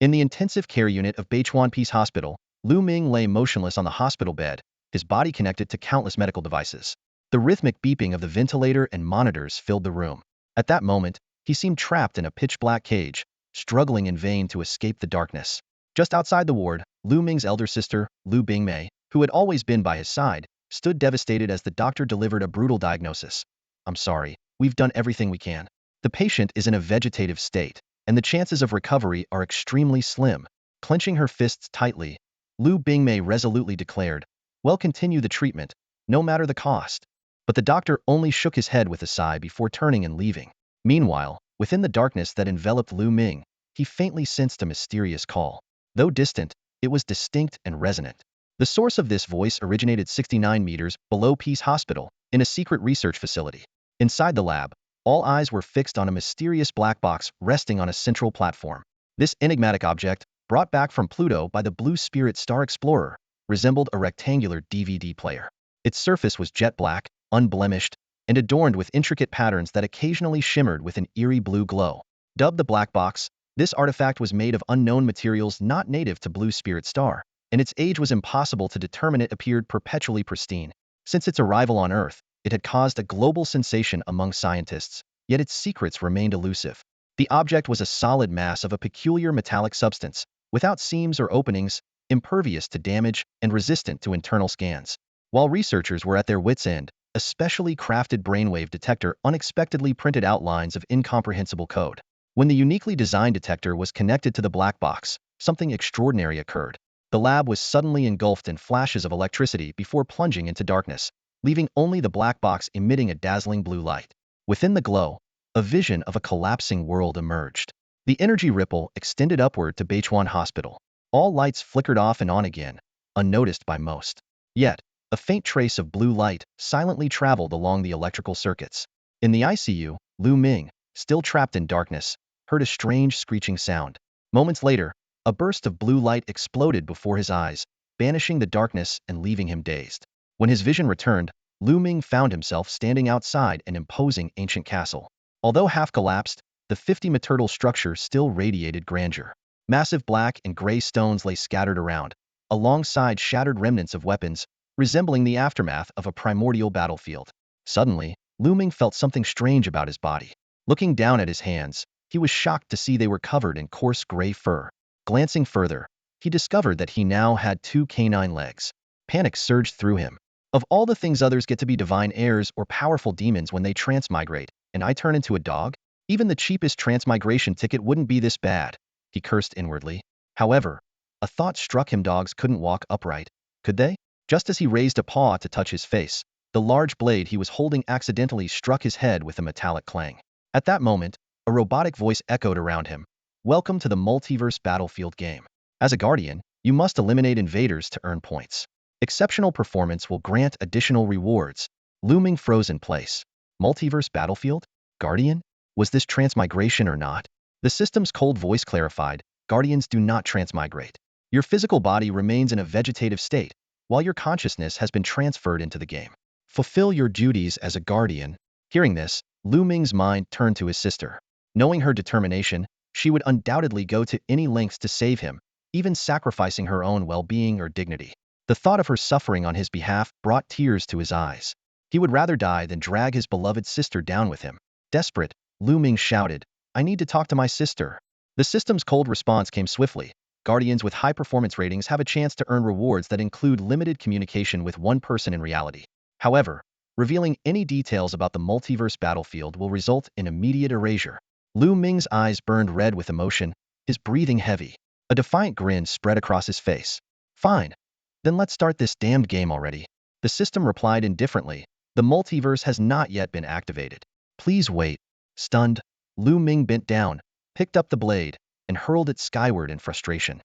In the intensive care unit of Beichuan Peace Hospital, Lu Ming lay motionless on the hospital bed, his body connected to countless medical devices. The rhythmic beeping of the ventilator and monitors filled the room. At that moment, he seemed trapped in a pitch-black cage, struggling in vain to escape the darkness. Just outside the ward, Lu Ming's elder sister, Lu Bingmei, who had always been by his side, stood devastated as the doctor delivered a brutal diagnosis. "I'm sorry, we've done everything we can. The patient is in a vegetative state, and the chances of recovery are extremely slim." Clenching her fists tightly, Lu Bingmei resolutely declared, "Well, continue the treatment, no matter the cost." But the doctor only shook his head with a sigh before turning and leaving. Meanwhile, within the darkness that enveloped Lu Ming, he faintly sensed a mysterious call. Though distant, it was distinct and resonant. The source of this voice originated 69 meters below Peace Hospital, in a secret research facility. Inside the lab, all eyes were fixed on a mysterious black box resting on a central platform. This enigmatic object, brought back from Pluto by the Blue Spirit Star Explorer, resembled a rectangular DVD player. Its surface was jet black, unblemished, and adorned with intricate patterns that occasionally shimmered with an eerie blue glow. Dubbed the Black Box, this artifact was made of unknown materials not native to Blue Spirit Star, and its age was impossible to determine. It appeared perpetually pristine. Since its arrival on Earth, it had caused a global sensation among scientists, yet its secrets remained elusive. The object was a solid mass of a peculiar metallic substance, without seams or openings, impervious to damage, and resistant to internal scans. While researchers were at their wits' end, a specially crafted brainwave detector unexpectedly printed outlines of incomprehensible code. When the uniquely designed detector was connected to the black box, something extraordinary occurred. The lab was suddenly engulfed in flashes of electricity before plunging into darkness, leaving only the black box emitting a dazzling blue light. Within the glow, a vision of a collapsing world emerged. The energy ripple extended upward to Beichuan Hospital. All lights flickered off and on again, unnoticed by most. Yet, a faint trace of blue light silently traveled along the electrical circuits. In the ICU, Lu Ming, still trapped in darkness, heard a strange screeching sound. Moments later, a burst of blue light exploded before his eyes, banishing the darkness and leaving him dazed. When his vision returned, Lu Ming found himself standing outside an imposing ancient castle. Although half collapsed, the 50-meter structure still radiated grandeur. Massive black and gray stones lay scattered around, alongside shattered remnants of weapons, resembling the aftermath of a primordial battlefield. Suddenly, Lu Ming felt something strange about his body. Looking down at his hands, he was shocked to see they were covered in coarse gray fur. Glancing further, he discovered that he now had 2 canine legs. Panic surged through him. Of all the things others get to be divine heirs or powerful demons when they transmigrate, and I turn into a dog? Even the cheapest transmigration ticket wouldn't be this bad, he cursed inwardly. However, a thought struck him: dogs couldn't walk upright, could they? Just as he raised a paw to touch his face, the large blade he was holding accidentally struck his head with a metallic clang. At that moment, a robotic voice echoed around him. "Welcome to the multiverse battlefield game. As a guardian, you must eliminate invaders to earn points. Exceptional performance will grant additional rewards." Lu Ming froze in place. Multiverse battlefield? Guardian? Was this transmigration or not? The system's cold voice clarified, "Guardians do not transmigrate. Your physical body remains in a vegetative state, while your consciousness has been transferred into the game. Fulfill your duties as a guardian." Hearing this, Lu Ming's mind turned to his sister. Knowing her determination, she would undoubtedly go to any lengths to save him, even sacrificing her own well-being or dignity. The thought of her suffering on his behalf brought tears to his eyes. He would rather die than drag his beloved sister down with him. Desperate, Lu Ming shouted, "I need to talk to my sister." The system's cold response came swiftly. Guardians with high performance ratings have a chance to earn rewards that include limited communication with one person in reality. However, revealing any details about the multiverse battlefield will result in immediate erasure. Lu Ming's eyes burned red with emotion, his breathing heavy. A defiant grin spread across his face. "Fine. Then let's start this damned game already." The system replied indifferently, "The multiverse has not yet been activated. Please wait." Stunned, Lu Ming bent down, picked up the blade, and hurled it skyward in frustration.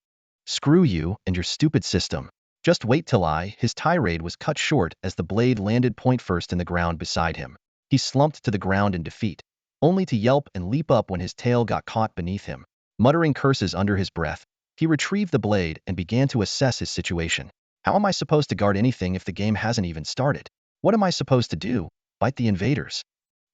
"Screw you and your stupid system. Just wait till his tirade was cut short as the blade landed point first in the ground beside him. He slumped to the ground in defeat, only to yelp and leap up when his tail got caught beneath him. Muttering curses under his breath, he retrieved the blade and began to assess his situation. How am I supposed to guard anything if the game hasn't even started? What am I supposed to do? Fight the invaders?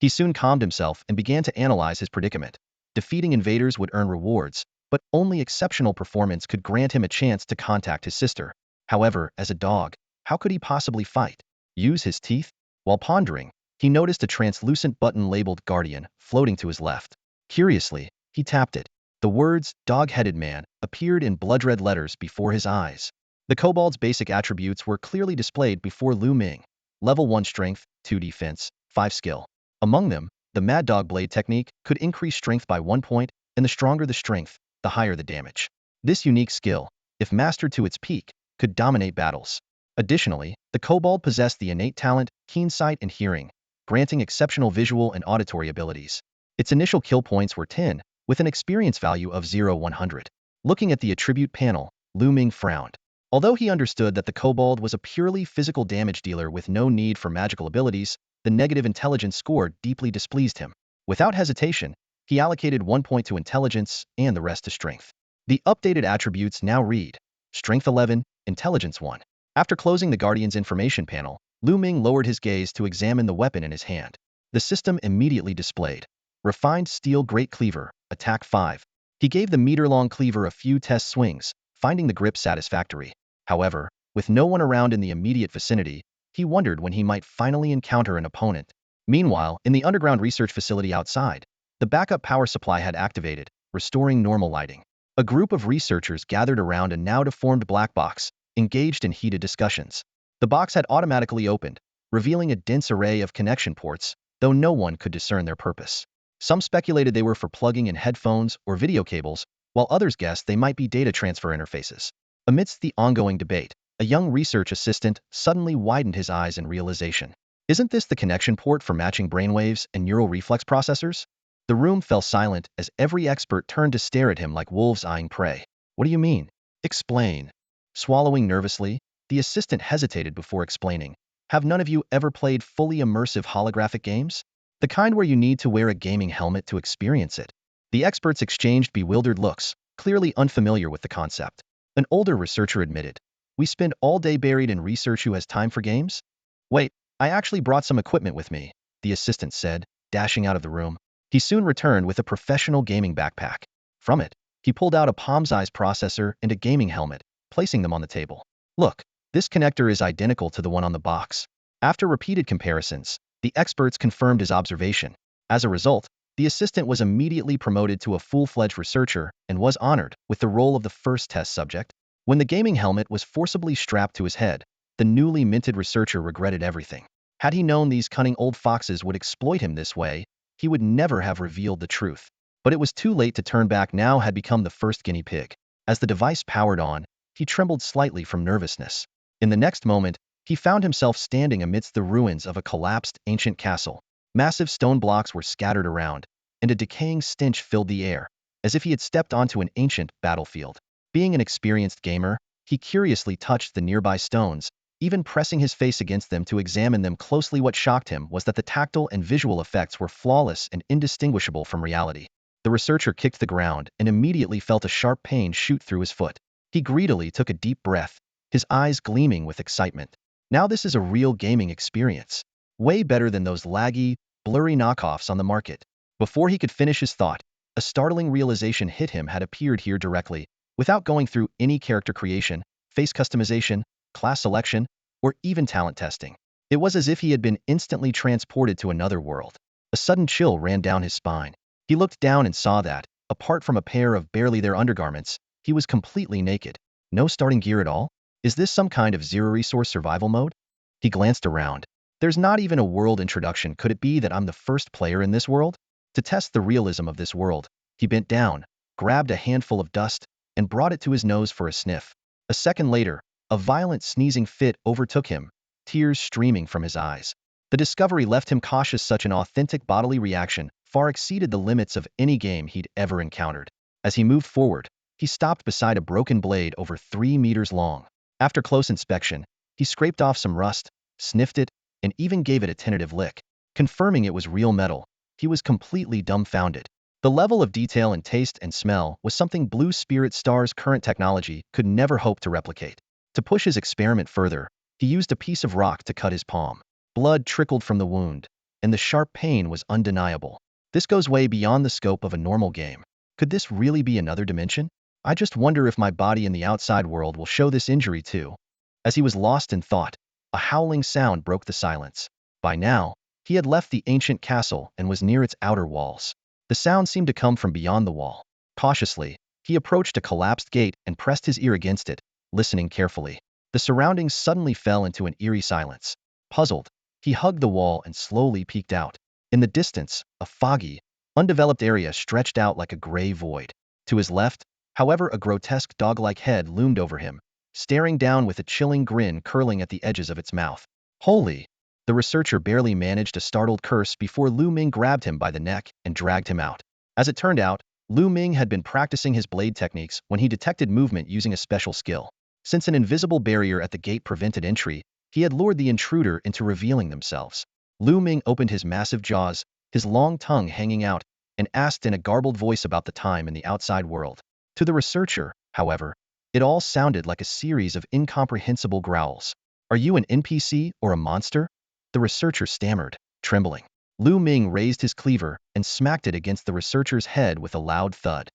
He soon calmed himself and began to analyze his predicament. Defeating invaders would earn rewards, but only exceptional performance could grant him a chance to contact his sister. However, as a dog, how could he possibly fight? Use his teeth? While pondering, he noticed a translucent button labeled Guardian floating to his left. Curiously, he tapped it. The words, dog-headed man, appeared in blood-red letters before his eyes. The kobold's basic attributes were clearly displayed before Lu Ming. Level 1 strength, 2 defense, 5 skill. Among them, the Mad Dog Blade technique could increase strength by 1 point, and the stronger the strength, the higher the damage. This unique skill, if mastered to its peak, could dominate battles. Additionally, the kobold possessed the innate talent, keen sight and hearing, granting exceptional visual and auditory abilities. Its initial kill points were 10, with an experience value of 0-100. Looking at the attribute panel, Lu Ming frowned. Although he understood that the kobold was a purely physical damage dealer with no need for magical abilities, the negative intelligence score deeply displeased him. Without hesitation, he allocated 1 point to intelligence and the rest to strength. The updated attributes now read: Strength 11, Intelligence 1. After closing the Guardian's information panel, Lu Ming lowered his gaze to examine the weapon in his hand. The system immediately displayed: Refined Steel Great Cleaver, Attack 5. He gave the meter-long cleaver a few test swings, finding the grip satisfactory. However, with no one around in the immediate vicinity, he wondered when he might finally encounter an opponent. Meanwhile, in the underground research facility outside, the backup power supply had activated, restoring normal lighting. A group of researchers gathered around a now deformed black box, engaged in heated discussions. The box had automatically opened, revealing a dense array of connection ports, though no one could discern their purpose. Some speculated they were for plugging in headphones or video cables, while others guessed they might be data transfer interfaces. Amidst the ongoing debate, a young research assistant suddenly widened his eyes in realization. Isn't this the connection port for matching brainwaves and neural reflex processors? The room fell silent as every expert turned to stare at him like wolves eyeing prey. What do you mean? Explain. Swallowing nervously, the assistant hesitated before explaining. Have none of you ever played fully immersive holographic games? The kind where you need to wear a gaming helmet to experience it. The experts exchanged bewildered looks, clearly unfamiliar with the concept. An older researcher admitted, "We spend all day buried in research. Who has time for games?" "Wait, I actually brought some equipment with me," the assistant said, dashing out of the room. He soon returned with a professional gaming backpack. From it, he pulled out a palm-sized processor and a gaming helmet, placing them on the table. "Look, this connector is identical to the one on the box." After repeated comparisons, the experts confirmed his observation. As a result, the assistant was immediately promoted to a full-fledged researcher and was honored with the role of the first test subject. When the gaming helmet was forcibly strapped to his head, the newly minted researcher regretted everything. Had he known these cunning old foxes would exploit him this way, he would never have revealed the truth. But it was too late to turn back. Now had become the first guinea pig. As the device powered on, he trembled slightly from nervousness. In the next moment, he found himself standing amidst the ruins of a collapsed ancient castle. Massive stone blocks were scattered around, and a decaying stench filled the air, as if he had stepped onto an ancient battlefield. Being an experienced gamer, he curiously touched the nearby stones, even pressing his face against them to examine them closely. What shocked him was that the tactile and visual effects were flawless and indistinguishable from reality. The researcher kicked the ground and immediately felt a sharp pain shoot through his foot. He greedily took a deep breath, his eyes gleaming with excitement. Now this is a real gaming experience. Way better than those laggy, blurry knockoffs on the market. Before he could finish his thought, a startling realization hit him. Had appeared here directly, without going through any character creation, face customization, class selection, or even talent testing. It was as if he had been instantly transported to another world. A sudden chill ran down his spine. He looked down and saw that, apart from a pair of barely there undergarments, he was completely naked. No starting gear at all? Is this some kind of zero-resource survival mode? He glanced around. There's not even a world introduction. Could it be that I'm the first player in this world? To test the realism of this world, he bent down, grabbed a handful of dust, and brought it to his nose for a sniff. A second later, a violent sneezing fit overtook him, tears streaming from his eyes. The discovery left him cautious. Such an authentic bodily reaction far exceeded the limits of any game he'd ever encountered. As he moved forward, he stopped beside a broken blade over 3 meters long. After close inspection, he scraped off some rust, sniffed it, and even gave it a tentative lick. Confirming it was real metal, he was completely dumbfounded. The level of detail and taste and smell was something Blue Spirit Star's current technology could never hope to replicate. To push his experiment further, he used a piece of rock to cut his palm. Blood trickled from the wound, and the sharp pain was undeniable. This goes way beyond the scope of a normal game. Could this really be another dimension? I just wonder if my body in the outside world will show this injury too. As he was lost in thought, a howling sound broke the silence. By now, he had left the ancient castle and was near its outer walls. The sound seemed to come from beyond the wall. Cautiously, he approached a collapsed gate and pressed his ear against it, listening carefully. The surroundings suddenly fell into an eerie silence. Puzzled, he hugged the wall and slowly peeked out. In the distance, a foggy, undeveloped area stretched out like a gray void. To his left, however, a grotesque dog-like head loomed over him, staring down with a chilling grin curling at the edges of its mouth. Holy! The researcher barely managed a startled curse before Lu Ming grabbed him by the neck and dragged him out. As it turned out, Lu Ming had been practicing his blade techniques when he detected movement using a special skill. Since an invisible barrier at the gate prevented entry, he had lured the intruder into revealing themselves. Lu Ming opened his massive jaws, his long tongue hanging out, and asked in a garbled voice about the time in the outside world. To the researcher, however, it all sounded like a series of incomprehensible growls. Are you an NPC or a monster? The researcher stammered, trembling. Lu Ming raised his cleaver and smacked it against the researcher's head with a loud thud.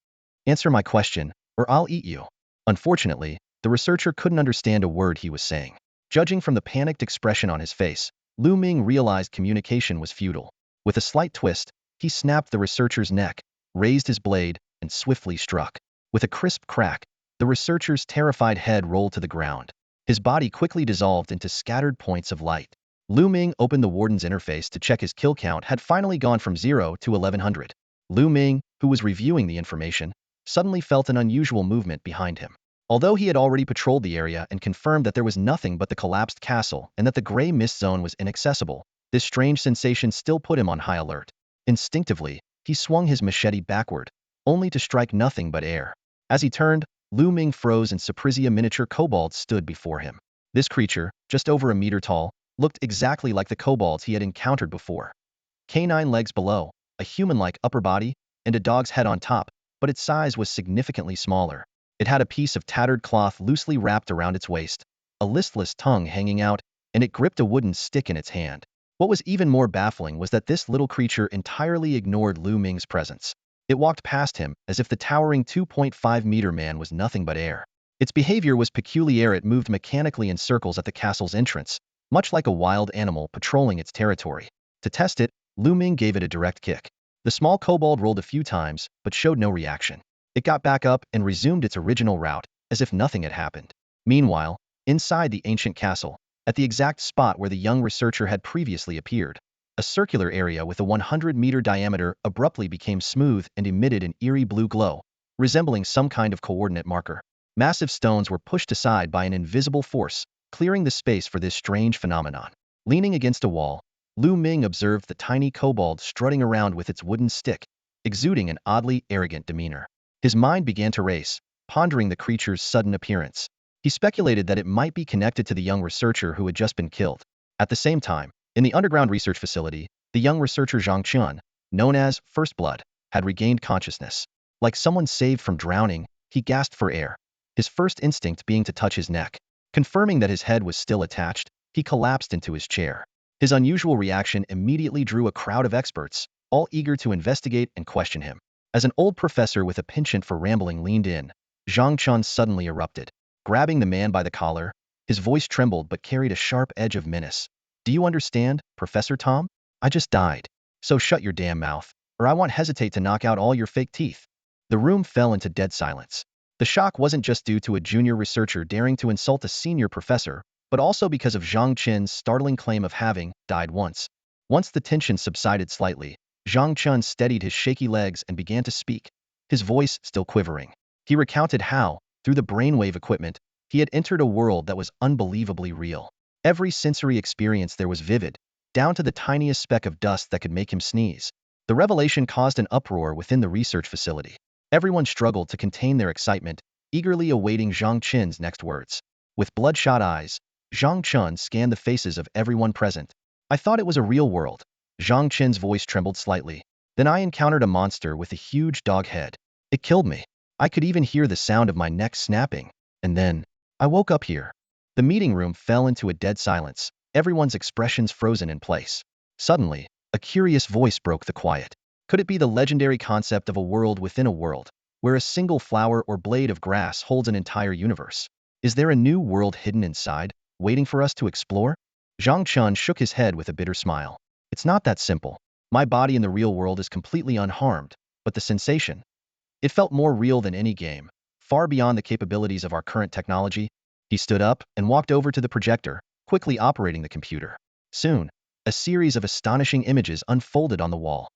Answer my question, or I'll eat you. Unfortunately, the researcher couldn't understand a word he was saying. Judging from the panicked expression on his face, Lu Ming realized communication was futile. With a slight twist, he snapped the researcher's neck, raised his blade, and swiftly struck. With a crisp crack, the researcher's terrified head rolled to the ground. His body quickly dissolved into scattered points of light. Lu Ming opened the warden's interface to check his kill count had finally gone from 0 to 1100. Lu Ming, who was reviewing the information, suddenly felt an unusual movement behind him. Although he had already patrolled the area and confirmed that there was nothing but the collapsed castle and that the gray mist zone was inaccessible, this strange sensation still put him on high alert. Instinctively, he swung his machete backward, only to strike nothing but air. As he turned, Lu Ming froze and Saprizia miniature kobold stood before him. This creature, just over a meter tall, looked exactly like the kobolds he had encountered before. Canine legs below, a human-like upper body, and a dog's head on top, but its size was significantly smaller. It had a piece of tattered cloth loosely wrapped around its waist, a listless tongue hanging out, and it gripped a wooden stick in its hand. What was even more baffling was that this little creature entirely ignored Lu Ming's presence. It walked past him as if the towering 2.5-meter man was nothing but air. Its behavior was peculiar. It moved mechanically in circles at the castle's entrance, much like a wild animal patrolling its territory. To test it, Lu Ming gave it a direct kick. The small kobold rolled a few times, but showed no reaction. It got back up and resumed its original route, as if nothing had happened. Meanwhile, inside the ancient castle, at the exact spot where the young researcher had previously appeared, a circular area with a 100-meter diameter abruptly became smooth and emitted an eerie blue glow, resembling some kind of coordinate marker. Massive stones were pushed aside by an invisible force, clearing the space for this strange phenomenon. Leaning against a wall, Lu Ming observed the tiny kobold strutting around with its wooden stick, exuding an oddly arrogant demeanor. His mind began to race, pondering the creature's sudden appearance. He speculated that it might be connected to the young researcher who had just been killed. At the same time, in the underground research facility, the young researcher Zhang Chun, known as First Blood, had regained consciousness. Like someone saved from drowning, he gasped for air, his first instinct being to touch his neck. Confirming that his head was still attached, he collapsed into his chair. His unusual reaction immediately drew a crowd of experts, all eager to investigate and question him. As an old professor with a penchant for rambling leaned in, Zhang Chun suddenly erupted. Grabbing the man by the collar, his voice trembled but carried a sharp edge of menace. Do you understand, Professor Tom? I just died. So shut your damn mouth, or I won't hesitate to knock out all your fake teeth. The room fell into dead silence. The shock wasn't just due to a junior researcher daring to insult a senior professor, but also because of Zhang Chen's startling claim of having died once. Once the tension subsided slightly, Zhang Chun steadied his shaky legs and began to speak, his voice still quivering. He recounted how, through the brainwave equipment, he had entered a world that was unbelievably real. Every sensory experience there was vivid, down to the tiniest speck of dust that could make him sneeze. The revelation caused an uproar within the research facility. Everyone struggled to contain their excitement, eagerly awaiting Zhang Chen's next words. With bloodshot eyes, Zhang Chun scanned the faces of everyone present. I thought it was a real world. Zhang Chen's voice trembled slightly. Then I encountered a monster with a huge dog head. It killed me. I could even hear the sound of my neck snapping. And then, I woke up here. The meeting room fell into a dead silence, everyone's expressions frozen in place. Suddenly, a curious voice broke the quiet. Could it be the legendary concept of a world within a world, where a single flower or blade of grass holds an entire universe? Is there a new world hidden inside, waiting for us to explore? Zhang Chun shook his head with a bitter smile. It's not that simple. My body in the real world is completely unharmed, but the sensation, it felt more real than any game, far beyond the capabilities of our current technology. He stood up and walked over to the projector, quickly operating the computer. Soon, a series of astonishing images unfolded on the wall.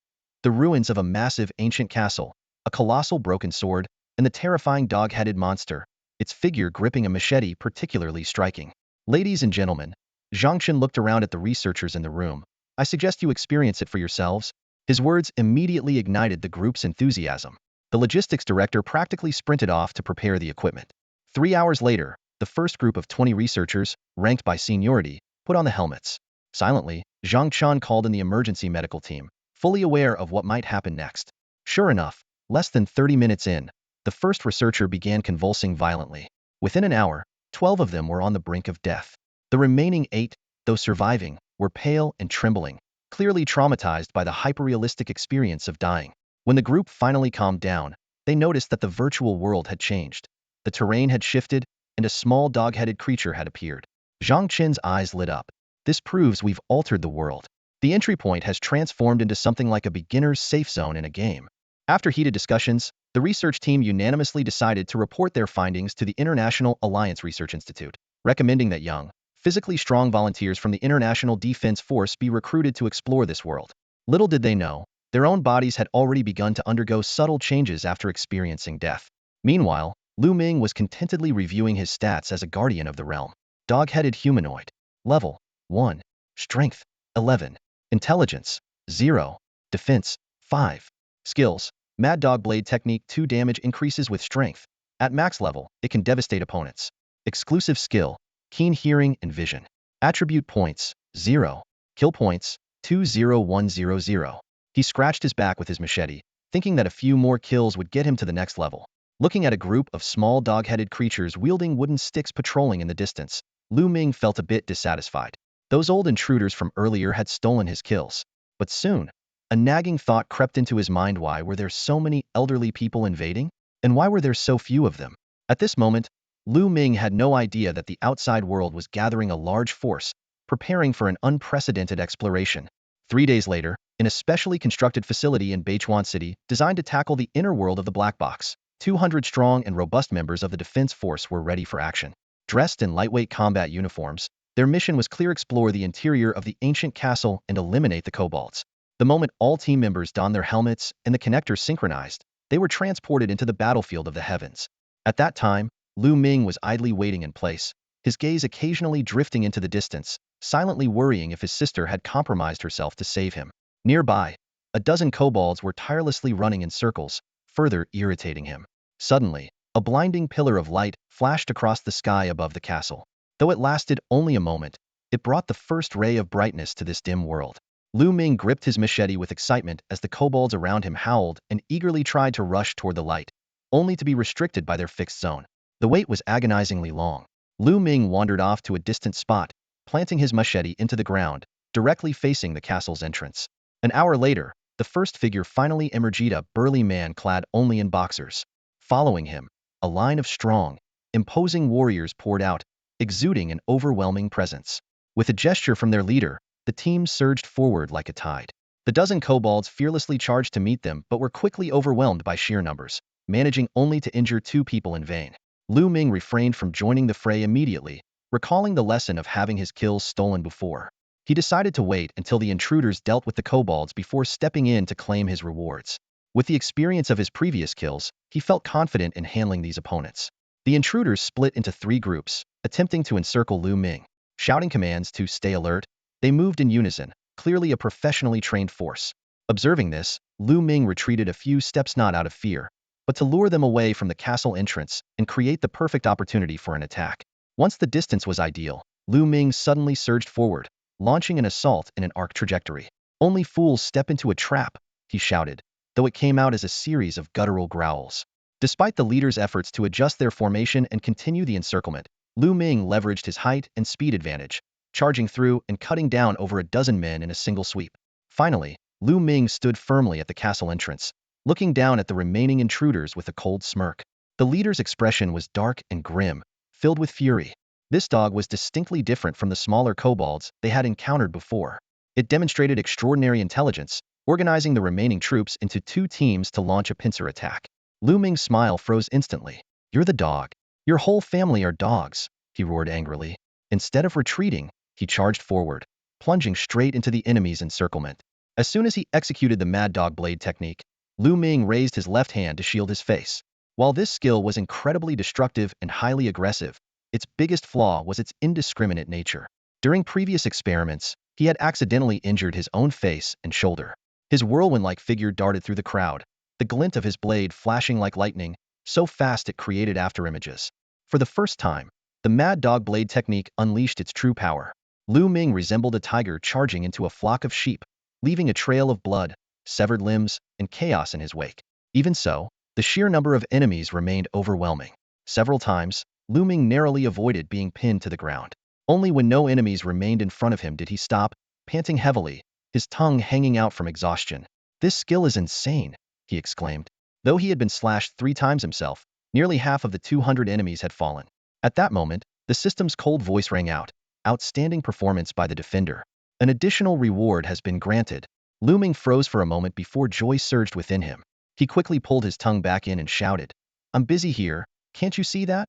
The ruins of a massive ancient castle, a colossal broken sword, and the terrifying dog-headed monster, its figure gripping a machete particularly striking. Ladies and gentlemen, Zhang Chen looked around at the researchers in the room. I suggest you experience it for yourselves. His words immediately ignited the group's enthusiasm. The logistics director practically sprinted off to prepare the equipment. 3 hours later, the first group of 20 researchers, ranked by seniority, put on the helmets. Silently, Zhang Chen called in the emergency medical team, fully aware of what might happen next. Sure enough, less than 30 minutes in, the first researcher began convulsing violently. Within an hour, 12 of them were on the brink of death. The remaining 8, though surviving, were pale and trembling, clearly traumatized by the hyperrealistic experience of dying. When the group finally calmed down, they noticed that the virtual world had changed. The terrain had shifted, and a small dog-headed creature had appeared. Zhang Chen's eyes lit up. This proves we've altered the world. The entry point has transformed into something like a beginner's safe zone in a game. After heated discussions, the research team unanimously decided to report their findings to the International Alliance Research Institute, recommending that young, physically strong volunteers from the International Defense Force be recruited to explore this world. Little did they know, their own bodies had already begun to undergo subtle changes after experiencing death. Meanwhile, Lu Ming was contentedly reviewing his stats as a guardian of the realm. Dog-headed humanoid. Level 1. Strength 11. Intelligence 0. Defense 5. Skills. Mad Dog Blade Technique 2 damage increases with strength. At max level, it can devastate opponents. Exclusive skill. Keen hearing and vision. Attribute points 0. Kill points 20100. He scratched his back with his machete, thinking that a few more kills would get him to the next level. Looking at a group of small dog-headed creatures wielding wooden sticks patrolling in the distance, Lu Ming felt a bit dissatisfied. Those old intruders from earlier had stolen his kills. But soon, a nagging thought crept into his mind. Why were there so many elderly people invading? And why were there so few of them? At this moment, Lu Ming had no idea that the outside world was gathering a large force, preparing for an unprecedented exploration. 3 days later, in a specially constructed facility in Beichuan City, designed to tackle the inner world of the black box, 200 strong and robust members of the defense force were ready for action. Dressed in lightweight combat uniforms, their mission was clear: explore the interior of the ancient castle and eliminate the kobolds. The moment all team members donned their helmets and the connectors synchronized, they were transported into the battlefield of the heavens. At that time, Lu Ming was idly waiting in place, his gaze occasionally drifting into the distance, silently worrying if his sister had compromised herself to save him. Nearby, a dozen kobolds were tirelessly running in circles, further irritating him. Suddenly, a blinding pillar of light flashed across the sky above the castle. Though it lasted only a moment, it brought the first ray of brightness to this dim world. Lu Ming gripped his machete with excitement as the kobolds around him howled and eagerly tried to rush toward the light, only to be restricted by their fixed zone. The wait was agonizingly long. Lu Ming wandered off to a distant spot, planting his machete into the ground, directly facing the castle's entrance. An hour later, the first figure finally emerged, a burly man clad only in boxers. Following him, a line of strong, imposing warriors poured out, exuding an overwhelming presence. With a gesture from their leader, the team surged forward like a tide. The dozen kobolds fearlessly charged to meet them but were quickly overwhelmed by sheer numbers, managing only to injure 2 people in vain. Lu Ming refrained from joining the fray immediately, recalling the lesson of having his kills stolen before. He decided to wait until the intruders dealt with the kobolds before stepping in to claim his rewards. With the experience of his previous kills, he felt confident in handling these opponents. The intruders split into 3 groups, attempting to encircle Lu Ming. Shouting commands to stay alert, they moved in unison, clearly a professionally trained force. Observing this, Lu Ming retreated a few steps, not out of fear, but to lure them away from the castle entrance and create the perfect opportunity for an attack. Once the distance was ideal, Lu Ming suddenly surged forward, launching an assault in an arc trajectory. "Only fools step into a trap," he shouted, though it came out as a series of guttural growls. Despite the leader's efforts to adjust their formation and continue the encirclement, Lu Ming leveraged his height and speed advantage, charging through and cutting down over a dozen men in a single sweep. Finally, Lu Ming stood firmly at the castle entrance, looking down at the remaining intruders with a cold smirk. The leader's expression was dark and grim, filled with fury. This dog was distinctly different from the smaller kobolds they had encountered before. It demonstrated extraordinary intelligence, organizing the remaining troops into 2 teams to launch a pincer attack. Lu Ming's smile froze instantly. "You're the dog. Your whole family are dogs," he roared angrily. Instead of retreating, he charged forward, plunging straight into the enemy's encirclement. As soon as he executed the Mad Dog Blade technique, Lu Ming raised his left hand to shield his face. While this skill was incredibly destructive and highly aggressive, its biggest flaw was its indiscriminate nature. During previous experiments, he had accidentally injured his own face and shoulder. His whirlwind-like figure darted through the crowd, the glint of his blade flashing like lightning, so fast it created afterimages. For the first time, the Mad Dog Blade technique unleashed its true power. Lu Ming resembled a tiger charging into a flock of sheep, leaving a trail of blood, severed limbs, and chaos in his wake. Even so, the sheer number of enemies remained overwhelming. Several times, Lu Ming narrowly avoided being pinned to the ground. Only when no enemies remained in front of him did he stop, panting heavily, his tongue hanging out from exhaustion. "This skill is insane," he exclaimed. Though he had been slashed 3 times himself, nearly half of the 200 enemies had fallen. At that moment, the system's cold voice rang out. "Outstanding performance by the defender. An additional reward has been granted." Lu Ming froze for a moment before joy surged within him. He quickly pulled his tongue back in and shouted, "I'm busy here, can't you see that?"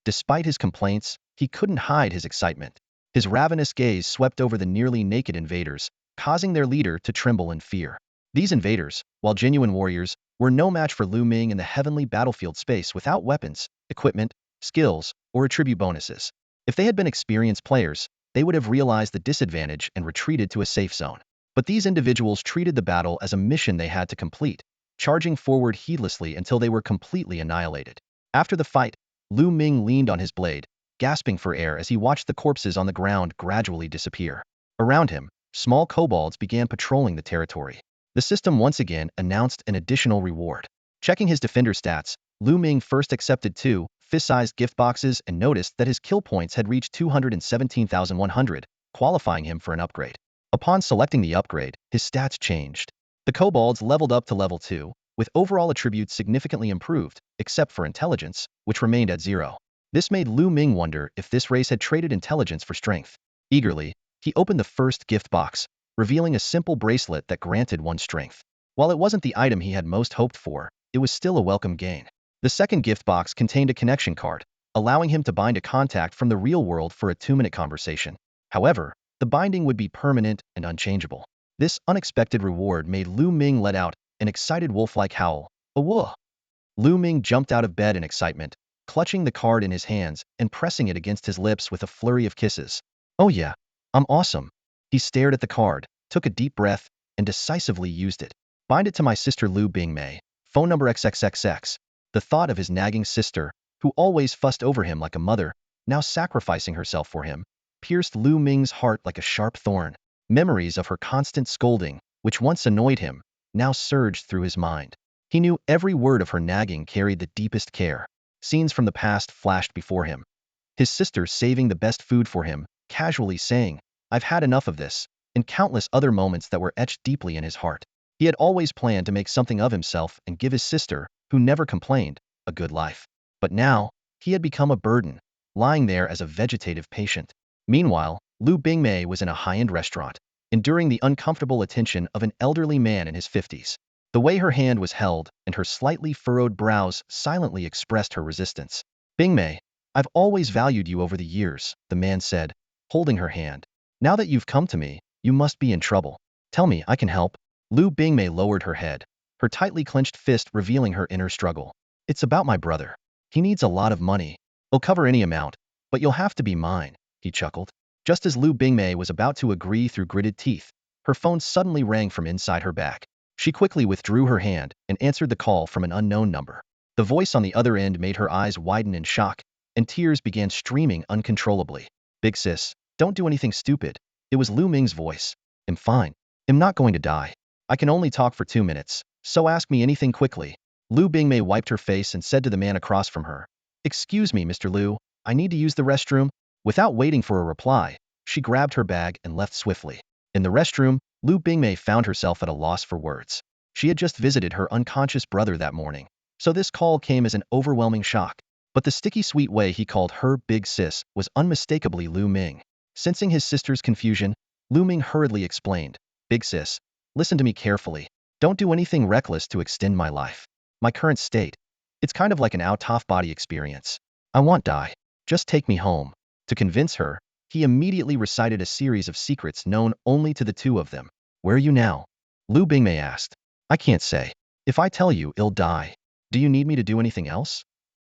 Despite his complaints, he couldn't hide his excitement. His ravenous gaze swept over the nearly naked invaders, causing their leader to tremble in fear. These invaders, while genuine warriors, were no match for Lu Ming in the heavenly battlefield space without weapons, equipment, skills, or attribute bonuses. If they had been experienced players, they would have realized the disadvantage and retreated to a safe zone. But these individuals treated the battle as a mission they had to complete, charging forward heedlessly until they were completely annihilated. After the fight, Lu Ming leaned on his blade, gasping for air as he watched the corpses on the ground gradually disappear. Around him, small kobolds began patrolling the territory. The system once again announced an additional reward. Checking his defender stats, Lu Ming first accepted 2 fist-sized gift boxes and noticed that his kill points had reached 217,100, qualifying him for an upgrade. Upon selecting the upgrade, his stats changed. The kobolds leveled up to level 2, with overall attributes significantly improved, except for intelligence, which remained at 0. This made Lu Ming wonder if this race had traded intelligence for strength. Eagerly, he opened the first gift box, revealing a simple bracelet that granted 1 strength. While it wasn't the item he had most hoped for, it was still a welcome gain. The second gift box contained a connection card, allowing him to bind a contact from the real world for a 2-minute conversation. However, the binding would be permanent and unchangeable. This unexpected reward made Lu Ming let out an excited wolf-like howl. "Awooh!" Lu Ming jumped out of bed in excitement, clutching the card in his hands and pressing it against his lips with a flurry of kisses. "Oh yeah, I'm awesome." He stared at the card, took a deep breath, and decisively used it. "Bind it to my sister Lu Bingmei, phone number XXXX. The thought of his nagging sister, who always fussed over him like a mother, now sacrificing herself for him, pierced Lu Ming's heart like a sharp thorn. Memories of her constant scolding, which once annoyed him, now surged through his mind. He knew every word of her nagging carried the deepest care. Scenes from the past flashed before him. His sister saving the best food for him, casually saying, "I've had enough of this," and countless other moments that were etched deeply in his heart. He had always planned to make something of himself and give his sister, who never complained, a good life. But now, he had become a burden, lying there as a vegetative patient. Meanwhile, Lu Bingmei was in a high-end restaurant, enduring the uncomfortable attention of an elderly man in his 50s. The way her hand was held and her slightly furrowed brows silently expressed her resistance. "Bingmei, I've always valued you over the years," the man said, holding her hand. "Now that you've come to me, you must be in trouble. Tell me, I can help." Lu Bingmei lowered her head, her tightly clenched fist revealing her inner struggle. "It's about my brother. He needs a lot of money. I'll cover any amount, but you'll have to be mine," he chuckled. Just as Lu Bingmei was about to agree through gritted teeth, her phone suddenly rang from inside her back. She quickly withdrew her hand and answered the call from an unknown number. The voice on the other end made her eyes widen in shock, and tears began streaming uncontrollably. "Big sis, don't do anything stupid." It was Lu Ming's voice. "I'm fine. I'm not going to die. I can only talk for 2 minutes, so ask me anything quickly." Lu Bingmei wiped her face and said to the man across from her, "Excuse me, Mr. Lu, I need to use the restroom." Without waiting for a reply, she grabbed her bag and left swiftly. In the restroom, Lu Bingmei found herself at a loss for words. She had just visited her unconscious brother that morning, so this call came as an overwhelming shock. But the sticky sweet way he called her big sis was unmistakably Lu Ming. Sensing his sister's confusion, Lu Ming hurriedly explained, "Big sis, listen to me carefully. Don't do anything reckless to extend my life. My current state. It's kind of like an out-of-body experience. I won't die. Just take me home." To convince her, he immediately recited a series of secrets known only to the two of them. "Where are you now?" Lu Bingmei asked. "I can't say. If I tell you, you'll die. Do you need me to do anything else?"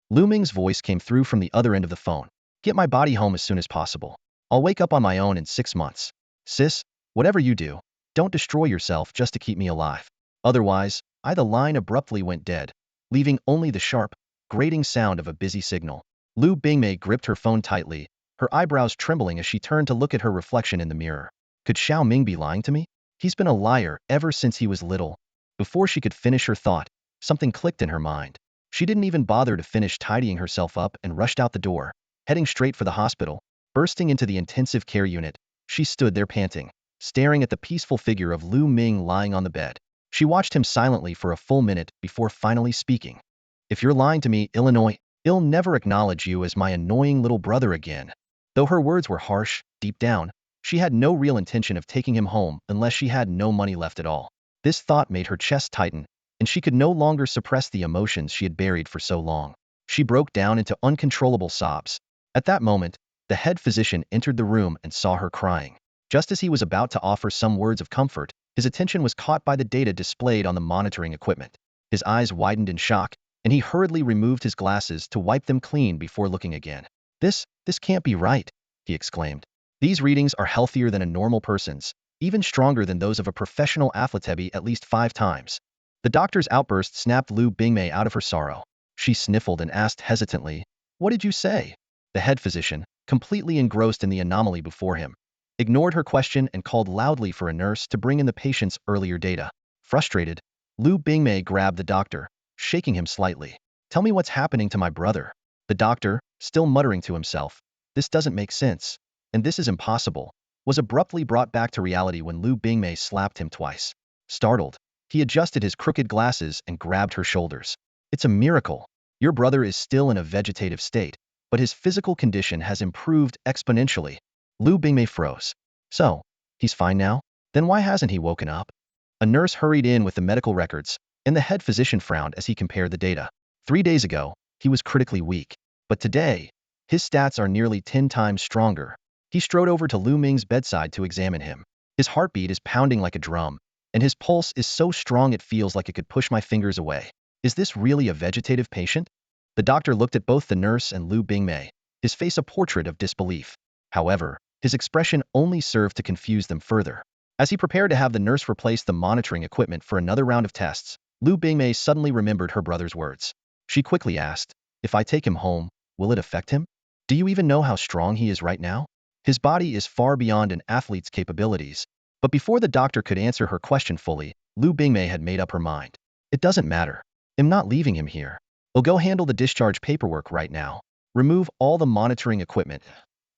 Lu Ming's voice came through from the other end of the phone. "Get my body home as soon as possible. I'll wake up on my own in 6 months. Sis, whatever you do, don't destroy yourself just to keep me alive. Otherwise." The line abruptly went dead, leaving only the sharp, grating sound of a busy signal. Lu Bingmei gripped her phone tightly, her eyebrows trembling as she turned to look at her reflection in the mirror. Could Xiao Ming be lying to me? He's been a liar ever since he was little. Before she could finish her thought, something clicked in her mind. She didn't even bother to finish tidying herself up and rushed out the door, heading straight for the hospital. Bursting into the intensive care unit, she stood there panting, staring at the peaceful figure of Lu Ming lying on the bed. She watched him silently for a full minute before finally speaking. "If you're lying to me, Illinois, I'll never acknowledge you as my annoying little brother again." Though her words were harsh, deep down, she had no real intention of taking him home unless she had no money left at all. This thought made her chest tighten, and she could no longer suppress the emotions she had buried for so long. She broke down into uncontrollable sobs. At that moment, the head physician entered the room and saw her crying. Just as he was about to offer some words of comfort, his attention was caught by the data displayed on the monitoring equipment. His eyes widened in shock, and he hurriedly removed his glasses to wipe them clean before looking again. This can't be right," he exclaimed. "These readings are healthier than a normal person's, even stronger than those of a professional athlete at least 5 times." The doctor's outburst snapped Lu Bingmei out of her sorrow. She sniffled and asked hesitantly, "What did you say?" The head physician, completely engrossed in the anomaly before him, ignored her question and called loudly for a nurse to bring in the patient's earlier data. Frustrated, Lu Bingmei grabbed the doctor, shaking him slightly. "Tell me what's happening to my brother." The doctor, still muttering to himself, "This doesn't make sense, and this is impossible," was abruptly brought back to reality when Lu Bingmei slapped him twice. Startled, he adjusted his crooked glasses and grabbed her shoulders. "It's a miracle. Your brother is still in a vegetative state, but his physical condition has improved exponentially." Lu Bingmei froze. "So, he's fine now? Then why hasn't he woken up?" A nurse hurried in with the medical records, and the head physician frowned as he compared the data. 3 days ago, he was critically weak, but today, his stats are nearly 10 times stronger. He strode over to Lu Ming's bedside to examine him. "His heartbeat is pounding like a drum, and his pulse is so strong it feels like it could push my fingers away. Is this really a vegetative patient?" The doctor looked at both the nurse and Lu Bingmei, his face a portrait of disbelief. However, his expression only served to confuse them further. As he prepared to have the nurse replace the monitoring equipment for another round of tests, Lu Bingmei suddenly remembered her brother's words. She quickly asked, "If I take him home, will it affect him? Do you even know how strong he is right now?" "His body is far beyond an athlete's capabilities." But before the doctor could answer her question fully, Lu Bingmei had made up her mind. "It doesn't matter. I'm not leaving him here. I'll go handle the discharge paperwork right now. Remove all the monitoring equipment.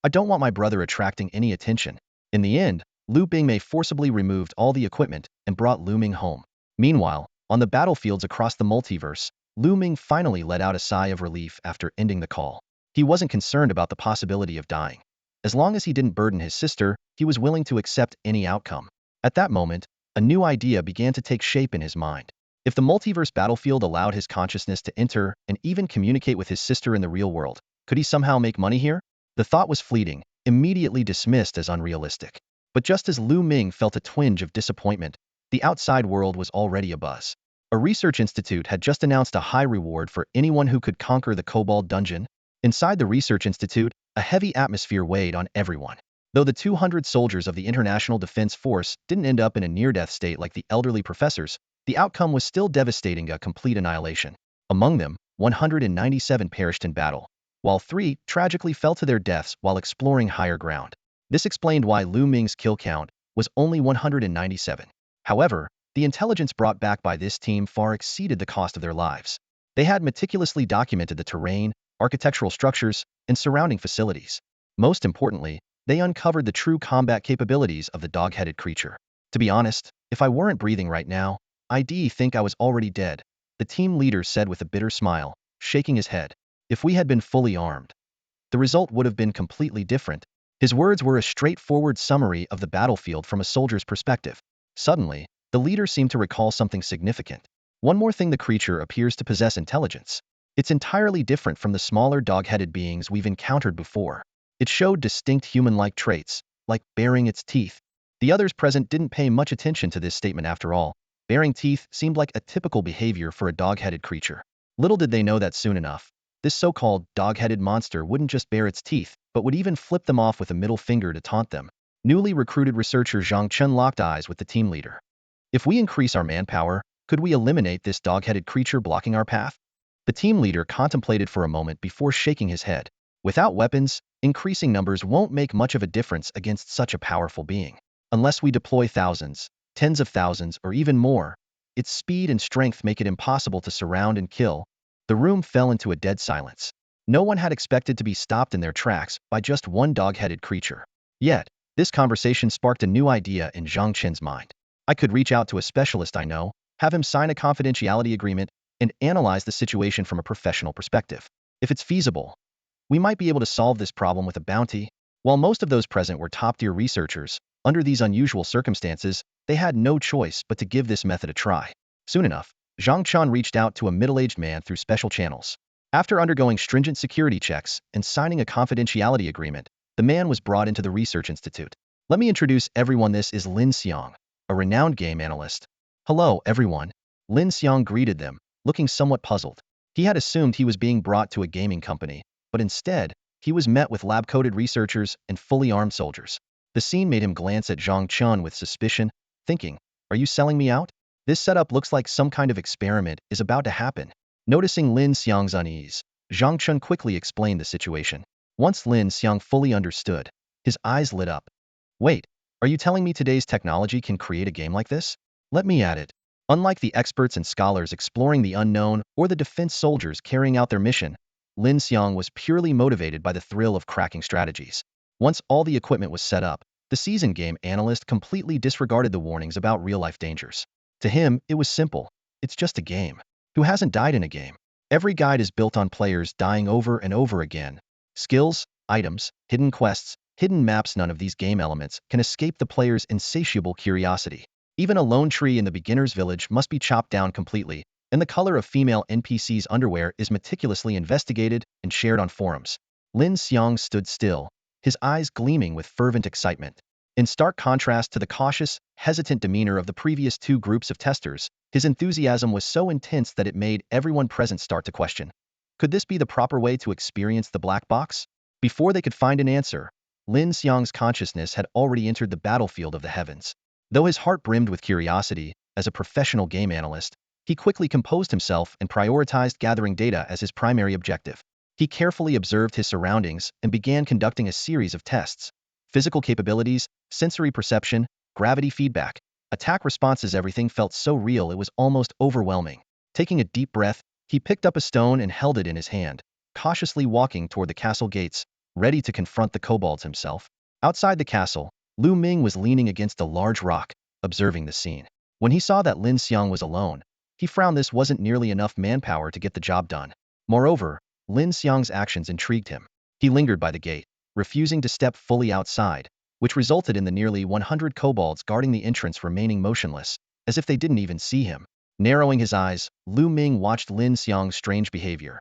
I don't want my brother attracting any attention." In the end, Lu Bingmei forcibly removed all the equipment and brought Lu Ming home. Meanwhile, on the battlefields across the multiverse, Lu Ming finally let out a sigh of relief after ending the call. He wasn't concerned about the possibility of dying. As long as he didn't burden his sister, he was willing to accept any outcome. At that moment, a new idea began to take shape in his mind. If the multiverse battlefield allowed his consciousness to enter and even communicate with his sister in the real world, could he somehow make money here? The thought was fleeting, immediately dismissed as unrealistic. But just as Lu Ming felt a twinge of disappointment, the outside world was already abuzz. A research institute had just announced a high reward for anyone who could conquer the Kobold dungeon. Inside the research institute, a heavy atmosphere weighed on everyone. Though the 200 soldiers of the International Defense Force didn't end up in a near-death state like the elderly professors, the outcome was still devastating: a complete annihilation. Among them, 197 perished in battle, while 3 tragically fell to their deaths while exploring higher ground. This explained why Lu Ming's kill count was only 197. However, the intelligence brought back by this team far exceeded the cost of their lives. They had meticulously documented the terrain, architectural structures, and surrounding facilities. Most importantly, they uncovered the true combat capabilities of the dog-headed creature. To be honest, if I weren't breathing right now, I'd think I was already dead, the team leader said with a bitter smile, shaking his head. If we had been fully armed, the result would have been completely different. His words were a straightforward summary of the battlefield from a soldier's perspective. Suddenly, the leader seemed to recall something significant. One more thing, the creature appears to possess intelligence. It's entirely different from the smaller dog-headed beings we've encountered before. It showed distinct human-like traits, like baring its teeth. The others present didn't pay much attention to this statement after all. Baring teeth seemed like a typical behavior for a dog-headed creature. Little did they know that soon enough, this so-called dog-headed monster wouldn't just bare its teeth, but would even flip them off with a middle finger to taunt them. Newly recruited researcher Zhang Chen locked eyes with the team leader. If we increase our manpower, could we eliminate this dog-headed creature blocking our path? The team leader contemplated for a moment before shaking his head. Without weapons, increasing numbers won't make much of a difference against such a powerful being. Unless we deploy thousands, tens of thousands, or even more, its speed and strength make it impossible to surround and kill. The room fell into a dead silence. No one had expected to be stopped in their tracks by just one dog-headed creature. Yet, this conversation sparked a new idea in Zhang Chen's mind. I could reach out to a specialist I know, have him sign a confidentiality agreement, and analyze the situation from a professional perspective. If it's feasible, we might be able to solve this problem with a bounty. While most of those present were top-tier researchers, under these unusual circumstances, they had no choice but to give this method a try. Soon enough, Zhang Chen reached out to a middle-aged man through special channels. After undergoing stringent security checks and signing a confidentiality agreement, the man was brought into the research institute. Let me introduce everyone. This is Lin Xiang, a renowned game analyst. Hello, everyone. Lin Xiang greeted them, looking somewhat puzzled. He had assumed he was being brought to a gaming company, but instead, he was met with lab-coated researchers and fully armed soldiers. The scene made him glance at Zhang Chen with suspicion, thinking, "Are you selling me out? This setup looks like some kind of experiment is about to happen." Noticing Lin Xiang's unease, Zhang Chen quickly explained the situation. Once Lin Xiang fully understood, his eyes lit up. "Wait, are you telling me today's technology can create a game like this? Let me at it." Unlike the experts and scholars exploring the unknown or the defense soldiers carrying out their mission, Lin Xiang was purely motivated by the thrill of cracking strategies. Once all the equipment was set up, the seasoned game analyst completely disregarded the warnings about real-life dangers. To him, it was simple. It's just a game. Who hasn't died in a game? Every guide is built on players dying over and over again. Skills, items, hidden quests, hidden maps, none of these game elements can escape the player's insatiable curiosity. Even a lone tree in the beginner's village must be chopped down completely, and the color of female NPC's underwear is meticulously investigated and shared on forums. Lin Xiang stood still, his eyes gleaming with fervent excitement. In stark contrast to the cautious, hesitant demeanor of the previous two groups of testers, his enthusiasm was so intense that it made everyone present start to question. Could this be the proper way to experience the black box? Before they could find an answer, Lin Xiang's consciousness had already entered the battlefield of the heavens. Though his heart brimmed with curiosity, as a professional game analyst, he quickly composed himself and prioritized gathering data as his primary objective. He carefully observed his surroundings and began conducting a series of tests. Physical capabilities, sensory perception, gravity feedback, attack responses, everything felt so real it was almost overwhelming. Taking a deep breath, he picked up a stone and held it in his hand, cautiously walking toward the castle gates, ready to confront the kobolds himself. Outside the castle, Lu Ming was leaning against a large rock, observing the scene. When he saw that Lin Xiang was alone, he frowned. This wasn't nearly enough manpower to get the job done. Moreover, Lin Xiang's actions intrigued him. He lingered by the gate, refusing to step fully outside, which resulted in the nearly 100 kobolds guarding the entrance remaining motionless, as if they didn't even see him. Narrowing his eyes, Lu Ming watched Lin Xiang's strange behavior.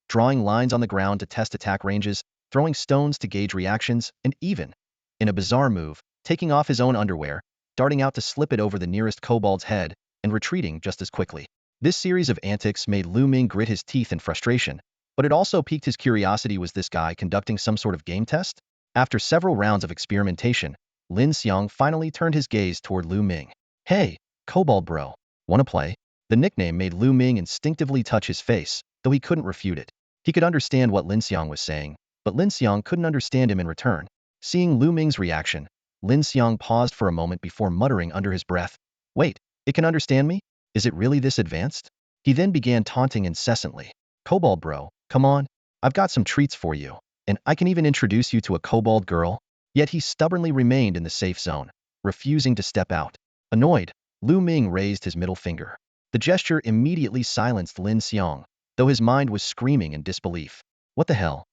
Drawing lines on the ground to test attack ranges, throwing stones to gauge reactions, and even, in a bizarre move, taking off his own underwear, darting out to slip it over the nearest kobold's head, and retreating just as quickly. This series of antics made Lu Ming grit his teeth in frustration, but it also piqued his curiosity. Was this guy conducting some sort of game test? After several rounds of experimentation, Lin Xiang finally turned his gaze toward Lu Ming. "Hey, kobold bro, wanna play?" The nickname made Lu Ming instinctively touch his face, though he couldn't refute it. He could understand what Lin Xiang was saying, but Lin Xiang couldn't understand him in return. Seeing Lu Ming's reaction, Lin Xiang paused for a moment before muttering under his breath, "Wait, it can understand me? Is it really this advanced?" He then began taunting incessantly. "Kobold bro, come on, I've got some treats for you, and I can even introduce you to a kobold girl." Yet he stubbornly remained in the safe zone, refusing to step out. Annoyed, Lu Ming raised his middle finger. The gesture immediately silenced Lin Xiang, though his mind was screaming in disbelief. What the hell?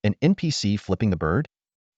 An NPC flipping the bird?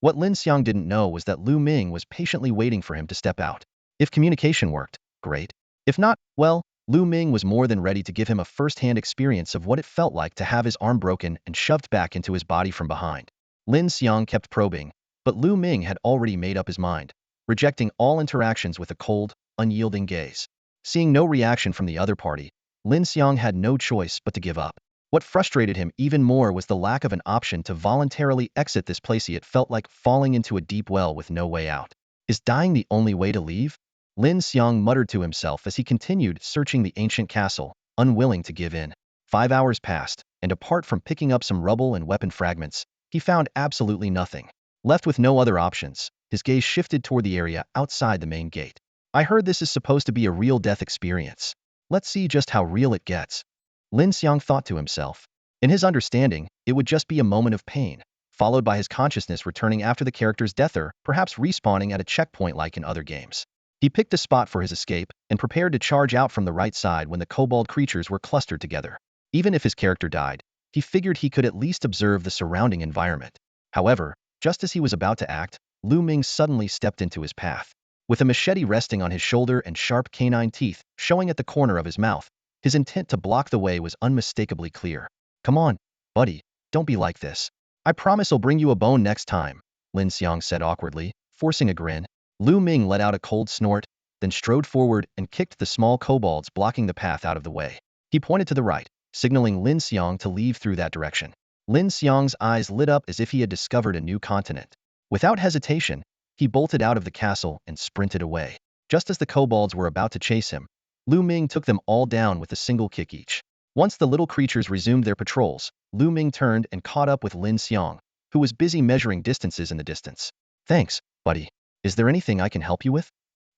What Lin Xiang didn't know was that Lu Ming was patiently waiting for him to step out. If communication worked, great. If not, well, Lu Ming was more than ready to give him a first-hand experience of what it felt like to have his arm broken and shoved back into his body from behind. Lin Xiang kept probing, but Lu Ming had already made up his mind, rejecting all interactions with a cold, unyielding gaze. Seeing no reaction from the other party, Lin Xiang had no choice but to give up. What frustrated him even more was the lack of an option to voluntarily exit this place. It felt like falling into a deep well with no way out. Is dying the only way to leave? Lin Xiang muttered to himself as he continued searching the ancient castle, unwilling to give in. 5 hours passed, and apart from picking up some rubble and weapon fragments, he found absolutely nothing. Left with no other options, his gaze shifted toward the area outside the main gate. I heard this is supposed to be a real death experience. Let's see just how real it gets. Lin Xiang thought to himself. In his understanding, it would just be a moment of pain, followed by his consciousness returning after the character's death or perhaps respawning at a checkpoint like in other games. He picked a spot for his escape and prepared to charge out from the right side when the kobold creatures were clustered together. Even if his character died, he figured he could at least observe the surrounding environment. However, just as he was about to act, Lu Ming suddenly stepped into his path. With a machete resting on his shoulder and sharp canine teeth showing at the corner of his mouth, his intent to block the way was unmistakably clear. Come on, buddy, don't be like this. I promise I'll bring you a bone next time, Lin Xiang said awkwardly, forcing a grin. Lu Ming let out a cold snort, then strode forward and kicked the small kobolds blocking the path out of the way. He pointed to the right, signaling Lin Xiang to leave through that direction. Lin Xiang's eyes lit up as if he had discovered a new continent. Without hesitation, he bolted out of the castle and sprinted away. Just as the kobolds were about to chase him, Lu Ming took them all down with a single kick each. Once the little creatures resumed their patrols, Lu Ming turned and caught up with Lin Xiang, who was busy measuring distances in the distance. Thanks, buddy. Is there anything I can help you with?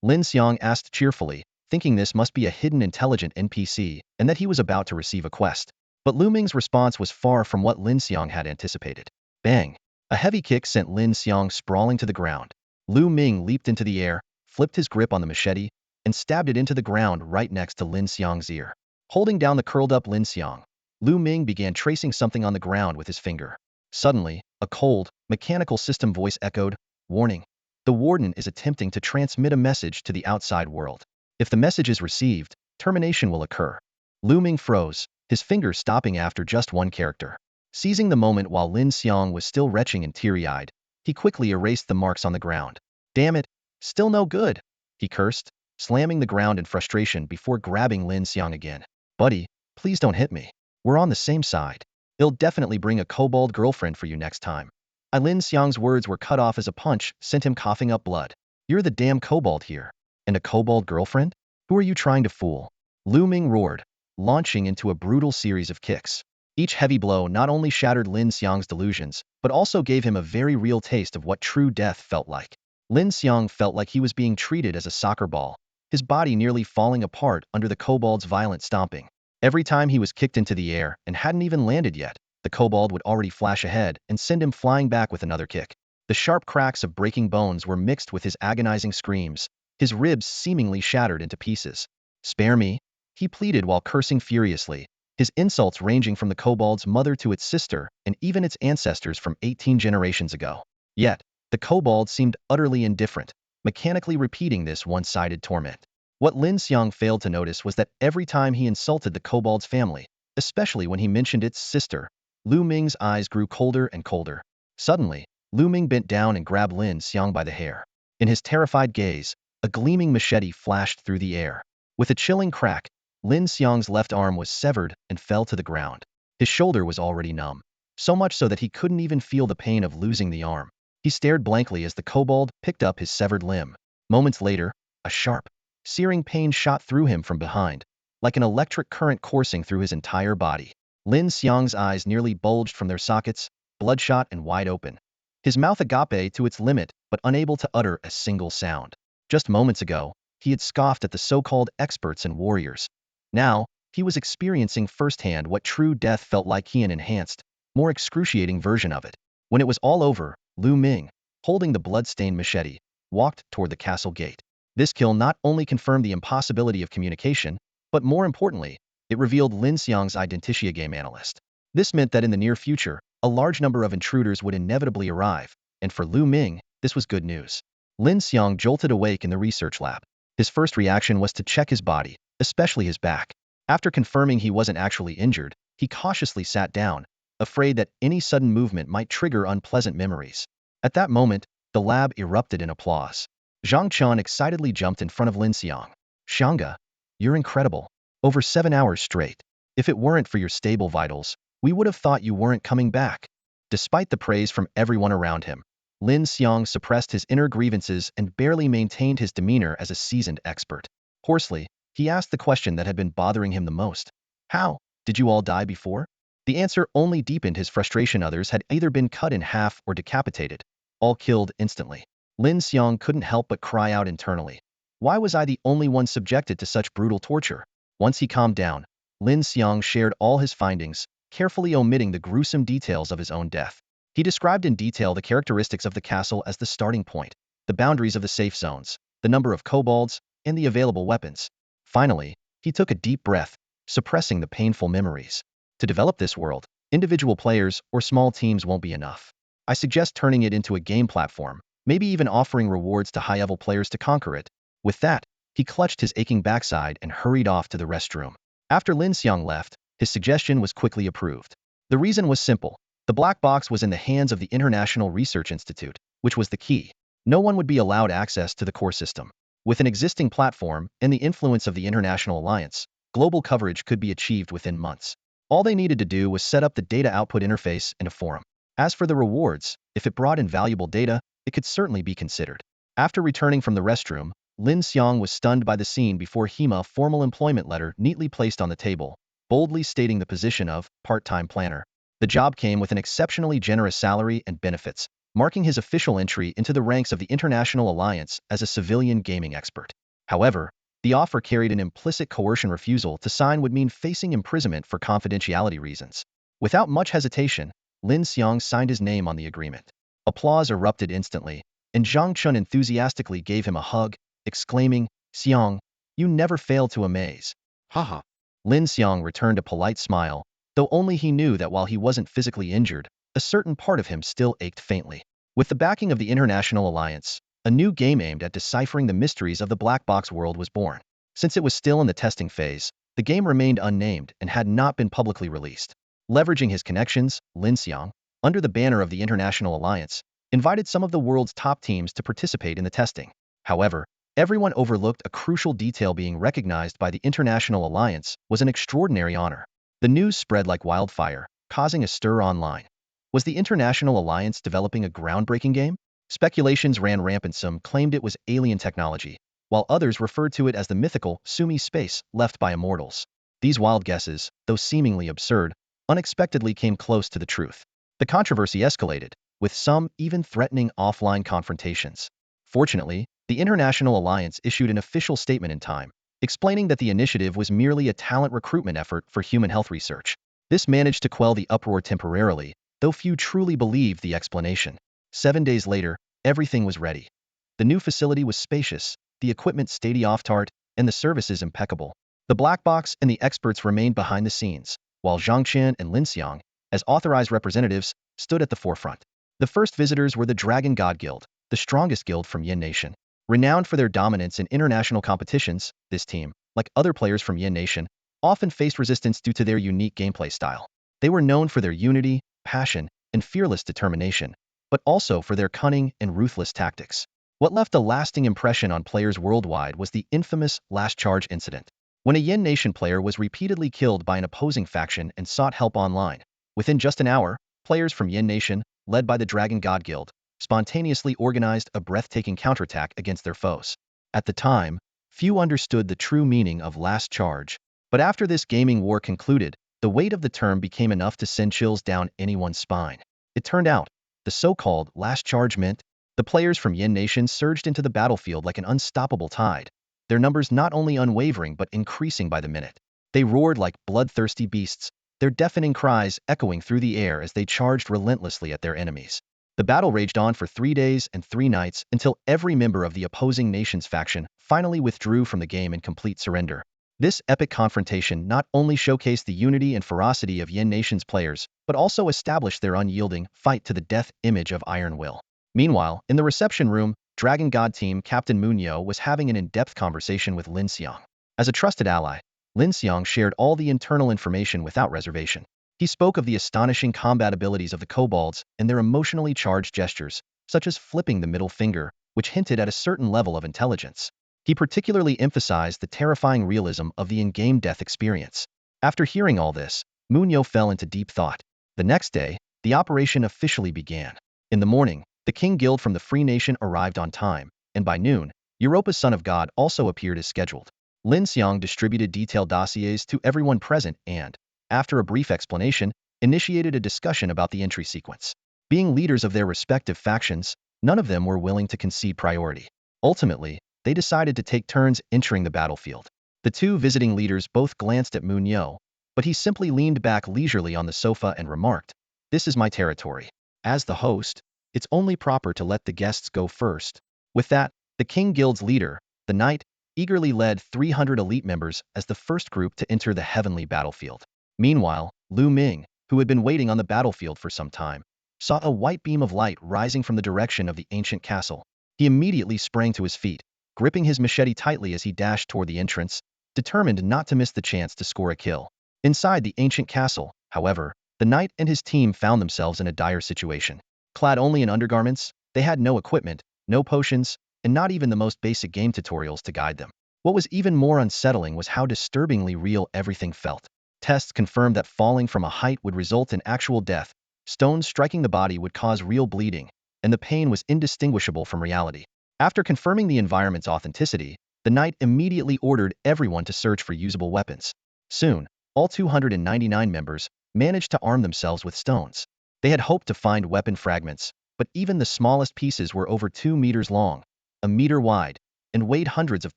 Lin Xiang asked cheerfully, thinking this must be a hidden intelligent NPC and that he was about to receive a quest. But Lu Ming's response was far from what Lin Xiang had anticipated. Bang! A heavy kick sent Lin Xiang sprawling to the ground. Lu Ming leaped into the air, flipped his grip on the machete, and stabbed it into the ground right next to Lin Xiang's ear. Holding down the curled-up Lin Xiang, Lu Ming began tracing something on the ground with his finger. Suddenly, a cold, mechanical system voice echoed, "Warning. The warden is attempting to transmit a message to the outside world. If the message is received, termination will occur." Lu Ming froze, his finger stopping after just one character. Seizing the moment while Lin Xiang was still retching and teary-eyed, he quickly erased the marks on the ground. Damn it, still no good, he cursed, slamming the ground in frustration before grabbing Lin Xiang again. Buddy, please don't hit me. We're on the same side. I'll definitely bring a kobold girlfriend for you next time. Lin Xiang's words were cut off as a punch sent him coughing up blood. You're the damn kobold here. And a kobold girlfriend? Who are you trying to fool? Lu Ming roared, launching into a brutal series of kicks. Each heavy blow not only shattered Lin Xiang's delusions, but also gave him a very real taste of what true death felt like. Lin Xiang felt like he was being treated as a soccer ball, his body nearly falling apart under the kobold's violent stomping. Every time he was kicked into the air and hadn't even landed yet, the kobold would already flash ahead and send him flying back with another kick. The sharp cracks of breaking bones were mixed with his agonizing screams, his ribs seemingly shattered into pieces. Spare me, he pleaded while cursing furiously, his insults ranging from the kobold's mother to its sister and even its ancestors from 18 generations ago. Yet, the kobold seemed utterly indifferent, mechanically repeating this one-sided torment. What Lin Xiang failed to notice was that every time he insulted the kobold's family, especially when he mentioned its sister, Lu Ming's eyes grew colder and colder. Suddenly, Lu Ming bent down and grabbed Lin Xiang by the hair. In his terrified gaze, a gleaming machete flashed through the air. With a chilling crack, Lin Xiang's left arm was severed and fell to the ground. His shoulder was already numb, so much so that he couldn't even feel the pain of losing the arm. He stared blankly as the kobold picked up his severed limb. Moments later, a sharp, searing pain shot through him from behind, like an electric current coursing through his entire body. Lin Xiang's eyes nearly bulged from their sockets, bloodshot and wide open. His mouth agape to its limit, but unable to utter a single sound. Just moments ago, he had scoffed at the so-called experts and warriors. Now, he was experiencing firsthand what true death felt like, an enhanced, more excruciating version of it. When it was all over, Lu Ming, holding the blood-stained machete, walked toward the castle gate. This kill not only confirmed the impossibility of communication, but more importantly, it revealed Lin Xiang's identity game analyst. This meant that in the near future, a large number of intruders would inevitably arrive, and for Lu Ming, this was good news. Lin Xiang jolted awake in the research lab. His first reaction was to check his body, especially his back. After confirming he wasn't actually injured, he cautiously sat down, afraid that any sudden movement might trigger unpleasant memories. At that moment, the lab erupted in applause. Zhang Qian excitedly jumped in front of Lin Xiang. "Xianga, you're incredible. Over 7 hours straight. If it weren't for your stable vitals, we would have thought you weren't coming back." Despite the praise from everyone around him, Lin Xiang suppressed his inner grievances and barely maintained his demeanor as a seasoned expert. Hoarsely, he asked the question that had been bothering him the most. "How? Did you all die before?" The answer only deepened his frustration. Others had either been cut in half or decapitated, all killed instantly. Lin Xiang couldn't help but cry out internally. Why was I the only one subjected to such brutal torture? Once he calmed down, Lin Xiang shared all his findings, carefully omitting the gruesome details of his own death. He described in detail the characteristics of the castle as the starting point, the boundaries of the safe zones, the number of kobolds, and the available weapons. Finally, he took a deep breath, suppressing the painful memories. To develop this world, individual players or small teams won't be enough. I suggest turning it into a game platform, maybe even offering rewards to high-level players to conquer it. With that, he clutched his aching backside and hurried off to the restroom. After Lin Xiang left, his suggestion was quickly approved. The reason was simple. The black box was in the hands of the International Research Institute, which was the key. No one would be allowed access to the core system. With an existing platform and the influence of the International Alliance, global coverage could be achieved within months. All they needed to do was set up the data output interface and a forum. As for the rewards, if it brought in valuable data, it could certainly be considered. After returning from the restroom, Lin Xiang was stunned by the scene before him. A formal employment letter neatly placed on the table, boldly stating the position of part-time planner. The job came with an exceptionally generous salary and benefits, marking his official entry into the ranks of the International Alliance as a civilian gaming expert. However, the offer carried an implicit coercion. Refusal to sign would mean facing imprisonment for confidentiality reasons. Without much hesitation, Lin Xiang signed his name on the agreement. Applause erupted instantly, and Zhang Chun enthusiastically gave him a hug, exclaiming, "Xiang, you never fail to amaze." "Haha." Lin Xiang returned a polite smile, though only he knew that while he wasn't physically injured, a certain part of him still ached faintly. With the backing of the International Alliance, a new game aimed at deciphering the mysteries of the black box world was born. Since it was still in the testing phase, the game remained unnamed and had not been publicly released. Leveraging his connections, Lin Xiang, under the banner of the International Alliance, invited some of the world's top teams to participate in the testing. However, everyone overlooked a crucial detail. Being recognized by the International Alliance was an extraordinary honor. The news spread like wildfire, causing a stir online. Was the International Alliance developing a groundbreaking game? Speculations ran rampant. Some claimed it was alien technology, while others referred to it as the mythical Sumi space left by immortals. These wild guesses, though seemingly absurd, unexpectedly came close to the truth. The controversy escalated, with some even threatening offline confrontations. Fortunately, the International Alliance issued an official statement in time, explaining that the initiative was merely a talent recruitment effort for human health research. This managed to quell the uproar temporarily, though few truly believed the explanation. 7 days later, everything was ready. The new facility was spacious, the equipment state-of-the-art, and the services impeccable. The black box and the experts remained behind the scenes, while Zhang Qian and Lin Xiang, as authorized representatives, stood at the forefront. The first visitors were the Dragon God Guild, the strongest guild from Yin Nation. Renowned for their dominance in international competitions, this team, like other players from Yin Nation, often faced resistance due to their unique gameplay style. They were known for their unity, passion, and fearless determination, but also for their cunning and ruthless tactics. What left a lasting impression on players worldwide was the infamous Last Charge incident. When a Yin Nation player was repeatedly killed by an opposing faction and sought help online, within just an hour, players from Yin Nation, led by the Dragon God Guild, spontaneously organized a breathtaking counterattack against their foes. At the time, few understood the true meaning of Last Charge, but after this gaming war concluded, the weight of the term became enough to send chills down anyone's spine. It turned out, the so-called Last Charge meant the players from Yin Nation surged into the battlefield like an unstoppable tide, their numbers not only unwavering but increasing by the minute. They roared like bloodthirsty beasts, their deafening cries echoing through the air as they charged relentlessly at their enemies. The battle raged on for 3 days and 3 nights until every member of the opposing nation's faction finally withdrew from the game in complete surrender. This epic confrontation not only showcased the unity and ferocity of Yin Nation's players, but also established their unyielding, fight-to-the-death image of iron will. Meanwhile, in the reception room, Dragon God Team Captain Munyo was having an in-depth conversation with Lin Xiang. As a trusted ally, Lin Xiang shared all the internal information without reservation. He spoke of the astonishing combat abilities of the kobolds and their emotionally charged gestures, such as flipping the middle finger, which hinted at a certain level of intelligence. He particularly emphasized the terrifying realism of the in-game death experience. After hearing all this, Munyo fell into deep thought. The next day, the operation officially began. In the morning, the King Guild from the Free Nation arrived on time, and by noon, Europa's Son of God also appeared as scheduled. Lin Xiang distributed detailed dossiers to everyone present and, after a brief explanation, initiated a discussion about the entry sequence. Being leaders of their respective factions, none of them were willing to concede priority. Ultimately, they decided to take turns entering the battlefield. The two visiting leaders both glanced at Munyo, but he simply leaned back leisurely on the sofa and remarked, "This is my territory. As the host, it's only proper to let the guests go first." With that, the King Guild's leader, the knight, eagerly led 300 elite members as the first group to enter the heavenly battlefield. Meanwhile, Lu Ming, who had been waiting on the battlefield for some time, saw a white beam of light rising from the direction of the ancient castle. He immediately sprang to his feet, gripping his machete tightly as he dashed toward the entrance, determined not to miss the chance to score a kill. Inside the ancient castle, however, the knight and his team found themselves in a dire situation. Clad only in undergarments, they had no equipment, no potions, and not even the most basic game tutorials to guide them. What was even more unsettling was how disturbingly real everything felt. Tests confirmed that falling from a height would result in actual death, stones striking the body would cause real bleeding, and the pain was indistinguishable from reality. After confirming the environment's authenticity, the knight immediately ordered everyone to search for usable weapons. Soon, all 299 members managed to arm themselves with stones. They had hoped to find weapon fragments, but even the smallest pieces were over 2 meters long, a meter wide, and weighed hundreds of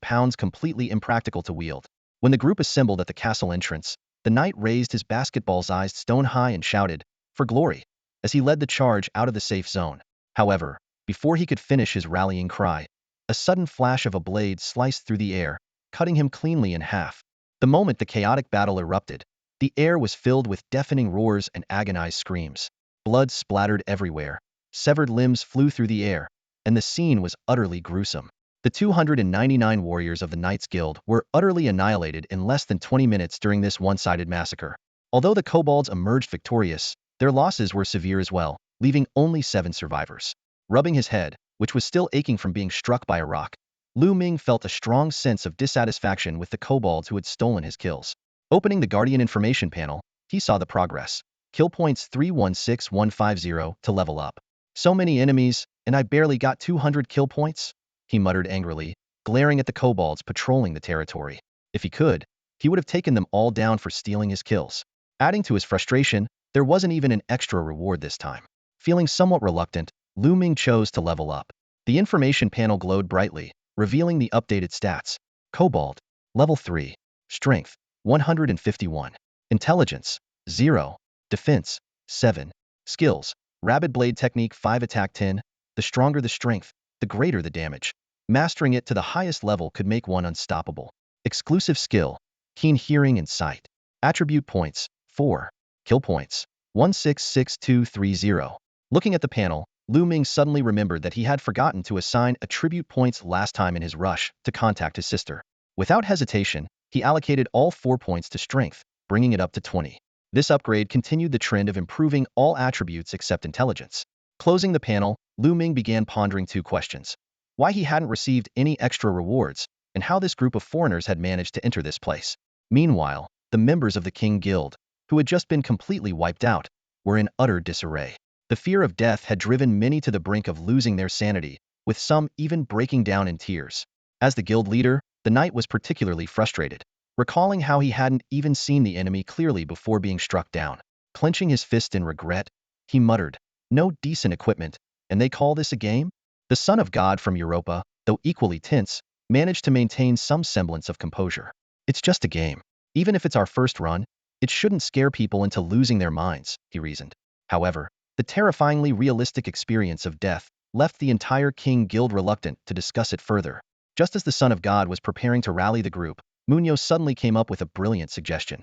pounds, completely impractical to wield. When the group assembled at the castle entrance, the knight raised his basketball-sized stone high and shouted, "For glory!" as he led the charge out of the safe zone. However, before he could finish his rallying cry, a sudden flash of a blade sliced through the air, cutting him cleanly in half. The moment the chaotic battle erupted, the air was filled with deafening roars and agonized screams. Blood splattered everywhere, severed limbs flew through the air, and the scene was utterly gruesome. The 299 warriors of the Knights Guild were utterly annihilated in less than 20 minutes during this one-sided massacre. Although the kobolds emerged victorious, their losses were severe as well, leaving only 7 survivors. Rubbing his head, which was still aching from being struck by a rock, Lu Ming felt a strong sense of dissatisfaction with the kobolds who had stolen his kills. Opening the Guardian information panel, he saw the progress. Kill points 316150 to level up. So many enemies, and I barely got 200 kill points? He muttered angrily, glaring at the kobolds patrolling the territory. If he could, he would have taken them all down for stealing his kills. Adding to his frustration, there wasn't even an extra reward this time. Feeling somewhat reluctant, Lu Ming chose to level up. The information panel glowed brightly, revealing the updated stats. Kobold, level 3. Strength, 151. Intelligence, 0. Defense, 7. Skills, Rapid Blade Technique 5 Attack 10. The stronger the strength, the greater the damage. Mastering it to the highest level could make one unstoppable. Exclusive skill, Keen Hearing and Sight. Attribute points, 4. Kill points, 166230. Looking at the panel, Lu Ming suddenly remembered that he had forgotten to assign attribute points last time in his rush to contact his sister. Without hesitation, he allocated all 4 points to strength, bringing it up to 20. This upgrade continued the trend of improving all attributes except intelligence. Closing the panel, Lu Ming began pondering 2 questions. Why he hadn't received any extra rewards, and how this group of foreigners had managed to enter this place. Meanwhile, the members of the King Guild, who had just been completely wiped out, were in utter disarray. The fear of death had driven many to the brink of losing their sanity, with some even breaking down in tears. As the guild leader, the knight was particularly frustrated, recalling how he hadn't even seen the enemy clearly before being struck down. Clenching his fist in regret, he muttered, "No decent equipment, and they call this a game?" The Son of God from Europa, though equally tense, managed to maintain some semblance of composure. "It's just a game. Even if it's our first run, it shouldn't scare people into losing their minds," he reasoned. However, The terrifyingly realistic experience of death left the entire King Guild reluctant to discuss it further. Just as the Son of God was preparing to rally the group, Munoz suddenly came up with a brilliant suggestion.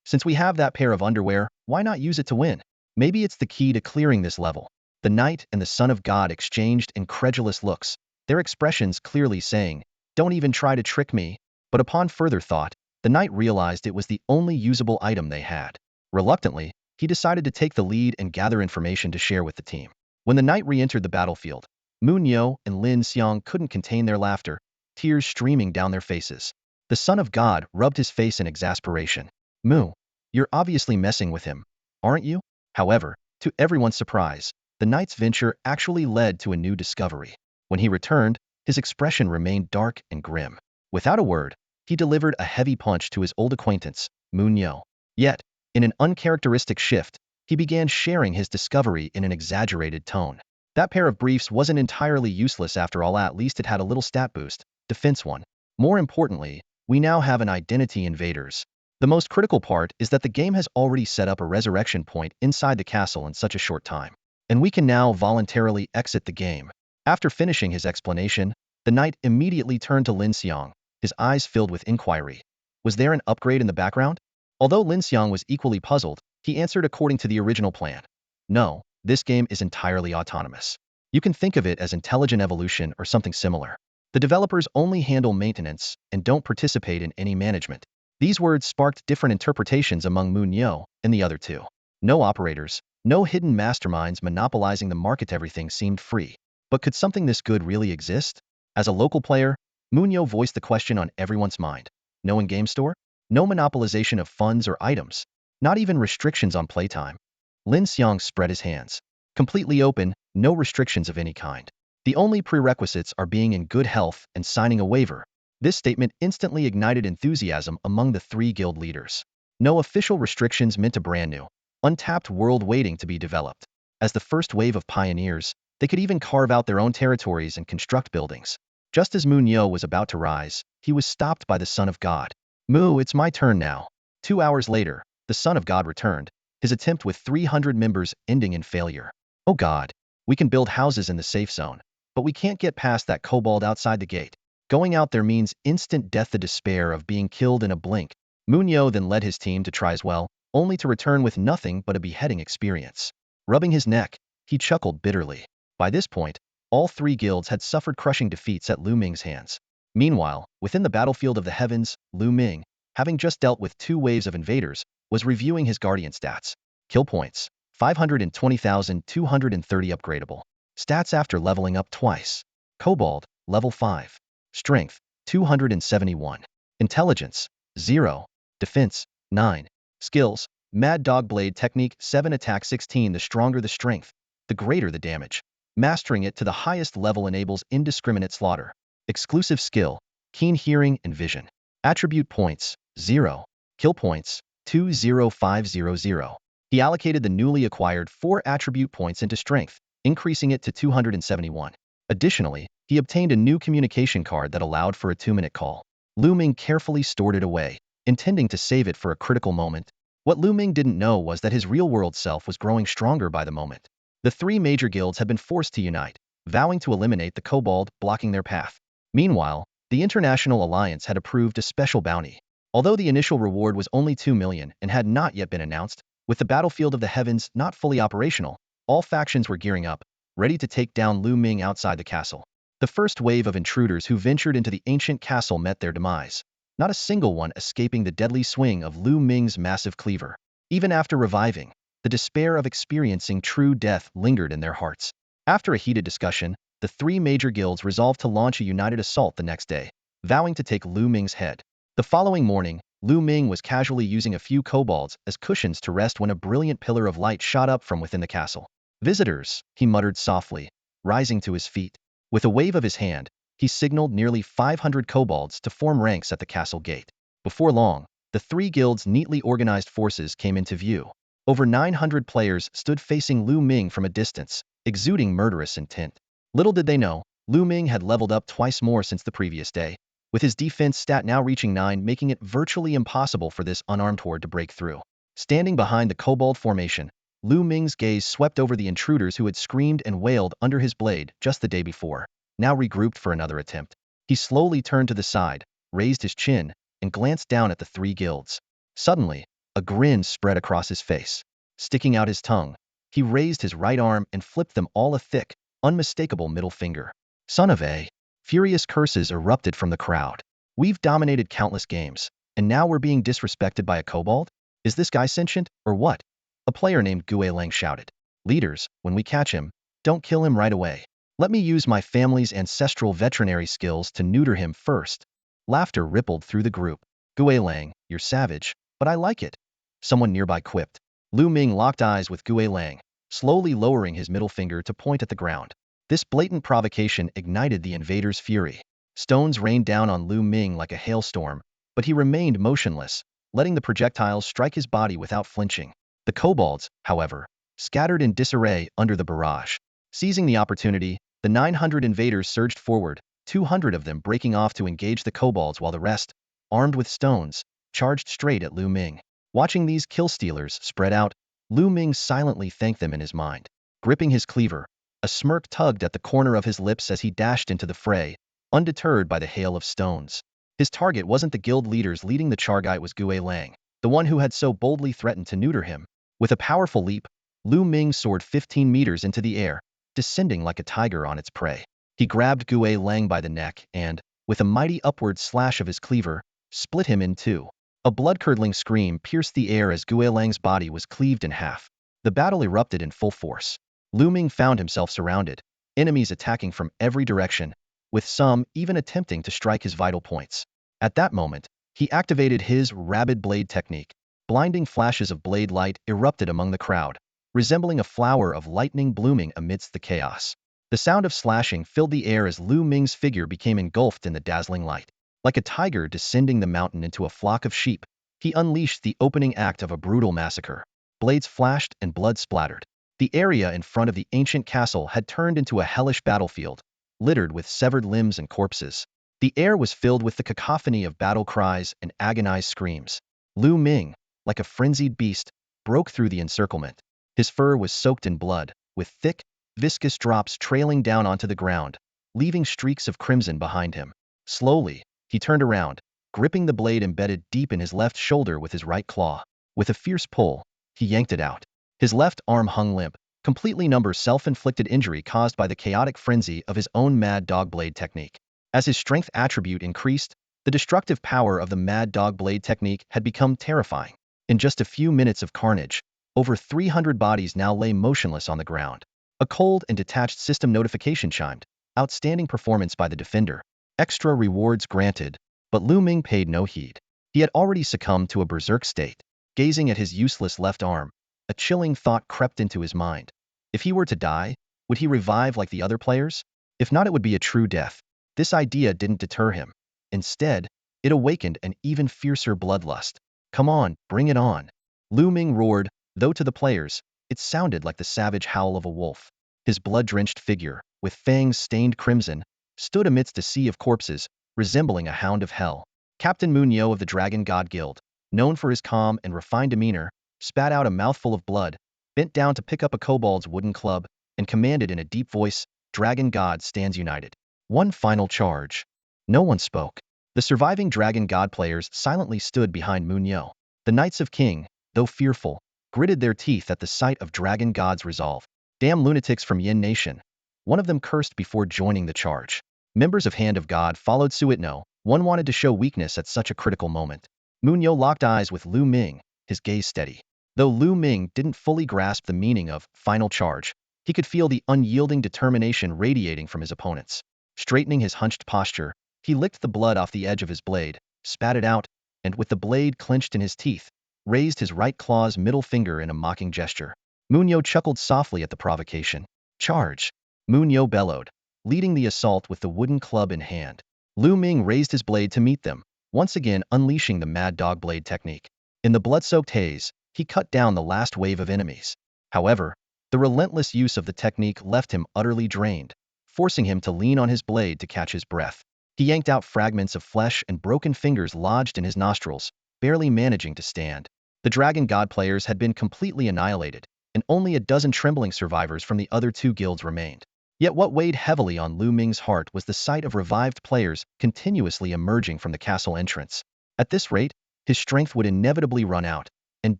Since we have that pair of underwear, why not use it to win? Maybe it's the key to clearing this level. The knight and the Son of God exchanged incredulous looks, their expressions clearly saying, "Don't even try to trick me." But upon further thought, the knight realized it was the only usable item they had. Reluctantly, he decided to take the lead and gather information to share with the team. When the knight re-entered the battlefield, Munyo and Lin Xiang couldn't contain their laughter, tears streaming down their faces. The Son of God rubbed his face in exasperation. "Mu, you're obviously messing with him, aren't you?" However, to everyone's surprise, the knight's venture actually led to a new discovery. When he returned, his expression remained dark and grim. Without a word, he delivered a heavy punch to his old acquaintance, Munyo. Yet, in an uncharacteristic shift, he began sharing his discovery in an exaggerated tone. That pair of briefs wasn't entirely useless after all, at least it had a little stat boost, defense one. More importantly, we now have an identity invaders. The most critical part is that the game has already set up a resurrection point inside the castle in such a short time, and we can now voluntarily exit the game. After finishing his explanation, the knight immediately turned to Lin Xiang, his eyes filled with inquiry. Was there an upgrade in the background? Although Lin Xiang was equally puzzled, he answered according to the original plan. No, this game is entirely autonomous. You can think of it as intelligent evolution or something similar. The developers only handle maintenance and don't participate in any management. These words sparked different interpretations among Munyo and the other two. No operators, no hidden masterminds monopolizing the market, everything seemed free. But could something this good really exist? As a local player, Munyo voiced the question on everyone's mind. No in-game store? No monopolization of funds or items? Not even restrictions on playtime? Lin Xiang spread his hands. Completely open, no restrictions of any kind. The only prerequisites are being in good health and signing a waiver. This statement instantly ignited enthusiasm among the three guild leaders. No official restrictions meant a brand new, untapped world waiting to be developed. As the first wave of pioneers, they could even carve out their own territories and construct buildings. Just as Munyo was about to rise, he was stopped by the Son of God. "Mu, it's my turn now." 2 hours later, the Son of God returned, his attempt with 300 members ending in failure. "Oh God, we can build houses in the safe zone, but we can't get past that kobold outside the gate. Going out there means instant death." The despair of being killed in a blink. Munyo then led his team to try as well, only to return with nothing but a beheading experience. Rubbing his neck, he chuckled bitterly. By this point, all three guilds had suffered crushing defeats at Lu Ming's hands. Meanwhile, within the battlefield of the heavens, Lu Ming, having just dealt with 2 waves of invaders, was reviewing his guardian stats. Kill points, 520,230 upgradable. Stats after leveling up twice. Kobold, level 5. Strength, 271. Intelligence, 0. Defense, 9. Skills, Mad Dog Blade Technique, 7. Attack, 16. The stronger the strength, the greater the damage. Mastering it to the highest level enables indiscriminate slaughter. Exclusive skill, Keen Hearing and Vision. Attribute points, 0. Kill points, 20500. He allocated the newly acquired 4 attribute points into strength, increasing it to 271. Additionally, he obtained a new communication card that allowed for a 2-minute call. Lu Ming carefully stored it away, intending to save it for a critical moment. What Lu Ming didn't know was that his real-world self was growing stronger by the moment. The 3 major guilds had been forced to unite, vowing to eliminate the kobold blocking their path. Meanwhile, the International Alliance had approved a special bounty. Although the initial reward was only 2 million and had not yet been announced, with the battlefield of the heavens not fully operational, all factions were gearing up, ready to take down Lu Ming outside the castle. The first wave of intruders who ventured into the ancient castle met their demise, not a single one escaping the deadly swing of Lu Ming's massive cleaver. Even after reviving, the despair of experiencing true death lingered in their hearts. After a heated discussion, the 3 major guilds resolved to launch a united assault the next day, vowing to take Lu Ming's head. The following morning, Lu Ming was casually using a few kobolds as cushions to rest when a brilliant pillar of light shot up from within the castle. "Visitors," he muttered softly, rising to his feet. With a wave of his hand, he signaled nearly 500 kobolds to form ranks at the castle gate. Before long, the 3 guilds' neatly organized forces came into view. Over 900 players stood facing Lu Ming from a distance, exuding murderous intent. Little did they know, Lu Ming had leveled up twice more since the previous day, with his defense stat now reaching 9, making it virtually impossible for this unarmed horde to break through. Standing behind the kobold formation, Lu Ming's gaze swept over the intruders who had screamed and wailed under his blade just the day before, now regrouped for another attempt. He slowly turned to the side, raised his chin, and glanced down at the three guilds. Suddenly, a grin spread across his face. Sticking out his tongue, he raised his right arm and flipped them all a thick, unmistakable middle finger. Son of a... Furious curses erupted from the crowd. We've dominated countless games, and now we're being disrespected by a kobold? Is this guy sentient, or what? A player named Gue Lang shouted. Leaders, when we catch him, don't kill him right away. Let me use my family's ancestral veterinary skills to neuter him first. Laughter rippled through the group. Gue Lang, you're savage, but I like it. Someone nearby quipped. Lu Ming locked eyes with Gue Lang, slowly lowering his middle finger to point at the ground. This blatant provocation ignited the invader's fury. Stones rained down on Lu Ming like a hailstorm, but he remained motionless, letting the projectiles strike his body without flinching. The kobolds, however, scattered in disarray under the barrage. Seizing the opportunity, the 900 invaders surged forward, 200 of them breaking off to engage the kobolds while the rest, armed with stones, charged straight at Lu Ming. Watching these kill-stealers spread out, Lu Ming silently thanked them in his mind. Gripping his cleaver, a smirk tugged at the corner of his lips as he dashed into the fray, undeterred by the hail of stones. His target wasn't the guild leaders leading the charge, it was Gue Lang, the one who had so boldly threatened to neuter him. With a powerful leap, Lu Ming soared 15 meters into the air, descending like a tiger on its prey. He grabbed Gue Lang by the neck and, with a mighty upward slash of his cleaver, split him in two. A blood-curdling scream pierced the air as Gue Lang's body was cleaved in half. The battle erupted in full force. Lu Ming found himself surrounded, enemies attacking from every direction, with some even attempting to strike his vital points. At that moment, he activated his rabid blade technique. Blinding flashes of blade light erupted among the crowd, resembling a flower of lightning blooming amidst the chaos. The sound of slashing filled the air as Lu Ming's figure became engulfed in the dazzling light. Like a tiger descending the mountain into a flock of sheep, he unleashed the opening act of a brutal massacre. Blades flashed and blood splattered. The area in front of the ancient castle had turned into a hellish battlefield, littered with severed limbs and corpses. The air was filled with the cacophony of battle cries and agonized screams. Lu Ming, like a frenzied beast, broke through the encirclement. His fur was soaked in blood, with thick, viscous drops trailing down onto the ground, leaving streaks of crimson behind him. Slowly, he turned around, gripping the blade embedded deep in his left shoulder with his right claw. With a fierce pull, he yanked it out. His left arm hung limp, completely numb self-inflicted injury caused by the chaotic frenzy of his own Mad Dog Blade technique. As his strength attribute increased, the destructive power of the Mad Dog Blade technique had become terrifying. In just a few minutes of carnage, over 300 bodies now lay motionless on the ground. A cold and detached system notification chimed. Outstanding performance by the defender. Extra rewards granted. But Lu Ming paid no heed. He had already succumbed to a berserk state. Gazing at his useless left arm, a chilling thought crept into his mind. If he were to die, would he revive like the other players? If not, it would be a true death. This idea didn't deter him. Instead, it awakened an even fiercer bloodlust. Come on, bring it on. Lu Ming roared, though to the players, it sounded like the savage howl of a wolf. His blood-drenched figure, with fangs stained crimson, stood amidst a sea of corpses, resembling a hound of hell. Captain Munyo of the Dragon God Guild, known for his calm and refined demeanor, spat out a mouthful of blood, bent down to pick up a kobold's wooden club, and commanded in a deep voice, Dragon God stands united. One final charge. No one spoke. The surviving Dragon God players silently stood behind Munyo. The Knights of King, though fearful, gritted their teeth at the sight of Dragon God's resolve. Damn lunatics from Yin Nation. One of them cursed before joining the charge. Members of Hand of God followed suit. No one wanted to show weakness at such a critical moment. Munyo locked eyes with Lu Ming, his gaze steady. Though Lu Ming didn't fully grasp the meaning of final charge, he could feel the unyielding determination radiating from his opponents. Straightening his hunched posture, he licked the blood off the edge of his blade, spat it out, and with the blade clenched in his teeth, raised his right claw's middle finger in a mocking gesture. Munyo chuckled softly at the provocation. Charge! Munyo bellowed, leading the assault with the wooden club in hand. Lu Ming raised his blade to meet them, once again unleashing the Mad Dog Blade technique. In the blood-soaked haze, he cut down the last wave of enemies. However, the relentless use of the technique left him utterly drained, forcing him to lean on his blade to catch his breath. He yanked out fragments of flesh and broken fingers lodged in his nostrils, barely managing to stand. The Dragon God players had been completely annihilated, and only a dozen trembling survivors from the other two guilds remained. Yet what weighed heavily on Lu Ming's heart was the sight of revived players continuously emerging from the castle entrance. At this rate, his strength would inevitably run out, and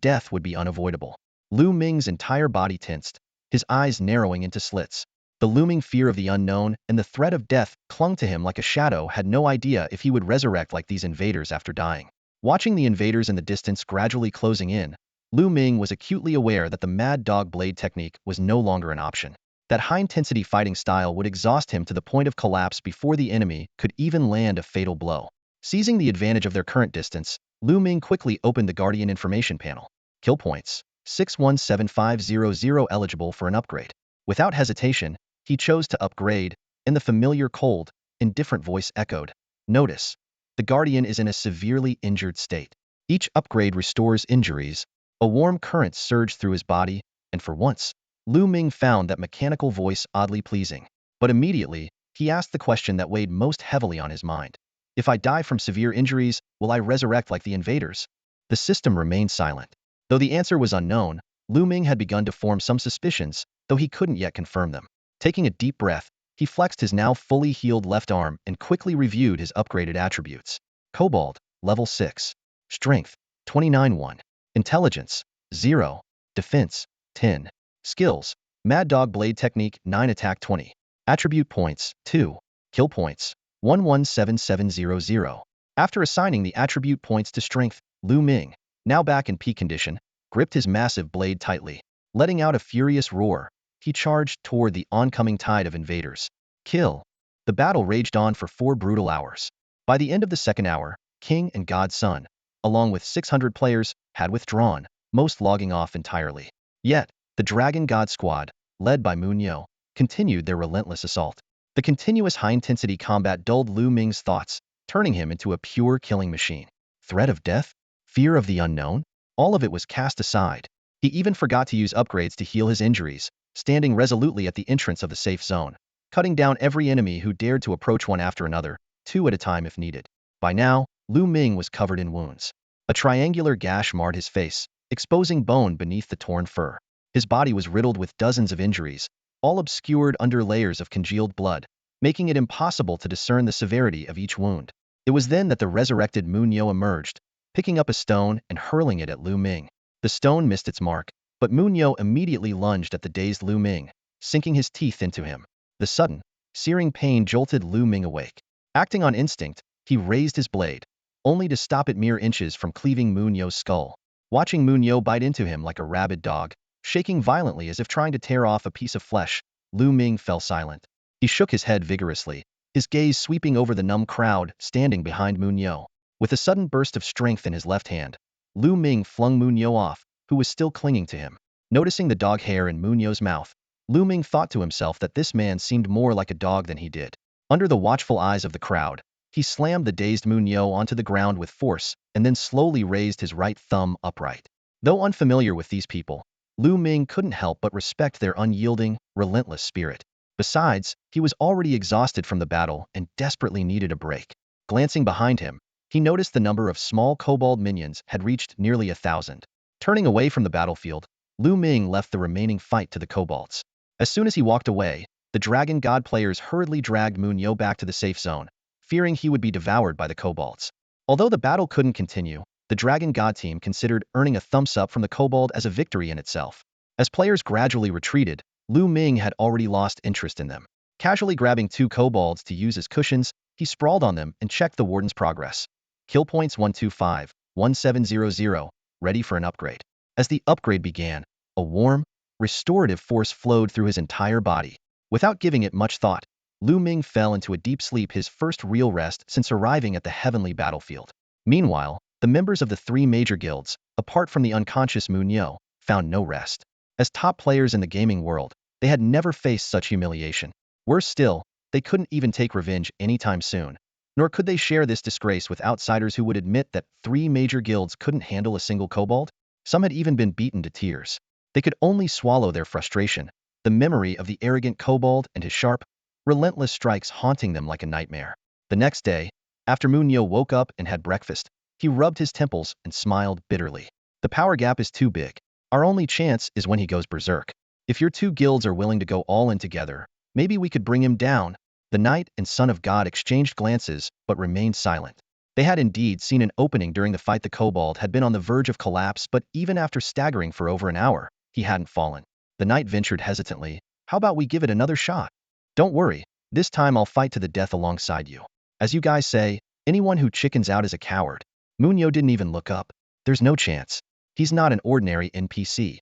death would be unavoidable. Lu Ming's entire body tensed, his eyes narrowing into slits. The looming fear of the unknown and the threat of death clung to him like a shadow, had no idea if he would resurrect like these invaders after dying. Watching the invaders in the distance gradually closing in, Lu Ming was acutely aware that the Mad Dog Blade technique was no longer an option. That high-intensity fighting style would exhaust him to the point of collapse before the enemy could even land a fatal blow. Seizing the advantage of their current distance, Lu Ming quickly opened the Guardian information panel. Kill points: 617500 eligible for an upgrade. Without hesitation, he chose to upgrade, and the familiar cold, indifferent voice echoed. Notice: the Guardian is in a severely injured state. Each upgrade restores injuries. A warm current surged through his body, and for once, Lu Ming found that mechanical voice oddly pleasing. But immediately, he asked the question that weighed most heavily on his mind. If I die from severe injuries, will I resurrect like the invaders? The system remained silent. Though the answer was unknown, Lu Ming had begun to form some suspicions, though he couldn't yet confirm them. Taking a deep breath, he flexed his now fully healed left arm and quickly reviewed his upgraded attributes. Kobold, level 6. Strength, 29-1. Intelligence, 0. Defense, 10. Skills: Mad Dog Blade Technique, 9. Attack, 20. Attribute points, 2. Kill points, 117700. After assigning the attribute points to strength, Lu Ming, now back in peak condition, gripped his massive blade tightly. Letting out a furious roar, he charged toward the oncoming tide of invaders. Kill. The battle raged on for 4 brutal hours. By the end of the second hour, King and God's Son, along with 600 players, had withdrawn, most logging off entirely. Yet, the Dragon God Squad, led by Munyo, continued their relentless assault. The continuous high-intensity combat dulled Lu Ming's thoughts, turning him into a pure killing machine. Threat of death? Fear of the unknown? All of it was cast aside. He even forgot to use upgrades to heal his injuries, standing resolutely at the entrance of the safe zone, cutting down every enemy who dared to approach one after another, 2 at a time if needed. By now, Lu Ming was covered in wounds. A triangular gash marred his face, exposing bone beneath the torn fur. His body was riddled with dozens of injuries, all obscured under layers of congealed blood, making it impossible to discern the severity of each wound. It was then that the resurrected Munyo emerged, picking up a stone and hurling it at Lu Ming. The stone missed its mark, but Munyo immediately lunged at the dazed Lu Ming, sinking his teeth into him. The sudden, searing pain jolted Lu Ming awake. Acting on instinct, he raised his blade, only to stop it mere inches from cleaving Munyo's skull. Watching Munyo bite into him like a rabid dog, shaking violently as if trying to tear off a piece of flesh, Lu Ming fell silent. He shook his head vigorously, his gaze sweeping over the numb crowd standing behind Munyo. With a sudden burst of strength in his left hand, Lu Ming flung Munyo off, who was still clinging to him. Noticing the dog hair in Munyo's mouth, Lu Ming thought to himself that this man seemed more like a dog than he did. Under the watchful eyes of the crowd, he slammed the dazed Munyo onto the ground with force and then slowly raised his right thumb upright. Though unfamiliar with these people, Lu Ming couldn't help but respect their unyielding, relentless spirit. Besides, he was already exhausted from the battle and desperately needed a break. Glancing behind him, he noticed the number of small kobold minions had reached nearly 1,000. Turning away from the battlefield, Lu Ming left the remaining fight to the kobolds. As soon as he walked away, the Dragon God players hurriedly dragged Munyo back to the safe zone, fearing he would be devoured by the kobolds. Although the battle couldn't continue, the Dragon God team considered earning a thumbs up from the kobold as a victory in itself. As players gradually retreated, Lu Ming had already lost interest in them. Casually grabbing 2 kobolds to use as cushions, he sprawled on them and checked the warden's progress. Kill points 125, 1700, ready for an upgrade. As the upgrade began, a warm, restorative force flowed through his entire body. Without giving it much thought, Lu Ming fell into a deep sleep, his first real rest since arriving at the heavenly battlefield. Meanwhile, the members of the 3 major guilds, apart from the unconscious Munyo, found no rest. As top players in the gaming world, they had never faced such humiliation. Worse still, they couldn't even take revenge anytime soon. Nor could they share this disgrace with outsiders who would admit that 3 major guilds couldn't handle a single kobold. Some had even been beaten to tears. They could only swallow their frustration, the memory of the arrogant kobold and his sharp, relentless strikes haunting them like a nightmare. The next day, after Munyo woke up and had breakfast, he rubbed his temples and smiled bitterly. The power gap is too big. Our only chance is when he goes berserk. If your two guilds are willing to go all in together, maybe we could bring him down." The knight and son of God exchanged glances, but remained silent. They had indeed seen an opening during the fight. The kobold had been on the verge of collapse, but even after staggering for over an hour, he hadn't fallen. The knight ventured hesitantly, "How about we give it another shot? Don't worry, this time I'll fight to the death alongside you. As you guys say, anyone who chickens out is a coward." Munyo didn't even look up. "There's no chance. He's not an ordinary NPC.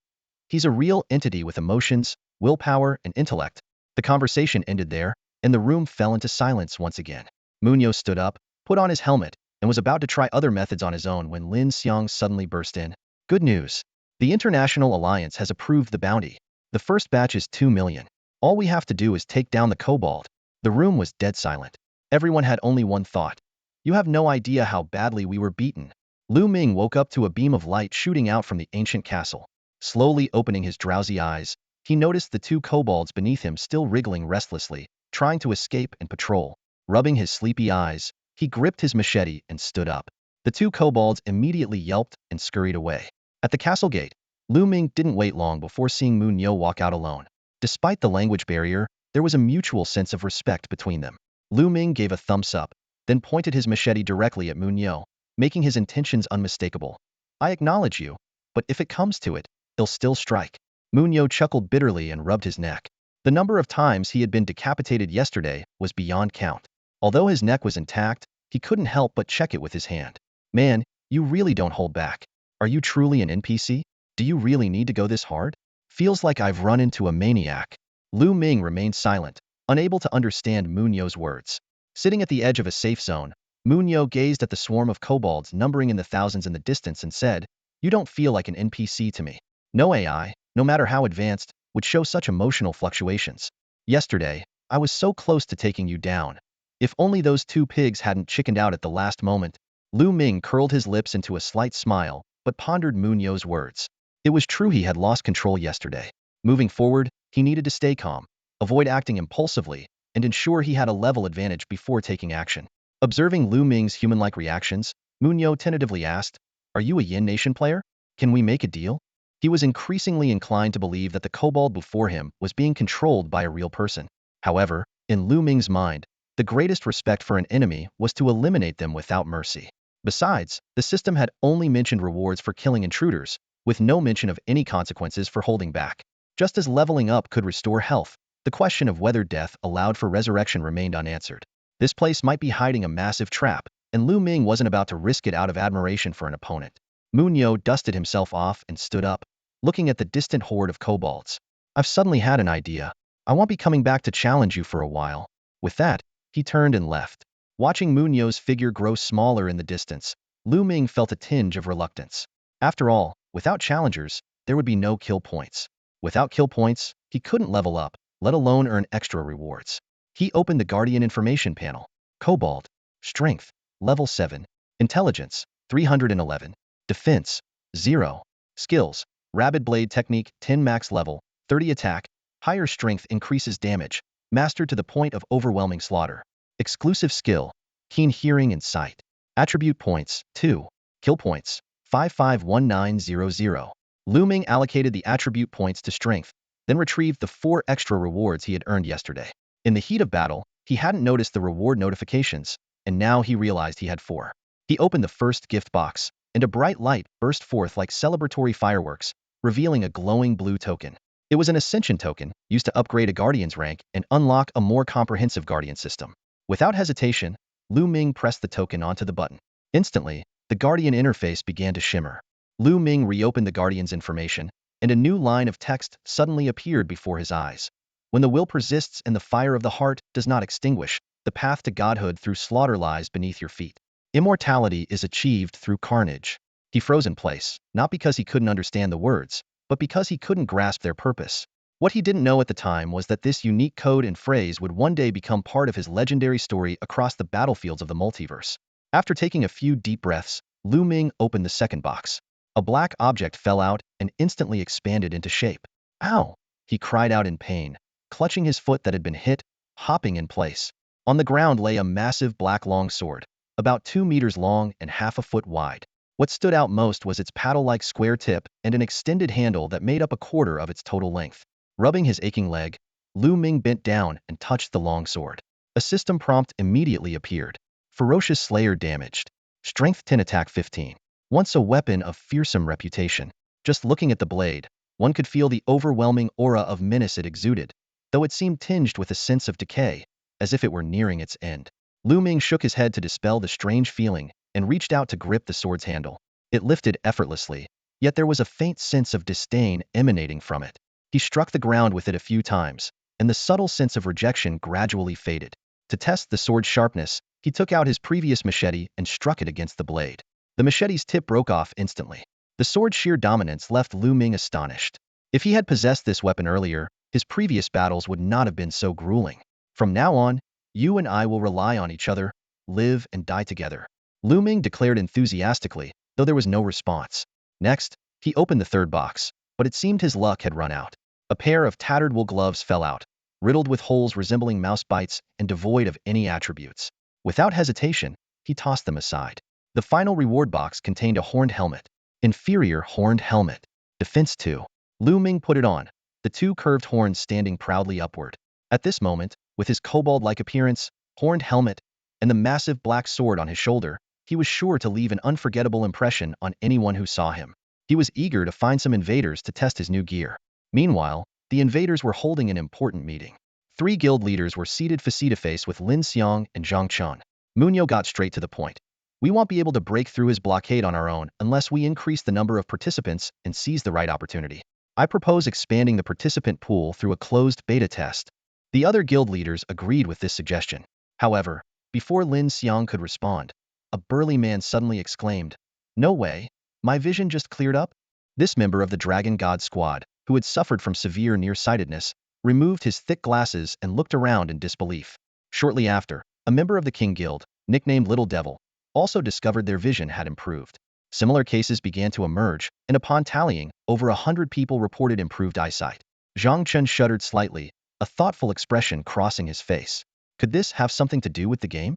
He's a real entity with emotions, willpower, and intellect." The conversation ended there, and the room fell into silence once again. Munyo stood up, put on his helmet, and was about to try other methods on his own when Lin Xiang suddenly burst in. "Good news. The International Alliance has approved the bounty. The first batch is 2 million. All we have to do is take down the kobold." The room was dead silent. Everyone had only one thought. "You have no idea how badly we were beaten." Lu Ming woke up to a beam of light shooting out from the ancient castle. Slowly opening his drowsy eyes, he noticed the two kobolds beneath him still wriggling restlessly, trying to escape and patrol. Rubbing his sleepy eyes, he gripped his machete and stood up. The two kobolds immediately yelped and scurried away. At the castle gate, Lu Ming didn't wait long before seeing Munyo walk out alone. Despite the language barrier, there was a mutual sense of respect between them. Lu Ming gave a thumbs up, then pointed his machete directly at Munyo, making his intentions unmistakable. "I acknowledge you, but if it comes to it, he'll still strike." Munyo chuckled bitterly and rubbed his neck. The number of times he had been decapitated yesterday was beyond count. Although his neck was intact, he couldn't help but check it with his hand. "Man, you really don't hold back. Are you truly an NPC? Do you really need to go this hard? Feels like I've run into a maniac." Lu Ming remained silent, unable to understand Munyo's words. Sitting at the edge of a safe zone, Munyo gazed at the swarm of kobolds numbering in the thousands in the distance and said, "You don't feel like an NPC to me. No AI, no matter how advanced, would show such emotional fluctuations. Yesterday, I was so close to taking you down. If only those two pigs hadn't chickened out at the last moment." Lu Ming curled his lips into a slight smile, but pondered Munyo's words. It was true he had lost control yesterday. Moving forward, he needed to stay calm, avoid acting impulsively, and ensure he had a level advantage before taking action. Observing Lu Ming's human-like reactions, Munyo tentatively asked, "Are you a Yin Nation player? Can we make a deal?" He was increasingly inclined to believe that the kobold before him was being controlled by a real person. However, in Lu Ming's mind, the greatest respect for an enemy was to eliminate them without mercy. Besides, the system had only mentioned rewards for killing intruders, with no mention of any consequences for holding back. Just as leveling up could restore health, the question of whether death allowed for resurrection remained unanswered. This place might be hiding a massive trap, and Lu Ming wasn't about to risk it out of admiration for an opponent. Munyo dusted himself off and stood up, looking at the distant horde of kobolds. "I've suddenly had an idea. I won't be coming back to challenge you for a while." With that, he turned and left. Watching Munyo's figure grow smaller in the distance, Lu Ming felt a tinge of reluctance. After all, without challengers, there would be no kill points. Without kill points, he couldn't level up, let alone earn extra rewards. He opened the Guardian information panel. Kobold. Strength. Level 7. Intelligence. 311. Defense. 0. Skills. Rapid Blade Technique 10 max level, 30 attack, higher strength increases damage, mastered to the point of overwhelming slaughter. Exclusive skill, keen hearing and sight. Attribute points, 2. Kill points, 551900. Lu Ming allocated the attribute points to strength, then retrieved the 4 extra rewards he had earned yesterday. In the heat of battle, he hadn't noticed the reward notifications, and now he realized he had 4. He opened the first gift box, and a bright light burst forth like celebratory fireworks, revealing a glowing blue token. It was an Ascension token, used to upgrade a Guardian's rank and unlock a more comprehensive Guardian system. Without hesitation, Lu Ming pressed the token onto the button. Instantly, the Guardian interface began to shimmer. Lu Ming reopened the Guardian's information, and a new line of text suddenly appeared before his eyes. "When the will persists and the fire of the heart does not extinguish, the path to godhood through slaughter lies beneath your feet. Immortality is achieved through carnage." He froze in place, not because he couldn't understand the words, but because he couldn't grasp their purpose. What he didn't know at the time was that this unique code and phrase would one day become part of his legendary story across the battlefields of the multiverse. After taking a few deep breaths, Lu Ming opened the second box. A black object fell out and instantly expanded into shape. "Ow!" he cried out in pain, clutching his foot that had been hit, hopping in place. On the ground lay a massive black long sword, about 2 meters long and half a foot wide. What stood out most was its paddle-like square tip and an extended handle that made up a quarter of its total length. Rubbing his aching leg, Lu Ming bent down and touched the long sword. A system prompt immediately appeared. Ferocious Slayer damaged. Strength 10 attack 15. Once a weapon of fearsome reputation. Just looking at the blade, one could feel the overwhelming aura of menace it exuded, though it seemed tinged with a sense of decay, as if it were nearing its end. Lu Ming shook his head to dispel the strange feeling and reached out to grip the sword's handle. It lifted effortlessly, yet there was a faint sense of disdain emanating from it. He struck the ground with it a few times, and the subtle sense of rejection gradually faded. To test the sword's sharpness, he took out his previous machete and struck it against the blade. The machete's tip broke off instantly. The sword's sheer dominance left Lu Ming astonished. If he had possessed this weapon earlier, his previous battles would not have been so grueling. From now on, you and I will rely on each other, live and die together, Lu Ming declared enthusiastically, though there was no response. Next, he opened the third box, but it seemed his luck had run out. A pair of tattered wool gloves fell out, riddled with holes resembling mouse bites and devoid of any attributes. Without hesitation, he tossed them aside. The final reward box contained a horned helmet. Inferior horned helmet. Defense 2. Lu Ming put it on, the two curved horns standing proudly upward. At this moment, with his kobold-like appearance, horned helmet, and the massive black sword on his shoulder, he was sure to leave an unforgettable impression on anyone who saw him. He was eager to find some invaders to test his new gear. Meanwhile, the invaders were holding an important meeting. 3 guild leaders were seated face-to-face with Lin Xiang and Zhang Chun. Munyo got straight to the point. We won't be able to break through his blockade on our own unless we increase the number of participants and seize the right opportunity. I propose expanding the participant pool through a closed beta test. The other guild leaders agreed with this suggestion. However, before Lin Xiang could respond, a burly man suddenly exclaimed, "No way, my vision just cleared up?" This member of the Dragon God Squad, who had suffered from severe nearsightedness, removed his thick glasses and looked around in disbelief. Shortly after, a member of the King Guild, nicknamed Little Devil, also discovered their vision had improved. Similar cases began to emerge, and upon tallying, over 100 people reported improved eyesight. Zhang Chun shuddered slightly, a thoughtful expression crossing his face. Could this have something to do with the game?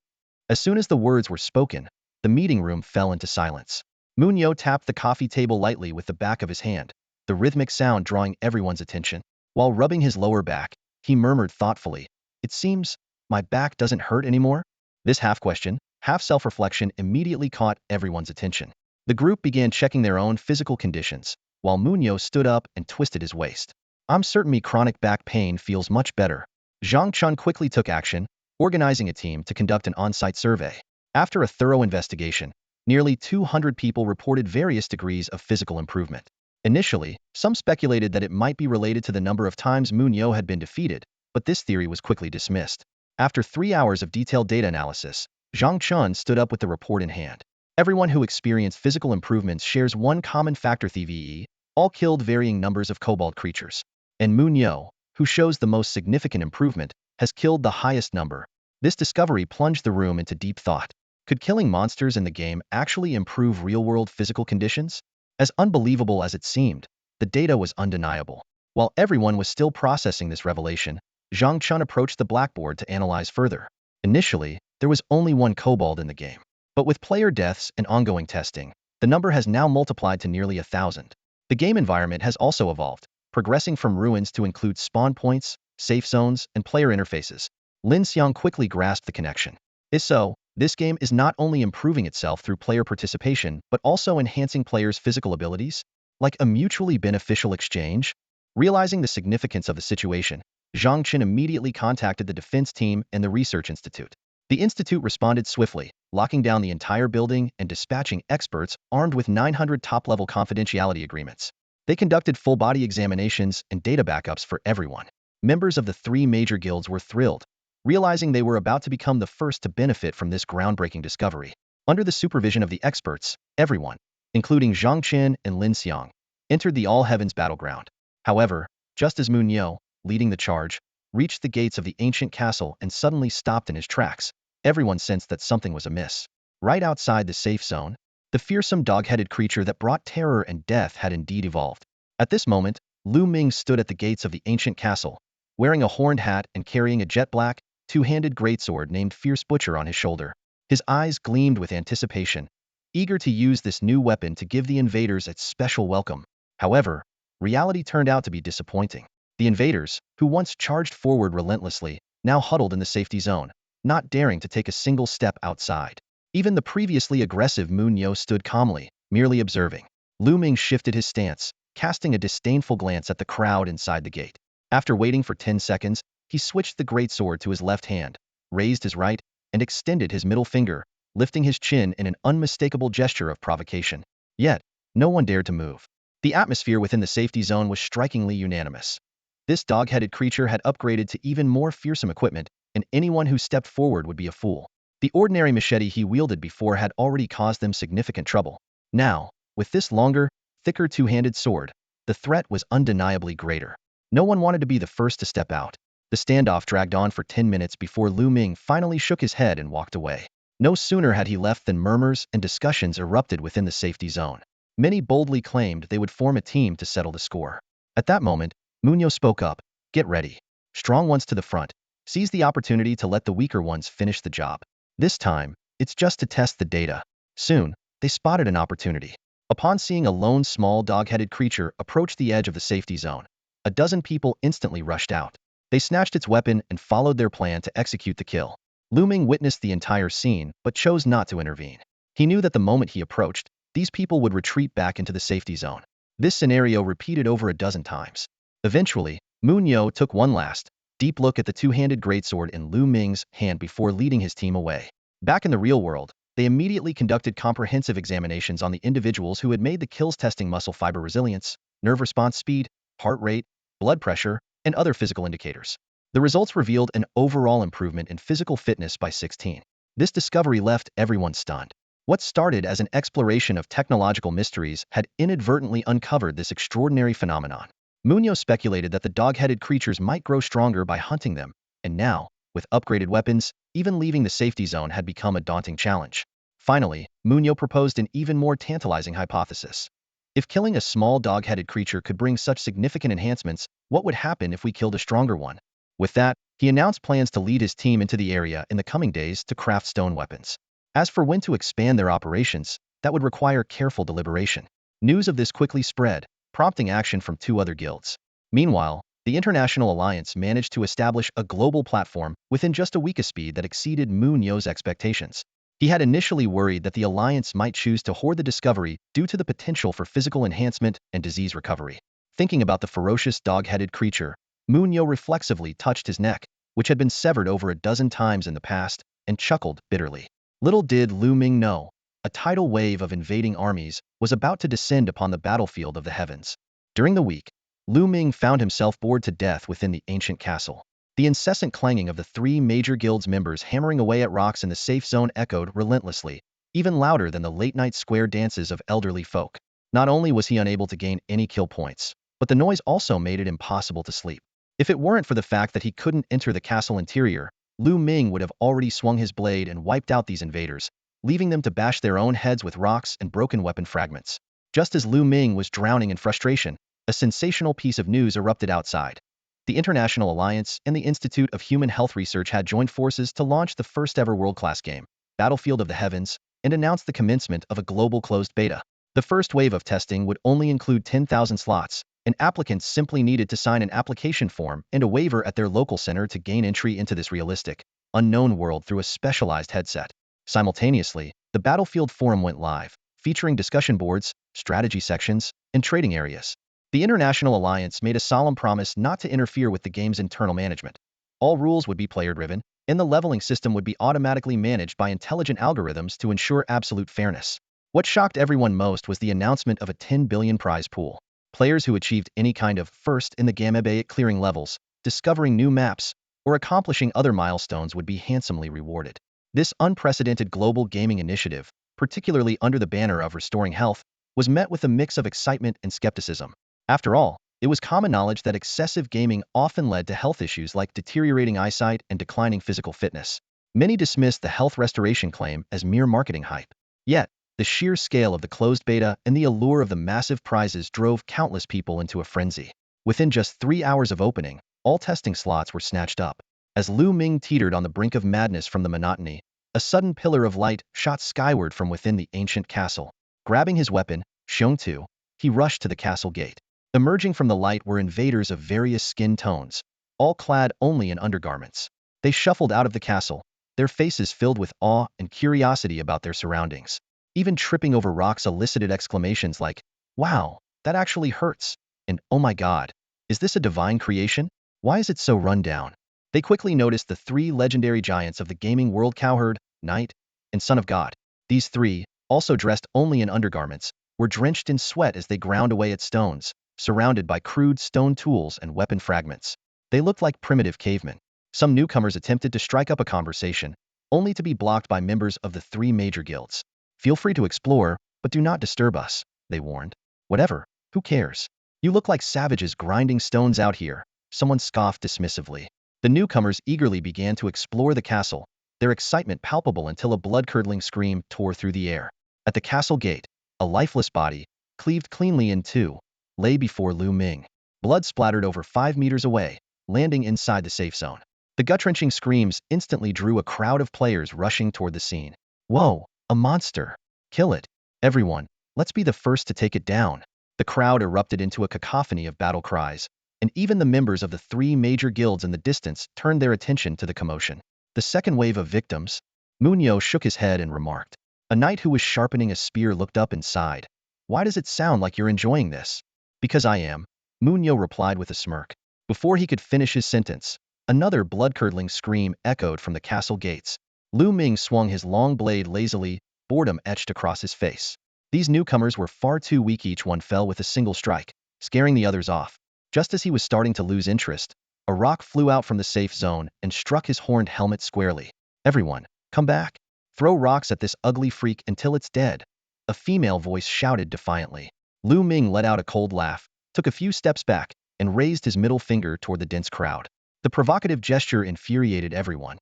As soon as the words were spoken, the meeting room fell into silence. Munyo tapped the coffee table lightly with the back of his hand, the rhythmic sound drawing everyone's attention. While rubbing his lower back, he murmured thoughtfully, "It seems my back doesn't hurt anymore?" This half-question, half-self-reflection immediately caught everyone's attention. The group began checking their own physical conditions, while Munyo stood up and twisted his waist. "I'm certain me chronic back pain feels much better." Zhang Chun quickly took action, organizing a team to conduct an on-site survey. After a thorough investigation, nearly 200 people reported various degrees of physical improvement. Initially, some speculated that it might be related to the number of times Munyo had been defeated, but this theory was quickly dismissed. After 3 hours of detailed data analysis, Zhang Chun stood up with the report in hand. Everyone who experienced physical improvements shares one common factor: TVE, all killed varying numbers of kobold creatures. And Munyo, who shows the most significant improvement, has killed the highest number. This discovery plunged the room into deep thought. Could killing monsters in the game actually improve real-world physical conditions? As unbelievable as it seemed, the data was undeniable. While everyone was still processing this revelation, Zhang Chun approached the blackboard to analyze further. Initially, there was only 1 kobold in the game. But with player deaths and ongoing testing, the number has now multiplied to nearly 1,000. The game environment has also evolved, progressing from ruins to include spawn points, safe zones, and player interfaces. Lin Xiang quickly grasped the connection. So, this game is not only improving itself through player participation, but also enhancing players' physical abilities? Like a mutually beneficial exchange? Realizing the significance of the situation, Zhang Chun immediately contacted the defense team and the research institute. The institute responded swiftly, locking down the entire building and dispatching experts armed with 900 top-level confidentiality agreements. They conducted full-body examinations and data backups for everyone. Members of the 3 major guilds were thrilled, realizing they were about to become the first to benefit from this groundbreaking discovery. Under the supervision of the experts, everyone, including Zhang Chun and Lin Xiang, entered the All-Heavens battleground. However, just as Munyo, leading the charge, reached the gates of the ancient castle and suddenly stopped in his tracks, everyone sensed that something was amiss. Right outside the safe zone, the fearsome dog-headed creature that brought terror and death had indeed evolved. At this moment, Lu Ming stood at the gates of the ancient castle, wearing a horned hat and carrying a jet-black, 2-handed greatsword named Fierce Butcher on his shoulder. His eyes gleamed with anticipation, eager to use this new weapon to give the invaders a special welcome. However, reality turned out to be disappointing. The invaders, who once charged forward relentlessly, now huddled in the safety zone, not daring to take a single step outside. Even the previously aggressive Munyo stood calmly, merely observing. Lu Ming shifted his stance, casting a disdainful glance at the crowd inside the gate. After waiting for 10 seconds, he switched the greatsword to his left hand, raised his right, and extended his middle finger, lifting his chin in an unmistakable gesture of provocation. Yet, no one dared to move. The atmosphere within the safety zone was strikingly unanimous. This dog-headed creature had upgraded to even more fearsome equipment, and anyone who stepped forward would be a fool. The ordinary machete he wielded before had already caused them significant trouble. Now, with this longer, thicker two-handed sword, the threat was undeniably greater. No one wanted to be the first to step out. The standoff dragged on for 10 minutes before Lu Ming finally shook his head and walked away. No sooner had he left than murmurs and discussions erupted within the safety zone. Many boldly claimed they would form a team to settle the score. At that moment, Munyo spoke up. Get ready. Strong ones to the front. Seize the opportunity to let the weaker ones finish the job. This time, it's just to test the data. Soon, they spotted an opportunity. Upon seeing a lone small dog-headed creature approach the edge of the safety zone, a dozen people instantly rushed out. They snatched its weapon and followed their plan to execute the kill. Lu Ming witnessed the entire scene but chose not to intervene. He knew that the moment he approached, these people would retreat back into the safety zone. This scenario repeated over a dozen times. Eventually, Munyo took one last, deep look at the two-handed greatsword in Lu Ming's hand before leading his team away. Back in the real world, they immediately conducted comprehensive examinations on the individuals who had made the kills, testing muscle fiber resilience, nerve response speed, heart rate, blood pressure, and other physical indicators. The results revealed an overall improvement in physical fitness by 16. This discovery left everyone stunned. What started as an exploration of technological mysteries had inadvertently uncovered this extraordinary phenomenon. Munyo speculated that the dog-headed creatures might grow stronger by hunting them, and now, with upgraded weapons, even leaving the safety zone had become a daunting challenge. Finally, Munyo proposed an even more tantalizing hypothesis. If killing a small dog-headed creature could bring such significant enhancements, what would happen if we killed a stronger one? With that, he announced plans to lead his team into the area in the coming days to craft stone weapons. As for when to expand their operations, that would require careful deliberation. News of this quickly spread, prompting action from 2 other guilds. Meanwhile, the International Alliance managed to establish a global platform within just a week, a speed that exceeded Munyo's expectations. He had initially worried that the Alliance might choose to hoard the discovery due to the potential for physical enhancement and disease recovery. Thinking about the ferocious dog-headed creature, Munyo reflexively touched his neck, which had been severed over a dozen times in the past, and chuckled bitterly. Little did Lu Ming know, a tidal wave of invading armies was about to descend upon the battlefield of the heavens. During the week, Lu Ming found himself bored to death within the ancient castle. The incessant clanging of the 3 major guilds members hammering away at rocks in the safe zone echoed relentlessly, even louder than the late-night square dances of elderly folk. Not only was he unable to gain any kill points, but the noise also made it impossible to sleep. If it weren't for the fact that he couldn't enter the castle interior, Lu Ming would have already swung his blade and wiped out these invaders, leaving them to bash their own heads with rocks and broken weapon fragments. Just as Lu Ming was drowning in frustration, a sensational piece of news erupted outside. The International Alliance and the Institute of Human Health Research had joined forces to launch the first-ever world-class game, Battlefield of the Heavens, and announced the commencement of a global closed beta. The first wave of testing would only include 10,000 slots, and applicants simply needed to sign an application form and a waiver at their local center to gain entry into this realistic, unknown world through a specialized headset. Simultaneously, the Battlefield forum went live, featuring discussion boards, strategy sections, and trading areas. The International Alliance made a solemn promise not to interfere with the game's internal management. All rules would be player-driven, and the leveling system would be automatically managed by intelligent algorithms to ensure absolute fairness. What shocked everyone most was the announcement of a 10 billion prize pool. Players who achieved any kind of first in the game at clearing levels, discovering new maps, or accomplishing other milestones would be handsomely rewarded. This unprecedented global gaming initiative, particularly under the banner of restoring health, was met with a mix of excitement and skepticism. After all, it was common knowledge that excessive gaming often led to health issues like deteriorating eyesight and declining physical fitness. Many dismissed the health restoration claim as mere marketing hype. Yet, the sheer scale of the closed beta and the allure of the massive prizes drove countless people into a frenzy. Within just 3 hours of opening, all testing slots were snatched up. As Lu Ming teetered on the brink of madness from the monotony, A sudden pillar of light shot skyward from within the ancient castle. Grabbing his weapon, Xiongtu, he rushed to the castle gate. Emerging from the light were invaders of various skin tones, all clad only in undergarments. They shuffled out of the castle, their faces filled with awe and curiosity about their surroundings. Even tripping over rocks elicited exclamations like, "Wow, that actually hurts," and "Oh my god, is this a divine creation? Why is it so run down?" They quickly noticed the three legendary giants of the gaming world: Cowherd, Knight, and Son of God. These three, also dressed only in undergarments, were drenched in sweat as they ground away at stones, surrounded by crude stone tools and weapon fragments. They looked like primitive cavemen. Some newcomers attempted to strike up a conversation, only to be blocked by members of the three major guilds. "Feel free to explore, but do not disturb us," they warned. "Whatever, who cares? You look like savages grinding stones out here," someone scoffed dismissively. The newcomers eagerly began to explore the castle, their excitement palpable until a blood-curdling scream tore through the air. At the castle gate, a lifeless body, cleaved cleanly in two, lay before Lu Ming. Blood splattered over 5 meters away, landing inside the safe zone. The gut-wrenching screams instantly drew a crowd of players rushing toward the scene. "Whoa, a monster! Kill it! Everyone, let's be the first to take it down." The crowd erupted into a cacophony of battle cries, and even the members of the three major guilds in the distance turned their attention to the commotion. The second wave of victims? Munyo shook his head and remarked. A knight who was sharpening a spear looked up and sighed. "Why does it sound like you're enjoying this?" "Because I am," Munyo replied with a smirk. Before he could finish his sentence, another blood-curdling scream echoed from the castle gates. Lu Ming swung his long blade lazily, boredom etched across his face. These newcomers were far too weak. Each one fell with a single strike, scaring the others off. Just as he was starting to lose interest, a rock flew out from the safe zone and struck his horned helmet squarely. "Everyone, come back! Throw rocks at this ugly freak until it's dead," a female voice shouted defiantly. Lu Ming let out a cold laugh, took a few steps back, and raised his middle finger toward the dense crowd. The provocative gesture infuriated everyone.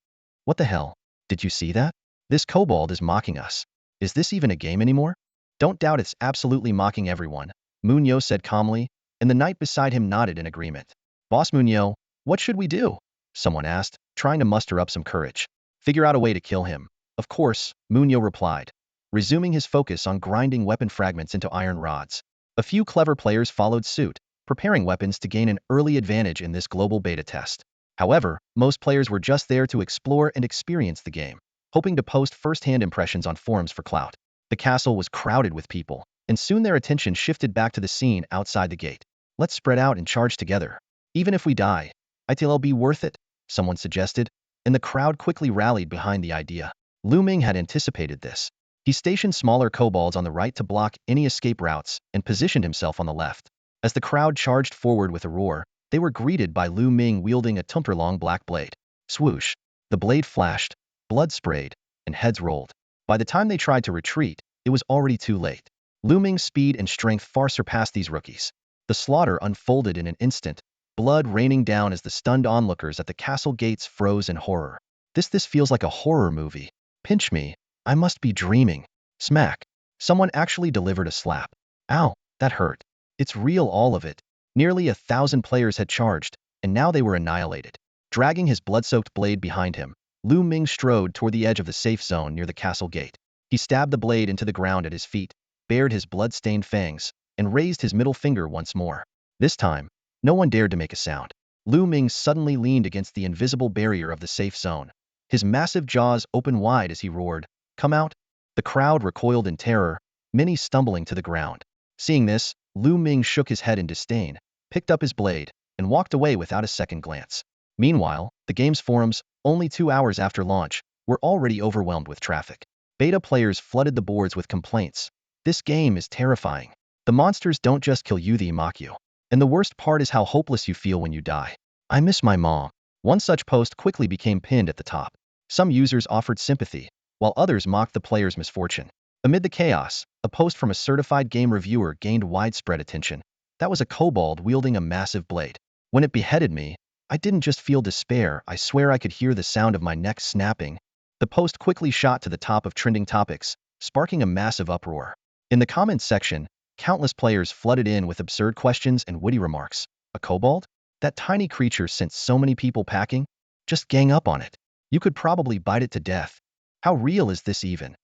"What the hell? Did you see that? This kobold is mocking us. Is this even a game anymore?" "Don't doubt it's absolutely mocking everyone," Munyo said calmly, and the knight beside him nodded in agreement. "Boss Munyo, what should we do?" someone asked, trying to muster up some courage. "Figure out a way to kill him." "Of course," Munyo replied, resuming his focus on grinding weapon fragments into iron rods. A few clever players followed suit, preparing weapons to gain an early advantage in this global beta test. However, most players were just there to explore and experience the game, hoping to post first-hand impressions on forums for clout. The castle was crowded with people, and soon their attention shifted back to the scene outside the gate. "Let's spread out and charge together. Even if we die, it'll be worth it," someone suggested, and the crowd quickly rallied behind the idea. Lu Ming had anticipated this. He stationed smaller kobolds on the right to block any escape routes and positioned himself on the left. As the crowd charged forward with a roar, they were greeted by Lu Ming wielding a tumper-long black blade. Swoosh! The blade flashed, blood sprayed, and heads rolled. By the time they tried to retreat, it was already too late. Lu Ming's speed and strength far surpassed these rookies. The slaughter unfolded in an instant, blood raining down as the stunned onlookers at the castle gates froze in horror. This feels like a horror movie. Pinch me. I must be dreaming." Smack. Someone actually delivered a slap. "Ow, that hurt. It's real, all of it." Nearly 1,000 players had charged, and now they were annihilated. Dragging his blood-soaked blade behind him, Lu Ming strode toward the edge of the safe zone near the castle gate. He stabbed the blade into the ground at his feet, bared his blood-stained fangs, and raised his middle finger once more. This time, no one dared to make a sound. Lu Ming suddenly leaned against the invisible barrier of the safe zone. His massive jaws opened wide as he roared, "Come out!" The crowd recoiled in terror, many stumbling to the ground. Seeing this, Lu Ming shook his head in disdain, picked up his blade, and walked away without a second glance. Meanwhile, the game's forums, only 2 hours after launch, were already overwhelmed with traffic. Beta players flooded the boards with complaints. "This game is terrifying. The monsters don't just kill you, they mock you. And the worst part is how hopeless you feel when you die. I miss my mom." One such post quickly became pinned at the top. Some users offered sympathy, while others mocked the player's misfortune. Amid the chaos, a post from a certified game reviewer gained widespread attention. That was a kobold wielding a massive blade. "When it beheaded me, I didn't just feel despair, I swear I could hear the sound of my neck snapping." The post quickly shot to the top of trending topics, sparking a massive uproar. In the comments section, countless players flooded in with absurd questions and witty remarks. "A kobold? That tiny creature sent so many people packing? Just gang up on it. You could probably bite it to death. How real is this even?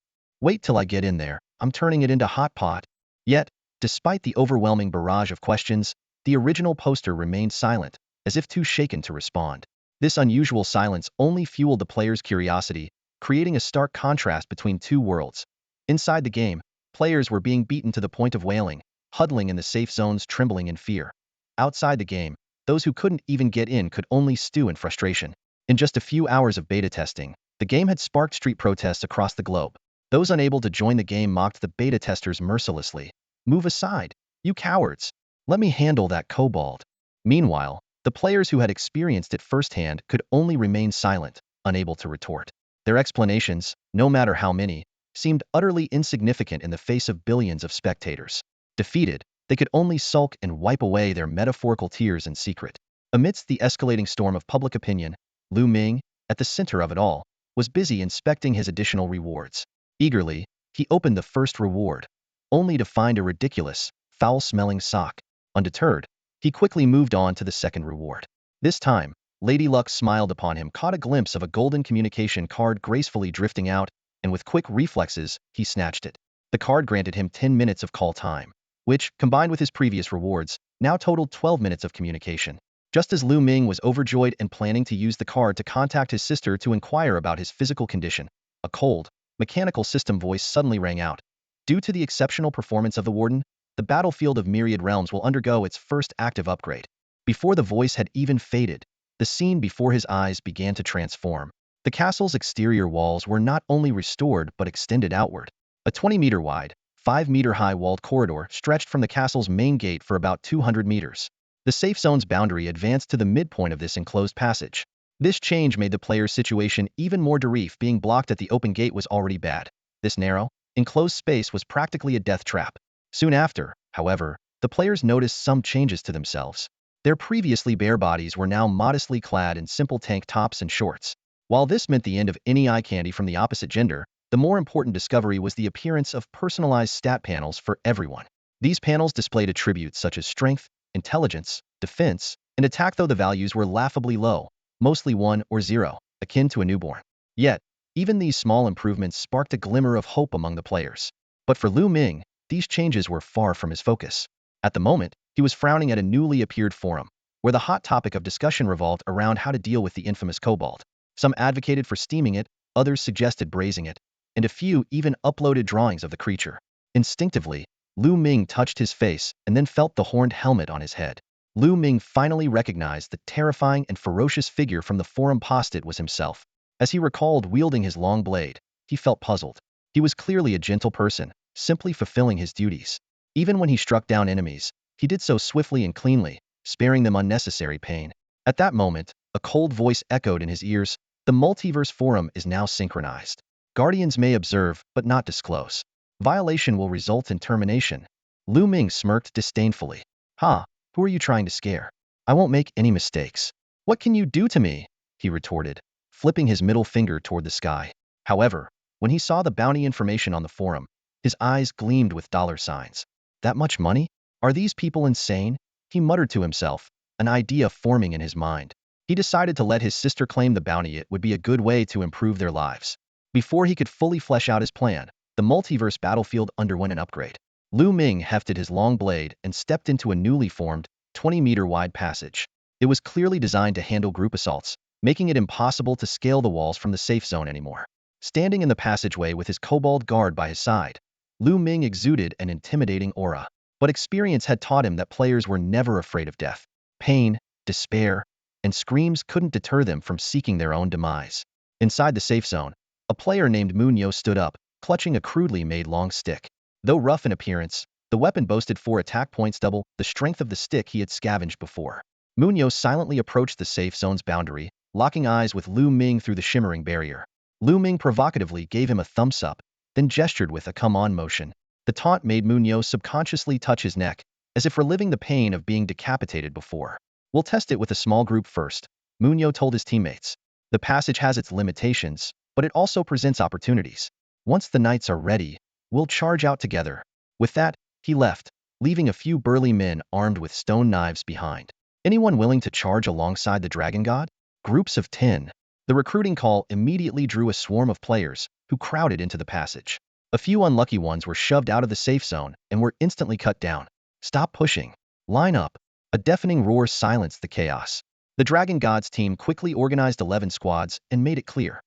Wait till I get in there, I'm turning it into hot pot. Yet, despite the overwhelming barrage of questions, the original poster remained silent, as if too shaken to respond. This unusual silence only fueled the players' curiosity, creating a stark contrast between two worlds. Inside the game, players were being beaten to the point of wailing, huddling in the safe zones trembling in fear. Outside the game, those who couldn't even get in could only stew in frustration. In just a few hours of beta testing, the game had sparked street protests across the globe. Those unable to join the game mocked the beta testers mercilessly. Move aside, you cowards. Let me handle that kobold. Meanwhile, the players who had experienced it firsthand could only remain silent, unable to retort. Their explanations, no matter how many, seemed utterly insignificant in the face of billions of spectators. Defeated, they could only sulk and wipe away their metaphorical tears in secret. Amidst the escalating storm of public opinion, Lu Ming, at the center of it all, was busy inspecting his additional rewards. Eagerly, he opened the first reward, only to find a ridiculous, foul-smelling sock. Undeterred, he quickly moved on to the second reward. This time, Lady Luck smiled upon him, caught a glimpse of a golden communication card gracefully drifting out, and with quick reflexes, he snatched it. The card granted him 10 minutes of call time, which, combined with his previous rewards, now totaled 12 minutes of communication. Just as Lu Ming was overjoyed and planning to use the card to contact his sister to inquire about his physical condition, a cold, mechanical system voice suddenly rang out. Due to the exceptional performance of the Warden, the battlefield of Myriad Realms will undergo its first active upgrade. Before the voice had even faded, the scene before his eyes began to transform. The castle's exterior walls were not only restored but extended outward. A 20-meter-wide, 5-meter-high walled corridor stretched from the castle's main gate for about 200 meters. The safe zone's boundary advanced to the midpoint of this enclosed passage. This change made the player's situation even more dreary. Being blocked at the open gate was already bad. This narrow, enclosed space was practically a death trap. Soon after, however, the players noticed some changes to themselves. Their previously bare bodies were now modestly clad in simple tank tops and shorts. While this meant the end of any eye candy from the opposite gender, the more important discovery was the appearance of personalized stat panels for everyone. These panels displayed attributes such as strength, intelligence, defense, and attack, though the values were laughably low, mostly 1 or 0, akin to a newborn. Yet, even these small improvements sparked a glimmer of hope among the players. But for Lu Ming, these changes were far from his focus. At the moment, he was frowning at a newly appeared forum, where the hot topic of discussion revolved around how to deal with the infamous kobold. Some advocated for steaming it, others suggested braising it, and a few even uploaded drawings of the creature. Instinctively, Lu Ming touched his face and then felt the horned helmet on his head. Lu Ming finally recognized the terrifying and ferocious figure from the forum post. It was himself. As he recalled wielding his long blade, he felt puzzled. He was clearly a gentle person, simply fulfilling his duties. Even when he struck down enemies, he did so swiftly and cleanly, sparing them unnecessary pain. At that moment, a cold voice echoed in his ears. The multiverse forum is now synchronized. Guardians may observe, but not disclose. Violation will result in termination. Lu Ming smirked disdainfully. Ha, who are you trying to scare? I won't make any mistakes. What can you do to me? He retorted, flipping his middle finger toward the sky. However, when he saw the bounty information on the forum, his eyes gleamed with dollar signs. That much money? Are these people insane? He muttered to himself, an idea forming in his mind. He decided to let his sister claim the bounty. It would be a good way to improve their lives. Before he could fully flesh out his plan, the multiverse battlefield underwent an upgrade. Lu Ming hefted his long blade and stepped into a newly formed, 20-meter-wide passage. It was clearly designed to handle group assaults, making it impossible to scale the walls from the safe zone anymore. Standing in the passageway with his kobold guard by his side, Lu Ming exuded an intimidating aura. But experience had taught him that players were never afraid of death. Pain, despair, and screams couldn't deter them from seeking their own demise. Inside the safe zone, a player named Munyo stood up, clutching a crudely made long stick. Though rough in appearance, the weapon boasted 4 attack points, double the strength of the stick he had scavenged before. Munyo silently approached the safe zone's boundary, locking eyes with Lu Ming through the shimmering barrier. Lu Ming provocatively gave him a thumbs up, then gestured with a come-on motion. The taunt made Munyo subconsciously touch his neck, as if reliving the pain of being decapitated before. We'll test it with a small group first, Munyo told his teammates. The passage has its limitations, but it also presents opportunities. Once the knights are ready, we'll charge out together. With that, he left, leaving a few burly men armed with stone knives behind. Anyone willing to charge alongside the dragon god? Groups of 10. The recruiting call immediately drew a swarm of players, who crowded into the passage. A few unlucky ones were shoved out of the safe zone and were instantly cut down. Stop pushing. Line up. A deafening roar silenced the chaos. The Dragon Gods team quickly organized 11 squads and made it clear.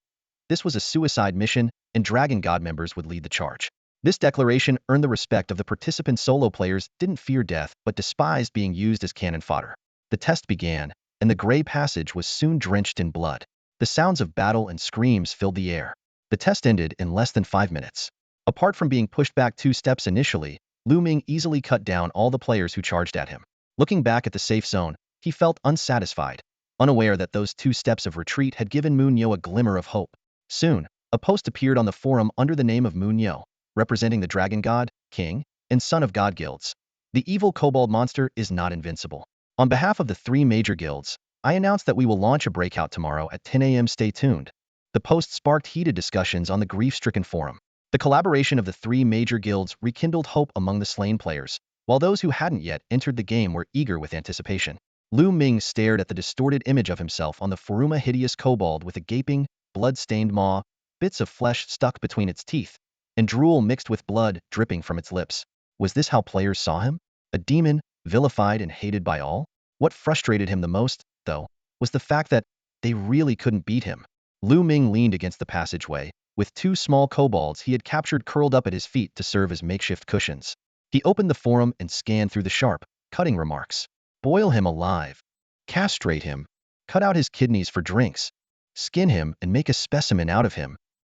This was a suicide mission, and Dragon God members would lead the charge. This declaration earned the respect of the participant solo players didn't fear death but despised being used as cannon fodder. The test began, and the gray passage was soon drenched in blood. The sounds of battle and screams filled the air. The test ended in less than 5 minutes. Apart from being pushed back 2 steps initially, Lu Ming easily cut down all the players who charged at him. Looking back at the safe zone, he felt unsatisfied, unaware that those 2 steps of retreat had given Moon Yo a glimmer of hope. Soon, a post appeared on the forum under the name of Moon Yo, representing the Dragon God, King, and Son of God guilds. The evil kobold monster is not invincible. On behalf of the 3 major guilds, I announce that we will launch a breakout tomorrow at 10 a.m. Stay tuned. The post sparked heated discussions on the grief-stricken forum. The collaboration of the 3 major guilds rekindled hope among the slain players, while those who hadn't yet entered the game were eager with anticipation. Lu Ming stared at the distorted image of himself on the forum, a hideous kobold with a gaping, blood-stained maw, bits of flesh stuck between its teeth, and drool mixed with blood dripping from its lips. Was this how players saw him? A demon, vilified and hated by all? What frustrated him the most, though, was the fact that they really couldn't beat him. Lu Ming leaned against the passageway, with 2 small kobolds he had captured curled up at his feet to serve as makeshift cushions. He opened the forum and scanned through the sharp, cutting remarks. Boil him alive. Castrate him. Cut out his kidneys for drinks. Skin him and make a specimen out of him.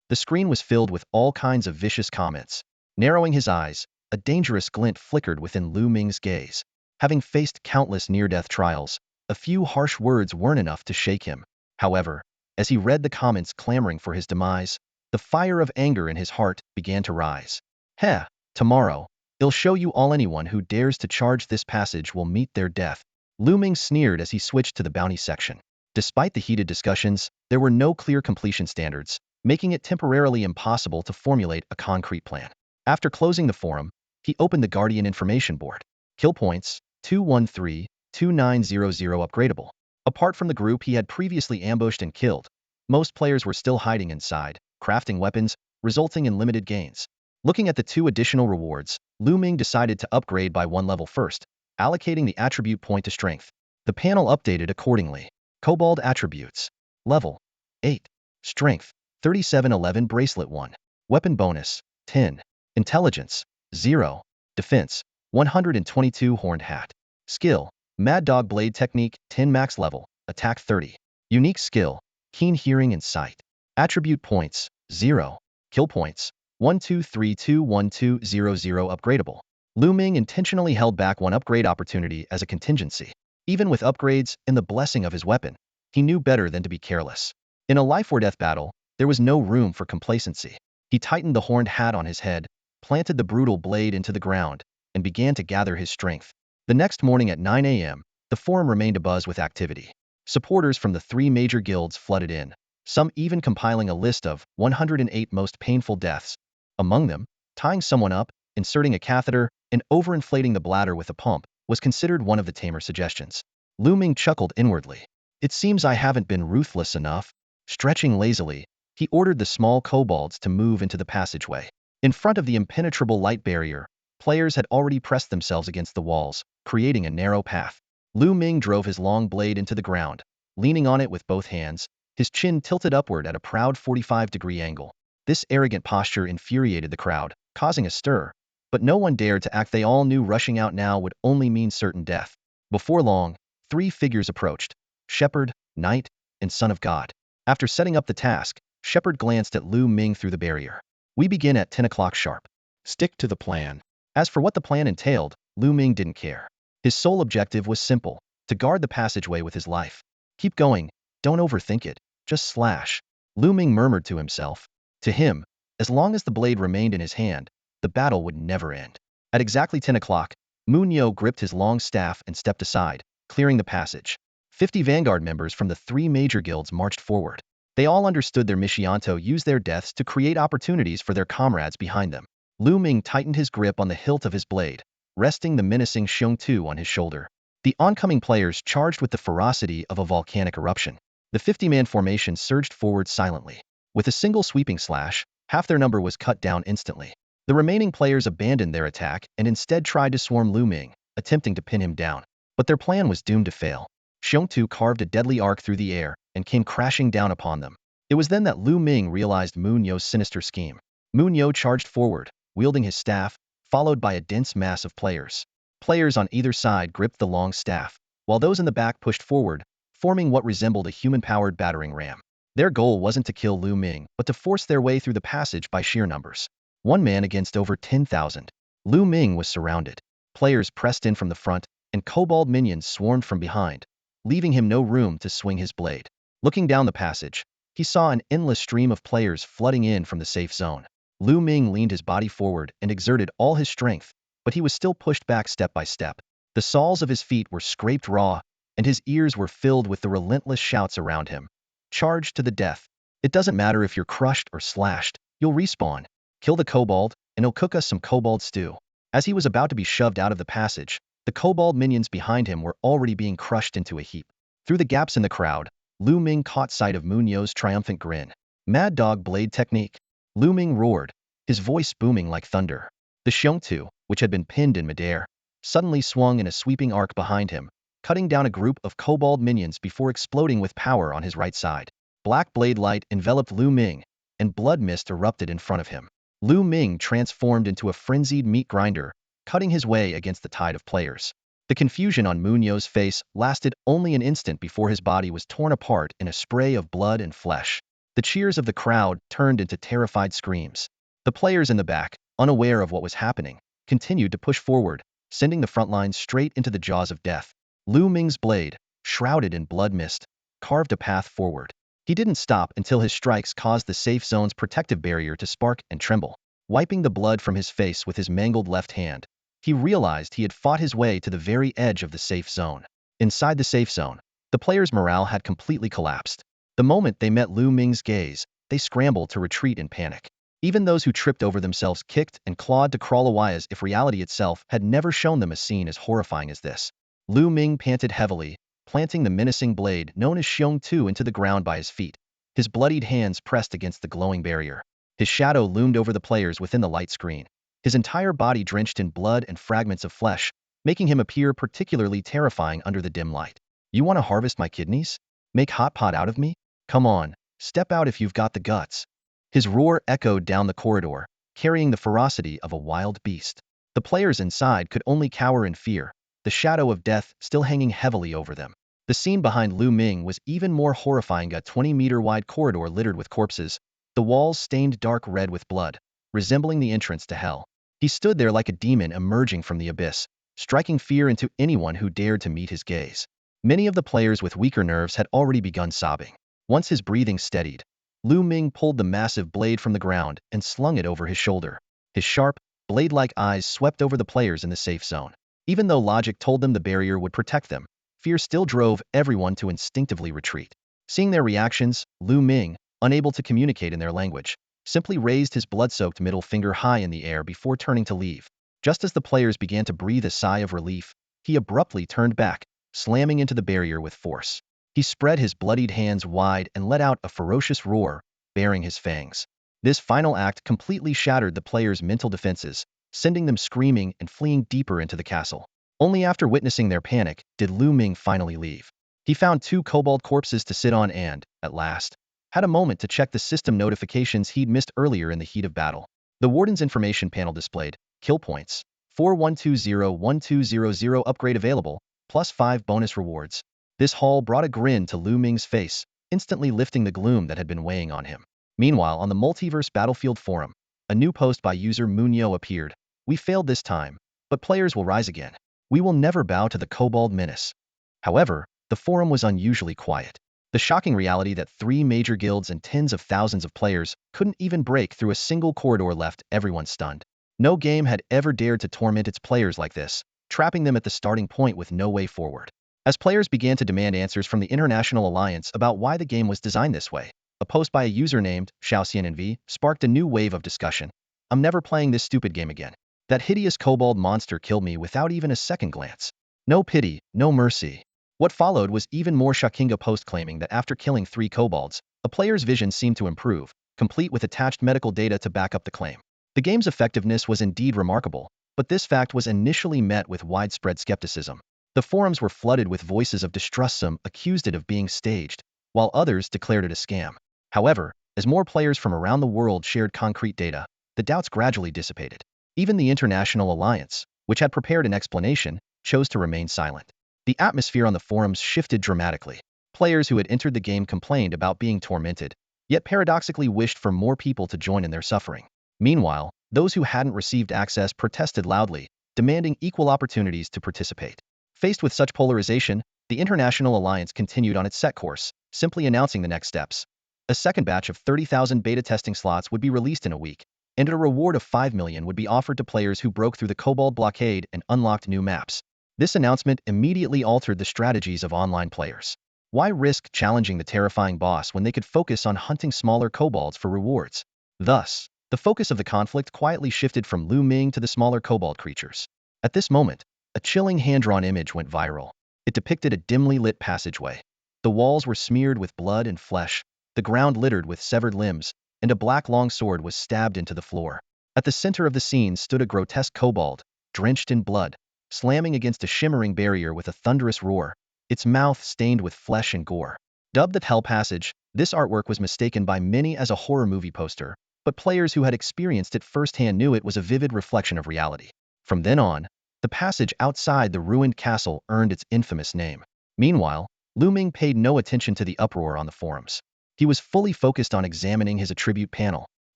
The screen was filled with all kinds of vicious comments. Narrowing his eyes, a dangerous glint flickered within Lu Ming's gaze. Having faced countless near-death trials, a few harsh words weren't enough to shake him. However, as he read the comments clamoring for his demise, the fire of anger in his heart began to rise. Heh, tomorrow, I'll show you all. Anyone who dares to charge this passage will meet their death. Lu Ming sneered as he switched to the bounty section. Despite the heated discussions, there were no clear completion standards, making it temporarily impossible to formulate a concrete plan. After closing the forum, he opened the Guardian information board. Kill points, 213, 2900 upgradable. Apart from the group he had previously ambushed and killed, most players were still hiding inside, crafting weapons, resulting in limited gains. Looking at the 2 additional rewards, Lu Ming decided to upgrade by 1 level first, allocating the attribute point to strength. The panel updated accordingly. Kobold attributes. Level 8. Strength 3711. Bracelet 1. Weapon bonus 10. Intelligence 0. Defense 122. Horned hat. Skill Mad Dog Blade Technique 10. Max level. Attack 30. Unique skill Keen Hearing and Sight. Attribute points 0. Kill points 12321200 upgradable. Lu Ming intentionally held back 1 upgrade opportunity as a contingency. Even with upgrades and the blessing of his weapon, he knew better than to be careless. In a life-or-death battle, there was no room for complacency. He tightened the horned hat on his head, planted the brutal blade into the ground, and began to gather his strength. The next morning at 9 a.m., the forum remained abuzz with activity. Supporters from the 3 major guilds flooded in, some even compiling a list of 108 most painful deaths. Among them, tying someone up, inserting a catheter, and overinflating the bladder with a pump was considered one of the tamer suggestions. Lu Ming chuckled inwardly. It seems I haven't been ruthless enough. Stretching lazily, he ordered the small kobolds to move into the passageway. In front of the impenetrable light barrier, players had already pressed themselves against the walls, creating a narrow path. Lu Ming drove his long blade into the ground, leaning on it with both hands, his chin tilted upward at a proud 45-degree angle. This arrogant posture infuriated the crowd, causing a stir, but no one dared to act. They all knew rushing out now would only mean certain death. Before long, 3 figures approached: Shepherd, Knight, and Son of God. After setting up the task, Shepherd glanced at Lu Ming through the barrier. We begin at 10 o'clock sharp. Stick to the plan. As for what the plan entailed, Lu Ming didn't care. His sole objective was simple: to guard the passageway with his life. Keep going, don't overthink it, just slash. Lu Ming murmured to himself. To him, as long as the blade remained in his hand, the battle would never end. At exactly 10 o'clock, Moon Yo gripped his long staff and stepped aside, clearing the passage. 50 vanguard members from the 3 major guilds marched forward. They all understood their Mishianto used their deaths to create opportunities for their comrades behind them. Lu Ming tightened his grip on the hilt of his blade, resting the menacing Xiongtu on his shoulder. The oncoming players charged with the ferocity of a volcanic eruption. The 50-man formation surged forward silently. With a single sweeping slash, Half their number was cut down instantly. The remaining players abandoned their attack and instead tried to swarm Lu Ming, attempting to pin him down. But their plan was doomed to fail. Xiongtu carved a deadly arc through the air and came crashing down upon them. It was then that Lu Ming realized Mu Nyo's sinister scheme. Mu Nyo charged forward, wielding his staff, followed by a dense mass of players. Players on either side gripped the long staff, while those in the back pushed forward, forming what resembled a human-powered battering ram. Their goal wasn't to kill Lu Ming, but to force their way through the passage by sheer numbers. One man against over 10,000. Lu Ming was surrounded. Players pressed in from the front, and kobold minions swarmed from behind, leaving him no room to swing his blade. Looking down the passage, he saw an endless stream of players flooding in from the safe zone. Lu Ming leaned his body forward and exerted all his strength, but he was still pushed back step by step. The soles of his feet were scraped raw, and his ears were filled with the relentless shouts around him. Charge to the death. It doesn't matter if you're crushed or slashed, you'll respawn. Kill the kobold, and he'll cook us some kobold stew. As he was about to be shoved out of the passage, the kobold minions behind him were already being crushed into a heap. Through the gaps in the crowd, Lu Ming caught sight of Mu Nyo's triumphant grin. Mad Dog Blade Technique. Lu Ming roared, his voice booming like thunder. The Xiongtu, which had been pinned in midair, suddenly swung in a sweeping arc behind him, cutting down a group of kobold minions before exploding with power on his right side. Black blade light enveloped Lu Ming, and blood mist erupted in front of him. Lu Ming transformed into a frenzied meat grinder, cutting his way against the tide of players. The confusion on Mu Nyo's face lasted only an instant before his body was torn apart in a spray of blood and flesh. The cheers of the crowd turned into terrified screams. The players in the back, unaware of what was happening, continued to push forward, sending the front lines straight into the jaws of death. Lu Ming's blade, shrouded in blood mist, carved a path forward. He didn't stop until his strikes caused the safe zone's protective barrier to spark and tremble. Wiping the blood from his face with his mangled left hand, he realized he had fought his way to the very edge of the safe zone. Inside the safe zone, the players' morale had completely collapsed. The moment they met Lu Ming's gaze, they scrambled to retreat in panic. Even those who tripped over themselves kicked and clawed to crawl away as if reality itself had never shown them a scene as horrifying as this. Lu Ming panted heavily, planting the menacing blade known as Xiongtu into the ground by his feet. His bloodied hands pressed against the glowing barrier. His shadow loomed over the players within the light screen, his entire body drenched in blood and fragments of flesh, making him appear particularly terrifying under the dim light. You want to harvest my kidneys? Make hot pot out of me? Come on, step out if you've got the guts. His roar echoed down the corridor, carrying the ferocity of a wild beast. The players inside could only cower in fear, the shadow of death still hanging heavily over them. The scene behind Lu Ming was even more horrifying, a 20-meter-wide corridor littered with corpses, the walls stained dark red with blood, resembling the entrance to hell. He stood there like a demon emerging from the abyss, striking fear into anyone who dared to meet his gaze. Many of the players with weaker nerves had already begun sobbing. Once his breathing steadied, Lu Ming pulled the massive blade from the ground and slung it over his shoulder. His sharp, blade-like eyes swept over the players in the safe zone. Even though logic told them the barrier would protect them, fear still drove everyone to instinctively retreat. Seeing their reactions, Lu Ming, unable to communicate in their language, simply raised his blood-soaked middle finger high in the air before turning to leave. Just as the players began to breathe a sigh of relief, he abruptly turned back, slamming into the barrier with force. He spread his bloodied hands wide and let out a ferocious roar, baring his fangs. This final act completely shattered the players' mental defenses, sending them screaming and fleeing deeper into the castle. Only after witnessing their panic did Lu Ming finally leave. He found 2 kobold corpses to sit on and, at last, had a moment to check the system notifications he'd missed earlier in the heat of battle. The Warden's information panel displayed, kill points, 4120-1200 upgrade available, plus 5 bonus rewards. This haul brought a grin to Lu Ming's face, instantly lifting the gloom that had been weighing on him. Meanwhile, on the Multiverse Battlefield forum, a new post by user Mu Nyo appeared. We failed this time, but players will rise again. We will never bow to the kobold menace. However, the forum was unusually quiet. The shocking reality that 3 major guilds and tens of thousands of players couldn't even break through a single corridor left everyone stunned. No game had ever dared to torment its players like this, trapping them at the starting point with no way forward. As players began to demand answers from the International Alliance about why the game was designed this way, a post by a user named ShaoXianNV sparked a new wave of discussion. I'm never playing this stupid game again. That hideous kobold monster killed me without even a second glance. No pity, no mercy. What followed was even more shocking, a post claiming that after killing 3 kobolds, a player's vision seemed to improve, complete with attached medical data to back up the claim. The game's effectiveness was indeed remarkable, but this fact was initially met with widespread skepticism. The forums were flooded with voices of distrust. Some accused it of being staged, while others declared it a scam. However, as more players from around the world shared concrete data, the doubts gradually dissipated. Even the International Alliance, which had prepared an explanation, chose to remain silent. The atmosphere on the forums shifted dramatically. Players who had entered the game complained about being tormented, yet paradoxically wished for more people to join in their suffering. Meanwhile, those who hadn't received access protested loudly, demanding equal opportunities to participate. Faced with such polarization, the International Alliance continued on its set course, simply announcing the next steps. A second batch of 30,000 beta testing slots would be released in a week, and a reward of 5 million would be offered to players who broke through the Kobold blockade and unlocked new maps. This announcement immediately altered the strategies of online players. Why risk challenging the terrifying boss when they could focus on hunting smaller kobolds for rewards? Thus, the focus of the conflict quietly shifted from Lu Ming to the smaller kobold creatures. At this moment, a chilling hand-drawn image went viral. It depicted a dimly lit passageway. The walls were smeared with blood and flesh, the ground littered with severed limbs, and a black longsword was stabbed into the floor. At the center of the scene stood a grotesque kobold, drenched in blood, slamming against a shimmering barrier with a thunderous roar, its mouth stained with flesh and gore. Dubbed the Hell Passage, this artwork was mistaken by many as a horror movie poster, but players who had experienced it firsthand knew it was a vivid reflection of reality. From then on, the passage outside the ruined castle earned its infamous name. Meanwhile, Lu Ming paid no attention to the uproar on the forums. He was fully focused on examining his attribute panel.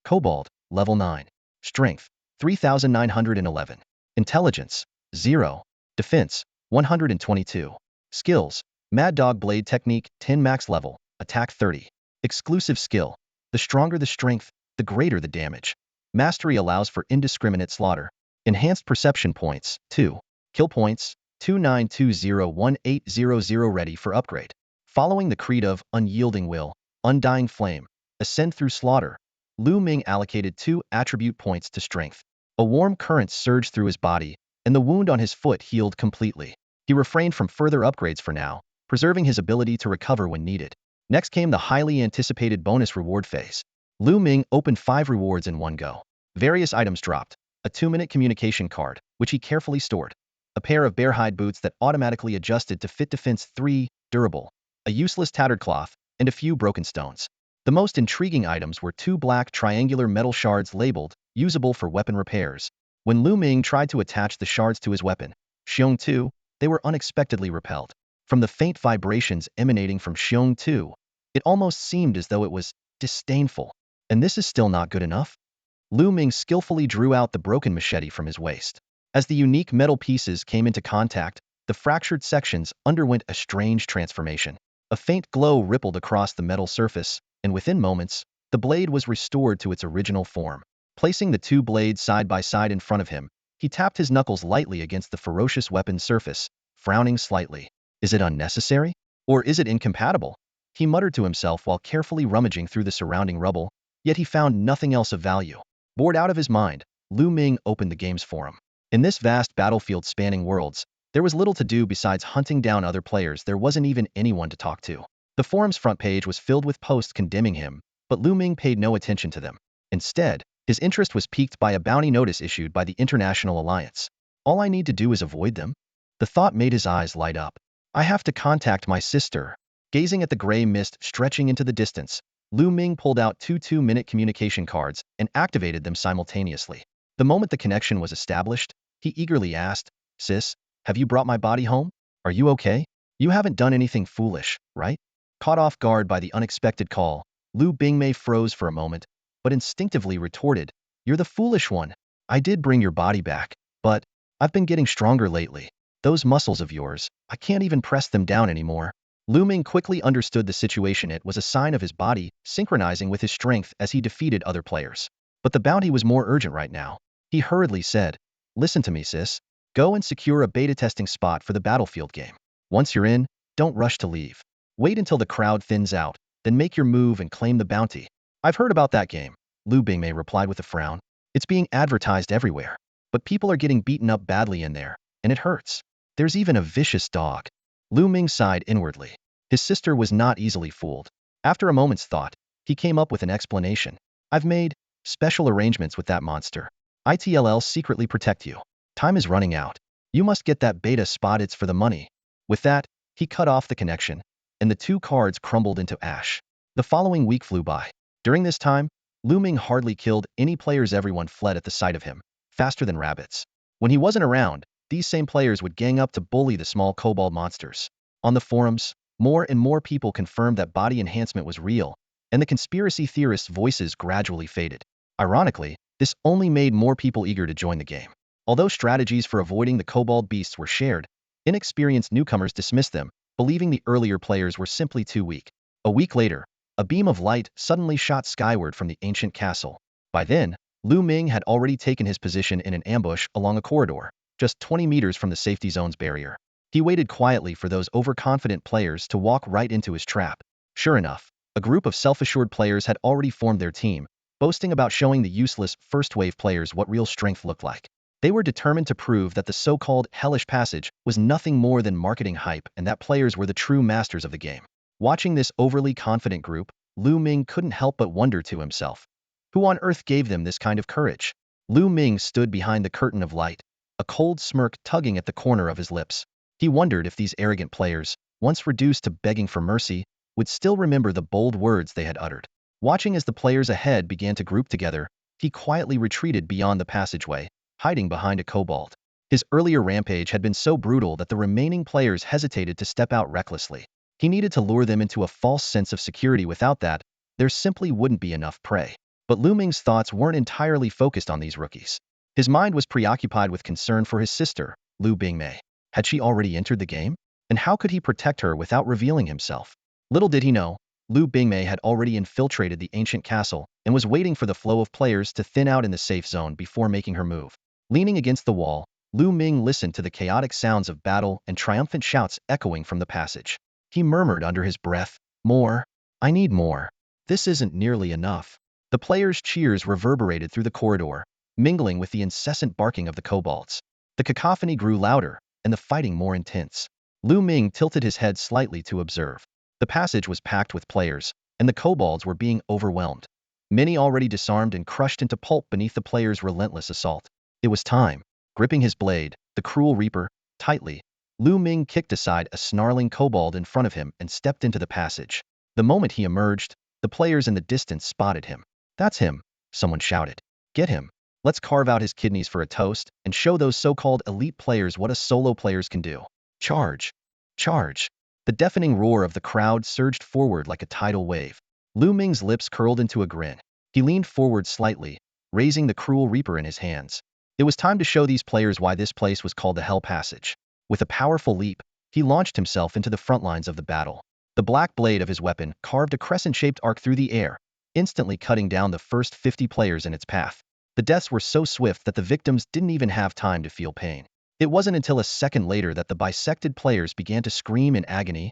Kobold, level 9. Strength, 3,911. Intelligence, 0. Defense, 122. Skills, Mad Dog Blade Technique, 10 max level, attack 30. Exclusive skill, the stronger the strength, the greater the damage. Mastery allows for indiscriminate slaughter. Enhanced perception points, 2. Kill points, 29201800 ready for upgrade. Following the creed of unyielding will, undying flame, ascend through slaughter, Lu Ming allocated 2 attribute points to strength. A warm current surged through his body, and the wound on his foot healed completely. He refrained from further upgrades for now, preserving his ability to recover when needed. Next came the highly anticipated bonus reward phase. Lu Ming opened 5 rewards in one go. Various items dropped. A 2-minute communication card, which he carefully stored. A pair of bear hide boots that automatically adjusted to fit defense 3, durable. A useless tattered cloth, and a few broken stones. The most intriguing items were 2 black triangular metal shards labeled, usable for weapon repairs. When Lu Ming tried to attach the shards to his weapon, Xiong 2, they were unexpectedly repelled. From the faint vibrations emanating from Xiong 2, it almost seemed as though it was disdainful. And this is still not good enough? Lu Ming skillfully drew out the broken machete from his waist. As the unique metal pieces came into contact, the fractured sections underwent a strange transformation. A faint glow rippled across the metal surface, and within moments, the blade was restored to its original form. Placing the 2 blades side by side in front of him, he tapped his knuckles lightly against the ferocious weapon's surface, frowning slightly. Is it unnecessary? Or is it incompatible? He muttered to himself while carefully rummaging through the surrounding rubble, yet he found nothing else of value. Bored out of his mind, Lu Ming opened the game's forum. In this vast battlefield spanning worlds, there was little to do besides hunting down other players. There wasn't even anyone to talk to. The forum's front page was filled with posts condemning him, but Lu Ming paid no attention to them. Instead, his interest was piqued by a bounty notice issued by the International Alliance. All I need to do is avoid them? The thought made his eyes light up. I have to contact my sister. Gazing at the gray mist stretching into the distance, Lu Ming pulled out 2 2-minute communication cards and activated them simultaneously. The moment the connection was established, he eagerly asked, "Sis, have you brought my body home? Are you okay? You haven't done anything foolish, right?" Caught off guard by the unexpected call, Lu Bingmei froze for a moment, but instinctively retorted, "You're the foolish one. I did bring your body back, but I've been getting stronger lately. Those muscles of yours, I can't even press them down anymore." Lu Ming quickly understood the situation. It was a sign of his body synchronizing with his strength as he defeated other players. But the bounty was more urgent right now. He hurriedly said, "Listen to me, sis. Go and secure a beta testing spot for the battlefield game. Once you're in, don't rush to leave. Wait until the crowd thins out, then make your move and claim the bounty." "I've heard about that game," Lu Bingmei replied with a frown. "It's being advertised everywhere. But people are getting beaten up badly in there, and it hurts. There's even a vicious dog." Lu Ming sighed inwardly. His sister was not easily fooled. After a moment's thought, he came up with an explanation. I've made special arrangements with that monster. It'll secretly protect you. Time is running out. You must get that beta spot, it's for the money. With that, he cut off the connection, and the two cards crumbled into ash. The following week flew by. During this time, Lu Ming hardly killed any players. Everyone fled at the sight of him, faster than rabbits. When he wasn't around, these same players would gang up to bully the small kobold monsters. On the forums, more and more people confirmed that body enhancement was real, and the conspiracy theorists' voices gradually faded. Ironically, this only made more people eager to join the game. Although strategies for avoiding the kobold beasts were shared, inexperienced newcomers dismissed them, believing the earlier players were simply too weak. A week later, a beam of light suddenly shot skyward from the ancient castle. By then, Lu Ming had already taken his position in an ambush along a corridor, just 20 meters from the safety zone's barrier. He waited quietly for those overconfident players to walk right into his trap. Sure enough, a group of self-assured players had already formed their team, boasting about showing the useless first-wave players what real strength looked like. They were determined to prove that the so-called hellish passage was nothing more than marketing hype and that players were the true masters of the game. Watching this overly confident group, Lu Ming couldn't help but wonder to himself, who on earth gave them this kind of courage? Lu Ming stood behind the curtain of light, a cold smirk tugging at the corner of his lips. He wondered if these arrogant players, once reduced to begging for mercy, would still remember the bold words they had uttered. Watching as the players ahead began to group together, he quietly retreated beyond the passageway, hiding behind a kobold. His earlier rampage had been so brutal that the remaining players hesitated to step out recklessly. He needed to lure them into a false sense of security. Without that, there simply wouldn't be enough prey. But Lu Ming's thoughts weren't entirely focused on these rookies. His mind was preoccupied with concern for his sister, Lu Bingmei. Had she already entered the game? And how could he protect her without revealing himself? Little did he know, Lu Bingmei had already infiltrated the ancient castle and was waiting for the flow of players to thin out in the safe zone before making her move. Leaning against the wall, Lu Ming listened to the chaotic sounds of battle and triumphant shouts echoing from the passage. He murmured under his breath, "More. I need more. This isn't nearly enough." The players' cheers reverberated through the corridor, mingling with the incessant barking of the kobolds. The cacophony grew louder, and the fighting more intense. Lu Ming tilted his head slightly to observe. The passage was packed with players, and the kobolds were being overwhelmed. Many already disarmed and crushed into pulp beneath the players' relentless assault. It was time. Gripping his blade, the cruel reaper, tightly, Lu Ming kicked aside a snarling kobold in front of him and stepped into the passage. The moment he emerged, the players in the distance spotted him. "That's him," someone shouted. "Get him. Let's carve out his kidneys for a toast and show those so-called elite players what us solo players can do. Charge! Charge!" The deafening roar of the crowd surged forward like a tidal wave. Lu Ming's lips curled into a grin. He leaned forward slightly, raising the cruel reaper in his hands. It was time to show these players why this place was called the Hell Passage. With a powerful leap, he launched himself into the front lines of the battle. The black blade of his weapon carved a crescent-shaped arc through the air, instantly cutting down the first 50 players in its path. The deaths were so swift that the victims didn't even have time to feel pain. It wasn't until a second later that the bisected players began to scream in agony,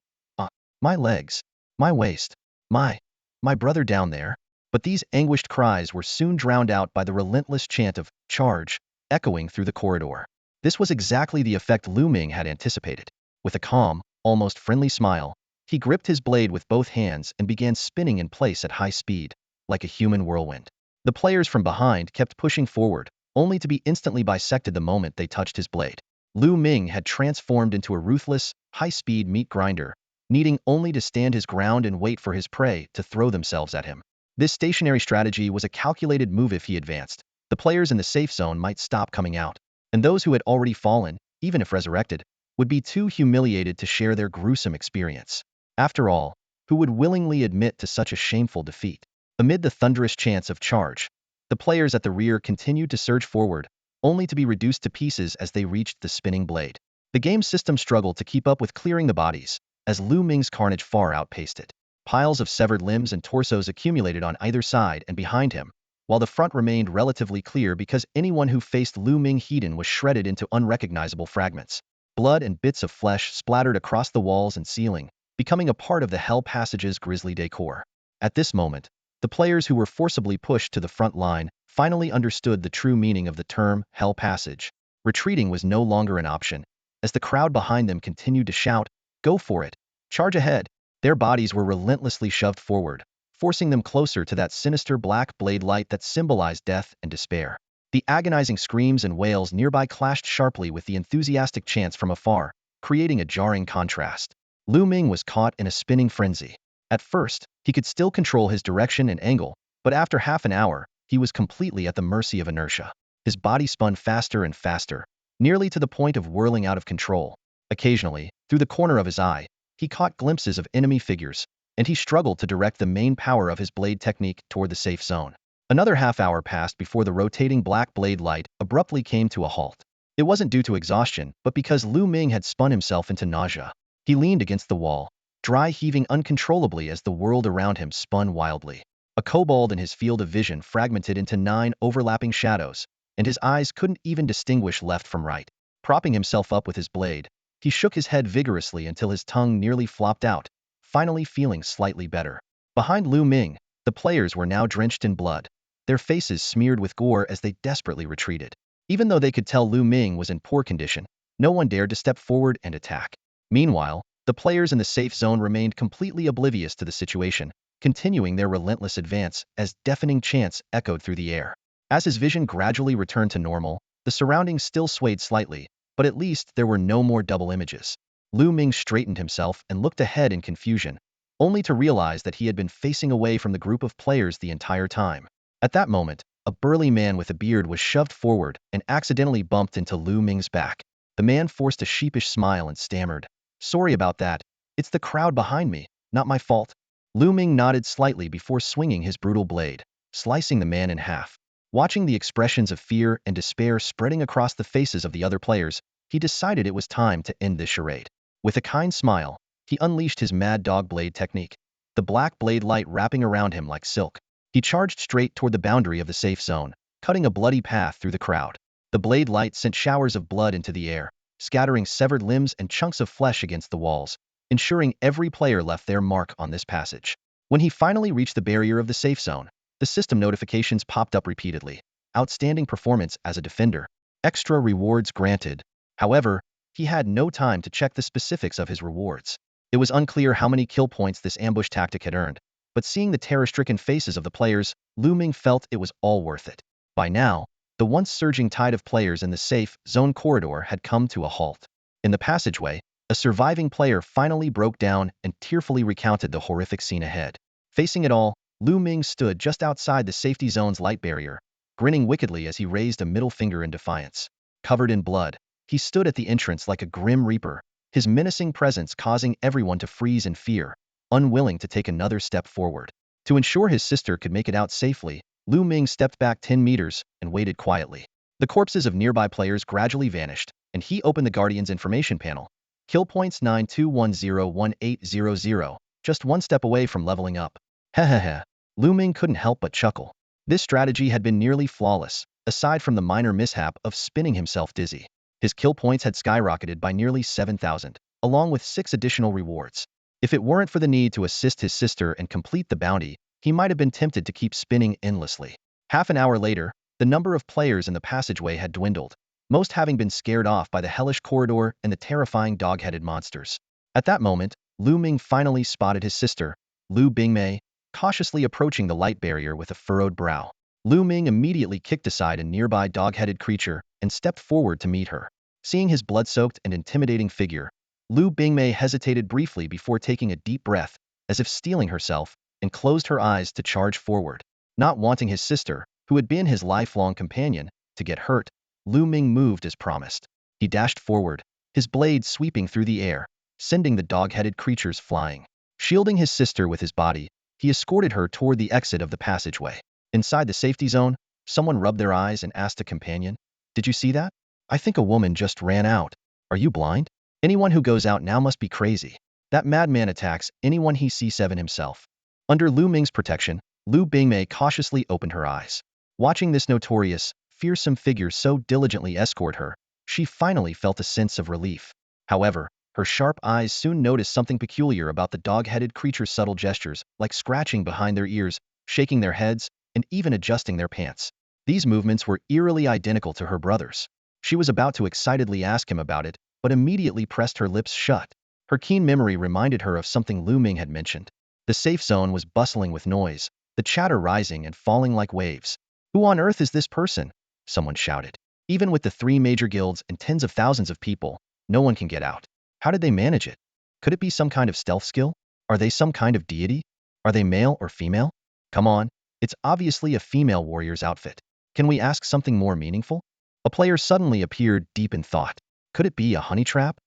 "My legs! My waist! My brother down there!" But these anguished cries were soon drowned out by the relentless chant of "Charge!" echoing through the corridor. This was exactly the effect Lu Ming had anticipated. With a calm, almost friendly smile, he gripped his blade with both hands and began spinning in place at high speed, like a human whirlwind. The players from behind kept pushing forward, only to be instantly bisected the moment they touched his blade. Lu Ming had transformed into a ruthless, high-speed meat grinder, needing only to stand his ground and wait for his prey to throw themselves at him. This stationary strategy was a calculated move. If he advanced, the players in the safe zone might stop coming out, and those who had already fallen, even if resurrected, would be too humiliated to share their gruesome experience. After all, who would willingly admit to such a shameful defeat? Amid the thunderous chants of "Charge!", the players at the rear continued to surge forward, only to be reduced to pieces as they reached the spinning blade. The game system struggled to keep up with clearing the bodies, as Lu Ming's carnage far outpaced it. Piles of severed limbs and torsos accumulated on either side and behind him, while the front remained relatively clear because anyone who faced Lu Ming Heiden was shredded into unrecognizable fragments. Blood and bits of flesh splattered across the walls and ceiling, becoming a part of the Hell Passage's grisly decor. At this moment, the players who were forcibly pushed to the front line finally understood the true meaning of the term Hell Passage. Retreating was no longer an option, as the crowd behind them continued to shout, "Go for it! Charge ahead!" Their bodies were relentlessly shoved forward, forcing them closer to that sinister black blade light that symbolized death and despair. The agonizing screams and wails nearby clashed sharply with the enthusiastic chants from afar, creating a jarring contrast. Lu Ming was caught in a spinning frenzy. At first, he could still control his direction and angle, but after half an hour, he was completely at the mercy of inertia. His body spun faster and faster, nearly to the point of whirling out of control. Occasionally, through the corner of his eye, he caught glimpses of enemy figures, and he struggled to direct the main power of his blade technique toward the safe zone. Another half hour passed before the rotating black blade light abruptly came to a halt. It wasn't due to exhaustion, but because Lu Ming had spun himself into nausea. He leaned against the wall, dry heaving uncontrollably as the world around him spun wildly. A kobold in his field of vision fragmented into 9 overlapping shadows, and his eyes couldn't even distinguish left from right. Propping himself up with his blade, he shook his head vigorously until his tongue nearly flopped out, finally feeling slightly better. Behind Lu Ming, the players were now drenched in blood, their faces smeared with gore as they desperately retreated. Even though they could tell Lu Ming was in poor condition, no one dared to step forward and attack. Meanwhile, the players in the safe zone remained completely oblivious to the situation, continuing their relentless advance as deafening chants echoed through the air. As his vision gradually returned to normal, the surroundings still swayed slightly, but at least there were no more double images. Lu Ming straightened himself and looked ahead in confusion, only to realize that he had been facing away from the group of players the entire time. At that moment, a burly man with a beard was shoved forward and accidentally bumped into Lu Ming's back. The man forced a sheepish smile and stammered, "Sorry about that. It's the crowd behind me, not my fault." Lu Ming nodded slightly before swinging his brutal blade, slicing the man in half. Watching the expressions of fear and despair spreading across the faces of the other players, he decided it was time to end this charade. With a kind smile, he unleashed his mad dog blade technique, the black blade light wrapping around him like silk. He charged straight toward the boundary of the safe zone, cutting a bloody path through the crowd. The blade light sent showers of blood into the air, scattering severed limbs and chunks of flesh against the walls, ensuring every player left their mark on this passage. When he finally reached the barrier of the safe zone, the system notifications popped up repeatedly. Outstanding performance as a defender. Extra rewards granted. However, he had no time to check the specifics of his rewards. It was unclear how many kill points this ambush tactic had earned, but seeing the terror-stricken faces of the players, Lu Ming felt it was all worth it. By now, the once surging tide of players in the safe zone corridor had come to a halt. In the passageway, a surviving player finally broke down and tearfully recounted the horrific scene ahead. Facing it all, Lu Ming stood just outside the safety zone's light barrier, grinning wickedly as he raised a middle finger in defiance. Covered in blood, he stood at the entrance like a grim reaper, his menacing presence causing everyone to freeze in fear, unwilling to take another step forward. To ensure his sister could make it out safely, Lu Ming stepped back 10 meters and waited quietly. The corpses of nearby players gradually vanished, and he opened the Guardian's information panel. Kill points 92101800, just one step away from leveling up. Hehehe. Lu Ming couldn't help but chuckle. This strategy had been nearly flawless, aside from the minor mishap of spinning himself dizzy. His kill points had skyrocketed by nearly 7,000, along with 6 additional rewards. If it weren't for the need to assist his sister and complete the bounty, he might have been tempted to keep spinning endlessly. Half an hour later, the number of players in the passageway had dwindled, most having been scared off by the hellish corridor and the terrifying dog-headed monsters. At that moment, Lu Ming finally spotted his sister, Lu Bingmei, cautiously approaching the light barrier with a furrowed brow. Lu Ming immediately kicked aside a nearby dog-headed creature and stepped forward to meet her. Seeing his blood-soaked and intimidating figure, Lu Bingmei hesitated briefly before taking a deep breath, as if steeling herself, and closed her eyes to charge forward. Not wanting his sister, who had been his lifelong companion, to get hurt, Lu Ming moved as promised. He dashed forward, his blade sweeping through the air, sending the dog-headed creatures flying. Shielding his sister with his body, he escorted her toward the exit of the passageway. Inside the safety zone, someone rubbed their eyes and asked a companion, "Did you see that? I think a woman just ran out. Are you blind? Anyone who goes out now must be crazy. That madman attacks anyone he sees." Seven himself. Under Lu Ming's protection, Lu Bingmei cautiously opened her eyes. Watching this notorious, fearsome figure so diligently escort her, she finally felt a sense of relief. However, her sharp eyes soon noticed something peculiar about the dog-headed creature's subtle gestures, like scratching behind their ears, shaking their heads, and even adjusting their pants. These movements were eerily identical to her brother's. She was about to excitedly ask him about it, but immediately pressed her lips shut. Her keen memory reminded her of something Lu Ming had mentioned. The safe zone was bustling with noise, the chatter rising and falling like waves. Who on earth is this person? Someone shouted. Even with the 3 major guilds and tens of thousands of people, no one can get out. How did they manage it? Could it be some kind of stealth skill? Are they some kind of deity? Are they male or female? Come on, it's obviously a female warrior's outfit. Can we ask something more meaningful? A player suddenly appeared deep in thought. Could it be a honey trap?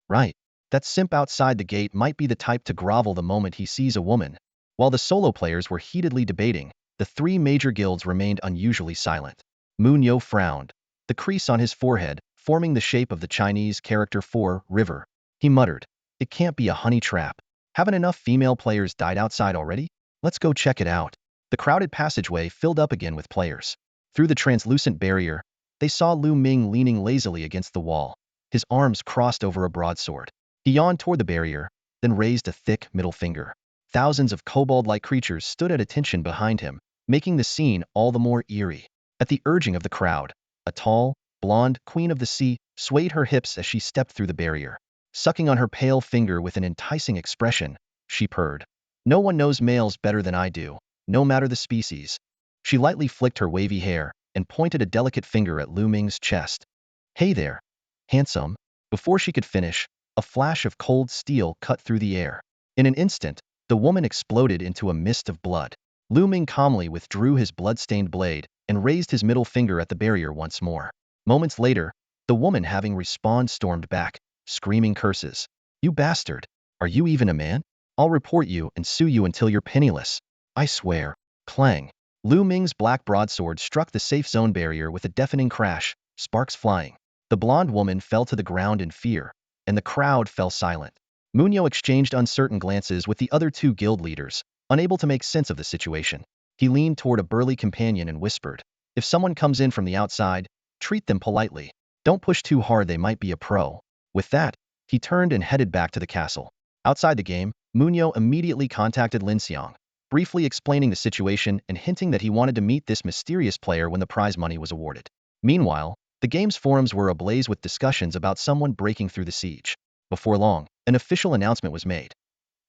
Right. That simp outside the gate might be the type to grovel the moment he sees a woman. While the solo players were heatedly debating, the 3 major guilds remained unusually silent. Munyo frowned, the crease on his forehead forming the shape of the Chinese character for river. He muttered, "It can't be a honey trap. Haven't enough female players died outside already? Let's go check it out." The crowded passageway filled up again with players. Through the translucent barrier, they saw Lu Ming leaning lazily against the wall, his arms crossed over a broadsword. He yawned toward the barrier, then raised a thick middle finger. Thousands of kobold-like creatures stood at attention behind him, making the scene all the more eerie. At the urging of the crowd, a tall, blonde queen of the sea swayed her hips as she stepped through the barrier. Sucking on her pale finger with an enticing expression, she purred. "No one knows males better than I do, no matter the species." She lightly flicked her wavy hair and pointed a delicate finger at Lu Ming's chest. "Hey there, handsome." Before she could finish, a flash of cold steel cut through the air. In an instant, the woman exploded into a mist of blood. Lu Ming calmly withdrew his blood-stained blade and raised his middle finger at the barrier once more. Moments later, the woman having respawned stormed back, screaming curses. "You bastard! Are you even a man? I'll report you and sue you until you're penniless. I swear." Clang. Lu Ming's black broadsword struck the safe zone barrier with a deafening crash, sparks flying. The blonde woman fell to the ground in fear, and the crowd fell silent. Munyo exchanged uncertain glances with the other 2 guild leaders, unable to make sense of the situation. He leaned toward a burly companion and whispered, "If someone comes in from the outside, treat them politely. Don't push too hard, they might be a pro." With that, he turned and headed back to the castle. Outside the game, Munyo immediately contacted Lin Xiang, briefly explaining the situation and hinting that he wanted to meet this mysterious player when the prize money was awarded. Meanwhile, the game's forums were ablaze with discussions about someone breaking through the siege. Before long, an official announcement was made.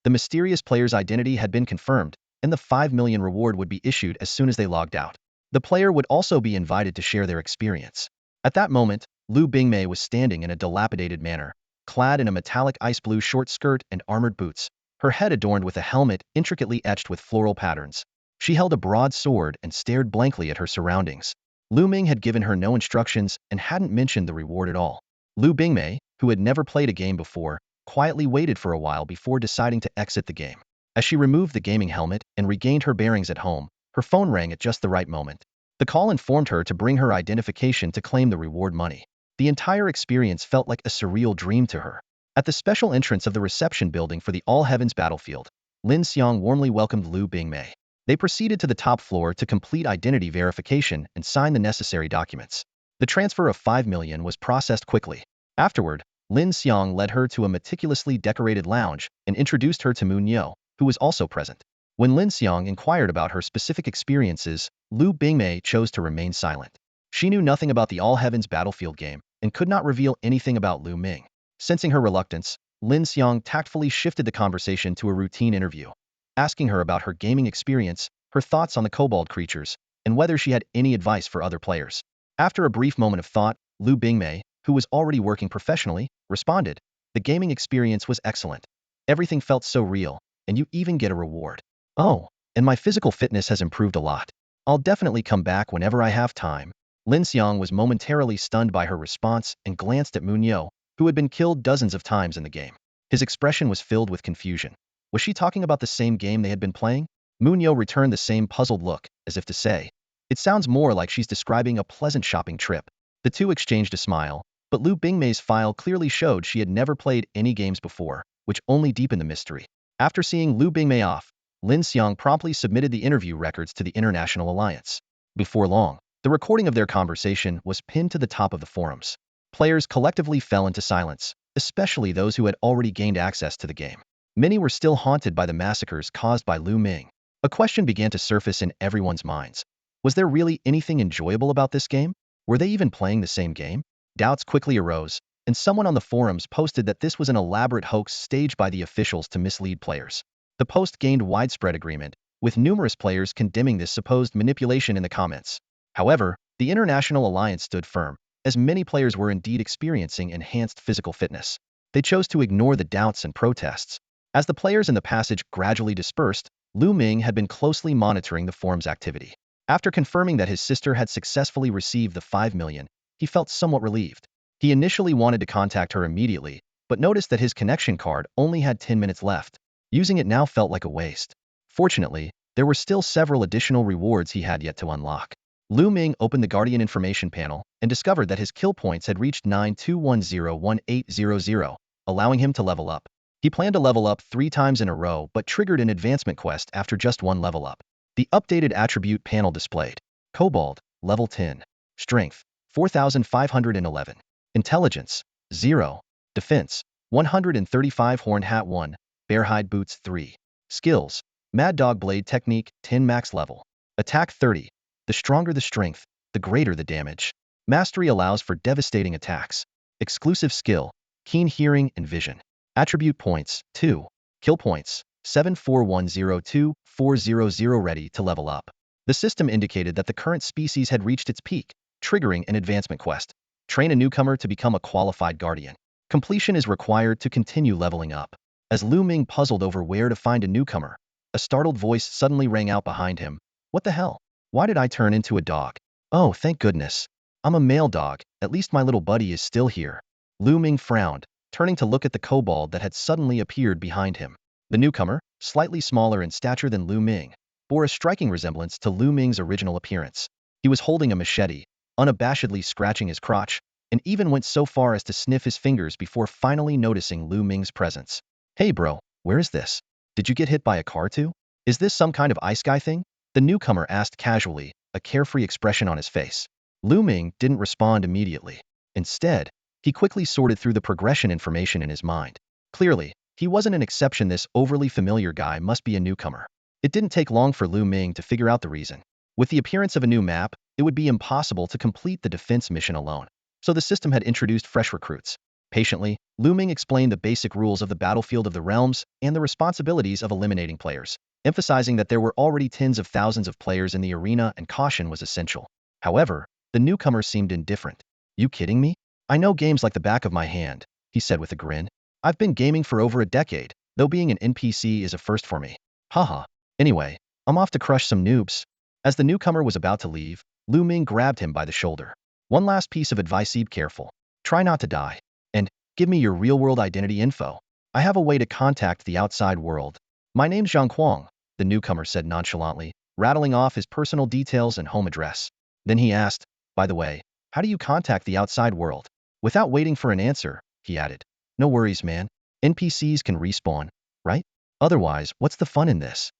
The mysterious player's identity had been confirmed, and the 5 million reward would be issued as soon as they logged out. The player would also be invited to share their experience. At that moment, Lu Bingmei was standing in a dilapidated manner, clad in a metallic ice blue short skirt and armored boots, her head adorned with a helmet intricately etched with floral patterns. She held a broad sword and stared blankly at her surroundings. Lu Ming had given her no instructions and hadn't mentioned the reward at all. Lu Bingmei, who had never played a game before, quietly waited for a while before deciding to exit the game. As she removed the gaming helmet and regained her bearings at home, her phone rang at just the right moment. The call informed her to bring her identification to claim the reward money. The entire experience felt like a surreal dream to her. At the special entrance of the reception building for the All Heavens battlefield, Lin Xiang warmly welcomed Lu Bingmei. They proceeded to the top floor to complete identity verification and sign the necessary documents. The transfer of 5 million was processed quickly. Afterward, Lin Xiang led her to a meticulously decorated lounge and introduced her to Munyo, who was also present. When Lin Xiang inquired about her specific experiences, Lu Bingmei chose to remain silent. She knew nothing about the All Heavens battlefield game and could not reveal anything about Lu Ming. Sensing her reluctance, Lin Xiang tactfully shifted the conversation to a routine interview, asking her about her gaming experience, her thoughts on the kobold creatures, and whether she had any advice for other players. After a brief moment of thought, Lu Bingmei, who was already working professionally, responded, "The gaming experience was excellent. Everything felt so real, and you even get a reward. Oh, and my physical fitness has improved a lot. I'll definitely come back whenever I have time." Lin Xiang was momentarily stunned by her response and glanced at Munyo, who had been killed dozens of times in the game. His expression was filled with confusion. Was she talking about the same game they had been playing? Munyo returned the same puzzled look, as if to say, "It sounds more like she's describing a pleasant shopping trip." The two exchanged a smile, but Lu Bingmei's file clearly showed she had never played any games before, which only deepened the mystery. After seeing Lu Bingmei off, Lin Xiang promptly submitted the interview records to the International Alliance. Before long, the recording of their conversation was pinned to the top of the forums. Players collectively fell into silence, especially those who had already gained access to the game. Many were still haunted by the massacres caused by Lu Ming. A question began to surface in everyone's minds. Was there really anything enjoyable about this game? Were they even playing the same game? Doubts quickly arose, and someone on the forums posted that this was an elaborate hoax staged by the officials to mislead players. The post gained widespread agreement, with numerous players condemning this supposed manipulation in the comments. However, the International Alliance stood firm, as many players were indeed experiencing enhanced physical fitness. They chose to ignore the doubts and protests. As the players in the passage gradually dispersed, Lu Ming had been closely monitoring the forum's activity. After confirming that his sister had successfully received the 5 million, he felt somewhat relieved. He initially wanted to contact her immediately, but noticed that his connection card only had 10 minutes left. Using it now felt like a waste. Fortunately, there were still several additional rewards he had yet to unlock. Lu Ming opened the Guardian information panel and discovered that his kill points had reached 92101800, allowing him to level up. He planned to level up 3 times in a row but triggered an advancement quest after just 1 level up. The updated attribute panel displayed. Kobold, level 10. Strength, 4511. Intelligence, 0. Defense, 135. Horn Hat 1. Bearhide Boots 3. Skills, Mad Dog Blade Technique 10 max level. Attack 30. The stronger the strength, the greater the damage. Mastery allows for devastating attacks. Exclusive skill, Keen Hearing and Vision. Attribute points, 2. Kill points, 74102-400. Ready to level up. The system indicated that the current species had reached its peak, triggering an advancement quest. Train a newcomer to become a qualified guardian. Completion is required to continue leveling up. As Lu Ming puzzled over where to find a newcomer, a startled voice suddenly rang out behind him. What the hell? Why did I turn into a dog? Oh, thank goodness. I'm a male dog, at least my little buddy is still here. Lu Ming frowned, turning to look at the kobold that had suddenly appeared behind him. The newcomer, slightly smaller in stature than Lu Ming, bore a striking resemblance to Lu Ming's original appearance. He was holding a machete, unabashedly scratching his crotch, and even went so far as to sniff his fingers before finally noticing Lu Ming's presence. Hey bro, where is this? Did you get hit by a car too? Is this some kind of ice guy thing? The newcomer asked casually, a carefree expression on his face. Lu Ming didn't respond immediately. Instead, he quickly sorted through the progression information in his mind. Clearly, he wasn't an exception. This overly familiar guy must be a newcomer. It didn't take long for Lu Ming to figure out the reason. With the appearance of a new map, it would be impossible to complete the defense mission alone, so the system had introduced fresh recruits. Patiently, Lu Ming explained the basic rules of the battlefield of the realms and the responsibilities of eliminating players, emphasizing that there were already tens of thousands of players in the arena and caution was essential. However, the newcomer seemed indifferent. You kidding me? I know games like the back of my hand, he said with a grin. I've been gaming for over a decade, though being an NPC is a first for me. Haha. Anyway, I'm off to crush some noobs. As the newcomer was about to leave, Lu Ming grabbed him by the shoulder. One last piece of advice: be careful. Try not to die. And give me your real-world identity info. I have a way to contact the outside world. My name's Zhang Kuang, the newcomer said nonchalantly, rattling off his personal details and home address. Then he asked, by the way, how do you contact the outside world? Without waiting for an answer, he added, no worries, man. NPCs can respawn, right? Otherwise, what's the fun in this?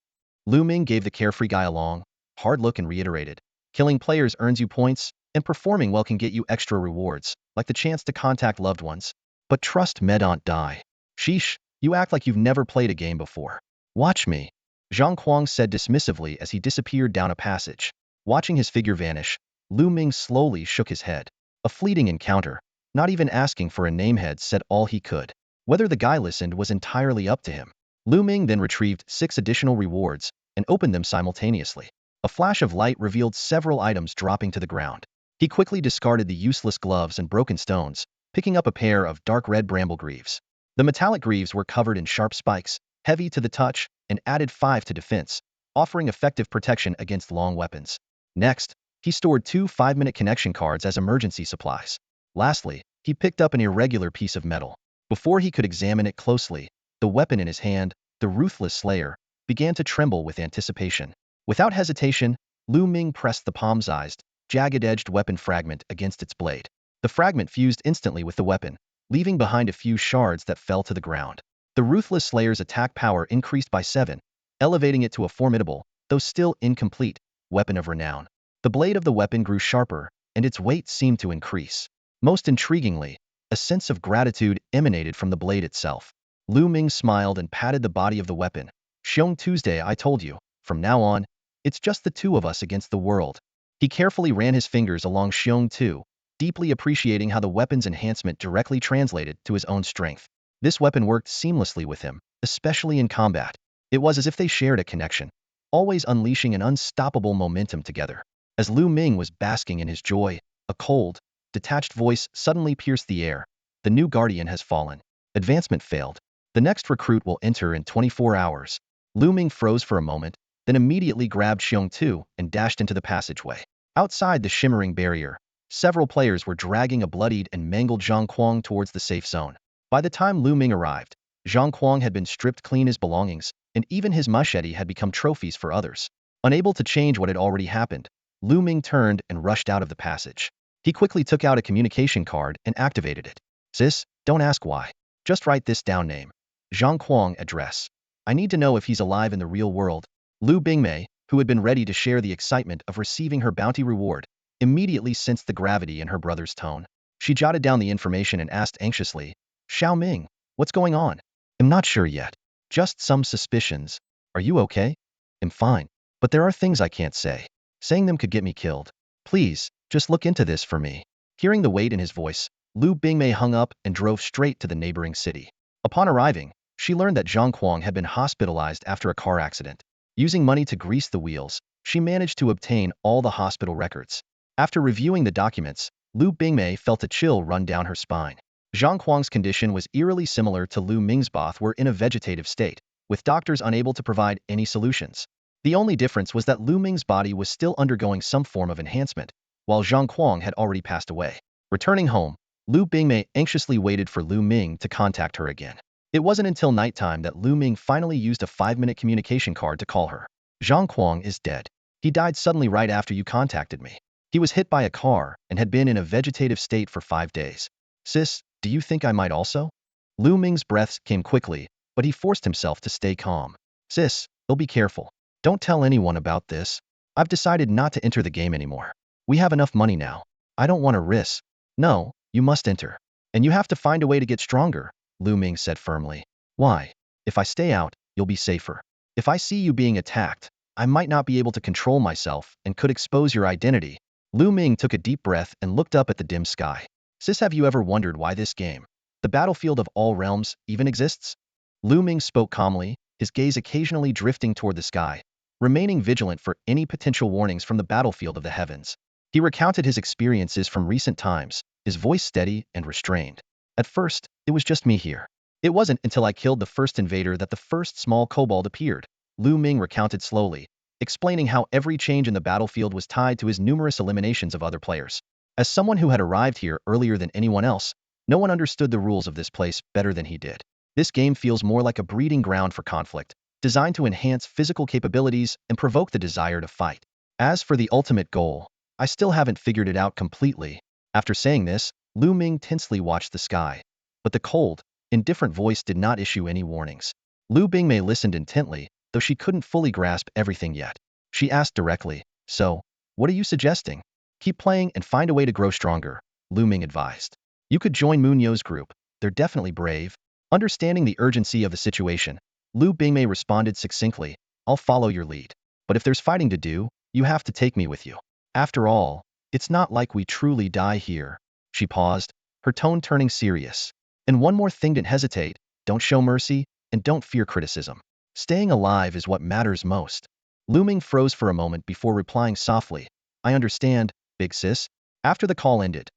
Lu Ming gave the carefree guy a long, hard look and reiterated, killing players earns you points, and performing well can get you extra rewards, like the chance to contact loved ones. But trust me, don't die. Sheesh, you act like you've never played a game before. Watch me. Zhang Kuang said dismissively as he disappeared down a passage. Watching his figure vanish, Lu Ming slowly shook his head. A fleeting encounter, not even asking for a namehead, said all he could. Whether the guy listened was entirely up to him. Lu Ming then retrieved 6 additional rewards and opened them simultaneously. A flash of light revealed several items dropping to the ground. He quickly discarded the useless gloves and broken stones, picking up a pair of dark red bramble greaves. The metallic greaves were covered in sharp spikes, heavy to the touch, and added 5 to defense, offering effective protection against long weapons. Next, he stored 2 5-minute connection cards as emergency supplies. Lastly, he picked up an irregular piece of metal. Before he could examine it closely, the weapon in his hand, the ruthless slayer, began to tremble with anticipation. Without hesitation, Lu Ming pressed the palm-sized, jagged-edged weapon fragment against its blade. The fragment fused instantly with the weapon, leaving behind a few shards that fell to the ground. The ruthless slayer's attack power increased by 7, elevating it to a formidable, though still incomplete, weapon of renown. The blade of the weapon grew sharper, and its weight seemed to increase. Most intriguingly, a sense of gratitude emanated from the blade itself. Lu Ming smiled and patted the body of the weapon. Xiong Tuesday, I told you, from now on, it's just the two of us against the world. He carefully ran his fingers along Xiong Tu, deeply appreciating how the weapon's enhancement directly translated to his own strength. This weapon worked seamlessly with him, especially in combat. It was as if they shared a connection, always unleashing an unstoppable momentum together. As Lu Ming was basking in his joy, a cold, detached voice suddenly pierced the air. The new guardian has fallen. Advancement failed. The next recruit will enter in 24 hours. Lu Ming froze for a moment, then immediately grabbed Xiong Tu and dashed into the passageway. Outside the shimmering barrier, several players were dragging a bloodied and mangled Zhang Kuang towards the safe zone. By the time Lu Ming arrived, Zhang Kuang had been stripped clean his belongings, and even his machete had become trophies for others. Unable to change what had already happened, Lu Ming turned and rushed out of the passage. He quickly took out a communication card and activated it. Sis, don't ask why. Just write this down name. Zhang Kuang address. I need to know if he's alive in the real world. Lu Bingmei, who had been ready to share the excitement of receiving her bounty reward, immediately sensed the gravity in her brother's tone. She jotted down the information and asked anxiously, Xiao Ming, what's going on? I'm not sure yet. Just some suspicions. Are you okay? I'm fine. But there are things I can't say. Saying them could get me killed. Please, just look into this for me. Hearing the weight in his voice, Lu Bingmei hung up and drove straight to the neighboring city. Upon arriving, she learned that Zhang Kuang had been hospitalized after a car accident. Using money to grease the wheels, she managed to obtain all the hospital records. After reviewing the documents, Lu Bingmei felt a chill run down her spine. Zhang Kuang's condition was eerily similar to Lu Ming's. Both were in a vegetative state, with doctors unable to provide any solutions. The only difference was that Lu Ming's body was still undergoing some form of enhancement, while Zhang Kuang had already passed away. Returning home, Lu Bingmei anxiously waited for Lu Ming to contact her again. It wasn't until nighttime that Lu Ming finally used a 5-minute communication card to call her. Zhang Kuang is dead. He died suddenly right after you contacted me. He was hit by a car and had been in a vegetative state for 5 days. Sis, do you think I might also? Lu Ming's breaths came quickly, but he forced himself to stay calm. Sis, you'll be careful. Don't tell anyone about this. I've decided not to enter the game anymore. We have enough money now. I don't want to risk. No, you must enter. And you have to find a way to get stronger, Lu Ming said firmly. Why? If I stay out, you'll be safer. If I see you being attacked, I might not be able to control myself and could expose your identity. Lu Ming took a deep breath and looked up at the dim sky. Sis, have you ever wondered why this game, the battlefield of all realms, even exists? Lu Ming spoke calmly, his gaze occasionally drifting toward the sky, remaining vigilant for any potential warnings from the battlefield of the heavens. He recounted his experiences from recent times, his voice steady and restrained. At first, it was just me here. It wasn't until I killed the first invader that the first small kobold appeared, Lu Ming recounted slowly, explaining how every change in the battlefield was tied to his numerous eliminations of other players. As someone who had arrived here earlier than anyone else, no one understood the rules of this place better than he did. This game feels more like a breeding ground for conflict, designed to enhance physical capabilities and provoke the desire to fight. As for the ultimate goal, I still haven't figured it out completely. After saying this, Lu Ming tensely watched the sky, but the cold, indifferent voice did not issue any warnings. Lu Bingmei listened intently, though she couldn't fully grasp everything yet. She asked directly, so, what are you suggesting? Keep playing and find a way to grow stronger, Lu Ming advised. You could join Munyo's group. They're definitely brave. Understanding the urgency of the situation, Lu Bingmei responded succinctly, I'll follow your lead. But if there's fighting to do, you have to take me with you. After all, it's not like we truly die here. She paused, her tone turning serious. And one more thing, don't hesitate, don't show mercy, and don't fear criticism. Staying alive is what matters most. Lu Ming froze for a moment before replying softly, I understand, big sis. After the call ended,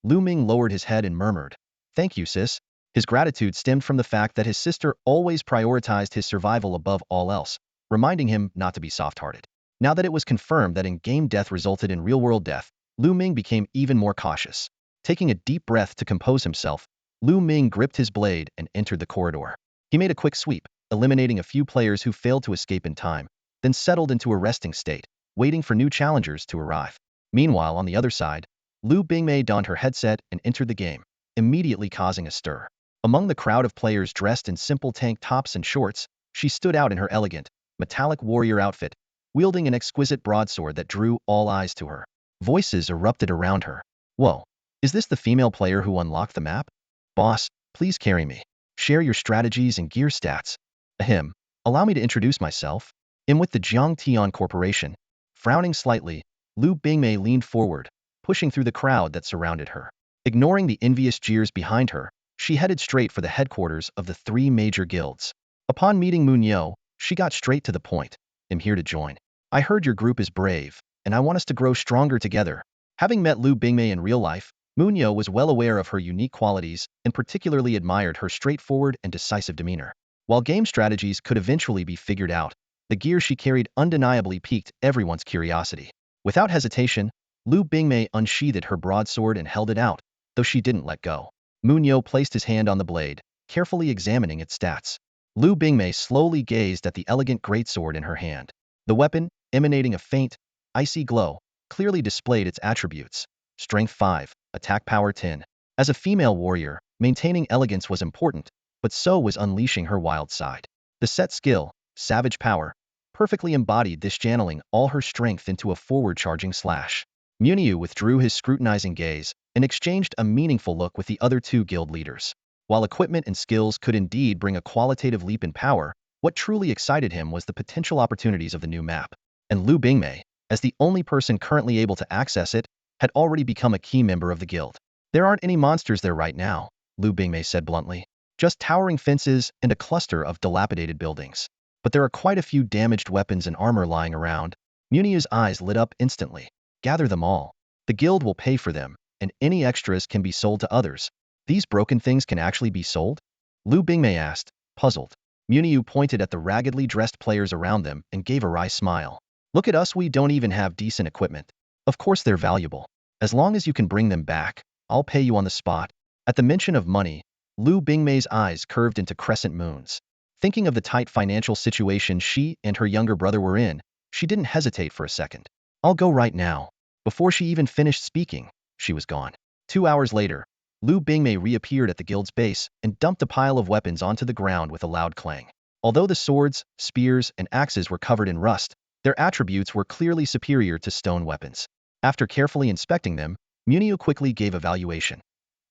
Lu Ming lowered his head and murmured, Thank you, sis. His gratitude stemmed from the fact that his sister always prioritized his survival above all else, reminding him not to be soft-hearted. Now that it was confirmed that in-game death resulted in real-world death, Lu Ming became even more cautious. Taking a deep breath to compose himself, Lu Ming gripped his blade and entered the corridor. He made a quick sweep, eliminating a few players who failed to escape in time, then settled into a resting state, waiting for new challengers to arrive. Meanwhile, on the other side, Lu Bingmei donned her headset and entered the game, immediately causing a stir. Among the crowd of players dressed in simple tank tops and shorts, she stood out in her elegant, metallic warrior outfit, wielding an exquisite broadsword that drew all eyes to her. Voices erupted around her. Whoa, is this the female player who unlocked the map? Boss, please carry me. Share your strategies and gear stats. Ahem, allow me to introduce myself. I'm with the Jiang Tian Corporation. Frowning slightly, Lu Bingmei leaned forward, pushing through the crowd that surrounded her. Ignoring the envious jeers behind her, she headed straight for the headquarters of the 3 major guilds. Upon meeting Munyo, She got straight to the point. I'm here to join. I heard your group is brave, and I want us to grow stronger together. Having met Lu Bingmei in real life, Munyo was well aware of her unique qualities and particularly admired her straightforward and decisive demeanor. While game strategies could eventually be figured out, the gear she carried undeniably piqued everyone's curiosity. Without hesitation, Lu Bingmei unsheathed her broadsword and held it out, though she didn't let go. Munyo placed his hand on the blade, carefully examining its stats. Lu Bingmei slowly gazed at the elegant greatsword in her hand. The weapon, emanating a faint, icy glow, clearly displayed its attributes. Strength 5, attack power 10. As a female warrior, maintaining elegance was important, but so was unleashing her wild side. The set skill, savage power, perfectly embodied this, channeling all her strength into a forward-charging slash. Munyo withdrew his scrutinizing gaze and exchanged a meaningful look with the other two guild leaders. While equipment and skills could indeed bring a qualitative leap in power, what truly excited him was the potential opportunities of the new map. And Lu Bingmei, as the only person currently able to access it, had already become a key member of the guild. There aren't any monsters there right now, Lu Bingmei said bluntly. Just towering fences and a cluster of dilapidated buildings. But there are quite a few damaged weapons and armor lying around. Munyo's eyes lit up instantly. Gather them all. The guild will pay for them, and any extras can be sold to others. These broken things can actually be sold? Lu Bingmei asked, puzzled. Munyo pointed at the raggedly dressed players around them and gave a wry smile. Look at us, we don't even have decent equipment. Of course they're valuable. As long as you can bring them back, I'll pay you on the spot. At the mention of money, Lu Bingmei's eyes curved into crescent moons. Thinking of the tight financial situation she and her younger brother were in, she didn't hesitate for a second. I'll go right now. Before she even finished speaking, she was gone. 2 hours later, Lu Bingmei reappeared at the guild's base and dumped a pile of weapons onto the ground with a loud clang. Although the swords, spears, and axes were covered in rust, their attributes were clearly superior to stone weapons. After carefully inspecting them, Munyo quickly gave a valuation.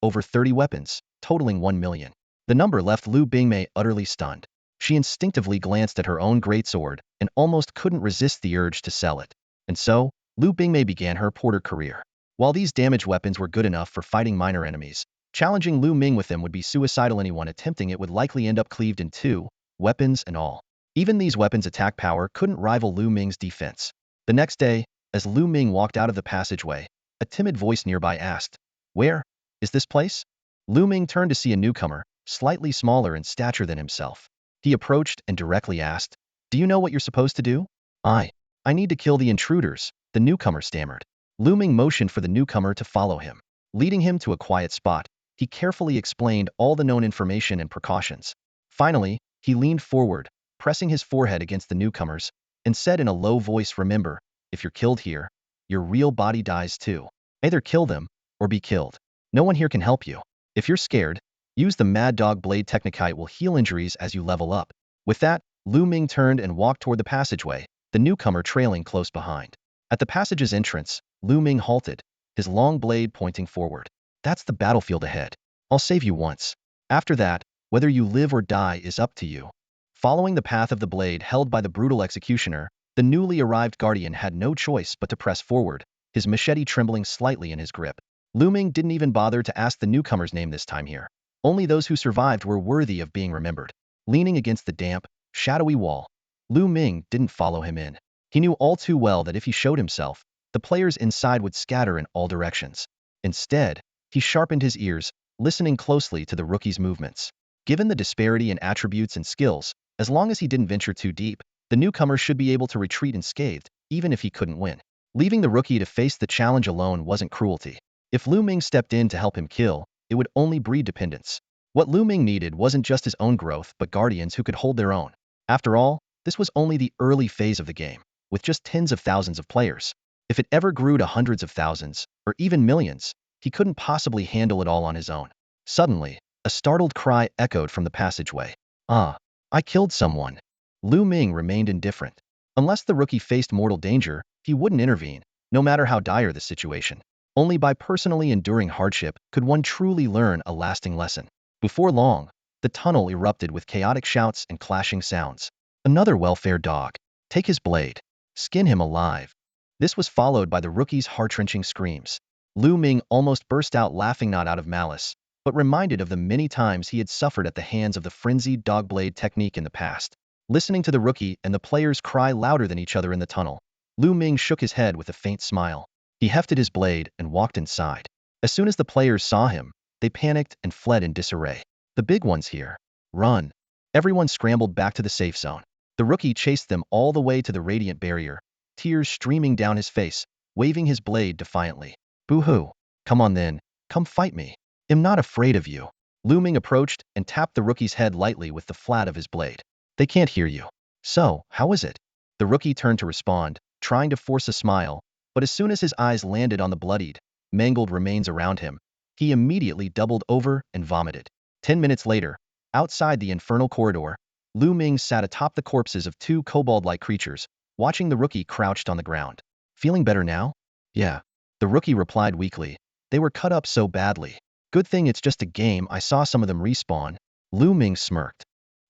Over 30 weapons, totaling 1 million. The number left Lu Bingmei utterly stunned. She instinctively glanced at her own greatsword and almost couldn't resist the urge to sell it. And so, Lu Bingmei began her porter career. While these damaged weapons were good enough for fighting minor enemies, challenging Lu Ming with them would be suicidal. Anyone attempting it would likely end up cleaved in two, weapons and all. Even these weapons' attack power couldn't rival Lu Ming's defense. The next day, as Lu Ming walked out of the passageway, a timid voice nearby asked, "Where is this place?" Lu Ming turned to see a newcomer, slightly smaller in stature than himself. He approached and directly asked, "Do you know what you're supposed to do?" I need to kill the intruders," the newcomer stammered. Lu Ming motioned for the newcomer to follow him. Leading him to a quiet spot, he carefully explained all the known information and precautions. Finally, he leaned forward, pressing his forehead against the newcomer's, and said in a low voice, "Remember, if you're killed here, your real body dies too. Either kill them, or be killed. No one here can help you. If you're scared, use the Mad Dog Blade Technicite will heal injuries as you level up." With that, Lu Ming turned and walked toward the passageway, the newcomer trailing close behind. At the passage's entrance, Lu Ming halted, his long blade pointing forward. "That's the battlefield ahead. I'll save you once. After that, whether you live or die is up to you." Following the path of the blade held by the brutal executioner, the newly arrived guardian had no choice but to press forward, his machete trembling slightly in his grip. Lu Ming didn't even bother to ask the newcomer's name this time here. Only those who survived were worthy of being remembered. Leaning against the damp, shadowy wall, Lu Ming didn't follow him in. He knew all too well that if he showed himself, the players inside would scatter in all directions. Instead, he sharpened his ears, listening closely to the rookie's movements. Given the disparity in attributes and skills, as long as he didn't venture too deep, the newcomer should be able to retreat unscathed, even if he couldn't win. Leaving the rookie to face the challenge alone wasn't cruelty. If Lu Ming stepped in to help him kill, it would only breed dependence. What Lu Ming needed wasn't just his own growth but guardians who could hold their own. After all, this was only the early phase of the game, with just tens of thousands of players. If it ever grew to hundreds of thousands, or even millions, he couldn't possibly handle it all on his own. Suddenly, a startled cry echoed from the passageway. "Ah, I killed someone." Lu Ming remained indifferent. Unless the rookie faced mortal danger, he wouldn't intervene, no matter how dire the situation. Only by personally enduring hardship could one truly learn a lasting lesson. Before long, the tunnel erupted with chaotic shouts and clashing sounds. "Another welfare dog. Take his blade. Skin him alive." This was followed by the rookie's heart-wrenching screams. Lu Ming almost burst out laughing, not out of malice, but reminded of the many times he had suffered at the hands of the frenzied dog blade technique in the past. listening to the rookie and the players cry louder than each other in the tunnel. Lu Ming shook his head with a faint smile. He hefted his blade and walked inside. As soon as the players saw him, they panicked and fled in disarray. The big one's here. Run. Everyone scrambled back to the safe zone. The rookie chased them all the way to the radiant barrier, tears streaming down his face, waving his blade defiantly. Boo-hoo. Come on then. Come fight me. I'm not afraid of you. Lu Ming approached and tapped the rookie's head lightly with the flat of his blade. They can't hear you. So, how is it? The rookie turned to respond, trying to force a smile, but as soon as his eyes landed on the bloodied, mangled remains around him, he immediately doubled over and vomited. 10 minutes later, outside the infernal corridor, Lu Ming sat atop the corpses of two kobold-like creatures, watching the rookie crouched on the ground. Feeling better now? Yeah. The rookie replied weakly. They were cut up so badly. Good thing it's just a game. I saw some of them respawn. Lu Ming smirked.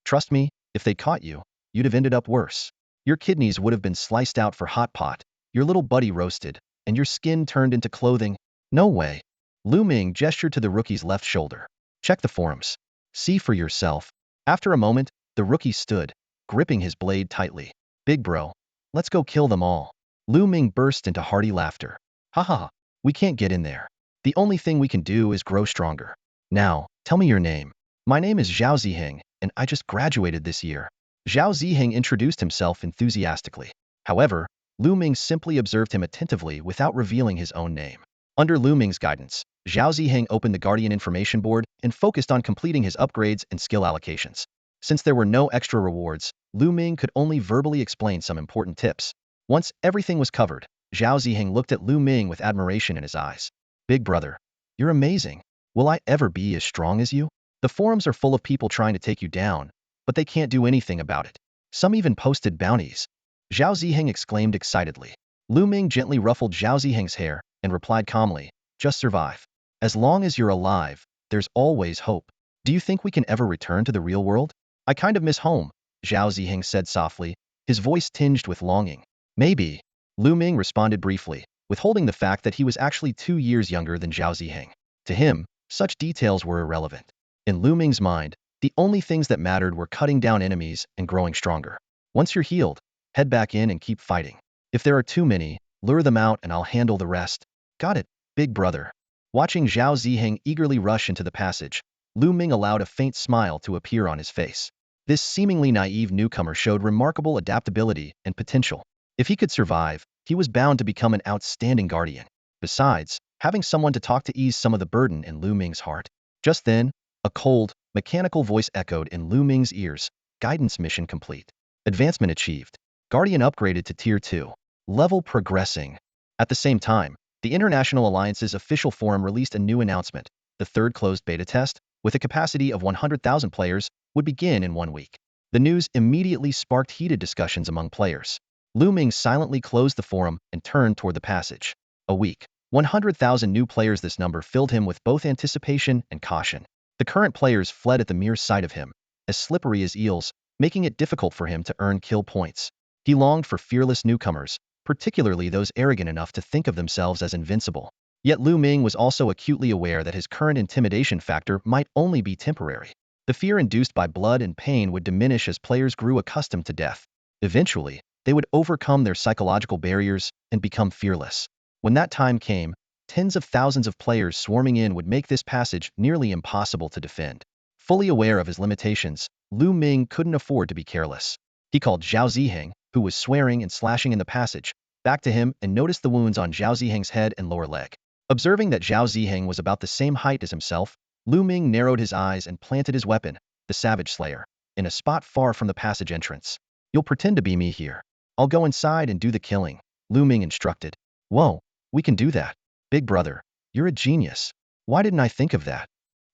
Trust me, if they caught you, you'd have ended up worse. Your kidneys would have been sliced out for hot pot, your little buddy roasted, and your skin turned into clothing. No way. Lu Ming gestured to the rookie's left shoulder. Check the forums. See for yourself. After a moment, the rookie stood, gripping his blade tightly. Big bro, let's go kill them all. Lu Ming burst into hearty laughter. Ha ha ha, we can't get in there. The only thing we can do is grow stronger. Now, tell me your name. My name is Zhao Ziheng, and I just graduated this year. Zhao Ziheng introduced himself enthusiastically. However, Lu Ming simply observed him attentively without revealing his own name. Under Lu Ming's guidance, Zhao Ziheng opened the Guardian Information Board and focused on completing his upgrades and skill allocations. Since there were no extra rewards, Lu Ming could only verbally explain some important tips. Once everything was covered, Zhao Ziheng looked at Lu Ming with admiration in his eyes. Big brother, you're amazing. Will I ever be as strong as you? The forums are full of people trying to take you down, but they can't do anything about it. Some even posted bounties. Zhao Ziheng exclaimed excitedly. Lu Ming gently ruffled Zhao Ziheng's hair and replied calmly, just survive. As long as you're alive, there's always hope. Do you think we can ever return to the real world? I kind of miss home, Zhao Ziheng said softly, his voice tinged with longing. Maybe. Lu Ming responded briefly, withholding the fact that he was actually 2 years younger than Zhao Ziheng. To him, such details were irrelevant. In Lu Ming's mind, the only things that mattered were cutting down enemies and growing stronger. Once you're healed, head back in and keep fighting. If there are too many, lure them out and I'll handle the rest. Got it, big brother. Watching Zhao Ziheng eagerly rush into the passage, Lu Ming allowed a faint smile to appear on his face. This seemingly naive newcomer showed remarkable adaptability and potential. If he could survive, he was bound to become an outstanding guardian. Besides, having someone to talk to eased some of the burden in Lu Ming's heart. Just then, a cold, mechanical voice echoed in Lu Ming's ears. Guidance mission complete. Advancement achieved. Guardian upgraded to Tier 2. Level progressing. At the same time, the International Alliance's official forum released a new announcement. The third closed beta test, with a capacity of 100,000 players, would begin in 1 week. The news immediately sparked heated discussions among players. Lu Ming silently closed the forum and turned toward the passage. A week. 100,000 new players. This number filled him with both anticipation and caution. The current players fled at the mere sight of him, as slippery as eels, making it difficult for him to earn kill points. He longed for fearless newcomers, particularly those arrogant enough to think of themselves as invincible. Yet Lu Ming was also acutely aware that his current intimidation factor might only be temporary. The fear induced by blood and pain would diminish as players grew accustomed to death. Eventually, they would overcome their psychological barriers and become fearless. When that time came, tens of thousands of players swarming in would make this passage nearly impossible to defend. Fully aware of his limitations, Lu Ming couldn't afford to be careless. He called Zhao Ziheng, who was swearing and slashing in the passage, back to him and noticed the wounds on Zhao Ziheng's head and lower leg. Observing that Zhao Ziheng was about the same height as himself, Lu Ming narrowed his eyes and planted his weapon, the Savage Slayer, in a spot far from the passage entrance. You'll pretend to be me here. I'll go inside and do the killing, Lu Ming instructed. Whoa, we can do that. Big brother, you're a genius. Why didn't I think of that?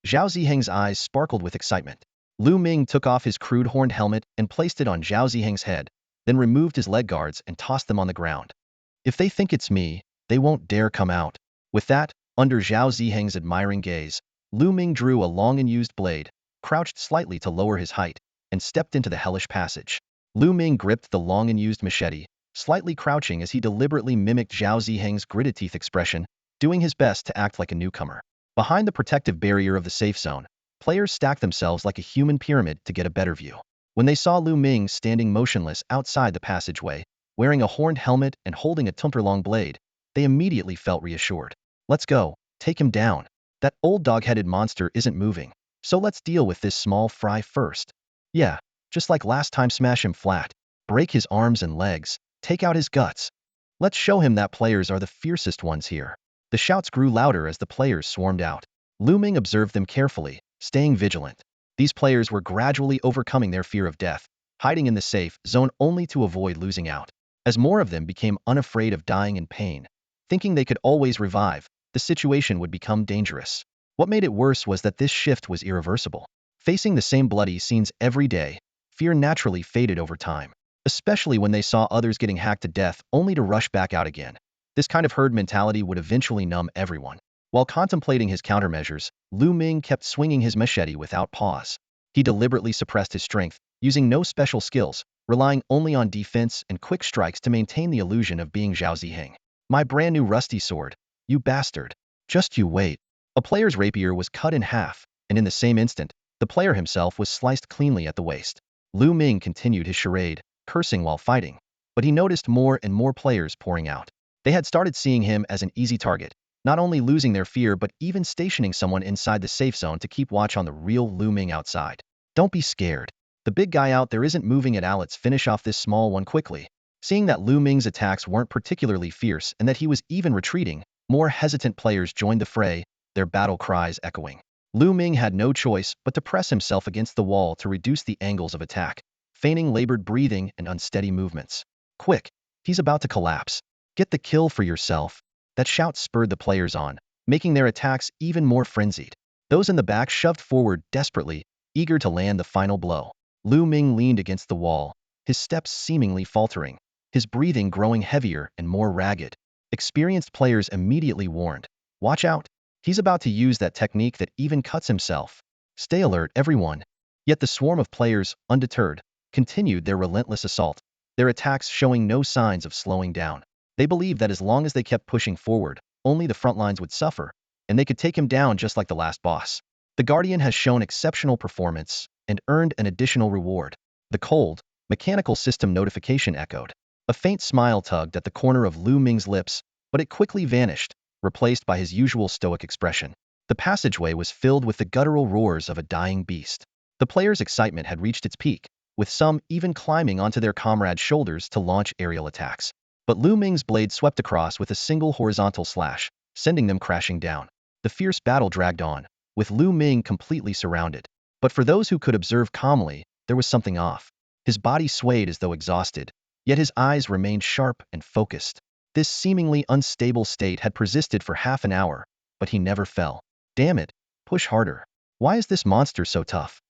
Zhao Ziheng's eyes sparkled with excitement. Lu Ming took off his crude horned helmet and placed it on Zhao Ziheng's head, then removed his leg guards and tossed them on the ground. If they think it's me, they won't dare come out. With that, under Zhao Ziheng's admiring gaze, Lu Ming drew a long and used blade, crouched slightly to lower his height, and stepped into the hellish passage. Lu Ming gripped the long and used machete, slightly crouching as he deliberately mimicked Zhao Ziheng's gritted teeth expression, doing his best to act like a newcomer. Behind the protective barrier of the safe zone, players stacked themselves like a human pyramid to get a better view. When they saw Lu Ming standing motionless outside the passageway, wearing a horned helmet and holding a tumper-long blade, they immediately felt reassured. Let's go, take him down. That old dog-headed monster isn't moving, so let's deal with this small fry first. Yeah, just like last time, smash him flat, break his arms and legs, take out his guts. Let's show him that players are the fiercest ones here. The shouts grew louder as the players swarmed out. Lu Ming observed them carefully, staying vigilant. These players were gradually overcoming their fear of death, hiding in the safe zone only to avoid losing out. As more of them became unafraid of dying in pain, thinking they could always revive, the situation would become dangerous. What made it worse was that this shift was irreversible. Facing the same bloody scenes every day, fear naturally faded over time, especially when they saw others getting hacked to death only to rush back out again. This kind of herd mentality would eventually numb everyone. While contemplating his countermeasures, Lu Ming kept swinging his machete without pause. He deliberately suppressed his strength, using no special skills, relying only on defense and quick strikes to maintain the illusion of being Zhao Ziheng. My brand new rusty sword, you bastard. Just you wait. A player's rapier was cut in half, and in the same instant, the player himself was sliced cleanly at the waist. Lu Ming continued his charade, cursing while fighting, but he noticed more and more players pouring out. They had started seeing him as an easy target, not only losing their fear but even stationing someone inside the safe zone to keep watch on the real Lu Ming outside. Don't be scared. The big guy out there isn't moving at all. Let's finish off this small one quickly. Seeing that Lu Ming's attacks weren't particularly fierce and that he was even retreating, more hesitant players joined the fray, their battle cries echoing. Lu Ming had no choice but to press himself against the wall to reduce the angles of attack, feigning labored breathing and unsteady movements. Quick, he's about to collapse. Get the kill for yourself. That shout spurred the players on, making their attacks even more frenzied. Those in the back shoved forward desperately, eager to land the final blow. Lu Ming leaned against the wall, his steps seemingly faltering, his breathing growing heavier and more ragged. Experienced players immediately warned, watch out, he's about to use that technique that even cuts himself. Stay alert, everyone. Yet the swarm of players, undeterred, continued their relentless assault, their attacks showing no signs of slowing down. They believed that as long as they kept pushing forward, only the front lines would suffer, and they could take him down just like the last boss. The Guardian has shown exceptional performance and earned an additional reward. The cold, mechanical system notification echoed. A faint smile tugged at the corner of Lu Ming's lips, but it quickly vanished, replaced by his usual stoic expression. The passageway was filled with the guttural roars of a dying beast. The players' excitement had reached its peak, with some even climbing onto their comrades' shoulders to launch aerial attacks. But Lu Ming's blade swept across with a single horizontal slash, sending them crashing down. The fierce battle dragged on, with Lu Ming completely surrounded. But for those who could observe calmly, there was something off. His body swayed as though exhausted, yet his eyes remained sharp and focused. This seemingly unstable state had persisted for half an hour, but he never fell. Damn it, push harder. Why is this monster so tough?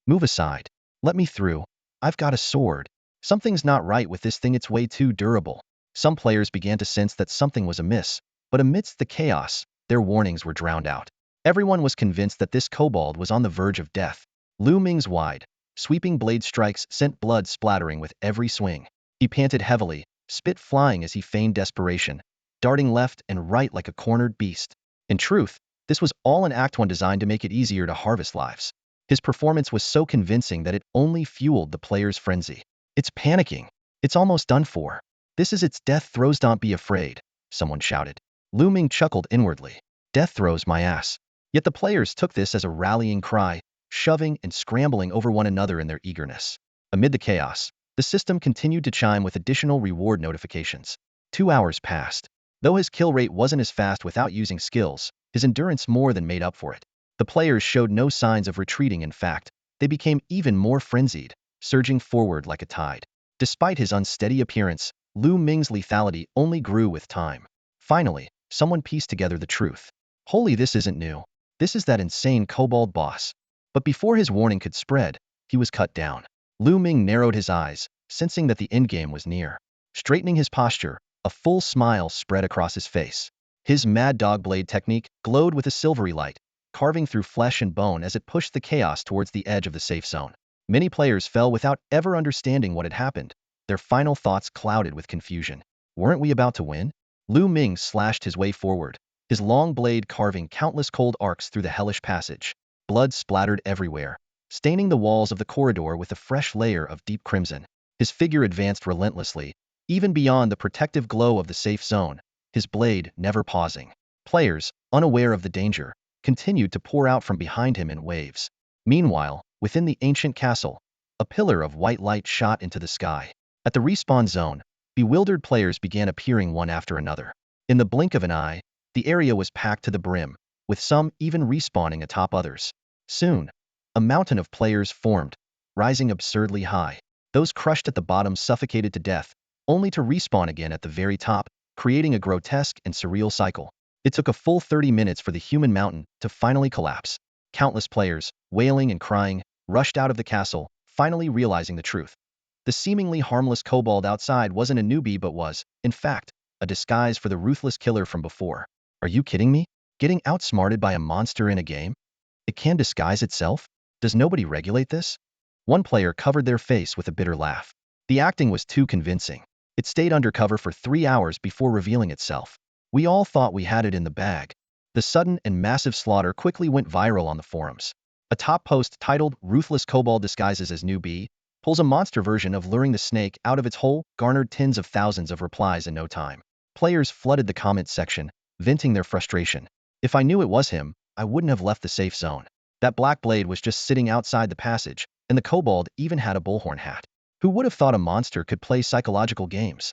Move aside. Let me through. I've got a sword. Something's not right with this thing, it's way too durable. Some players began to sense that something was amiss, but amidst the chaos, their warnings were drowned out. Everyone was convinced that this kobold was on the verge of death. Lu Ming's wide, sweeping blade strikes sent blood splattering with every swing. He panted heavily, spit flying as he feigned desperation, darting left and right like a cornered beast. In truth, this was all an Act 1 designed to make it easier to harvest lives. His performance was so convincing that it only fueled the players' frenzy. It's panicking. It's almost done for. This is its death throes, don't be afraid, someone shouted. Lu Ming chuckled inwardly. Death throes, my ass. Yet the players took this as a rallying cry, shoving and scrambling over one another in their eagerness. Amid the chaos, the system continued to chime with additional reward notifications. 2 hours passed. Though his kill rate wasn't as fast without using skills, his endurance more than made up for it. The players showed no signs of retreating. In fact, they became even more frenzied, surging forward like a tide. Despite his unsteady appearance, Lu Ming's lethality only grew with time. Finally, someone pieced together the truth. Holy, this isn't new. This is that insane kobold boss. But before his warning could spread, he was cut down. Lu Ming narrowed his eyes, sensing that the endgame was near. Straightening his posture, a full smile spread across his face. His mad dog blade technique glowed with a silvery light, carving through flesh and bone as it pushed the chaos towards the edge of the safe zone. Many players fell without ever understanding what had happened, their final thoughts clouded with confusion. Weren't we about to win? Lu Ming slashed his way forward, his long blade carving countless cold arcs through the hellish passage. Blood splattered everywhere, staining the walls of the corridor with a fresh layer of deep crimson. His figure advanced relentlessly, even beyond the protective glow of the safe zone, his blade never pausing. Players, unaware of the danger, continued to pour out from behind him in waves. Meanwhile, within the ancient castle, a pillar of white light shot into the sky. At the respawn zone, bewildered players began appearing one after another. In the blink of an eye, the area was packed to the brim, with some even respawning atop others. Soon, a mountain of players formed, rising absurdly high. Those crushed at the bottom suffocated to death, only to respawn again at the very top, creating a grotesque and surreal cycle. It took a full 30 minutes for the human mountain to finally collapse. Countless players, wailing and crying, rushed out of the castle, finally realizing the truth. The seemingly harmless kobold outside wasn't a newbie but was, in fact, a disguise for the ruthless killer from before. Are you kidding me? Getting outsmarted by a monster in a game? It can disguise itself? Does nobody regulate this? One player covered their face with a bitter laugh. The acting was too convincing. It stayed undercover for 3 hours before revealing itself. We all thought we had it in the bag. The sudden and massive slaughter quickly went viral on the forums. A top post titled "Ruthless Kobold Disguises as New Bee" pulls a monster version of luring the snake out of its hole, garnered tens of thousands of replies in no time. Players flooded the comment section, venting their frustration. If I knew it was him, I wouldn't have left the safe zone. That black blade was just sitting outside the passage, and the kobold even had a bullhorn hat. Who would have thought a monster could play psychological games?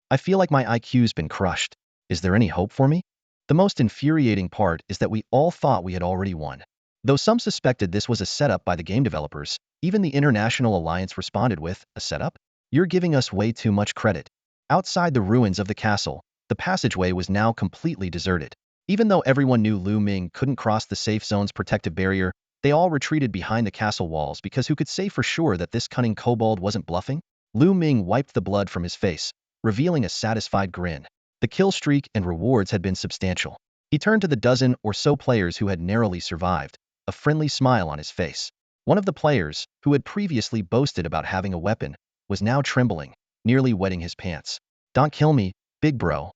I feel like my IQ's been crushed. Is there any hope for me? The most infuriating part is that we all thought we had already won. Though some suspected this was a setup by the game developers, even the International Alliance responded with, "A setup? You're giving us way too much credit." Outside the ruins of the castle, the passageway was now completely deserted. Even though everyone knew Lu Ming couldn't cross the safe zone's protective barrier, they all retreated behind the castle walls because who could say for sure that this cunning kobold wasn't bluffing? Lu Ming wiped the blood from his face, revealing a satisfied grin. The kill streak and rewards had been substantial. He turned to the dozen or so players who had narrowly survived, a friendly smile on his face. One of the players, who had previously boasted about having a weapon, was now trembling, nearly wetting his pants. "Don't kill me, big bro.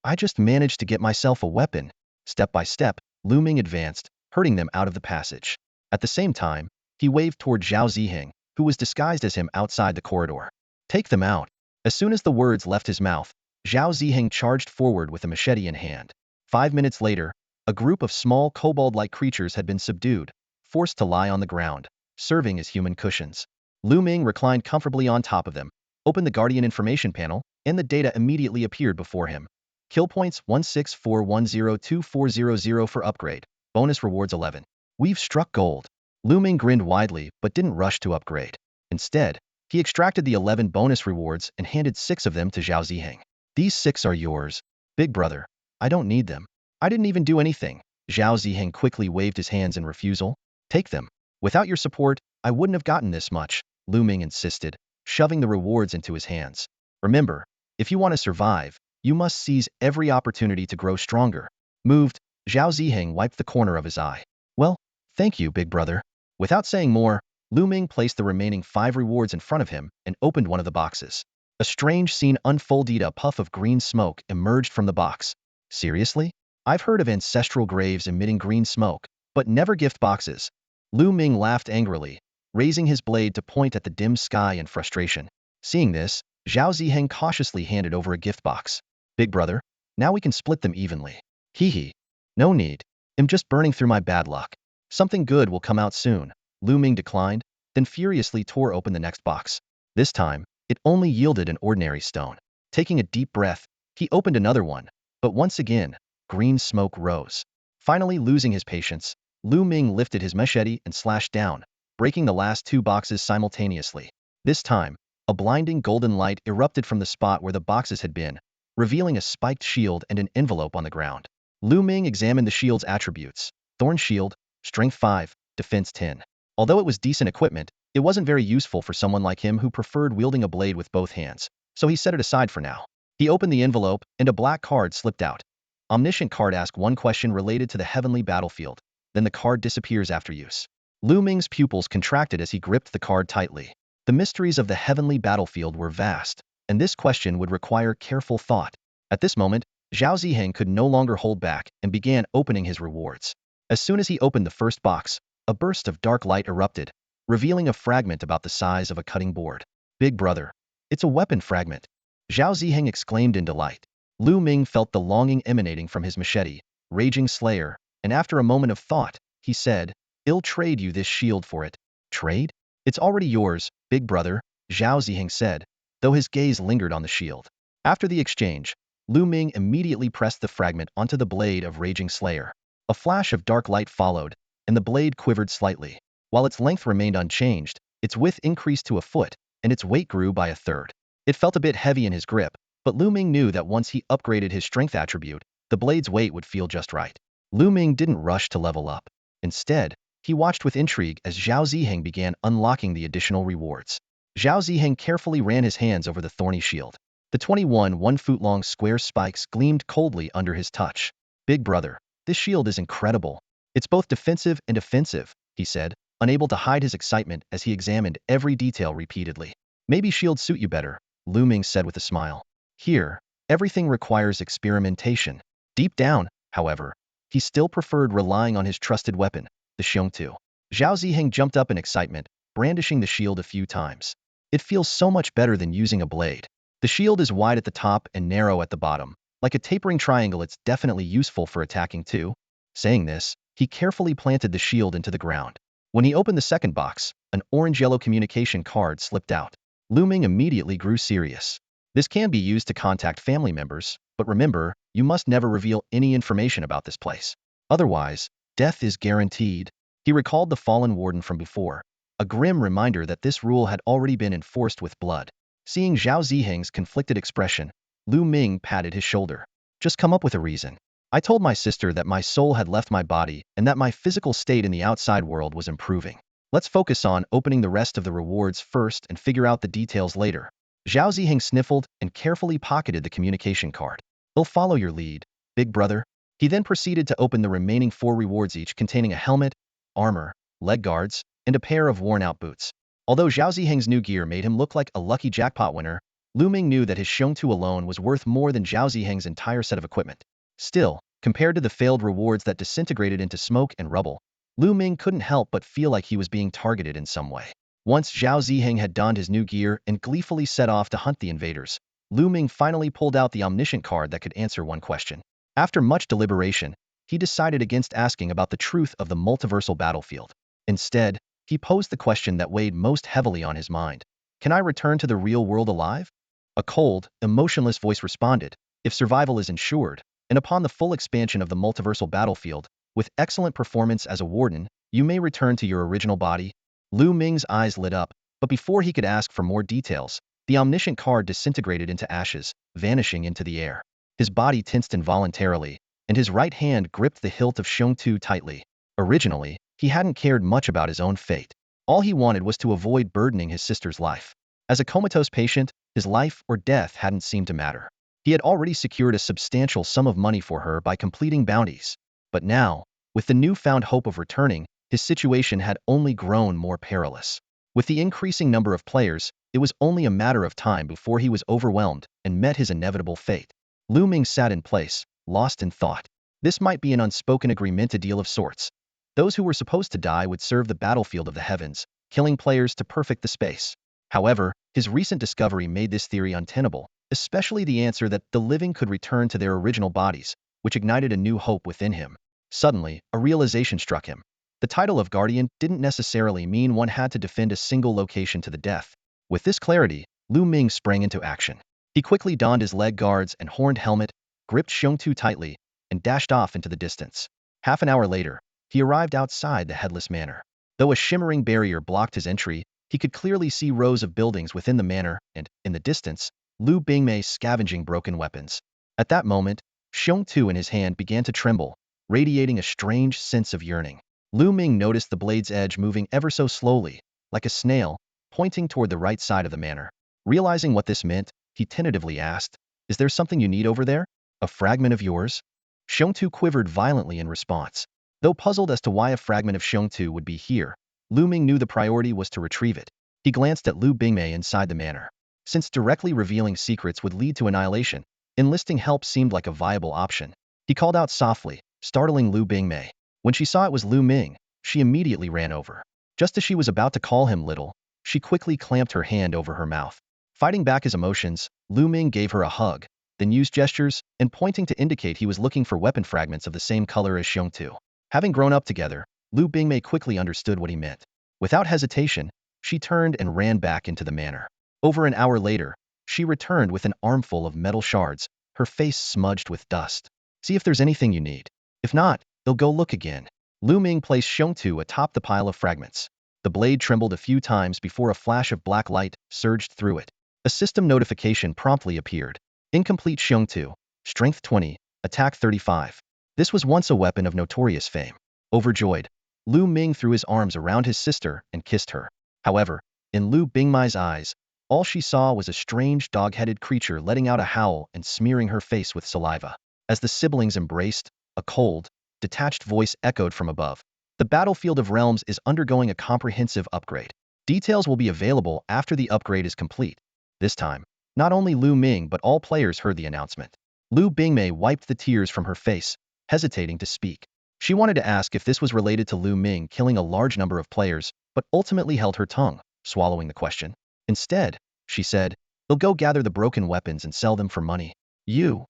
I just managed to get myself a weapon." Step by step, Lu Ming advanced, herding them out of the passage. At the same time, he waved toward Zhao Ziheng, who was disguised as him outside the corridor. "Take them out." As soon as the words left his mouth, Zhao Ziheng charged forward with a machete in hand. 5 minutes later, a group of small kobold-like creatures had been subdued, forced to lie on the ground, serving as human cushions. Lu Ming reclined comfortably on top of them, opened the Guardian information panel, and the data immediately appeared before him. Kill points 164102400 for upgrade. Bonus rewards 11. We've struck gold. Lu Ming grinned widely but didn't rush to upgrade. Instead, he extracted the 11 bonus rewards and handed 6 of them to Zhao Ziheng. "These 6 are yours, big brother. I don't need them. I didn't even do anything." Zhao Ziheng quickly waved his hands in refusal. "Take them. Without your support, I wouldn't have gotten this much," Lu Ming insisted, shoving the rewards into his hands. "Remember, if you want to survive, you must seize every opportunity to grow stronger." Moved, Zhao Ziheng wiped the corner of his eye. "Well, thank you, big brother." Without saying more, Lu Ming placed the remaining 5 rewards in front of him and opened one of the boxes. A strange scene unfolded. A puff of green smoke emerged from the box. "Seriously? I've heard of ancestral graves emitting green smoke, but never gift boxes." Lu Ming laughed angrily, raising his blade to point at the dim sky in frustration. Seeing this, Zhao Ziheng cautiously handed over a gift box. "Big brother, now we can split them evenly." "Hee. No need. I'm just burning through my bad luck. Something good will come out soon." Lu Ming declined, then furiously tore open the next box. This time, it only yielded an ordinary stone. Taking a deep breath, he opened another one, but once again, green smoke rose. Finally losing his patience, Lu Ming lifted his machete and slashed down, breaking the last 2 boxes simultaneously. This time, a blinding golden light erupted from the spot where the boxes had been, revealing a spiked shield and an envelope on the ground. Lu Ming examined the shield's attributes. Thorn shield, strength 5, defense 10. Although it was decent equipment, it wasn't very useful for someone like him who preferred wielding a blade with both hands, so he set it aside for now. He opened the envelope, and a black card slipped out. Omniscient card asks one question related to the heavenly battlefield, then the card disappears after use. Lu Ming's pupils contracted as he gripped the card tightly. The mysteries of the heavenly battlefield were vast, and this question would require careful thought. At this moment, Zhao Ziheng could no longer hold back and began opening his rewards. As soon as he opened the first box, a burst of dark light erupted, revealing a fragment about the size of a cutting board. Big brother, it's a weapon fragment. Zhao Ziheng exclaimed in delight. Lu Ming felt the longing emanating from his machete, raging slayer, and after a moment of thought, he said, "I'll trade you this shield for it." Trade? It's already yours, big brother, Zhao Ziheng said, though his gaze lingered on the shield. After the exchange, Lu Ming immediately pressed the fragment onto the blade of Raging Slayer. A flash of dark light followed, and the blade quivered slightly. While its length remained unchanged, its width increased to a foot, and its weight grew by a third. It felt a bit heavy in his grip, but Lu Ming knew that once he upgraded his strength attribute, the blade's weight would feel just right. Lu Ming didn't rush to level up. Instead, he watched with intrigue as Zhao Ziheng began unlocking the additional rewards. Zhao Ziheng carefully ran his hands over the thorny shield. The 21 1-foot-long square spikes gleamed coldly under his touch. Big brother, this shield is incredible. It's both defensive and offensive, he said, unable to hide his excitement as he examined every detail repeatedly. Maybe shields suit you better, Lu Ming said with a smile. Here, everything requires experimentation. Deep down, however, he still preferred relying on his trusted weapon, the Xiongtu. Zhao Ziheng jumped up in excitement, brandishing the shield a few times. It feels so much better than using a blade. The shield is wide at the top and narrow at the bottom. Like a tapering triangle, it's definitely useful for attacking too. Saying this, he carefully planted the shield into the ground. When he opened the second box, an orange-yellow communication card slipped out. Lu Ming immediately grew serious. This can be used to contact family members, but remember, you must never reveal any information about this place. Otherwise, death is guaranteed. He recalled the fallen warden from before, a grim reminder that this rule had already been enforced with blood. Seeing Zhao Ziheng's conflicted expression, Lu Ming patted his shoulder. Just come up with a reason. I told my sister that my soul had left my body and that my physical state in the outside world was improving. Let's focus on opening the rest of the rewards first and figure out the details later. Zhao Ziheng sniffled and carefully pocketed the communication card. I'll follow your lead, big brother. He then proceeded to open the remaining 4 rewards, each containing a helmet, armor, leg guards, and a pair of worn-out boots. Although Zhao Ziheng's new gear made him look like a lucky jackpot winner, Lu Ming knew that his Xiongtu alone was worth more than Zhao Ziheng's entire set of equipment. Still, compared to the failed rewards that disintegrated into smoke and rubble, Lu Ming couldn't help but feel like he was being targeted in some way. Once Zhao Ziheng had donned his new gear and gleefully set off to hunt the invaders, Lu Ming finally pulled out the omniscient card that could answer one question. After much deliberation, he decided against asking about the truth of the multiversal battlefield. Instead, he posed the question that weighed most heavily on his mind. Can I return to the real world alive? A cold, emotionless voice responded, if survival is ensured, and upon the full expansion of the multiversal battlefield, with excellent performance as a warden, you may return to your original body. Lu Ming's eyes lit up, but before he could ask for more details, the omniscient card disintegrated into ashes, vanishing into the air. His body tensed involuntarily, and his right hand gripped the hilt of Xiongtu tightly. Originally, he hadn't cared much about his own fate. All he wanted was to avoid burdening his sister's life. As a comatose patient, his life or death hadn't seemed to matter. He had already secured a substantial sum of money for her by completing bounties. But now, with the newfound hope of returning, his situation had only grown more perilous. With the increasing number of players, it was only a matter of time before he was overwhelmed and met his inevitable fate. Lu Ming sat in place, lost in thought. This might be an unspoken agreement, a deal of sorts. Those who were supposed to die would serve the battlefield of the heavens, killing players to perfect the space. However, his recent discovery made this theory untenable, especially the answer that the living could return to their original bodies, which ignited a new hope within him. Suddenly, a realization struck him. The title of Guardian didn't necessarily mean one had to defend a single location to the death. With this clarity, Lu Ming sprang into action. He quickly donned his leg guards and horned helmet, gripped Xiongtu tightly, and dashed off into the distance. Half an hour later, he arrived outside the Headless Manor. Though a shimmering barrier blocked his entry, he could clearly see rows of buildings within the manor and, in the distance, Lu Bingmei scavenging broken weapons. At that moment, Xiongtu in his hand began to tremble, radiating a strange sense of yearning. Lu Ming noticed the blade's edge moving ever so slowly, like a snail, pointing toward the right side of the manor. Realizing what this meant, he tentatively asked, "Is there something you need over there? A fragment of yours?" Xiongtu quivered violently in response. Though puzzled as to why a fragment of Xiongtu would be here, Lu Ming knew the priority was to retrieve it. He glanced at Lu Bingmei inside the manor. Since directly revealing secrets would lead to annihilation, enlisting help seemed like a viable option. He called out softly, startling Lu Bingmei. When she saw it was Lu Ming, she immediately ran over. Just as she was about to call him little, she quickly clamped her hand over her mouth. Fighting back his emotions, Lu Ming gave her a hug, then used gestures and pointing to indicate he was looking for weapon fragments of the same color as Xiongtu. Having grown up together, Lu Bingmei quickly understood what he meant. Without hesitation, she turned and ran back into the manor. Over an hour later, she returned with an armful of metal shards, her face smudged with dust. See if there's anything you need. If not, they'll go look again. Lu Ming placed Xiongtu atop the pile of fragments. The blade trembled a few times before a flash of black light surged through it. A system notification promptly appeared. Incomplete Xiongtu, Strength 20, Attack 35. This was once a weapon of notorious fame. Overjoyed, Lu Ming threw his arms around his sister and kissed her. However, in Lu Bingmai's eyes, all she saw was a strange dog-headed creature letting out a howl and smearing her face with saliva. As the siblings embraced, a cold, detached voice echoed from above. The Battlefield of Realms is undergoing a comprehensive upgrade. Details will be available after the upgrade is complete. This time, not only Lu Ming but all players heard the announcement. Lu Bingmei wiped the tears from her face, hesitating to speak. She wanted to ask if this was related to Lu Ming killing a large number of players, but ultimately held her tongue, swallowing the question. Instead, she said, "They'll go gather the broken weapons and sell them for money. You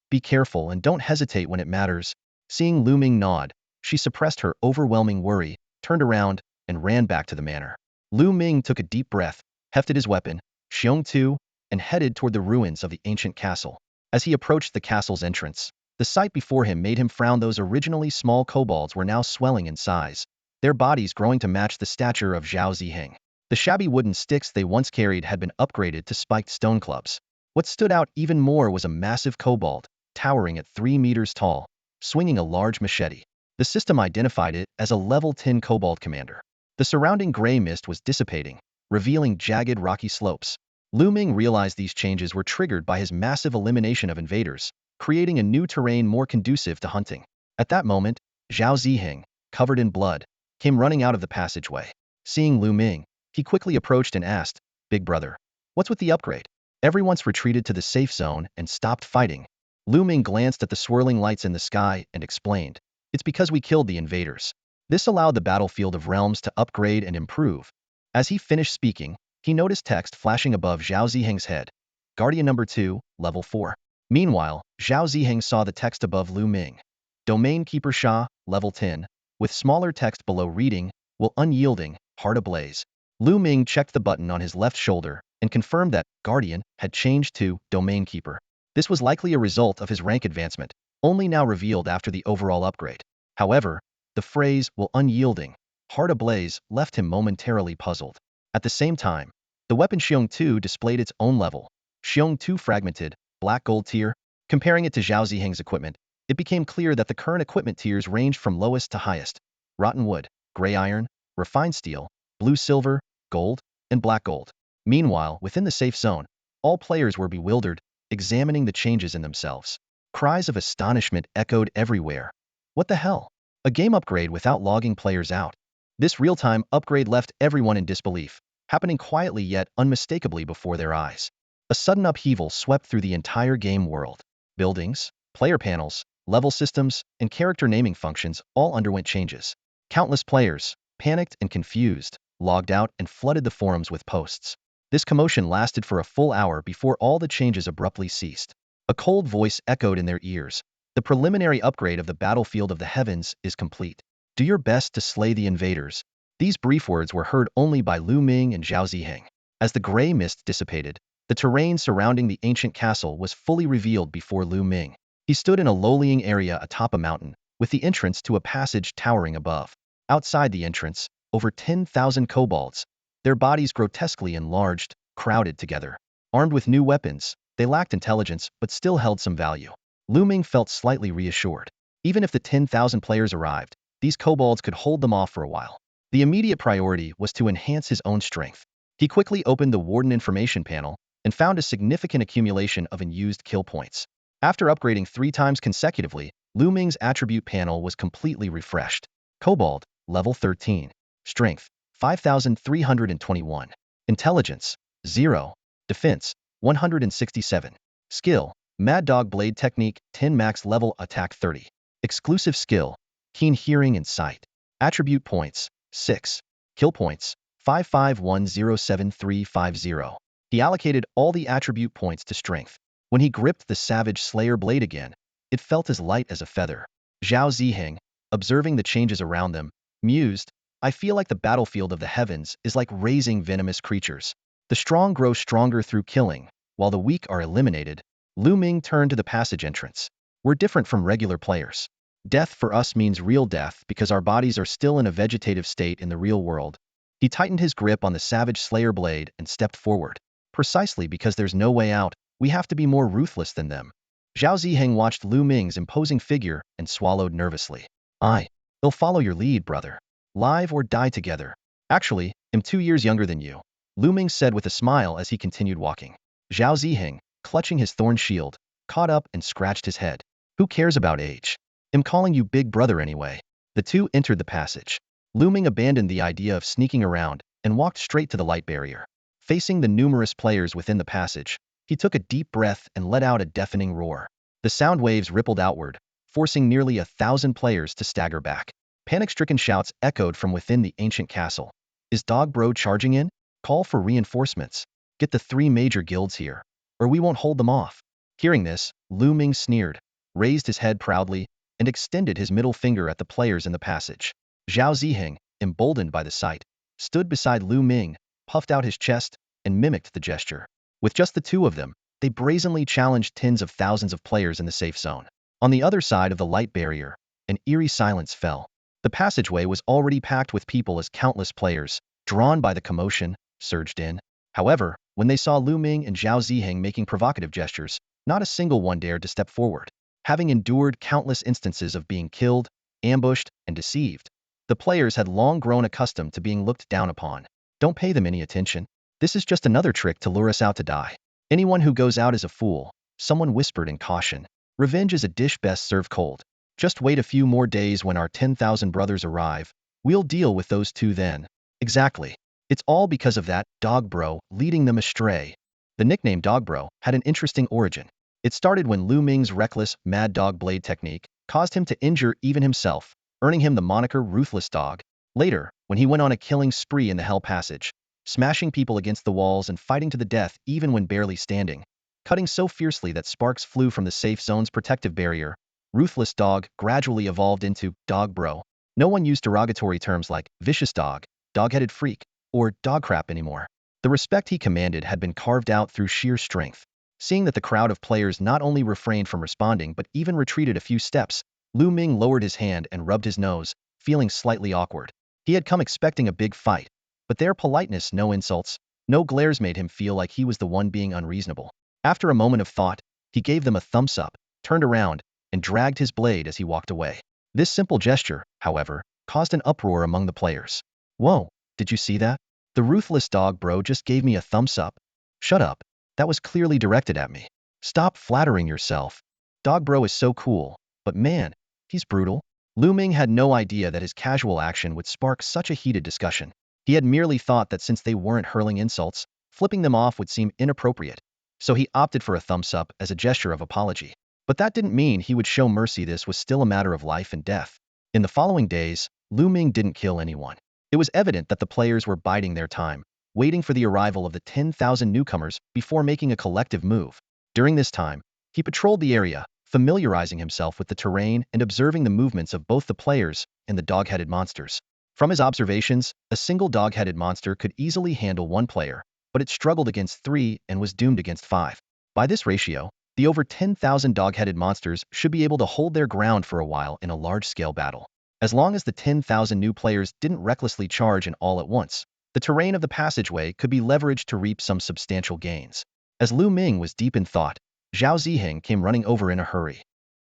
be careful and don't hesitate when it matters." Seeing Lu Ming nod, she suppressed her overwhelming worry, turned around, and ran back to the manor. Lu Ming took a deep breath, hefted his weapon, Xiongtu, and headed toward the ruins of the ancient castle. As he approached the castle's entrance, the sight before him made him frown. Those originally small kobolds were now swelling in size, their bodies growing to match the stature of Zhao Ziheng. The shabby wooden sticks they once carried had been upgraded to spiked stone clubs. What stood out even more was a massive kobold, towering at 3 meters tall, swinging a large machete. The system identified it as a level 10 kobold commander. The surrounding gray mist was dissipating, revealing jagged rocky slopes. Lu Ming realized these changes were triggered by his massive elimination of invaders, creating a new terrain more conducive to hunting. At that moment, Zhao Ziheng, covered in blood, came running out of the passageway. Seeing Lu Ming, he quickly approached and asked, "Big brother, what's with the upgrade?" Everyone's retreated to the safe zone and stopped fighting. Lu Ming glanced at the swirling lights in the sky and explained, "It's because we killed the invaders." This allowed the Battlefield of Realms to upgrade and improve. As he finished speaking, he noticed text flashing above Zhao Ziheng's head. Guardian number 2, level 4. Meanwhile, Zhao Ziheng saw the text above Lu Ming. Domain Keeper Sha, level 10, with smaller text below reading, "Will unyielding, heart ablaze." Lu Ming checked the button on his left shoulder and confirmed that Guardian had changed to Domain Keeper. This was likely a result of his rank advancement, only now revealed after the overall upgrade. However, the phrase "will unyielding, heart ablaze" left him momentarily puzzled. At the same time, the weapon Xiongtu displayed its own level. Xiongtu fragmented, black gold tier. Comparing it to Zhao Ziheng's equipment, it became clear that the current equipment tiers ranged from lowest to highest: rotten wood, gray iron, refined steel, blue silver, gold, and black gold. Meanwhile, within the safe zone, all players were bewildered, examining the changes in themselves. Cries of astonishment echoed everywhere. What the hell? A game upgrade without logging players out. This real-time upgrade left everyone in disbelief, happening quietly yet unmistakably before their eyes. A sudden upheaval swept through the entire game world. Buildings, player panels, level systems, and character naming functions all underwent changes. Countless players, panicked and confused, logged out and flooded the forums with posts. This commotion lasted for a full hour before all the changes abruptly ceased. A cold voice echoed in their ears. "The preliminary upgrade of the Battlefield of the Heavens is complete. Do your best to slay the invaders." These brief words were heard only by Lu Ming and Zhao Ziheng. As the gray mist dissipated, the terrain surrounding the ancient castle was fully revealed before Lu Ming. He stood in a low-lying area atop a mountain, with the entrance to a passage towering above. Outside the entrance, over 10,000 kobolds, their bodies grotesquely enlarged, crowded together. Armed with new weapons, they lacked intelligence but still held some value. Lu Ming felt slightly reassured. Even if the 10,000 players arrived, these kobolds could hold them off for a while. The immediate priority was to enhance his own strength. He quickly opened the Warden information panel and found a significant accumulation of unused kill points. After upgrading 3 times consecutively, Lu Ming's attribute panel was completely refreshed. Kobold, level 13. Strength, 5,321. Intelligence, 0. Defense, 167. Skill, Mad Dog Blade Technique, 10 max level attack 30. Exclusive skill, Keen Hearing and Sight. Attribute points, 6. Kill points, 55107350. He allocated all the attribute points to strength. When he gripped the Savage Slayer blade again, it felt as light as a feather. Zhao Ziheng, observing the changes around them, mused, I feel like the battlefield of the heavens is like raising venomous creatures. The strong grow stronger through killing, while the weak are eliminated. Lu Ming turned to the passage entrance. We're different from regular players. Death for us means real death because our bodies are still in a vegetative state in the real world. He tightened his grip on the Savage Slayer blade and stepped forward. Precisely because there's no way out, we have to be more ruthless than them. Zhao Ziheng watched Lu Ming's imposing figure and swallowed nervously. I'll follow your lead, brother. Live or die together. Actually, I'm 2 years younger than you, Lu Ming said with a smile as he continued walking. Zhao Ziheng, clutching his thorn shield, caught up and scratched his head. Who cares about age? I'm calling you big brother anyway. The two entered the passage. Lu Ming abandoned the idea of sneaking around and walked straight to the light barrier. Facing the numerous players within the passage, he took a deep breath and let out a deafening roar. The sound waves rippled outward, forcing nearly 1,000 players to stagger back. Panic-stricken shouts echoed from within the ancient castle. Is Dog Bro charging in? Call for reinforcements. Get the 3 major guilds here, or we won't hold them off. Hearing this, Lu Ming sneered, raised his head proudly, and extended his middle finger at the players in the passage. Zhao Ziheng, emboldened by the sight, stood beside Lu Ming, puffed out his chest, and mimicked the gesture. With just the two of them, they brazenly challenged tens of thousands of players in the safe zone. On the other side of the light barrier, an eerie silence fell. The passageway was already packed with people as countless players, drawn by the commotion, surged in. However, when they saw Lu Ming and Zhao Ziheng making provocative gestures, not a single one dared to step forward. Having endured countless instances of being killed, ambushed, and deceived, the players had long grown accustomed to being looked down upon. Don't pay them any attention. This is just another trick to lure us out to die. Anyone who goes out is a fool, someone whispered in caution. Revenge is a dish best served cold. Just wait a few more days when our 10,000 brothers arrive. We'll deal with those two then. Exactly. It's all because of that Dog Bro leading them astray. The nickname Dog Bro had an interesting origin. It started when Lu Ming's reckless, mad dog blade technique caused him to injure even himself, earning him the moniker Ruthless Dog. Later, when he went on a killing spree in the Hell Passage, smashing people against the walls and fighting to the death even when barely standing, cutting so fiercely that sparks flew from the safe zone's protective barrier, Ruthless Dog gradually evolved into Dog Bro. No one used derogatory terms like vicious dog, dog-headed freak, or dog crap anymore. The respect he commanded had been carved out through sheer strength. Seeing that the crowd of players not only refrained from responding but even retreated a few steps, Lu Ming lowered his hand and rubbed his nose, feeling slightly awkward. He had come expecting a big fight, but their politeness, no insults, no glares made him feel like he was the one being unreasonable. After a moment of thought, he gave them a thumbs up, turned around, and dragged his blade as he walked away. This simple gesture, however, caused an uproar among the players. Whoa, did you see that? The Ruthless Dog Bro just gave me a thumbs up. Shut up. That was clearly directed at me. Stop flattering yourself. Dog Bro is so cool, but man, he's brutal. Lu Ming had no idea that his casual action would spark such a heated discussion. He had merely thought that since they weren't hurling insults, flipping them off would seem inappropriate. So he opted for a thumbs up as a gesture of apology. But that didn't mean he would show mercy. This was still a matter of life and death. In the following days, Lu Ming didn't kill anyone. It was evident that the players were biding their time, waiting for the arrival of the 10,000 newcomers before making a collective move. During this time, he patrolled the area, familiarizing himself with the terrain and observing the movements of both the players and the dog-headed monsters. From his observations, a single dog-headed monster could easily handle 1 player, but it struggled against 3 and was doomed against 5. By this ratio, the over 10,000 dog-headed monsters should be able to hold their ground for a while in a large-scale battle. As long as the 10,000 new players didn't recklessly charge in all at once, the terrain of the passageway could be leveraged to reap some substantial gains. As Lu Ming was deep in thought, Zhao Ziheng came running over in a hurry.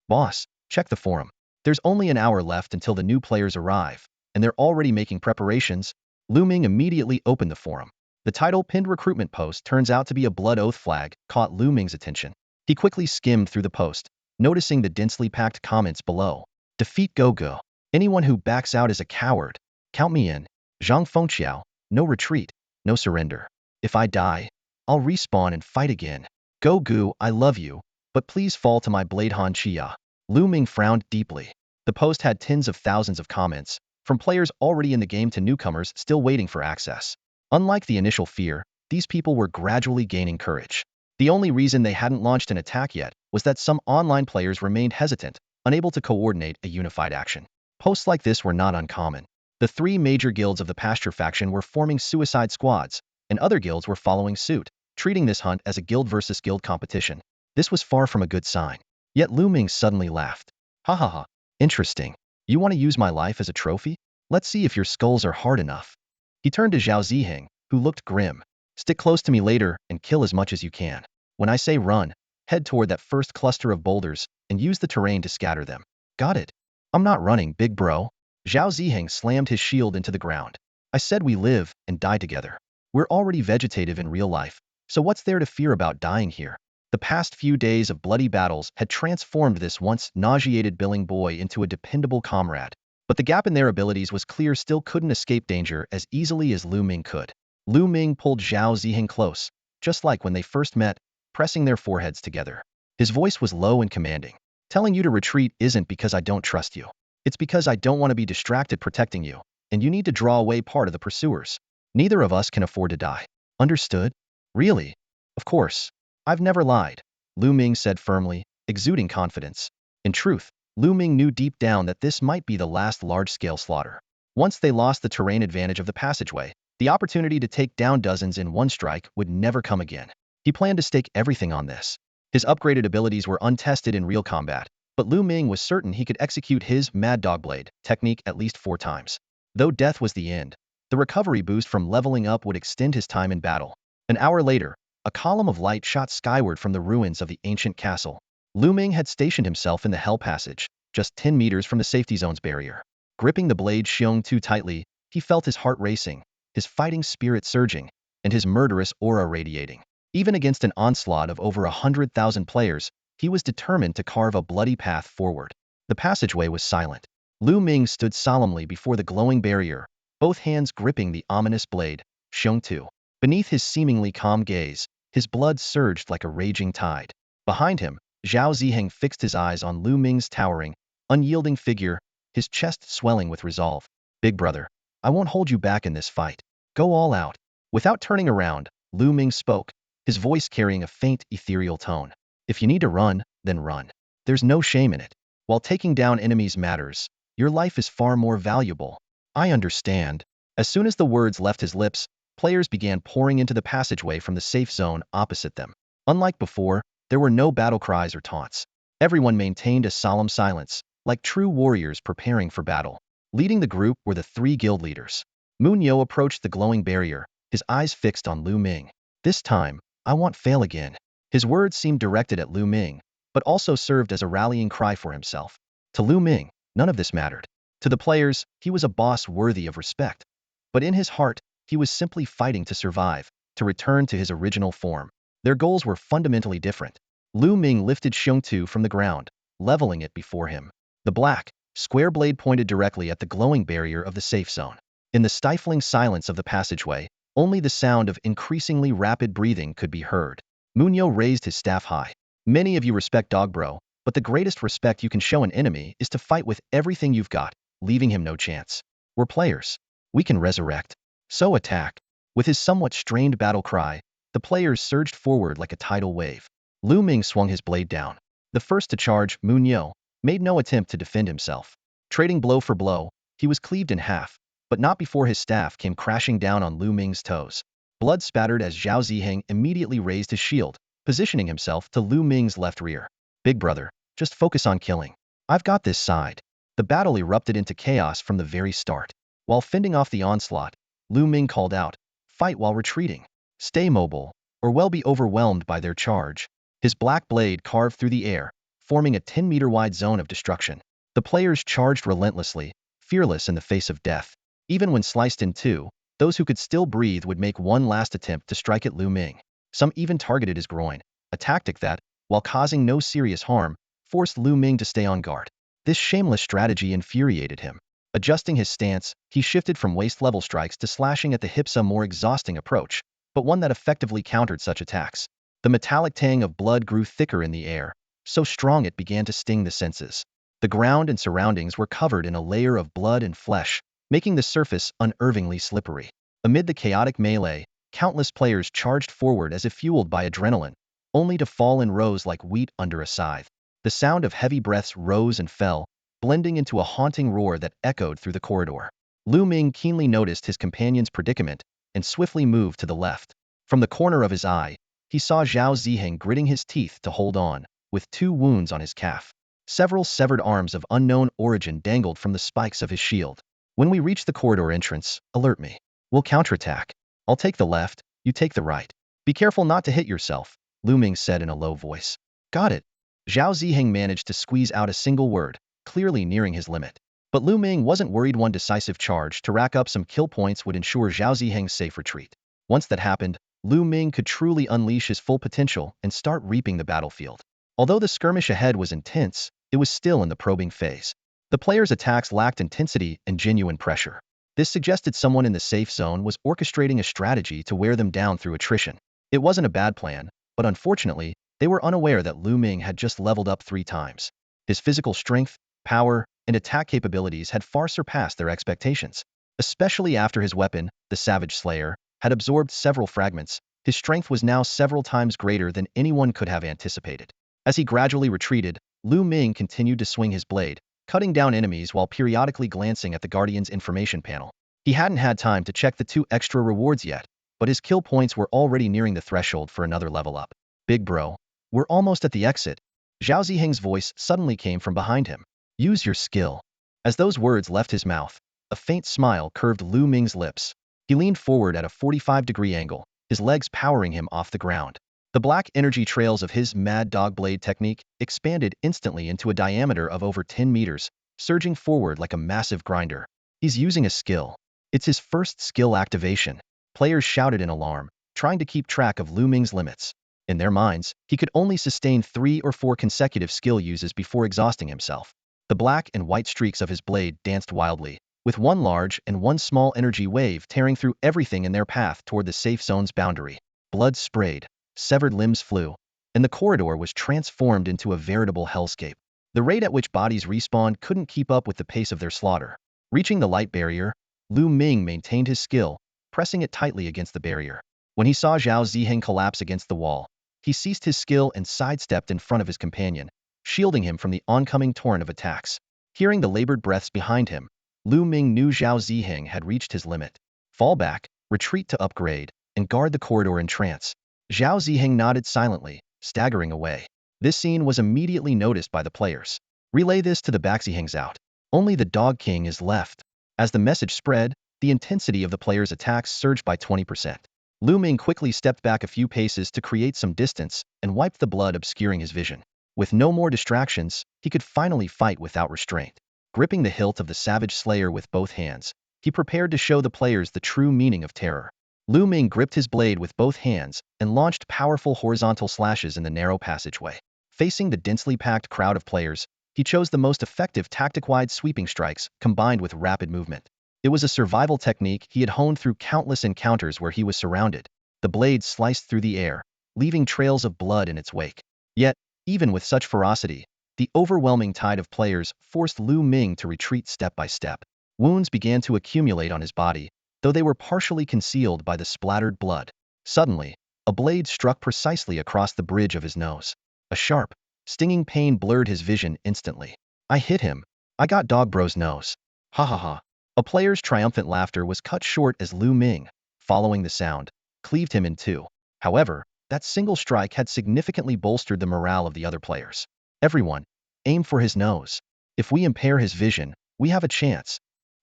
Boss, check the forum. There's only an hour left until the new players arrive, and they're already making preparations. Lu Ming immediately opened the forum. The title pinned recruitment post turns out to be a blood oath flag caught Lu Ming's attention. He quickly skimmed through the post, noticing the densely packed comments below. Defeat Go-Go. Anyone who backs out is a coward. Count me in. Zhang Fengqiao. No retreat. No surrender. If I die, I'll respawn and fight again. Go-Gu, I love you, but please fall to my blade Han Chia. Lu Ming frowned deeply. The post had tens of thousands of comments, from players already in the game to newcomers still waiting for access. Unlike the initial fear, these people were gradually gaining courage. The only reason they hadn't launched an attack yet was that some online players remained hesitant, unable to coordinate a unified action. Posts like this were not uncommon. The three major guilds of the pasture faction were forming suicide squads, and other guilds were following suit, treating this hunt as a guild versus guild competition. This was far from a good sign. Yet Lu Ming suddenly laughed. Ha ha ha. Interesting. You want to use my life as a trophy? Let's see if your skulls are hard enough. He turned to Zhao Ziheng, who looked grim. Stick close to me later and kill as much as you can. When I say run, head toward that first cluster of boulders and use the terrain to scatter them. Got it? I'm not running, big bro. Zhao Ziheng slammed his shield into the ground. I said we live and die together. We're already vegetative in real life, so what's there to fear about dying here? The past few days of bloody battles had transformed this once nauseated billing boy into a dependable comrade. But the gap in their abilities was clear still couldn't escape danger as easily as Lu Ming could. Lu Ming pulled Zhao Ziheng close, just like when they first met, pressing their foreheads together. His voice was low and commanding. Telling you to retreat isn't because I don't trust you. It's because I don't want to be distracted protecting you, and you need to draw away part of the pursuers. Neither of us can afford to die. Understood? Really? Of course. I've never lied, Lu Ming said firmly, exuding confidence. In truth, Lu Ming knew deep down that this might be the last large-scale slaughter. Once they lost the terrain advantage of the passageway, the opportunity to take down dozens in one strike would never come again. He planned to stake everything on this. His upgraded abilities were untested in real combat, but Lu Ming was certain he could execute his Mad Dog Blade technique at least 4 times. Though death was the end, the recovery boost from leveling up would extend his time in battle. An hour later, a column of light shot skyward from the ruins of the ancient castle. Lu Ming had stationed himself in the Hell Passage, just 10 meters from the safety zone's barrier. Gripping the blade Xiong too tightly, he felt his heart racing, his fighting spirit surging, and his murderous aura radiating. Even against an onslaught of over 100,000 players, he was determined to carve a bloody path forward. The passageway was silent. Lu Ming stood solemnly before the glowing barrier, both hands gripping the ominous blade, Xiong Tu. Beneath his seemingly calm gaze, his blood surged like a raging tide. Behind him, Zhao Ziheng fixed his eyes on Lu Ming's towering, unyielding figure, his chest swelling with resolve. Big brother, I won't hold you back in this fight. Go all out. Without turning around, Lu Ming spoke, his voice carrying a faint, ethereal tone. If you need to run, then run. There's no shame in it. While taking down enemies matters, your life is far more valuable. I understand. As soon as the words left his lips, players began pouring into the passageway from the safe zone opposite them. Unlike before, there were no battle cries or taunts. Everyone maintained a solemn silence, like true warriors preparing for battle. Leading the group were the 3 guild leaders. Moon Yo approached the glowing barrier, his eyes fixed on Lu Ming. This time, I won't fail again. His words seemed directed at Lu Ming, but also served as a rallying cry for himself. To Lu Ming, none of this mattered. To the players, he was a boss worthy of respect. But in his heart, he was simply fighting to survive, to return to his original form. Their goals were fundamentally different. Lu Ming lifted Xiong Tu from the ground, leveling it before him. The black, square blade pointed directly at the glowing barrier of the safe zone. In the stifling silence of the passageway, only the sound of increasingly rapid breathing could be heard. Munyo raised his staff high. Many of you respect Dog Bro, but the greatest respect you can show an enemy is to fight with everything you've got, leaving him no chance. We're players. We can resurrect. So attack. With his somewhat strained battle cry, the players surged forward like a tidal wave. Lu Ming swung his blade down. The first to charge, Munyo, made no attempt to defend himself. Trading blow for blow, he was cleaved in half, but not before his staff came crashing down on Lu Ming's toes. Blood spattered as Zhao Ziheng immediately raised his shield, positioning himself to Lu Ming's left rear. Big brother, just focus on killing. I've got this side. The battle erupted into chaos from the very start. While fending off the onslaught, Lu Ming called out, fight while retreating. Stay mobile, or we'll be overwhelmed by their charge. His black blade carved through the air, forming a 10-meter-wide zone of destruction. The players charged relentlessly, fearless in the face of death. Even when sliced in two, those who could still breathe would make one last attempt to strike at Lu Ming. Some even targeted his groin, a tactic that, while causing no serious harm, forced Lu Ming to stay on guard. This shameless strategy infuriated him. Adjusting his stance, he shifted from waist-level strikes to slashing at the hips, a more exhausting approach, but one that effectively countered such attacks. The metallic tang of blood grew thicker in the air, so strong it began to sting the senses. The ground and surroundings were covered in a layer of blood and flesh, making the surface unnervingly slippery. Amid the chaotic melee, countless players charged forward as if fueled by adrenaline, only to fall in rows like wheat under a scythe. The sound of heavy breaths rose and fell, blending into a haunting roar that echoed through the corridor. Lu Ming keenly noticed his companion's predicament and swiftly moved to the left. From the corner of his eye, he saw Zhao Ziheng gritting his teeth to hold on, with 2 wounds on his calf. Several severed arms of unknown origin dangled from the spikes of his shield. When we reach the corridor entrance, alert me. We'll counterattack. I'll take the left, you take the right. Be careful not to hit yourself, Lu Ming said in a low voice. Got it. Zhao Ziheng managed to squeeze out a single word, clearly nearing his limit. But Lu Ming wasn't worried. One decisive charge to rack up some kill points would ensure Zhao Ziheng's safe retreat. Once that happened, Lu Ming could truly unleash his full potential and start reaping the battlefield. Although the skirmish ahead was intense, it was still in the probing phase. The players' attacks lacked intensity and genuine pressure. This suggested someone in the safe zone was orchestrating a strategy to wear them down through attrition. It wasn't a bad plan, but unfortunately, they were unaware that Lu Ming had just leveled up 3 times. His physical strength, power, and attack capabilities had far surpassed their expectations. Especially after his weapon, the Savage Slayer, had absorbed several fragments, his strength was now several times greater than anyone could have anticipated. As he gradually retreated, Lu Ming continued to swing his blade, cutting down enemies while periodically glancing at the Guardian's information panel. He hadn't had time to check the 2 extra rewards yet, but his kill points were already nearing the threshold for another level up. Big bro, we're almost at the exit. Zhao Ziheng's voice suddenly came from behind him. Use your skill. As those words left his mouth, a faint smile curved Lu Ming's lips. He leaned forward at a 45-degree angle, his legs powering him off the ground. The black energy trails of his Mad Dog Blade technique expanded instantly into a diameter of over 10 meters, surging forward like a massive grinder. He's using a skill. It's his first skill activation. Players shouted in alarm, trying to keep track of Lu Ming's limits. In their minds, he could only sustain 3 or 4 consecutive skill uses before exhausting himself. The black and white streaks of his blade danced wildly, with 1 large and 1 small energy wave tearing through everything in their path toward the safe zone's boundary. Blood sprayed, severed limbs flew, and the corridor was transformed into a veritable hellscape. The rate at which bodies respawned couldn't keep up with the pace of their slaughter. Reaching the light barrier, Lu Ming maintained his skill, pressing it tightly against the barrier. When he saw Zhao Ziheng collapse against the wall, he ceased his skill and sidestepped in front of his companion, shielding him from the oncoming torrent of attacks. Hearing the labored breaths behind him, Lu Ming knew Zhao Ziheng had reached his limit. Fall back, retreat to upgrade, and guard the corridor in trance. Zhao Ziheng nodded silently, staggering away. This scene was immediately noticed by the players. Relay this to the Baxi hangs out. Only the Dog King is left. As the message spread, the intensity of the players' attacks surged by 20%. Lu Ming quickly stepped back a few paces to create some distance and wiped the blood obscuring his vision. With no more distractions, he could finally fight without restraint. Gripping the hilt of the Savage Slayer with both hands, he prepared to show the players the true meaning of terror. Lu Ming gripped his blade with both hands and launched powerful horizontal slashes in the narrow passageway. Facing the densely packed crowd of players, he chose the most effective tactic-wide sweeping strikes combined with rapid movement. It was a survival technique he had honed through countless encounters where he was surrounded. The blade sliced through the air, leaving trails of blood in its wake. Yet, even with such ferocity, the overwhelming tide of players forced Lu Ming to retreat step by step. Wounds began to accumulate on his body, though they were partially concealed by the splattered blood. Suddenly, a blade struck precisely across the bridge of his nose. A sharp, stinging pain blurred his vision instantly. I hit him. I got Dog Bro's nose. Ha ha ha. A player's triumphant laughter was cut short as Lu Ming, following the sound, cleaved him in 2. However, that single strike had significantly bolstered the morale of the other players. Everyone, aim for his nose. If we impair his vision, we have a chance.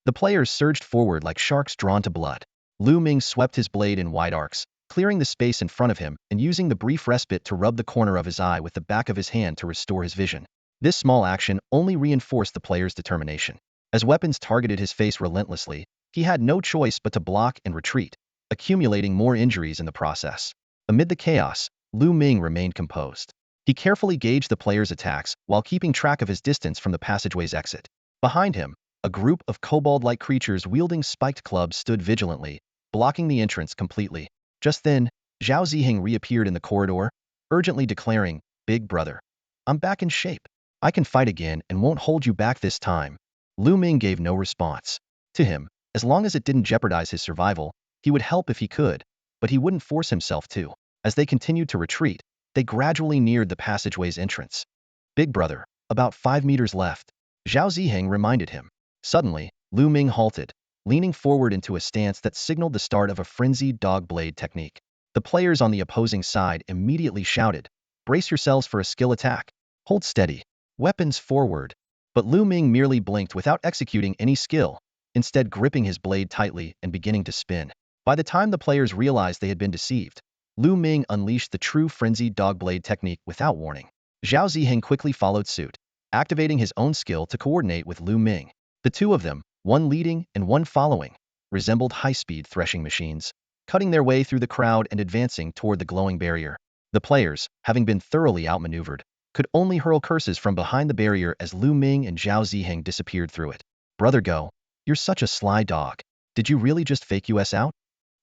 The players surged forward like sharks drawn to blood. Lu Ming swept his blade in wide arcs, clearing the space in front of him and using the brief respite to rub the corner of his eye with the back of his hand to restore his vision. This small action only reinforced the player's determination. As weapons targeted his face relentlessly, he had no choice but to block and retreat, accumulating more injuries in the process. Amid the chaos, Lu Ming remained composed. He carefully gauged the player's attacks while keeping track of his distance from the passageway's exit. Behind him, a group of kobold-like creatures wielding spiked clubs stood vigilantly, blocking the entrance completely. Just then, Zhao Ziheng reappeared in the corridor, urgently declaring, "Big brother, I'm back in shape. I can fight again and won't hold you back this time." Lu Ming gave no response. To him, as long as it didn't jeopardize his survival, he would help if he could, but he wouldn't force himself to. As they continued to retreat, they gradually neared the passageway's entrance. Big brother, about 5 meters left, Zhao Ziheng reminded him. Suddenly, Lu Ming halted, leaning forward into a stance that signaled the start of a frenzied dog blade technique. The players on the opposing side immediately shouted, "Brace yourselves for a skill attack. Hold steady. Weapons forward." But Lu Ming merely blinked without executing any skill, instead gripping his blade tightly and beginning to spin. By the time the players realized they had been deceived, Lu Ming unleashed the true frenzied dog blade technique without warning. Zhao Ziheng quickly followed suit, activating his own skill to coordinate with Lu Ming. The two of them, one leading and one following, resembled high-speed threshing machines, cutting their way through the crowd and advancing toward the glowing barrier. The players, having been thoroughly outmaneuvered, could only hurl curses from behind the barrier as Lu Ming and Zhao Ziheng disappeared through it. "Brother Go, you're such a sly dog. Did you really just fake us out?"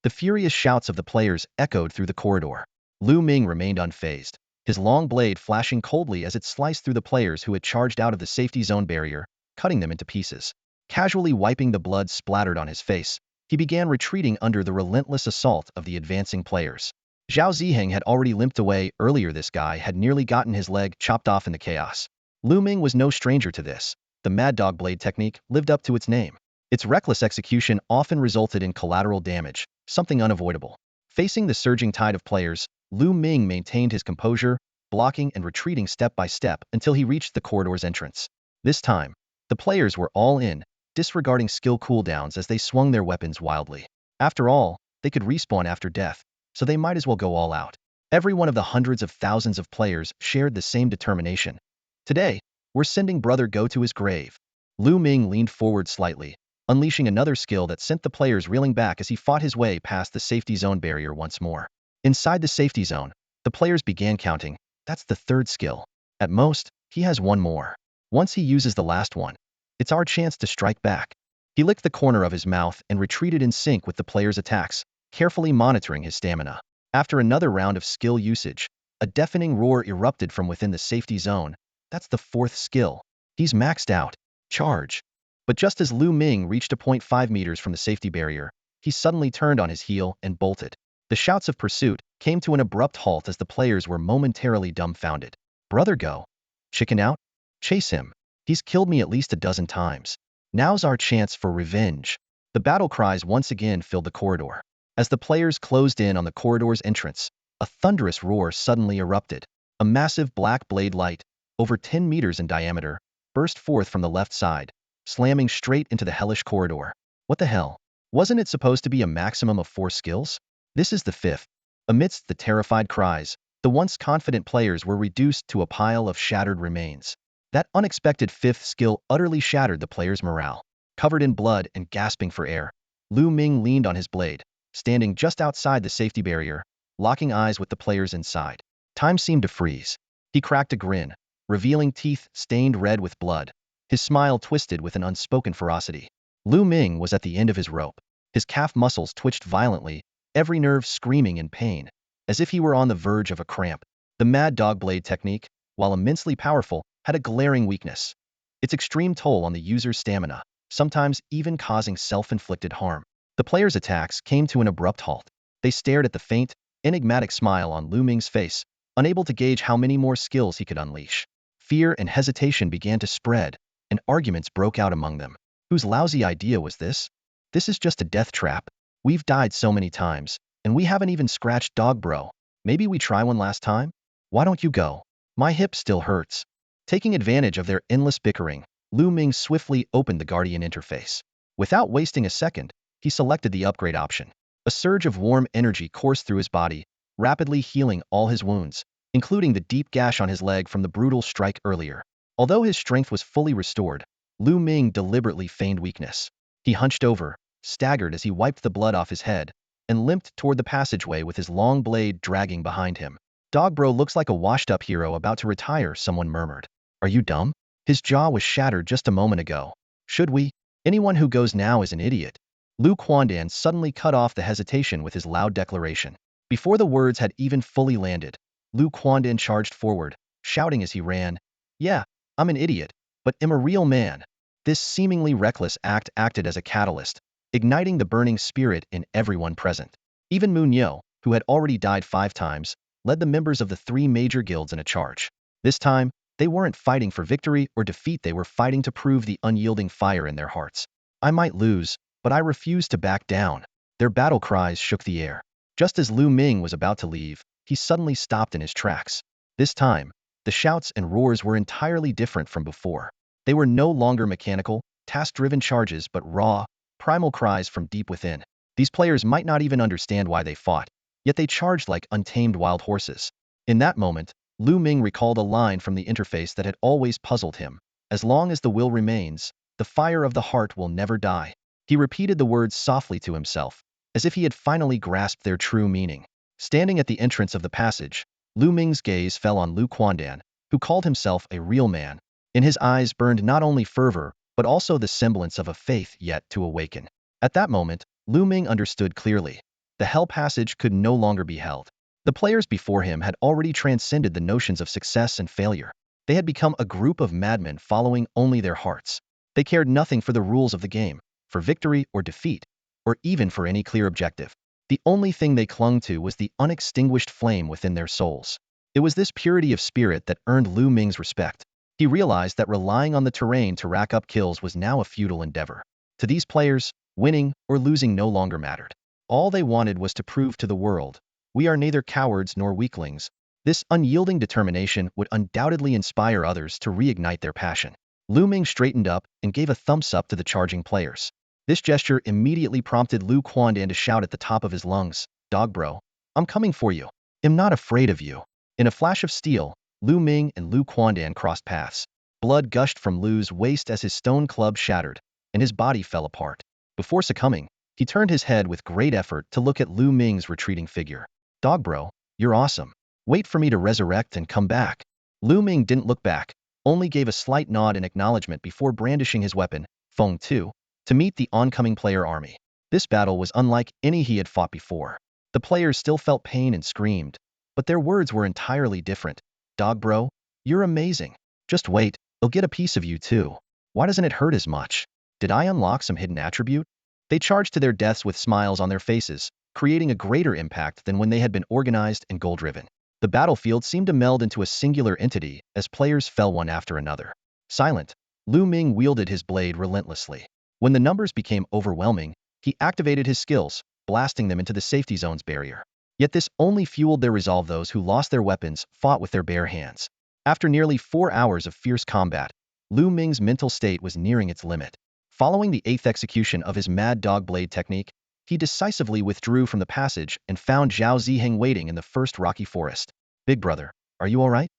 The furious shouts of the players echoed through the corridor. Lu Ming remained unfazed, his long blade flashing coldly as it sliced through the players who had charged out of the safety zone barrier, cutting them into pieces. Casually wiping the blood splattered on his face, he began retreating under the relentless assault of the advancing players. Zhao Ziheng had already limped away earlier. This guy had nearly gotten his leg chopped off in the chaos. Lu Ming was no stranger to this. The Mad Dog Blade technique lived up to its name. Its reckless execution often resulted in collateral damage, something unavoidable. Facing the surging tide of players, Lu Ming maintained his composure, blocking and retreating step by step until he reached the corridor's entrance. This time, the players were all in, disregarding skill cooldowns as they swung their weapons wildly. After all, they could respawn after death, so they might as well go all out. Every one of the hundreds of thousands of players shared the same determination. "Today, we're sending Brother Go to his grave." Lu Ming leaned forward slightly, unleashing another skill that sent the players reeling back as he fought his way past the safety zone barrier once more. Inside the safety zone, the players began counting. That's the third skill. At most, he has one more. Once he uses the last one, it's our chance to strike back. He licked the corner of his mouth and retreated in sync with the players' attacks, carefully monitoring his stamina. After another round of skill usage, a deafening roar erupted from within the safety zone. That's the fourth skill. He's maxed out. Charge. But just as Lu Ming reached a point 5 meters from the safety barrier, he suddenly turned on his heel and bolted. The shouts of pursuit came to an abrupt halt as the players were momentarily dumbfounded. "Brother Go. Chicken out? Chase him. He's killed me at least a dozen times. Now's our chance for revenge." The battle cries once again filled the corridor. As the players closed in on the corridor's entrance, a thunderous roar suddenly erupted. A massive black blade light, over 10 meters in diameter, burst forth from the left side, slamming straight into the hellish corridor. What the hell? Wasn't it supposed to be a maximum of 4 skills? This is the 5th. Amidst the terrified cries, the once confident players were reduced to a pile of shattered remains. That unexpected 5th skill utterly shattered the players' morale. Covered in blood and gasping for air, Lu Ming leaned on his blade, standing just outside the safety barrier, locking eyes with the players inside. Time seemed to freeze. He cracked a grin, revealing teeth stained red with blood. His smile twisted with an unspoken ferocity. Lu Ming was at the end of his rope. His calf muscles twitched violently, every nerve screaming in pain, as if he were on the verge of a cramp. The Mad Dog Blade technique, while immensely powerful, had a glaring weakness: its extreme toll on the user's stamina, sometimes even causing self-inflicted harm. The players' attacks came to an abrupt halt. They stared at the faint, enigmatic smile on Lu Ming's face, unable to gauge how many more skills he could unleash. Fear and hesitation began to spread, and arguments broke out among them. Whose lousy idea was this? This is just a death trap. We've died so many times, and we haven't even scratched dog bro. Maybe we try one last time? Why don't you go? My hip still hurts. Taking advantage of their endless bickering, Lu Ming swiftly opened the Guardian interface. Without wasting a second, he selected the upgrade option. A surge of warm energy coursed through his body, rapidly healing all his wounds, including the deep gash on his leg from the brutal strike earlier. Although his strength was fully restored, Lu Ming deliberately feigned weakness. He hunched over, staggered as he wiped the blood off his head, and limped toward the passageway with his long blade dragging behind him. "Dog bro looks like a washed-up hero about to retire," someone murmured. "Are you dumb? His jaw was shattered just a moment ago. Should we? Anyone who goes now is an idiot." Lu Quandan suddenly cut off the hesitation with his loud declaration. Before the words had even fully landed, Lu Quandan charged forward, shouting as he ran, "Yeah, I'm an idiot, but am a real man." This seemingly reckless act acted as a catalyst, igniting the burning spirit in everyone present. Even Mu Niu, who had already died 5 times, led the members of the 3 major guilds in a charge. This time, they weren't fighting for victory or defeat, they were fighting to prove the unyielding fire in their hearts. I might lose, but I refuse to back down. Their battle cries shook the air. Just as Lu Ming was about to leave, he suddenly stopped in his tracks. This time, the shouts and roars were entirely different from before. They were no longer mechanical, task-driven charges but raw, primal cries from deep within. These players might not even understand why they fought, yet they charged like untamed wild horses. In that moment, Lu Ming recalled a line from the interface that had always puzzled him. As long as the will remains, the fire of the heart will never die. He repeated the words softly to himself, as if he had finally grasped their true meaning. Standing at the entrance of the passage, Lu Ming's gaze fell on Lu Quandan, who called himself a real man. In his eyes burned not only fervor, but also the semblance of a faith yet to awaken. At that moment, Lu Ming understood clearly. The Hell Passage could no longer be held. The players before him had already transcended the notions of success and failure. They had become a group of madmen following only their hearts. They cared nothing for the rules of the game, for victory or defeat, or even for any clear objective. The only thing they clung to was the unextinguished flame within their souls. It was this purity of spirit that earned Lu Ming's respect. He realized that relying on the terrain to rack up kills was now a futile endeavor. To these players, winning or losing no longer mattered. All they wanted was to prove to the world, we are neither cowards nor weaklings. This unyielding determination would undoubtedly inspire others to reignite their passion. Lu Ming straightened up and gave a thumbs up to the charging players. This gesture immediately prompted Lu Quandan to shout at the top of his lungs, "Dog bro, I'm coming for you. I'm not afraid of you." In a flash of steel, Lu Ming and Lu Quandan crossed paths. Blood gushed from Lu's waist as his stone club shattered, and his body fell apart. Before succumbing, he turned his head with great effort to look at Lu Ming's retreating figure. "Dog bro, you're awesome. Wait for me to resurrect and come back." Lu Ming didn't look back, only gave a slight nod in acknowledgement before brandishing his weapon, Feng Tu, to meet the oncoming player army. This battle was unlike any he had fought before. The players still felt pain and screamed, but their words were entirely different. "Dog bro, you're amazing. Just wait, I'll get a piece of you too. Why doesn't it hurt as much? Did I unlock some hidden attribute?" They charged to their deaths with smiles on their faces, creating a greater impact than when they had been organized and goal-driven. The battlefield seemed to meld into a singular entity as players fell one after another. Silent, Lu Ming wielded his blade relentlessly. When the numbers became overwhelming, he activated his skills, blasting them into the safety zone's barrier. Yet this only fueled their resolve. Those who lost their weapons fought with their bare hands. After nearly 4 hours of fierce combat, Lu Ming's mental state was nearing its limit. Following the 8th execution of his Mad Dog Blade technique, he decisively withdrew from the passage and found Zhao Ziheng waiting in the first rocky forest. "Big brother, are you all right?"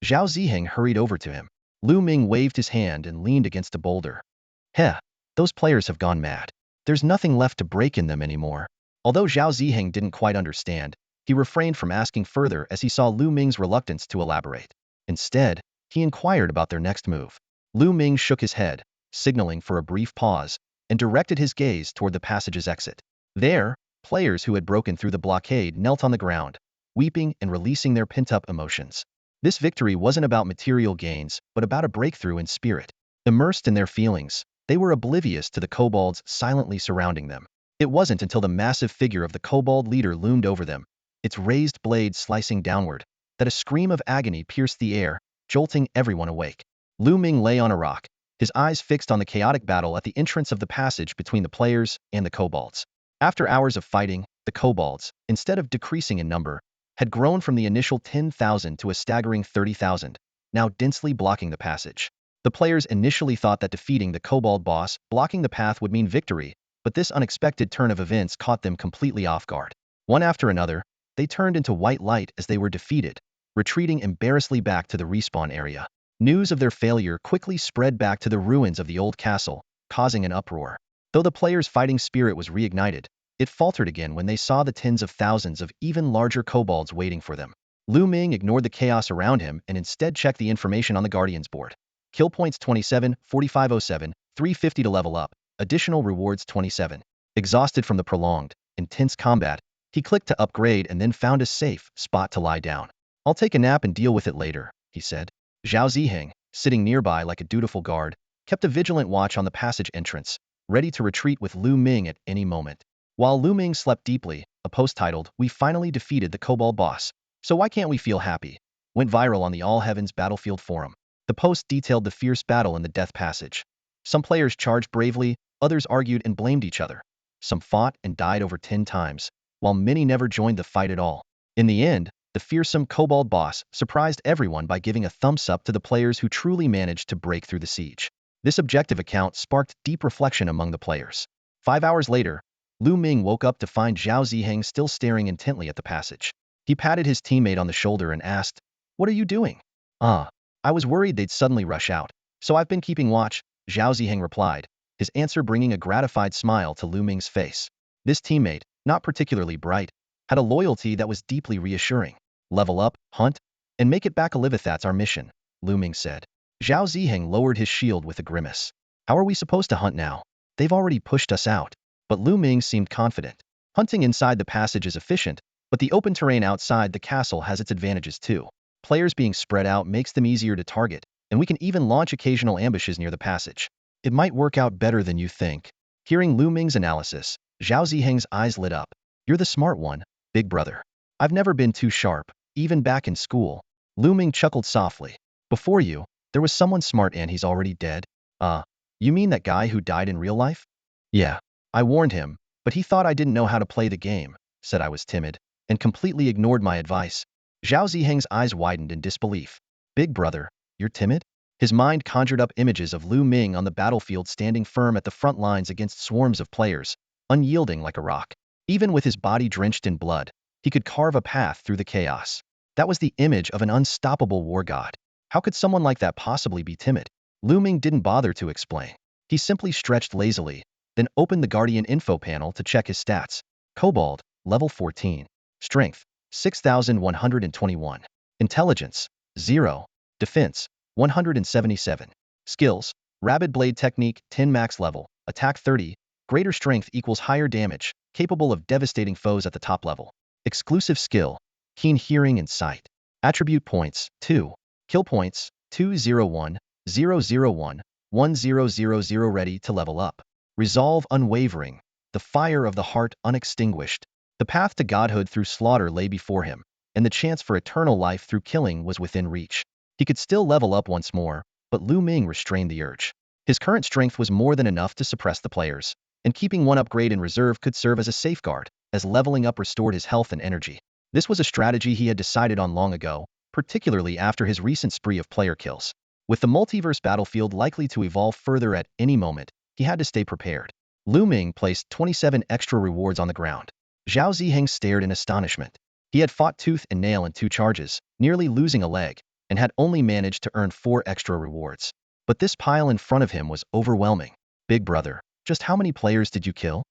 Zhao Ziheng hurried over to him. Lu Ming waved his hand and leaned against a boulder. "Heh, those players have gone mad. There's nothing left to break in them anymore." Although Zhao Ziheng didn't quite understand, he refrained from asking further as he saw Lu Ming's reluctance to elaborate. Instead, he inquired about their next move. Lu Ming shook his head, signaling for a brief pause, and directed his gaze toward the passage's exit. There, players who had broken through the blockade knelt on the ground, weeping and releasing their pent-up emotions. This victory wasn't about material gains, but about a breakthrough in spirit. Immersed in their feelings, they were oblivious to the kobolds silently surrounding them. It wasn't until the massive figure of the kobold leader loomed over them, its raised blade slicing downward, that a scream of agony pierced the air, jolting everyone awake. Lu Ming lay on a rock, his eyes fixed on the chaotic battle at the entrance of the passage between the players and the kobolds. After hours of fighting, the kobolds, instead of decreasing in number, had grown from the initial 10,000 to a staggering 30,000, now densely blocking the passage. The players initially thought that defeating the kobold boss, blocking the path, would mean victory, but this unexpected turn of events caught them completely off guard. One after another, they turned into white light as they were defeated, retreating embarrassedly back to the respawn area. News of their failure quickly spread back to the ruins of the old castle, causing an uproar. Though the players' fighting spirit was reignited, it faltered again when they saw the tens of thousands of even larger kobolds waiting for them. Lu Ming ignored the chaos around him and instead checked the information on the Guardian's board. Kill points 27, 4507, 350 to level up, additional rewards 27. Exhausted from the prolonged, intense combat, he clicked to upgrade and then found a safe spot to lie down. "I'll take a nap and deal with it later," he said. Zhao Ziheng, sitting nearby like a dutiful guard, kept a vigilant watch on the passage entrance, ready to retreat with Lu Ming at any moment. While Lu Ming slept deeply, a post titled, "We finally defeated the Kobold boss, so why can't we feel happy?" went viral on the All Heavens Battlefield forum. The post detailed the fierce battle in the Death Passage. Some players charged bravely, others argued and blamed each other. Some fought and died over 10 times, while many never joined the fight at all. In the end, the fearsome Kobold boss surprised everyone by giving a thumbs up to the players who truly managed to break through the siege. This objective account sparked deep reflection among the players. 5 hours later, Lu Ming woke up to find Zhao Ziheng still staring intently at the passage. He patted his teammate on the shoulder and asked, "What are you doing?" I was worried they'd suddenly rush out, so I've been keeping watch," Zhao Ziheng replied, his answer bringing a gratified smile to Lu Ming's face. This teammate, not particularly bright, had a loyalty that was deeply reassuring. "Level up, hunt, and make it back alive, that's our mission," Lu Ming said. Zhao Ziheng lowered his shield with a grimace. "How are we supposed to hunt now? They've already pushed us out." But Lu Ming seemed confident. "Hunting inside the passage is efficient, but the open terrain outside the castle has its advantages too. Players being spread out makes them easier to target, and we can even launch occasional ambushes near the passage. It might work out better than you think." Hearing Lu Ming's analysis, Zhao Ziheng's eyes lit up. "You're the smart one, big brother. I've never been too sharp, even back in school." Lu Ming chuckled softly. "Before you, there was someone smart and he's already dead." You mean that guy who died in real life?" "Yeah. I warned him, but he thought I didn't know how to play the game, said I was timid, and completely ignored my advice." Zhao Ziheng's eyes widened in disbelief. "Big brother, you're timid?" His mind conjured up images of Lu Ming on the battlefield standing firm at the front lines against swarms of players, unyielding like a rock. Even with his body drenched in blood, he could carve a path through the chaos. That was the image of an unstoppable war god. How could someone like that possibly be timid? Lu Ming didn't bother to explain. He simply stretched lazily, then opened the Guardian info panel to check his stats. Kobold, level 14. Strength, 6,121. Intelligence, 0. Defense, 177. Skills, Rapid Blade Technique, 10 max level. Attack 30. Greater strength equals higher damage, capable of devastating foes at the top level. Exclusive skill, Keen Hearing and Sight. Attribute points, 2. Kill points, 201, 001, 1000, ready to level up. Resolve unwavering, the fire of the heart unextinguished. The path to godhood through slaughter lay before him, and the chance for eternal life through killing was within reach. He could still level up once more, but Lu Ming restrained the urge. His current strength was more than enough to suppress the players, and keeping one upgrade in reserve could serve as a safeguard, as leveling up restored his health and energy. This was a strategy he had decided on long ago, particularly after his recent spree of player kills. With the multiverse battlefield likely to evolve further at any moment, he had to stay prepared. Lu Ming placed 27 extra rewards on the ground. Zhao Ziheng stared in astonishment. He had fought tooth and nail in 2 charges, nearly losing a leg, and had only managed to earn 4 extra rewards. But this pile in front of him was overwhelming. "Big brother, just how many players did you kill?"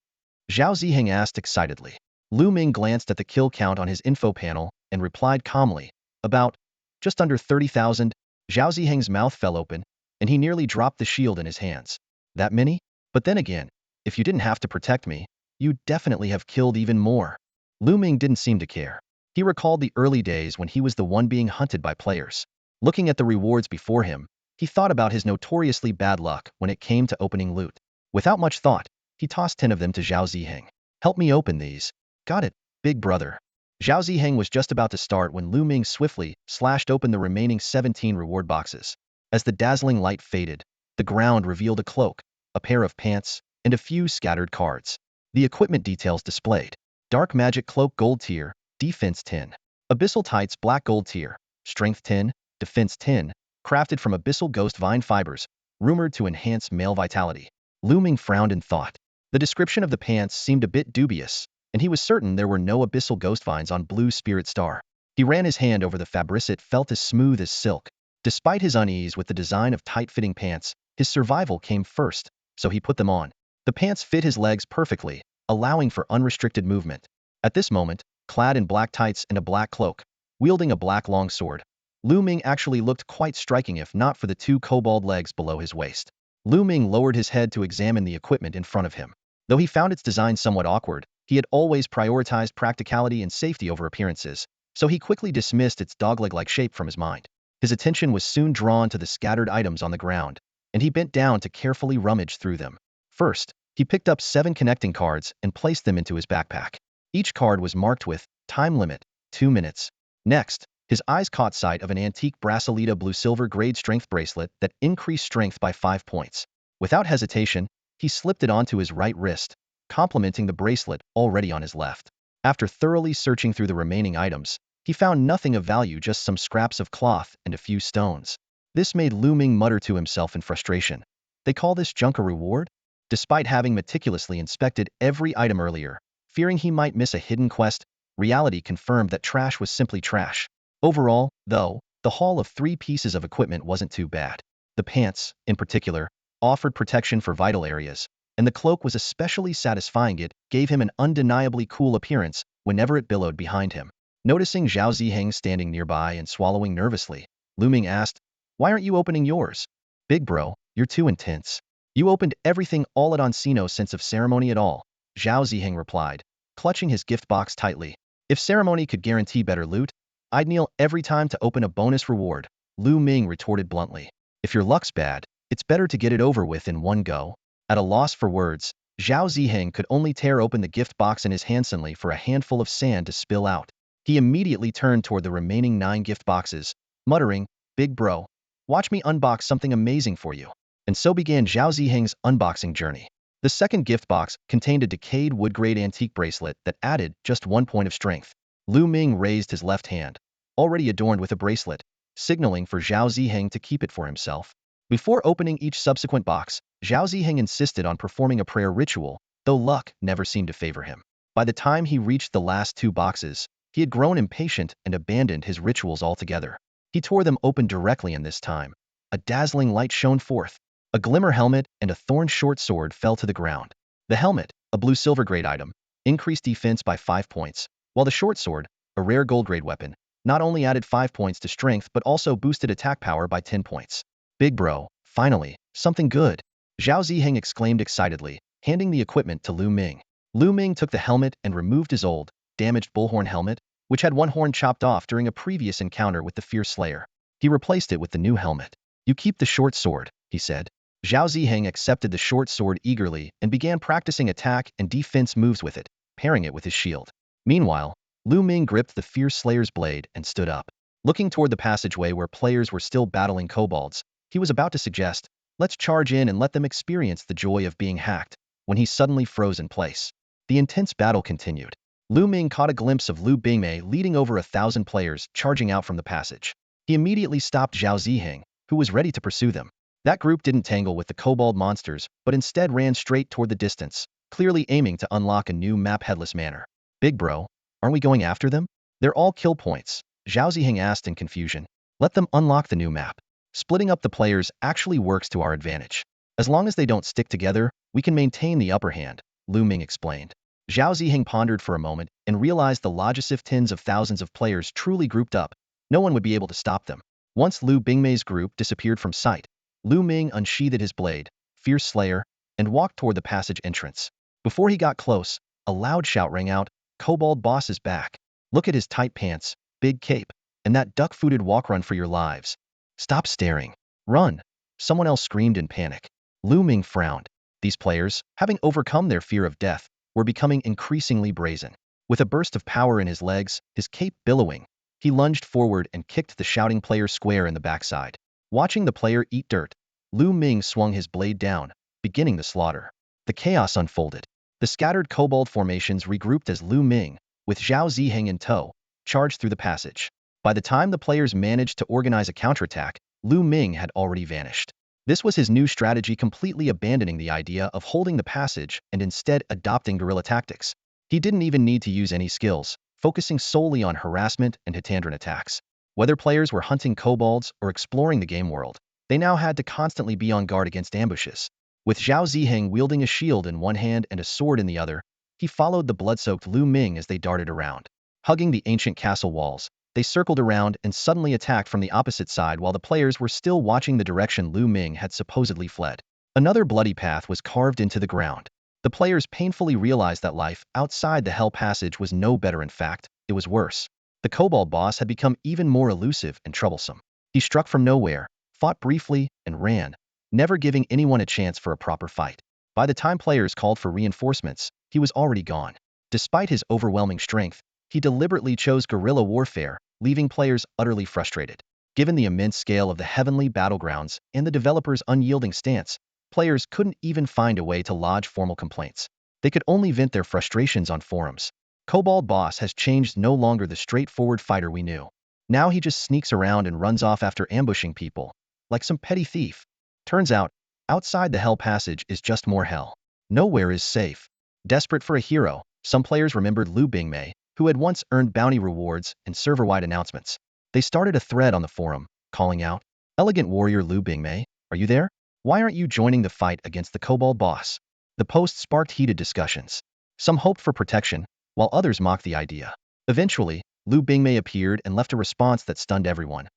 Zhao Ziheng asked excitedly. Lu Ming glanced at the kill count on his info panel and replied calmly, "About, just under 30,000. Zhao Ziheng's mouth fell open, and he nearly dropped the shield in his hands. "That many? But then again, if you didn't have to protect me, you'd definitely have killed even more." Lu Ming didn't seem to care. He recalled the early days when he was the one being hunted by players. Looking at the rewards before him, he thought about his notoriously bad luck when it came to opening loot. Without much thought, he tossed 10 of them to Zhao Ziheng. "Help me open these." "Got it, big brother." Zhao Ziheng was just about to start when Lu Ming swiftly slashed open the remaining 17 reward boxes. As the dazzling light faded, the ground revealed a cloak, a pair of pants, and a few scattered cards. The equipment details displayed: Dark Magic Cloak Gold Tier, Defense 10. Abyssal Tights Black Gold Tier, Strength 10, Defense 10, crafted from Abyssal Ghost Vine Fibers, rumored to enhance male vitality. Lu Ming frowned in thought. The description of the pants seemed a bit dubious, and he was certain there were no Abyssal Ghost Vines on Blue Spirit Star. He ran his hand over the fabric. It felt as smooth as silk. Despite his unease with the design of tight-fitting pants, his survival came first, so he put them on. The pants fit his legs perfectly, allowing for unrestricted movement. At this moment, clad in black tights and a black cloak, wielding a black longsword, Lu Ming actually looked quite striking if not for the 2 kobold legs below his waist. Lu Ming lowered his head to examine the equipment in front of him. Though he found its design somewhat awkward, he had always prioritized practicality and safety over appearances, so he quickly dismissed its dogleg-like shape from his mind. His attention was soon drawn to the scattered items on the ground. and he bent down to carefully rummage through them. First, he picked up 7 connecting cards and placed them into his backpack. Each card was marked with time limit, 2 minutes. Next, his eyes caught sight of an antique Braceleta blue-silver grade strength bracelet that increased strength by 5 points. Without hesitation, he slipped it onto his right wrist, complementing the bracelet already on his left. After thoroughly searching through the remaining items, he found nothing of value, just some scraps of cloth and a few stones. This made Lu Ming mutter to himself in frustration. They call this junk a reward? Despite having meticulously inspected every item earlier, fearing he might miss a hidden quest, reality confirmed that trash was simply trash. Overall, though, the haul of 3 pieces of equipment wasn't too bad. The pants, in particular, offered protection for vital areas, and the cloak was especially satisfying. It gave him an undeniably cool appearance whenever it billowed behind him. Noticing Zhao Ziheng standing nearby and swallowing nervously, Lu Ming asked, "Why aren't you opening yours?" "Big bro, you're too intense. You opened everything all at once, no sense of ceremony at all," Zhao Ziheng replied, clutching his gift box tightly. "If ceremony could guarantee better loot, I'd kneel every time to open a bonus reward," Lu Ming retorted bluntly. "If your luck's bad, it's better to get it over with in one go." At a loss for words, Zhao Ziheng could only tear open the gift box in his hand suddenly for a handful of sand to spill out. He immediately turned toward the remaining 9 gift boxes, muttering, "Big bro, watch me unbox something amazing for you." And so began Zhao Ziheng's unboxing journey. The second gift box contained a decayed wood-grade antique bracelet that added just 1 point of strength. Lu Ming raised his left hand, already adorned with a bracelet, signaling for Zhao Ziheng to keep it for himself. Before opening each subsequent box, Zhao Ziheng insisted on performing a prayer ritual, though luck never seemed to favor him. By the time he reached the last 2 boxes, he had grown impatient and abandoned his rituals altogether. He tore them open directly, and this time, a dazzling light shone forth. A glimmer helmet and a thorn short sword fell to the ground. The helmet, a blue-silver grade item, increased defense by 5 points, while the short sword, a rare gold-grade weapon, not only added 5 points to strength but also boosted attack power by 10 points. "Big bro, finally, something good," Zhao Ziheng exclaimed excitedly, handing the equipment to Lu Ming. Lu Ming took the helmet and removed his old, damaged bullhorn helmet, which had one horn chopped off during a previous encounter with the fierce slayer. He replaced it with the new helmet. "You keep the short sword," he said. Zhao Ziheng accepted the short sword eagerly and began practicing attack and defense moves with it, pairing it with his shield. Meanwhile, Lu Ming gripped the fierce slayer's blade and stood up. Looking toward the passageway where players were still battling kobolds, he was about to suggest, "Let's charge in and let them experience the joy of being hacked," when he suddenly froze in place. The intense battle continued. Lu Ming caught a glimpse of Lu Bingmei leading over 1,000 players charging out from the passage. He immediately stopped Zhao Ziheng, who was ready to pursue them. That group didn't tangle with the kobold monsters, but instead ran straight toward the distance, clearly aiming to unlock a new map headless manner. "Big bro, aren't we going after them? They're all kill points," Zhao Ziheng asked in confusion. "Let them unlock the new map. Splitting up the players actually works to our advantage. As long as they don't stick together, we can maintain the upper hand," Lu Ming explained. Zhao Ziheng pondered for a moment and realized the logic if tens of thousands of players truly grouped up, no one would be able to stop them. Once Lu Bingmei's group disappeared from sight, Lu Ming unsheathed his blade, Fierce Slayer, and walked toward the passage entrance. Before he got close, a loud shout rang out, "Kobold boss is back. Look at his tight pants, big cape, and that duck-footed walk. Run for your lives. Stop staring. Run!" Someone else screamed in panic. Lu Ming frowned. These players, having overcome their fear of death, were becoming increasingly brazen. With a burst of power in his legs, his cape billowing, he lunged forward and kicked the shouting player square in the backside. Watching the player eat dirt, Lu Ming swung his blade down, beginning the slaughter. The chaos unfolded. The scattered kobold formations regrouped as Lu Ming, with Zhao Ziheng in tow, charged through the passage. By the time the players managed to organize a counterattack, Lu Ming had already vanished. This was his new strategy, completely abandoning the idea of holding the passage and instead adopting guerrilla tactics. He didn't even need to use any skills, focusing solely on harassment and Hitandran attacks. Whether players were hunting kobolds or exploring the game world, they now had to constantly be on guard against ambushes. With Zhao Ziheng wielding a shield in one hand and a sword in the other, he followed the blood-soaked Lu Ming as they darted around. Hugging the ancient castle walls, they circled around and suddenly attacked from the opposite side while the players were still watching the direction Lu Ming had supposedly fled. Another bloody path was carved into the ground. The players painfully realized that life outside the Hell Passage was no better. In fact, it was worse. The kobold boss had become even more elusive and troublesome. He struck from nowhere, fought briefly, and ran, never giving anyone a chance for a proper fight. By the time players called for reinforcements, he was already gone. Despite his overwhelming strength, he deliberately chose guerrilla warfare, leaving players utterly frustrated. Given the immense scale of the heavenly battlegrounds and the developers' unyielding stance, players couldn't even find a way to lodge formal complaints. They could only vent their frustrations on forums. Kobold Boss has changed, no longer the straightforward fighter we knew. Now he just sneaks around and runs off after ambushing people, like some petty thief. Turns out, outside the Hell Passage is just more hell. Nowhere is safe. Desperate for a hero, some players remembered Lu Ming, who had once earned bounty rewards and server-wide announcements. They started a thread on the forum, calling out, "Elegant warrior Lu Ming, are you there? Why aren't you joining the fight against the Kobold Boss?" The post sparked heated discussions. Some hoped for protection, while others mocked the idea. Eventually, Lu Ming appeared and left a response that stunned everyone.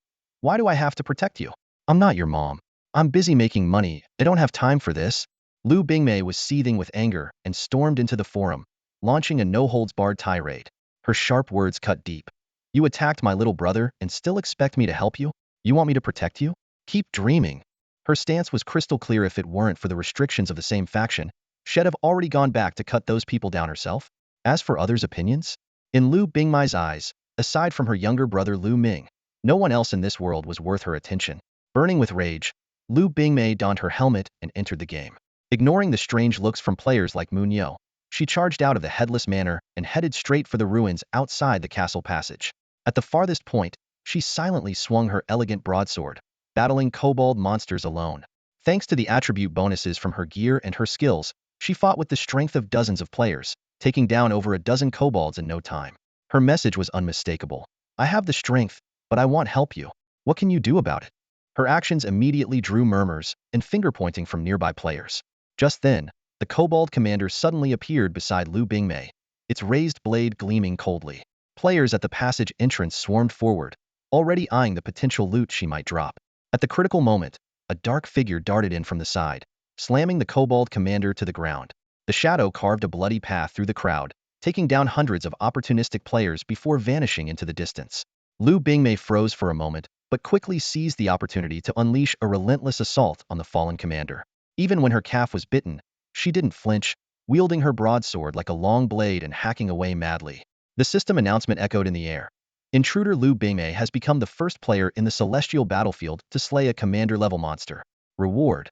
"Why do I have to protect you? I'm not your mom. I'm busy making money. I don't have time for this." Lu Ming was seething with anger and stormed into the forum, launching a no-holds-barred tirade. Her sharp words cut deep. "You attacked my little brother and still expect me to help you? You want me to protect you? Keep dreaming." Her stance was crystal clear. If it weren't for the restrictions of the same faction, she'd have already gone back to cut those people down herself. As for others' opinions, in Lu Ming's eyes, aside from her younger brother Lu Ming, no one else in this world was worth her attention. Burning with rage, Lu Ming donned her helmet and entered the game. Ignoring the strange looks from players like Moon Yo, she charged out of the Headless Manor and headed straight for the ruins outside the castle passage. At the farthest point, she silently swung her elegant broadsword, battling kobold monsters alone. Thanks to the attribute bonuses from her gear and her skills, she fought with the strength of dozens of players, taking down over a dozen kobolds in no time. Her message was unmistakable. "I have the strength, but I want help you. What can you do about it?" Her actions immediately drew murmurs and finger-pointing from nearby players. Just then, the kobold commander suddenly appeared beside Lu Ming, its raised blade gleaming coldly. Players at the passage entrance swarmed forward, already eyeing the potential loot she might drop. At the critical moment, a dark figure darted in from the side, slamming the kobold commander to the ground. The shadow carved a bloody path through the crowd, taking down hundreds of opportunistic players before vanishing into the distance. Lu Ming froze for a moment, but quickly seized the opportunity to unleash a relentless assault on the fallen commander. Even when her calf was bitten, she didn't flinch, wielding her broadsword like a long blade and hacking away madly. The system announcement echoed in the air. Intruder Lu Ming has become the first player in the celestial battlefield to slay a commander-level monster. Reward: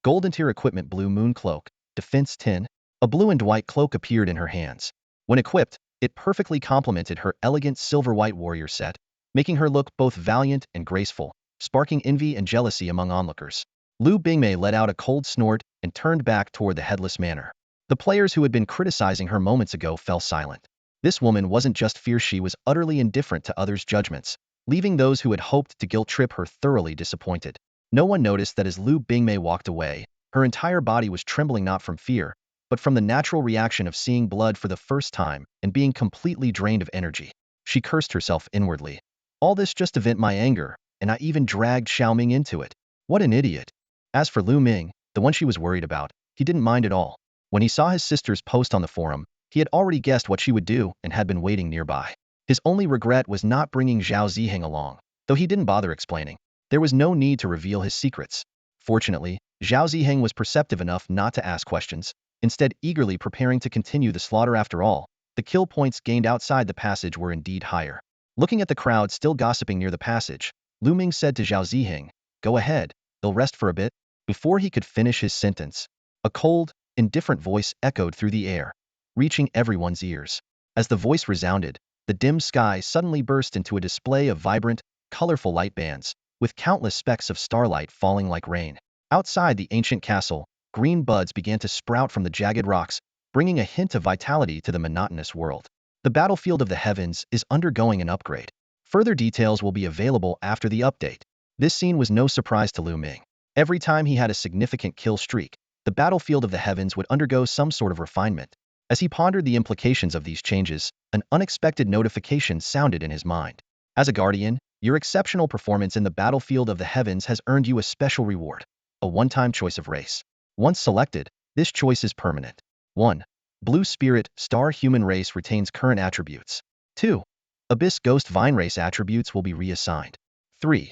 Golden Tier Equipment Blue Moon Cloak, Defense 10. A blue and white cloak appeared in her hands. When equipped, it perfectly complemented her elegant silver-white warrior set, making her look both valiant and graceful, sparking envy and jealousy among onlookers. Lu Ming let out a cold snort and turned back toward the Headless Manor. The players who had been criticizing her moments ago fell silent. This woman wasn't just fierce, she was utterly indifferent to others' judgments, leaving those who had hoped to guilt-trip her thoroughly disappointed. No one noticed that as Lu Ming walked away, her entire body was trembling, not from fear, but from the natural reaction of seeing blood for the first time and being completely drained of energy. She cursed herself inwardly. All this just to vent my anger, and I even dragged Xiaoming into it. What an idiot. As for Lu Ming, the one she was worried about, he didn't mind at all. When he saw his sister's post on the forum, he had already guessed what she would do and had been waiting nearby. His only regret was not bringing Zhao Ziheng along, though he didn't bother explaining. There was no need to reveal his secrets. Fortunately, Zhao Ziheng was perceptive enough not to ask questions, instead eagerly preparing to continue the slaughter. After all, the kill points gained outside the passage were indeed higher. Looking at the crowd still gossiping near the passage, Lu Ming said to Zhao Ziheng, "Go ahead, they'll rest for a bit." Before he could finish his sentence, a cold, indifferent voice echoed through the air, reaching everyone's ears. As the voice resounded, the dim sky suddenly burst into a display of vibrant, colorful light bands, with countless specks of starlight falling like rain. Outside the ancient castle, green buds began to sprout from the jagged rocks, bringing a hint of vitality to the monotonous world. The battlefield of the heavens is undergoing an upgrade. Further details will be available after the update. This scene was no surprise to Lu Ming. Every time he had a significant kill streak, the battlefield of the heavens would undergo some sort of refinement. As he pondered the implications of these changes, an unexpected notification sounded in his mind. As a guardian, your exceptional performance in the battlefield of the heavens has earned you a special reward: a one-time choice of race. Once selected, this choice is permanent. 1. Blue Spirit Star Human Race retains current attributes. 2. Abyss Ghost Vine Race attributes will be reassigned. 3.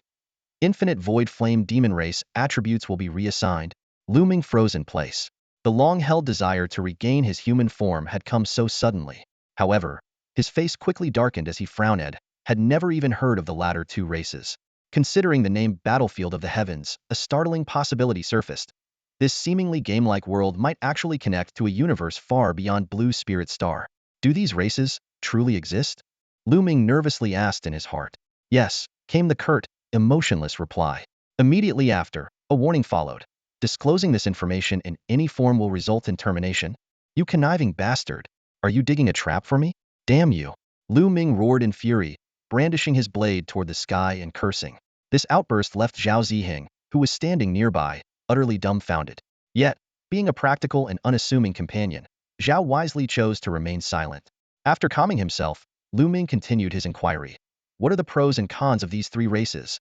Infinite Void Flame Demon Race attributes will be reassigned. Lu Ming froze in place. The long-held desire to regain his human form had come so suddenly. However, his face quickly darkened as he frowned, had never even heard of the latter two races. Considering the name Battlefield of the Heavens, a startling possibility surfaced. This seemingly game-like world might actually connect to a universe far beyond Blue Spirit Star. Do these races truly exist? Lu Ming nervously asked in his heart. Yes, came the curt, emotionless reply. Immediately after, a warning followed. Disclosing this information in any form will result in termination. You conniving bastard. Are you digging a trap for me? Damn you. Lu Ming roared in fury, brandishing his blade toward the sky and cursing. This outburst left Zhao Ziheng, who was standing nearby, utterly dumbfounded. Yet, being a practical and unassuming companion, Zhao wisely chose to remain silent. After calming himself, Lu Ming continued his inquiry. What are the pros and cons of these three races?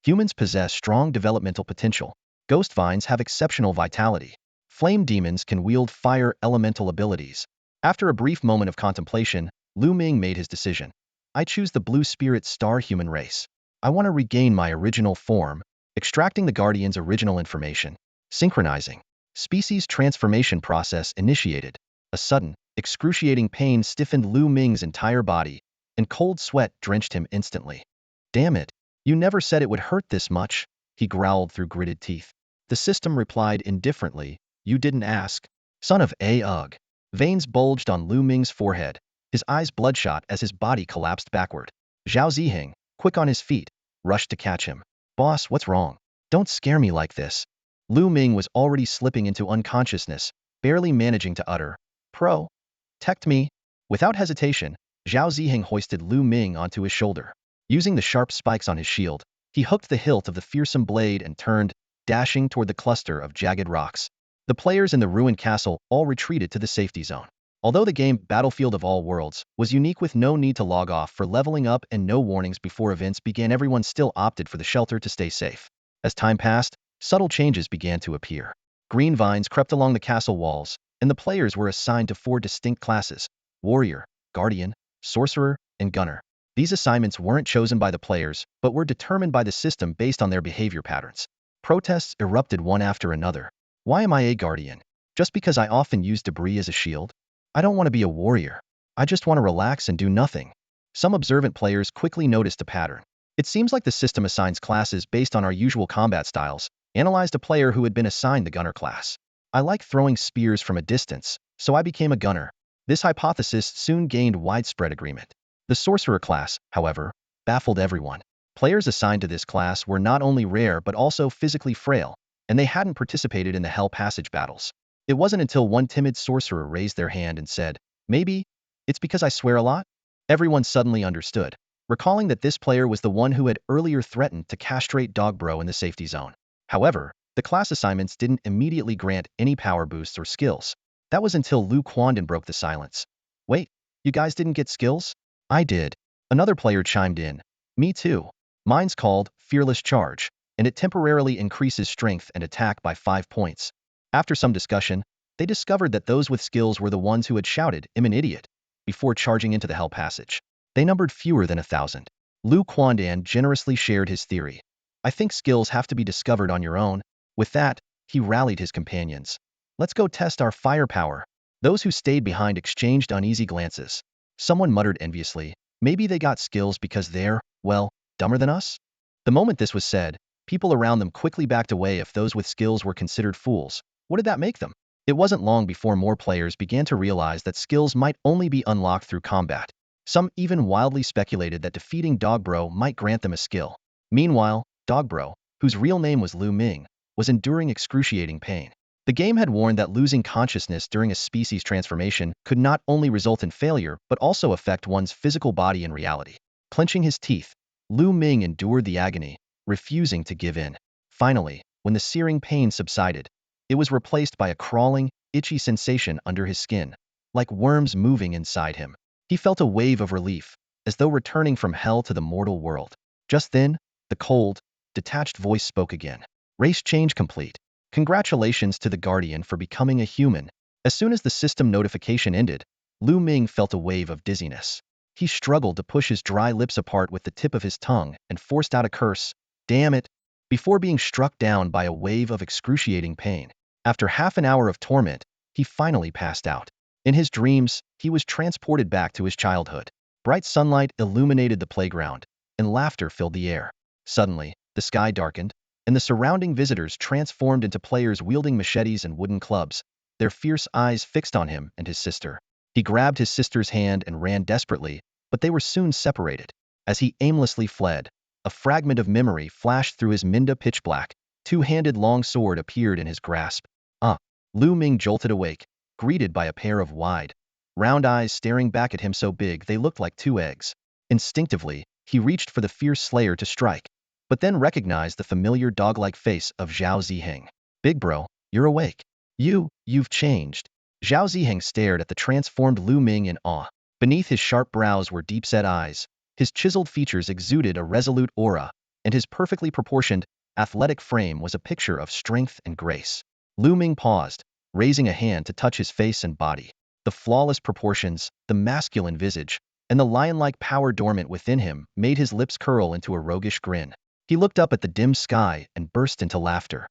Humans possess strong developmental potential. Ghost vines have exceptional vitality. Flame demons can wield fire elemental abilities. After a brief moment of contemplation, Lu Ming made his decision. I choose the Blue Spirit Star human race. I want to regain my original form, extracting the Guardian's original information. Synchronizing. Species transformation process initiated. A sudden, excruciating pain stiffened Lu Ming's entire body, and cold sweat drenched him instantly. Damn it, you never said it would hurt this much, he growled through gritted teeth. The system replied indifferently, you didn't ask. Son of a ugh. Veins bulged on Lu Ming's forehead, his eyes bloodshot as his body collapsed backward. Zhao Ziheng, quick on his feet, rushed to catch him. Boss, what's wrong? Don't scare me like this. Lu Ming was already slipping into unconsciousness, barely managing to utter, Protect me. Without hesitation, Zhao Ziheng hoisted Lu Ming onto his shoulder. Using the sharp spikes on his shield, he hooked the hilt of the fearsome blade and turned, dashing toward the cluster of jagged rocks. The players in the ruined castle all retreated to the safety zone. Although the game Battlefield of All Worlds was unique with no need to log off for leveling up and no warnings before events began, everyone still opted for the shelter to stay safe. As time passed, subtle changes began to appear. Green vines crept along the castle walls, and the players were assigned to 4 distinct classes: Warrior, Guardian, Sorcerer, and Gunner. These assignments weren't chosen by the players, but were determined by the system based on their behavior patterns. Protests erupted one after another. Why am I a Guardian? Just because I often use debris as a shield? I don't want to be a warrior. I just want to relax and do nothing. Some observant players quickly noticed a pattern. It seems like the system assigns classes based on our usual combat styles. Analyzed a player who had been assigned the Gunner class. I like throwing spears from a distance, so I became a Gunner. This hypothesis soon gained widespread agreement. The Sorcerer class, however, baffled everyone. Players assigned to this class were not only rare but also physically frail, and they hadn't participated in the Hell Passage battles. It wasn't until one timid sorcerer raised their hand and said, maybe it's because I swear a lot? Everyone suddenly understood, recalling that this player was the one who had earlier threatened to castrate Dogbro in the safety zone. However, the class assignments didn't immediately grant any power boosts or skills. That was until Lu Quandon broke the silence. Wait, you guys didn't get skills? I did. Another player chimed in. Me too. Mine's called Fearless Charge, and it temporarily increases strength and attack by 5 points. After some discussion, they discovered that those with skills were the ones who had shouted, "I'm an idiot," before charging into the Hell Passage. They numbered fewer than 1,000. Lu Quandon generously shared his theory. I think skills have to be discovered on your own. With that, he rallied his companions. Let's go test our firepower. Those who stayed behind exchanged uneasy glances. Someone muttered enviously, maybe they got skills because they're, well, dumber than us? The moment this was said, people around them quickly backed away. If those with skills were considered fools, what did that make them? It wasn't long before more players began to realize that skills might only be unlocked through combat. Some even wildly speculated that defeating Dogbro might grant them a skill. Meanwhile, Dogbro, whose real name was Lu Ming, was enduring excruciating pain. The game had warned that losing consciousness during a species transformation could not only result in failure but also affect one's physical body in reality. Clenching his teeth, Lu Ming endured the agony, refusing to give in. Finally, when the searing pain subsided, it was replaced by a crawling, itchy sensation under his skin, like worms moving inside him. He felt a wave of relief, as though returning from hell to the mortal world. Just then, the cold, detached voice spoke again. Race change complete. Congratulations to the Guardian for becoming a human. As soon as the system notification ended, Lu Ming felt a wave of dizziness. He struggled to push his dry lips apart with the tip of his tongue and forced out a curse. Damn it, before being struck down by a wave of excruciating pain. After half an hour of torment, he finally passed out. In his dreams, he was transported back to his childhood. Bright sunlight illuminated the playground, and laughter filled the air. Suddenly, the sky darkened, and the surrounding visitors transformed into players wielding machetes and wooden clubs, their fierce eyes fixed on him and his sister. He grabbed his sister's hand and ran desperately, but they were soon separated. As he aimlessly fled, a fragment of memory flashed through his Minda pitch black, two-handed long sword appeared in his grasp. Ah! Lu Ming jolted awake, greeted by a pair of wide, round eyes staring back at him so big they looked like two eggs. Instinctively, he reached for the fierce slayer to strike, but then recognized the familiar dog-like face of Zhao Ziheng. Big bro, you're awake. You've changed. Zhao Ziheng stared at the transformed Lu Ming in awe. Beneath his sharp brows were deep-set eyes. His chiseled features exuded a resolute aura, and his perfectly proportioned, athletic frame was a picture of strength and grace. Lu Ming paused, raising a hand to touch his face and body. The flawless proportions, the masculine visage, and the lion-like power dormant within him made his lips curl into a roguish grin. He looked up at the dim sky and burst into laughter.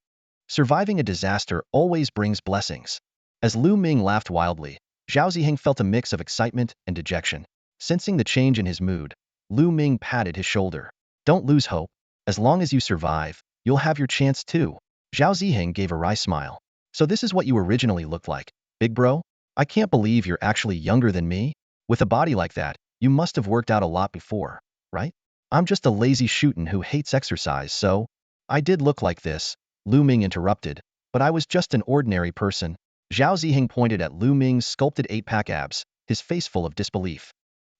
Surviving a disaster always brings blessings. As Lu Ming laughed wildly, Zhao Ziheng felt a mix of excitement and dejection. Sensing the change in his mood, Lu Ming patted his shoulder. Don't lose hope. As long as you survive, you'll have your chance too. Zhao Ziheng gave a wry smile. So this is what you originally looked like, big bro? I can't believe you're actually younger than me. With a body like that, you must have worked out a lot before, right? I'm just a lazy shootin' who hates exercise, so I did look like this, Lu Ming interrupted, but I was just an ordinary person. Zhao Ziheng pointed at Lu Ming's sculpted 8-pack abs, his face full of disbelief.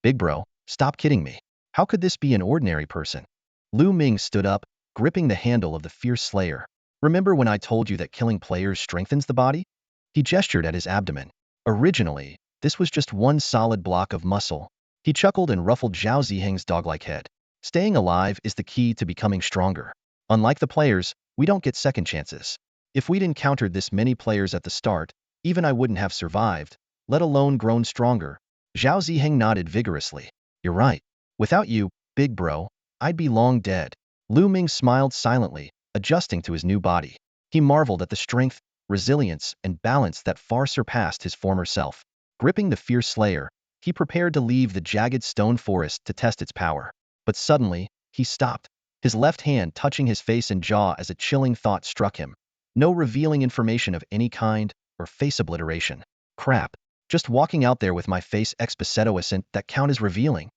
Big bro, stop kidding me. How could this be an ordinary person? Lu Ming stood up, gripping the handle of the fierce slayer. Remember when I told you that killing players strengthens the body? He gestured at his abdomen. Originally, this was just one solid block of muscle. He chuckled and ruffled Zhao Ziheng's dog-like head. Staying alive is the key to becoming stronger. Unlike the players, we don't get second chances. If we'd encountered this many players at the start, even I wouldn't have survived, let alone grown stronger. Zhao Ziheng nodded vigorously. You're right. Without you, big bro, I'd be long dead. Lu Ming smiled silently, adjusting to his new body. He marveled at the strength, resilience, and balance that far surpassed his former self. Gripping the fierce slayer, he prepared to leave the jagged stone forest to test its power. But suddenly, he stopped, his left hand touching his face and jaw as a chilling thought struck him. No revealing information of any kind, or face obliteration. Crap. Just walking out there with my face expositoisant that count as revealing.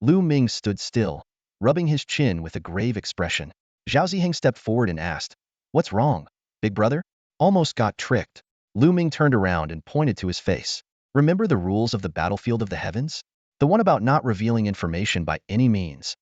Lu Ming stood still, rubbing his chin with a grave expression. Zhao Ziheng stepped forward and asked, What's wrong, big brother? Almost got tricked. Lu Ming turned around and pointed to his face. Remember the rules of the battlefield of the heavens? The one about not revealing information by any means.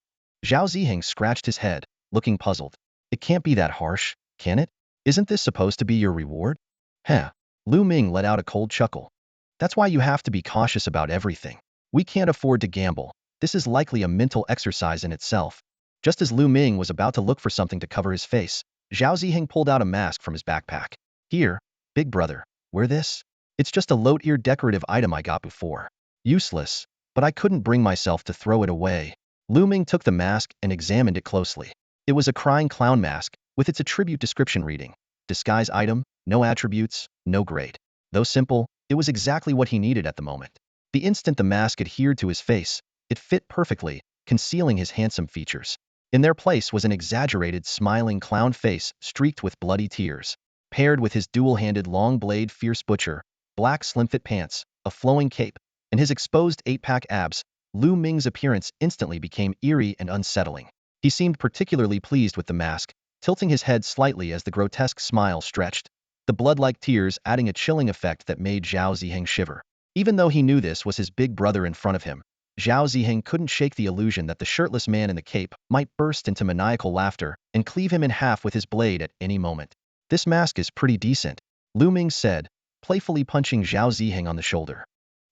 Zhao Ziheng scratched his head, looking puzzled. It can't be that harsh, can it? Isn't this supposed to be your reward? Heh. Lu Ming let out a cold chuckle. That's why you have to be cautious about everything. We can't afford to gamble. This is likely a mental exercise in itself. Just as Lu Ming was about to look for something to cover his face, Zhao Ziheng pulled out a mask from his backpack. Here, big brother, wear this. It's just a low-tier decorative item I got before. Useless, but I couldn't bring myself to throw it away. Lu Ming took the mask and examined it closely. It was a crying clown mask, with its attribute description reading, disguise item, no attributes, no grade. Though simple, it was exactly what he needed at the moment. The instant the mask adhered to his face, it fit perfectly, concealing his handsome features. In their place was an exaggerated, smiling clown face streaked with bloody tears. Paired with his dual-handed long-blade fierce butcher, black slim-fit pants, a flowing cape, and his exposed 8-pack abs, Lu Ming's appearance instantly became eerie and unsettling. He seemed particularly pleased with the mask, tilting his head slightly as the grotesque smile stretched, the blood-like tears adding a chilling effect that made Zhao Ziheng shiver. Even though he knew this was his big brother in front of him, Zhao Ziheng couldn't shake the illusion that the shirtless man in the cape might burst into maniacal laughter and cleave him in half with his blade at any moment. This mask is pretty decent, Lu Ming said, playfully punching Zhao Ziheng on the shoulder.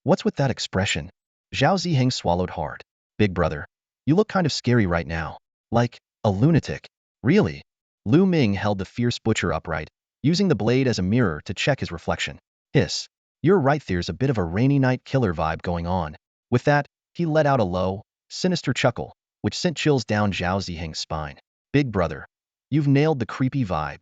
What's with that expression? Zhao Ziheng swallowed hard. Big brother, you look kind of scary right now. Like a lunatic. Really? Lu Ming held the fierce butcher upright, using the blade as a mirror to check his reflection. Hiss. You're right, there's a bit of a rainy night killer vibe going on. With that, he let out a low, sinister chuckle, which sent chills down Zhao Ziheng's spine. Big brother, You've nailed the creepy vibe.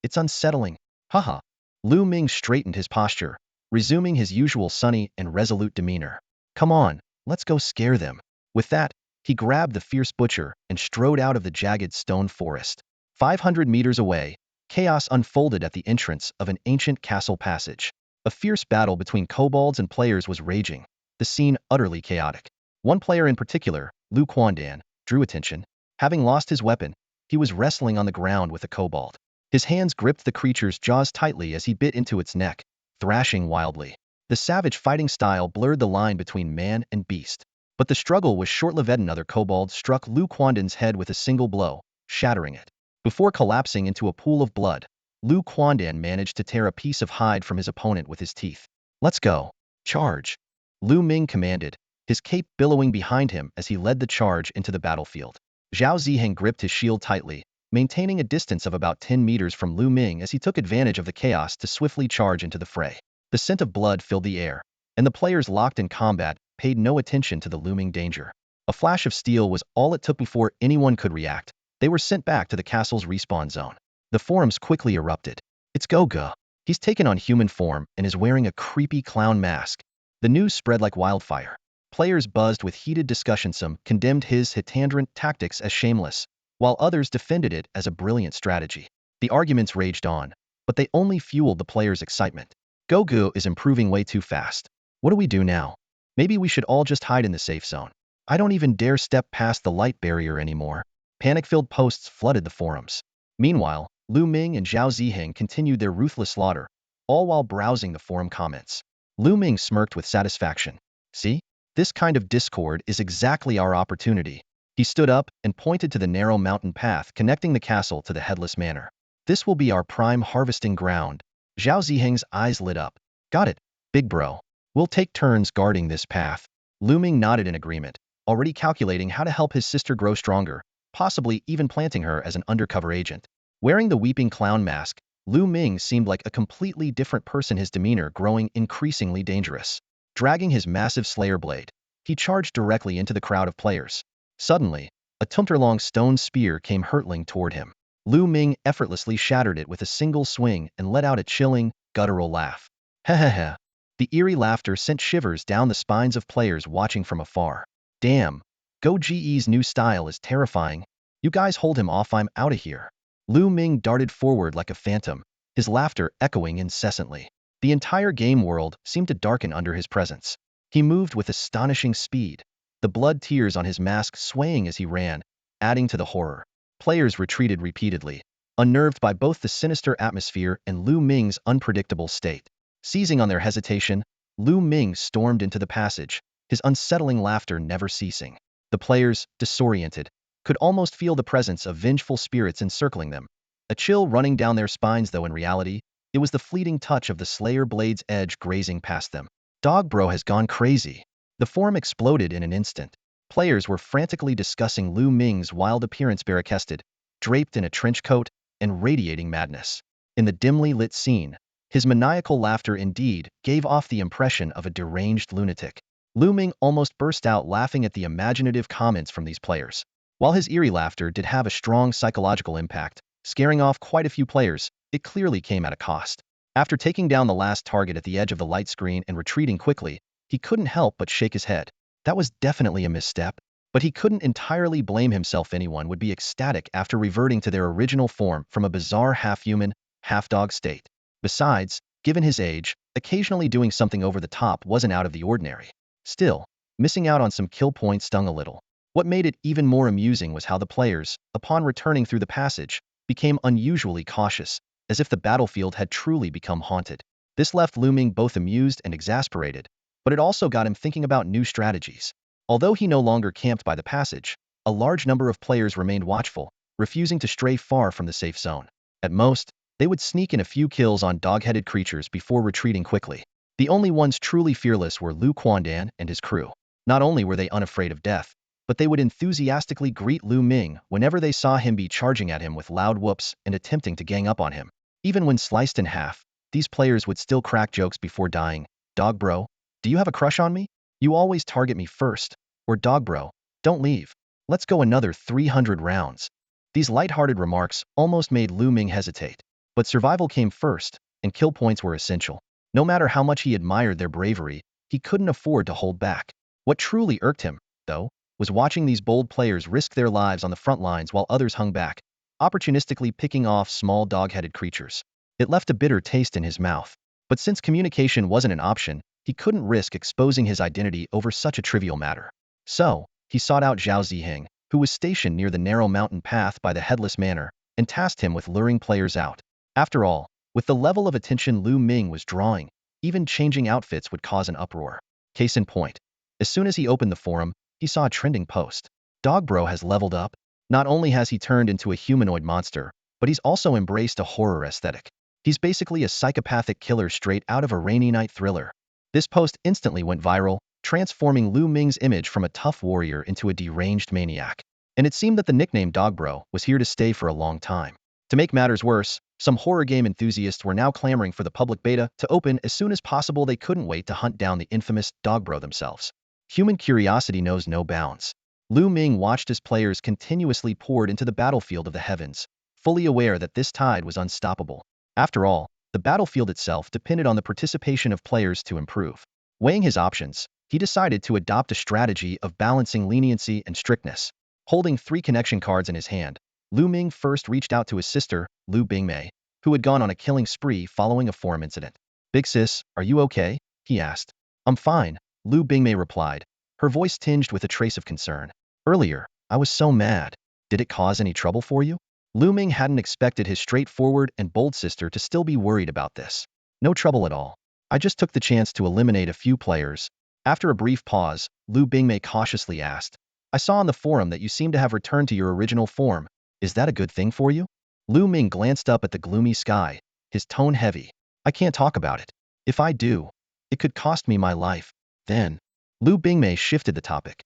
It's unsettling. Haha. Lu Ming straightened his posture, resuming his usual sunny and resolute demeanor. Come on, let's go scare them. With that, he grabbed the fierce butcher and strode out of the jagged stone forest. 500 meters away, chaos unfolded at the entrance of an ancient castle passage. A fierce battle between kobolds and players was raging, the scene utterly chaotic. One player in particular, Lu Quandan, drew attention. Having lost his weapon, he was wrestling on the ground with a kobold. His hands gripped the creature's jaws tightly as he bit into its neck, thrashing wildly. The savage fighting style blurred the line between man and beast. But the struggle was short-lived. Another kobold struck Lu Quandan's head with a single blow, shattering it. Before collapsing into a pool of blood, Lu Quandan managed to tear a piece of hide from his opponent with his teeth. Let's go. Charge. Lu Ming commanded, his cape billowing behind him as he led the charge into the battlefield. Zhao Ziheng gripped his shield tightly, maintaining a distance of about 10 meters from Lu Ming as he took advantage of the chaos to swiftly charge into the fray. The scent of blood filled the air, and the players locked in combat paid no attention to the looming danger. A flash of steel was all it took before anyone could react. They were sent back to the castle's respawn zone. The forums quickly erupted. It's Goga. He's taken on human form and is wearing a creepy clown mask. The news spread like wildfire. Players buzzed with heated discussion. Some condemned his Hitandrant tactics as shameless, while others defended it as a brilliant strategy. The arguments raged on, but they only fueled the players' excitement. Gogu is improving way too fast. What do we do now? Maybe we should all just hide in the safe zone. I don't even dare step past the light barrier anymore. Panic-filled posts flooded the forums. Meanwhile, Lu Ming and Zhao Ziheng continued their ruthless slaughter, all while browsing the forum comments. Lu Ming smirked with satisfaction. See? This kind of discord is exactly our opportunity. He stood up and pointed to the narrow mountain path connecting the castle to the Headless Manor. This will be our prime harvesting ground. Zhao Ziheng's eyes lit up. Got it, big bro. We'll take turns guarding this path. Lu Ming nodded in agreement, already calculating how to help his sister grow stronger, possibly even planting her as an undercover agent. Wearing the weeping clown mask, Lu Ming seemed like a completely different person, his demeanor growing increasingly dangerous. Dragging his massive slayer blade, he charged directly into the crowd of players. Suddenly, a tumter-long stone spear came hurtling toward him. Lu Ming effortlessly shattered it with a single swing and let out a chilling, guttural laugh. Hehehe. The eerie laughter sent shivers down the spines of players watching from afar. Damn, GoGe's new style is terrifying. You guys hold him off, I'm outta here. Lu Ming darted forward like a phantom, his laughter echoing incessantly. The entire game world seemed to darken under his presence. He moved with astonishing speed, the blood tears on his mask swaying as he ran, adding to the horror. Players retreated repeatedly, unnerved by both the sinister atmosphere and Lu Ming's unpredictable state. Seizing on their hesitation, Lu Ming stormed into the passage, his unsettling laughter never ceasing. The players, disoriented, could almost feel the presence of vengeful spirits encircling them. A chill running down their spines, though in reality, it was the fleeting touch of the Slayer blade's edge grazing past them. Dog bro has gone crazy. The forum exploded in an instant. Players were frantically discussing Lu Ming's wild appearance, barricaded, draped in a trench coat, and radiating madness. In the dimly lit scene, his maniacal laughter indeed gave off the impression of a deranged lunatic. Lu Ming almost burst out laughing at the imaginative comments from these players. While his eerie laughter did have a strong psychological impact, scaring off quite a few players, it clearly came at a cost. After taking down the last target at the edge of the light screen and retreating quickly, he couldn't help but shake his head. That was definitely a misstep, but he couldn't entirely blame himself. Anyone would be ecstatic after reverting to their original form from a bizarre half-human, half-dog state. Besides, given his age, occasionally doing something over the top wasn't out of the ordinary. Still, missing out on some kill points stung a little. What made it even more amusing was how the players, upon returning through the passage, became unusually cautious, as if the battlefield had truly become haunted. This left Lu Ming both amused and exasperated, but it also got him thinking about new strategies. Although he no longer camped by the passage, a large number of players remained watchful, refusing to stray far from the safe zone. At most, they would sneak in a few kills on dog-headed creatures before retreating quickly. The only ones truly fearless were Lu Quandan and his crew. Not only were they unafraid of death, but they would enthusiastically greet Lu Ming whenever they saw him be charging at him with loud whoops and attempting to gang up on him. Even when sliced in half, these players would still crack jokes before dying. Dog bro, do you have a crush on me? You always target me first. Or dog bro, don't leave. Let's go another 300 rounds. These light-hearted remarks almost made Lu Ming hesitate. But survival came first, and kill points were essential. No matter how much he admired their bravery, he couldn't afford to hold back. What truly irked him, though, was watching these bold players risk their lives on the front lines while others hung back, opportunistically picking off small dog-headed creatures. It left a bitter taste in his mouth. But since communication wasn't an option, he couldn't risk exposing his identity over such a trivial matter. So, he sought out Zhao Ziheng, who was stationed near the narrow mountain path by the Headless Manor, and tasked him with luring players out. After all, with the level of attention Lu Ming was drawing, even changing outfits would cause an uproar. Case in point. As soon as he opened the forum, he saw a trending post. Dog Bro has leveled up. Not only has he turned into a humanoid monster, but he's also embraced a horror aesthetic. He's basically a psychopathic killer straight out of a rainy night thriller. This post instantly went viral, transforming Lu Ming's image from a tough warrior into a deranged maniac. And it seemed that the nickname Dog Bro was here to stay for a long time. To make matters worse, some horror game enthusiasts were now clamoring for the public beta to open as soon as possible. They couldn't wait to hunt down the infamous Dog Bro themselves. Human curiosity knows no bounds. Lu Ming watched as players continuously poured into the battlefield of the heavens, fully aware that this tide was unstoppable. After all, the battlefield itself depended on the participation of players to improve. Weighing his options, he decided to adopt a strategy of balancing leniency and strictness. Holding 3 connection cards in his hand, Lu Ming first reached out to his sister, Lu Bingmei, who had gone on a killing spree following a forum incident. "Big sis, are you okay?" he asked. "I'm fine," Lu Bingmei replied, her voice tinged with a trace of concern. "Earlier, I was so mad. Did it cause any trouble for you?" Lu Ming hadn't expected his straightforward and bold sister to still be worried about this. "No trouble at all. I just took the chance to eliminate a few players." After a brief pause, Lu Bingmei cautiously asked, "I saw on the forum that you seem to have returned to your original form. Is that a good thing for you?" Lu Ming glanced up at the gloomy sky, his tone heavy. "I can't talk about it. If I do, it could cost me my life." Then, Lu Bingmei shifted the topic.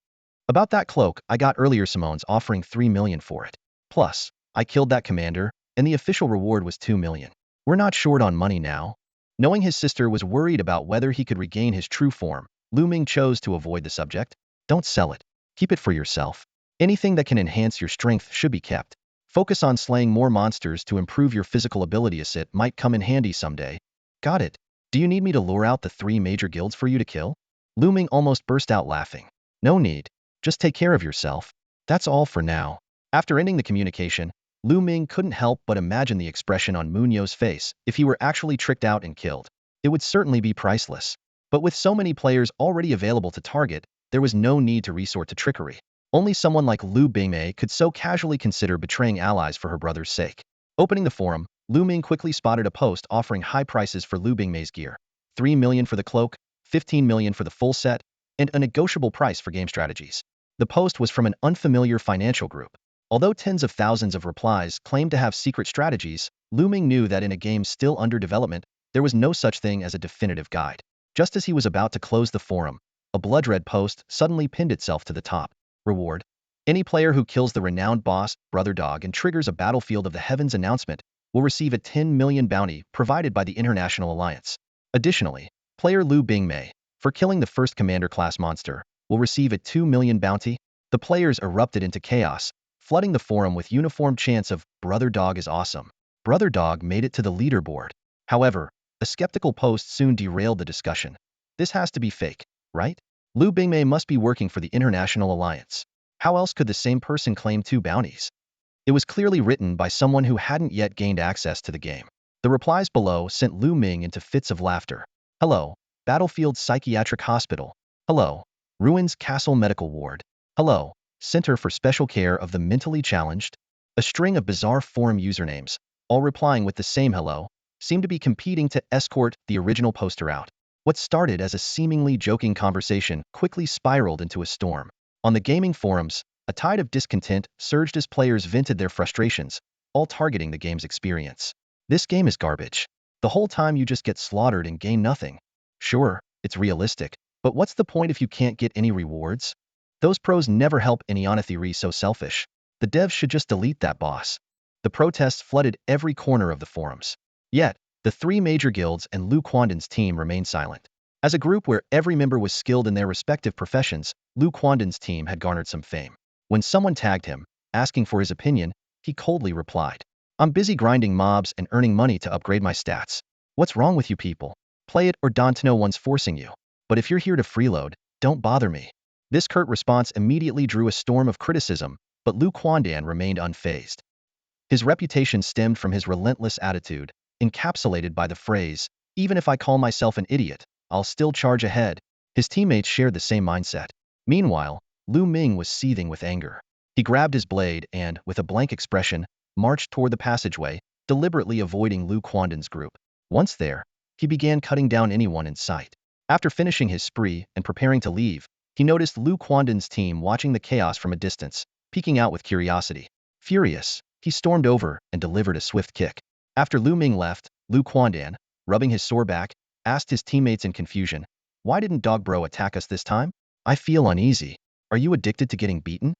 "About that cloak I got earlier, Simone's offering 3 million for it. Plus, I killed that commander, and the official reward was 2 million. We're not short on money now." Knowing his sister was worried about whether he could regain his true form, Lu Ming chose to avoid the subject. "Don't sell it. Keep it for yourself. Anything that can enhance your strength should be kept. Focus on slaying more monsters to improve your physical ability, as it might come in handy someday." "Got it. Do you need me to lure out the 3 major guilds for you to kill?" Lu Ming almost burst out laughing. "No need. Just take care of yourself. That's all for now." After ending the communication, Lu Ming couldn't help but imagine the expression on Munyo's face if he were actually tricked out and killed. It would certainly be priceless. But with so many players already available to target, there was no need to resort to trickery. Only someone like Lu Bingmei could so casually consider betraying allies for her brother's sake. Opening the forum, Lu Ming quickly spotted a post offering high prices for Lu Bingmei's gear. 3 million for the cloak, 15 million for the full set, and a negotiable price for game strategies. The post was from an unfamiliar financial group. Although tens of thousands of replies claimed to have secret strategies, Lu Ming knew that in a game still under development, there was no such thing as a definitive guide. Just as he was about to close the forum, a blood-red post suddenly pinned itself to the top. Reward: any player who kills the renowned boss, Brother Dog, and triggers a Battlefield of the Heavens announcement will receive a 10 million bounty provided by the International Alliance. Additionally, player Lu Bingmei, for killing the first commander class monster, will receive a 2 million bounty. The players erupted into chaos, flooding the forum with uniform chants of "Brother Dog is awesome. Brother Dog made it to the leaderboard." However, a skeptical post soon derailed the discussion. "This has to be fake, right? Lu Bingmei must be working for the International Alliance. How else could the same person claim 2 bounties?" It was clearly written by someone who hadn't yet gained access to the game. The replies below sent Lu Ming into fits of laughter. "Hello, Battlefield Psychiatric Hospital. Hello, Ruins Castle Medical Ward. Hello, Center for Special Care of the Mentally Challenged." A string of bizarre forum usernames, all replying with the same hello, seemed to be competing to escort the original poster out. What started as a seemingly joking conversation quickly spiraled into a storm. On the gaming forums, a tide of discontent surged as players vented their frustrations, all targeting the game's experience. "This game is garbage. The whole time you just get slaughtered and gain nothing. Sure, it's realistic, but what's the point if you can't get any rewards? Those pros never help any theory so selfish. The devs should just delete that boss." The protests flooded every corner of the forums. Yet, the 3 major guilds and Lu Quanden's team remained silent. As a group where every member was skilled in their respective professions, Lu Quanden's team had garnered some fame. When someone tagged him, asking for his opinion, he coldly replied. I'm busy grinding mobs and earning money to upgrade my stats. What's wrong with you people? Play it or don't, no one's forcing you. But if you're here to freeload, don't bother me. This curt response immediately drew a storm of criticism, but Lu Quandan remained unfazed. His reputation stemmed from his relentless attitude, encapsulated by the phrase, even if I call myself an idiot, I'll still charge ahead. His teammates shared the same mindset. Meanwhile, Lu Ming was seething with anger. He grabbed his blade and, with a blank expression, marched toward the passageway, deliberately avoiding Lu Quandan's group. Once there, he began cutting down anyone in sight. After finishing his spree and preparing to leave, he noticed Lu Quandan's team watching the chaos from a distance, peeking out with curiosity. Furious, he stormed over and delivered a swift kick. After Lu Ming left, Lu Quandan, rubbing his sore back, asked his teammates in confusion, "Why didn't Dog Bro attack us this time? I feel uneasy. Are you addicted to getting beaten?"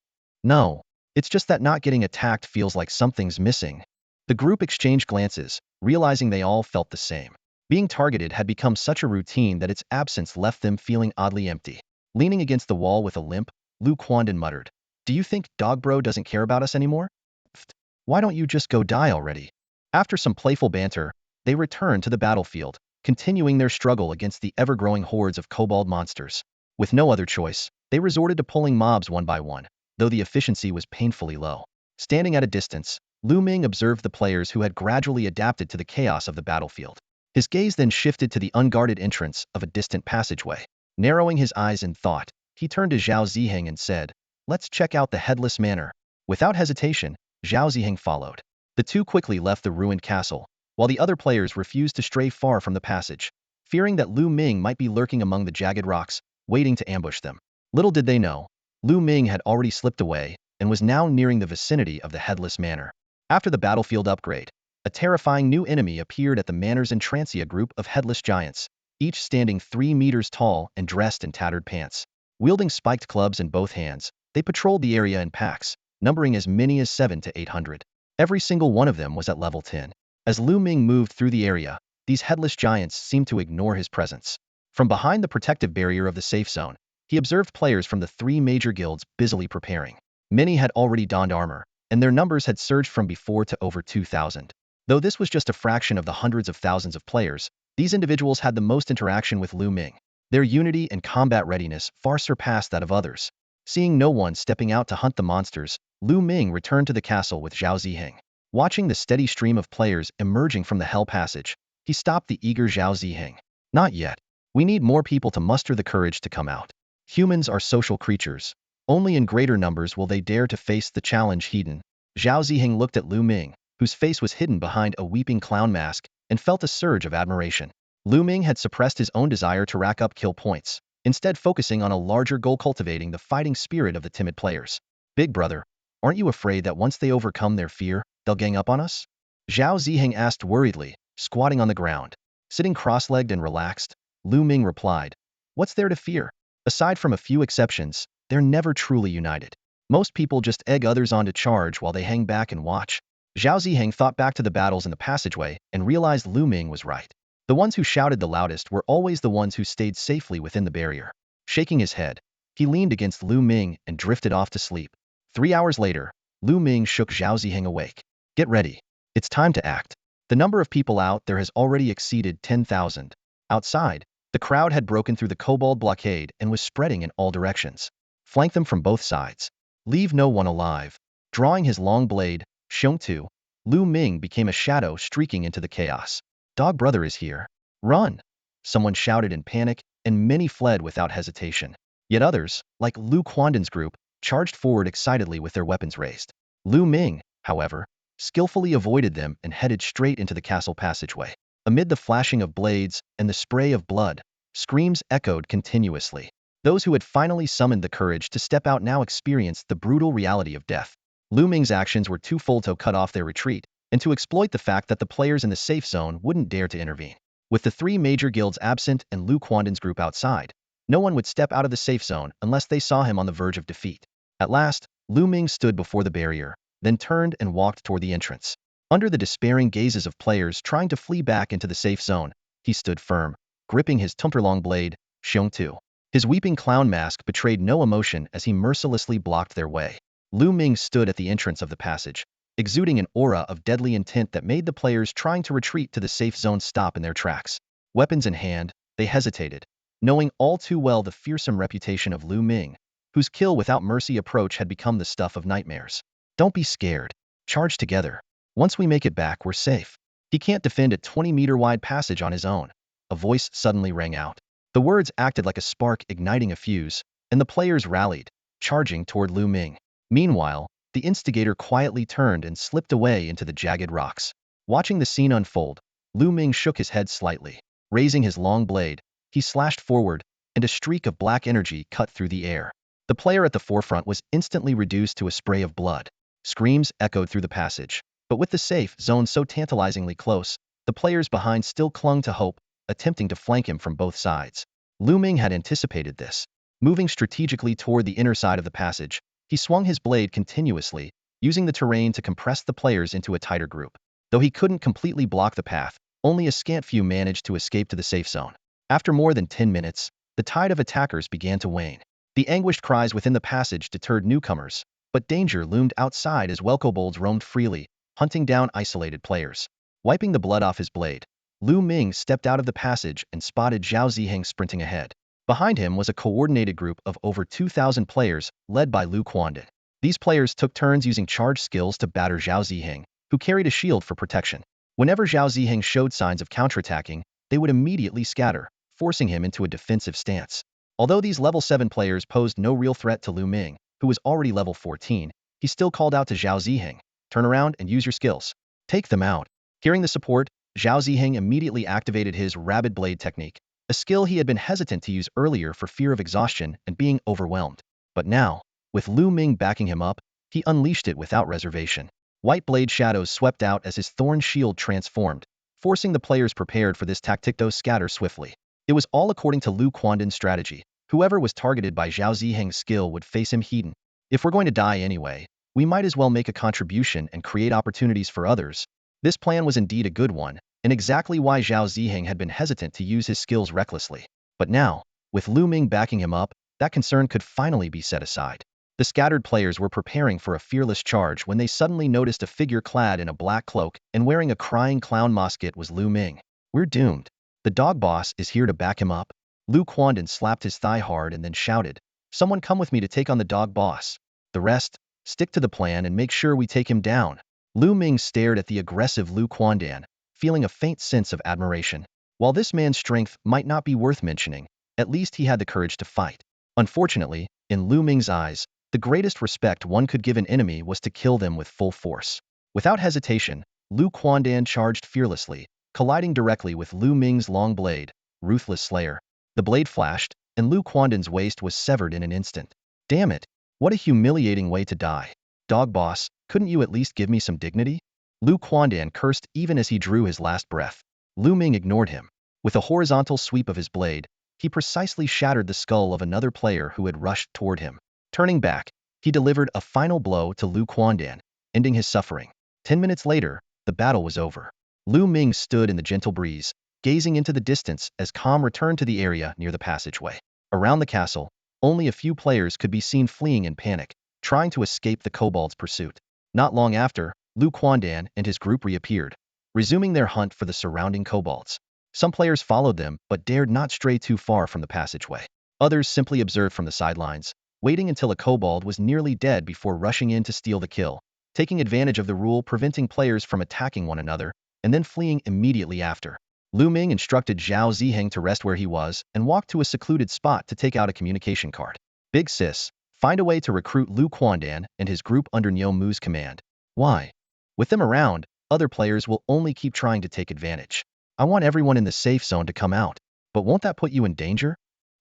"No. It's just that not getting attacked feels like something's missing." The group exchanged glances, realizing they all felt the same. Being targeted had become such a routine that its absence left them feeling oddly empty. Leaning against the wall with a limp, Lu Quandan muttered, "Do you think Dog Bro doesn't care about us anymore? Pfft, why don't you just go die already?" After some playful banter, they returned to the battlefield, continuing their struggle against the ever-growing hordes of kobold monsters. With no other choice, they resorted to pulling mobs one by one, though the efficiency was painfully low. Standing at a distance, Lu Ming observed the players who had gradually adapted to the chaos of the battlefield. His gaze then shifted to the unguarded entrance of a distant passageway. Narrowing his eyes in thought, he turned to Zhao Ziheng and said, "Let's check out the Headless Manor." Without hesitation, Zhao Ziheng followed. The two quickly left the ruined castle, while the other players refused to stray far from the passage, fearing that Lu Ming might be lurking among the jagged rocks, waiting to ambush them. Little did they know, Lu Ming had already slipped away and was now nearing the vicinity of the Headless Manor. After the battlefield upgrade, a terrifying new enemy appeared at the manor's entrancia group of headless giants, each standing 3 meters tall and dressed in tattered pants. Wielding spiked clubs in both hands, they patrolled the area in packs, numbering as many as 700 to 800. Every single one of them was at level 10. As Lu Ming moved through the area, these headless giants seemed to ignore his presence. From behind the protective barrier of the safe zone, he observed players from the 3 major guilds busily preparing. Many had already donned armor, and their numbers had surged from before to over 2,000. Though this was just a fraction of the hundreds of thousands of players, these individuals had the most interaction with Lu Ming. Their unity and combat readiness far surpassed that of others. Seeing no one stepping out to hunt the monsters, Lu Ming returned to the castle with Zhao Ziheng. Watching the steady stream of players emerging from the Hell Passage, he stopped the eager Zhao Ziheng. "Not yet. We need more people to muster the courage to come out. Humans are social creatures. Only in greater numbers will they dare to face the challenge heathen." Zhao Ziheng looked at Lu Ming, whose face was hidden behind a weeping clown mask, and felt a surge of admiration. Lu Ming had suppressed his own desire to rack up kill points, instead focusing on a larger goal: cultivating the fighting spirit of the timid players. "Big brother, aren't you afraid that once they overcome their fear, they'll gang up on us?" Zhao Ziheng asked worriedly, squatting on the ground. Sitting cross-legged and relaxed, Lu Ming replied, "What's there to fear? Aside from a few exceptions, they're never truly united. Most people just egg others on to charge while they hang back and watch." Zhao Ziheng thought back to the battles in the passageway and realized Lu Ming was right. The ones who shouted the loudest were always the ones who stayed safely within the barrier. Shaking his head, he leaned against Lu Ming and drifted off to sleep. 3 hours later, Lu Ming shook Zhao Ziheng awake. "Get ready. It's time to act." The number of people out there has already exceeded 10,000. Outside, the crowd had broken through the kobold blockade and was spreading in all directions. Flank them from both sides. Leave no one alive. Drawing his long blade, Xiongtu, Lu Ming became a shadow streaking into the chaos. "Dog Brother is here. Run!" Someone shouted in panic, and many fled without hesitation. Yet others, like Lu Quandan's group, charged forward excitedly with their weapons raised. Lu Ming, however, skillfully avoided them and headed straight into the castle passageway. Amid the flashing of blades and the spray of blood, screams echoed continuously. Those who had finally summoned the courage to step out now experienced the brutal reality of death. Lu Ming's actions were twofold: to cut off their retreat, and to exploit the fact that the players in the safe zone wouldn't dare to intervene. With the 3 major guilds absent and Lu Quandan's group outside, no one would step out of the safe zone unless they saw him on the verge of defeat. At last, Lu Ming stood before the barrier, then turned and walked toward the entrance. Under the despairing gazes of players trying to flee back into the safe zone, he stood firm, gripping his tumperlong blade, Xiongtu. His weeping clown mask betrayed no emotion as he mercilessly blocked their way. Lu Ming stood at the entrance of the passage, exuding an aura of deadly intent that made the players trying to retreat to the safe zone stop in their tracks. Weapons in hand, they hesitated, knowing all too well the fearsome reputation of Lu Ming, whose kill without mercy approach had become the stuff of nightmares. Don't be scared. Charge together. Once we make it back, we're safe. He can't defend a 20-meter wide passage on his own. A voice suddenly rang out. The words acted like a spark igniting a fuse, and the players rallied, charging toward Lu Ming. Meanwhile, the instigator quietly turned and slipped away into the jagged rocks. Watching the scene unfold, Lu Ming shook his head slightly. Raising his long blade, he slashed forward, and a streak of black energy cut through the air. The player at the forefront was instantly reduced to a spray of blood. Screams echoed through the passage, but with the safe zone so tantalizingly close, the players behind still clung to hope, attempting to flank him from both sides. Lu Ming had anticipated this. Moving strategically toward the inner side of the passage, he swung his blade continuously, using the terrain to compress the players into a tighter group. Though he couldn't completely block the path, only a scant few managed to escape to the safe zone. After more than 10 minutes, the tide of attackers began to wane. The anguished cries within the passage deterred newcomers, but danger loomed outside as kobolds roamed freely, hunting down isolated players. Wiping the blood off his blade, Lu Ming stepped out of the passage and spotted Zhao Ziheng sprinting ahead. Behind him was a coordinated group of over 2,000 players, led by Lu Quandan. These players took turns using charge skills to batter Zhao Ziheng, who carried a shield for protection. Whenever Zhao Ziheng showed signs of counterattacking, they would immediately scatter, forcing him into a defensive stance. Although these level 7 players posed no real threat to Lu Ming, who was already level 14, he still called out to Zhao Ziheng, "Turn around and use your skills. Take them out." Hearing the support, Zhao Ziheng immediately activated his rapid blade technique, a skill he had been hesitant to use earlier for fear of exhaustion and being overwhelmed. But now, with Lu Ming backing him up, he unleashed it without reservation. White blade shadows swept out as his thorn shield transformed, forcing the players prepared for this tactic to scatter swiftly. It was all according to Lu Quandan's strategy. Whoever was targeted by Zhao Ziheng's skill would face him heat. If we're going to die anyway, we might as well make a contribution and create opportunities for others. This plan was indeed a good one, and exactly why Zhao Ziheng had been hesitant to use his skills recklessly. But now, with Lu Ming backing him up, that concern could finally be set aside. The scattered players were preparing for a fearless charge when they suddenly noticed a figure clad in a black cloak and wearing a crying clown mask. It was Lu Ming. "We're doomed. The dog boss is here to back him up." Lu Quandan slapped his thigh hard and then shouted, "Someone come with me to take on the dog boss. The rest, stick to the plan and make sure we take him down." Lu Ming stared at the aggressive Lu Quandan, feeling a faint sense of admiration. While this man's strength might not be worth mentioning, at least he had the courage to fight. Unfortunately, in Lu Ming's eyes, the greatest respect one could give an enemy was to kill them with full force. Without hesitation, Lu Quandan charged fearlessly, colliding directly with Lu Ming's long blade, Ruthless Slayer. The blade flashed, and Lu Quandan's waist was severed in an instant. "Damn it! What a humiliating way to die. Dog boss, couldn't you at least give me some dignity?" Lu Quandan cursed even as he drew his last breath. Lu Ming ignored him. With a horizontal sweep of his blade, he precisely shattered the skull of another player who had rushed toward him. Turning back, he delivered a final blow to Lu Quandan, ending his suffering. 10 minutes later, the battle was over. Lu Ming stood in the gentle breeze, gazing into the distance as calm returned to the area near the passageway. Around the castle, only a few players could be seen fleeing in panic, trying to escape the kobold's pursuit. Not long after, Lu Quandan and his group reappeared, resuming their hunt for the surrounding kobolds. Some players followed them but dared not stray too far from the passageway. Others simply observed from the sidelines, waiting until a kobold was nearly dead before rushing in to steal the kill, taking advantage of the rule preventing players from attacking one another, and then fleeing immediately after. Lu Ming instructed Zhao Ziheng to rest where he was and walk to a secluded spot to take out a communication card. "Big sis, find a way to recruit Lu Quandan and his group under Niu Mu's command. Why? With them around, other players will only keep trying to take advantage. I want everyone in the safe zone to come out. But won't that put you in danger?"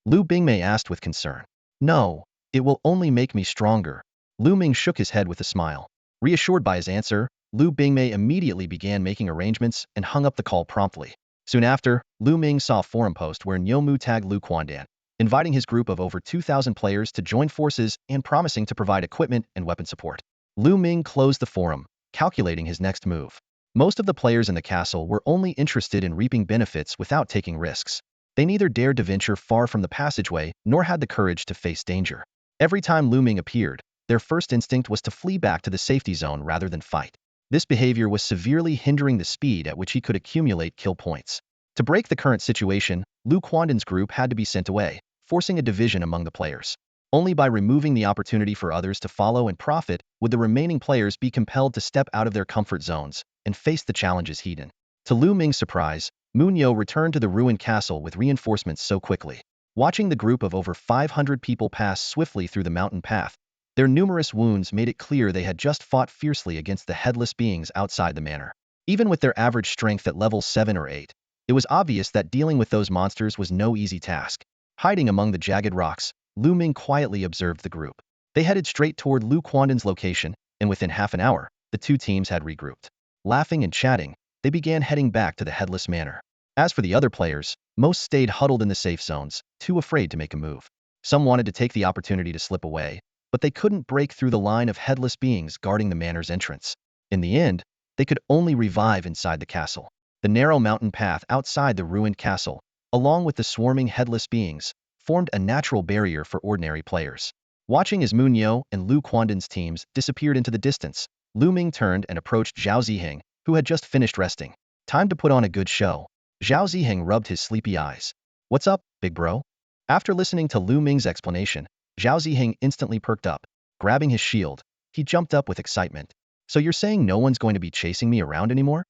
Lu Bingmei asked with concern. "No, it will only make me stronger." Lu Ming shook his head with a smile. Reassured by his answer, Lu Bingmei immediately began making arrangements and hung up the call promptly. Soon after, Lu Ming saw a forum post where Niu Mu tagged Lu Quandan, inviting his group of over 2,000 players to join forces and promising to provide equipment and weapon support. Lu Ming closed the forum, calculating his next move. Most of the players in the castle were only interested in reaping benefits without taking risks. They neither dared to venture far from the passageway nor had the courage to face danger. Every time Lu Ming appeared, their first instinct was to flee back to the safety zone rather than fight. This behavior was severely hindering the speed at which he could accumulate kill points. To break the current situation, Lu Quandan's group had to be sent away, forcing a division among the players. Only by removing the opportunity for others to follow and profit would the remaining players be compelled to step out of their comfort zones and face the challenges heed. To Lu Ming's surprise, Munyo returned to the ruined castle with reinforcements so quickly. Watching the group of over 500 people pass swiftly through the mountain path, their numerous wounds made it clear they had just fought fiercely against the headless beings outside the manor. Even with their average strength at level 7 or 8, it was obvious that dealing with those monsters was no easy task. Hiding among the jagged rocks, Lu Ming quietly observed the group. They headed straight toward Lu Quandan's location, and within half an hour, the two teams had regrouped. Laughing and chatting, they began heading back to the headless manor. As for the other players, most stayed huddled in the safe zones, too afraid to make a move. Some wanted to take the opportunity to slip away, but they couldn't break through the line of headless beings guarding the manor's entrance. In the end, they could only revive inside the castle. The narrow mountain path outside the ruined castle, along with the swarming headless beings, formed a natural barrier for ordinary players. Watching as Munyo and Lu Quandan's teams disappeared into the distance, Lu Ming turned and approached Zhao Ziheng, who had just finished resting. Time to put on a good show. Zhao Ziheng rubbed his sleepy eyes. What's up, big bro? After listening to Lu Ming's explanation, Zhao Ziheng instantly perked up. Grabbing his shield, he jumped up with excitement. So you're saying no one's going to be chasing me around anymore?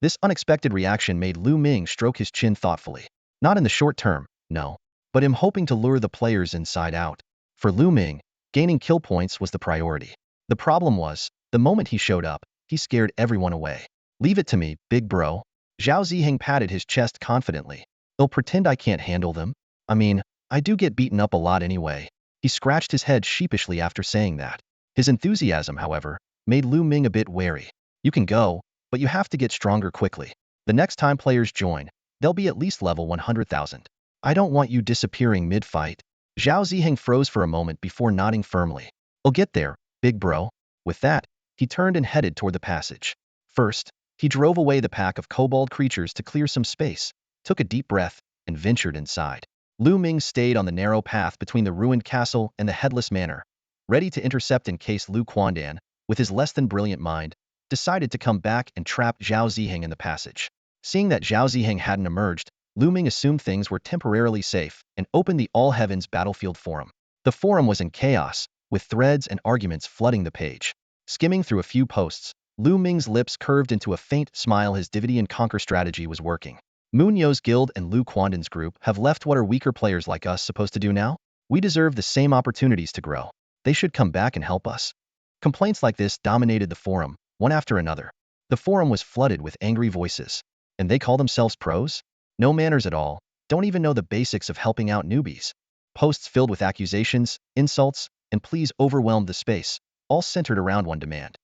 This unexpected reaction made Lu Ming stroke his chin thoughtfully. Not in the short term, no. But him hoping to lure the players inside out. For Lu Ming, gaining kill points was the priority. The problem was, the moment he showed up, he scared everyone away. Leave it to me, big bro. Zhao Ziheng patted his chest confidently. They'll pretend I can't handle them. I mean, I do get beaten up a lot anyway. He scratched his head sheepishly after saying that. His enthusiasm, however, made Lu Ming a bit wary. You can go, but you have to get stronger quickly. The next time players join, they'll be at least level 100,000. I don't want you disappearing mid-fight. Zhao Ziheng froze for a moment before nodding firmly. I'll get there, big bro. With that, he turned and headed toward the passage. First, he drove away the pack of kobold creatures to clear some space, took a deep breath, and ventured inside. Lu Ming stayed on the narrow path between the ruined castle and the headless manor, ready to intercept in case Lu Quandan, with his less-than-brilliant mind, decided to come back and trap Zhao Ziheng in the passage. Seeing that Zhao Ziheng hadn't emerged, Lu Ming assumed things were temporarily safe and opened the All Heavens Battlefield forum. The forum was in chaos, with threads and arguments flooding the page. Skimming through a few posts, Lu Ming's lips curved into a faint smile. His divide and conquer strategy was working. Munyo's guild and Lu Quandan's group have left. What are weaker players like us supposed to do now? We deserve the same opportunities to grow. They should come back and help us. Complaints like this dominated the forum, one after another. The forum was flooded with angry voices. And they call themselves pros? No manners at all, don't even know the basics of helping out newbies. Posts filled with accusations, insults, and pleas overwhelmed the space, all centered around one demand: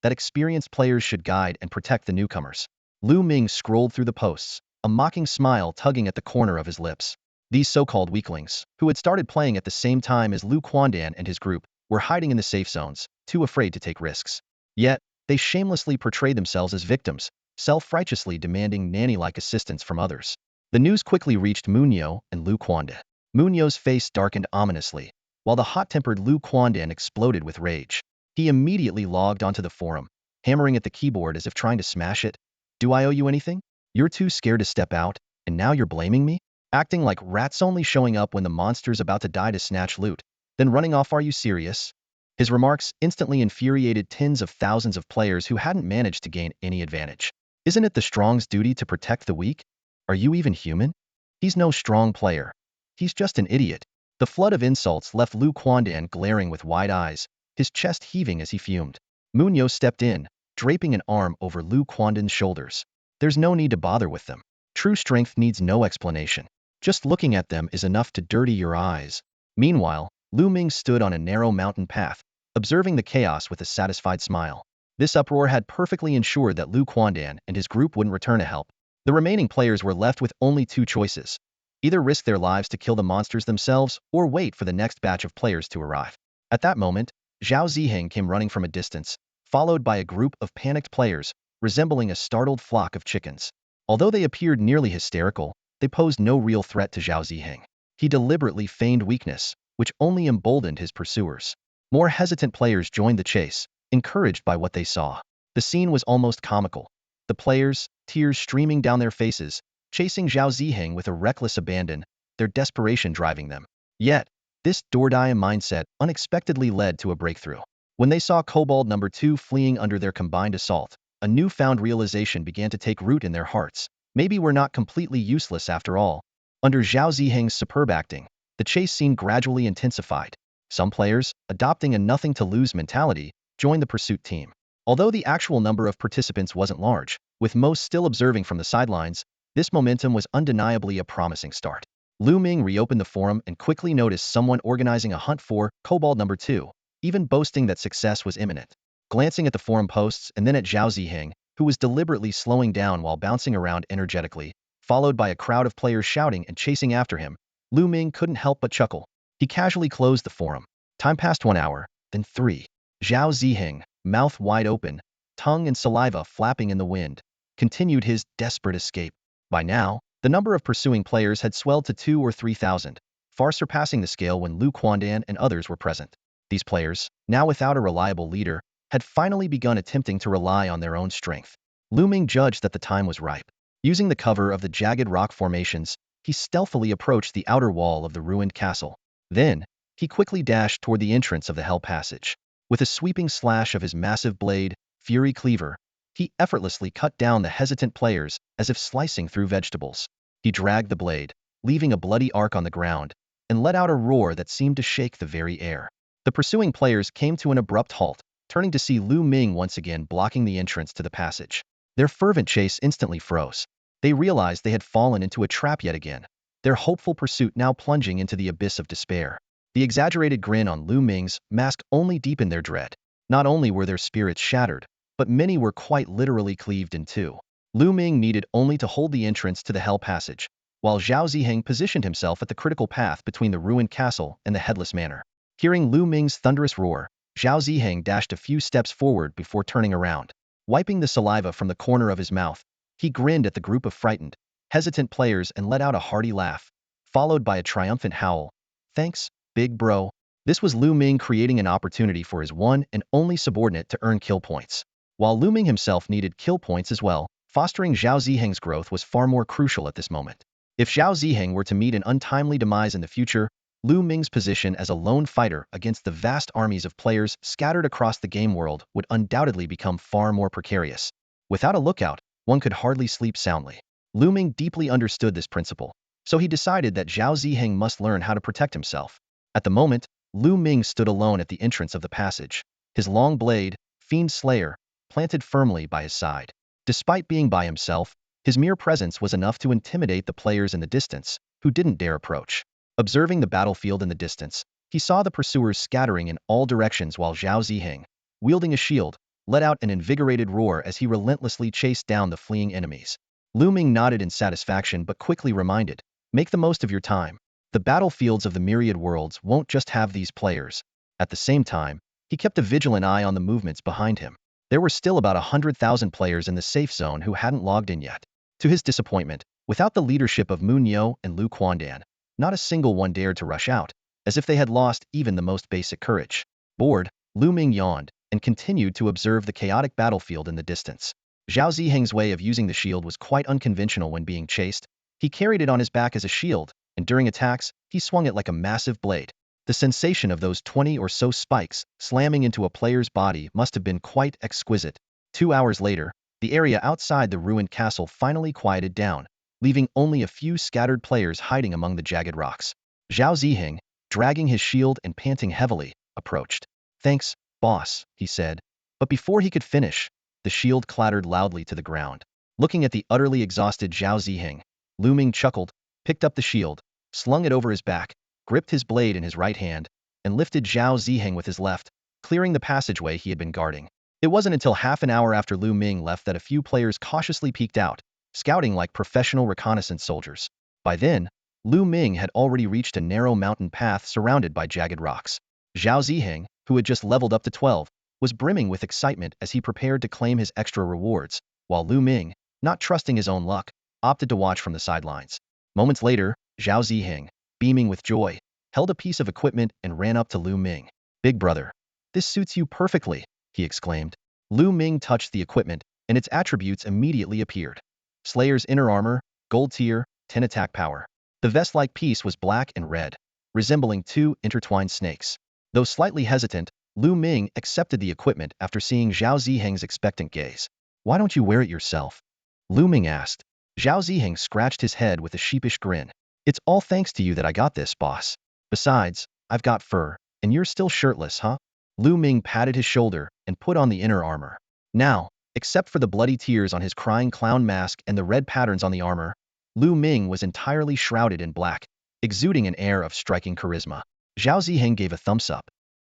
that experienced players should guide and protect the newcomers. Lu Ming scrolled through the posts, a mocking smile tugging at the corner of his lips. These so-called weaklings, who had started playing at the same time as Lu Quandan and his group, were hiding in the safe zones, too afraid to take risks. Yet, they shamelessly portrayed themselves as victims, self-righteously demanding nanny-like assistance from others. The news quickly reached Munyo and Lu Quandan. Munyo's face darkened ominously, while the hot-tempered Lu Quandan exploded with rage. He immediately logged onto the forum, hammering at the keyboard as if trying to smash it. Do I owe you anything? You're too scared to step out, and now you're blaming me? Acting like rats, only showing up when the monster's about to die to snatch loot, then running off. Are you serious? His remarks instantly infuriated tens of thousands of players who hadn't managed to gain any advantage. Isn't it the strong's duty to protect the weak? Are you even human? He's no strong player. He's just an idiot. The flood of insults left Lu Quandan glaring with wide eyes, his chest heaving as he fumed. Munyo stepped in, draping an arm over Lu Quandan's shoulders. There's no need to bother with them. True strength needs no explanation. Just looking at them is enough to dirty your eyes. Meanwhile, Lu Ming stood on a narrow mountain path, observing the chaos with a satisfied smile. This uproar had perfectly ensured that Lu Quandan and his group wouldn't return to help. The remaining players were left with only two choices: either risk their lives to kill the monsters themselves or wait for the next batch of players to arrive. At that moment, Zhao Ziheng came running from a distance, followed by a group of panicked players, resembling a startled flock of chickens. Although they appeared nearly hysterical, they posed no real threat to Zhao Ziheng. He deliberately feigned weakness, which only emboldened his pursuers. More hesitant players joined the chase, encouraged by what they saw. The scene was almost comical. The players, tears streaming down their faces, chasing Zhao Ziheng with a reckless abandon, their desperation driving them. Yet, this door-die mindset unexpectedly led to a breakthrough. When they saw Kobold number 2 fleeing under their combined assault, a newfound realization began to take root in their hearts. Maybe we're not completely useless after all. Under Zhao Ziheng's superb acting, the chase scene gradually intensified. Some players, adopting a nothing-to-lose mentality, joined the pursuit team. Although the actual number of participants wasn't large, with most still observing from the sidelines, this momentum was undeniably a promising start. Lu Ming reopened the forum and quickly noticed someone organizing a hunt for Kobold number 2, even boasting that success was imminent. Glancing at the forum posts and then at Zhao Ziheng, who was deliberately slowing down while bouncing around energetically, followed by a crowd of players shouting and chasing after him, Lu Ming couldn't help but chuckle. He casually closed the forum. Time passed 1 hour, then 3. Zhao Ziheng, mouth wide open, tongue and saliva flapping in the wind, continued his desperate escape. By now, the number of pursuing players had swelled to 2,000 or 3,000, far surpassing the scale when Lu Quandan and others were present. These players, now without a reliable leader, had finally begun attempting to rely on their own strength. Lu Ming judged that the time was ripe. Using the cover of the jagged rock formations, he stealthily approached the outer wall of the ruined castle. Then, he quickly dashed toward the entrance of the Hell Passage. With a sweeping slash of his massive blade, Fury Cleaver, he effortlessly cut down the hesitant players as if slicing through vegetables. He dragged the blade, leaving a bloody arc on the ground, and let out a roar that seemed to shake the very air. The pursuing players came to an abrupt halt, turning to see Lu Ming once again blocking the entrance to the passage. Their fervent chase instantly froze. They realized they had fallen into a trap yet again, their hopeful pursuit now plunging into the abyss of despair. The exaggerated grin on Lu Ming's mask only deepened their dread. Not only were their spirits shattered, but many were quite literally cleaved in two. Lu Ming needed only to hold the entrance to the Hell Passage, while Zhao Ziheng positioned himself at the critical path between the ruined castle and the Headless Manor. Hearing Lu Ming's thunderous roar, Zhao Ziheng dashed a few steps forward before turning around. Wiping the saliva from the corner of his mouth, he grinned at the group of frightened, hesitant players and let out a hearty laugh, followed by a triumphant howl. "Thanks, big bro." This was Lu Ming creating an opportunity for his one and only subordinate to earn kill points. While Lu Ming himself needed kill points as well, fostering Zhao Ziheng's growth was far more crucial at this moment. If Zhao Ziheng were to meet an untimely demise in the future, Lu Ming's position as a lone fighter against the vast armies of players scattered across the game world would undoubtedly become far more precarious. Without a lookout, one could hardly sleep soundly. Lu Ming deeply understood this principle, so he decided that Zhao Ziheng must learn how to protect himself. At the moment, Lu Ming stood alone at the entrance of the passage, his long blade, Fiend Slayer, planted firmly by his side. Despite being by himself, his mere presence was enough to intimidate the players in the distance, who didn't dare approach. Observing the battlefield in the distance, he saw the pursuers scattering in all directions while Zhao Ziheng, wielding a shield, let out an invigorated roar as he relentlessly chased down the fleeing enemies. Lu Ming nodded in satisfaction but quickly reminded, "Make the most of your time. The battlefields of the myriad worlds won't just have these players." At the same time, he kept a vigilant eye on the movements behind him. There were still about 100,000 players in the safe zone who hadn't logged in yet. To his disappointment, without the leadership of Moon Yo and Lu Quandan, not a single one dared to rush out, as if they had lost even the most basic courage. Bored, Lu Ming yawned and continued to observe the chaotic battlefield in the distance. Zhao Ziheng's way of using the shield was quite unconventional when being chased. He carried it on his back as a shield, and during attacks, he swung it like a massive blade. The sensation of those 20 or so spikes slamming into a player's body must have been quite exquisite. 2 hours later, the area outside the ruined castle finally quieted down, leaving only a few scattered players hiding among the jagged rocks. Zhao Ziheng, dragging his shield and panting heavily, approached. "Thanks, boss," he said. But before he could finish, the shield clattered loudly to the ground. Looking at the utterly exhausted Zhao Ziheng, Lu Ming chuckled, picked up the shield, slung it over his back, gripped his blade in his right hand, and lifted Zhao Ziheng with his left, clearing the passageway he had been guarding. It wasn't until half an hour after Lu Ming left that a few players cautiously peeked out, scouting like professional reconnaissance soldiers. By then, Lu Ming had already reached a narrow mountain path surrounded by jagged rocks. Zhao Ziheng, who had just leveled up to 12, was brimming with excitement as he prepared to claim his extra rewards, while Lu Ming, not trusting his own luck, opted to watch from the sidelines. Moments later, Zhao Ziheng, beaming with joy, held a piece of equipment and ran up to Lu Ming. "Big brother, this suits you perfectly," he exclaimed. Lu Ming touched the equipment, and its attributes immediately appeared. Slayer's inner armor, gold tier, 10 attack power. The vest-like piece was black and red, resembling two intertwined snakes. Though slightly hesitant, Lu Ming accepted the equipment after seeing Zhao Ziheng's expectant gaze. "Why don't you wear it yourself?" Lu Ming asked. Zhao Ziheng scratched his head with a sheepish grin. "It's all thanks to you that I got this, boss. Besides, I've got fur, and you're still shirtless, huh?" Lu Ming patted his shoulder and put on the inner armor. Now, except for the bloody tears on his crying clown mask and the red patterns on the armor, Lu Ming was entirely shrouded in black, exuding an air of striking charisma. Zhao Ziheng gave a thumbs up.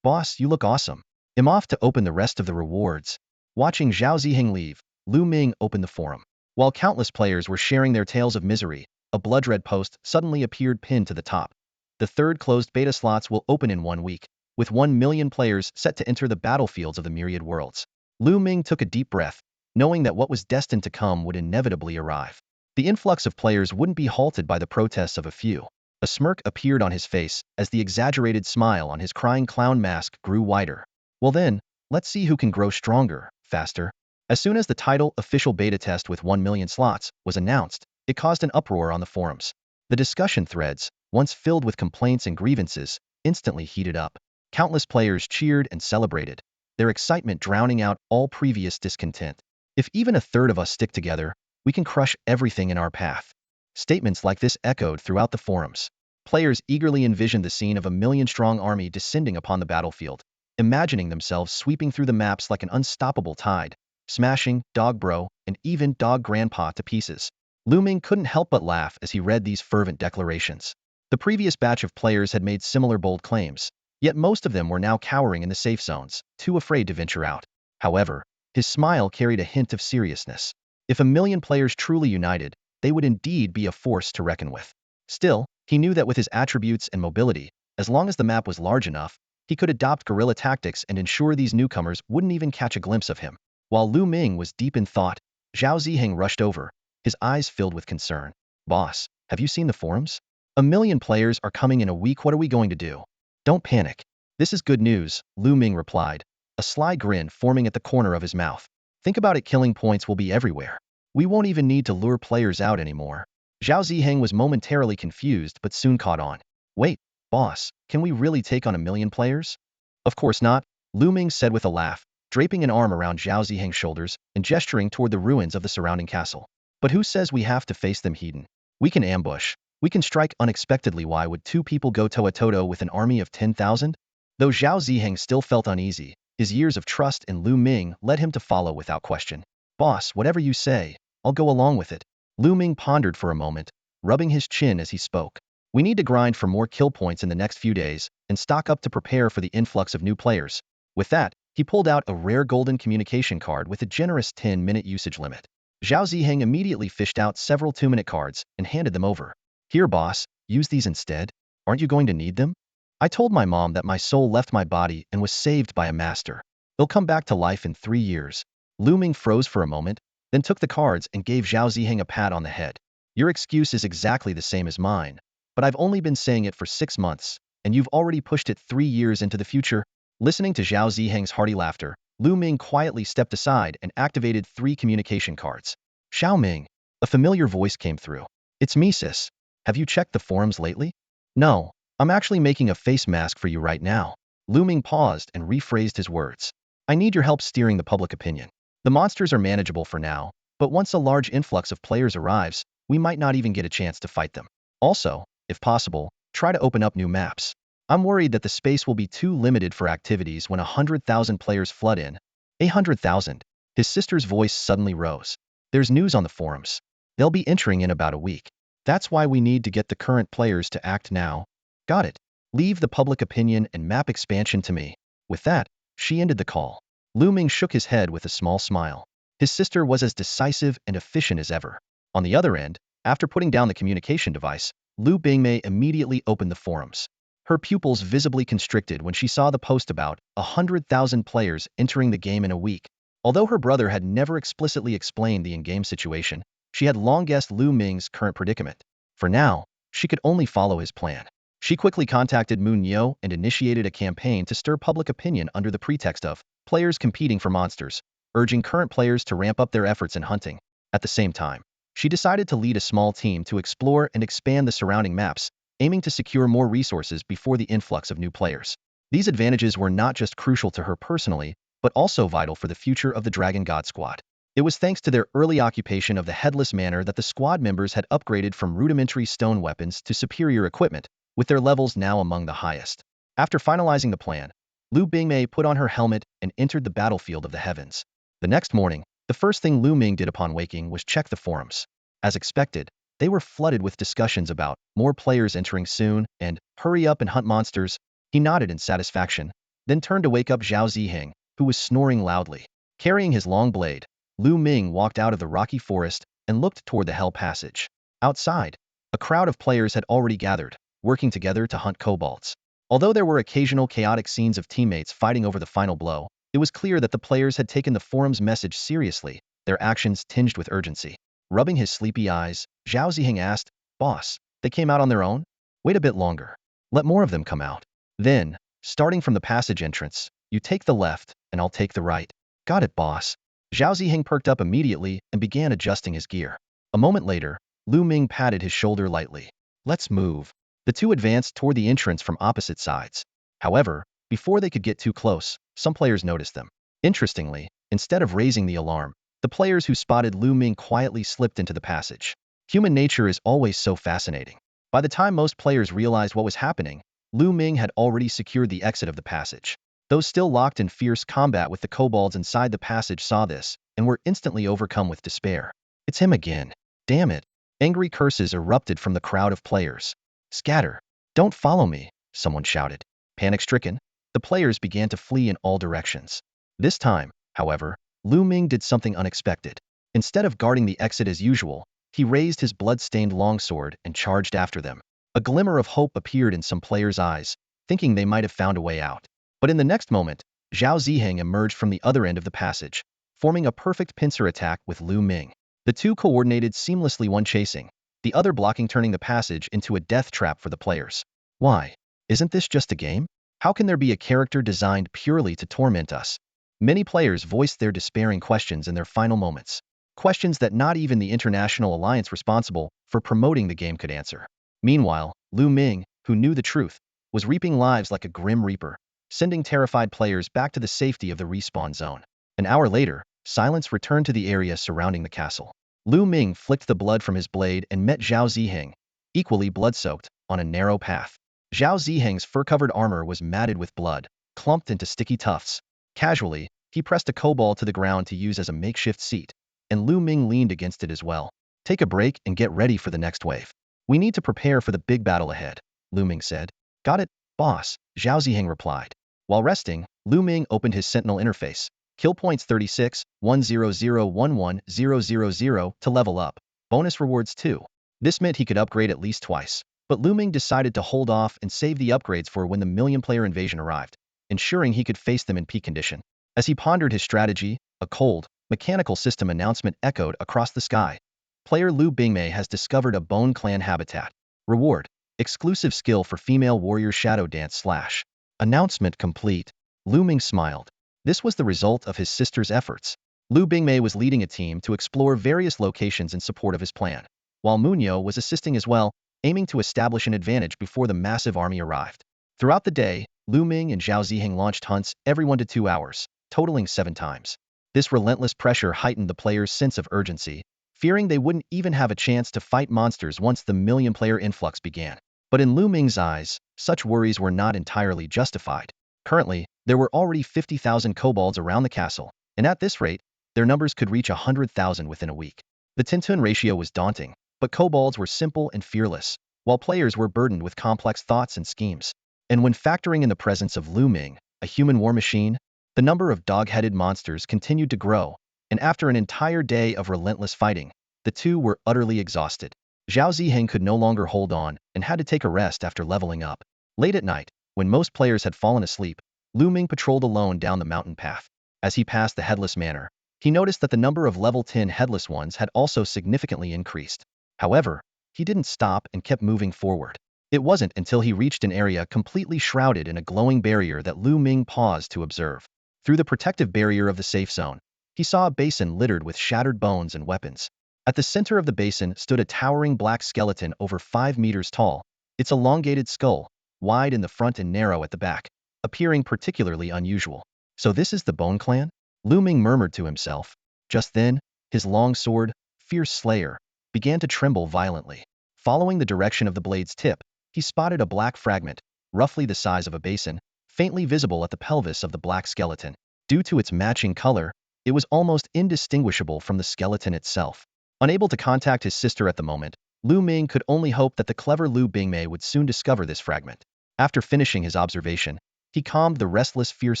"Boss, you look awesome. I'm off to open the rest of the rewards." Watching Zhao Ziheng leave, Lu Ming opened the forum. While countless players were sharing their tales of misery, a blood-red post suddenly appeared pinned to the top. The third closed beta slots will open in 1 week, with 1 million players set to enter the battlefields of the myriad worlds. Lu Ming took a deep breath, knowing that what was destined to come would inevitably arrive. The influx of players wouldn't be halted by the protests of a few. A smirk appeared on his face as the exaggerated smile on his crying clown mask grew wider. "Well then, let's see who can grow stronger, faster." As soon as the title official beta test with 1 million slots was announced, it caused an uproar on the forums. The discussion threads, once filled with complaints and grievances, instantly heated up. Countless players cheered and celebrated, their excitement drowning out all previous discontent. "If even a third of us stick together, we can crush everything in our path." Statements like this echoed throughout the forums. Players eagerly envisioned the scene of a million-strong army descending upon the battlefield, imagining themselves sweeping through the maps like an unstoppable tide, smashing Dog Bro and even Dog Grandpa to pieces. Lu Ming couldn't help but laugh as he read these fervent declarations. The previous batch of players had made similar bold claims, yet most of them were now cowering in the safe zones, too afraid to venture out. However, his smile carried a hint of seriousness. If a million players truly united, they would indeed be a force to reckon with. Still, he knew that with his attributes and mobility, as long as the map was large enough, he could adopt guerrilla tactics and ensure these newcomers wouldn't even catch a glimpse of him. While Lu Ming was deep in thought, Zhao Ziheng rushed over, his eyes filled with concern. "Boss, have you seen the forums? 1 million players are coming in a week. What are we going to do?" "Don't panic. This is good news," Lu Ming replied, a sly grin forming at the corner of his mouth. "Think about it, killing points will be everywhere. We won't even need to lure players out anymore." Zhao Ziheng was momentarily confused but soon caught on. "Wait, boss, can we really take on 1 million players?" "Of course not," Lu Ming said with a laugh, draping an arm around Zhao Ziheng's shoulders and gesturing toward the ruins of the surrounding castle. "But who says we have to face them heathen? We can ambush. We can strike unexpectedly. Why would 2 people go toe-to-toe with an army of 10,000? Though Zhao Ziheng still felt uneasy, his years of trust in Lu Ming led him to follow without question. "Boss, whatever you say, I'll go along with it." Lu Ming pondered for a moment, rubbing his chin as he spoke. "We need to grind for more kill points in the next few days and stock up to prepare for the influx of new players." With that, he pulled out a rare golden communication card with a generous 10-minute usage limit. Zhao Ziheng immediately fished out several 2-minute cards and handed them over. "Here, boss, use these instead. Aren't you going to need them? I told my mom that my soul left my body and was saved by a master. It'll come back to life in 3 years." Lu Ming froze for a moment, then took the cards and gave Zhao Ziheng a pat on the head. "Your excuse is exactly the same as mine, but I've only been saying it for 6 months, and you've already pushed it 3 years into the future." Listening to Zhao Ziheng's hearty laughter, Lu Ming quietly stepped aside and activated 3 communication cards. "Xiao Ming," a familiar voice came through. "It's me, sis. Have you checked the forums lately?" "No, I'm actually making a face mask for you right now." Lu Ming paused and rephrased his words. "I need your help steering the public opinion. The monsters are manageable for now, but once a large influx of players arrives, we might not even get a chance to fight them. Also, if possible, try to open up new maps. I'm worried that the space will be too limited for activities when 100,000 players flood in." 100,000? His sister's voice suddenly rose. "There's news on the forums. They'll be entering in about a week. That's why we need to get the current players to act now." "Got it. Leave the public opinion and map expansion to me." With that, she ended the call. Lu Ming shook his head with a small smile. His sister was as decisive and efficient as ever. On the other end, after putting down the communication device, Lu Bingmei immediately opened the forums. Her pupils visibly constricted when she saw the post about 100,000 players entering the game in a week. Although her brother had never explicitly explained the in-game situation, she had long guessed Lu Ming's current predicament. For now, she could only follow his plan. She quickly contacted Moon Yo and initiated a campaign to stir public opinion under the pretext of players competing for monsters, urging current players to ramp up their efforts in hunting. At the same time, she decided to lead a small team to explore and expand the surrounding maps, aiming to secure more resources before the influx of new players. These advantages were not just crucial to her personally, but also vital for the future of the Dragon God Squad. It was thanks to their early occupation of the Headless Manor that the squad members had upgraded from rudimentary stone weapons to superior equipment, with their levels now among the highest. After finalizing the plan, Lu Ming put on her helmet and entered the battlefield of the heavens. The next morning, the first thing Lu Ming did upon waking was check the forums. As expected, they were flooded with discussions about more players entering soon and hurry up and hunt monsters. He nodded in satisfaction, then turned to wake up Zhao Ziheng, who was snoring loudly. Carrying his long blade, Lu Ming walked out of the rocky forest and looked toward the Hell Passage. Outside, a crowd of players had already gathered, working together to hunt kobolds. Although there were occasional chaotic scenes of teammates fighting over the final blow, it was clear that the players had taken the forum's message seriously, their actions tinged with urgency. Rubbing his sleepy eyes, Zhao Ziheng asked, "Boss, they came out on their own? Wait a bit longer. Let more of them come out. Then, starting from the passage entrance, you take the left, and I'll take the right." "Got it, boss." Zhao Ziheng perked up immediately and began adjusting his gear. A moment later, Lu Ming patted his shoulder lightly. "Let's move." The two advanced toward the entrance from opposite sides. However, before they could get too close, some players noticed them. Interestingly, instead of raising the alarm, the players who spotted Lu Ming quietly slipped into the passage. Human nature is always so fascinating. By the time most players realized what was happening, Lu Ming had already secured the exit of the passage. Those still locked in fierce combat with the kobolds inside the passage saw this, and were instantly overcome with despair. "It's him again. Damn it." Angry curses erupted from the crowd of players. "Scatter. Don't follow me," someone shouted. Panic-stricken, the players began to flee in all directions. This time, however, Lu Ming did something unexpected. Instead of guarding the exit as usual, he raised his blood-stained longsword and charged after them. A glimmer of hope appeared in some players' eyes, thinking they might have found a way out. But in the next moment, Zhao Ziheng emerged from the other end of the passage, forming a perfect pincer attack with Lu Ming. The two coordinated seamlessly, one chasing, the other blocking, turning the passage into a death trap for the players. Why? Isn't this just a game? How can there be a character designed purely to torment us? Many players voiced their despairing questions in their final moments. Questions that not even the International Alliance responsible for promoting the game could answer. Meanwhile, Lu Ming, who knew the truth, was reaping lives like a grim reaper, sending terrified players back to the safety of the respawn zone. An hour later, silence returned to the area surrounding the castle. Lu Ming flicked the blood from his blade and met Zhao Ziheng, equally blood-soaked, on a narrow path. Zhao Ziheng's fur-covered armor was matted with blood, clumped into sticky tufts. Casually, he pressed a kobold to the ground to use as a makeshift seat, and Lu Ming leaned against it as well. "Take a break and get ready for the next wave. We need to prepare for the big battle ahead," Lu Ming said. "Got it, boss," Zhao Ziheng replied. While resting, Lu Ming opened his Sentinel interface. Kill points 36, 100110000 to level up. Bonus rewards too. This meant he could upgrade at least twice. But Lu Ming decided to hold off and save the upgrades for when the million-player invasion arrived, ensuring he could face them in peak condition. As he pondered his strategy, a cold, mechanical system announcement echoed across the sky. Player Lu Ming has discovered a Bone Clan habitat. Reward: exclusive skill for female warrior shadow dance / Announcement complete. Lu Ming smiled. This was the result of his sister's efforts. Lu Ming was leading a team to explore various locations in support of his plan, while Munyo was assisting as well, aiming to establish an advantage before the massive army arrived. Throughout the day, Lu Ming and Zhao Ziheng launched hunts every 1 to 2 hours, totaling 7 times. This relentless pressure heightened the players' sense of urgency, fearing they wouldn't even have a chance to fight monsters once the million-player influx began. But in Lu Ming's eyes, such worries were not entirely justified. Currently, there were already 50,000 kobolds around the castle, and at this rate, their numbers could reach 100,000 within a week. The 10-to-1 ratio was daunting, but kobolds were simple and fearless, while players were burdened with complex thoughts and schemes. And when factoring in the presence of Lu Ming, a human war machine, the number of dog-headed monsters continued to grow, and after an entire day of relentless fighting, the two were utterly exhausted. Zhao Ziheng could no longer hold on and had to take a rest after leveling up. Late at night, when most players had fallen asleep, Lu Ming patrolled alone down the mountain path. As he passed the Headless Manor, he noticed that the number of level 10 Headless ones had also significantly increased. However, he didn't stop and kept moving forward. It wasn't until he reached an area completely shrouded in a glowing barrier that Lu Ming paused to observe. Through the protective barrier of the safe zone, he saw a basin littered with shattered bones and weapons. At the center of the basin stood a towering black skeleton over 5 meters tall, its elongated skull, wide in the front and narrow at the back, appearing particularly unusual. So this is the Bone Clan? Lu Ming murmured to himself. Just then, his long sword, Fierce Slayer, began to tremble violently. Following the direction of the blade's tip, he spotted a black fragment, roughly the size of a basin, faintly visible at the pelvis of the black skeleton. Due to its matching color, it was almost indistinguishable from the skeleton itself. Unable to contact his sister at the moment, Lu Ming could only hope that the clever Lu Bingmei would soon discover this fragment. After finishing his observation, he calmed the restless Fierce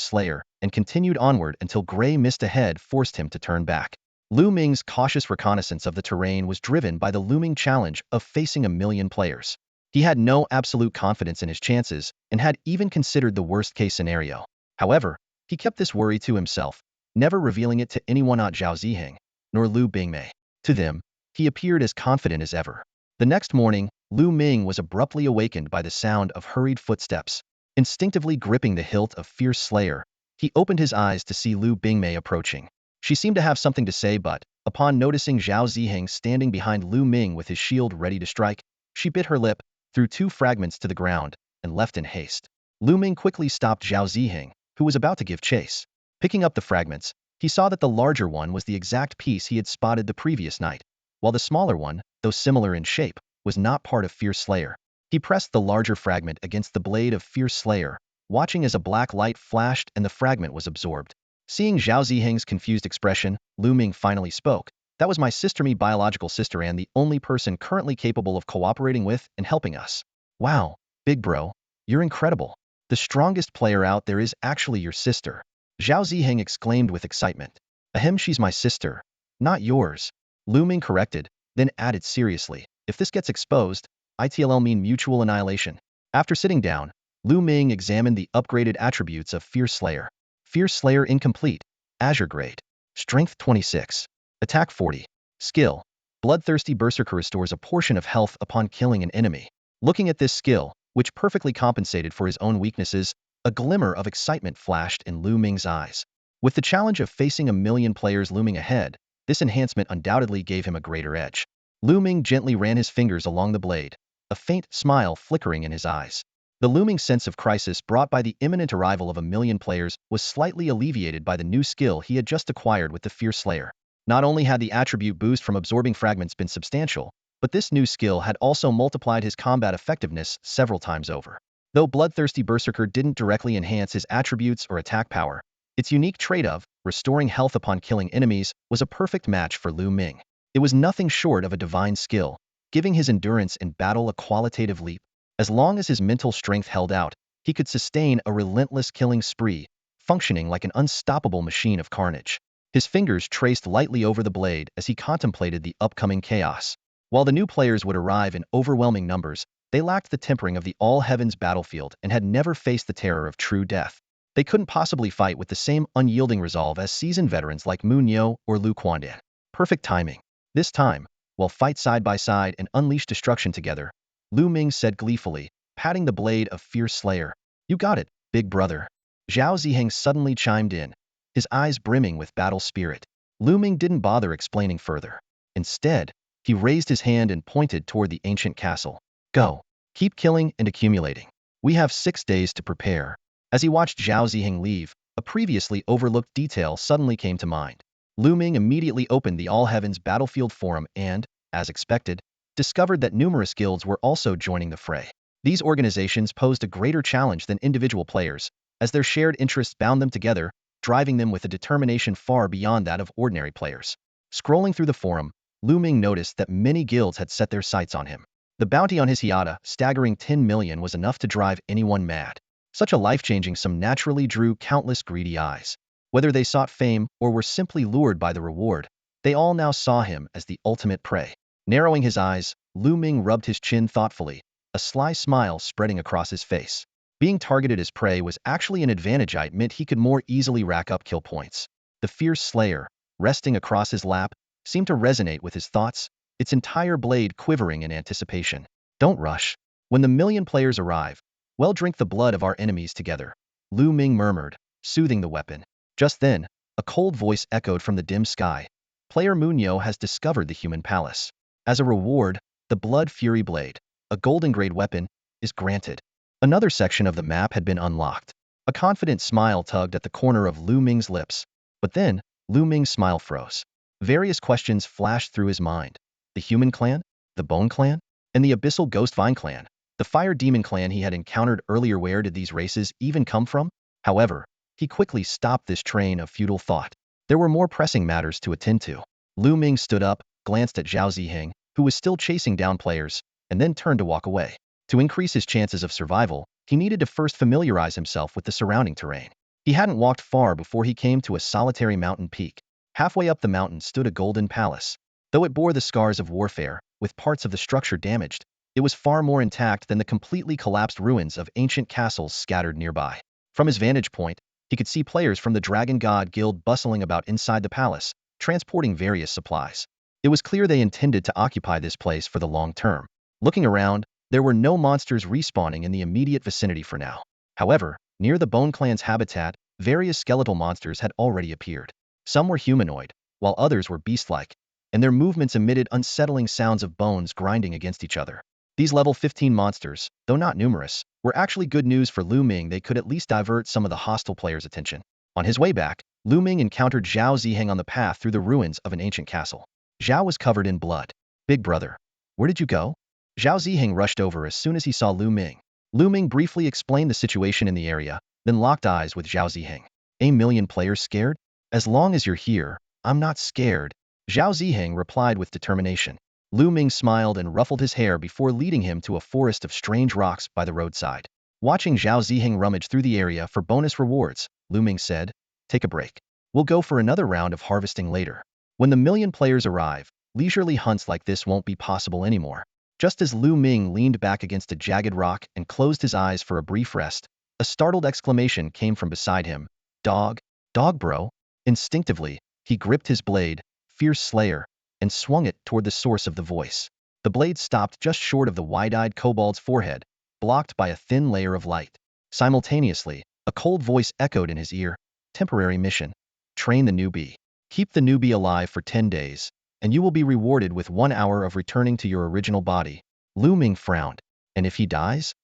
Slayer and continued onward until gray mist ahead forced him to turn back. Lu Ming's cautious reconnaissance of the terrain was driven by the looming challenge of facing 1,000,000 players. He had no absolute confidence in his chances and had even considered the worst-case scenario. However, he kept this worry to himself, never revealing it to anyone, not Zhao Ziheng, nor Lu Bingmei. To them, he appeared as confident as ever. The next morning, Lu Ming was abruptly awakened by the sound of hurried footsteps. Instinctively gripping the hilt of Fierce Slayer, he opened his eyes to see Lu Bingmei approaching. She seemed to have something to say, but, upon noticing Zhao Ziheng standing behind Lu Ming with his shield ready to strike, she bit her lip, threw 2 fragments to the ground, and left in haste. Lu Ming quickly stopped Zhao Ziheng, who was about to give chase. Picking up the fragments, he saw that the larger one was the exact piece he had spotted the previous night, while the smaller one, though similar in shape, was not part of Fierce Slayer. He pressed the larger fragment against the blade of Fierce Slayer, watching as a black light flashed and the fragment was absorbed. Seeing Zhao Ziheng's confused expression, Lu Ming finally spoke. That was my sister, me biological sister, and the only person currently capable of cooperating with and helping us. Wow, big bro, you're incredible. The strongest player out there is actually your sister. Zhao Ziheng exclaimed with excitement. Ahem, she's my sister, not yours. Lu Ming corrected, then added seriously. If this gets exposed, it'll mean mutual annihilation. After sitting down, Lu Ming examined the upgraded attributes of Fierce Slayer. Fierce Slayer incomplete, Azure grade. Strength 26. Attack 40. Skill. Bloodthirsty Berserker restores a portion of health upon killing an enemy. Looking at this skill, which perfectly compensated for his own weaknesses, a glimmer of excitement flashed in Lu Ming's eyes. With the challenge of facing 1,000,000 players looming ahead, this enhancement undoubtedly gave him a greater edge. Lu Ming gently ran his fingers along the blade, a faint smile flickering in his eyes. The looming sense of crisis brought by the imminent arrival of 1,000,000 players was slightly alleviated by the new skill he had just acquired with the Fierce Slayer. Not only had the attribute boost from absorbing fragments been substantial, but this new skill had also multiplied his combat effectiveness several times over. Though Bloodthirsty Berserker didn't directly enhance his attributes or attack power, its unique trait of restoring health upon killing enemies was a perfect match for Lu Ming. It was nothing short of a divine skill, giving his endurance in battle a qualitative leap. As long as his mental strength held out, he could sustain a relentless killing spree, functioning like an unstoppable machine of carnage. His fingers traced lightly over the blade as he contemplated the upcoming chaos. While the new players would arrive in overwhelming numbers, they lacked the tempering of the all-heavens battlefield and had never faced the terror of true death. They couldn't possibly fight with the same unyielding resolve as seasoned veterans like Mu Niu or Lu Quandian. Perfect timing. This time, while fight side by side and unleash destruction together, Lu Ming said gleefully, patting the blade of Fierce Slayer. You got it, big brother. Zhao Ziheng suddenly chimed in, his eyes brimming with battle spirit. Lu Ming didn't bother explaining further. Instead, he raised his hand and pointed toward the ancient castle. Go. Keep killing and accumulating. We have 6 days to prepare. As he watched Zhao Ziheng leave, a previously overlooked detail suddenly came to mind. Lu Ming immediately opened the All Heavens Battlefield forum and, as expected, discovered that numerous guilds were also joining the fray. These organizations posed a greater challenge than individual players, as their shared interests bound them together, driving them with a determination far beyond that of ordinary players. Scrolling through the forum, Lu Ming noticed that many guilds had set their sights on him. The bounty on his hiata, staggering 10 million, was enough to drive anyone mad. Such a life-changing sum naturally drew countless greedy eyes. Whether they sought fame or were simply lured by the reward, they all now saw him as the ultimate prey. Narrowing his eyes, Lu Ming rubbed his chin thoughtfully, a sly smile spreading across his face. Being targeted as prey was actually an advantage. It meant he could more easily rack up kill points. The Fierce Slayer, resting across his lap, seemed to resonate with his thoughts, its entire blade quivering in anticipation. Don't rush. When the 1,000,000 players arrive, we'll drink the blood of our enemies together, Lu Ming murmured, soothing the weapon. Just then, A cold voice echoed from the dim sky. Player Munyo has discovered the human palace. As a reward, the Blood Fury Blade, a golden grade weapon, is granted. Another section of the map had been unlocked. A confident smile tugged at the corner of Lu Ming's lips. But then, Lu Ming's smile froze. Various questions flashed through his mind. The Human Clan? The Bone Clan? And the Abyssal Ghost Vine Clan? The Fire Demon Clan he had encountered earlier. Where did these races even come from? However, he quickly stopped this train of futile thought. There were more pressing matters to attend to. Lu Ming stood up, glanced at Zhao Ziheng, who was still chasing down players, and then turned to walk away. To increase his chances of survival, he needed to first familiarize himself with the surrounding terrain. He hadn't walked far before he came to a solitary mountain peak. Halfway up the mountain stood a golden palace. Though it bore the scars of warfare, with parts of the structure damaged, it was far more intact than the completely collapsed ruins of ancient castles scattered nearby. From his vantage point, he could see players from the Dragon God Guild bustling about inside the palace, transporting various supplies. It was clear they intended to occupy this place for the long term. Looking around, there were no monsters respawning in the immediate vicinity for now. However, near the Bone Clan's habitat, various skeletal monsters had already appeared. Some were humanoid, while others were beast-like, and their movements emitted unsettling sounds of bones grinding against each other. These level 15 monsters, though not numerous, were actually good news for Lu Ming. They could at least divert some of the hostile players' attention. On his way back, Lu Ming encountered Zhao Ziheng on the path through the ruins of an ancient castle. Zhao was covered in blood. "Big brother, where did you go?" Zhao Ziheng rushed over as soon as he saw Lu Ming. Lu Ming briefly explained the situation in the area, then locked eyes with Zhao Ziheng. "A million players scared? As long as you're here, I'm not scared," Zhao Ziheng replied with determination. Lu Ming smiled and ruffled his hair before leading him to a forest of strange rocks by the roadside. Watching Zhao Ziheng rummage through the area for bonus rewards, Lu Ming said, "Take a break. We'll go for another round of harvesting later. When the million players arrive, leisurely hunts like this won't be possible anymore." Just as Lu Ming leaned back against a jagged rock and closed his eyes for a brief rest, a startled exclamation came from beside him. "Dog? Dog bro?" Instinctively, he gripped his blade, Fierce Slayer, and swung it toward the source of the voice. The blade stopped just short of the wide-eyed kobold's forehead, blocked by a thin layer of light. Simultaneously, a cold voice echoed in his ear. "Temporary mission. Train the newbie. Keep the newbie alive for 10 days, and you will be rewarded with 1 hour of returning to your original body." Lu Ming frowned. "And if he dies?"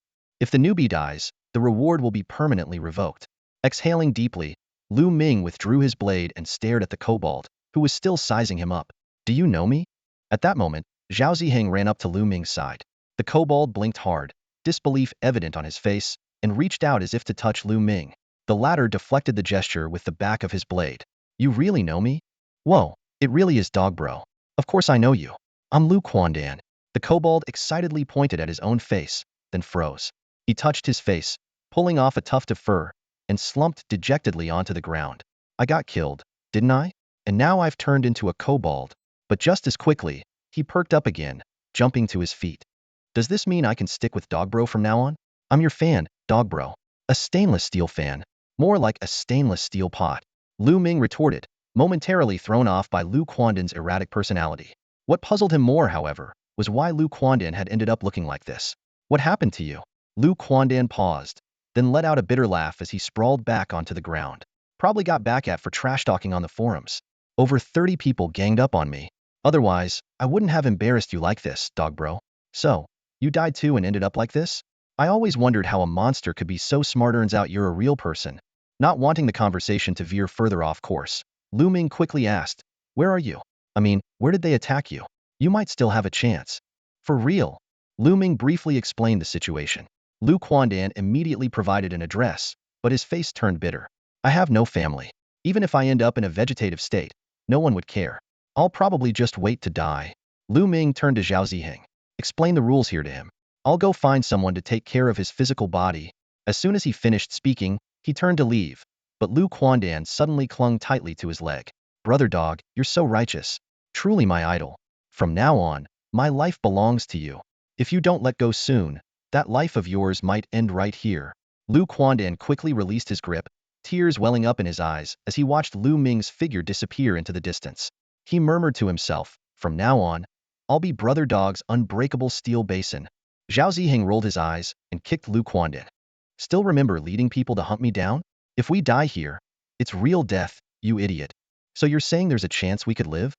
"If the newbie dies, the reward will be permanently revoked." Exhaling deeply, Lu Ming withdrew his blade and stared at the kobold, who was still sizing him up. "Do you know me?" At that moment, Zhao Ziheng ran up to Lu Ming's side. The kobold blinked hard, disbelief evident on his face, and reached out as if to touch Lu Ming. The latter deflected the gesture with the back of his blade. "You really know me? Whoa, it really is Dog Bro. Of course I know you. I'm Lu Quandan." The kobold excitedly pointed at his own face, then froze. He touched his face, pulling off a tuft of fur, and slumped dejectedly onto the ground. "I got killed, didn't I? And now I've turned into a kobold." But just as quickly, he perked up again, jumping to his feet. "Does this mean I can stick with Dogbro from now on? I'm your fan, Dogbro." "A stainless steel fan. More like a stainless steel pot," Lu Ming retorted, momentarily thrown off by Lu Quandan's erratic personality. What puzzled him more, however, was why Lu Quandan had ended up looking like this. "What happened to you?" Lu Quandan paused, then let out a bitter laugh as he sprawled back onto the ground. "Probably got back at for trash talking on the forums. Over 30 people ganged up on me. Otherwise, I wouldn't have embarrassed you like this, Dogbro." "So, you died too and ended up like this? I always wondered how a monster could be so smart." "Turns out you're a real person." Not wanting the conversation to veer further off course, Lu Ming quickly asked, "Where are you? I mean, where did they attack you? You might still have a chance." "For real?" Lu Ming briefly explained the situation. Lu Quandan immediately provided an address, but his face turned bitter. "I have no family. Even if I end up in a vegetative state, no one would care. I'll probably just wait to die." Lu Ming turned to Zhao Ziheng. "Explain the rules here to him. I'll go find someone to take care of his physical body." As soon as he finished speaking, he turned to leave, but Lu Quandan suddenly clung tightly to his leg. "Brother Dog, you're so righteous. Truly my idol. From now on, my life belongs to you. If you don't let go soon, that life of yours might end right here." Lu Quandan quickly released his grip, tears welling up in his eyes as he watched Lu Ming's figure disappear into the distance. He murmured to himself, "From now on, I'll be Brother Dog's unbreakable steel basin." Zhao Ziheng rolled his eyes and kicked Lu Quandan. "Still remember leading people to hunt me down? If we die here, it's real death, You idiot. So you're saying there's a chance we could live?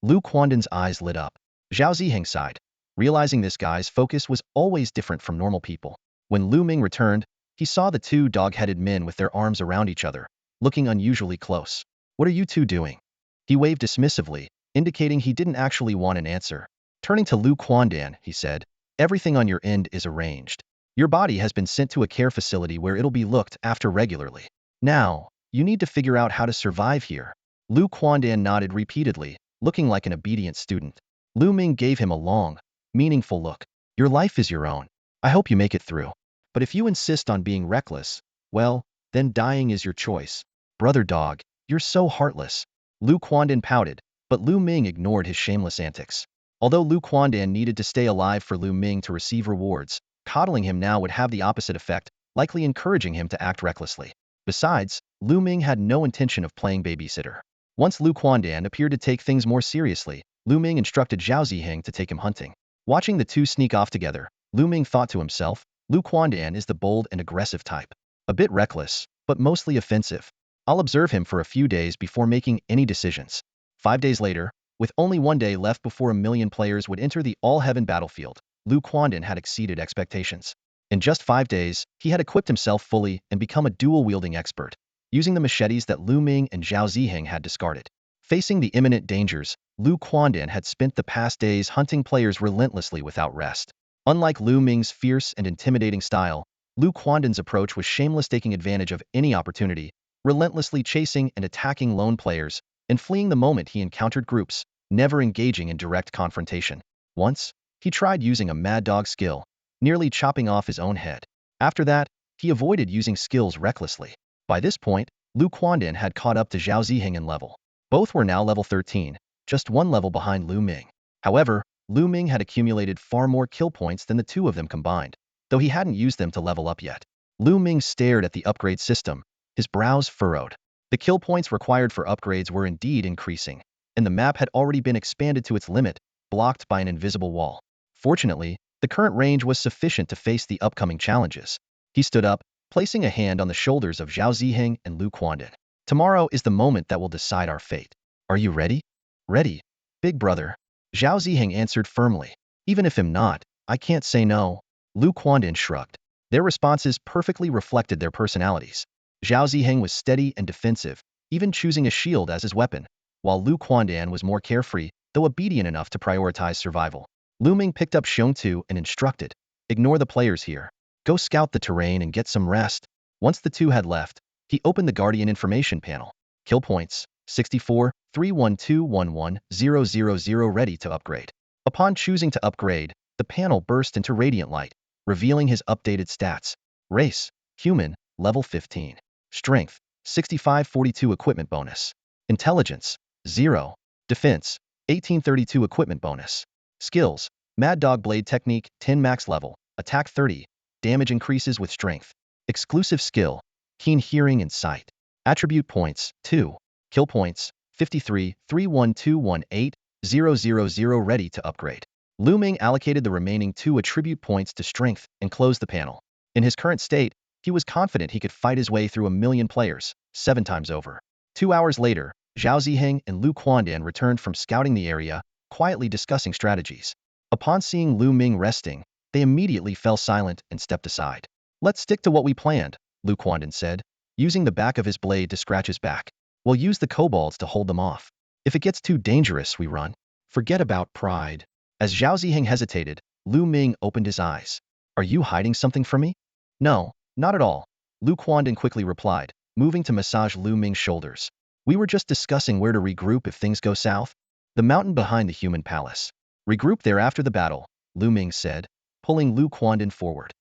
Lu Quandan's eyes lit up. Zhao Ziheng sighed, realizing this guy's focus was always different from normal people. When Lu Ming returned, he saw the two dog-headed men with their arms around each other, looking unusually close. What are you two doing? He waved dismissively, indicating he didn't actually want an answer. Turning to Lu Quandan, he said, everything on your end is arranged. Your body has been sent to a care facility where it'll be looked after regularly. Now, you need to figure out how to survive here. Lu Quandan nodded repeatedly, looking like an obedient student. Lu Ming gave him a long, meaningful look. Your life is your own. I hope you make it through. But if you insist on being reckless, well, then dying is your choice. Brother dog, you're so heartless. Lu Quandan pouted, but Lu Ming ignored his shameless antics. Although Lu Quandan needed to stay alive for Lu Ming to receive rewards, coddling him now would have the opposite effect, likely encouraging him to act recklessly. Besides, Lu Ming had no intention of playing babysitter. Once Lu Quandan appeared to take things more seriously, Lu Ming instructed Zhao Ziheng to take him hunting. Watching the two sneak off together, Lu Ming thought to himself, Lu Quandan is the bold and aggressive type. A bit reckless, but mostly offensive. I'll observe him for a few days before making any decisions. 5 days later, with only 1 day left before 1,000,000 players would enter the all-heaven battlefield, Lu Quandan had exceeded expectations. In just 5 days, he had equipped himself fully and become a dual-wielding expert, using the machetes that Lu Ming and Zhao Ziheng had discarded. Facing the imminent dangers, Lu Quandan had spent the past days hunting players relentlessly without rest. Unlike Lu Ming's fierce and intimidating style, Lu Quandan's approach was shameless, taking advantage of any opportunity, relentlessly chasing and attacking lone players, and fleeing the moment he encountered groups, never engaging in direct confrontation. Once, he tried using a mad dog skill, nearly chopping off his own head. After that, he avoided using skills recklessly. By this point, Lu Quandan had caught up to Zhao Ziheng in level. Both were now level 13, just one level behind Lu Ming. However, Lu Ming had accumulated far more kill points than the two of them combined, though he hadn't used them to level up yet. Lu Ming stared at the upgrade system, his brows furrowed. The kill points required for upgrades were indeed increasing, and the map had already been expanded to its limit, blocked by an invisible wall. Fortunately, the current range was sufficient to face the upcoming challenges. He stood up, placing a hand on the shoulders of Zhao Ziheng and Lu Quandan. Tomorrow is the moment that will decide our fate. Are you ready? Ready, big brother. Zhao Ziheng answered firmly. Even if I'm not, I can't say no. Lu Quandan shrugged. Their responses perfectly reflected their personalities. Zhao Ziheng was steady and defensive, even choosing a shield as his weapon, while Lu Quandan was more carefree, though obedient enough to prioritize survival. Lu Ming picked up Xiong and instructed, ignore the players here. Go scout the terrain and get some rest. Once the two had left, he opened the Guardian information panel. Kill points, 64, 31211-000 ready to upgrade. Upon choosing to upgrade, the panel burst into radiant light, revealing his updated stats. Race, human, level 15. Strength, 6542 equipment bonus. Intelligence, 0. Defense, 1832 equipment bonus. Skills, Mad Dog Blade Technique, 10 max level, attack 30, damage increases with strength. Exclusive skill, Keen Hearing and Sight. Attribute points, 2. Kill points, 53, 31218-000 ready to upgrade. Lu Ming allocated the remaining 2 attribute points to strength and closed the panel. In his current state, he was confident he could fight his way through 1,000,000 players, 7 times over. 2 hours later, Zhao Ziheng and Lu Quandan returned from scouting the area, quietly discussing strategies. Upon seeing Lu Ming resting, they immediately fell silent and stepped aside. Let's stick to what we planned, Lu Quandan said, using the back of his blade to scratch his back. We'll use the kobolds to hold them off. If it gets too dangerous, we run. Forget about pride. As Zhao Ziheng hesitated, Lu Ming opened his eyes. Are you hiding something from me? No, not at all, Lu Quandan quickly replied, moving to massage Lu Ming's shoulders. We were just discussing where to regroup if things go south. The mountain behind the human palace. Regroup there after the battle, Lu Ming said, pulling Lu Quandan forward.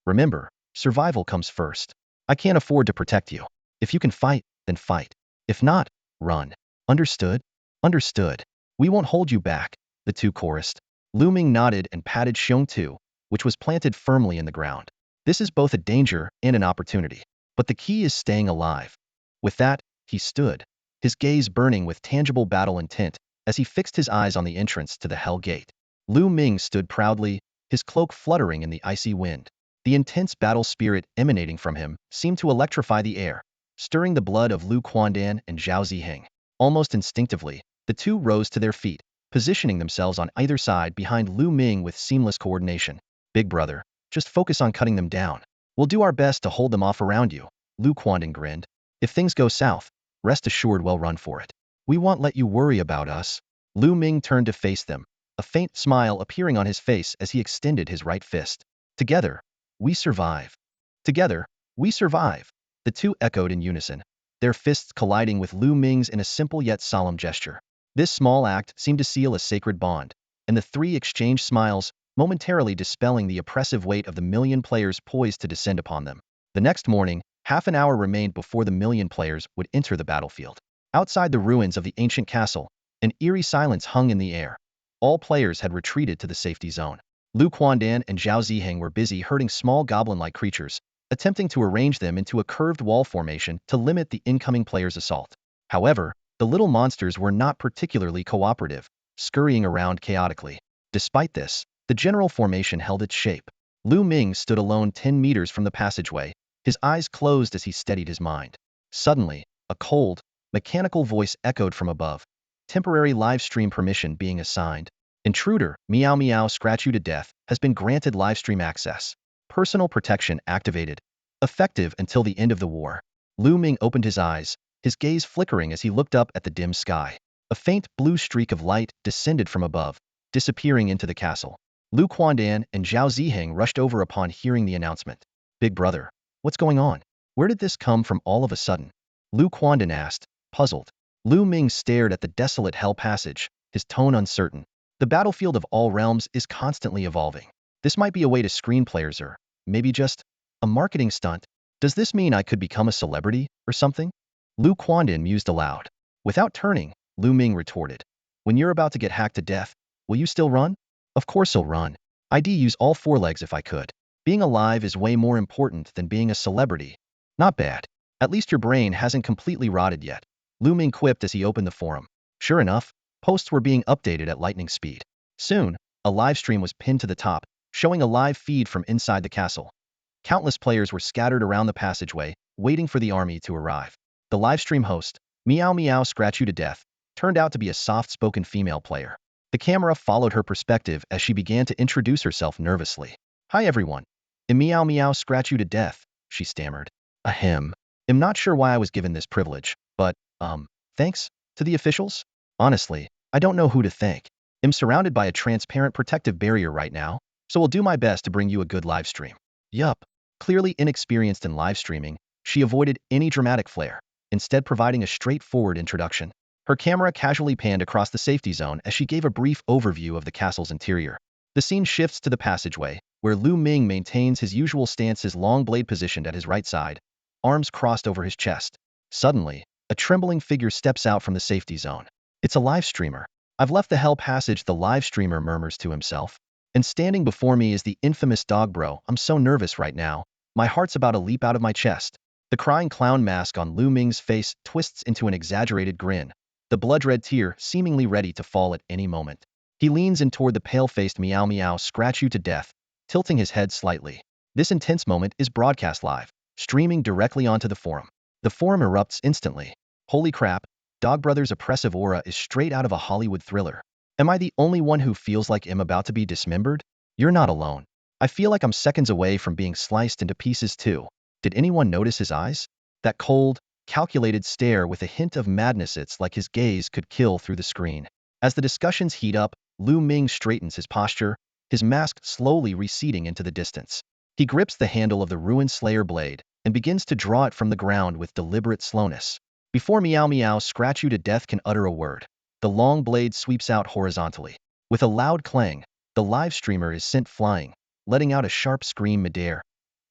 Remember, survival comes first. I can't afford to protect you. If you can fight, then fight. If not, run. Understood? Understood. We won't hold you back, the two chorused. Lu Ming nodded and patted Xiong, which was planted firmly in the ground. This is both a danger and an opportunity. But the key is staying alive. With that, he stood, his gaze burning with tangible battle intent, as he fixed his eyes on the entrance to the Hell Gate. Lu Ming stood proudly, his cloak fluttering in the icy wind. The intense battle spirit emanating from him seemed to electrify the air, stirring the blood of Lu Quandan and Zhao Ziheng. Almost instinctively, the two rose to their feet, positioning themselves on either side behind Lu Ming with seamless coordination. Big brother, just focus on cutting them down. We'll do our best to hold them off around you, Lu Quandan grinned. If things go south, rest assured we'll run for it. We won't let you worry about us. Lu Ming turned to face them, a faint smile appearing on his face as he extended his right fist. Together, we survive. Together, we survive. The two echoed in unison, their fists colliding with Lu Ming's in a simple yet solemn gesture. This small act seemed to seal a sacred bond, and the three exchanged smiles, momentarily dispelling the oppressive weight of the million players poised to descend upon them. The next morning, half an hour remained before the million players would enter the battlefield. Outside the ruins of the ancient castle, an eerie silence hung in the air. All players had retreated to the safety zone. Lu Quandan and Zhao Ziheng were busy herding small goblin-like creatures, attempting to arrange them into a curved wall formation to limit the incoming players' assault. However, the little monsters were not particularly cooperative, scurrying around chaotically. Despite this, the general formation held its shape. Lu Ming stood alone 10 meters from the passageway, his eyes closed as he steadied his mind. Suddenly, a cold, mechanical voice echoed from above. Temporary live stream permission being assigned. Intruder, meow meow scratch you to death, has been granted live stream access. Personal protection activated. Effective until the end of the war. Lu Ming opened his eyes, his gaze flickering as he looked up at the dim sky. A faint blue streak of light descended from above, disappearing into the castle. Lu Quandan and Zhao Ziheng rushed over upon hearing the announcement. Big brother, what's going on? Where did this come from all of a sudden? Lu Quandan asked, puzzled. Lu Ming stared at the desolate hell passage, his tone uncertain. The battlefield of all realms is constantly evolving. This might be a way to screen players or maybe just a marketing stunt. Does this mean I could become a celebrity or something? Lu Quandan mused aloud. Without turning, Lu Ming retorted. When you're about to get hacked to death, will you still run? Of course I'll run. I'd use all four legs if I could. Being alive is way more important than being a celebrity. Not bad. At least your brain hasn't completely rotted yet. Lu Ming quipped as he opened the forum. Sure enough, posts were being updated at lightning speed. Soon, a live stream was pinned to the top, showing a live feed from inside the castle. Countless players were scattered around the passageway, waiting for the army to arrive. The livestream host, meow meow scratch you to death, turned out to be a soft-spoken female player. The camera followed her perspective as she began to introduce herself nervously. Hi everyone. Meow meow scratch you to death, she stammered. Ahem. I'm not sure why I was given this privilege, but, thanks to the officials? Honestly, I don't know who to thank. I'm surrounded by a transparent protective barrier right now, so I'll do my best to bring you a good live stream. Yup. Clearly inexperienced in live streaming, she avoided any dramatic flair, instead providing a straightforward introduction. Her camera casually panned across the safety zone as she gave a brief overview of the castle's interior. The scene shifts to the passageway, where Lu Ming maintains his usual stance, his long blade positioned at his right side, arms crossed over his chest. Suddenly, a trembling figure steps out from the safety zone. It's a live streamer. I've left the hell passage, the live streamer murmurs to himself. And standing before me is the infamous dog bro. I'm so nervous right now. My heart's about to leap out of my chest. The crying clown mask on Lu Ming's face twists into an exaggerated grin, the blood-red tear seemingly ready to fall at any moment. He leans in toward the pale-faced meow meow scratch you to death, tilting his head slightly. This intense moment is broadcast live, streaming directly onto the forum. The forum erupts instantly. Holy crap, Dog Brother's oppressive aura is straight out of a Hollywood thriller. Am I the only one who feels like I'm about to be dismembered? You're not alone. I feel like I'm seconds away from being sliced into pieces too. Did anyone notice his eyes? That cold, calculated stare with a hint of madness. It's like his gaze could kill through the screen. As the discussions heat up, Lu Ming straightens his posture, his mask slowly receding into the distance. He grips the handle of the Ruined Slayer blade and begins to draw it from the ground with deliberate slowness. Before meow meow scratch you to death can utter a word, the long blade sweeps out horizontally. With a loud clang, the live streamer is sent flying, letting out a sharp scream midair.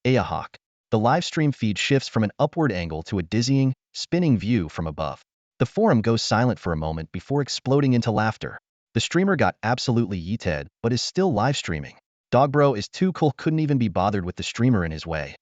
Ayahawk. The live stream feed shifts from an upward angle to a dizzying, spinning view from above. The forum goes silent for a moment before exploding into laughter. The streamer got absolutely yeeted, but is still live streaming. Dogbro is too cool, couldn't even be bothered with the streamer in his way.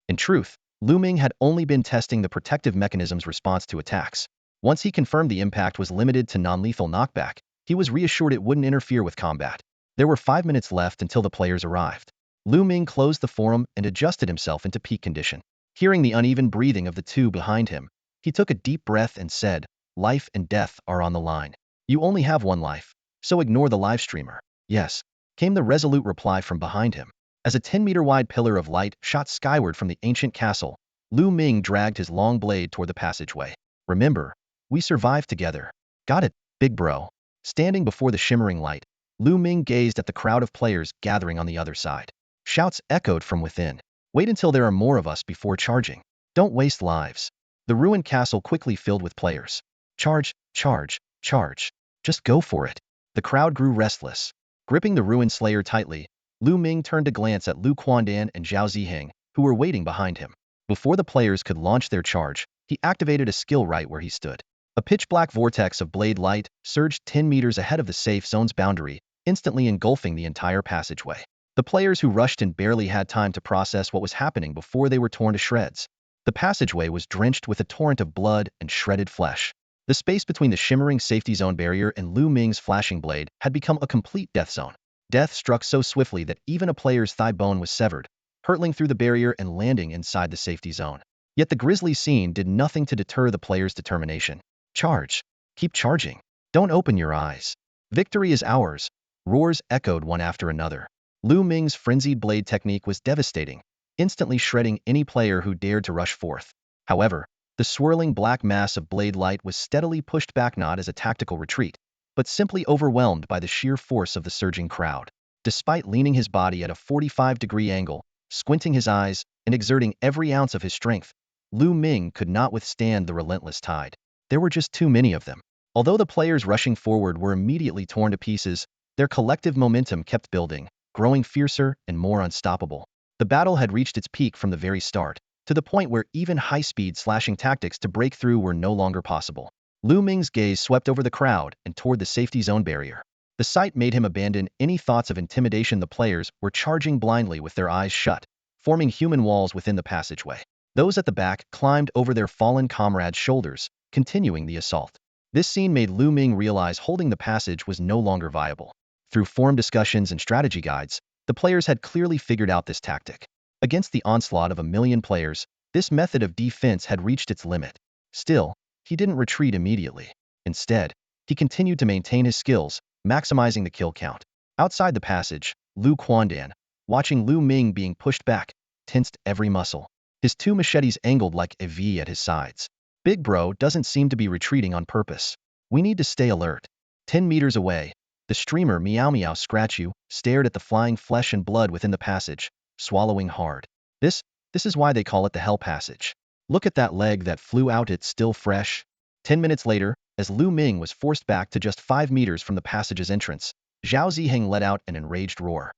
In truth, Lu Ming had only been testing the protective mechanism's response to attacks. Once he confirmed the impact was limited to non-lethal knockback, he was reassured it wouldn't interfere with combat. There were 5 minutes left until the players arrived. Lu Ming closed the forum and adjusted himself into peak condition. Hearing the uneven breathing of the two behind him, he took a deep breath and said, "Life and death are on the line. You only have one life, so ignore the live streamer." "Yes," came the resolute reply from behind him. As a 10-meter-wide pillar of light shot skyward from the ancient castle, Lu Ming dragged his long blade toward the passageway. "Remember, we survived together." "Got it, big bro." Standing before the shimmering light, Lu Ming gazed at the crowd of players gathering on the other side. Shouts echoed from within. "Wait until there are more of us before charging. Don't waste lives." The ruined castle quickly filled with players. "Charge, charge, charge. Just go for it." The crowd grew restless. Gripping the ruined slayer tightly, Lu Ming turned to glance at Lu Quandan and Zhao Ziheng, who were waiting behind him. Before the players could launch their charge, he activated a skill right where he stood. A pitch-black vortex of blade light surged 10 meters ahead of the safe zone's boundary, instantly engulfing the entire passageway. The players who rushed in barely had time to process what was happening before they were torn to shreds. The passageway was drenched with a torrent of blood and shredded flesh. The space between the shimmering safety zone barrier and Lu Ming's flashing blade had become a complete death zone. Death struck so swiftly that even a player's thigh bone was severed, hurtling through the barrier and landing inside the safety zone. Yet the grisly scene did nothing to deter the players' determination. "Charge. Keep charging. Don't open your eyes. Victory is ours." Roars echoed one after another. Lu Ming's frenzied blade technique was devastating, instantly shredding any player who dared to rush forth. However, the swirling black mass of blade light was steadily pushed back not as a tactical retreat, but simply overwhelmed by the sheer force of the surging crowd. Despite leaning his body at a 45-degree angle, squinting his eyes, and exerting every ounce of his strength, Lu Ming could not withstand the relentless tide. There were just too many of them. Although the players rushing forward were immediately torn to pieces, their collective momentum kept building, growing fiercer and more unstoppable. The battle had reached its peak from the very start, to the point where even high-speed slashing tactics to break through were no longer possible. Lu Ming's gaze swept over the crowd and toward the safety zone barrier. The sight made him abandon any thoughts of intimidation. The players were charging blindly with their eyes shut, forming human walls within the passageway. Those at the back climbed over their fallen comrades' shoulders, continuing the assault. This scene made Lu Ming realize holding the passage was no longer viable. Through forum discussions and strategy guides, the players had clearly figured out this tactic. Against the onslaught of 1,000,000 players, this method of defense had reached its limit. Still, he didn't retreat immediately. Instead, he continued to maintain his skills, maximizing the kill count. Outside the passage, Lu Quandan, watching Lu Ming being pushed back, tensed every muscle. His two machetes angled like a V at his sides. "Big bro doesn't seem to be retreating on purpose. We need to stay alert." 10 meters away, the streamer Meow Meow Scratch You stared at the flying flesh and blood within the passage, swallowing hard. This is why they call it the Hell Passage. "Look at that leg that flew out, it's still fresh." 10 minutes later, as Lu Ming was forced back to just 5 meters from the passage's entrance, Zhao Ziheng let out an enraged roar.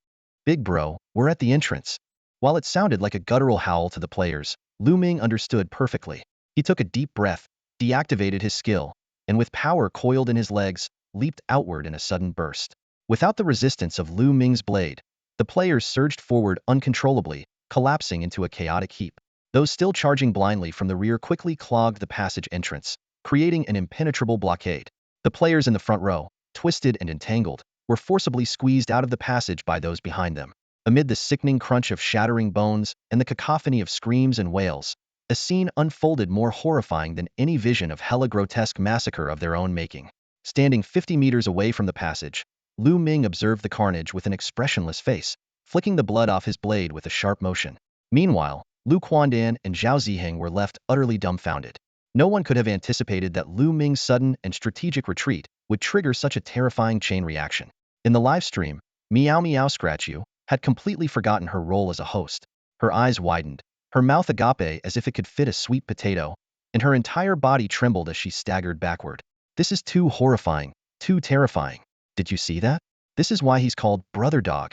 "Big bro, we're at the entrance." While it sounded like a guttural howl to the players, Lu Ming understood perfectly. He took a deep breath, deactivated his skill, and with power coiled in his legs, leaped outward in a sudden burst. Without the resistance of Lu Ming's blade, the players surged forward uncontrollably, collapsing into a chaotic heap. Those still charging blindly from the rear quickly clogged the passage entrance, creating an impenetrable blockade. The players in the front row, twisted and entangled, were forcibly squeezed out of the passage by those behind them. Amid the sickening crunch of shattering bones and the cacophony of screams and wails, a scene unfolded more horrifying than any vision of hella grotesque massacre of their own making. Standing 50 meters away from the passage, Lu Ming observed the carnage with an expressionless face, flicking the blood off his blade with a sharp motion. Meanwhile, Lu Quandan and Zhao Ziheng were left utterly dumbfounded. No one could have anticipated that Lu Ming's sudden and strategic retreat would trigger such a terrifying chain reaction. In the live stream, Meow Meow Scratch You had completely forgotten her role as a host. Her eyes widened, her mouth agape as if it could fit a sweet potato, and her entire body trembled as she staggered backward. "This is too horrifying, too terrifying. Did you see that? This is why he's called Brother Dog.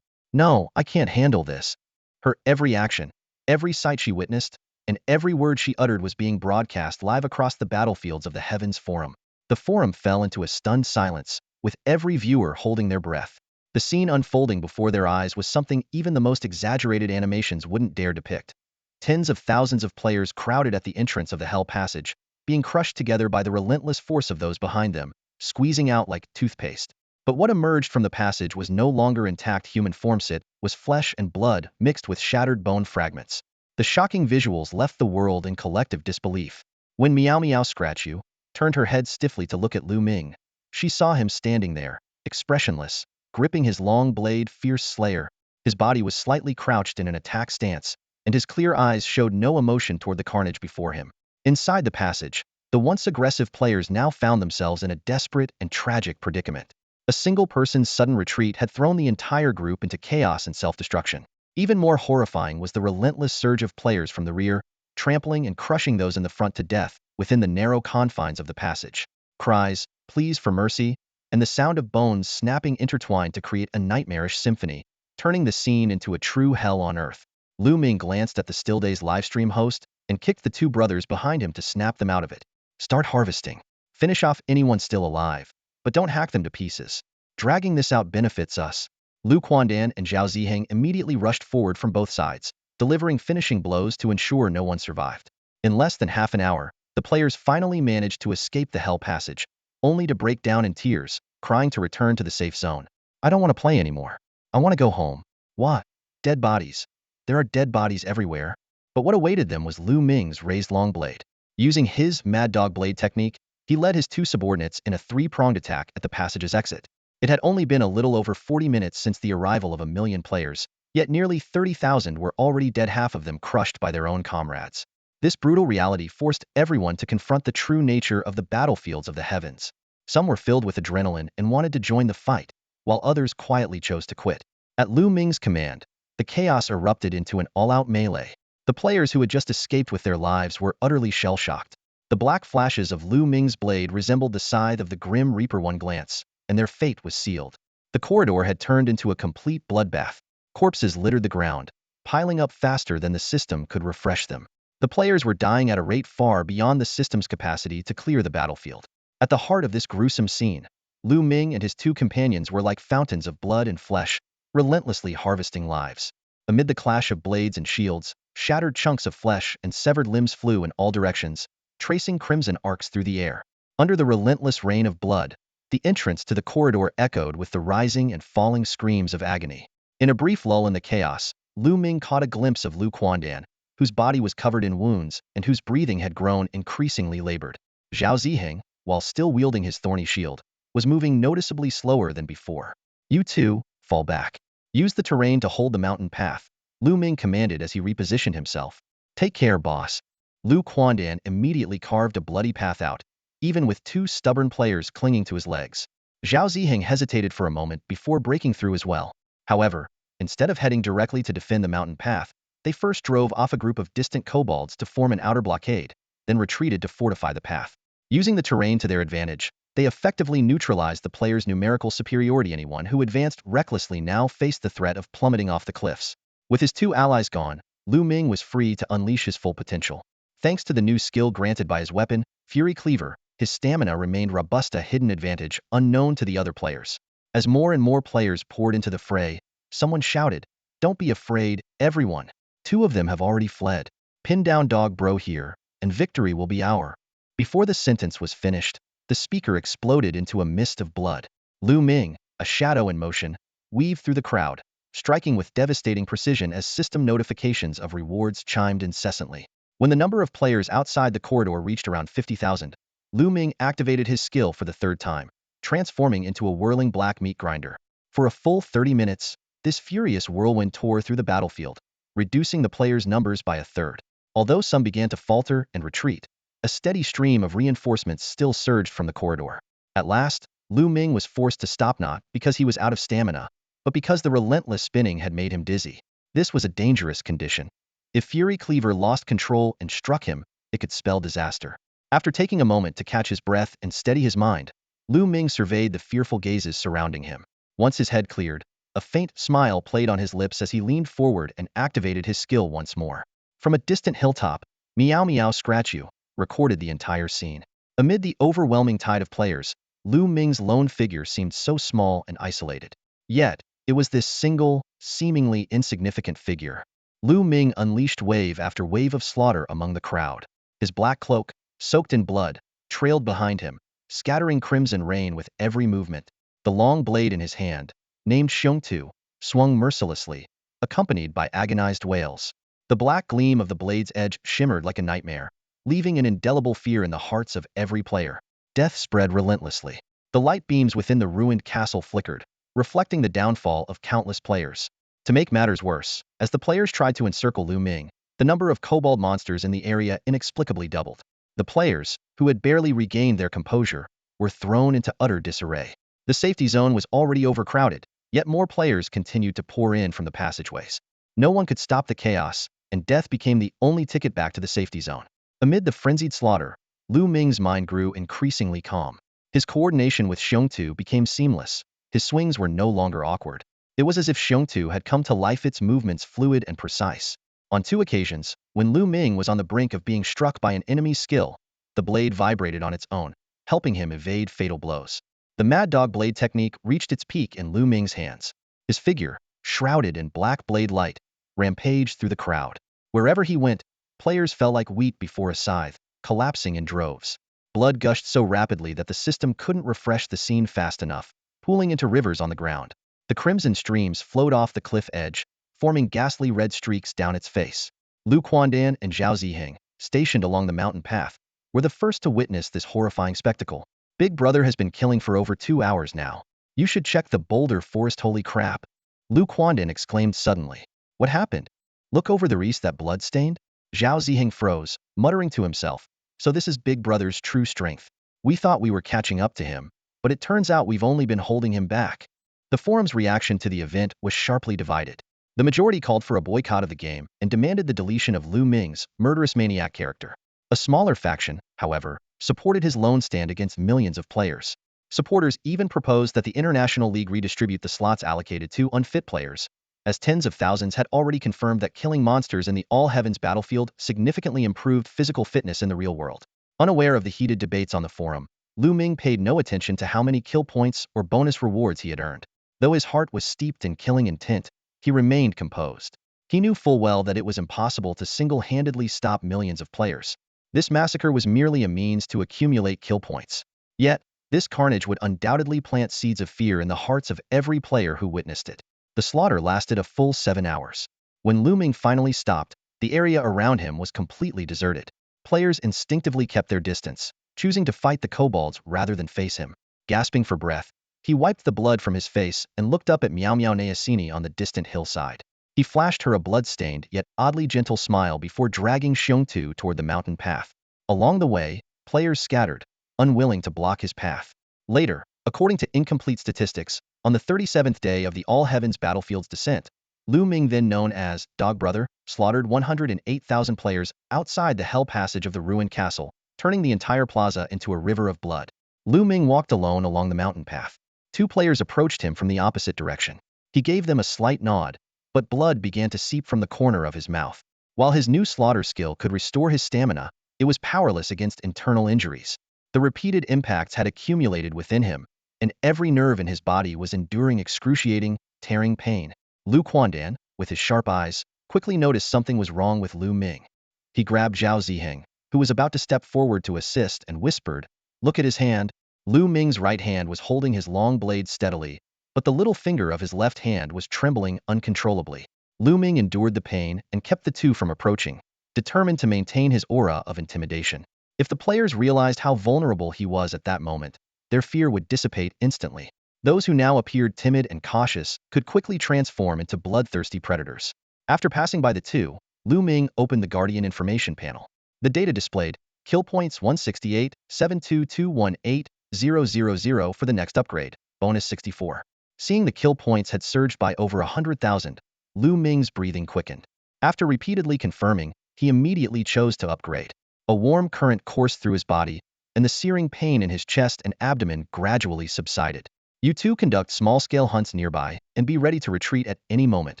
No, I can't handle this." Her every action, every sight she witnessed, and every word she uttered was being broadcast live across the battlefields of the Heavens Forum. The forum fell into a stunned silence, with every viewer holding their breath. The scene unfolding before their eyes was something even the most exaggerated animations wouldn't dare depict. Tens of thousands of players crowded at the entrance of the Hell Passage, being crushed together by the relentless force of those behind them, squeezing out like toothpaste. But what emerged from the passage was no longer intact human forms. It was flesh and blood mixed with shattered bone fragments. The shocking visuals left the world in collective disbelief. When Meow Meow Scratch You turned her head stiffly to look at Lu Ming, she saw him standing there, expressionless, gripping his long blade fierce slayer. His body was slightly crouched in an attack stance, and his clear eyes showed no emotion toward the carnage before him. Inside the passage, the once aggressive players now found themselves in a desperate and tragic predicament. A single person's sudden retreat had thrown the entire group into chaos and self-destruction. Even more horrifying was the relentless surge of players from the rear, trampling and crushing those in the front to death within the narrow confines of the passage. Cries, pleas for mercy, and the sound of bones snapping intertwined to create a nightmarish symphony, turning the scene into a true hell on earth. Lu Ming glanced at the Still Days livestream host and kicked the two brothers behind him to snap them out of it. Start harvesting. Finish off anyone still alive, but don't hack them to pieces. Dragging this out benefits us. Lu Quandan and Zhao Ziheng immediately rushed forward from both sides, delivering finishing blows to ensure no one survived. In less than half an hour, the players finally managed to escape the Hell Passage, only to break down in tears, crying to return to the safe zone. I don't want to play anymore. I want to go home. What? Dead bodies. There are dead bodies everywhere. But what awaited them was Lu Ming's raised long blade. Using his Mad Dog Blade technique, he led his two subordinates in a three-pronged attack at the passage's exit. It had only been a little over 40 minutes since the arrival of 1 million players, yet nearly 30,000 were already dead, half of them crushed by their own comrades. This brutal reality forced everyone to confront the true nature of the battlefields of the heavens. Some were filled with adrenaline and wanted to join the fight, while others quietly chose to quit. At Lu Ming's command, the chaos erupted into an all-out melee. The players who had just escaped with their lives were utterly shell-shocked. The black flashes of Lu Ming's blade resembled the scythe of the Grim Reaper one glance, and their fate was sealed. The corridor had turned into a complete bloodbath. Corpses littered the ground, piling up faster than the system could refresh them. The players were dying at a rate far beyond the system's capacity to clear the battlefield. At the heart of this gruesome scene, Lu Ming and his two companions were like fountains of blood and flesh, relentlessly harvesting lives. Amid the clash of blades and shields, shattered chunks of flesh and severed limbs flew in all directions, tracing crimson arcs through the air. Under the relentless rain of blood, the entrance to the corridor echoed with the rising and falling screams of agony. In a brief lull in the chaos, Lu Ming caught a glimpse of Lu Quandan, whose body was covered in wounds and whose breathing had grown increasingly labored. Zhao Ziheng, while still wielding his thorny shield, was moving noticeably slower than before. You two, fall back. Use the terrain to hold the mountain path, Lu Ming commanded as he repositioned himself. Take care, boss. Lu Quandan immediately carved a bloody path out, even with two stubborn players clinging to his legs. Zhao Ziheng hesitated for a moment before breaking through as well. However, instead of heading directly to defend the mountain path, they first drove off a group of distant kobolds to form an outer blockade, then retreated to fortify the path. Using the terrain to their advantage, they effectively neutralized the players' numerical superiority. Anyone who advanced recklessly now faced the threat of plummeting off the cliffs. With his two allies gone, Lu Ming was free to unleash his full potential. Thanks to the new skill granted by his weapon, Fury Cleaver, his stamina remained robust, a hidden advantage unknown to the other players. As more and more players poured into the fray, someone shouted, "Don't be afraid, everyone. Two of them have already fled. Pin down Dog Bro here, and victory will be ours." Before the sentence was finished, the speaker exploded into a mist of blood. Lu Ming, a shadow in motion, weaved through the crowd, striking with devastating precision as system notifications of rewards chimed incessantly. When the number of players outside the corridor reached around 50,000, Lu Ming activated his skill for the third time, transforming into a whirling black meat grinder. For a full 30 minutes, this furious whirlwind tore through the battlefield, reducing the players' numbers by a third. Although some began to falter and retreat, a steady stream of reinforcements still surged from the corridor. At last, Lu Ming was forced to stop, not because he was out of stamina, but because the relentless spinning had made him dizzy. This was a dangerous condition. If Fury Cleaver lost control and struck him, it could spell disaster. After taking a moment to catch his breath and steady his mind, Lu Ming surveyed the fearful gazes surrounding him. Once his head cleared, a faint smile played on his lips as he leaned forward and activated his skill once more. From a distant hilltop, Meow Meow Scratch You recorded the entire scene. Amid the overwhelming tide of players, Lu Ming's lone figure seemed so small and isolated. Yet, it was this single, seemingly insignificant figure. Lu Ming unleashed wave after wave of slaughter among the crowd. His black cloak, soaked in blood, trailed behind him, scattering crimson rain with every movement. The long blade in his hand, named Xiongtu, swung mercilessly, accompanied by agonized wails. The black gleam of the blade's edge shimmered like a nightmare, leaving an indelible fear in the hearts of every player. Death spread relentlessly. The light beams within the ruined castle flickered, reflecting the downfall of countless players. To make matters worse, as the players tried to encircle Lu Ming, the number of kobold monsters in the area inexplicably doubled. The players, who had barely regained their composure, were thrown into utter disarray. The safety zone was already overcrowded, yet more players continued to pour in from the passageways. No one could stop the chaos, and death became the only ticket back to the safety zone. Amid the frenzied slaughter, Lu Ming's mind grew increasingly calm. His coordination with Xiongtu became seamless. His swings were no longer awkward. It was as if Xiongtu had come to life, its movements fluid and precise. On 2 occasions, when Lu Ming was on the brink of being struck by an enemy's skill, the blade vibrated on its own, helping him evade fatal blows. The Mad Dog blade technique reached its peak in Lu Ming's hands. His figure, shrouded in black blade light, rampaged through the crowd. Wherever he went, players fell like wheat before a scythe, collapsing in droves. Blood gushed so rapidly that the system couldn't refresh the scene fast enough, pooling into rivers on the ground. The crimson streams flowed off the cliff edge, forming ghastly red streaks down its face. Lu Quandan and Zhao Ziheng, stationed along the mountain path, were the first to witness this horrifying spectacle. Big Brother has been killing for over 2 hours now. You should check the boulder forest, holy crap. Lu Quandan exclaimed suddenly. What happened? Look over the east, that blood-stained? Zhao Ziheng froze, muttering to himself. So this is Big Brother's true strength. We thought we were catching up to him, but it turns out we've only been holding him back. The forum's reaction to the event was sharply divided. The majority called for a boycott of the game and demanded the deletion of Lu Ming's murderous maniac character. A smaller faction, however, supported his lone stand against millions of players. Supporters even proposed that the International League redistribute the slots allocated to unfit players, as tens of thousands had already confirmed that killing monsters in the all-heavens battlefield significantly improved physical fitness in the real world. Unaware of the heated debates on the forum, Lu Ming paid no attention to how many kill points or bonus rewards he had earned. Though his heart was steeped in killing intent, he remained composed. He knew full well that it was impossible to single-handedly stop millions of players. This massacre was merely a means to accumulate kill points. Yet, this carnage would undoubtedly plant seeds of fear in the hearts of every player who witnessed it. The slaughter lasted a full 7 hours. When Lu Ming finally stopped, the area around him was completely deserted. Players instinctively kept their distance, choosing to fight the kobolds rather than face him. Gasping for breath, he wiped the blood from his face and looked up at Miao Miao Naasini on the distant hillside. He flashed her a blood-stained yet oddly gentle smile before dragging Xiongtu toward the mountain path. Along the way, players scattered, unwilling to block his path. Later, according to incomplete statistics, on the 37th day of the All-Heavens Battlefield's descent, Lu Ming, then known as Dog Brother, slaughtered 108,000 players outside the hell passage of the ruined castle, turning the entire plaza into a river of blood. Lu Ming walked alone along the mountain path. 2 players approached him from the opposite direction. He gave them a slight nod, but blood began to seep from the corner of his mouth. While his new slaughter skill could restore his stamina, it was powerless against internal injuries. The repeated impacts had accumulated within him, and every nerve in his body was enduring excruciating, tearing pain. Lu Quandan, with his sharp eyes, quickly noticed something was wrong with Lu Ming. He grabbed Zhao Ziheng, who was about to step forward to assist, and whispered, "Look at his hand." Lu Ming's right hand was holding his long blade steadily, but the little finger of his left hand was trembling uncontrollably. Lu Ming endured the pain and kept the two from approaching, determined to maintain his aura of intimidation. If the players realized how vulnerable he was at that moment, their fear would dissipate instantly. Those who now appeared timid and cautious could quickly transform into bloodthirsty predators. After passing by the two, Lu Ming opened the Guardian information panel. The data displayed, kill points 168, 72218, 000 for the next upgrade, bonus 64. Seeing the kill points had surged by over 100,000, Lu Ming's breathing quickened. After repeatedly confirming, he immediately chose to upgrade. A warm current coursed through his body, and the searing pain in his chest and abdomen gradually subsided. You two conduct small-scale hunts nearby, and be ready to retreat at any moment,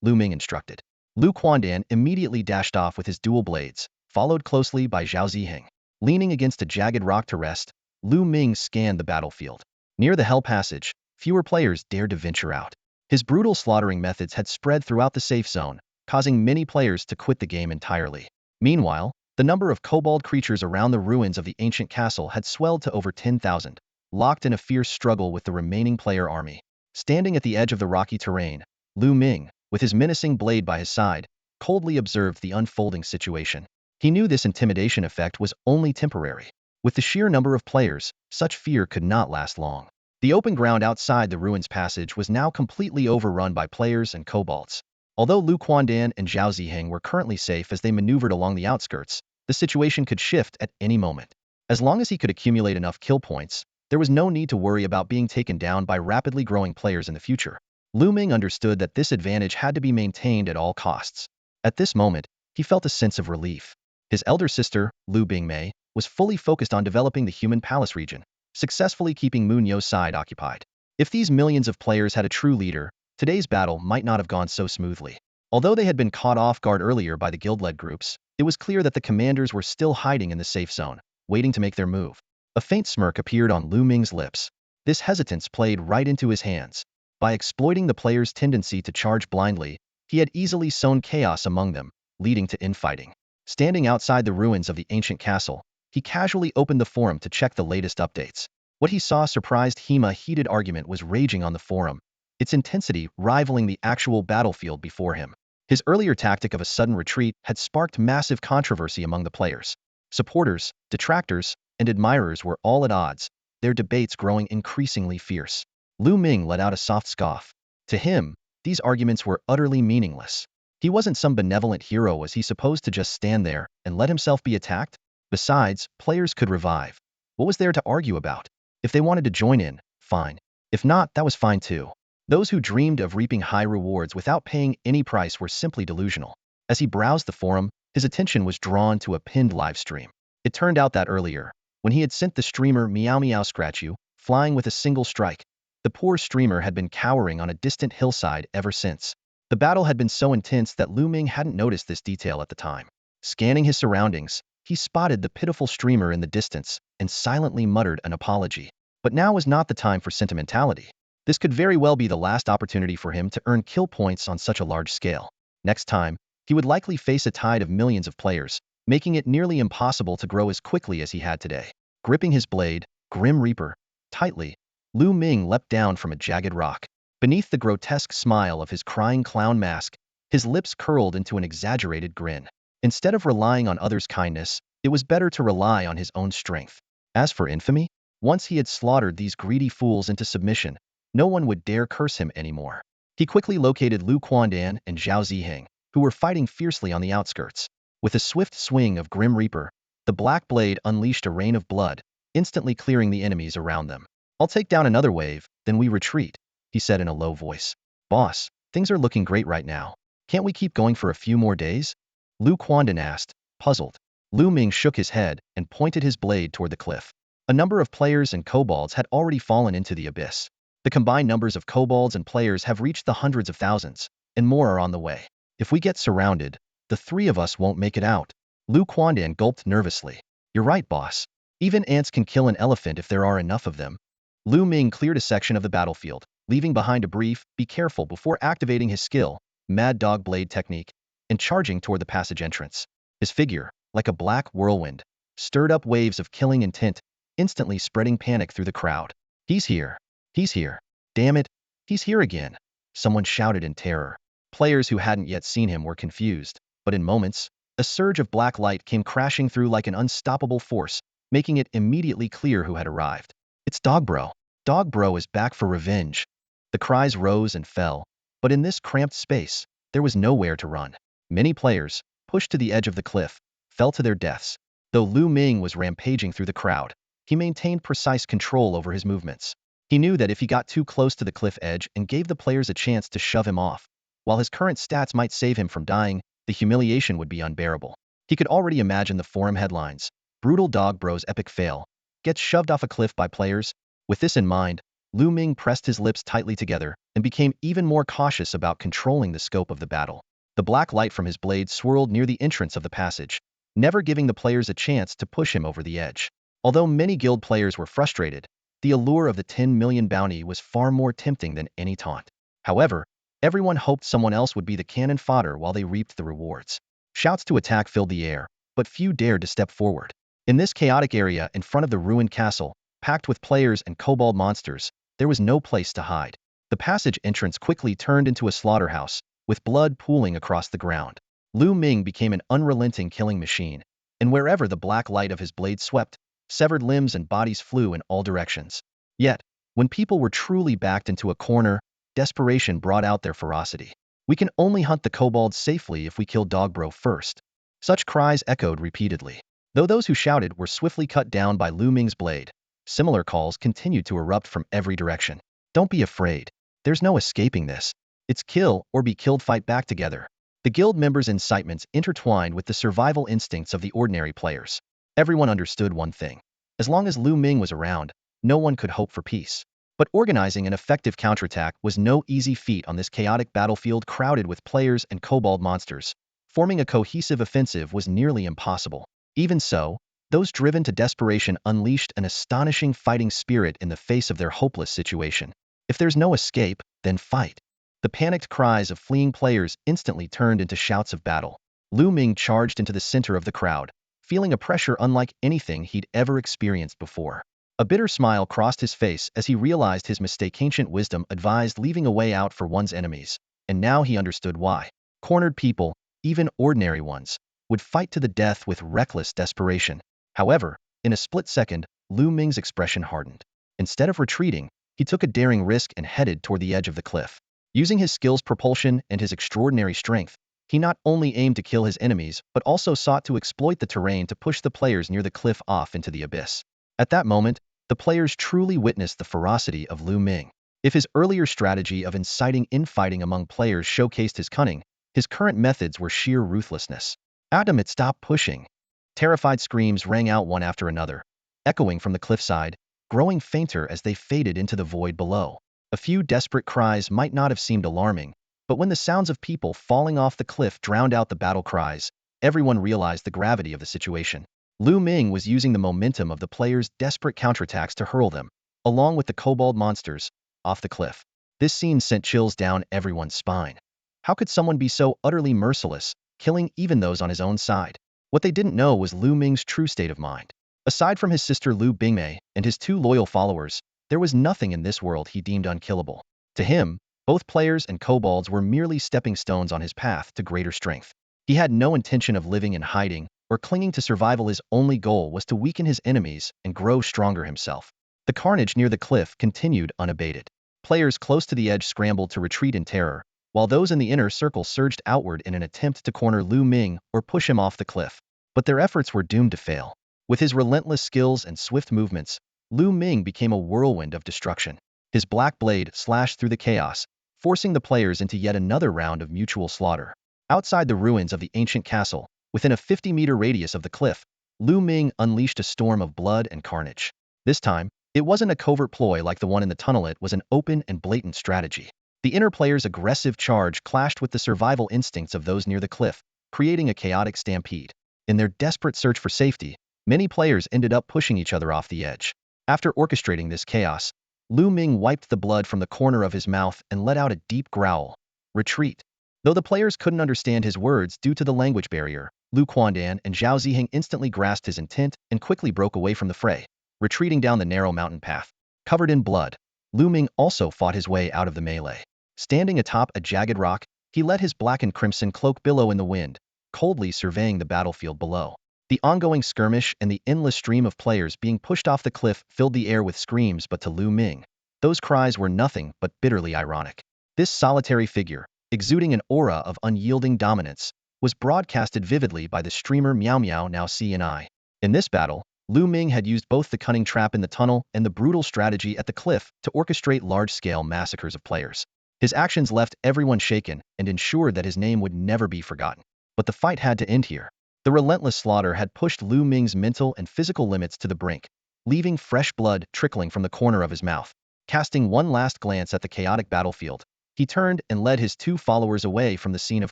Lu Ming instructed. Lu Quandan immediately dashed off with his dual blades, followed closely by Zhao Ziheng. Leaning against a jagged rock to rest, Lu Ming scanned the battlefield. Near the Hell Passage, fewer players dared to venture out. His brutal slaughtering methods had spread throughout the safe zone, causing many players to quit the game entirely. Meanwhile, the number of kobold creatures around the ruins of the ancient castle had swelled to over 10,000, locked in a fierce struggle with the remaining player army. Standing at the edge of the rocky terrain, Lu Ming, with his menacing blade by his side, coldly observed the unfolding situation. He knew this intimidation effect was only temporary. With the sheer number of players, such fear could not last long. The open ground outside the ruins passage was now completely overrun by players and kobolds. Although Lu Quandan and Zhao Ziheng were currently safe as they maneuvered along the outskirts, the situation could shift at any moment. As long as he could accumulate enough kill points, there was no need to worry about being taken down by rapidly growing players in the future. Lu Ming understood that this advantage had to be maintained at all costs. At this moment, he felt a sense of relief. His elder sister, Lu Bingmei, was fully focused on developing the human palace region, successfully keeping Moon Yo's side occupied. If these millions of players had a true leader, today's battle might not have gone so smoothly. Although they had been caught off guard earlier by the guild-led groups, it was clear that the commanders were still hiding in the safe zone, waiting to make their move. A faint smirk appeared on Lu Ming's lips. This hesitance played right into his hands. By exploiting the players' tendency to charge blindly, he had easily sown chaos among them, leading to infighting. Standing outside the ruins of the ancient castle, he casually opened the forum to check the latest updates. What he saw surprised him. A heated argument was raging on the forum, its intensity rivaling the actual battlefield before him. His earlier tactic of a sudden retreat had sparked massive controversy among the players. Supporters, detractors, and admirers were all at odds, their debates growing increasingly fierce. Lu Ming let out a soft scoff. To him, these arguments were utterly meaningless. He wasn't some benevolent hero. Was he supposed to just stand there and let himself be attacked? Besides, players could revive. What was there to argue about? If they wanted to join in, fine. If not, that was fine too. Those who dreamed of reaping high rewards without paying any price were simply delusional. As he browsed the forum, his attention was drawn to a pinned live stream. It turned out that earlier, when he had sent the streamer Meow Meow Scratch You, flying with a single strike, the poor streamer had been cowering on a distant hillside ever since. The battle had been so intense that Lu Ming hadn't noticed this detail at the time. Scanning his surroundings, he spotted the pitiful streamer in the distance and silently muttered an apology. But now was not the time for sentimentality. This could very well be the last opportunity for him to earn kill points on such a large scale. Next time, he would likely face a tide of millions of players, making it nearly impossible to grow as quickly as he had today. Gripping his blade, Grim Reaper, tightly, Lu Ming leapt down from a jagged rock. Beneath the grotesque smile of his crying clown mask, his lips curled into an exaggerated grin. Instead of relying on others' kindness, it was better to rely on his own strength. As for infamy, once he had slaughtered these greedy fools into submission, no one would dare curse him anymore. He quickly located Lu Quandan and Zhao Ziheng, who were fighting fiercely on the outskirts. With a swift swing of Grim Reaper, the black blade unleashed a rain of blood, instantly clearing the enemies around them. "I'll take down another wave, then we retreat," he said in a low voice. "Boss, things are looking great right now. Can't we keep going for a few more days?" Lu Quandan asked, puzzled. Lu Ming shook his head and pointed his blade toward the cliff. A number of players and kobolds had already fallen into the abyss. The combined numbers of kobolds and players have reached the hundreds of thousands, and more are on the way. If we get surrounded, the three of us won't make it out. Lu Quandan gulped nervously. "You're right, boss. Even ants can kill an elephant if there are enough of them." Lu Ming cleared a section of the battlefield, leaving behind a brief, "Be careful," before activating his skill, Mad Dog Blade technique, and charging toward the passage entrance. His figure, like a black whirlwind, stirred up waves of killing intent, instantly spreading panic through the crowd. "He's here! He's here! Damn it! He's here again!" someone shouted in terror. Players who hadn't yet seen him were confused, but in moments, a surge of black light came crashing through like an unstoppable force, making it immediately clear who had arrived. "It's Dogbro! Dogbro is back for revenge!" The cries rose and fell, but in this cramped space, there was nowhere to run. Many players, pushed to the edge of the cliff, fell to their deaths. Though Lu Ming was rampaging through the crowd, he maintained precise control over his movements. He knew that if he got too close to the cliff edge and gave the players a chance to shove him off, while his current stats might save him from dying, the humiliation would be unbearable. He could already imagine the forum headlines: "Brutal Dog Bro's epic fail. Gets shoved off a cliff by players." With this in mind, Lu Ming pressed his lips tightly together and became even more cautious about controlling the scope of the battle. The black light from his blade swirled near the entrance of the passage, never giving the players a chance to push him over the edge. Although many guild players were frustrated, the allure of the 10 million bounty was far more tempting than any taunt. However, everyone hoped someone else would be the cannon fodder while they reaped the rewards. Shouts to attack filled the air, but few dared to step forward. In this chaotic area in front of the ruined castle, packed with players and kobold monsters, there was no place to hide. The passage entrance quickly turned into a slaughterhouse, with blood pooling across the ground. Lu Ming became an unrelenting killing machine, and wherever the black light of his blade swept, severed limbs and bodies flew in all directions. Yet, when people were truly backed into a corner, desperation brought out their ferocity. We can only hunt the kobolds safely if we kill Dogbro first. Such cries echoed repeatedly. Though those who shouted were swiftly cut down by Lu Ming's blade, similar calls continued to erupt from every direction. Don't be afraid. There's no escaping this. It's kill or be killed, fight back together. The guild members' incitements intertwined with the survival instincts of the ordinary players. Everyone understood one thing. As long as Lu Ming was around, no one could hope for peace. But organizing an effective counterattack was no easy feat on this chaotic battlefield crowded with players and kobold monsters. Forming a cohesive offensive was nearly impossible. Even so, those driven to desperation unleashed an astonishing fighting spirit in the face of their hopeless situation. If there's no escape, then fight. The panicked cries of fleeing players instantly turned into shouts of battle. Lu Ming charged into the center of the crowd, feeling a pressure unlike anything he'd ever experienced before. A bitter smile crossed his face as he realized his mistake. Ancient wisdom advised leaving a way out for one's enemies, and now he understood why. Cornered people, even ordinary ones, would fight to the death with reckless desperation. However, in a split second, Lu Ming's expression hardened. Instead of retreating, he took a daring risk and headed toward the edge of the cliff. Using his skill's propulsion and his extraordinary strength, he not only aimed to kill his enemies but also sought to exploit the terrain to push the players near the cliff off into the abyss. At that moment, the players truly witnessed the ferocity of Lu Ming. If his earlier strategy of inciting infighting among players showcased his cunning, his current methods were sheer ruthlessness. Adam, it stopped pushing. Terrified screams rang out one after another, echoing from the cliffside, growing fainter as they faded into the void below. A few desperate cries might not have seemed alarming, but when the sounds of people falling off the cliff drowned out the battle cries, everyone realized the gravity of the situation. Lu Ming was using the momentum of the players' desperate counterattacks to hurl them, along with the kobold monsters, off the cliff. This scene sent chills down everyone's spine. How could someone be so utterly merciless, killing even those on his own side? What they didn't know was Lu Ming's true state of mind. Aside from his sister Lu Bingmei and his 2 loyal followers, there was nothing in this world he deemed unkillable. To him, both players and kobolds were merely stepping stones on his path to greater strength. He had no intention of living in hiding or clinging to survival. His only goal was to weaken his enemies and grow stronger himself. The carnage near the cliff continued unabated. Players close to the edge scrambled to retreat in terror, while those in the inner circle surged outward in an attempt to corner Lu Ming or push him off the cliff. But their efforts were doomed to fail. With his relentless skills and swift movements, Lu Ming became a whirlwind of destruction. His black blade slashed through the chaos, forcing the players into yet another round of mutual slaughter. Outside the ruins of the ancient castle, within a 50-meter radius of the cliff, Lu Ming unleashed a storm of blood and carnage. This time, it wasn't a covert ploy like the one in the tunnel. It was an open and blatant strategy. The inner players' aggressive charge clashed with the survival instincts of those near the cliff, creating a chaotic stampede. In their desperate search for safety, many players ended up pushing each other off the edge. After orchestrating this chaos, Lu Ming wiped the blood from the corner of his mouth and let out a deep growl. Retreat. Though the players couldn't understand his words due to the language barrier, Lu Quandan and Zhao Ziheng instantly grasped his intent and quickly broke away from the fray, retreating down the narrow mountain path. Covered in blood, Lu Ming also fought his way out of the melee. Standing atop a jagged rock, he let his black and crimson cloak billow in the wind, coldly surveying the battlefield below. The ongoing skirmish and the endless stream of players being pushed off the cliff filled the air with screams, but to Lu Ming, those cries were nothing but bitterly ironic. This solitary figure, exuding an aura of unyielding dominance, was broadcasted vividly by the streamer Meow Meow Now CNI. In this battle, Lu Ming had used both the cunning trap in the tunnel and the brutal strategy at the cliff to orchestrate large-scale massacres of players. His actions left everyone shaken and ensured that his name would never be forgotten. But the fight had to end here. The relentless slaughter had pushed Lu Ming's mental and physical limits to the brink, leaving fresh blood trickling from the corner of his mouth. Casting one last glance at the chaotic battlefield, he turned and led his 2 followers away from the scene of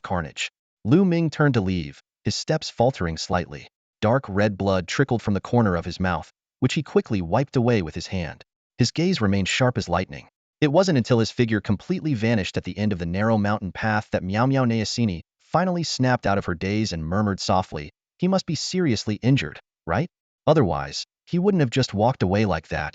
carnage. Lu Ming turned to leave, his steps faltering slightly. Dark red blood trickled from the corner of his mouth, which he quickly wiped away with his hand. His gaze remained sharp as lightning. It wasn't until his figure completely vanished at the end of the narrow mountain path that Meow Meow Naasini finally snapped out of her daze and murmured softly, "He must be seriously injured, right? Otherwise, he wouldn't have just walked away like that."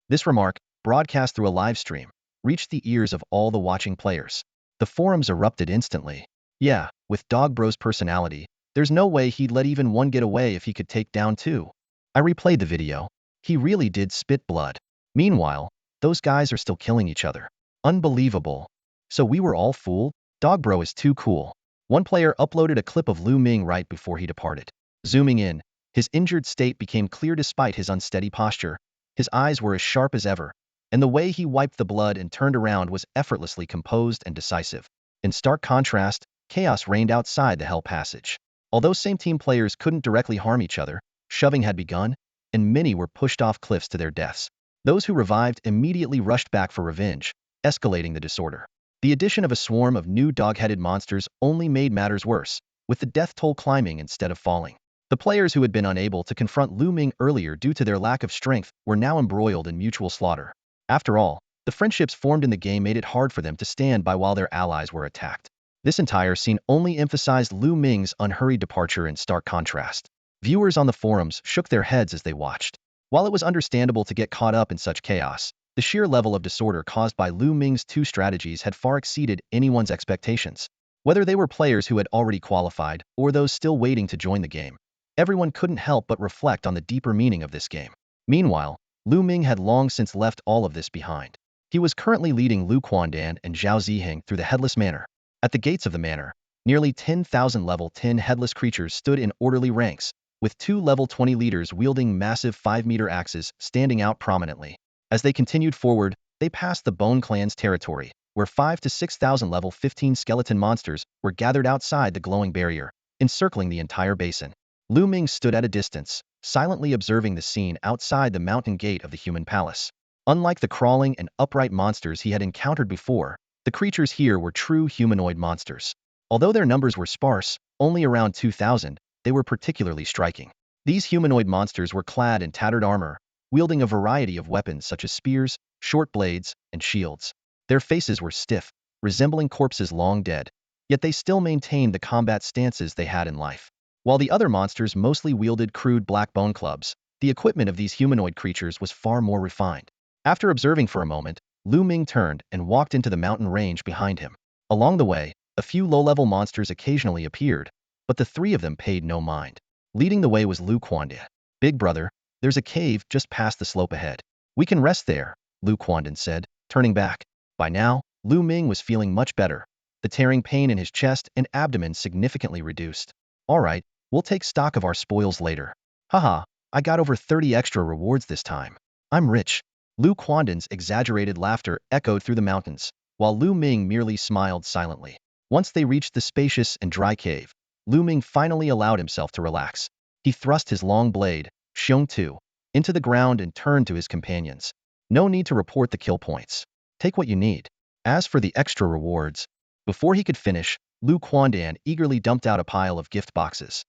This remark, broadcast through a live stream, reached the ears of all the watching players. The forums erupted instantly. Yeah, with Dog Bro's personality, there's no way he'd let even one get away if he could take down two. I replayed the video. He really did spit blood. Meanwhile, those guys are still killing each other. Unbelievable. So we were all fooled? Dog Bro is too cool. One player uploaded a clip of Lu Ming right before he departed. Zooming in, his injured state became clear despite his unsteady posture. His eyes were as sharp as ever, and the way he wiped the blood and turned around was effortlessly composed and decisive. In stark contrast, chaos reigned outside the Hell Passage. Although same team players couldn't directly harm each other, shoving had begun, and many were pushed off cliffs to their deaths. Those who revived immediately rushed back for revenge, escalating the disorder. The addition of a swarm of new dog-headed monsters only made matters worse, with the death toll climbing instead of falling. The players who had been unable to confront Lu Ming earlier due to their lack of strength were now embroiled in mutual slaughter. After all, the friendships formed in the game made it hard for them to stand by while their allies were attacked. This entire scene only emphasized Lu Ming's unhurried departure in stark contrast. Viewers on the forums shook their heads as they watched. While it was understandable to get caught up in such chaos, the sheer level of disorder caused by Lu Ming's two strategies had far exceeded anyone's expectations. Whether they were players who had already qualified or those still waiting to join the game, everyone couldn't help but reflect on the deeper meaning of this game. Meanwhile, Lu Ming had long since left all of this behind. He was currently leading Lu Quandan and Zhao Ziheng through the Headless Manor. At the gates of the manor, nearly 10,000 level 10 headless creatures stood in orderly ranks, with two level 20 leaders wielding massive 5-meter axes standing out prominently. As they continued forward, they passed the Bone Clan's territory, where 5 to 6,000 level 15 skeleton monsters were gathered outside the glowing barrier, encircling the entire basin. Lu Ming stood at a distance, silently observing the scene outside the mountain gate of the human palace. Unlike the crawling and upright monsters he had encountered before, the creatures here were true humanoid monsters. Although their numbers were sparse, only around 2,000, they were particularly striking. These humanoid monsters were clad in tattered armor, wielding a variety of weapons such as spears, short blades, and shields. Their faces were stiff, resembling corpses long dead, yet they still maintained the combat stances they had in life. While the other monsters mostly wielded crude black bone clubs, the equipment of these humanoid creatures was far more refined. After observing for a moment, Lu Ming turned and walked into the mountain range behind him. Along the way, a few low-level monsters occasionally appeared, but the three of them paid no mind. Leading the way was Lu Quandan. "Big brother, there's a cave just past the slope ahead. We can rest there," Lu Quandan said, turning back. By now, Lu Ming was feeling much better, the tearing pain in his chest and abdomen significantly reduced. "All right, we'll take stock of our spoils later. Haha, I got over 30 extra rewards this time. I'm rich." Lu Quandan's exaggerated laughter echoed through the mountains, while Lu Ming merely smiled silently. Once they reached the spacious and dry cave, Lu Ming finally allowed himself to relax. He thrust his long blade, Xiong Tu, into the ground and turned to his companions. "No need to report the kill points. Take what you need. As for the extra rewards..." Before he could finish, Lu Quandan eagerly dumped out a pile of gift boxes.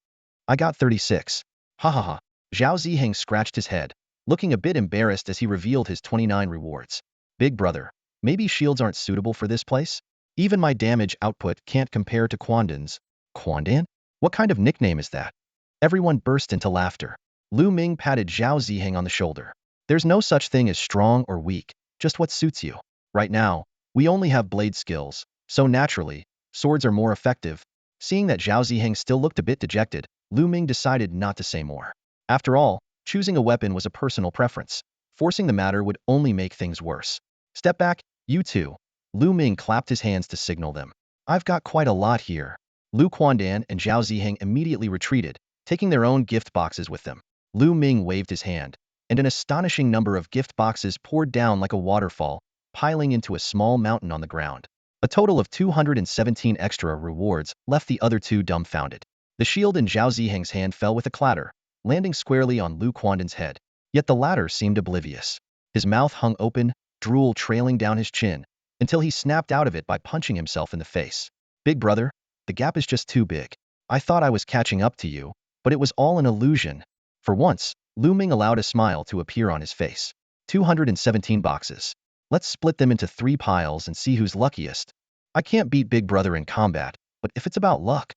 "I got 36. Ha ha ha." Zhao Ziheng scratched his head, looking a bit embarrassed as he revealed his 29 rewards. "Big brother, maybe shields aren't suitable for this place? Even my damage output can't compare to Quandan's." "Quandan? What kind of nickname is that?" Everyone burst into laughter. Lu Ming patted Zhao Ziheng on the shoulder. "There's no such thing as strong or weak, just what suits you. Right now, we only have blade skills, so naturally, swords are more effective." Seeing that Zhao Ziheng still looked a bit dejected, Lu Ming decided not to say more. After all, choosing a weapon was a personal preference. Forcing the matter would only make things worse. "Step back, you two." Lu Ming clapped his hands to signal them. "I've got quite a lot here." Lu Quandan and Zhao Ziheng immediately retreated, taking their own gift boxes with them. Lu Ming waved his hand, and an astonishing number of gift boxes poured down like a waterfall, piling into a small mountain on the ground. A total of 217 extra rewards left the other two dumbfounded. The shield in Zhao Ziheng's hand fell with a clatter, landing squarely on Lu Quandan's head. Yet the latter seemed oblivious. His mouth hung open, drool trailing down his chin, until he snapped out of it by punching himself in the face. "Big brother, the gap is just too big. I thought I was catching up to you, but it was all an illusion." For once, Lu Ming allowed a smile to appear on his face. 217 boxes. Let's split them into 3 piles and see who's luckiest. I can't beat Big Brother in combat, but if it's about luck...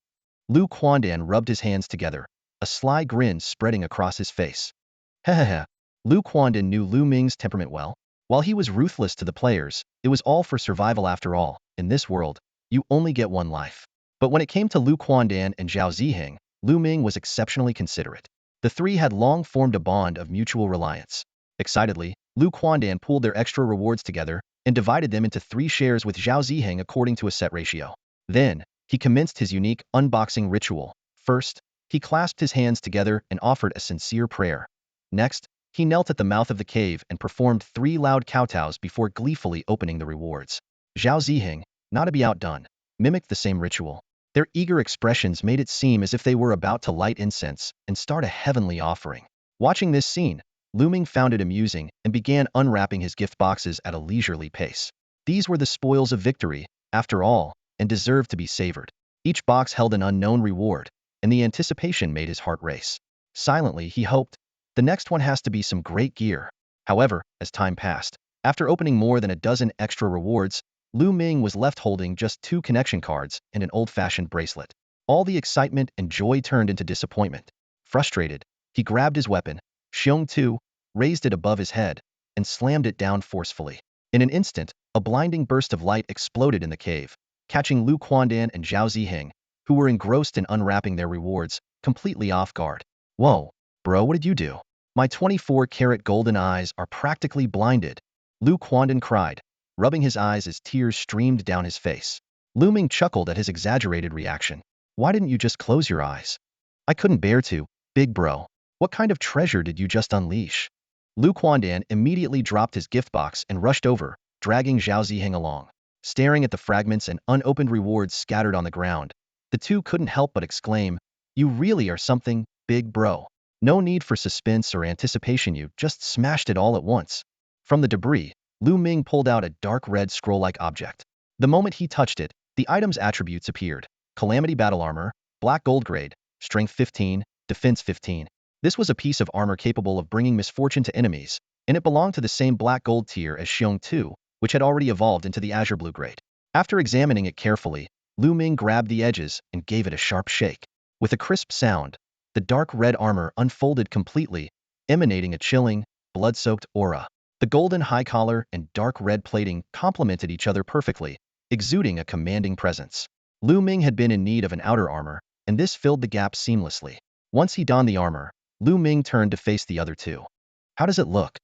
Lu Quandan rubbed his hands together, a sly grin spreading across his face. Hehehe. Lu Quandan knew Lu Ming's temperament well. While he was ruthless to the players, it was all for survival after all. In this world, you only get one life. But when it came to Lu Quandan and Zhao Ziheng, Lu Ming was exceptionally considerate. The three had long formed a bond of mutual reliance. Excitedly, Lu Quandan pooled their extra rewards together and divided them into 3 shares with Zhao Ziheng according to a set ratio. Then, he commenced his unique unboxing ritual. First, he clasped his hands together and offered a sincere prayer. Next, he knelt at the mouth of the cave and performed 3 loud kowtows before gleefully opening the rewards. Zhao Ziheng, not to be outdone, mimicked the same ritual. Their eager expressions made it seem as if they were about to light incense and start a heavenly offering. Watching this scene, Lu Ming found it amusing and began unwrapping his gift boxes at a leisurely pace. These were the spoils of victory, after all, and deserved to be savored. Each box held an unknown reward, and the anticipation made his heart race. Silently, he hoped, the next one has to be some great gear. However, as time passed, after opening more than a dozen extra rewards, Lu Ming was left holding just 2 connection cards and an old-fashioned bracelet. All the excitement and joy turned into disappointment. Frustrated, he grabbed his weapon, Xiong Tu, raised it above his head, and slammed it down forcefully. In an instant, a blinding burst of light exploded in the cave, catching Lu Quandan and Zhao Ziheng, who were engrossed in unwrapping their rewards, completely off guard. Whoa, bro, what did you do? My 24-karat golden eyes are practically blinded, Lu Quandan cried, rubbing his eyes as tears streamed down his face. Lu Ming chuckled at his exaggerated reaction. Why didn't you just close your eyes? I couldn't bear to, big bro. What kind of treasure did you just unleash? Lu Quandan immediately dropped his gift box and rushed over, dragging Zhao Ziheng along. Staring at the fragments and unopened rewards scattered on the ground, the two couldn't help but exclaim, you really are something, big bro. No need for suspense or anticipation, you just smashed it all at once. From the debris, Lu Ming pulled out a dark red scroll-like object. The moment he touched it, the item's attributes appeared. Calamity battle armor, black gold grade, strength 15, defense 15. This was a piece of armor capable of bringing misfortune to enemies, and it belonged to the same black gold tier as Xiong Tu, which had already evolved into the azure blue grade. After examining it carefully, Lu Ming grabbed the edges and gave it a sharp shake. With a crisp sound, the dark red armor unfolded completely, emanating a chilling, blood-soaked aura. The golden high collar and dark red plating complemented each other perfectly, exuding a commanding presence. Lu Ming had been in need of an outer armor, and this filled the gap seamlessly. Once he donned the armor, Lu Ming turned to face the other two. How does it look?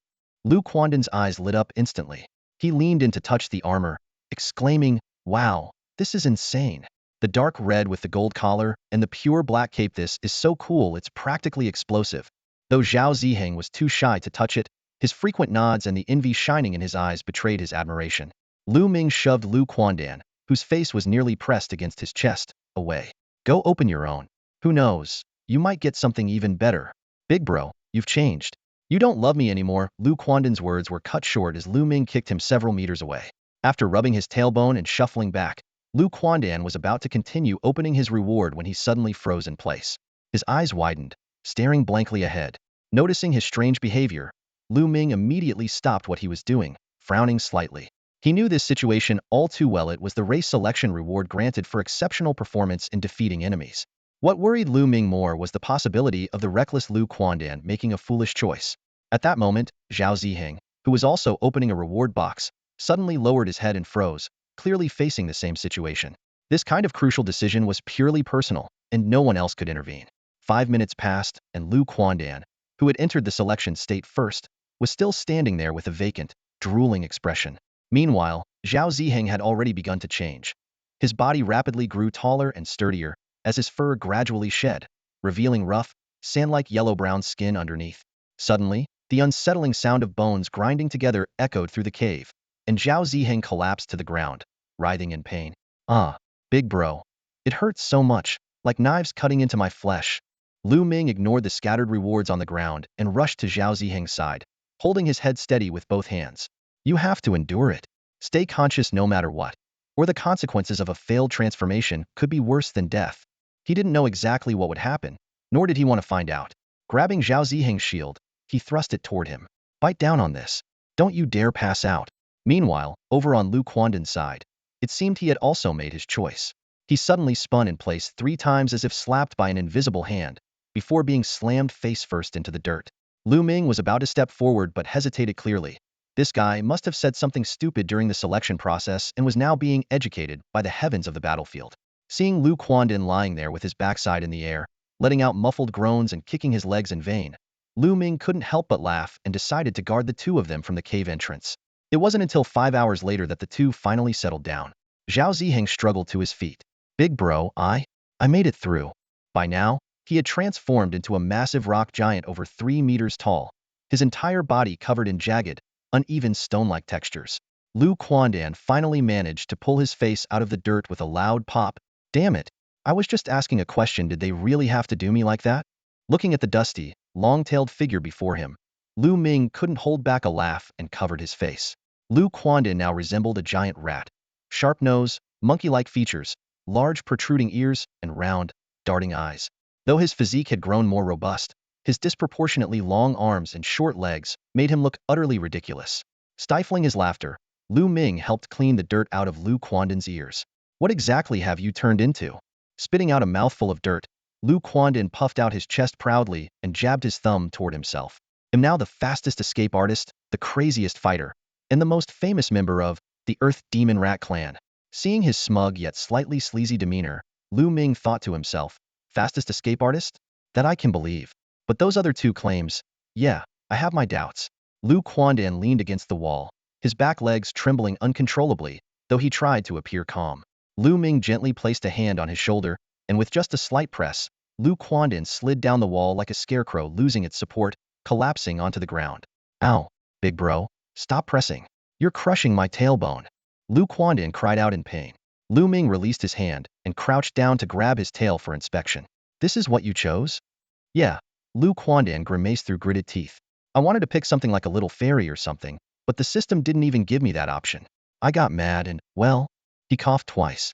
Lu Quandan's eyes lit up instantly. He leaned in to touch the armor, exclaiming, wow, this is insane. The dark red with the gold collar and the pure black cape, this is so cool, it's practically explosive. Though Zhao Ziheng was too shy to touch it, his frequent nods and the envy shining in his eyes betrayed his admiration. Lu Ming shoved Lu Quandan, whose face was nearly pressed against his chest, away. Go open your own. Who knows, you might get something even better. Big bro, you've changed. You don't love me anymore. Lu Quandan's words were cut short as Lu Ming kicked him several meters away. After rubbing his tailbone and shuffling back, Lu Quandan was about to continue opening his reward when he suddenly froze in place. His eyes widened, staring blankly ahead. Noticing his strange behavior, Lu Ming immediately stopped what he was doing, frowning slightly. He knew this situation all too well. It was the race selection reward granted for exceptional performance in defeating enemies. What worried Lu Ming more was the possibility of the reckless Lu Quandan making a foolish choice. At that moment, Zhao Ziheng, who was also opening a reward box, suddenly lowered his head and froze, clearly facing the same situation. This kind of crucial decision was purely personal, and no one else could intervene. 5 minutes passed, and Lu Quandan, who had entered the selection state first, was still standing there with a vacant, drooling expression. Meanwhile, Zhao Ziheng had already begun to change. His body rapidly grew taller and sturdier, as his fur gradually shed, revealing rough, sand-like yellow-brown skin underneath. Suddenly, the unsettling sound of bones grinding together echoed through the cave, and Zhao Ziheng collapsed to the ground, writhing in pain. Ah, big bro. It hurts so much, like knives cutting into my flesh. Lu Ming ignored the scattered rewards on the ground and rushed to Zhao Ziheng's side, holding his head steady with both hands. You have to endure it. Stay conscious no matter what, or the consequences of a failed transformation could be worse than death. He didn't know exactly what would happen, nor did he want to find out. Grabbing Zhao Ziheng's shield, he thrust it toward him. Bite down on this. Don't you dare pass out. Meanwhile, over on Lu Quandan's side, it seemed he had also made his choice. He suddenly spun in place 3 times as if slapped by an invisible hand, before being slammed face first into the dirt. Lu Ming was about to step forward but hesitated clearly. This guy must have said something stupid during the selection process and was now being educated by the heavens of the battlefield. Seeing Lu Quandin lying there with his backside in the air, letting out muffled groans and kicking his legs in vain, Lu Ming couldn't help but laugh and decided to guard the two of them from the cave entrance. It wasn't until 5 hours later that the two finally settled down. Zhao Ziheng struggled to his feet. Big bro, I made it through. By now, he had transformed into a massive rock giant over 3 meters tall, his entire body covered in jagged, uneven stone-like textures. Lu Quandan finally managed to pull his face out of the dirt with a loud pop. Damn it, I was just asking a question, did they really have to do me like that? Looking at the dusty, long-tailed figure before him, Lu Ming couldn't hold back a laugh and covered his face. Lu Quandan now resembled a giant rat. Sharp nose, monkey-like features, large protruding ears, and round, darting eyes. Though his physique had grown more robust, his disproportionately long arms and short legs made him look utterly ridiculous. Stifling his laughter, Lu Ming helped clean the dirt out of Lu Quandan's ears. What exactly have you turned into? Spitting out a mouthful of dirt, Lu Quandan puffed out his chest proudly and jabbed his thumb toward himself. I'm now the fastest escape artist, the craziest fighter, and the most famous member of the Earth Demon Rat Clan. Seeing his smug yet slightly sleazy demeanor, Lu Ming thought to himself, fastest escape artist? That I can believe. But those other two claims, yeah, I have my doubts. Lu Quandan leaned against the wall, his back legs trembling uncontrollably, though he tried to appear calm. Lu Ming gently placed a hand on his shoulder, and with just a slight press, Lu Quandan slid down the wall like a scarecrow losing its support, collapsing onto the ground. Ow, big bro, stop pressing. You're crushing my tailbone. Lu Quandan cried out in pain. Lu Ming released his hand and crouched down to grab his tail for inspection. This is what you chose? Yeah, Lu Quandan grimaced through gritted teeth. I wanted to pick something like a little fairy or something, but the system didn't even give me that option. I got mad and, well, he coughed twice.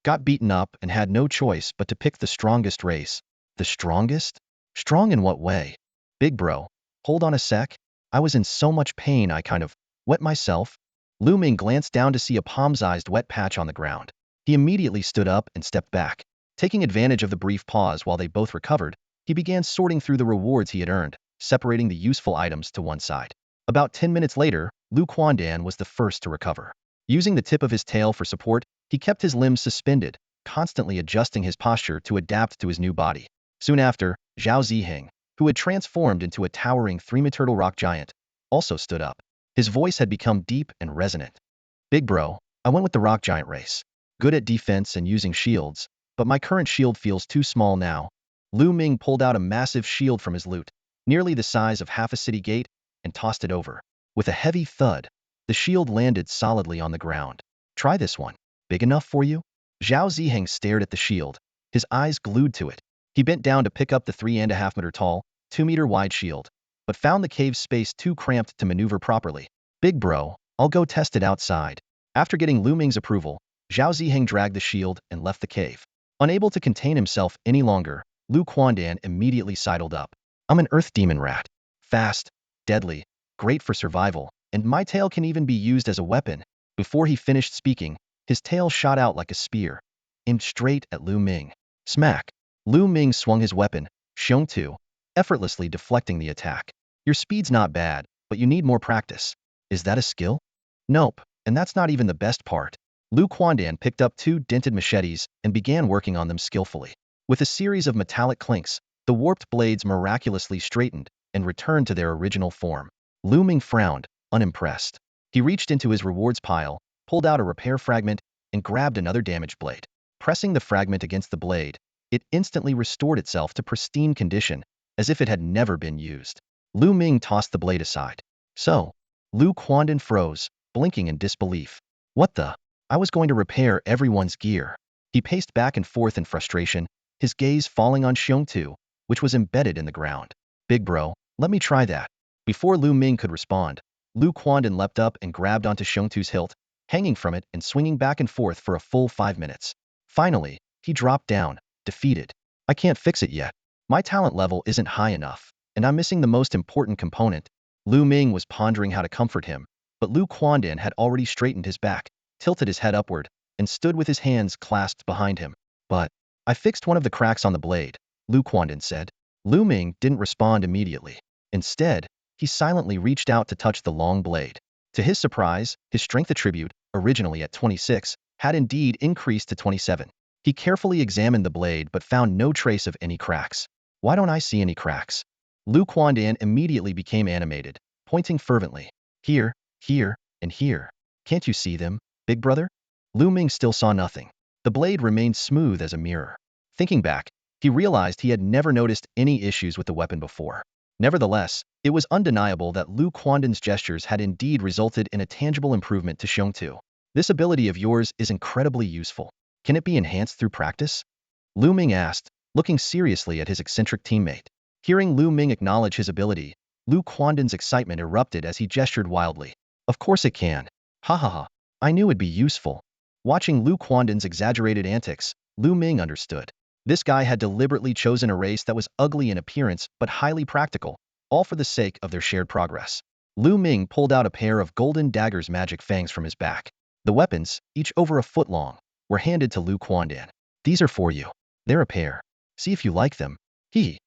Got beaten up and had no choice but to pick the strongest race. The strongest? Strong in what way? Big bro, hold on a sec. I was in so much pain I kind of wet myself. Lu Ming glanced down to see a palm-sized wet patch on the ground. He immediately stood up and stepped back. Taking advantage of the brief pause while they both recovered, he began sorting through the rewards he had earned, separating the useful items to one side. About 10 minutes later, Lu Quandan was the first to recover. Using the tip of his tail for support, he kept his limbs suspended, constantly adjusting his posture to adapt to his new body. Soon after, Zhao Ziheng, who had transformed into a towering 3-meter rock giant, also stood up. His voice had become deep and resonant. Big bro, I went with the rock giant race. Good at defense and using shields, but my current shield feels too small now. Lu Ming pulled out a massive shield from his loot, nearly the size of half a city gate, and tossed it over. With a heavy thud, the shield landed solidly on the ground. Try this one. Big enough for you? Zhao Ziheng stared at the shield, his eyes glued to it. He bent down to pick up the 3.5-meter tall, 2-meter wide shield, but found the cave's space too cramped to maneuver properly. Big bro, I'll go test it outside. After getting Lu Ming's approval, Zhao Ziheng dragged the shield and left the cave. Unable to contain himself any longer, Lu Quandan immediately sidled up. I'm an earth demon rat. Fast, deadly, great for survival, and my tail can even be used as a weapon. Before he finished speaking, his tail shot out like a spear, aimed straight at Lu Ming. Smack! Lu Ming swung his weapon, Xiong-Tu, effortlessly deflecting the attack. Your speed's not bad, but you need more practice. Is that a skill? Nope, and that's not even the best part. Lu Quandan picked up 2 dented machetes and began working on them skillfully. With a series of metallic clinks, the warped blades miraculously straightened and returned to their original form. Lu Ming frowned, unimpressed. He reached into his rewards pile, pulled out a repair fragment, and grabbed another damaged blade. Pressing the fragment against the blade, it instantly restored itself to pristine condition, as if it had never been used. Lu Ming tossed the blade aside. So, Lu Quandan froze, blinking in disbelief. What the? I was going to repair everyone's gear. He paced back and forth in frustration, his gaze falling on Xiong-Tu, which was embedded in the ground. Big bro, let me try that. Before Lu Ming could respond, Lu Quandan leapt up and grabbed onto Xiong-Tu's hilt, hanging from it and swinging back and forth for a full 5 minutes. Finally, he dropped down, defeated. I can't fix it yet. My talent level isn't high enough, and I'm missing the most important component. Lu Ming was pondering how to comfort him, but Lu Quandan had already straightened his back, tilted his head upward, and stood with his hands clasped behind him. But, I fixed one of the cracks on the blade, Lu Quandan said. Lu Ming didn't respond immediately. Instead, he silently reached out to touch the long blade. To his surprise, his strength attribute, originally at 26, had indeed increased to 27. He carefully examined the blade but found no trace of any cracks. Why don't I see any cracks? Lu Quandan immediately became animated, pointing fervently. Here, here, and here. Can't you see them, big brother? Lu Ming still saw nothing. The blade remained smooth as a mirror. Thinking back, he realized he had never noticed any issues with the weapon before. Nevertheless, it was undeniable that Lu Quandan's gestures had indeed resulted in a tangible improvement to Xiongtu. This ability of yours is incredibly useful. Can it be enhanced through practice? Lu Ming asked, looking seriously at his eccentric teammate. Hearing Lu Ming acknowledge his ability, Lu Quandan's excitement erupted as he gestured wildly. Of course it can. Ha ha ha. I knew it'd be useful. Watching Lu Quandan's exaggerated antics, Lu Ming understood. This guy had deliberately chosen a race that was ugly in appearance but highly practical, all for the sake of their shared progress. Lu Ming pulled out a pair of golden dagger's magic fangs from his back. The weapons, each over a foot long, were handed to Lu Quandan. These are for you. They're a pair. See if you like them. Hee.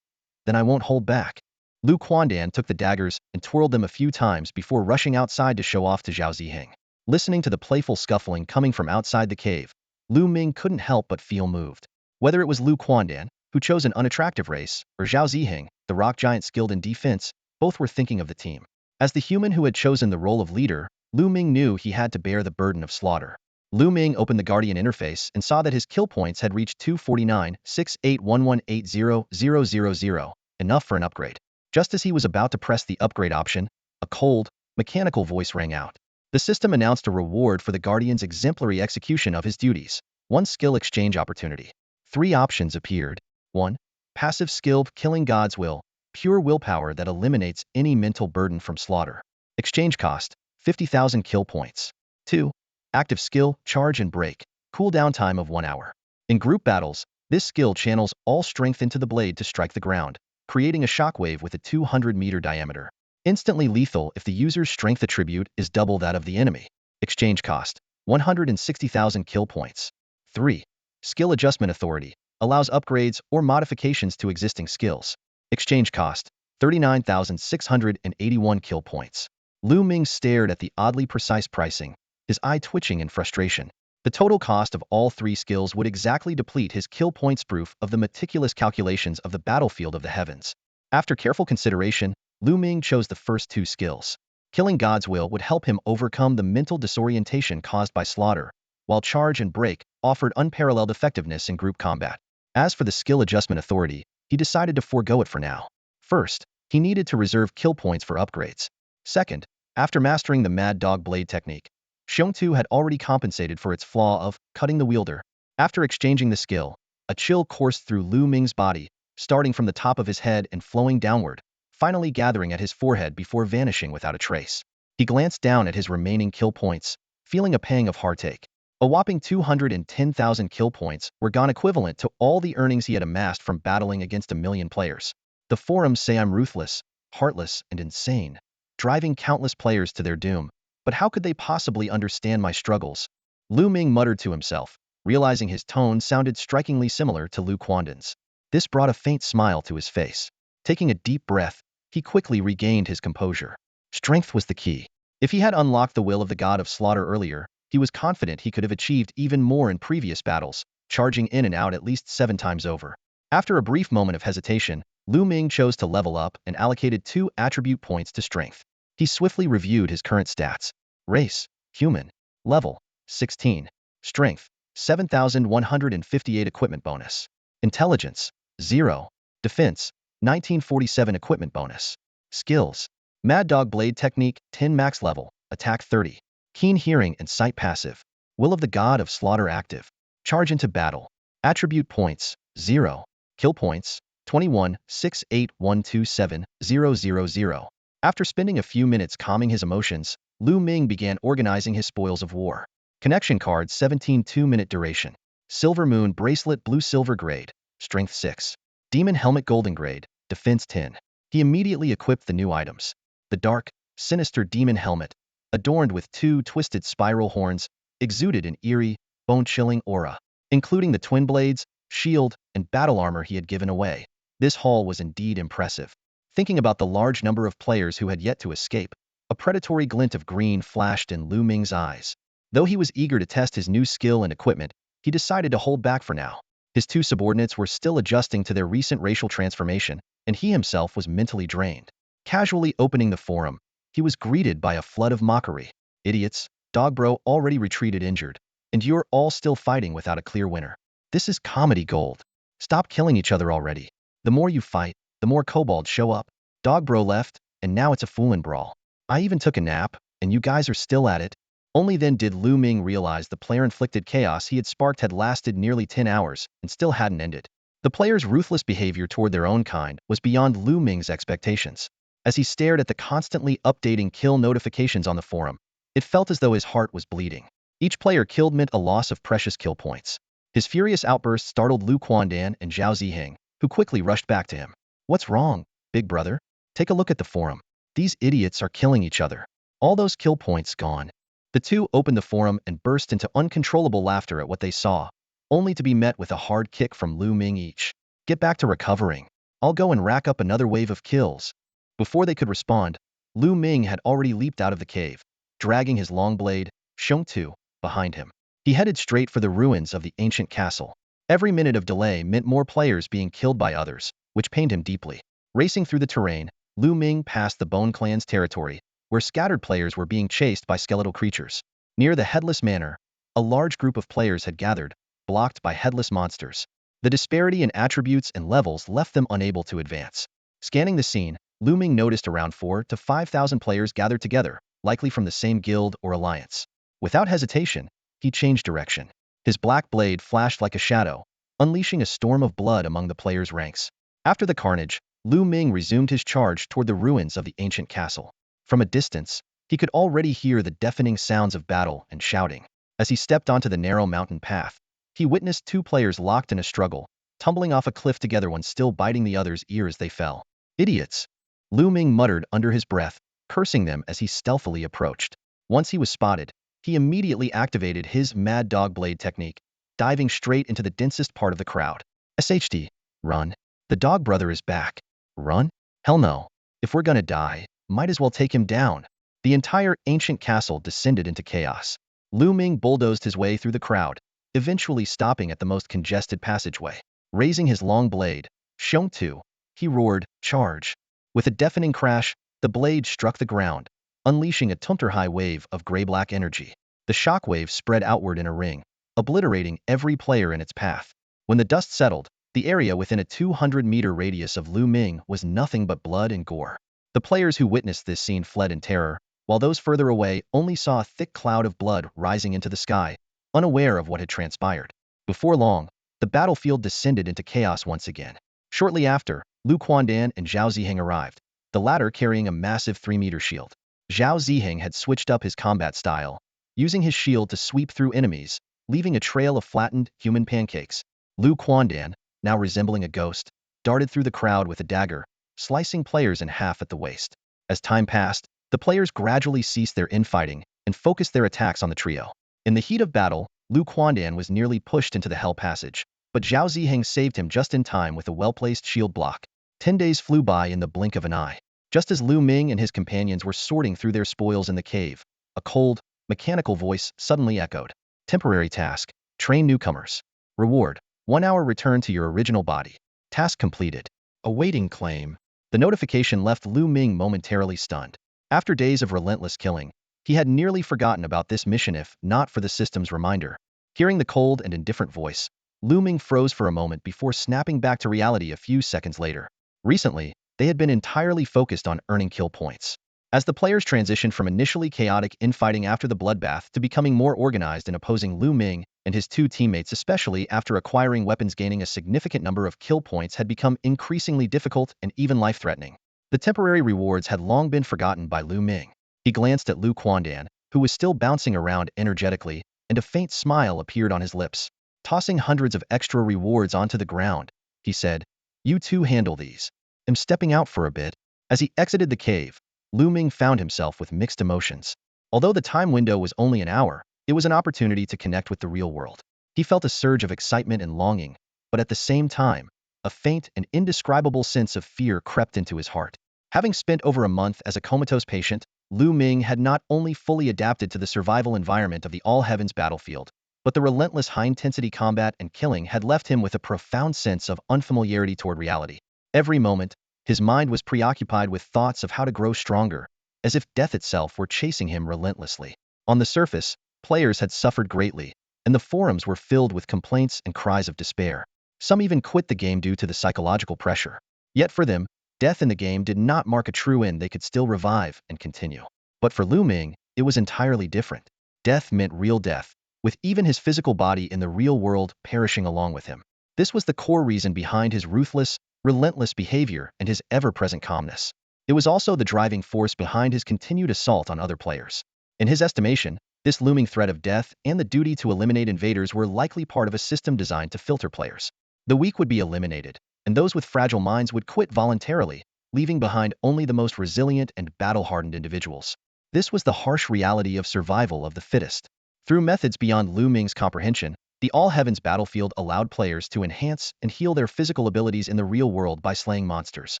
Then I won't hold back. Lu Quandan took the daggers and twirled them a few times before rushing outside to show off to Zhao Ziheng. Listening to the playful scuffling coming from outside the cave, Lu Ming couldn't help but feel moved. Whether it was Lu Quandan, who chose an unattractive race, or Zhao Ziheng, the rock giant skilled in defense, both were thinking of the team. As the human who had chosen the role of leader, Lu Ming knew he had to bear the burden of slaughter. Lu Ming opened the Guardian interface and saw that his kill points had reached 249,681180,000, enough for an upgrade. Just as he was about to press the upgrade option, a cold, mechanical voice rang out. The system announced a reward for the Guardian's exemplary execution of his duties. 1 skill exchange opportunity. 3 options appeared. 1. Passive skill Killing God's Will, pure willpower that eliminates any mental burden from slaughter. Exchange cost, 50,000 kill points. 2. Active skill Charge and Break, cooldown time of 1 hour. In group battles, this skill channels all strength into the blade to strike the ground, creating a shockwave with a 200-meter diameter. Instantly lethal if the user's strength attribute is double that of the enemy. Exchange cost, 160,000 kill points. 3. Skill Adjustment Authority, allows upgrades or modifications to existing skills. Exchange cost, 39,681 kill points. Lu Ming stared at the oddly precise pricing, his eye twitching in frustration. The total cost of all 3 skills would exactly deplete his kill points, proof of the meticulous calculations of the battlefield of the heavens. After careful consideration, Lu Ming chose the first 2 skills. Killing God's Will would help him overcome the mental disorientation caused by slaughter, while Charge and Break offered unparalleled effectiveness in group combat. As for the Skill Adjustment Authority, he decided to forego it for now. First, he needed to reserve kill points for upgrades. Second, after mastering the Mad Dog Blade technique, Xiongtu had already compensated for its flaw of cutting the wielder. After exchanging the skill, a chill coursed through Lu Ming's body, starting from the top of his head and flowing downward, finally gathering at his forehead before vanishing without a trace. He glanced down at his remaining kill points, feeling a pang of heartache. A whopping 210,000 kill points were gone, equivalent to all the earnings he had amassed from battling against 1 million players. The forums say I'm ruthless, heartless, and insane, driving countless players to their doom. But how could they possibly understand my struggles? Lu Ming muttered to himself, realizing his tone sounded strikingly similar to Lu Quandan's. This brought a faint smile to his face. Taking a deep breath, he quickly regained his composure. Strength was the key. If he had unlocked the will of the god of slaughter earlier, he was confident he could have achieved even more in previous battles, charging in and out at least 7 times over. After a brief moment of hesitation, Lu Ming chose to level up and allocated 2 attribute points to strength. He swiftly reviewed his current stats. Race, human. Level, 16. Strength, 7,158 equipment bonus. Intelligence, 0. Defense, 1947 equipment bonus. Skills, Mad Dog Blade technique, 10 max level, attack 30. Keen hearing and sight passive. Will of the god of slaughter active. Charge into battle. Attribute points, 0. Kill points, 21,68127,000. After spending a few minutes calming his emotions, Lu Ming began organizing his spoils of war. Connection card 17 2-minute duration. Silver Moon Bracelet Blue Silver Grade, Strength 6. Demon Helmet Golden Grade, Defense 10. He immediately equipped the new items. The dark, sinister demon helmet, adorned with 2 twisted spiral horns, exuded an eerie, bone-chilling aura. Including the twin blades, shield, and battle armor he had given away, this haul was indeed impressive. Thinking about the large number of players who had yet to escape, a predatory glint of green flashed in Lu Ming's eyes. Though he was eager to test his new skill and equipment, he decided to hold back for now. His two subordinates were still adjusting to their recent racial transformation, and he himself was mentally drained. Casually opening the forum, he was greeted by a flood of mockery. Idiots, Dog Bro already retreated injured, and you're all still fighting without a clear winner. This is comedy gold. Stop killing each other already. The more you fight, the more kobolds show up. Dog Bro left, and now it's a foolin' brawl. I even took a nap, and you guys are still at it. Only then did Lu Ming realize the player-inflicted chaos he had sparked had lasted nearly 10 hours and still hadn't ended. The players' ruthless behavior toward their own kind was beyond Lu Ming's expectations. As he stared at the constantly updating kill notifications on the forum, it felt as though his heart was bleeding. Each player killed meant a loss of precious kill points. His furious outburst startled Lu Quandan and Zhao Ziheng, who quickly rushed back to him. What's wrong, big brother? Take a look at the forum. These idiots are killing each other. All those kill points gone. The two opened the forum and burst into uncontrollable laughter at what they saw, only to be met with a hard kick from Lu Ming each. Get back to recovering. I'll go and rack up another wave of kills. Before they could respond, Lu Ming had already leaped out of the cave, dragging his long blade, Sheng Tu, behind him. He headed straight for the ruins of the ancient castle. Every minute of delay meant more players being killed by others, which pained him deeply. Racing through the terrain, Lu Ming passed the Bone Clan's territory, where scattered players were being chased by skeletal creatures. Near the Headless Manor, a large group of players had gathered, blocked by headless monsters. The disparity in attributes and levels left them unable to advance. Scanning the scene, Lu Ming noticed around 4,000 to 5,000 players gathered together, likely from the same guild or alliance. Without hesitation, he changed direction. His black blade flashed like a shadow, unleashing a storm of blood among the players' ranks. After the carnage, Lu Ming resumed his charge toward the ruins of the ancient castle. From a distance, he could already hear the deafening sounds of battle and shouting. As he stepped onto the narrow mountain path, he witnessed two players locked in a struggle, tumbling off a cliff together, one still biting the other's ear as they fell. Idiots! Lu Ming muttered under his breath, cursing them as he stealthily approached. Once he was spotted, he immediately activated his Mad Dog Blade technique, diving straight into the densest part of the crowd. SHD. Run. The dog brother is back. Run? Hell no. If we're gonna die, might as well take him down. The entire ancient castle descended into chaos. Lu Ming bulldozed his way through the crowd, eventually stopping at the most congested passageway. Raising his long blade, Sheng Tu, he roared, charge. With a deafening crash, the blade struck the ground, unleashing a tumtor-high wave of gray-black energy. The shockwave spread outward in a ring, obliterating every player in its path. When the dust settled, the area within a 200-meter radius of Lu Ming was nothing but blood and gore. The players who witnessed this scene fled in terror, while those further away only saw a thick cloud of blood rising into the sky, unaware of what had transpired. Before long, the battlefield descended into chaos once again. Shortly after, Lu Quandan and Zhao Ziheng arrived, the latter carrying a massive 3-meter shield. Zhao Ziheng had switched up his combat style, using his shield to sweep through enemies, leaving a trail of flattened, human pancakes. Lu Quandan, now resembling a ghost, darted through the crowd with a dagger, slicing players in half at the waist. As time passed, the players gradually ceased their infighting and focused their attacks on the trio. In the heat of battle, Lu Quandan was nearly pushed into the Hell Passage, but Zhao Ziheng saved him just in time with a well-placed shield block. 10 days flew by in the blink of an eye. Just as Lu Ming and his companions were sorting through their spoils in the cave, a cold, mechanical voice suddenly echoed. Temporary task. Train newcomers. Reward. 1 hour return to your original body. Task completed. Awaiting claim. The notification left Lu Ming momentarily stunned. After days of relentless killing, he had nearly forgotten about this mission if not for the system's reminder. Hearing the cold and indifferent voice, Lu Ming froze for a moment before snapping back to reality a few seconds later. Recently, they had been entirely focused on earning kill points. As the players transitioned from initially chaotic infighting after the bloodbath to becoming more organized in opposing Lu Ming and his two teammates, especially after acquiring weapons, gaining a significant number of kill points had become increasingly difficult and even life-threatening. The temporary rewards had long been forgotten by Lu Ming. He glanced at Lu Quandan, who was still bouncing around energetically, and a faint smile appeared on his lips. Tossing hundreds of extra rewards onto the ground, he said, "You two handle these. I'm stepping out for a bit." As he exited the cave, Lu Ming found himself with mixed emotions. Although the time window was only an hour, it was an opportunity to connect with the real world. He felt a surge of excitement and longing, but at the same time, a faint and indescribable sense of fear crept into his heart. Having spent over a month as a comatose patient, Lu Ming had not only fully adapted to the survival environment of the All Heavens battlefield, but the relentless high-intensity combat and killing had left him with a profound sense of unfamiliarity toward reality. Every moment, his mind was preoccupied with thoughts of how to grow stronger, as if death itself were chasing him relentlessly. On the surface, players had suffered greatly, and the forums were filled with complaints and cries of despair. Some even quit the game due to the psychological pressure. Yet for them, death in the game did not mark a true end. They could still revive and continue. But for Lu Ming, it was entirely different. Death meant real death, with even his physical body in the real world perishing along with him. This was the core reason behind his ruthless, relentless behavior and his ever-present calmness. It was also the driving force behind his continued assault on other players. In his estimation, this looming threat of death and the duty to eliminate invaders were likely part of a system designed to filter players. The weak would be eliminated, and those with fragile minds would quit voluntarily, leaving behind only the most resilient and battle-hardened individuals. This was the harsh reality of survival of the fittest. Through methods beyond Lu Ming's comprehension, the All Heavens battlefield allowed players to enhance and heal their physical abilities in the real world by slaying monsters.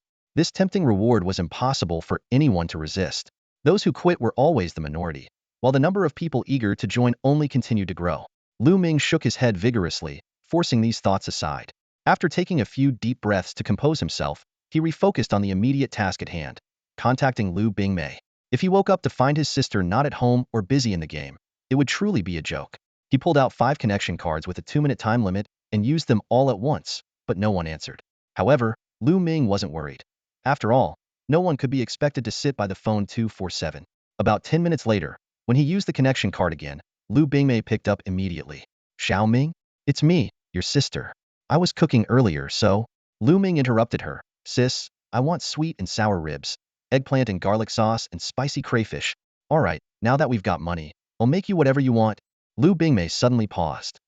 This tempting reward was impossible for anyone to resist. Those who quit were always the minority, while the number of people eager to join only continued to grow. Lu Ming shook his head vigorously, forcing these thoughts aside. After taking a few deep breaths to compose himself, he refocused on the immediate task at hand, contacting Lu Bingmei. If he woke up to find his sister not at home or busy in the game, it would truly be a joke. He pulled out 5 connection cards with a 2-minute time limit and used them all at once, but no one answered. However, Lu Ming wasn't worried. After all, no one could be expected to sit by the phone 24/7. About 10 minutes later, when he used the connection card again, Lu Bingmei picked up immediately. Xiao Ming? It's me, your sister. I was cooking earlier, so... Lu Ming interrupted her. Sis, I want sweet and sour ribs, eggplant and garlic sauce, and spicy crayfish. Alright, now that we've got money, I'll make you whatever you want. Lu Bingmei suddenly paused.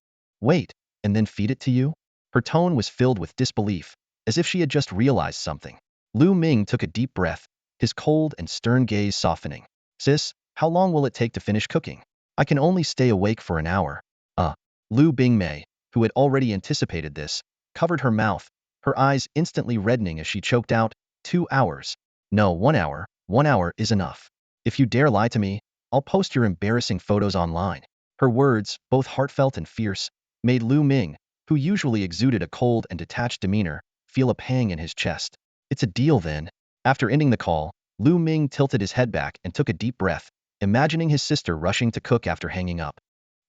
Wait, and then feed it to you? Her tone was filled with disbelief, as if she had just realized something. Lu Ming took a deep breath, his cold and stern gaze softening. Sis, how long will it take to finish cooking? I can only stay awake for an hour. Lu Bingmei, who had already anticipated this, covered her mouth, her eyes instantly reddening as she choked out, 2 hours. No, 1 hour. 1 hour is enough. If you dare lie to me, I'll post your embarrassing photos online. Her words, both heartfelt and fierce, made Lu Ming, who usually exuded a cold and detached demeanor, feel a pang in his chest. It's a deal then. After ending the call, Lu Ming tilted his head back and took a deep breath, imagining his sister rushing to cook after hanging up.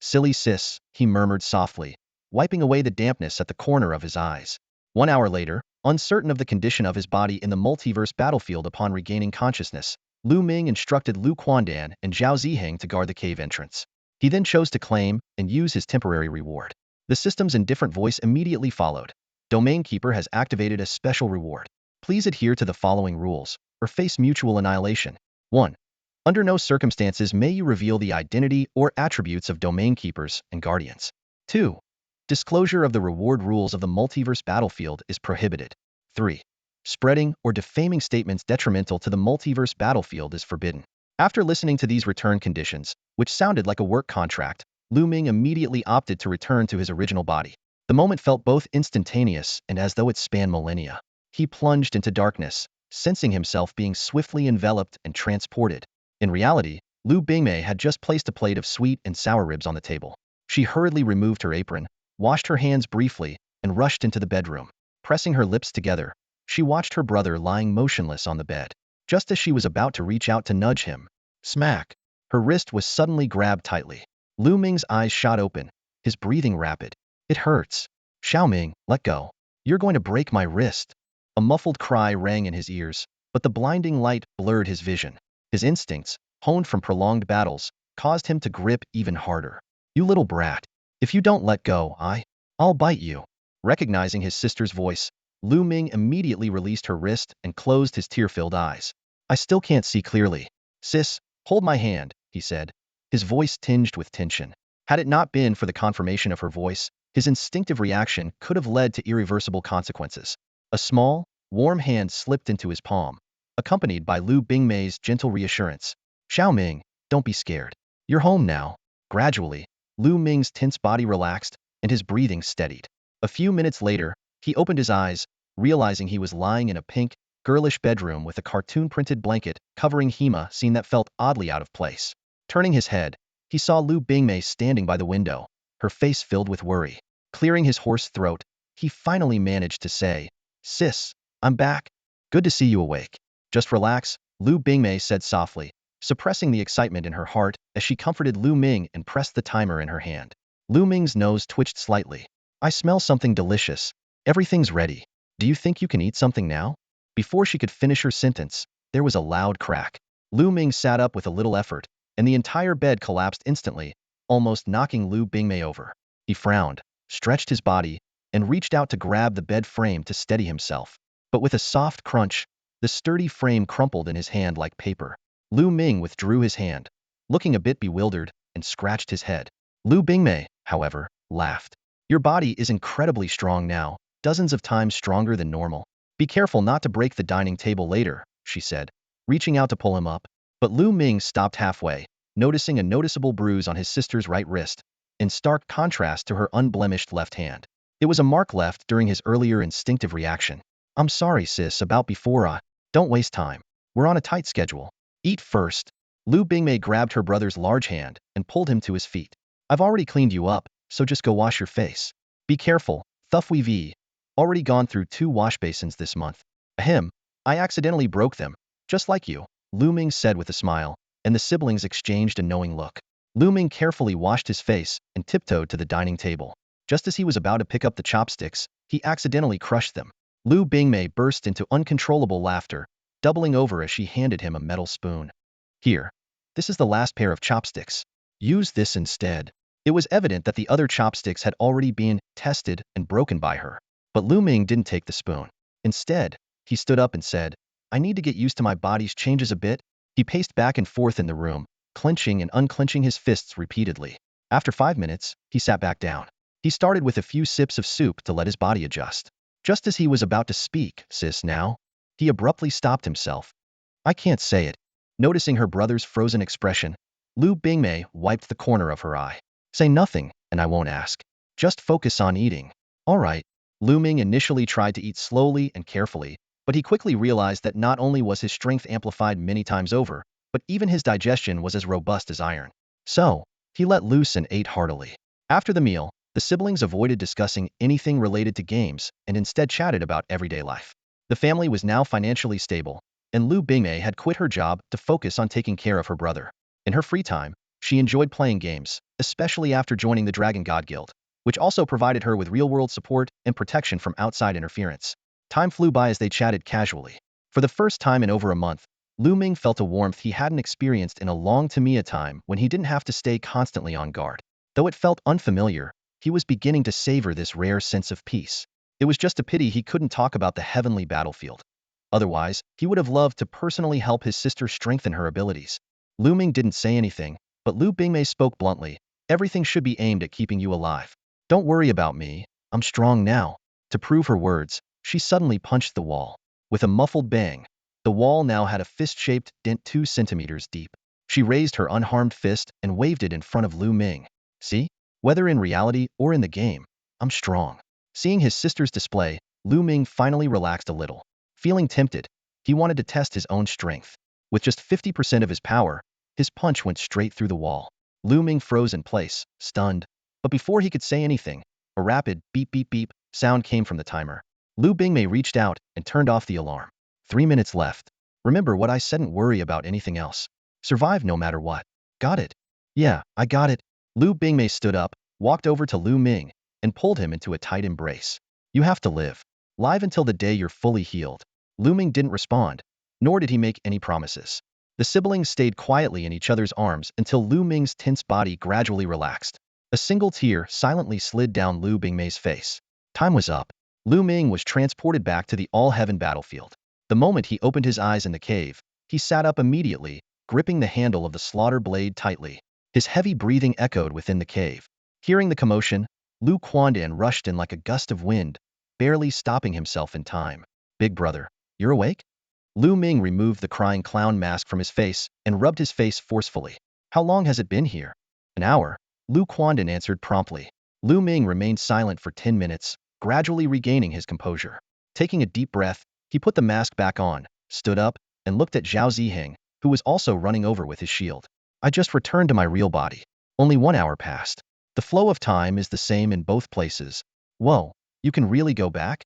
Silly sis, he murmured softly, wiping away the dampness at the corner of his eyes. 1 hour later, uncertain of the condition of his body in the multiverse battlefield upon regaining consciousness, Lu Ming instructed Lu Quandan and Zhao Ziheng to guard the cave entrance. He then chose to claim and use his temporary reward. The system's indifferent voice immediately followed. Domain Keeper has activated a special reward. Please adhere to the following rules, or face mutual annihilation. 1. Under no circumstances may you reveal the identity or attributes of Domain Keepers and Guardians. 2. Disclosure of the reward rules of the multiverse battlefield is prohibited. 3. Spreading or defaming statements detrimental to the multiverse battlefield is forbidden. After listening to these return conditions, which sounded like a work contract, Lu Ming immediately opted to return to his original body. The moment felt both instantaneous and as though it spanned millennia. He plunged into darkness, sensing himself being swiftly enveloped and transported. In reality, Lu Bingmei had just placed a plate of sweet and sour ribs on the table. She hurriedly removed her apron, washed her hands briefly, and rushed into the bedroom. Pressing her lips together, she watched her brother lying motionless on the bed. Just as she was about to reach out to nudge him, smack! Her wrist was suddenly grabbed tightly. Lu Ming's eyes shot open, his breathing rapid. It hurts. Xiao Ming, let go. You're going to break my wrist. A muffled cry rang in his ears, but the blinding light blurred his vision. His instincts, honed from prolonged battles, caused him to grip even harder. You little brat. If you don't let go, I'll bite you. Recognizing his sister's voice, Lu Ming immediately released her wrist and closed his tear-filled eyes. I still can't see clearly. Sis, hold my hand, he said, his voice tinged with tension. Had it not been for the confirmation of her voice, his instinctive reaction could have led to irreversible consequences. A small, warm hand slipped into his palm, accompanied by Lu Bingmei's gentle reassurance. Xiao Ming, don't be scared. You're home now. Gradually, Lu Ming's tense body relaxed, and his breathing steadied. A few minutes later, he opened his eyes, realizing he was lying in a pink, girlish bedroom with a cartoon-printed blanket covering Hema scene that felt oddly out of place. Turning his head, he saw Lu Bingmei standing by the window, her face filled with worry. Clearing his hoarse throat, he finally managed to say, "Sis, I'm back. Good to see you awake. Just relax," Lu Bingmei said softly, suppressing the excitement in her heart as she comforted Lu Ming and pressed the timer in her hand. Lu Ming's nose twitched slightly. "I smell something delicious. Everything's ready. Do you think you can eat something now?" Before she could finish her sentence, there was a loud crack. Lu Ming sat up with a little effort, and the entire bed collapsed instantly, almost knocking Lu Bingmei over. He frowned, stretched his body, and reached out to grab the bed frame to steady himself. But with a soft crunch, the sturdy frame crumpled in his hand like paper. Lu Ming withdrew his hand, looking a bit bewildered, and scratched his head. Lu Bingmei, however, laughed. "Your body is incredibly strong now, dozens of times stronger than normal. Be careful not to break the dining table later," she said, reaching out to pull him up. But Lu Ming stopped halfway, noticing a noticeable bruise on his sister's right wrist, in stark contrast to her unblemished left hand. It was a mark left during his earlier instinctive reaction. "I'm sorry, sis, about before. Don't waste time. We're on a tight schedule. Eat first." Lu Bingmei grabbed her brother's large hand and pulled him to his feet. "I've already cleaned you up, so just go wash your face. Be careful, Thuff We've already gone through 2 wash basins this month." "Ahem, I accidentally broke them, just like you," Lu Ming said with a smile, and the siblings exchanged a knowing look. Lu Ming carefully washed his face and tiptoed to the dining table. Just as he was about to pick up the chopsticks, he accidentally crushed them. Lu Bingmei burst into uncontrollable laughter, doubling over as she handed him a metal spoon. "Here. This is the last pair of chopsticks. Use this instead." It was evident that the other chopsticks had already been tested and broken by her. But Lu Ming didn't take the spoon. Instead, he stood up and said, "I need to get used to my body's changes a bit." He paced back and forth in the room, clenching and unclenching his fists repeatedly. After 5 minutes, he sat back down. He started with a few sips of soup to let his body adjust. Just as he was about to speak, "Sis, now," he abruptly stopped himself. "I can't say it." Noticing her brother's frozen expression, Lu Bingmei wiped the corner of her eye. "Say nothing, and I won't ask. Just focus on eating." "All right." Lu Ming initially tried to eat slowly and carefully, but he quickly realized that not only was his strength amplified many times over, but even his digestion was as robust as iron. So, he let loose and ate heartily. After the meal, the siblings avoided discussing anything related to games and instead chatted about everyday life. The family was now financially stable, and Lu Bingmei had quit her job to focus on taking care of her brother. In her free time, she enjoyed playing games, especially after joining the Dragon God Guild, which also provided her with real-world support and protection from outside interference. Time flew by as they chatted casually. For the first time in over a month, Lu Ming felt a warmth he hadn't experienced in a long time when he didn't have to stay constantly on guard. Though it felt unfamiliar, he was beginning to savor this rare sense of peace. It was just a pity he couldn't talk about the heavenly battlefield. Otherwise, he would have loved to personally help his sister strengthen her abilities. Lu Ming didn't say anything, but Lu Bingmei spoke bluntly. "Everything should be aimed at keeping you alive. Don't worry about me, I'm strong now." To prove her words, she suddenly punched the wall. With a muffled bang, the wall now had a fist-shaped dent 2 centimeters deep. She raised her unharmed fist and waved it in front of Lu Ming. "See? Whether in reality or in the game, I'm strong." Seeing his sister's display, Lu Ming finally relaxed a little. Feeling tempted, he wanted to test his own strength. With just 50% of his power, his punch went straight through the wall. Lu Ming froze in place, stunned. But before he could say anything, a rapid beep beep beep sound came from the timer. Lu Bingmei reached out and turned off the alarm. 3 minutes left. Remember what I said and worry about anything else. Survive no matter what. Got it? Yeah, I got it. Lu Bingmei stood up, walked over to Lu Ming, and pulled him into a tight embrace. "You have to live. Live until the day you're fully healed." Lu Ming didn't respond, nor did he make any promises. The siblings stayed quietly in each other's arms until Lu Ming's tense body gradually relaxed. A single tear silently slid down Lu Bingmei's face. Time was up. Lu Ming was transported back to the all-heaven battlefield. The moment he opened his eyes in the cave, he sat up immediately, gripping the handle of the slaughter blade tightly. His heavy breathing echoed within the cave. Hearing the commotion, Lu Quandan rushed in like a gust of wind, barely stopping himself in time. "Big brother, you're awake?" Lu Ming removed the crying clown mask from his face and rubbed his face forcefully. "How long has it been here?" "An hour," Lu Quandan answered promptly. Lu Ming remained silent for 10 minutes, gradually regaining his composure. Taking a deep breath, he put the mask back on, stood up, and looked at Zhao Ziheng, who was also running over with his shield. "I just returned to my real body. Only 1 hour passed." The flow of time is the same in both places. Whoa, you can really go back?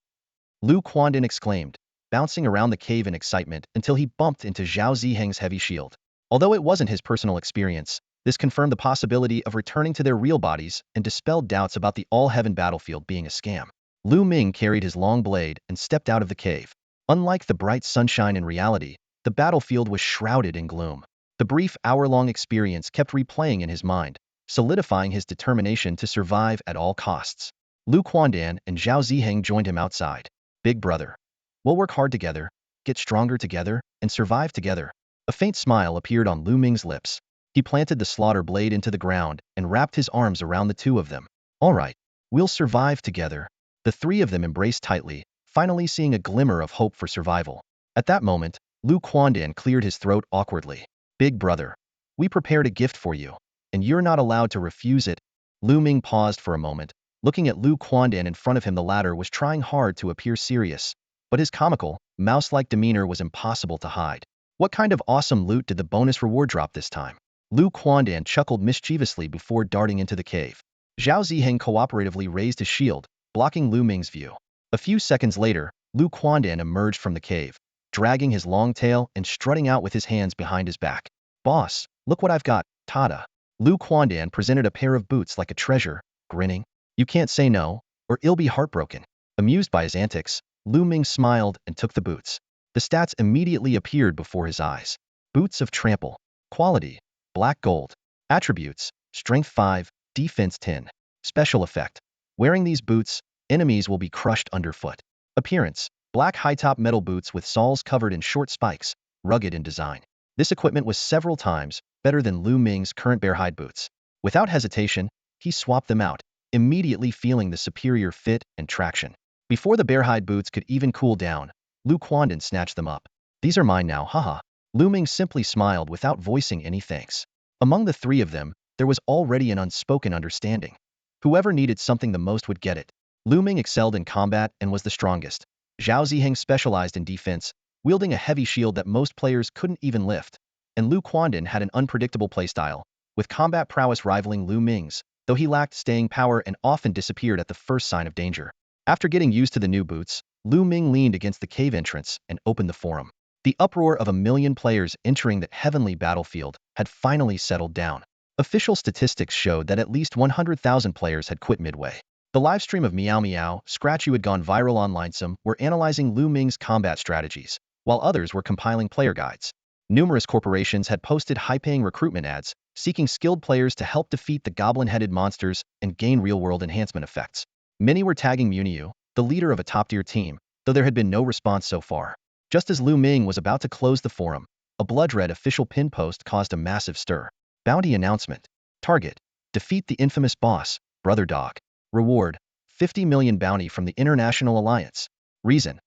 Lu Quandan exclaimed, bouncing around the cave in excitement until he bumped into Zhao Ziheng's heavy shield. Although it wasn't his personal experience, this confirmed the possibility of returning to their real bodies and dispelled doubts about the all-heaven battlefield being a scam. Lu Ming carried his long blade and stepped out of the cave. Unlike the bright sunshine in reality, the battlefield was shrouded in gloom. The brief hour-long experience kept replaying in his mind, solidifying his determination to survive at all costs. Lu Quandan and Zhao Ziheng joined him outside. Big brother. We'll work hard together, get stronger together, and survive together. A faint smile appeared on Lu Ming's lips. He planted the slaughter blade into the ground and wrapped his arms around the two of them. All right, we'll survive together. The three of them embraced tightly, finally seeing a glimmer of hope for survival. At that moment, Lu Quandan cleared his throat awkwardly. Big brother, we prepared a gift for you, and you're not allowed to refuse it. Lu Ming paused for a moment. Looking at Lu Quandan in front of him, the latter was trying hard to appear serious, but his comical, mouse-like demeanor was impossible to hide. What kind of awesome loot did the bonus reward drop this time? Lu Quandan chuckled mischievously before darting into the cave. Zhao Ziheng cooperatively raised his shield, blocking Lu Ming's view. A few seconds later, Lu Quandan emerged from the cave, dragging his long tail and strutting out with his hands behind his back. Boss, look what I've got, tada. Lu Quandan presented a pair of boots like a treasure, grinning. You can't say no, or you'll be heartbroken. Amused by his antics, Lu Ming smiled and took the boots. The stats immediately appeared before his eyes. Boots of trample. Quality: black gold. Attributes: strength 5, defense 10. Special effect: wearing these boots, enemies will be crushed underfoot. Appearance: black high-top metal boots with soles covered in short spikes, rugged in design. This equipment was several times better than Lu Ming's current bear-hide boots. Without hesitation, he swapped them out, immediately feeling the superior fit and traction. Before the bear-hide boots could even cool down, Lu Quandan snatched them up. These are mine now, haha. Lu Ming simply smiled without voicing any thanks. Among the three of them, there was already an unspoken understanding. Whoever needed something the most would get it. Lu Ming excelled in combat and was the strongest. Zhao Ziheng specialized in defense, wielding a heavy shield that most players couldn't even lift. And Lu Quandan had an unpredictable playstyle, with combat prowess rivaling Lu Ming's, though he lacked staying power and often disappeared at the first sign of danger. After getting used to the new boots, Lu Ming leaned against the cave entrance and opened the forum. The uproar of 1 million players entering the heavenly battlefield had finally settled down. Official statistics showed that at least 100,000 players had quit midway. The livestream of Meow Meow, Scratchy, who had gone viral online, some were analyzing Lu Ming's combat strategies, while others were compiling player guides. Numerous corporations had posted high-paying recruitment ads, seeking skilled players to help defeat the goblin-headed monsters and gain real-world enhancement effects. Many were tagging Muniu, the leader of a top-tier team, though there had been no response so far. Just as Lu Ming was about to close the forum, a blood-red official pin post caused a massive stir. Bounty announcement. Target: defeat the infamous boss, Brother Dog. Reward: 50 million bounty from the International Alliance. Reason: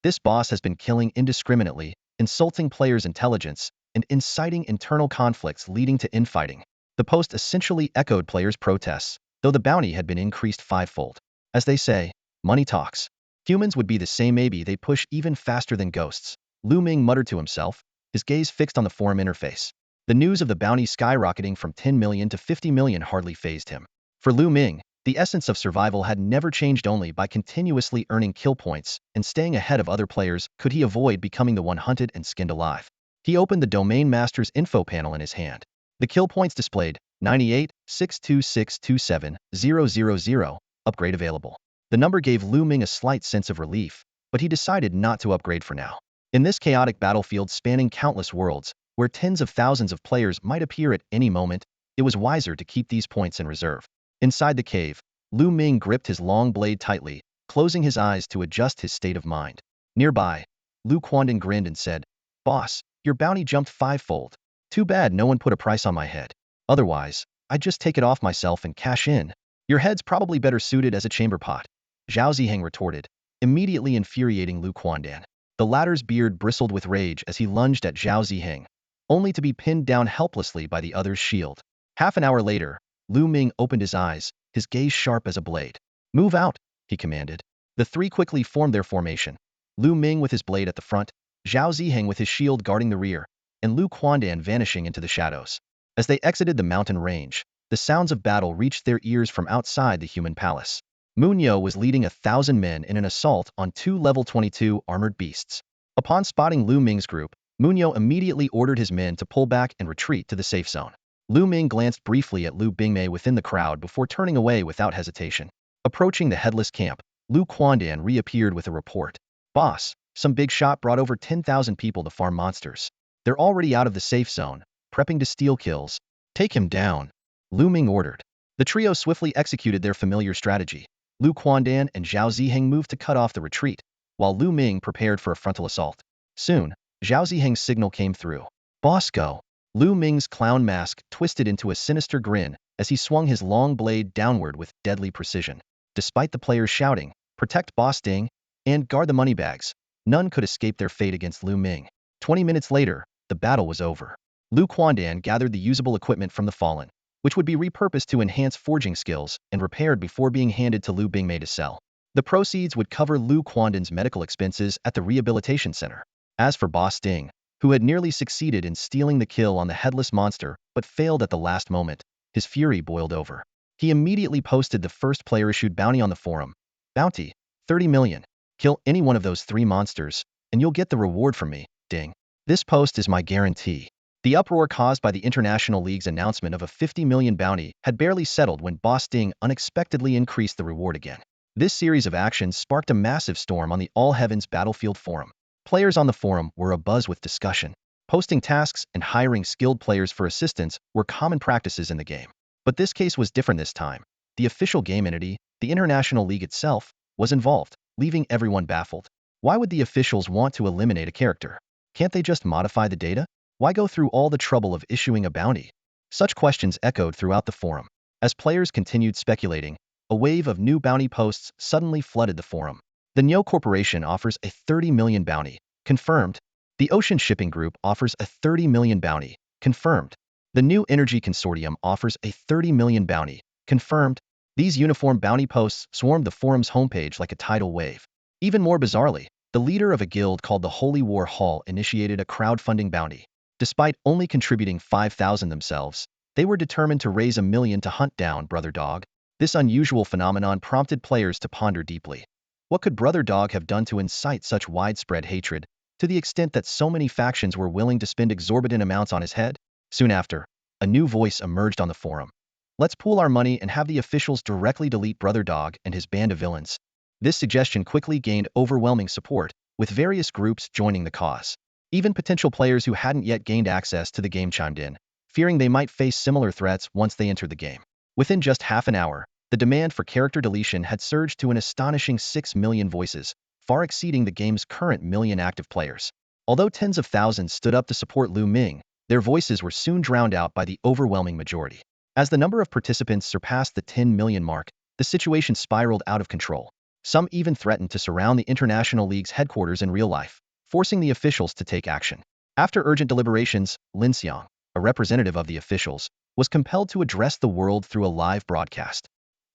this boss has been killing indiscriminately, insulting players' intelligence, and inciting internal conflicts leading to infighting. The post essentially echoed players' protests, though the bounty had been increased 5-fold. As they say, money talks. Humans would be the same, maybe they push even faster than ghosts. Lu Ming muttered to himself, his gaze fixed on the forum interface. The news of the bounty skyrocketing from 10 million to 50 million hardly fazed him. For Lu Ming, the essence of survival had never changed. Only by continuously earning kill points and staying ahead of other players could he avoid becoming the one hunted and skinned alive. He opened the Domain Master's info panel in his hand. The kill points displayed: 98, 62627, 000, upgrade available. The number gave Lu Ming a slight sense of relief, but he decided not to upgrade for now. In this chaotic battlefield spanning countless worlds, where tens of thousands of players might appear at any moment, it was wiser to keep these points in reserve. Inside the cave, Lu Ming gripped his long blade tightly, closing his eyes to adjust his state of mind. Nearby, Lu Quandan grinned and said, "Boss, your bounty jumped 5-fold. Too bad no one put a price on my head. Otherwise, I'd just take it off myself and cash in. Your head's probably better suited as a chamber pot," Zhao Ziheng retorted, immediately infuriating Lu Quandan. The latter's beard bristled with rage as he lunged at Zhao Ziheng, only to be pinned down helplessly by the other's shield. Half an hour later, Lu Ming opened his eyes, his gaze sharp as a blade. "Move out," he commanded. The three quickly formed their formation. Lu Ming with his blade at the front, Zhao Ziheng with his shield guarding the rear, and Lu Quandan vanishing into the shadows. As they exited the mountain range, the sounds of battle reached their ears from outside the human palace. Munyo was leading 1,000 men in an assault on 2 level 22 armored beasts. Upon spotting Lu Ming's group, Munyo immediately ordered his men to pull back and retreat to the safe zone. Lu Ming glanced briefly at Lu Bingmei within the crowd before turning away without hesitation. Approaching the headless camp, Lu Quandan reappeared with a report. Boss, some big shot brought over 10,000 people to farm monsters. They're already out of the safe zone, prepping to steal kills. Take him down, Lu Ming ordered. The trio swiftly executed their familiar strategy. Lu Quandan and Zhao Ziheng moved to cut off the retreat, while Lu Ming prepared for a frontal assault. Soon, Zhao Ziheng's signal came through. Boss go. Lu Ming's clown mask twisted into a sinister grin as he swung his long blade downward with deadly precision. Despite the players shouting, "Protect Boss Ding," and "Guard the moneybags," none could escape their fate against Lu Ming. 20 minutes later, the battle was over. Lu Quandan gathered the usable equipment from the fallen, which would be repurposed to enhance forging skills and repaired before being handed to Lu Bingmei to sell. The proceeds would cover Lu Quandan's medical expenses at the rehabilitation center. As for Boss Ding, who had nearly succeeded in stealing the kill on the headless monster but failed at the last moment, his fury boiled over. He immediately posted the first player-issued bounty on the forum. Bounty, 30 million. Kill any one of those 3 monsters, and you'll get the reward from me, Ding. This post is my guarantee. The uproar caused by the International League's announcement of a 50 million bounty had barely settled when Boss Ding unexpectedly increased the reward again. This series of actions sparked a massive storm on the All Heavens Battlefield forum. Players on the forum were abuzz with discussion. Posting tasks and hiring skilled players for assistance were common practices in the game. But this case was different this time. The official game entity, the International League itself, was involved, leaving everyone baffled. Why would the officials want to eliminate a character? Can't they just modify the data? Why go through all the trouble of issuing a bounty? Such questions echoed throughout the forum. As players continued speculating, a wave of new bounty posts suddenly flooded the forum. The Nyo Corporation offers a 30 million bounty, confirmed. The Ocean Shipping Group offers a 30 million bounty, confirmed. The New Energy Consortium offers a 30 million bounty, confirmed. These uniform bounty posts swarmed the forum's homepage like a tidal wave. Even more bizarrely, the leader of a guild called the Holy War Hall initiated a crowdfunding bounty. Despite only contributing 5,000 themselves, they were determined to raise 1 million to hunt down Brother Dog. This unusual phenomenon prompted players to ponder deeply. What could Brother Dog have done to incite such widespread hatred, to the extent that so many factions were willing to spend exorbitant amounts on his head? Soon after, a new voice emerged on the forum. Let's pool our money and have the officials directly delete Brother Dog and his band of villains. This suggestion quickly gained overwhelming support, with various groups joining the cause. Even potential players who hadn't yet gained access to the game chimed in, fearing they might face similar threats once they entered the game. Within just half an hour, the demand for character deletion had surged to an astonishing 6 million voices, far exceeding the game's current million active players. Although tens of thousands stood up to support Lu Ming, their voices were soon drowned out by the overwhelming majority. As the number of participants surpassed the 10 million mark, the situation spiraled out of control. Some even threatened to surround the International League's headquarters in real life, forcing the officials to take action. After urgent deliberations, Lin Xiang, a representative of the officials, was compelled to address the world through a live broadcast.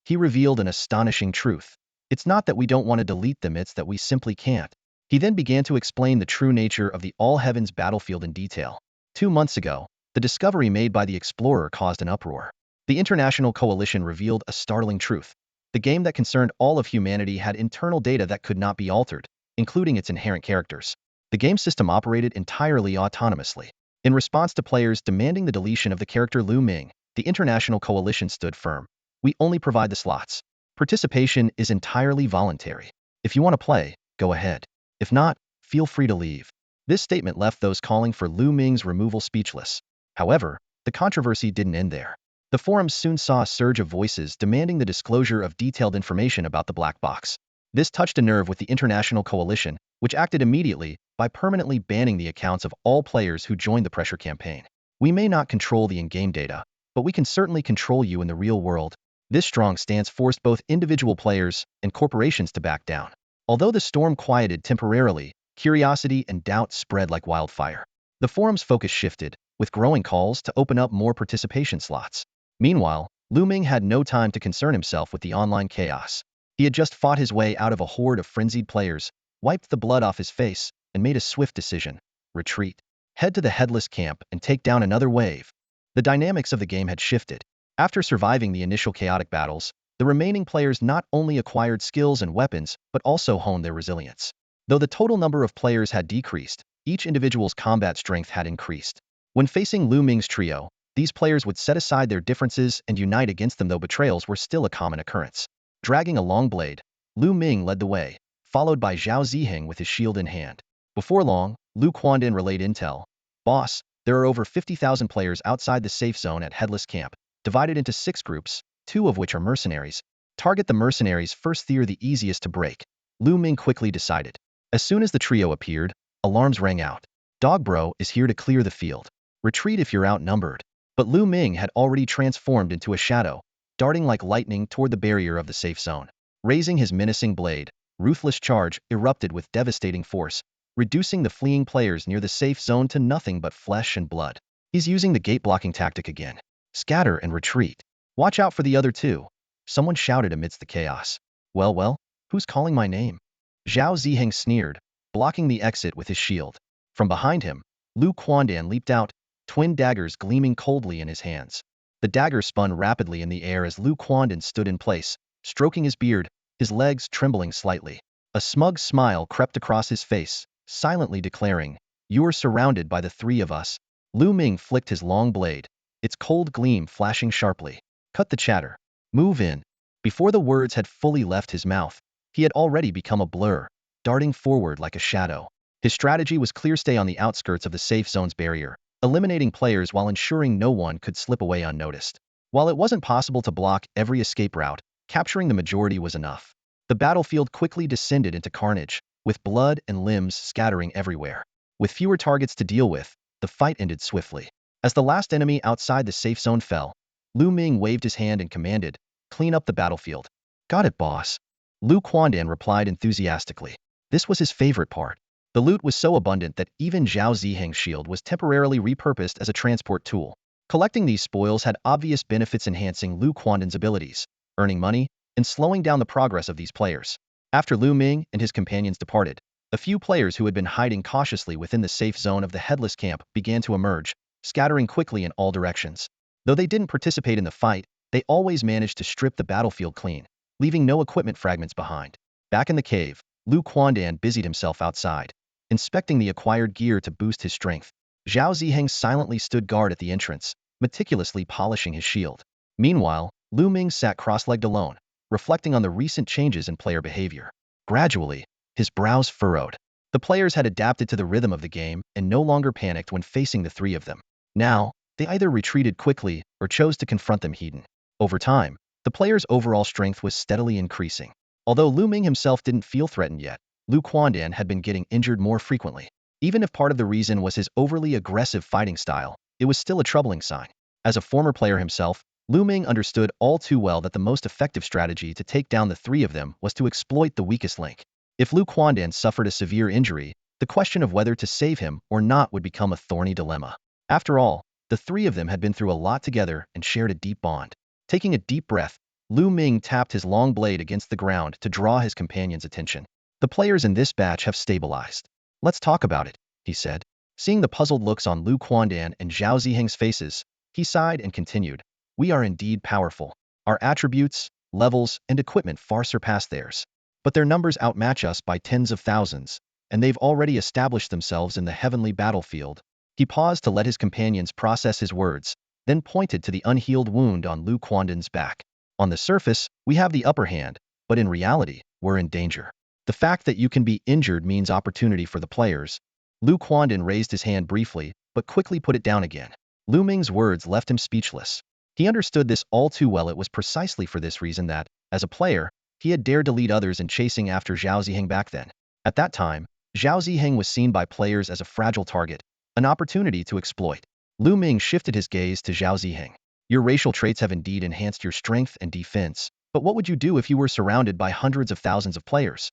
He revealed an astonishing truth. It's not that we don't want to delete them, it's that we simply can't. He then began to explain the true nature of the All Heavens battlefield in detail. 2 months ago, the discovery made by the explorer caused an uproar. The International Coalition revealed a startling truth. The game that concerned all of humanity had internal data that could not be altered, including its inherent characters. The game system operated entirely autonomously. In response to players demanding the deletion of the character Lu Ming, the International Coalition stood firm. We only provide the slots. Participation is entirely voluntary. If you want to play, go ahead. If not, feel free to leave. This statement left those calling for Lu Ming's removal speechless. However, the controversy didn't end there. The forums soon saw a surge of voices demanding the disclosure of detailed information about the black box. This touched a nerve with the International Coalition, which acted immediately by permanently banning the accounts of all players who joined the pressure campaign. We may not control the in-game data, but we can certainly control you in the real world. This strong stance forced both individual players and corporations to back down. Although the storm quieted temporarily, curiosity and doubt spread like wildfire. The forum's focus shifted, with growing calls to open up more participation slots. Meanwhile, Lu Ming had no time to concern himself with the online chaos. He had just fought his way out of a horde of frenzied players, wiped the blood off his face, and made a swift decision: retreat. Head to the headless camp and take down another wave. The dynamics of the game had shifted. After surviving the initial chaotic battles, the remaining players not only acquired skills and weapons, but also honed their resilience. Though the total number of players had decreased, each individual's combat strength had increased. When facing Lu Ming's trio, these players would set aside their differences and unite against them, though betrayals were still a common occurrence. Dragging a long blade, Lu Ming led the way, followed by Zhao Ziheng with his shield in hand. Before long, Lu Quandan relayed intel. Boss, there are over 50,000 players outside the safe zone at Headless Camp, divided into 6 groups, 2 of which are mercenaries. Target the mercenaries first, they're the easiest to break, Lu Ming quickly decided. As soon as the trio appeared, alarms rang out. Dog Bro is here to clear the field. Retreat if you're outnumbered. But Lu Ming had already transformed into a shadow, darting like lightning toward the barrier of the safe zone. Raising his menacing blade, Ruthless Charge erupted with devastating force, reducing the fleeing players near the safe zone to nothing but flesh and blood. He's using the gate-blocking tactic again. Scatter and retreat. Watch out for the other two, someone shouted amidst the chaos. Well, who's calling my name? Zhao Ziheng sneered, blocking the exit with his shield. From behind him, Lu Quandan leaped out, twin daggers gleaming coldly in his hands. The dagger spun rapidly in the air as Lu Quandan stood in place, stroking his beard, his legs trembling slightly. A smug smile crept across his face, silently declaring, "You are surrounded by the 3 of us." Lu Ming flicked his long blade, its cold gleam flashing sharply. Cut the chatter. Move in. Before the words had fully left his mouth, he had already become a blur, darting forward like a shadow. His strategy was clear: stay on the outskirts of the safe zone's barrier, eliminating players while ensuring no one could slip away unnoticed. While it wasn't possible to block every escape route, capturing the majority was enough. The battlefield quickly descended into carnage, with blood and limbs scattering everywhere. With fewer targets to deal with, the fight ended swiftly. As the last enemy outside the safe zone fell, Lu Ming waved his hand and commanded, "Clean up the battlefield." "Got it, boss." Lu Quandan replied enthusiastically. This was his favorite part. The loot was so abundant that even Zhao Ziheng's shield was temporarily repurposed as a transport tool. Collecting these spoils had obvious benefits, enhancing Lu Quandan's abilities, earning money, and slowing down the progress of these players. After Lu Ming and his companions departed, a few players who had been hiding cautiously within the safe zone of the Headless Camp began to emerge, scattering quickly in all directions. Though they didn't participate in the fight, they always managed to strip the battlefield clean, leaving no equipment fragments behind. Back in the cave, Lu Quandan busied himself outside, inspecting the acquired gear to boost his strength. Zhao Ziheng silently stood guard at the entrance, meticulously polishing his shield. Meanwhile, Lu Ming sat cross-legged alone, reflecting on the recent changes in player behavior. Gradually, his brows furrowed. The players had adapted to the rhythm of the game and no longer panicked when facing the 3 of them. Now, they either retreated quickly or chose to confront them head-on. Over time, the players' overall strength was steadily increasing. Although Lu Ming himself didn't feel threatened yet, Lu Quandan had been getting injured more frequently. Even if part of the reason was his overly aggressive fighting style, it was still a troubling sign. As a former player himself, Lu Ming understood all too well that the most effective strategy to take down the 3 of them was to exploit the weakest link. If Lu Quandan suffered a severe injury, the question of whether to save him or not would become a thorny dilemma. After all, the 3 of them had been through a lot together and shared a deep bond. Taking a deep breath, Lu Ming tapped his long blade against the ground to draw his companion's attention. "The players in this batch have stabilized. Let's talk about it," he said. Seeing the puzzled looks on Lu Quandan and Zhao Ziheng's faces, he sighed and continued, "We are indeed powerful. Our attributes, levels, and equipment far surpass theirs. But their numbers outmatch us by tens of thousands, and they've already established themselves in the heavenly battlefield." He paused to let his companions process his words, then pointed to the unhealed wound on Lu Quandan's back. "On the surface, we have the upper hand, but in reality, we're in danger. The fact that you can be injured means opportunity for the players." Lu Quandan raised his hand briefly, but quickly put it down again. Lu Ming's words left him speechless. He understood this all too well. It was precisely for this reason that, as a player, he had dared to lead others in chasing after Zhao Ziheng back then. At that time, Zhao Ziheng was seen by players as a fragile target, an opportunity to exploit. Lu Ming shifted his gaze to Zhao Ziheng. "Your racial traits have indeed enhanced your strength and defense, but what would you do if you were surrounded by hundreds of thousands of players?"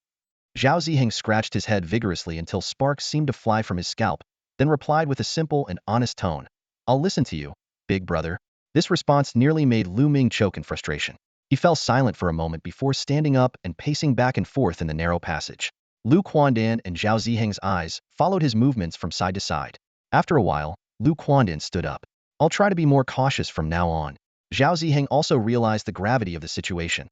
Zhao Ziheng scratched his head vigorously until sparks seemed to fly from his scalp, then replied with a simple and honest tone, "I'll listen to you, big brother." This response nearly made Lu Ming choke in frustration. He fell silent for a moment before standing up and pacing back and forth in the narrow passage. Lu Quandan and Zhao Ziheng's eyes followed his movements from side to side. After a while, Lu Quandan stood up. "I'll try to be more cautious from now on." Zhao Ziheng also realized the gravity of the situation.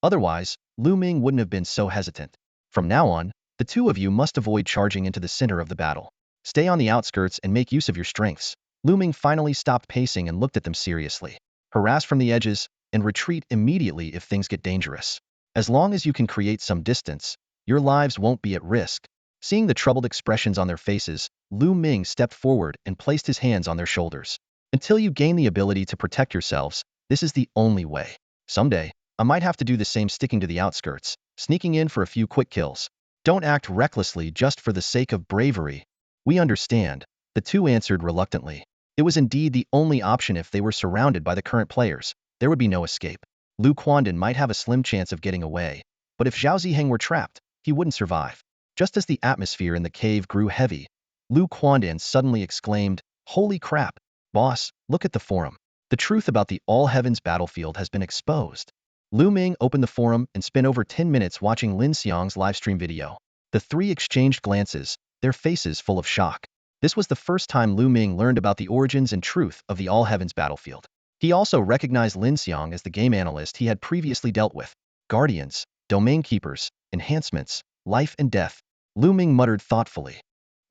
Otherwise, Lu Ming wouldn't have been so hesitant. From now on, the two of you must avoid charging into the center of the battle. Stay on the outskirts and make use of your strengths. Lu Ming finally stopped pacing and looked at them seriously. Harass from the edges, and retreat immediately if things get dangerous. As long as you can create some distance, your lives won't be at risk. Seeing the troubled expressions on their faces, Lu Ming stepped forward and placed his hands on their shoulders. Until you gain the ability to protect yourselves, this is the only way. Someday, I might have to do the same, sticking to the outskirts, sneaking in for a few quick kills. Don't act recklessly just for the sake of bravery. We understand, the two answered reluctantly. It was indeed the only option. If they were surrounded by the current players, there would be no escape. Lu Quandan might have a slim chance of getting away, but if Zhao Ziheng were trapped, he wouldn't survive. Just as the atmosphere in the cave grew heavy, Lu Quandan suddenly exclaimed, "Holy crap! Boss, look at the forum. The truth about the All Heavens battlefield has been exposed." Lu Ming opened the forum and spent over 10 minutes watching Lin Xiang's livestream video. The three exchanged glances, their faces full of shock. This was the first time Lu Ming learned about the origins and truth of the All Heavens battlefield. He also recognized Lin Xiang as the game analyst he had previously dealt with. Guardians, domain keepers, enhancements, life and death. Lu Ming muttered thoughtfully.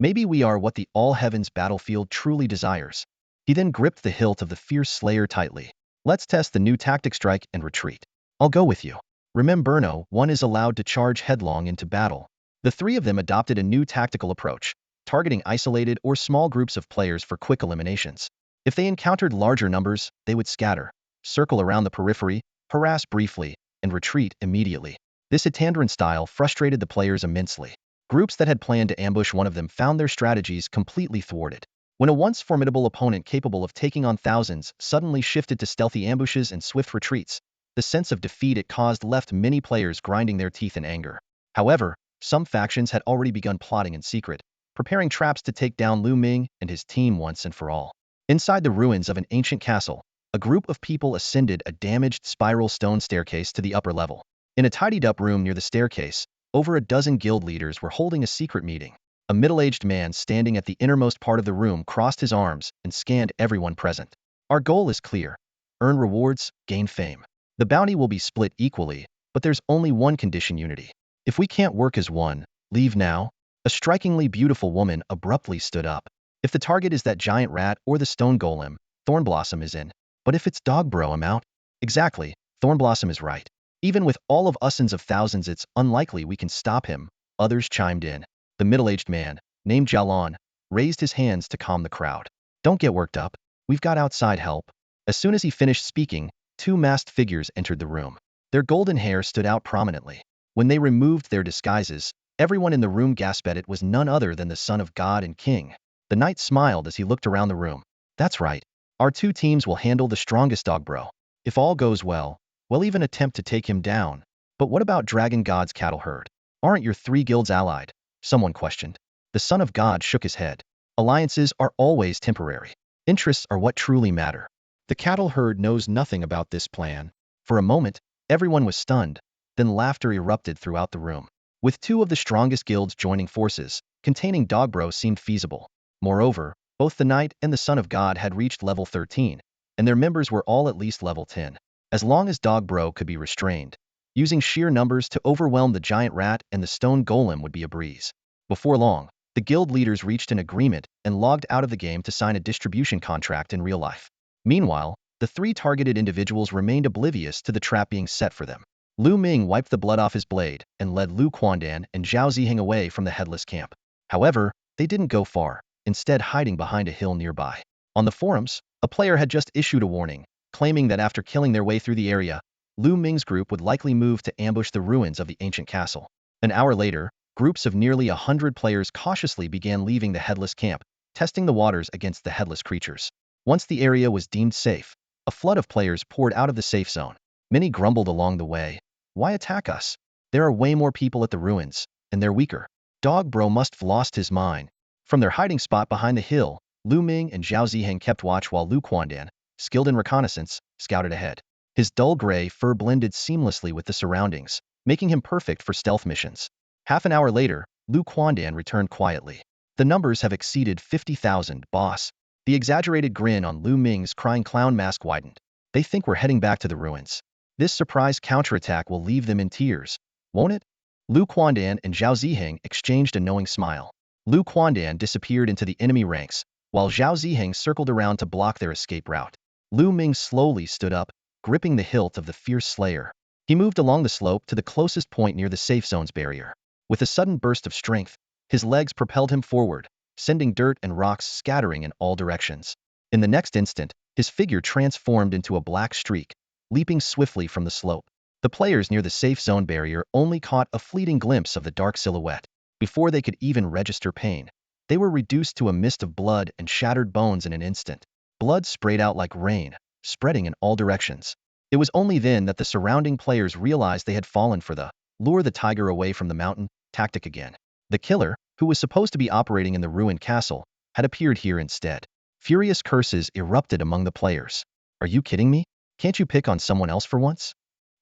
Maybe we are what the All Heavens battlefield truly desires. He then gripped the hilt of the fierce slayer tightly. Let's test the new tactic: strike and retreat. I'll go with you. Remember, no one is allowed to charge headlong into battle. The three of them adopted a new tactical approach, targeting isolated or small groups of players for quick eliminations. If they encountered larger numbers, they would scatter, circle around the periphery, harass briefly, and retreat immediately. This Itandran style frustrated the players immensely. Groups that had planned to ambush one of them found their strategies completely thwarted. When a once formidable opponent capable of taking on thousands suddenly shifted to stealthy ambushes and swift retreats, the sense of defeat it caused left many players grinding their teeth in anger. However, some factions had already begun plotting in secret, preparing traps to take down Lu Ming and his team once and for all. Inside the ruins of an ancient castle, a group of people ascended a damaged spiral stone staircase to the upper level. In a tidied-up room near the staircase, over a dozen guild leaders were holding a secret meeting. A middle-aged man standing at the innermost part of the room crossed his arms and scanned everyone present. Our goal is clear. Earn rewards, gain fame. The bounty will be split equally, but there's only one condition: unity. If we can't work as one, leave now. A strikingly beautiful woman abruptly stood up. If the target is that giant rat or the stone golem, Thornblossom is in. But if it's Dogbro, I'm out. Exactly, Thornblossom is right. Even with all of Ussens of thousands, it's unlikely we can stop him. Others chimed in. The middle-aged man, named Jialon, raised his hands to calm the crowd. Don't get worked up. We've got outside help. As soon as he finished speaking, two masked figures entered the room. Their golden hair stood out prominently. When they removed their disguises, everyone in the room gasped. It was none other than the son of God and king. The knight smiled as he looked around the room. That's right. Our two teams will handle the strongest Dogbro. If all goes well, we'll even attempt to take him down. But what about Dragon God's cattle herd? Aren't your three guilds allied? Someone questioned. The son of God shook his head. Alliances are always temporary. Interests are what truly matter. The cattle herd knows nothing about this plan. For a moment, everyone was stunned, then laughter erupted throughout the room. With two of the strongest guilds joining forces, containing Dogbro seemed feasible. Moreover, both the knight and the son of God had reached level 13, and their members were all at least level 10. As long as Dogbro could be restrained, using sheer numbers to overwhelm the giant rat and the stone golem would be a breeze. Before long, the guild leaders reached an agreement and logged out of the game to sign a distribution contract in real life. Meanwhile, the three targeted individuals remained oblivious to the trap being set for them. Lu Ming wiped the blood off his blade and led Lu Quandan and Zhao Ziheng away from the headless camp. However, they didn't go far, instead hiding behind a hill nearby. On the forums, a player had just issued a warning, claiming that after killing their way through the area, Lu Ming's group would likely move to ambush the ruins of the ancient castle. An hour later, groups of nearly 100 players cautiously began leaving the headless camp, testing the waters against the headless creatures. Once the area was deemed safe, a flood of players poured out of the safe zone. Many grumbled along the way. Why attack us? There are way more people at the ruins, and they're weaker. Dogbro must have lost his mind. From their hiding spot behind the hill, Lu Ming and Zhao Ziheng kept watch while Lu Quandan, skilled in reconnaissance, scouted ahead. His dull gray fur blended seamlessly with the surroundings, making him perfect for stealth missions. Half an hour later, Lu Quandan returned quietly. The numbers have exceeded 50,000, boss. The exaggerated grin on Lu Ming's crying clown mask widened. They think we're heading back to the ruins. This surprise counterattack will leave them in tears, won't it? Lu Quandan and Zhao Ziheng exchanged a knowing smile. Lu Quandan disappeared into the enemy ranks, while Zhao Ziheng circled around to block their escape route. Lu Ming slowly stood up, gripping the hilt of the fierce slayer. He moved along the slope to the closest point near the safe zone's barrier. With a sudden burst of strength, his legs propelled him forward, sending dirt and rocks scattering in all directions. In the next instant, his figure transformed into a black streak, leaping swiftly from the slope. The players near the safe zone barrier only caught a fleeting glimpse of the dark silhouette. Before they could even register pain, they were reduced to a mist of blood and shattered bones in an instant. Blood sprayed out like rain, spreading in all directions. It was only then that the surrounding players realized they had fallen for the lure the tiger away from the mountain tactic again. The killer, who was supposed to be operating in the ruined castle, had appeared here instead. Furious curses erupted among the players. Are you kidding me? Can't you pick on someone else for once?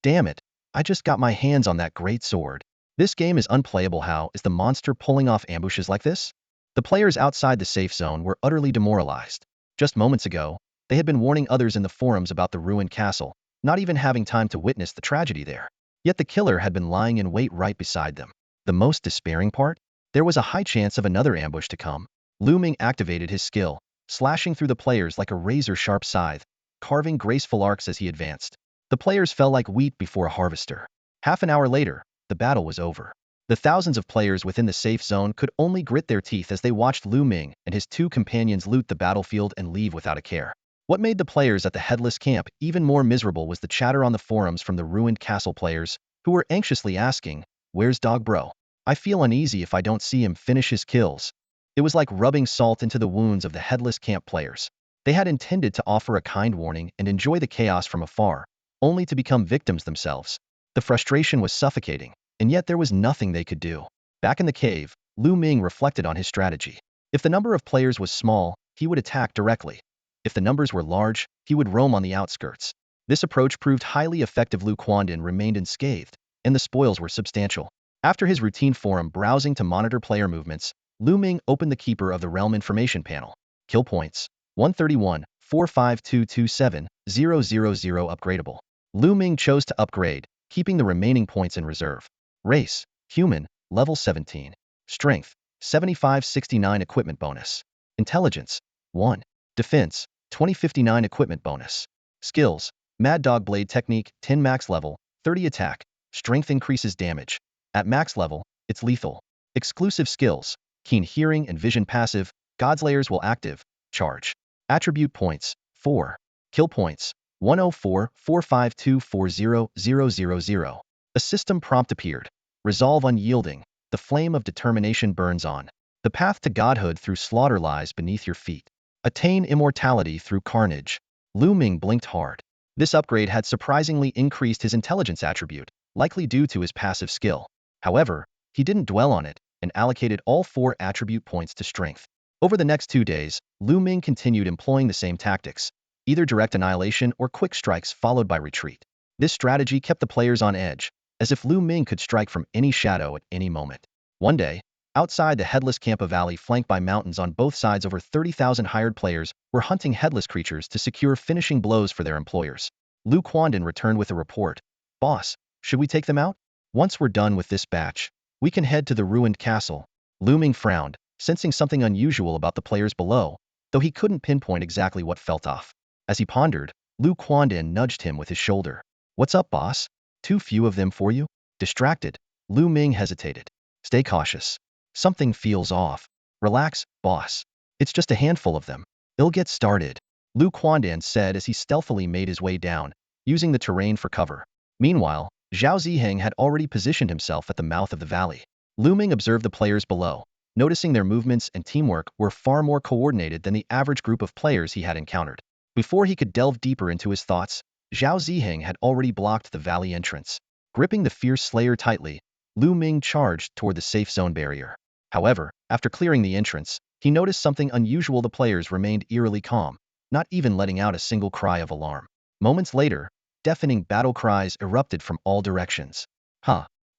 Damn it, I just got my hands on that great sword. This game is unplayable. How is the monster pulling off ambushes like this? The players outside the safe zone were utterly demoralized. Just moments ago, they had been warning others in the forums about the ruined castle, not even having time to witness the tragedy there. Yet the killer had been lying in wait right beside them. The most despairing part? There was a high chance of another ambush to come. Lu Ming activated his skill, slashing through the players like a razor-sharp scythe, carving graceful arcs as he advanced. The players fell like wheat before a harvester. Half an hour later, the battle was over. The thousands of players within the safe zone could only grit their teeth as they watched Lu Ming and his two companions loot the battlefield and leave without a care. What made the players at the Headless Camp even more miserable was the chatter on the forums from the ruined castle players, who were anxiously asking, "Where's Dog Bro? I feel uneasy if I don't see him finish his kills." It was like rubbing salt into the wounds of the Headless Camp players. They had intended to offer a kind warning and enjoy the chaos from afar, only to become victims themselves. The frustration was suffocating, and yet there was nothing they could do. Back in the cave, Lu Ming reflected on his strategy. If the number of players was small, he would attack directly. If the numbers were large, he would roam on the outskirts. This approach proved highly effective. Lu Quandan remained unscathed, and the spoils were substantial. After his routine forum browsing to monitor player movements, Lu Ming opened the Keeper of the Realm information panel. Kill points: 131, 45227, 000 upgradable. Lu Ming chose to upgrade, keeping the remaining points in reserve. Race: human, level 17. Strength: 7569 equipment bonus. Intelligence: 1. Defense: 2059 equipment bonus. Skills: Mad Dog Blade Technique, 10 max level, 30 attack. Strength increases damage. At max level, it's lethal. Exclusive skills: Keen Hearing and Vision passive, Godslayers will active, charge. Attribute points: 4. Kill points: 104, 45240 000. A system prompt appeared. Resolve unyielding. The flame of determination burns on. The path to godhood through slaughter lies beneath your feet. Attain immortality through carnage. Lu Ming blinked hard. This upgrade had surprisingly increased his intelligence attribute, likely due to his passive skill. However, he didn't dwell on it and allocated all 4 attribute points to strength. Over the next 2 days, Lu Ming continued employing the same tactics, either direct annihilation or quick strikes followed by retreat. This strategy kept the players on edge, as if Lu Ming could strike from any shadow at any moment. One day, outside the Headless Camp, a valley flanked by mountains on both sides, over 30,000 hired players were hunting headless creatures to secure finishing blows for their employers. Lu Quandan returned with a report. "Boss, should we take them out? Once we're done with this batch, we can head to the ruined castle." Lu Ming frowned, sensing something unusual about the players below, though he couldn't pinpoint exactly what felt off. As he pondered, Lu Quandan nudged him with his shoulder. "What's up, boss? Too few of them for you?" Distracted, Lu Ming hesitated. "Stay cautious. Something feels off. Relax, boss. It's just a handful of them. It'll get started," Lu Quandan said as he stealthily made his way down, using the terrain for cover. Meanwhile, Zhao Ziheng had already positioned himself at the mouth of the valley. Lu Ming observed the players below, noticing their movements and teamwork were far more coordinated than the average group of players he had encountered. Before he could delve deeper into his thoughts, Zhao Ziheng had already blocked the valley entrance. Gripping the fierce slayer tightly, Lu Ming charged toward the safe zone barrier. However, after clearing the entrance, he noticed something unusual. The players remained eerily calm, not even letting out a single cry of alarm. Moments later, deafening battle cries erupted from all directions.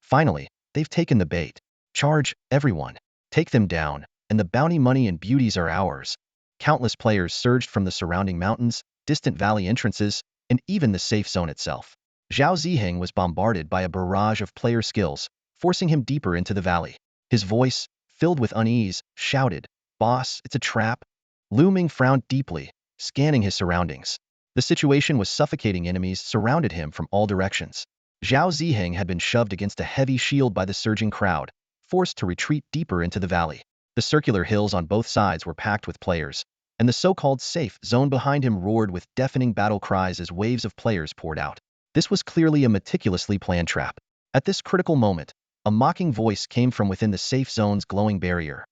Finally, they've taken the bait. Charge, everyone. Take them down, and the bounty money and beauties are ours." Countless players surged from the surrounding mountains, distant valley entrances, and even the safe zone itself. Zhao Ziheng was bombarded by a barrage of player skills, forcing him deeper into the valley. His voice, filled with unease, shouted, "Boss, it's a trap." Lu Ming frowned deeply, scanning his surroundings. The situation was suffocating. Enemies surrounded him from all directions. Zhao Ziheng had been shoved against a heavy shield by the surging crowd, forced to retreat deeper into the valley. The circular hills on both sides were packed with players, and the so-called safe zone behind him roared with deafening battle cries as waves of players poured out. This was clearly a meticulously planned trap. At this critical moment, a mocking voice came from within the safe zone's glowing barrier.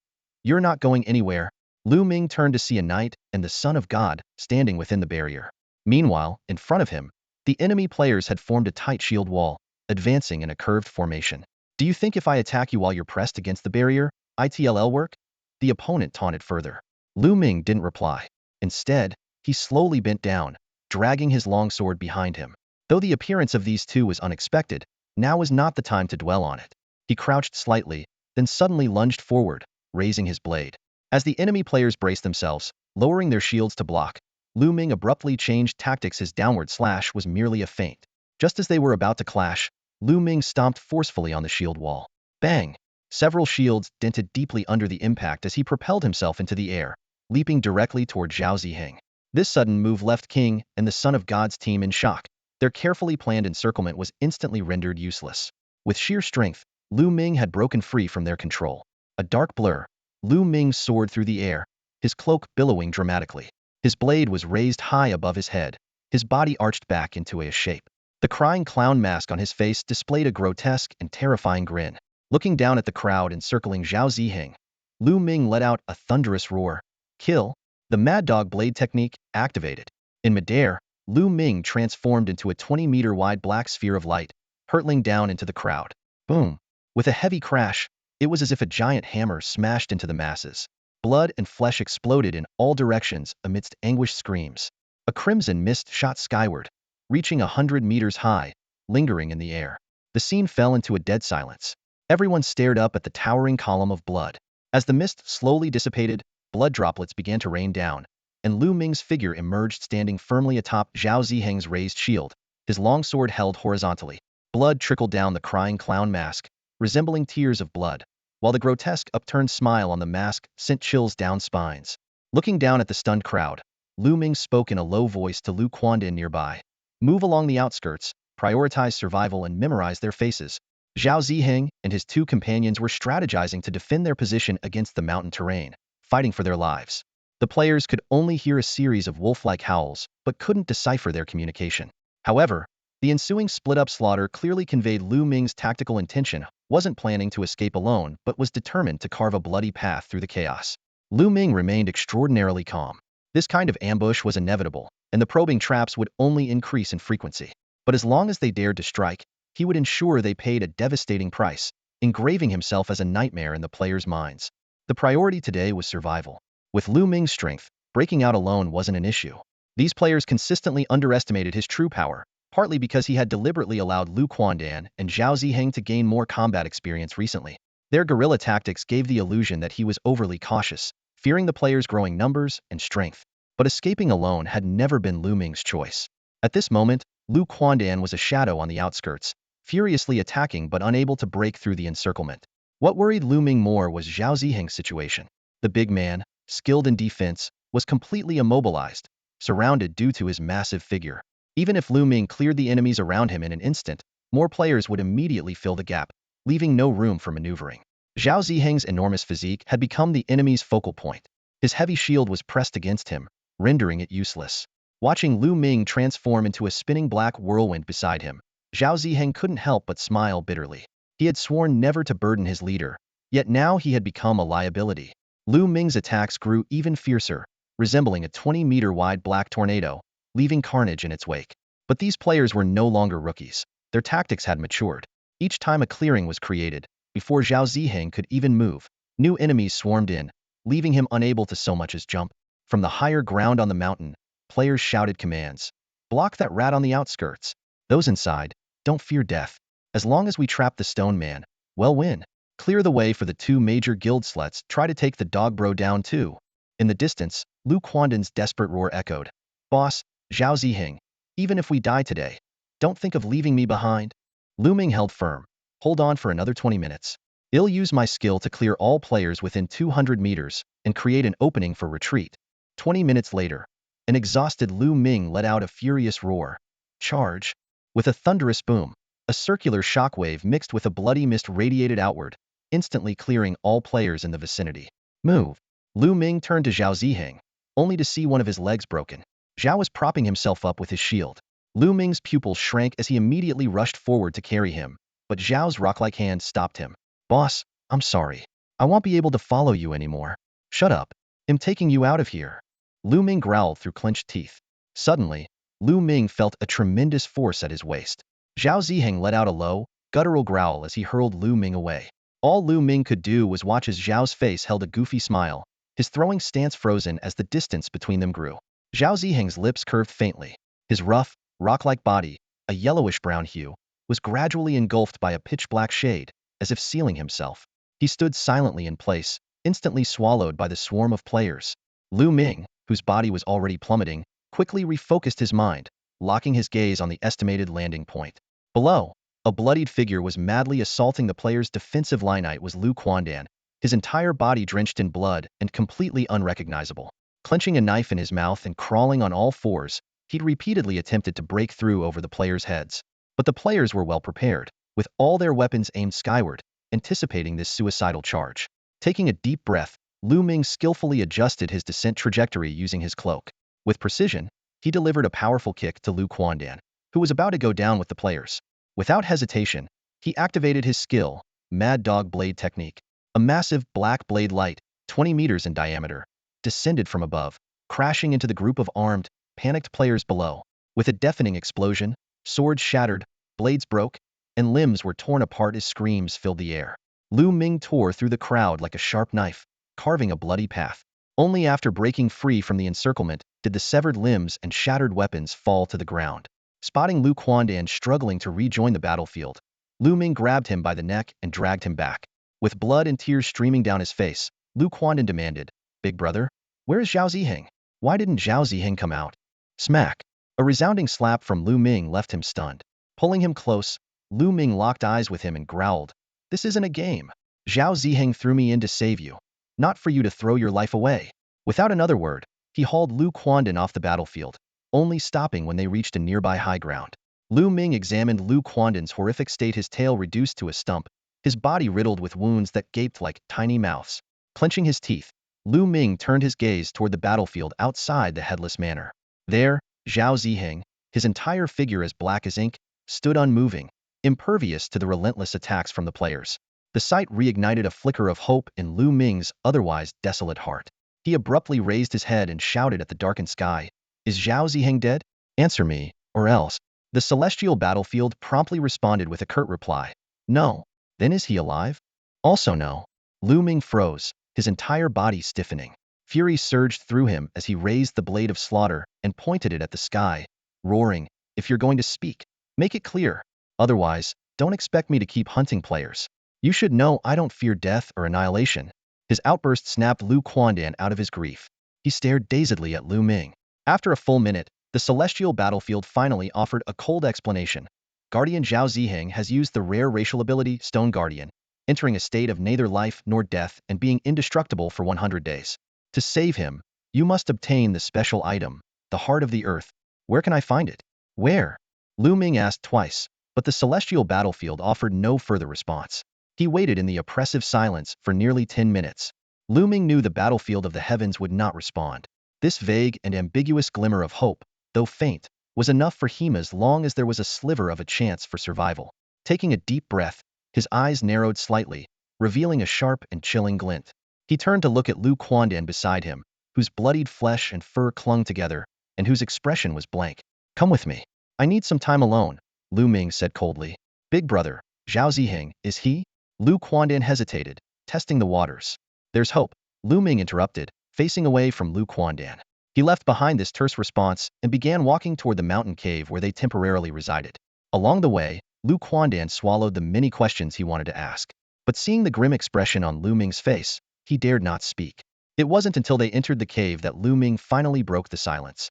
"You're not going anywhere." Lu Ming turned to see a knight and the son of God standing within the barrier. Meanwhile, in front of him, the enemy players had formed a tight shield wall, advancing in a curved formation. "Do you think if I attack you while you're pressed against the barrier, it'll work?" The opponent taunted further. Lu Ming didn't reply. Instead, he slowly bent down, dragging his longsword behind him. Though the appearance of these two was unexpected, now was not the time to dwell on it. He crouched slightly, then suddenly lunged forward, raising his blade. As the enemy players braced themselves, lowering their shields to block, Lu Ming abruptly changed tactics. His downward slash was merely a feint. Just as they were about to clash, Lu Ming stomped forcefully on the shield wall. Bang! Several shields dented deeply under the impact as he propelled himself into the air, leaping directly toward Zhao Ziheng. This sudden move left King and the Son of God's team in shock. Their carefully planned encirclement was instantly rendered useless. With sheer strength, Lu Ming had broken free from their control. A dark blur, Lu Ming soared through the air, his cloak billowing dramatically. His blade was raised high above his head, his body arched back into a shape. The crying clown mask on his face displayed a grotesque and terrifying grin. Looking down at the crowd encircling Zhao Ziheng, Lu Ming let out a thunderous roar. "Kill!" The Mad Dog blade technique activated. In midair, Lu Ming transformed into a 20-meter-wide black sphere of light, hurtling down into the crowd. Boom! With a heavy crash, it was as if a giant hammer smashed into the masses. Blood and flesh exploded in all directions amidst anguished screams. A crimson mist shot skyward, reaching 100 meters high, lingering in the air. The scene fell into a dead silence. Everyone stared up at the towering column of blood. As the mist slowly dissipated, blood droplets began to rain down, and Lu Ming's figure emerged standing firmly atop Zhao Ziheng's raised shield, his longsword held horizontally. Blood trickled down the crying clown mask, resembling tears of blood, while the grotesque upturned smile on the mask sent chills down spines. Looking down at the stunned crowd, Lu Ming spoke in a low voice to Lu Quandan nearby. "Move along the outskirts, prioritize survival and memorize their faces." Zhao Ziheng and his two companions were strategizing to defend their position against the mountain terrain, fighting for their lives. The players could only hear a series of wolf-like howls, but couldn't decipher their communication. However, the ensuing split-up slaughter clearly conveyed Lu Ming's tactical intention. Wasn't planning to escape alone, but was determined to carve a bloody path through the chaos. Lu Ming remained extraordinarily calm. This kind of ambush was inevitable, and the probing traps would only increase in frequency. But as long as they dared to strike, he would ensure they paid a devastating price, engraving himself as a nightmare in the players' minds. The priority today was survival. With Lu Ming's strength, breaking out alone wasn't an issue. These players consistently underestimated his true power, partly because he had deliberately allowed Lu Quandan and Zhao Ziheng to gain more combat experience recently. Their guerrilla tactics gave the illusion that he was overly cautious, fearing the players' growing numbers and strength. But escaping alone had never been Lu Ming's choice. At this moment, Lu Quandan was a shadow on the outskirts, furiously attacking but unable to break through the encirclement. What worried Lu Ming more was Zhao Ziheng's situation. The big man, skilled in defense, was completely immobilized, surrounded due to his massive figure. Even if Lu Ming cleared the enemies around him in an instant, more players would immediately fill the gap, leaving no room for maneuvering. Zhao Ziheng's enormous physique had become the enemy's focal point. His heavy shield was pressed against him, rendering it useless. Watching Lu Ming transform into a spinning black whirlwind beside him, Zhao Ziheng couldn't help but smile bitterly. He had sworn never to burden his leader, yet now he had become a liability. Lu Ming's attacks grew even fiercer, resembling a 20-meter-wide black tornado, leaving carnage in its wake. But these players were no longer rookies. Their tactics had matured. Each time a clearing was created, before Zhao Ziheng could even move, new enemies swarmed in, leaving him unable to so much as jump. From the higher ground on the mountain, players shouted commands. "Block that rat on the outskirts. Those inside, don't fear death. As long as we trap the stone man, we'll win. Clear the way for the two major guild sluts. Try to take the dog bro down too." In the distance, Lu Quandan's desperate roar echoed. "Boss, Zhao Ziheng, Even if we die today, don't think of leaving me behind. Lu Ming held firm. Hold on for another 20 minutes. I'll use my skill to clear all players within 200 meters and create an opening for retreat. 20 minutes later, an exhausted Lu Ming let out a furious roar. Charge! With a thunderous boom, a circular shockwave mixed with a bloody mist radiated outward, instantly clearing all players in the vicinity. Move! Lu Ming turned to Zhao Ziheng, only to see one of his legs broken. Zhao was propping himself up with his shield. Lu Ming's pupils shrank as he immediately rushed forward to carry him, but Zhao's rock-like hand stopped him. Boss, I'm sorry. I won't be able to follow you anymore. Shut up. I'm taking you out of here. Lu Ming growled through clenched teeth. Suddenly, Lu Ming felt a tremendous force at his waist. Zhao Ziheng let out a low, guttural growl as he hurled Lu Ming away. All Lu Ming could do was watch as Zhao's face held a goofy smile, his throwing stance frozen as the distance between them grew. Zhao Ziheng's lips curved faintly. His rough, rock-like body, a yellowish-brown hue, was gradually engulfed by a pitch-black shade, as if sealing himself. He stood silently in place, instantly swallowed by the swarm of players. Lu Ming, whose body was already plummeting, quickly refocused his mind, locking his gaze on the estimated landing point. Below, a bloodied figure was madly assaulting the players' defensive line. It was Lu Quandan, his entire body drenched in blood and completely unrecognizable. Clenching a knife in his mouth and crawling on all fours, he'd repeatedly attempted to break through over the players' heads. But the players were well prepared, with all their weapons aimed skyward, anticipating this suicidal charge. Taking a deep breath, Lu Ming skillfully adjusted his descent trajectory using his cloak. With precision, he delivered a powerful kick to Lu Quandan, who was about to go down with the players. Without hesitation, he activated his skill, Mad Dog Blade Technique. A massive black blade light, 20 meters in diameter, descended from above, crashing into the group of armed, panicked players below. With a deafening explosion, swords shattered, blades broke, and limbs were torn apart as screams filled the air. Lu Ming tore through the crowd like a sharp knife, carving a bloody path. Only after breaking free from the encirclement did the severed limbs and shattered weapons fall to the ground. Spotting Lu Quandan struggling to rejoin the battlefield, Lu Ming grabbed him by the neck and dragged him back. With blood and tears streaming down his face, Lu Quandan demanded, "Big brother, where is Zhao Ziheng? Why didn't Zhao Ziheng come out?" Smack! A resounding slap from Lu Ming left him stunned. Pulling him close, Lu Ming locked eyes with him and growled, "This isn't a game. Zhao Ziheng threw me in to save you, not for you to throw your life away." Without another word, he hauled Lu Quandan off the battlefield, only stopping when they reached a nearby high ground. Lu Ming examined Lu Quandan's horrific state, his tail reduced to a stump, his body riddled with wounds that gaped like tiny mouths. Clenching his teeth, Lu Ming turned his gaze toward the battlefield outside the headless manor. There, Zhao Ziheng, his entire figure as black as ink, stood unmoving, impervious to the relentless attacks from the players. The sight reignited a flicker of hope in Lu Ming's otherwise desolate heart. He abruptly raised his head and shouted at the darkened sky, "Is Zhao Ziheng dead? Answer me, or else." The celestial battlefield promptly responded with a curt reply, "No." Then is he alive? Also no. Lu Ming froze, his entire body stiffening. Fury surged through him as he raised the blade of slaughter and pointed it at the sky, roaring, "If you're going to speak, make it clear. Otherwise, don't expect me to keep hunting players. You should know I don't fear death or annihilation." His outburst snapped Lu Quandan out of his grief. He stared dazedly at Lu Ming. After a full minute, the celestial battlefield finally offered a cold explanation. Guardian Zhao Ziheng has used the rare racial ability Stone Guardian, entering a state of neither life nor death and being indestructible for 100 days. To save him, you must obtain the special item, the Heart of the Earth. Where can I find it? Where? Lu Ming asked twice, but the celestial battlefield offered no further response. He waited in the oppressive silence for nearly 10 minutes. Lu Ming knew the battlefield of the heavens would not respond. This vague and ambiguous glimmer of hope, though faint, was enough for him as long as there was a sliver of a chance for survival. Taking a deep breath, his eyes narrowed slightly, revealing a sharp and chilling glint. He turned to look at Lu Quandan beside him, whose bloodied flesh and fur clung together, and whose expression was blank. "Come with me. I need some time alone," Lu Ming said coldly. "Big brother, Zhao Ziheng, is he?" Lu Quandan hesitated, testing the waters. "There's hope," Lu Ming interrupted, facing away from Lu Quandan. He left behind this terse response and began walking toward the mountain cave where they temporarily resided. Along the way, Lu Quandan swallowed the many questions he wanted to ask. But seeing the grim expression on Lu Ming's face, he dared not speak. It wasn't until they entered the cave that Lu Ming finally broke the silence.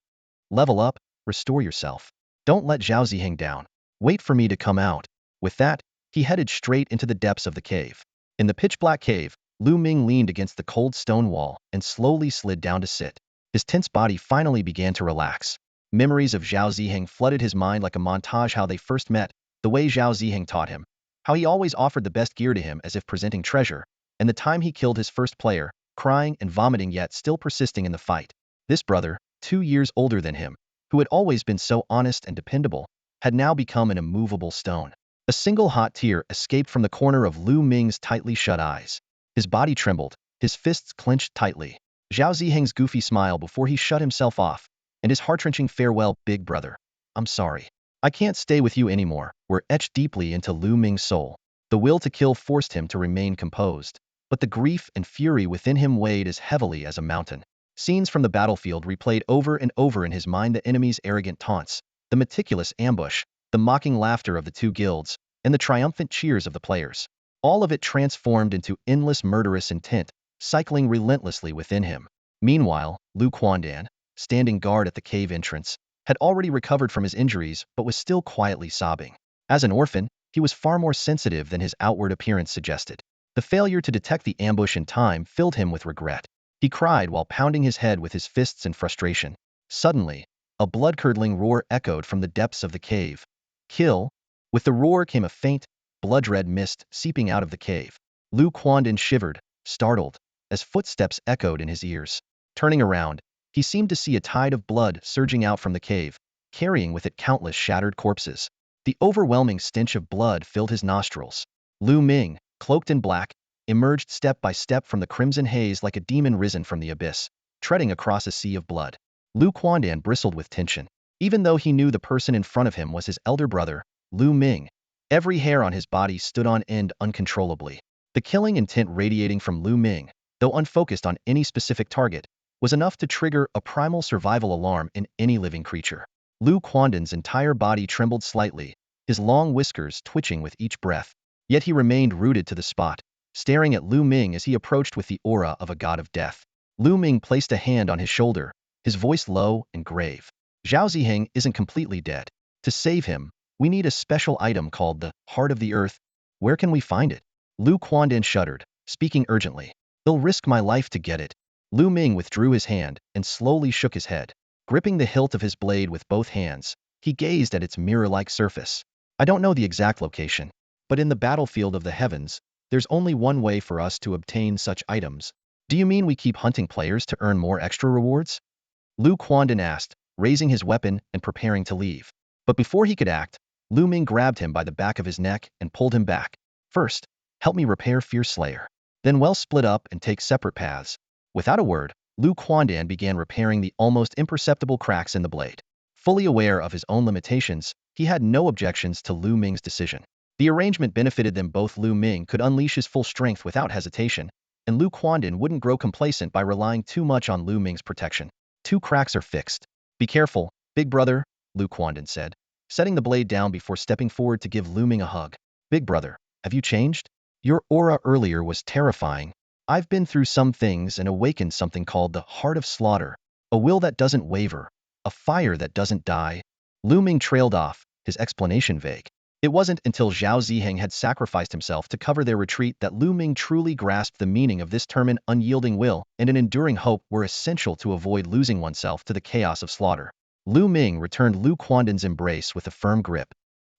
"Level up, restore yourself. Don't let Zhao Ziheng down. Wait for me to come out. With that, he headed straight into the depths of the cave. In the pitch-black cave, Lu Ming leaned against the cold stone wall and slowly slid down to sit. His tense body finally began to relax. Memories of Zhao Ziheng flooded his mind like a montage: how they first met, the way Zhao Ziheng taught him, how he always offered the best gear to him as if presenting treasure, and the time he killed his first player, crying and vomiting yet still persisting in the fight. This brother, 2 years older than him, who had always been so honest and dependable, had now become an immovable stone. A single hot tear escaped from the corner of Lu Ming's tightly shut eyes. His body trembled, his fists clenched tightly. Zhao Ziheng's goofy smile before he shut himself off, and his heart-wrenching farewell: "Big brother, I'm sorry. I can't stay with you anymore," were etched deeply into Lu Ming's soul. The will to kill forced him to remain composed, but the grief and fury within him weighed as heavily as a mountain. Scenes from the battlefield replayed over and over in his mind: the enemy's arrogant taunts, the meticulous ambush, the mocking laughter of the two guilds, and the triumphant cheers of the players. All of it transformed into endless murderous intent, cycling relentlessly within him. Meanwhile, Lu Quandan, standing guard at the cave entrance, had already recovered from his injuries but was still quietly sobbing. As an orphan, he was far more sensitive than his outward appearance suggested. The failure to detect the ambush in time filled him with regret. He cried while pounding his head with his fists in frustration. Suddenly, a blood-curdling roar echoed from the depths of the cave. "Kill!" With the roar came a faint, blood-red mist seeping out of the cave. Lu Quandan shivered, startled, as footsteps echoed in his ears. Turning around, he seemed to see a tide of blood surging out from the cave, carrying with it countless shattered corpses. The overwhelming stench of blood filled his nostrils. Lu Ming, cloaked in black, emerged step by step from the crimson haze like a demon risen from the abyss, treading across a sea of blood. Lu Quandan bristled with tension. Even though he knew the person in front of him was his elder brother, Lu Ming, every hair on his body stood on end uncontrollably. The killing intent radiating from Lu Ming, though unfocused on any specific target, was enough to trigger a primal survival alarm in any living creature. Lu Quandan's entire body trembled slightly, his long whiskers twitching with each breath. Yet he remained rooted to the spot, staring at Lu Ming as he approached with the aura of a god of death. Lu Ming placed a hand on his shoulder, his voice low and grave. "Zhao Ziheng isn't completely dead. To save him, we need a special item called the Heart of the Earth. Where can we find it?" Lu Quandan shuddered, speaking urgently. "I'll risk my life to get it." Lu Ming withdrew his hand and slowly shook his head. Gripping the hilt of his blade with both hands, he gazed at its mirror-like surface. "I don't know the exact location, but in the battlefield of the heavens, there's only one way for us to obtain such items." "Do you mean we keep hunting players to earn more extra rewards?" Lu Quandan asked, raising his weapon and preparing to leave. But before he could act, Lu Ming grabbed him by the back of his neck and pulled him back. "First, help me repair Fierce Slayer. Then we'll split up and take separate paths." Without a word, Lu Quandan began repairing the almost imperceptible cracks in the blade. Fully aware of his own limitations, he had no objections to Lu Ming's decision. The arrangement benefited them both. Lu Ming could unleash his full strength without hesitation, and Lu Quandan wouldn't grow complacent by relying too much on Lu Ming's protection. "2 cracks are fixed. Be careful, big brother," Lu Quandan said, setting the blade down before stepping forward to give Lu Ming a hug. "Big brother, have you changed? Your aura earlier was terrifying. I've been through some things and awakened something called the Heart of Slaughter, a will that doesn't waver, a fire that doesn't die." Lu Ming trailed off, his explanation vague. It wasn't until Zhao Ziheng had sacrificed himself to cover their retreat that Lu Ming truly grasped the meaning of this term. An unyielding will and an enduring hope were essential to avoid losing oneself to the chaos of slaughter. Lu Ming returned Lu Quandan's embrace with a firm grip.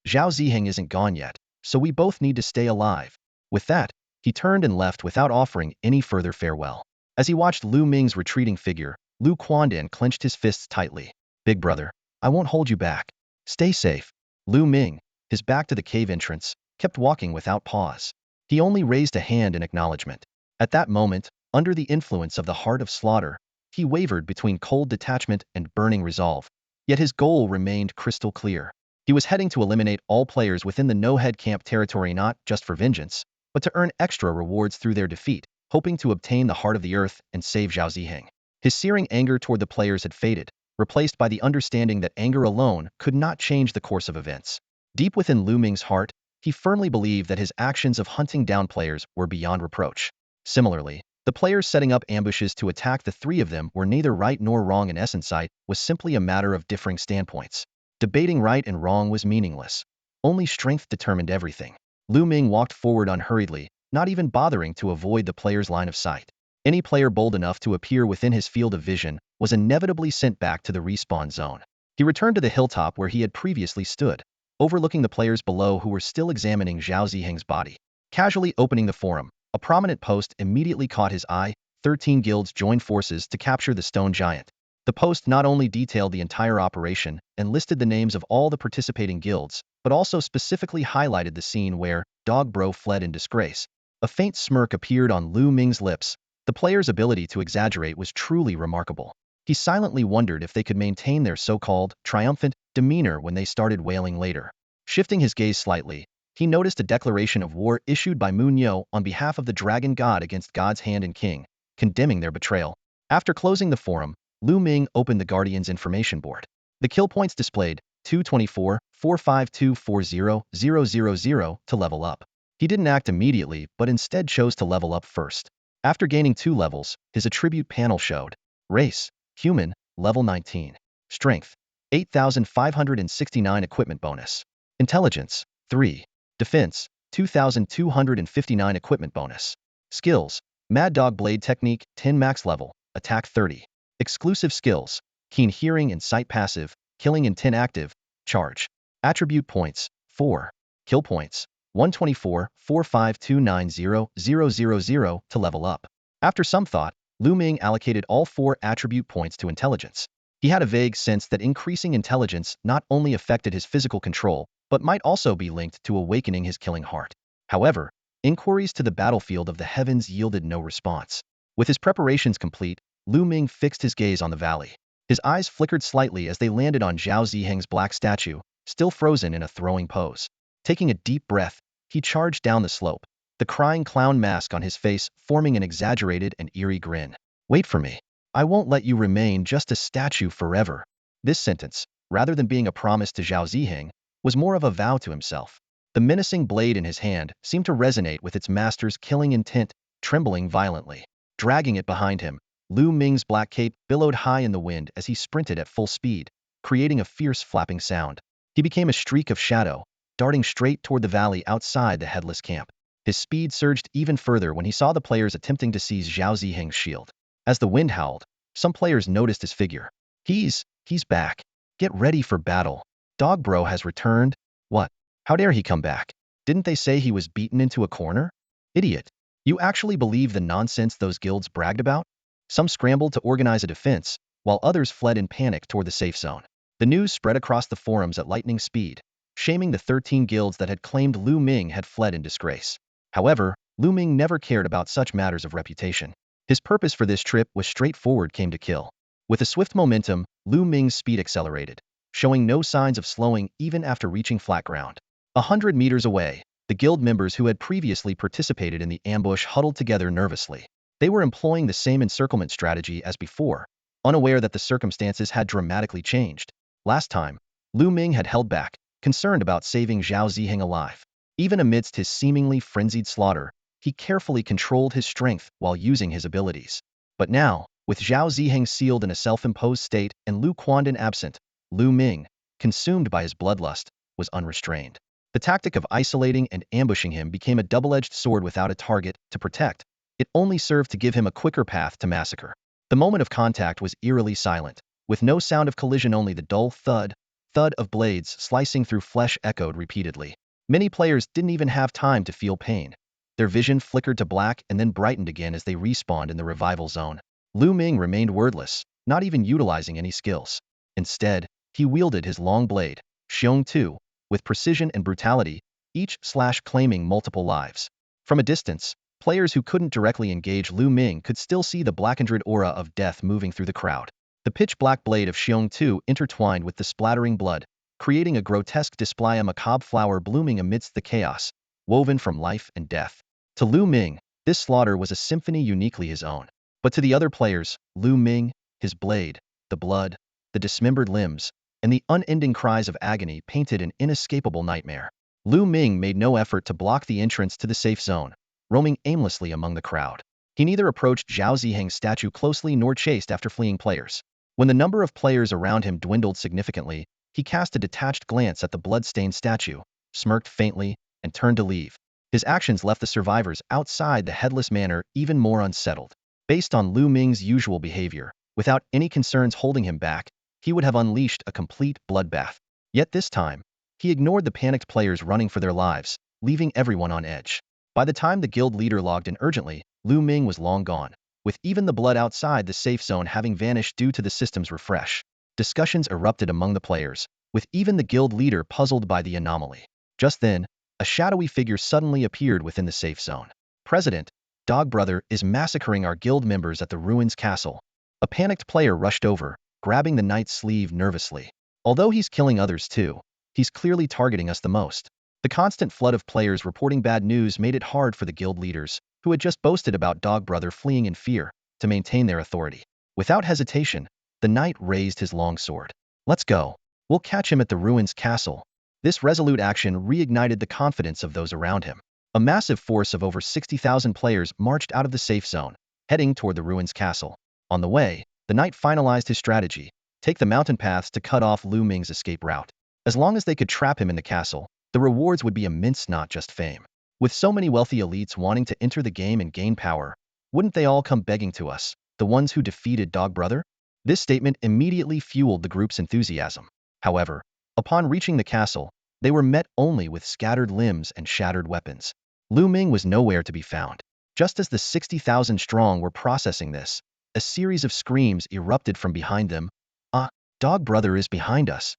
"Zhao Ziheng isn't gone yet, so we both need to stay alive." With that, he turned and left without offering any further farewell. As he watched Lu Ming's retreating figure, Lu Quandan clenched his fists tightly. "Big brother, I won't hold you back. Stay safe." Lu Ming, his back to the cave entrance, kept walking without pause. He only raised a hand in acknowledgement. At that moment, under the influence of the Heart of Slaughter, he wavered between cold detachment and burning resolve. Yet his goal remained crystal clear. He was heading to eliminate all players within the no-head camp territory, not just for vengeance, but to earn extra rewards through their defeat, hoping to obtain the Heart of the Earth and save Zhao Ziheng. His searing anger toward the players had faded, replaced by the understanding that anger alone could not change the course of events. Deep within Lu Ming's heart, he firmly believed that his actions of hunting down players were beyond reproach. Similarly, the players setting up ambushes to attack the three of them were neither right nor wrong. In essence, it was simply a matter of differing standpoints. Debating right and wrong was meaningless. Only strength determined everything. Lu Ming walked forward unhurriedly, not even bothering to avoid the player's line of sight. Any player bold enough to appear within his field of vision was inevitably sent back to the respawn zone. He returned to the hilltop where he had previously stood, overlooking the players below who were still examining Zhao Ziheng's body. Casually opening the forum, a prominent post immediately caught his eye. 13 guilds joined forces to capture the stone giant. The post not only detailed the entire operation and listed the names of all the participating guilds, but also specifically highlighted the scene where Dog Bro fled in disgrace. A faint smirk appeared on Lu Ming's lips. The player's ability to exaggerate was truly remarkable. He silently wondered if they could maintain their so-called triumphant demeanor when they started wailing later. Shifting his gaze slightly, he noticed a declaration of war issued by Munyo on behalf of the Dragon God against God's Hand and King, condemning their betrayal. After closing the forum, Lu Ming opened the Guardian's information board. The kill points displayed 224, 452, 40000 to level up. He didn't act immediately, but instead chose to level up first. After gaining 2 levels, his attribute panel showed Race, Human, level 19. Strength, 8,569 equipment bonus. Intelligence, 3. Defense, 2,259 equipment bonus. Skills, Mad Dog Blade Technique, 10 max level, attack 30. Exclusive skills, Keen Hearing and Sight passive, Killing in 10 active, charge. Attribute points, 4. Kill points, 124, 45290,000 to level up. After some thought, Lu Ming allocated all 4 attribute points to intelligence. He had a vague sense that increasing intelligence not only affected his physical control, but might also be linked to awakening his killing heart. However, inquiries to the battlefield of the heavens yielded no response. With his preparations complete, Lu Ming fixed his gaze on the valley. His eyes flickered slightly as they landed on Zhao Ziheng's black statue, still frozen in a throwing pose. Taking a deep breath, he charged down the slope, the crying clown mask on his face forming an exaggerated and eerie grin. Wait for me. I won't let you remain just a statue forever. This sentence, rather than being a promise to Zhao Ziheng, was more of a vow to himself. The menacing blade in his hand seemed to resonate with its master's killing intent, trembling violently. Dragging it behind him, Lu Ming's black cape billowed high in the wind as he sprinted at full speed, creating a fierce flapping sound. He became a streak of shadow, darting straight toward the valley outside the headless camp. His speed surged even further when he saw the players attempting to seize Zhao Ziheng's shield. As the wind howled, some players noticed his figure. He's back. Get ready for battle. Dog Bro has returned. What? How dare he come back? Didn't they say he was beaten into a corner? Idiot. You actually believe the nonsense those guilds bragged about? Some scrambled to organize a defense, while others fled in panic toward the safe zone. The news spread across the forums at lightning speed, shaming the 13 guilds that had claimed Lu Ming had fled in disgrace. However, Lu Ming never cared about such matters of reputation. His purpose for this trip was straightforward: came to kill. With a swift momentum, Lu Ming's speed accelerated, showing no signs of slowing even after reaching flat ground. 100 meters away, the guild members who had previously participated in the ambush huddled together nervously. They were employing the same encirclement strategy as before, unaware that the circumstances had dramatically changed. Last time, Lu Ming had held back, concerned about saving Zhao Ziheng alive. Even amidst his seemingly frenzied slaughter, he carefully controlled his strength while using his abilities. But now, with Zhao Ziheng sealed in a self-imposed state and Lu Quandan absent, Lu Ming, consumed by his bloodlust, was unrestrained. The tactic of isolating and ambushing him became a double-edged sword without a target to protect. It only served to give him a quicker path to massacre. The moment of contact was eerily silent, with no sound of collision, only the dull thud of blades slicing through flesh echoed repeatedly. Many players didn't even have time to feel pain. Their vision flickered to black and then brightened again as they respawned in the revival zone. Lu Ming remained wordless, not even utilizing any skills. Instead, he wielded his long blade, Xiong Tu, with precision and brutality, each slash claiming multiple lives. From a distance, players who couldn't directly engage Lu Ming could still see the blackened aura of death moving through the crowd. The pitch-black blade of Xiong Tu intertwined with the splattering blood, creating a grotesque display, a macabre flower blooming amidst the chaos, woven from life and death. To Lu Ming, this slaughter was a symphony uniquely his own. But to the other players, Lu Ming, his blade, the blood, the dismembered limbs, and the unending cries of agony painted an inescapable nightmare. Lu Ming made no effort to block the entrance to the safe zone, roaming aimlessly among the crowd. He neither approached Zhao Ziheng's statue closely nor chased after fleeing players. When the number of players around him dwindled significantly, He cast a detached glance at the blood-stained statue, smirked faintly, and turned to leave. His actions left the survivors outside the headless manor even more unsettled. Based on Lu Ming's usual behavior, without any concerns holding him back, he would have unleashed a complete bloodbath. Yet this time, he ignored the panicked players running for their lives, leaving everyone on edge. By the time the guild leader logged in urgently, Lu Ming was long gone, with even the blood outside the safe zone having vanished due to the system's refresh. Discussions erupted among the players, with even the guild leader puzzled by the anomaly. Just then, a shadowy figure suddenly appeared within the safe zone. President, Dog Brother is massacring our guild members at the Ruins Castle. A panicked player rushed over, grabbing the knight's sleeve nervously. Although he's killing others too, he's clearly targeting us the most. The constant flood of players reporting bad news made it hard for the guild leaders, who had just boasted about Dog Brother fleeing in fear, to maintain their authority. Without hesitation, the knight raised his long sword. Let's go. We'll catch him at the Ruins Castle. This resolute action reignited the confidence of those around him. A massive force of over 60,000 players marched out of the safe zone, heading toward the Ruins Castle. On the way, the knight finalized his strategy: take the mountain paths to cut off Lu Ming's escape route. As long as they could trap him in the castle, the rewards would be immense, not just fame. With so many wealthy elites wanting to enter the game and gain power, wouldn't they all come begging to us, the ones who defeated Dog Brother? This statement immediately fueled the group's enthusiasm. However, upon reaching the castle, they were met only with scattered limbs and shattered weapons. Lu Ming was nowhere to be found. Just as the 60,000 strong were processing this, a series of screams erupted from behind them. Ah, Dog Brother is behind us.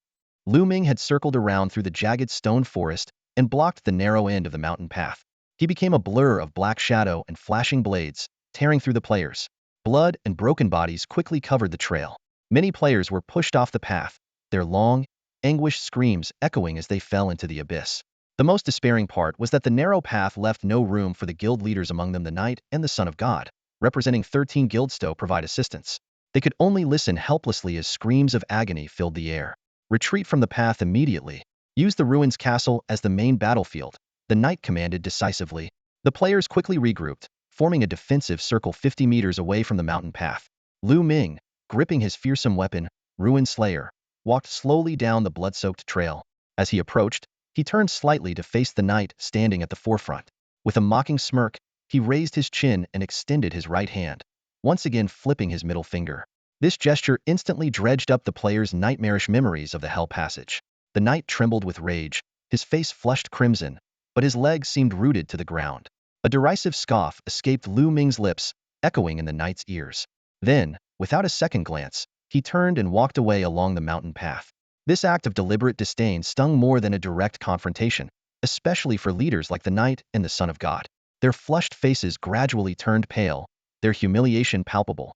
Lu Ming had circled around through the jagged stone forest and blocked the narrow end of the mountain path. He became a blur of black shadow and flashing blades, tearing through the players. Blood and broken bodies quickly covered the trail. Many players were pushed off the path, their long, anguished screams echoing as they fell into the abyss. The most despairing part was that the narrow path left no room for the guild leaders, among them the Knight and the Son of God, representing 13 guildstow, provide assistance. They could only listen helplessly as screams of agony filled the air. Retreat from the path immediately. Use the Ruins Castle as the main battlefield, the Knight commanded decisively. The players quickly regrouped, forming a defensive circle 50 meters away from the mountain path. Lu Ming, gripping his fearsome weapon, Ruin Slayer, walked slowly down the blood-soaked trail. As he approached, he turned slightly to face the knight standing at the forefront. With a mocking smirk, he raised his chin and extended his right hand, once again flipping his middle finger. This gesture instantly dredged up the players' nightmarish memories of the Hell Passage. The knight trembled with rage, his face flushed crimson, but his legs seemed rooted to the ground. A derisive scoff escaped Lu Ming's lips, echoing in the knight's ears. Then, without a second glance, he turned and walked away along the mountain path. This act of deliberate disdain stung more than a direct confrontation, especially for leaders like the Knight and the Son of God. Their flushed faces gradually turned pale, their humiliation palpable.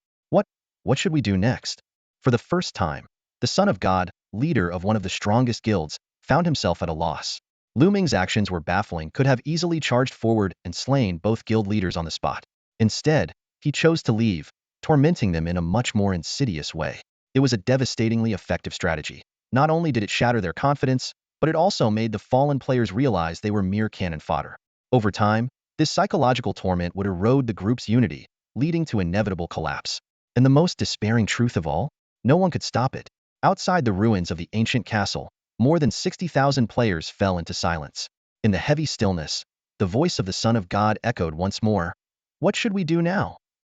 What should we do next? For the first time, the Son of God, leader of one of the strongest guilds, found himself at a loss. Lu Ming's actions were baffling, could have easily charged forward and slain both guild leaders on the spot. Instead, he chose to leave, tormenting them in a much more insidious way. It was a devastatingly effective strategy. Not only did it shatter their confidence, but it also made the fallen players realize they were mere cannon fodder. Over time, this psychological torment would erode the group's unity, leading to inevitable collapse. And the most despairing truth of all? No one could stop it. Outside the ruins of the ancient castle, more than 60,000 players fell into silence. In the heavy stillness, the voice of the Son of God echoed once more. What should we do now?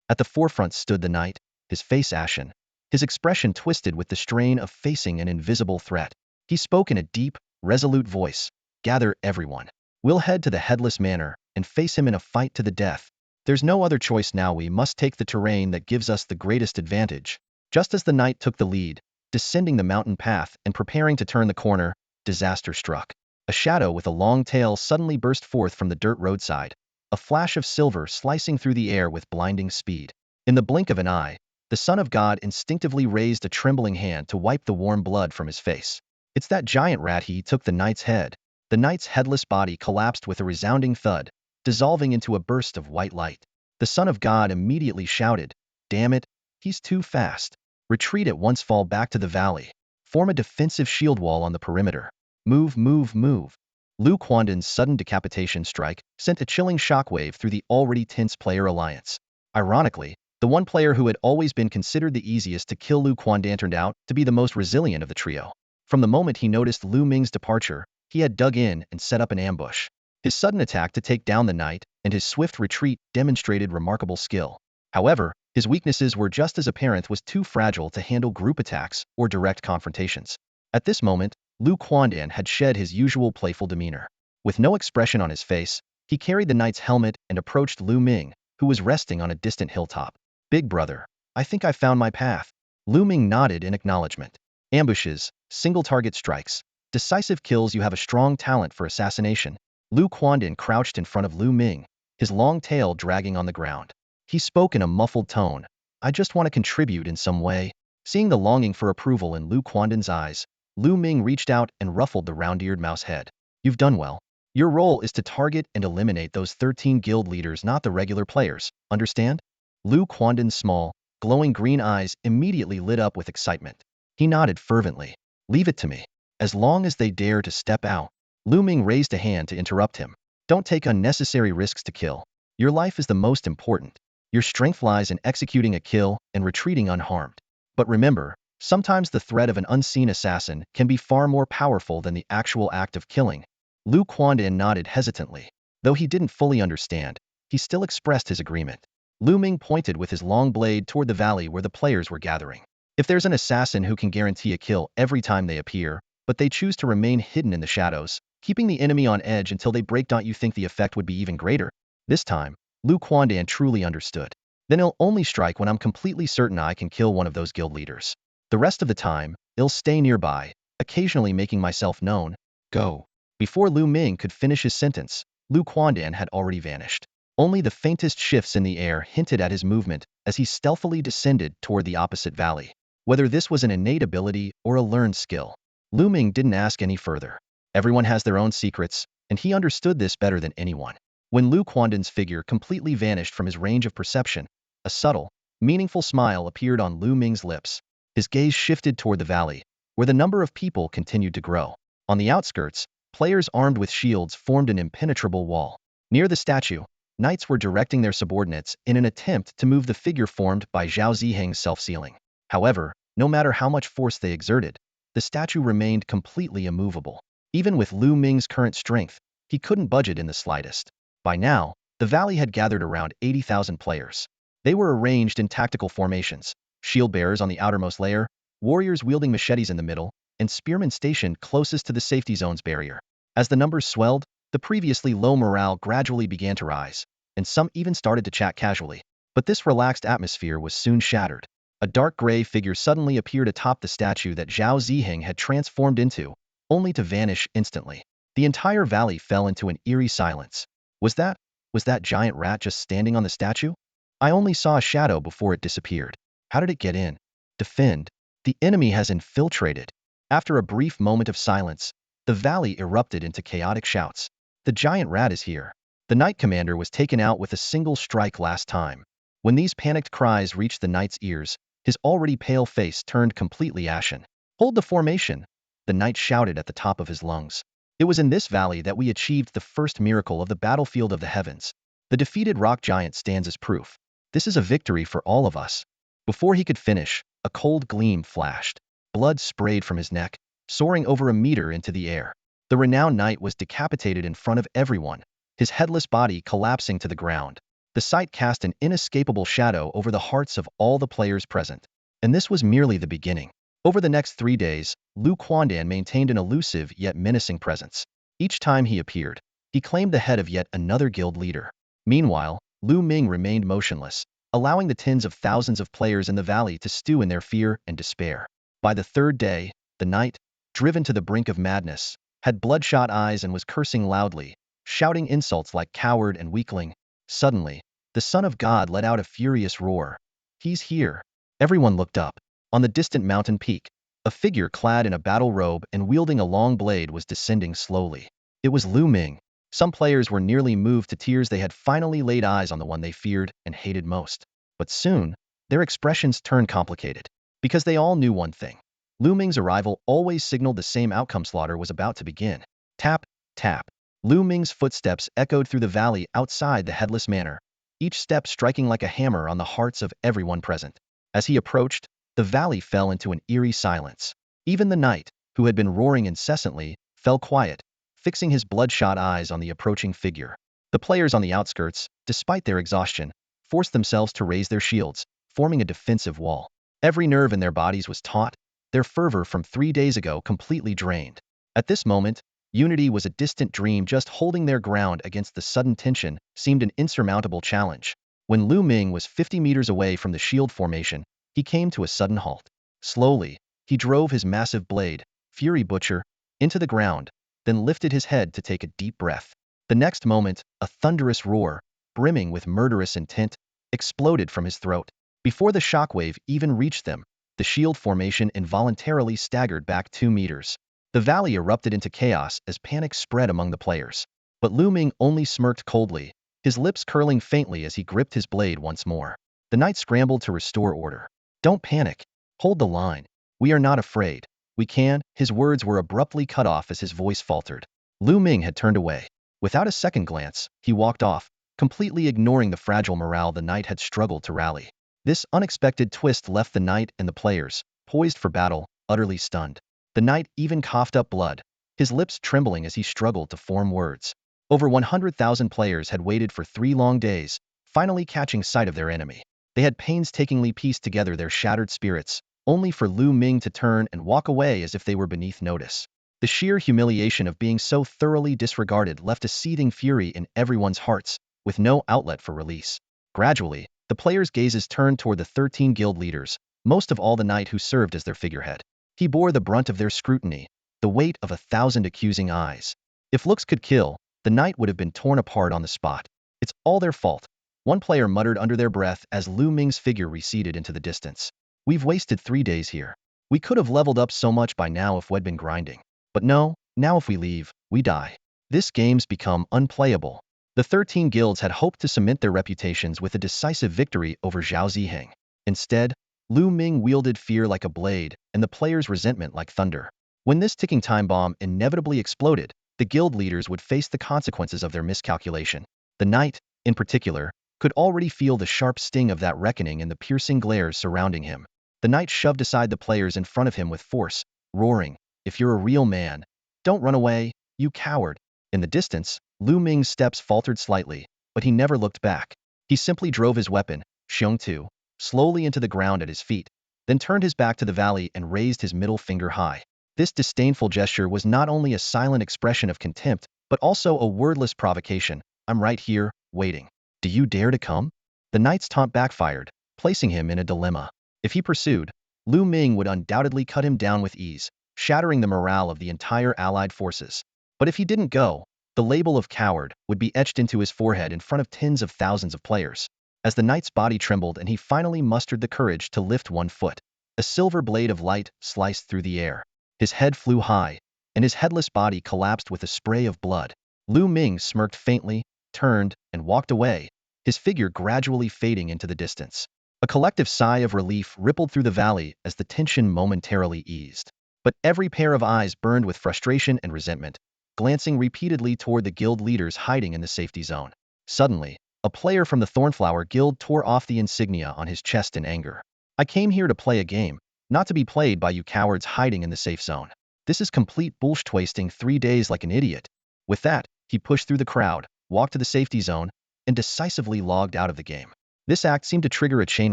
At the forefront stood the knight, his face ashen, his expression twisted with the strain of facing an invisible threat. He spoke in a deep, resolute voice. Gather everyone. We'll head to the Headless Manor and face him in a fight to the death. There's no other choice now. We must take the terrain that gives us the greatest advantage. Just as the knight took the lead, descending the mountain path and preparing to turn the corner, disaster struck. A shadow with a long tail suddenly burst forth from the dirt roadside, a flash of silver slicing through the air with blinding speed. In the blink of an eye, the Son of God instinctively raised a trembling hand to wipe the warm blood from his face. It's that giant rat. He took the knight's head. The knight's headless body collapsed with a resounding thud, dissolving into a burst of white light. The Son of God immediately shouted, "Damn it, he's too fast. Retreat at once, fall back to the valley. Form a defensive shield wall on the perimeter. Move, move, move." Lu Quandan's sudden decapitation strike sent a chilling shockwave through the already tense player alliance. Ironically, the one player who had always been considered the easiest to kill, Lu Quandan, turned out to be the most resilient of the trio. From the moment he noticed Lu Ming's departure, he had dug in and set up an ambush. His sudden attack to take down the knight and his swift retreat demonstrated remarkable skill. However, his weaknesses were just as apparent. Was too fragile to handle group attacks or direct confrontations. At this moment, Lu Quandan had shed his usual playful demeanor. With no expression on his face, he carried the knight's helmet and approached Lu Ming, who was resting on a distant hilltop. "Big brother, I think I found my path." Lu Ming nodded in acknowledgement. "Ambushes, single-target strikes, decisive kills. You have a strong talent for assassination." Lu Quandan crouched in front of Lu Ming, his long tail dragging on the ground. He spoke in a muffled tone. "I just want to contribute in some way." Seeing the longing for approval in Lu Quandan's eyes, Lu Ming reached out and ruffled the round-eared mouse head. "You've done well. Your role is to target and eliminate those 13 guild leaders, not the regular players, understand?" Lu Quandan's small, glowing green eyes immediately lit up with excitement. He nodded fervently. "Leave it to me. As long as they dare to step out." Lu Ming raised a hand to interrupt him. "Don't take unnecessary risks to kill. Your life is the most important. Your strength lies in executing a kill and retreating unharmed. But remember, sometimes the threat of an unseen assassin can be far more powerful than the actual act of killing." Lu Quandan nodded hesitantly. Though he didn't fully understand, he still expressed his agreement. Lu Ming pointed with his long blade toward the valley where the players were gathering. "If there's an assassin who can guarantee a kill every time they appear, but they choose to remain hidden in the shadows, keeping the enemy on edge until they break, don't you think the effect would be even greater?" This time, Lu Quandan truly understood. "Then he'll only strike when I'm completely certain I can kill one of those guild leaders. The rest of the time, I'll stay nearby, occasionally making myself known." "Go." Before Lu Ming could finish his sentence, Lu Quandan had already vanished. Only the faintest shifts in the air hinted at his movement as he stealthily descended toward the opposite valley. Whether this was an innate ability or a learned skill, Lu Ming didn't ask any further. Everyone has their own secrets, and he understood this better than anyone. When Lu Quandan's figure completely vanished from his range of perception, a subtle, meaningful smile appeared on Lu Ming's lips. His gaze shifted toward the valley, where the number of people continued to grow. On the outskirts, players armed with shields formed an impenetrable wall. Near the statue, knights were directing their subordinates in an attempt to move the figure formed by Zhao Ziheng's self-sealing. However, no matter how much force they exerted, the statue remained completely immovable. Even with Lu Ming's current strength, he couldn't budge it in the slightest. By now, the valley had gathered around 80,000 players. They were arranged in tactical formations, shield bearers on the outermost layer, warriors wielding machetes in the middle, and spearmen stationed closest to the safety zone's barrier. As the numbers swelled, the previously low morale gradually began to rise, and some even started to chat casually. But this relaxed atmosphere was soon shattered. A dark gray figure suddenly appeared atop the statue that Zhao Ziheng had transformed into, only to vanish instantly. The entire valley fell into an eerie silence. Was that giant rat just standing on the statue? I only saw a shadow before it disappeared. How did it get in? Defend. The enemy has infiltrated. After a brief moment of silence, the valley erupted into chaotic shouts. The giant rat is here. The knight commander was taken out with a single strike last time. When these panicked cries reached the knight's ears, his already pale face turned completely ashen. "Hold the formation," the knight shouted at the top of his lungs. "It was in this valley that we achieved the first miracle of the battlefield of the heavens. The defeated rock giant stands as proof. This is a victory for all of us." Before he could finish, a cold gleam flashed. Blood sprayed from his neck, soaring over a meter into the air. The renowned knight was decapitated in front of everyone, his headless body collapsing to the ground. The sight cast an inescapable shadow over the hearts of all the players present. And this was merely the beginning. Over the next 3 days, Lu Quandan maintained an elusive yet menacing presence. Each time he appeared, he claimed the head of yet another guild leader. Meanwhile, Lu Ming remained motionless, allowing the tens of thousands of players in the valley to stew in their fear and despair. By the 3rd day, the knight, driven to the brink of madness, had bloodshot eyes and was cursing loudly, shouting insults like coward and weakling. Suddenly, the Son of God let out a furious roar. "He's here!" Everyone looked up. On the distant mountain peak, a figure clad in a battle robe and wielding a long blade was descending slowly. It was Lu Ming. Some players were nearly moved to tears. They had finally laid eyes on the one they feared and hated most. But soon, their expressions turned complicated. Because they all knew one thing. Lu Ming's arrival always signaled the same outcome: slaughter was about to begin. Tap, tap. Lu Ming's footsteps echoed through the valley outside the headless manor, each step striking like a hammer on the hearts of everyone present. As he approached, the valley fell into an eerie silence. Even the knight, who had been roaring incessantly, fell quiet, fixing his bloodshot eyes on the approaching figure. The players on the outskirts, despite their exhaustion, forced themselves to raise their shields, forming a defensive wall. Every nerve in their bodies was taut, their fervor from 3 days ago completely drained. At this moment, unity was a distant dream. Just holding their ground against the sudden tension seemed an insurmountable challenge. When Lu Ming was 50 meters away from the shield formation, he came to a sudden halt. Slowly, he drove his massive blade, Fury Butcher, into the ground, then lifted his head to take a deep breath. The next moment, a thunderous roar, brimming with murderous intent, exploded from his throat. Before the shockwave even reached them, the shield formation involuntarily staggered back 2 meters. The valley erupted into chaos as panic spread among the players. But Lu Ming only smirked coldly, his lips curling faintly as he gripped his blade once more. The knight scrambled to restore order. "Don't panic. Hold the line. We are not afraid. We can." His words were abruptly cut off as his voice faltered. Lu Ming had turned away. Without a second glance, he walked off, completely ignoring the fragile morale the knight had struggled to rally. This unexpected twist left the knight and the players, poised for battle, utterly stunned. The knight even coughed up blood, his lips trembling as he struggled to form words. Over 100,000 players had waited for 3 long days, finally catching sight of their enemy. They had painstakingly pieced together their shattered spirits, only for Lu Ming to turn and walk away as if they were beneath notice. The sheer humiliation of being so thoroughly disregarded left a seething fury in everyone's hearts, with no outlet for release. Gradually, the players' gazes turned toward the 13 guild leaders, most of all the knight who served as their figurehead. He bore the brunt of their scrutiny, the weight of 1,000 accusing eyes. If looks could kill, the knight would have been torn apart on the spot. "It's all their fault," one player muttered under their breath as Lu Ming's figure receded into the distance. "We've wasted 3 days here. We could have leveled up so much by now if we'd been grinding. But no, now if we leave, we die. This game's become unplayable." The 13 guilds had hoped to cement their reputations with a decisive victory over Zhao Ziheng. Instead, Lu Ming wielded fear like a blade, and the players' resentment like thunder. When this ticking time bomb inevitably exploded, the guild leaders would face the consequences of their miscalculation. The knight, in particular, could already feel the sharp sting of that reckoning in the piercing glares surrounding him. The knight shoved aside the players in front of him with force, roaring, "If you're a real man, don't run away, you coward." In the distance, Lu Ming's steps faltered slightly, but he never looked back. He simply drove his weapon, Xiong Tu, slowly into the ground at his feet, then turned his back to the valley and raised his middle finger high. This disdainful gesture was not only a silent expression of contempt, but also a wordless provocation. "I'm right here, waiting. Do you dare to come?" The knight's taunt backfired, placing him in a dilemma. If he pursued, Lu Ming would undoubtedly cut him down with ease, shattering the morale of the entire allied forces. But if he didn't go, the label of coward would be etched into his forehead in front of tens of thousands of players. As the knight's body trembled and he finally mustered the courage to lift one foot, a silver blade of light sliced through the air. His head flew high, and his headless body collapsed with a spray of blood. Lu Ming smirked faintly, turned, and walked away, his figure gradually fading into the distance. A collective sigh of relief rippled through the valley as the tension momentarily eased. But every pair of eyes burned with frustration and resentment, glancing repeatedly toward the guild leaders hiding in the safety zone. Suddenly, a player from the Thornflower Guild tore off the insignia on his chest in anger. "I came here to play a game, not to be played by you cowards hiding in the safe zone. This is complete bullshit, wasting 3 days like an idiot." With that, he pushed through the crowd, walked to the safety zone, and decisively logged out of the game. This act seemed to trigger a chain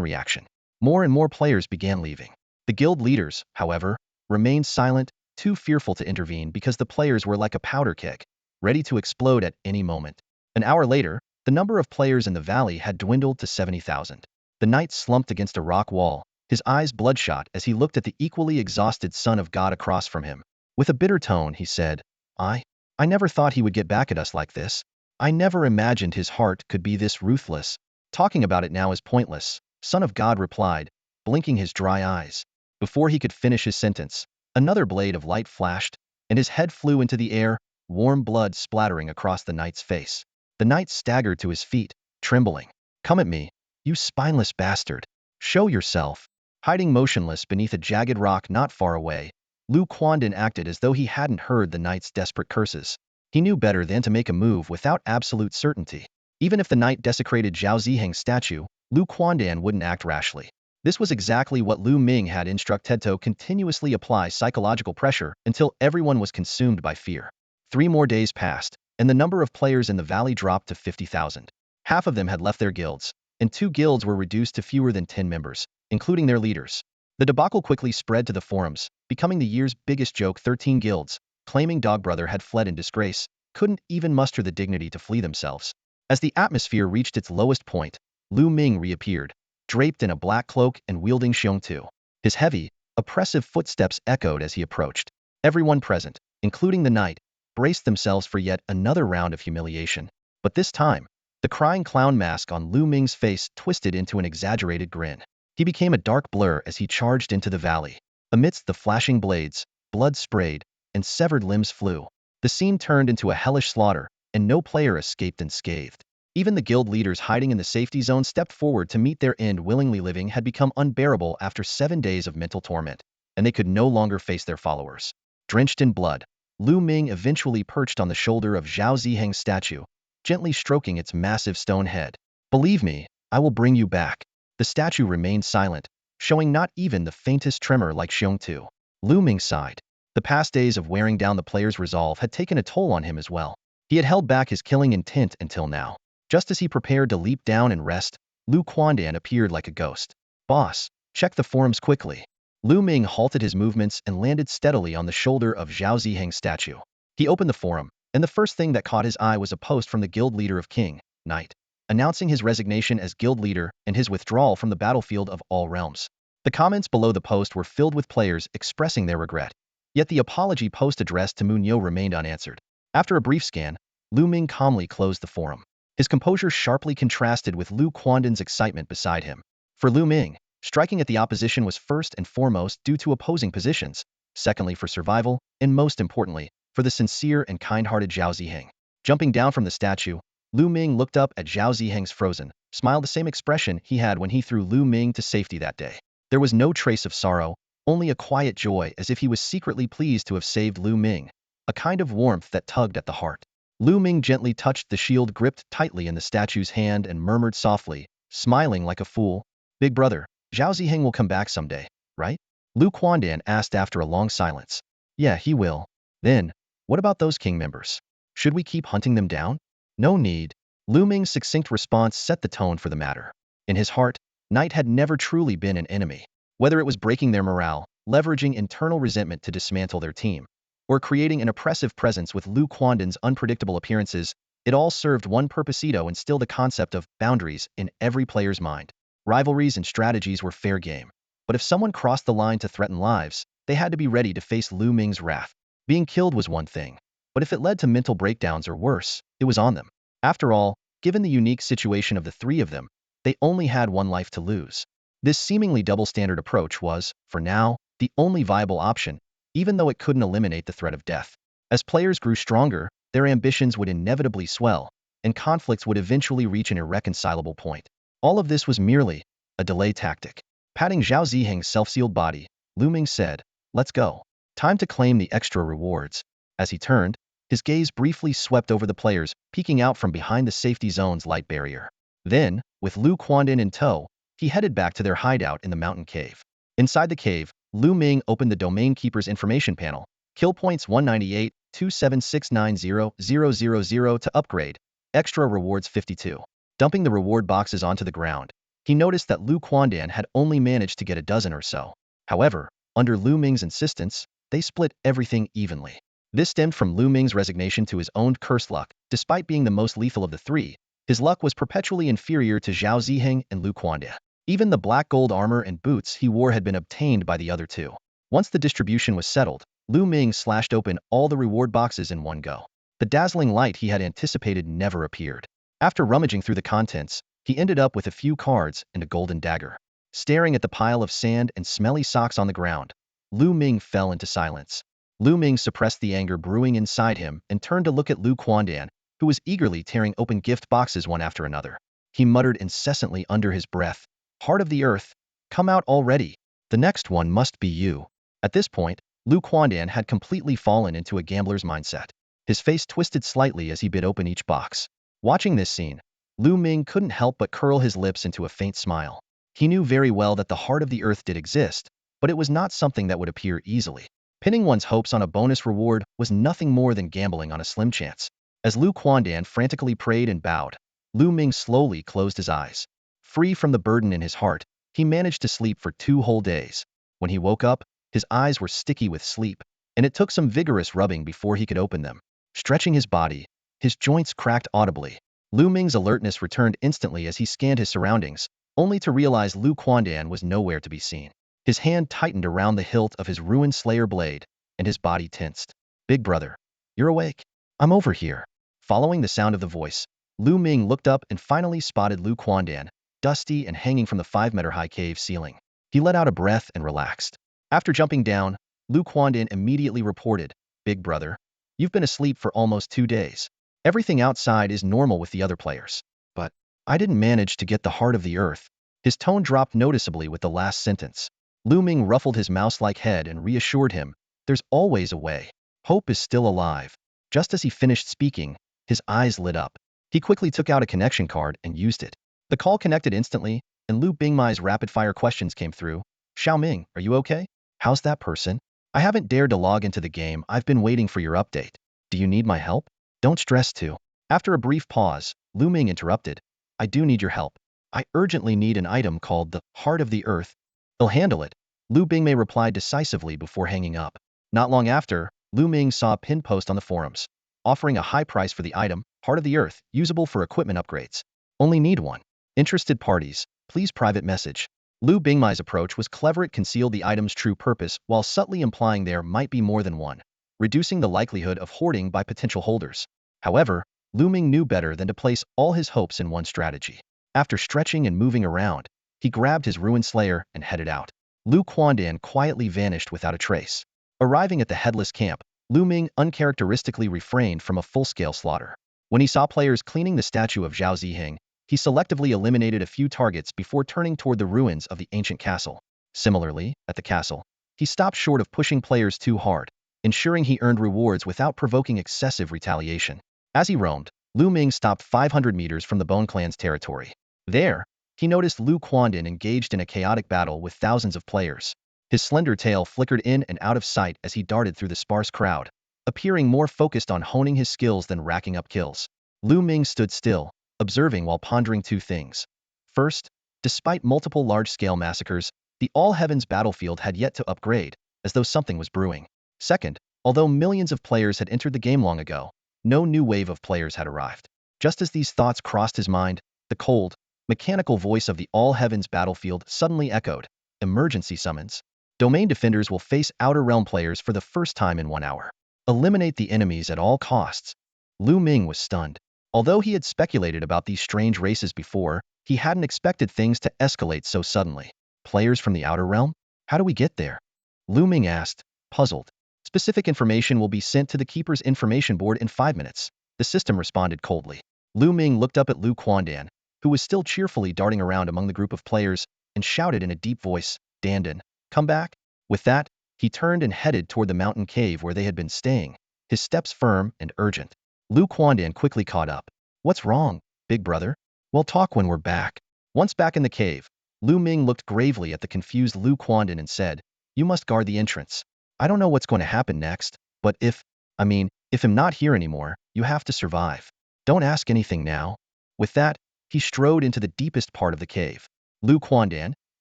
reaction. More and more players began leaving. The guild leaders, however, remained silent, too fearful to intervene because the players were like a powder keg, ready to explode at any moment. An hour later, the number of players in the valley had dwindled to 70,000. The knight slumped against a rock wall, his eyes bloodshot as he looked at the equally exhausted son of God across from him. With a bitter tone, he said, I never thought he would get back at us like this. I never imagined his heart could be this ruthless." "Talking about it now is pointless," Son of God replied, blinking his dry eyes. Before he could finish his sentence, another blade of light flashed, and his head flew into the air, warm blood splattering across the knight's face. The knight staggered to his feet, trembling. "Come at me, you spineless bastard. Show yourself." Hiding motionless beneath a jagged rock not far away, Lu Quandin acted as though he hadn't heard the knight's desperate curses. He knew better than to make a move without absolute certainty. Even if the knight desecrated Zhao Ziheng's statue, Lu Quandin wouldn't act rashly. This was exactly what Lu Ming had instructed to continuously apply psychological pressure until everyone was consumed by fear. 3 more days passed, and the number of players in the valley dropped to 50,000. Half of them had left their guilds, and 2 guilds were reduced to fewer than 10 members, including their leaders. The debacle quickly spread to the forums, becoming the year's biggest joke. 13 guilds, claiming Dogbrother had fled in disgrace, couldn't even muster the dignity to flee themselves. As the atmosphere reached its lowest point, Lu Ming reappeared, draped in a black cloak and wielding xiongtu. His heavy, oppressive footsteps echoed as he approached. Everyone present, including the knight, braced themselves for yet another round of humiliation. But this time, the crying clown mask on Lu Ming's face twisted into an exaggerated grin. He became a dark blur as he charged into the valley. Amidst the flashing blades, blood sprayed, and severed limbs flew. The scene turned into a hellish slaughter, and no player escaped unscathed. Even the guild leaders hiding in the safety zone stepped forward to meet their end. Willingly living had become unbearable after 7 days of mental torment, and they could no longer face their followers. Drenched in blood, Lu Ming eventually perched on the shoulder of Zhao Ziheng's statue, gently stroking its massive stone head. "Believe me, I will bring you back." The statue remained silent, showing not even the faintest tremor like xiongtu. Lu Ming sighed. The past days of wearing down the player's resolve had taken a toll on him as well. He had held back his killing intent until now. Just as he prepared to leap down and rest, Lu Quandan appeared like a ghost. "Boss, check the forums quickly." Lu Ming halted his movements and landed steadily on the shoulder of Zhao Ziheng's statue. He opened the forum, and the first thing that caught his eye was a post from the guild leader of King, Knight, announcing his resignation as guild leader and his withdrawal from the battlefield of all realms. The comments below the post were filled with players expressing their regret. Yet the apology post addressed to Munyo remained unanswered. After a brief scan, Lu Ming calmly closed the forum. His composure sharply contrasted with Lu Quandan's excitement beside him. For Lu Ming, striking at the opposition was first and foremost due to opposing positions, secondly for survival, and most importantly, for the sincere and kind-hearted Zhao Ziheng. Jumping down from the statue, Lu Ming looked up at Zhao Ziheng's frozen smile, the same expression he had when he threw Lu Ming to safety that day. There was no trace of sorrow, only a quiet joy, as if he was secretly pleased to have saved Lu Ming, a kind of warmth that tugged at the heart. Lu Ming gently touched the shield gripped tightly in the statue's hand and murmured softly, smiling like a fool, "Big brother, Zhao Ziheng will come back someday, right?" Lu Quandan asked after a long silence. "Yeah, he will." "Then, what about those king members? Should we keep hunting them down?" "No need." Lu Ming's succinct response set the tone for the matter. In his heart, Knight had never truly been an enemy. Whether it was breaking their morale, leveraging internal resentment to dismantle their team, or creating an oppressive presence with Lu Quandan's unpredictable appearances, it all served one purpose: to instill the concept of boundaries in every player's mind. Rivalries and strategies were fair game, but if someone crossed the line to threaten lives, they had to be ready to face Lu Ming's wrath. Being killed was one thing, but if it led to mental breakdowns or worse, it was on them. After all, given the unique situation of the 3 of them, they only had one life to lose. This seemingly double-standard approach was, for now, the only viable option, even though it couldn't eliminate the threat of death. As players grew stronger, their ambitions would inevitably swell, and conflicts would eventually reach an irreconcilable point. All of this was merely a delay tactic. Patting Zhao Ziheng's self-sealed body, Lu Ming said, "Let's go. Time to claim the extra rewards." As he turned, his gaze briefly swept over the players, peeking out from behind the safety zone's light barrier. Then, with Lu Quandan in tow, he headed back to their hideout in the mountain cave. Inside the cave, Lu Ming opened the Domain Keeper's information panel, kill points 198, 27690,000 to upgrade, extra rewards 52. Dumping the reward boxes onto the ground, he noticed that Lu Quandan had only managed to get a dozen or so. However, under Lu Ming's insistence, they split everything evenly. This stemmed from Lu Ming's resignation to his own cursed luck. Despite being the most lethal of the 3, his luck was perpetually inferior to Zhao Ziheng and Lu Quandan. Even the black gold armor and boots he wore had been obtained by the other 2. Once the distribution was settled, Lu Ming slashed open all the reward boxes in one go. The dazzling light he had anticipated never appeared. After rummaging through the contents, he ended up with a few cards and a golden dagger. Staring at the pile of sand and smelly socks on the ground, Lu Ming fell into silence. Lu Ming suppressed the anger brewing inside him and turned to look at Lu Quandan, who was eagerly tearing open gift boxes one after another. He muttered incessantly under his breath, "Heart of the earth, come out already. The next one must be you." At this point, Lu Quandan had completely fallen into a gambler's mindset. His face twisted slightly as he bit open each box. Watching this scene, Lu Ming couldn't help but curl his lips into a faint smile. He knew very well that the heart of the earth did exist, but it was not something that would appear easily. Pinning one's hopes on a bonus reward was nothing more than gambling on a slim chance. As Lu Quandan frantically prayed and bowed, Lu Ming slowly closed his eyes. Free from the burden in his heart, he managed to sleep for 2 whole days. When he woke up, his eyes were sticky with sleep, and it took some vigorous rubbing before he could open them. Stretching his body, his joints cracked audibly. Lu Ming's alertness returned instantly as he scanned his surroundings, only to realize Lu Quandan was nowhere to be seen. His hand tightened around the hilt of his Ruin Slayer blade, and his body tensed. Big brother, you're awake? I'm over here. Following the sound of the voice, Lu Ming looked up and finally spotted Lu Quandan, dusty and hanging from the 5-meter-high cave ceiling. He let out a breath and relaxed. After jumping down, Lu Quandan immediately reported, Big brother, you've been asleep for almost 2 days. Everything outside is normal with the other players. But I didn't manage to get the heart of the earth. His tone dropped noticeably with the last sentence. Lu Ming ruffled his mouse-like head and reassured him, there's always a way. Hope is still alive. Just as he finished speaking, his eyes lit up. He quickly took out a connection card and used it. The call connected instantly, and Lu Bingmai's rapid-fire questions came through. Xiao Ming, are you okay? How's that person? I haven't dared to log into the game. I've been waiting for your update. Do you need my help? Don't stress too. After a brief pause, Lu Ming interrupted. I do need your help. I urgently need an item called the Heart of the Earth. I'll handle it. Lu Bingmei replied decisively before hanging up. Not long after, Lu Ming saw a pinned post on the forums, offering a high price for the item, Heart of the Earth, usable for equipment upgrades. Only need one. Interested parties, please private message. Lu Bingmai's approach was clever. It concealed the item's true purpose while subtly implying there might be more than one, reducing the likelihood of hoarding by potential holders. However, Lu Ming knew better than to place all his hopes in one strategy. After stretching and moving around, he grabbed his Ruin Slayer and headed out. Lu Quandan quietly vanished without a trace. Arriving at the headless camp, Lu Ming uncharacteristically refrained from a full-scale slaughter. When he saw players cleaning the statue of Zhao Ziheng, he selectively eliminated a few targets before turning toward the ruins of the ancient castle. Similarly, at the castle, he stopped short of pushing players too hard, ensuring he earned rewards without provoking excessive retaliation. As he roamed, Lu Ming stopped 500 meters from the Bone Clan's territory. There, he noticed Lu Quandan engaged in a chaotic battle with thousands of players. His slender tail flickered in and out of sight as he darted through the sparse crowd, appearing more focused on honing his skills than racking up kills. Lu Ming stood still, observing while pondering two things. First, despite multiple large-scale massacres, the All Heavens battlefield had yet to upgrade, as though something was brewing. Second, although millions of players had entered the game long ago, no new wave of players had arrived. Just as these thoughts crossed his mind, the cold, mechanical voice of the All Heavens battlefield suddenly echoed. Emergency summons. Domain defenders will face Outer Realm players for the first time in 1 hour. Eliminate the enemies at all costs. Lu Ming was stunned. Although he had speculated about these strange races before, he hadn't expected things to escalate so suddenly. Players from the Outer Realm? How do we get there? Lu Ming asked, puzzled. Specific information will be sent to the Keeper's information board in 5 minutes. The system responded coldly. Lu Ming looked up at Lu Quandan, who was still cheerfully darting around among the group of players, and shouted in a deep voice, Dandan, come back? With that, he turned and headed toward the mountain cave where they had been staying, his steps firm and urgent. Lu Quandan quickly caught up. What's wrong, big brother? We'll talk when we're back. Once back in the cave, Lu Ming looked gravely at the confused Lu Quandan and said, you must guard the entrance. I don't know what's going to happen next, but if I'm not here anymore, you have to survive. Don't ask anything now. With that, he strode into the deepest part of the cave. Lu Quandan,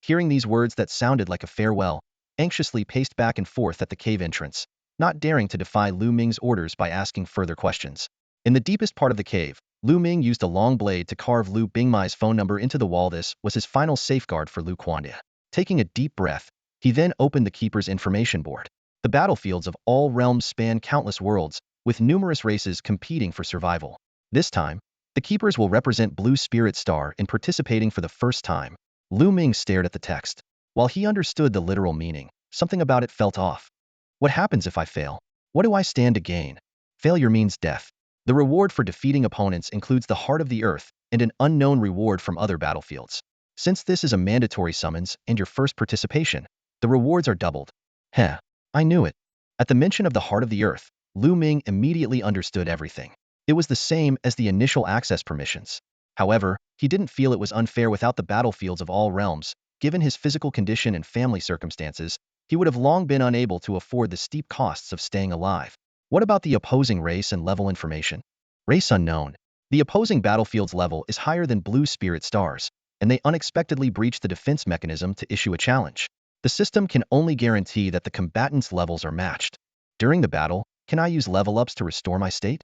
hearing these words that sounded like a farewell, anxiously paced back and forth at the cave entrance, not daring to defy Lu Ming's orders by asking further questions. In the deepest part of the cave, Lu Ming used a long blade to carve Lu Bingmai's phone number into the wall. This was his final safeguard for Lu Quandan. Taking a deep breath, he then opened the Keeper's information board. The battlefields of all realms span countless worlds, with numerous races competing for survival. This time, the Keepers will represent Blue Spirit Star in participating for the first time. Lu Ming stared at the text. While he understood the literal meaning, something about it felt off. What happens if I fail? What do I stand to gain? Failure means death. The reward for defeating opponents includes the Heart of the Earth and an unknown reward from other battlefields. Since this is a mandatory summons and your first participation, the rewards are doubled. Heh, I knew it. At the mention of the Heart of the Earth, Lu Ming immediately understood everything. It was the same as the initial access permissions. However, he didn't feel it was unfair without the battlefields of all realms. Given his physical condition and family circumstances, he would have long been unable to afford the steep costs of staying alive. What about the opposing race and level information? Race unknown. The opposing battlefield's level is higher than blue spirit stars, and they unexpectedly breach the defense mechanism to issue a challenge. The system can only guarantee that the combatants' levels are matched. During the battle, can I use level ups to restore my state?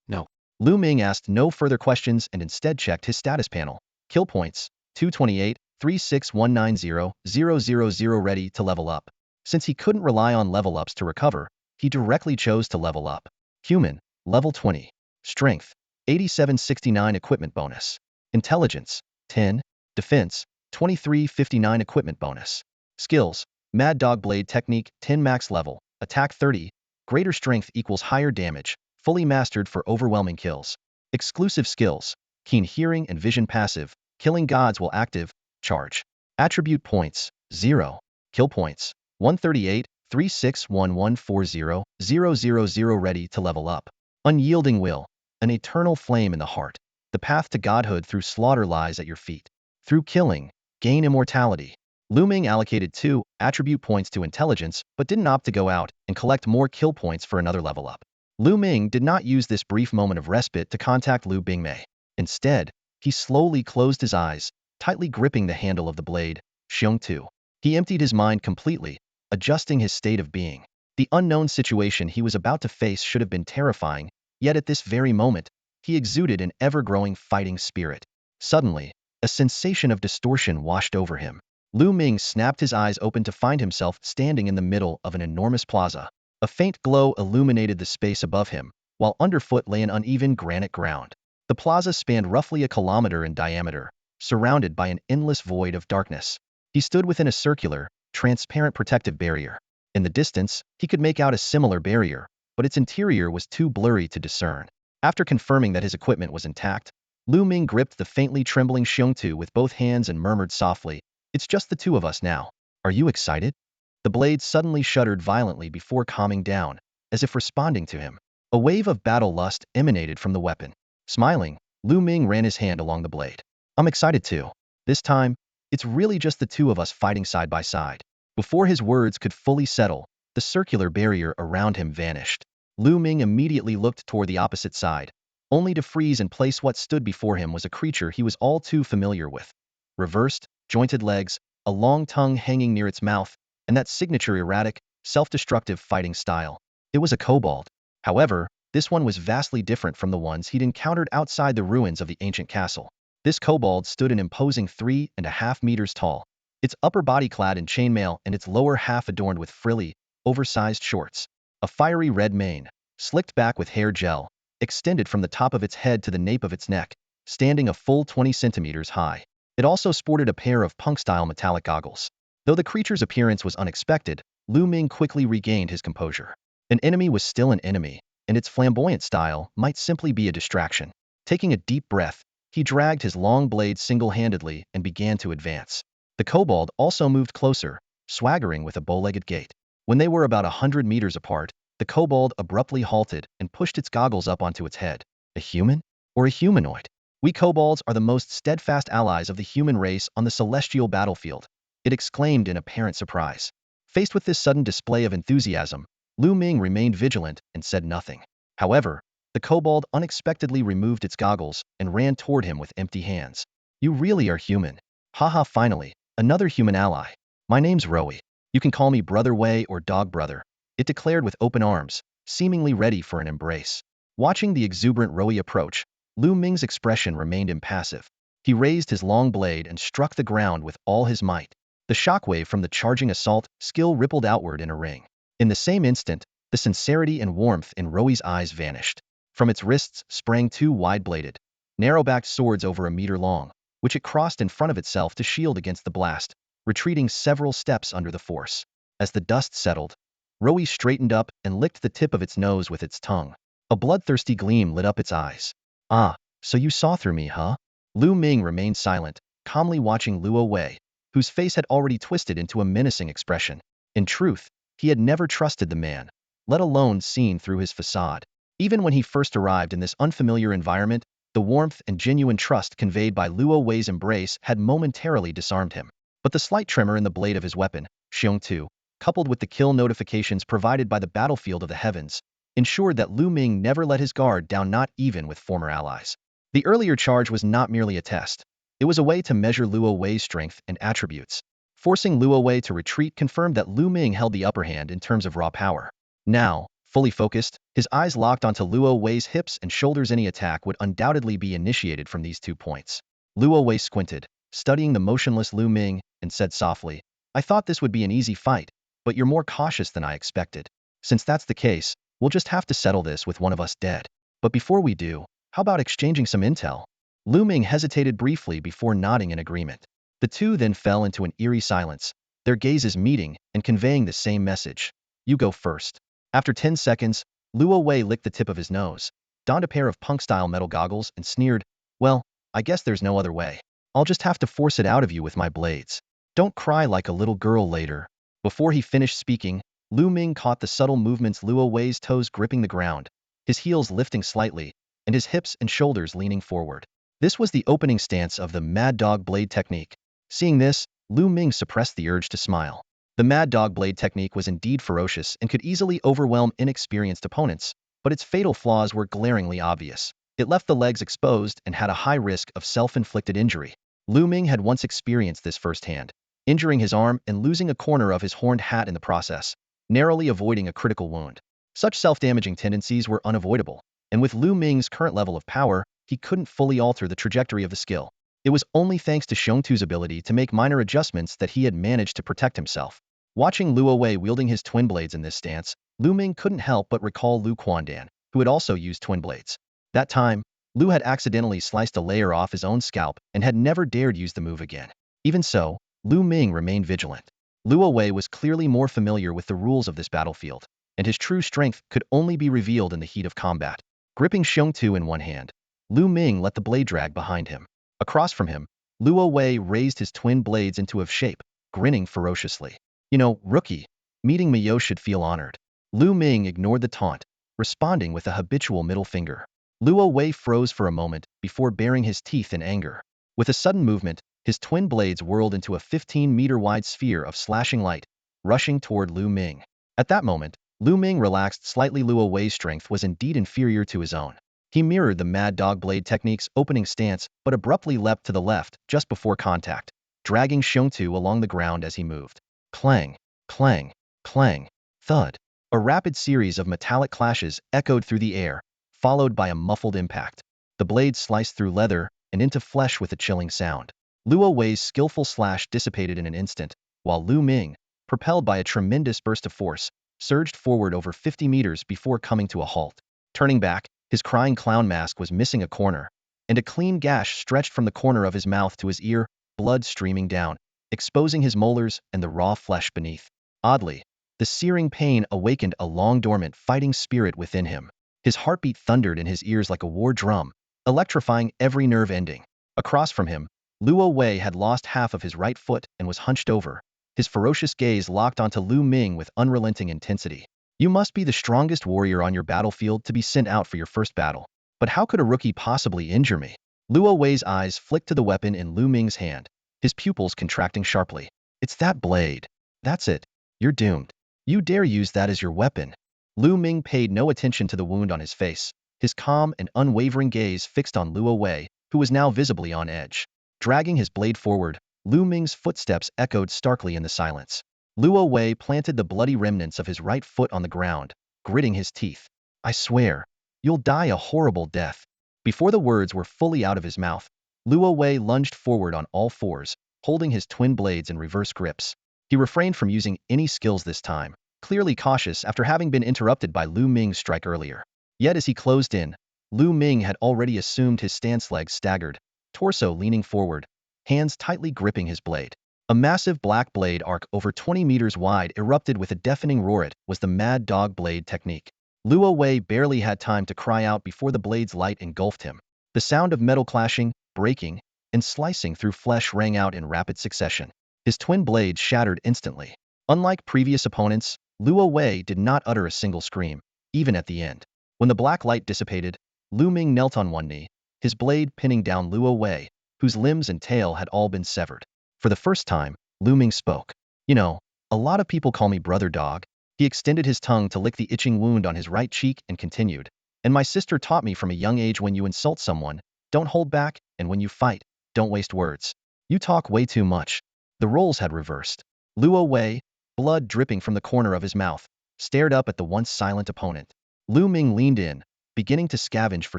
No. Lu Ming asked no further questions and instead checked his status panel. Kill points, 228, 36190, ready to level up. Since he couldn't rely on level ups to recover, he directly chose to level up. Human, level 20. Strength, 8769 equipment bonus. Intelligence, 10. Defense, 2359 equipment bonus. Skills, Mad Dog Blade Technique, 10 max level. Attack 30. Greater strength equals higher damage. Fully mastered for overwhelming kills. Exclusive skills, Keen Hearing and Vision passive. Killing gods while active. Charge. Attribute points, 0. Kill points, 138, 361140000 ready to level up. Unyielding will, an eternal flame in the heart. The path to godhood through slaughter lies at your feet. Through killing, gain immortality. Lu Ming allocated 2 attribute points to intelligence, but didn't opt to go out and collect more kill points for another level up. Lu Ming did not use this brief moment of respite to contact Lu Bingmei. Instead, he slowly closed his eyes, tightly gripping the handle of the blade, Xiong Tu. He emptied his mind completely, adjusting his state of being. The unknown situation he was about to face should have been terrifying, yet at this very moment, he exuded an ever-growing fighting spirit. Suddenly, a sensation of distortion washed over him. Lu Ming snapped his eyes open to find himself standing in the middle of an enormous plaza. A faint glow illuminated the space above him, while underfoot lay an uneven granite ground. The plaza spanned roughly a kilometer in diameter, surrounded by an endless void of darkness. He stood within a circular, transparent protective barrier. In the distance, he could make out a similar barrier, but its interior was too blurry to discern. After confirming that his equipment was intact, Lu Ming gripped the faintly trembling Xiong Tu with both hands and murmured softly, "It's just the two of us now. Are you excited?" The blade suddenly shuddered violently before calming down, as if responding to him. A wave of battle lust emanated from the weapon. Smiling, Lu Ming ran his hand along the blade. "I'm excited too. This time, it's really just the two of us fighting side by side." Before his words could fully settle, the circular barrier around him vanished. Lu Ming immediately looked toward the opposite side, only to freeze in place. What stood before him was a creature he was all too familiar with. Reversed, jointed legs, a long tongue hanging near its mouth, and that signature erratic, self-destructive fighting style. It was a kobold. However, this one was vastly different from the ones he'd encountered outside the ruins of the ancient castle. This kobold stood an imposing 3.5 meters tall, its upper body clad in chainmail and its lower half adorned with frilly, oversized shorts. A fiery red mane, slicked back with hair gel, extended from the top of its head to the nape of its neck, standing a full 20 centimeters high. It also sported a pair of punk-style metallic goggles. Though the creature's appearance was unexpected, Lu Ming quickly regained his composure. An enemy was still an enemy, and its flamboyant style might simply be a distraction. Taking a deep breath, he dragged his long blade single-handedly and began to advance. The kobold also moved closer, swaggering with a bow-legged gait. When they were about 100 meters apart, the kobold abruptly halted and pushed its goggles up onto its head. A human? Or a humanoid? "We kobolds are the most steadfast allies of the human race on the celestial battlefield," it exclaimed in apparent surprise. Faced with this sudden display of enthusiasm, Lu Ming remained vigilant and said nothing. However, the kobold unexpectedly removed its goggles and ran toward him with empty hands. "You really are human. Haha, finally, another human ally. My name's Rowie. You can call me Brother Wei or Dog Brother," it declared with open arms, seemingly ready for an embrace. Watching the exuberant Rowie approach, Lu Ming's expression remained impassive. He raised his long blade and struck the ground with all his might. The shockwave from the charging assault skill rippled outward in a ring. In the same instant, the sincerity and warmth in Rowie's eyes vanished. From its wrists sprang 2 wide-bladed, narrow-backed swords over a meter long, which it crossed in front of itself to shield against the blast, retreating several steps under the force. As the dust settled, Rowie straightened up and licked the tip of its nose with its tongue. A bloodthirsty gleam lit up its eyes. "Ah, so you saw through me, huh?" Lu Ming remained silent, calmly watching Luo Wei, whose face had already twisted into a menacing expression. In truth, he had never trusted the man, let alone seen through his facade. Even when he first arrived in this unfamiliar environment, The warmth and genuine trust conveyed by Luo Wei's embrace had momentarily disarmed him. But the slight tremor in the blade of his weapon, Xiong-Tu, coupled with the kill notifications provided by the battlefield of the heavens, ensured that Lu Ming never let his guard down, not even with former allies. The earlier charge was not merely a test. It was a way to measure Luo Wei's strength and attributes. Forcing Luo Wei to retreat confirmed that Lu Ming held the upper hand in terms of raw power. Now, fully focused, his eyes locked onto Luo Wei's hips and shoulders. Any attack would undoubtedly be initiated from these 2 points. Luo Wei squinted, studying the motionless Lu Ming, and said softly, "I thought this would be an easy fight, but you're more cautious than I expected. Since that's the case, we'll just have to settle this with one of us dead. But before we do, how about exchanging some intel?" Lu Ming hesitated briefly before nodding in agreement. The two then fell into an eerie silence, their gazes meeting and conveying the same message. "You go first." After 10 seconds, Luo Wei licked the tip of his nose, donned a pair of punk-style metal goggles, and sneered, "Well, I guess there's no other way. I'll just have to force it out of you with my blades. Don't cry like a little girl later." Before he finished speaking, Lu Ming caught the subtle movements, Luo Wei's toes gripping the ground, his heels lifting slightly, and his hips and shoulders leaning forward. This was the opening stance of the Mad Dog Blade technique. Seeing this, Lu Ming suppressed the urge to smile. The Mad Dog Blade technique was indeed ferocious and could easily overwhelm inexperienced opponents, but its fatal flaws were glaringly obvious. It left the legs exposed and had a high risk of self-inflicted injury. Lu Ming had once experienced this firsthand, injuring his arm and losing a corner of his horned hat in the process, narrowly avoiding a critical wound. Such self-damaging tendencies were unavoidable, and with Lu Ming's current level of power, he couldn't fully alter the trajectory of the skill. It was only thanks to Xiong-Tu's ability to make minor adjustments that he had managed to protect himself. Watching Luo Wei wielding his twin blades in this stance, Lu Ming couldn't help but recall Lu Quandan, who had also used twin blades. That time, Lu had accidentally sliced a layer off his own scalp and had never dared use the move again. Even so, Lu Ming remained vigilant. Luo Wei was clearly more familiar with the rules of this battlefield, and his true strength could only be revealed in the heat of combat. Gripping Xiong-Tu in one hand, Lu Ming let the blade drag behind him. Across from him, Luo Wei raised his twin blades into a shape, grinning ferociously. "You know, rookie, meeting me should feel honored." Lu Ming ignored the taunt, responding with a habitual middle finger. Luo Wei froze for a moment before baring his teeth in anger. With a sudden movement, his twin blades whirled into a 15-meter-wide sphere of slashing light, rushing toward Lu Ming. At that moment, Lu Ming relaxed slightly. Luo Wei's strength was indeed inferior to his own. He mirrored the Mad Dog Blade technique's opening stance but abruptly leapt to the left just before contact, dragging Xiong-Tu along the ground as he moved. Clang, clang, clang, thud. A rapid series of metallic clashes echoed through the air, followed by a muffled impact. The blade sliced through leather and into flesh with a chilling sound. Luo Wei's skillful slash dissipated in an instant, while Lu Ming, propelled by a tremendous burst of force, surged forward over 50 meters before coming to a halt. Turning back, his crying clown mask was missing a corner, and a clean gash stretched from the corner of his mouth to his ear, blood streaming down, exposing his molars and the raw flesh beneath. Oddly, the searing pain awakened a long-dormant fighting spirit within him. His heartbeat thundered in his ears like a war drum, electrifying every nerve ending. Across from him, Luo Wei had lost half of his right foot and was hunched over, his ferocious gaze locked onto Lu Ming with unrelenting intensity. "You must be the strongest warrior on your battlefield to be sent out for your first battle. But how could a rookie possibly injure me?" Luo Wei's eyes flicked to the weapon in Lu Ming's hand, his pupils contracting sharply. "It's that blade. That's it. You're doomed. You dare use that as your weapon." Lu Ming paid no attention to the wound on his face, his calm and unwavering gaze fixed on Luo Wei, who was now visibly on edge. Dragging his blade forward, Lu Ming's footsteps echoed starkly in the silence. Luo Wei planted the bloody remnants of his right foot on the ground, gritting his teeth. "I swear, you'll die a horrible death." Before the words were fully out of his mouth, Luo Wei lunged forward on all fours, holding his twin blades in reverse grips. He refrained from using any skills this time, clearly cautious after having been interrupted by Lu Ming's strike earlier. Yet as he closed in, Lu Ming had already assumed his stance, legs staggered, torso leaning forward, hands tightly gripping his blade. A massive black blade arc over 20 meters wide erupted with a deafening roar. It was the Mad Dog Blade technique. Luo Wei barely had time to cry out before the blade's light engulfed him. The sound of metal clashing, breaking, and slicing through flesh rang out in rapid succession. His twin blades shattered instantly. Unlike previous opponents, Luo Wei did not utter a single scream, even at the end. When the black light dissipated, Lu Ming knelt on one knee, his blade pinning down Luo Wei, whose limbs and tail had all been severed. For the first time, Lu Ming spoke. You know, a lot of people call me brother dog. He extended his tongue to lick the itching wound on his right cheek and continued. And my sister taught me from a young age, when you insult someone, don't hold back, and when you fight, don't waste words. You talk way too much. The roles had reversed. Luo Wei, blood dripping from the corner of his mouth, stared up at the once silent opponent. Lu Ming leaned in, beginning to scavenge for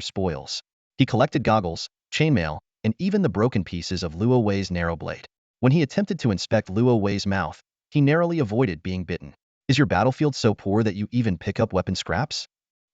spoils. He collected goggles, chainmail, and even the broken pieces of Luo Wei's narrow blade. When he attempted to inspect Luo Wei's mouth, he narrowly avoided being bitten. Is your battlefield so poor that you even pick up weapon scraps?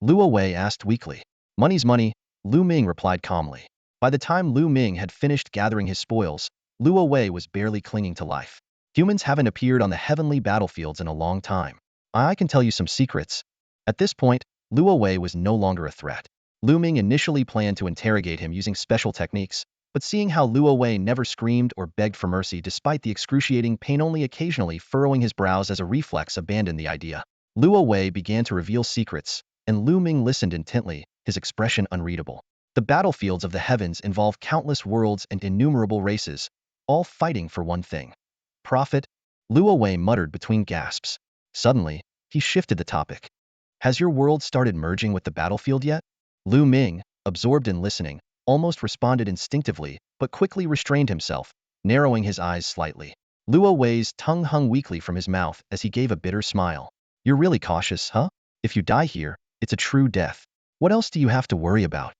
Luo Wei asked weakly. Money's money, Lu Ming replied calmly. By the time Lu Ming had finished gathering his spoils, Luo Wei was barely clinging to life. Humans haven't appeared on the heavenly battlefields in a long time. I can tell you some secrets. At this point, Luo Wei was no longer a threat. Lu Ming initially planned to interrogate him using special techniques, but seeing how Luo Wei never screamed or begged for mercy despite the excruciating pain, only occasionally furrowing his brows as a reflex, abandoned the idea. Luo Wei began to reveal secrets, and Lu Ming listened intently, his expression unreadable. The battlefields of the heavens involve countless worlds and innumerable races, all fighting for one thing. Profit? Luo Wei muttered between gasps. Suddenly, he shifted the topic. Has your world started merging with the battlefield yet? Lu Ming, absorbed in listening, almost responded instinctively, but quickly restrained himself, narrowing his eyes slightly. Luo Wei's tongue hung weakly from his mouth as he gave a bitter smile. You're really cautious, huh? If you die here, it's a true death. What else do you have to worry about?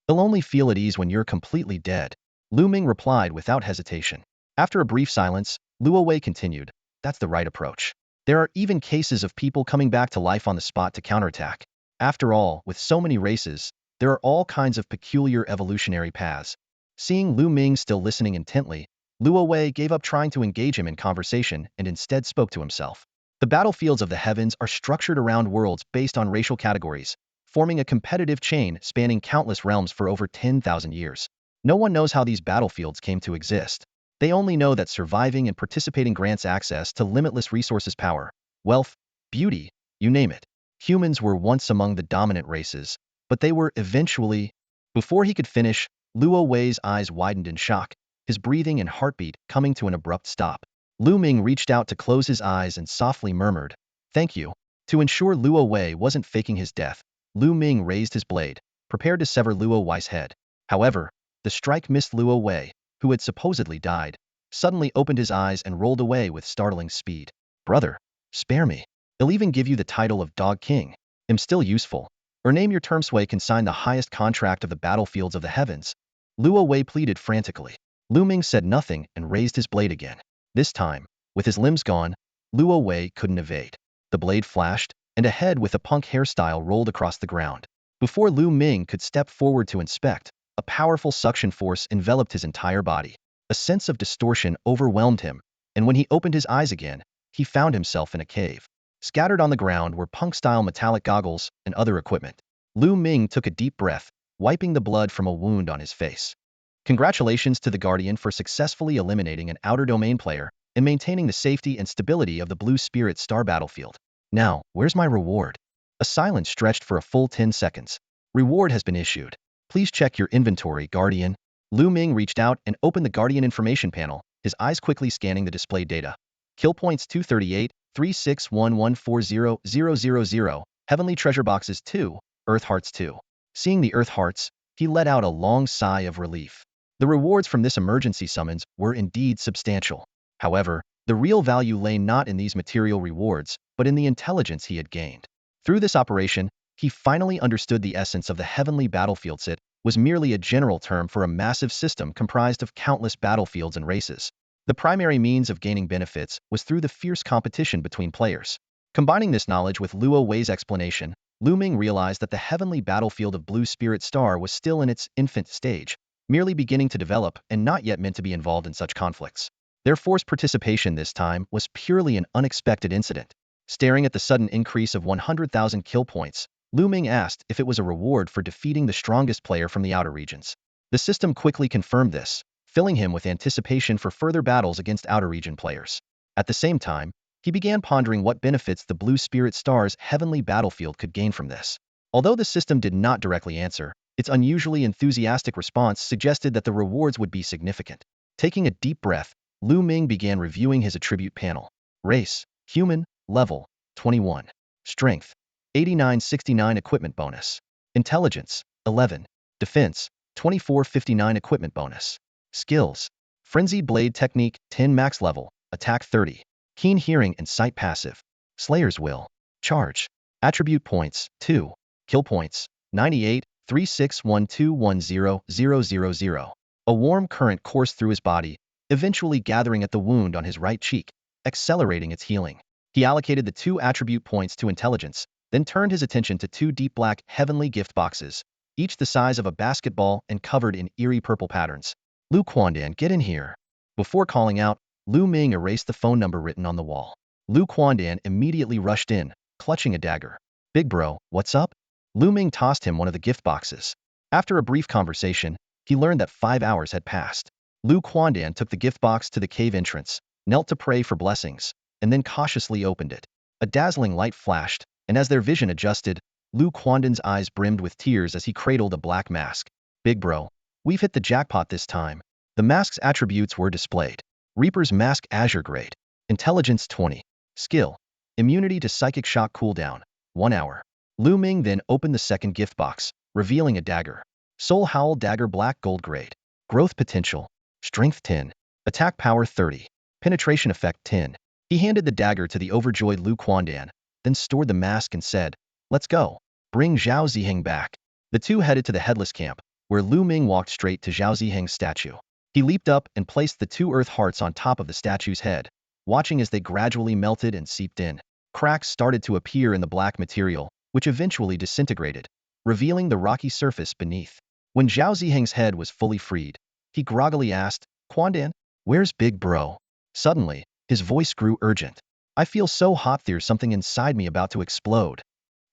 You'll only feel at ease when you're completely dead. Lu Ming replied without hesitation. After a brief silence, Luo Wei continued. That's the right approach. There are even cases of people coming back to life on the spot to counterattack. After all, with so many races, there are all kinds of peculiar evolutionary paths. Seeing Lu Ming still listening intently, Luo Wei gave up trying to engage him in conversation and instead spoke to himself. The battlefields of the heavens are structured around worlds based on racial categories, forming a competitive chain spanning countless realms for over 10,000 years. No one knows how these battlefields came to exist. They only know that surviving and participating grants access to limitless resources, power, wealth, beauty, you name it. Humans were once among the dominant races, but they were eventually... Before he could finish, Luo Wei's eyes widened in shock, his breathing and heartbeat coming to an abrupt stop. Lu Ming reached out to close his eyes and softly murmured, "Thank you." To ensure Luo Wei wasn't faking his death, Lu Ming raised his blade, prepared to sever Luo Wei's head. However, the strike missed. Luo Wei, who had supposedly died, suddenly opened his eyes and rolled away with startling speed. Brother, spare me. I'll even give you the title of Dog King. I'm still useful. Or name your terms so I can sign the highest contract of the battlefields of the heavens. Luo Wei pleaded frantically. Lu Ming said nothing and raised his blade again. This time, with his limbs gone, Luo Wei couldn't evade. The blade flashed, and a head with a punk hairstyle rolled across the ground. Before Lu Ming could step forward to inspect, a powerful suction force enveloped his entire body. A sense of distortion overwhelmed him, and when he opened his eyes again, he found himself in a cave. Scattered on the ground were punk-style metallic goggles and other equipment. Lu Ming took a deep breath, wiping the blood from a wound on his face. Congratulations to the Guardian for successfully eliminating an outer domain player and maintaining the safety and stability of the Blue Spirit Star battlefield. Now, where's my reward? A silence stretched for a full 10 seconds. Reward has been issued. Please check your inventory, Guardian. Lu Ming reached out and opened the Guardian information panel, his eyes quickly scanning the displayed data. Kill points 238, 361140000, Heavenly Treasure Boxes 2, Earth Hearts 2. Seeing the Earth Hearts, he let out a long sigh of relief. The rewards from this emergency summons were indeed substantial. However, the real value lay not in these material rewards, but in the intelligence he had gained. Through this operation, he finally understood the essence of the heavenly battlefield. It was merely a general term for a massive system comprised of countless battlefields and races. The primary means of gaining benefits was through the fierce competition between players. Combining this knowledge with Luo Wei's explanation, Lu Ming realized that the heavenly battlefield of Blue Spirit Star was still in its infant stage, merely beginning to develop and not yet meant to be involved in such conflicts. Their forced participation this time was purely an unexpected incident. Staring at the sudden increase of 100,000 kill points, Lu Ming asked if it was a reward for defeating the strongest player from the outer regions. The system quickly confirmed this, filling him with anticipation for further battles against outer region players. At the same time, he began pondering what benefits the Blue Spirit Star's heavenly battlefield could gain from this. Although the system did not directly answer, Its unusually enthusiastic response suggested that the rewards would be significant. Taking a deep breath, Lu Ming began reviewing his attribute panel. Race, human, level, 21. Strength, 8969 equipment bonus. Intelligence, 11. Defense, 2459 equipment bonus. Skills, Frenzied Blade Technique, 10 max level, attack 30. Keen Hearing and Sight passive. Slayer's Will. Charge. Attribute points, 2. Kill points, 98, 361210,000. A warm current coursed through his body, eventually gathering at the wound on his right cheek, accelerating its healing. He allocated the 2 attribute points to intelligence, then turned his attention to 2 deep black heavenly gift boxes, each the size of a basketball and covered in eerie purple patterns. Lu Quandan, get in here. Before calling out, Lu Ming erased the phone number written on the wall. Lu Quandan immediately rushed in, clutching a dagger. Big bro, what's up? Lu Ming tossed him one of the gift boxes. After a brief conversation, he learned that 5 hours had passed. Lu Quandan took the gift box to the cave entrance, knelt to pray for blessings, and then cautiously opened it. A dazzling light flashed, and as their vision adjusted, Lu Quandan's eyes brimmed with tears as he cradled a black mask. Big bro, we've hit the jackpot this time. The mask's attributes were displayed. Reaper's Mask Azure Grade. Intelligence 20. Skill. Immunity to Psychic Shock cooldown, 1 hour. Lu Ming then opened the second gift box, revealing a dagger. Soul Howl Dagger Black Gold Grade. Growth Potential. Strength 10. Attack Power 30. Penetration Effect 10. He handed the dagger to the overjoyed Lu Quandan, then stored the mask and said, "Let's go. Bring Zhao Ziheng back." The two headed to the Headless Camp, where Lu Ming walked straight to Zhao Ziheng's statue. He leaped up and placed the 2 earth hearts on top of the statue's head, watching as they gradually melted and seeped in. Cracks started to appear in the black material, which eventually disintegrated, revealing the rocky surface beneath. When Zhao Ziheng's head was fully freed, he groggily asked, "Quandan, where's Big Bro?" Suddenly, his voice grew urgent. "I feel so hot there's something inside me about to explode."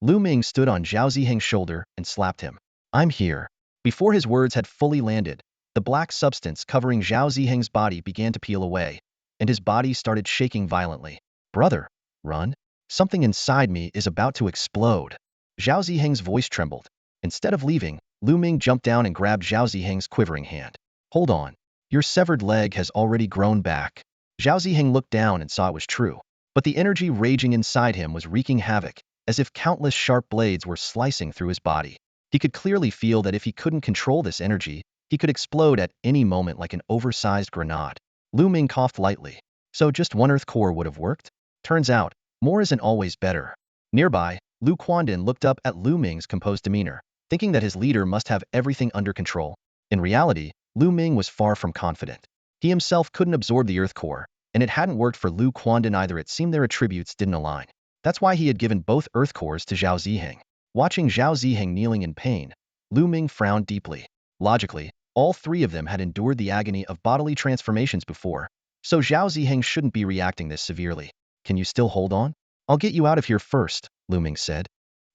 Lu Ming stood on Zhao Ziheng's shoulder and slapped him. "I'm here." Before his words had fully landed, the black substance covering Zhao Ziheng's body began to peel away, and his body started shaking violently. "Brother, run. Something inside me is about to explode." Zhao Ziheng's voice trembled. Instead of leaving, Lu Ming jumped down and grabbed Zhao Ziheng's quivering hand. "Hold on. Your severed leg has already grown back." Zhao Ziheng looked down and saw it was true. But the energy raging inside him was wreaking havoc, as if countless sharp blades were slicing through his body. He could clearly feel that if he couldn't control this energy, he could explode at any moment like an oversized grenade. Lu Ming coughed lightly. "So just 1 earth core would have worked? Turns out, more isn't always better." Nearby, Lu Quandan looked up at Lu Ming's composed demeanor, thinking that his leader must have everything under control. In reality, Lu Ming was far from confident. He himself couldn't absorb the earth core, and it hadn't worked for Lu Quandan either. It seemed their attributes didn't align. That's why he had given both earth cores to Zhao Ziheng. Watching Zhao Ziheng kneeling in pain, Lu Ming frowned deeply. Logically, all 3 of them had endured the agony of bodily transformations before, so Zhao Ziheng shouldn't be reacting this severely. "Can you still hold on? I'll get you out of here first," Lu Ming said.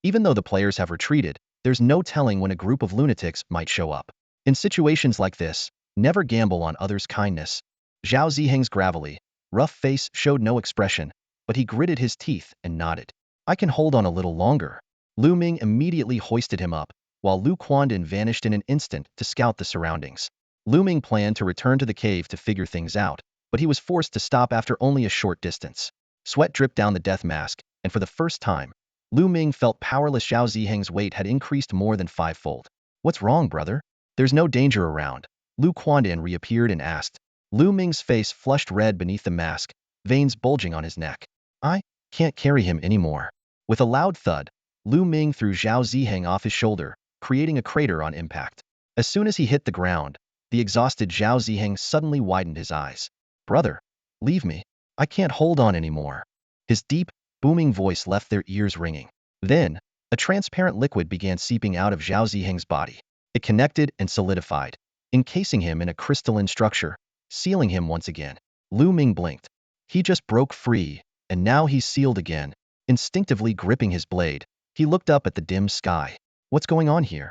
Even though the players have retreated, there's no telling when a group of lunatics might show up. In situations like this, never gamble on others' kindness. Zhao Ziheng's gravelly, rough face showed no expression, but he gritted his teeth and nodded. "I can hold on a little longer." Lu Ming immediately hoisted him up, while Lu Quandan vanished in an instant to scout the surroundings. Lu Ming planned to return to the cave to figure things out, but he was forced to stop after only a short distance. Sweat dripped down the death mask, and for the first time, Lu Ming felt powerless. Zhao Ziheng's weight had increased more than 5-fold. "What's wrong, brother?" "There's no danger around." Lu Quandan reappeared and asked. Lu Ming's face flushed red beneath the mask, veins bulging on his neck. "I can't carry him anymore." With a loud thud, Lu Ming threw Zhao Ziheng off his shoulder, creating a crater on impact. As soon as he hit the ground, the exhausted Zhao Ziheng suddenly widened his eyes. "Brother, leave me. I can't hold on anymore." His deep, booming voice left their ears ringing. Then, a transparent liquid began seeping out of Zhao Ziheng's body. It connected and solidified, encasing him in a crystalline structure, sealing him once again. Lu Ming blinked. He just broke free, and now he's sealed again. Instinctively gripping his blade, he looked up at the dim sky. What's going on here?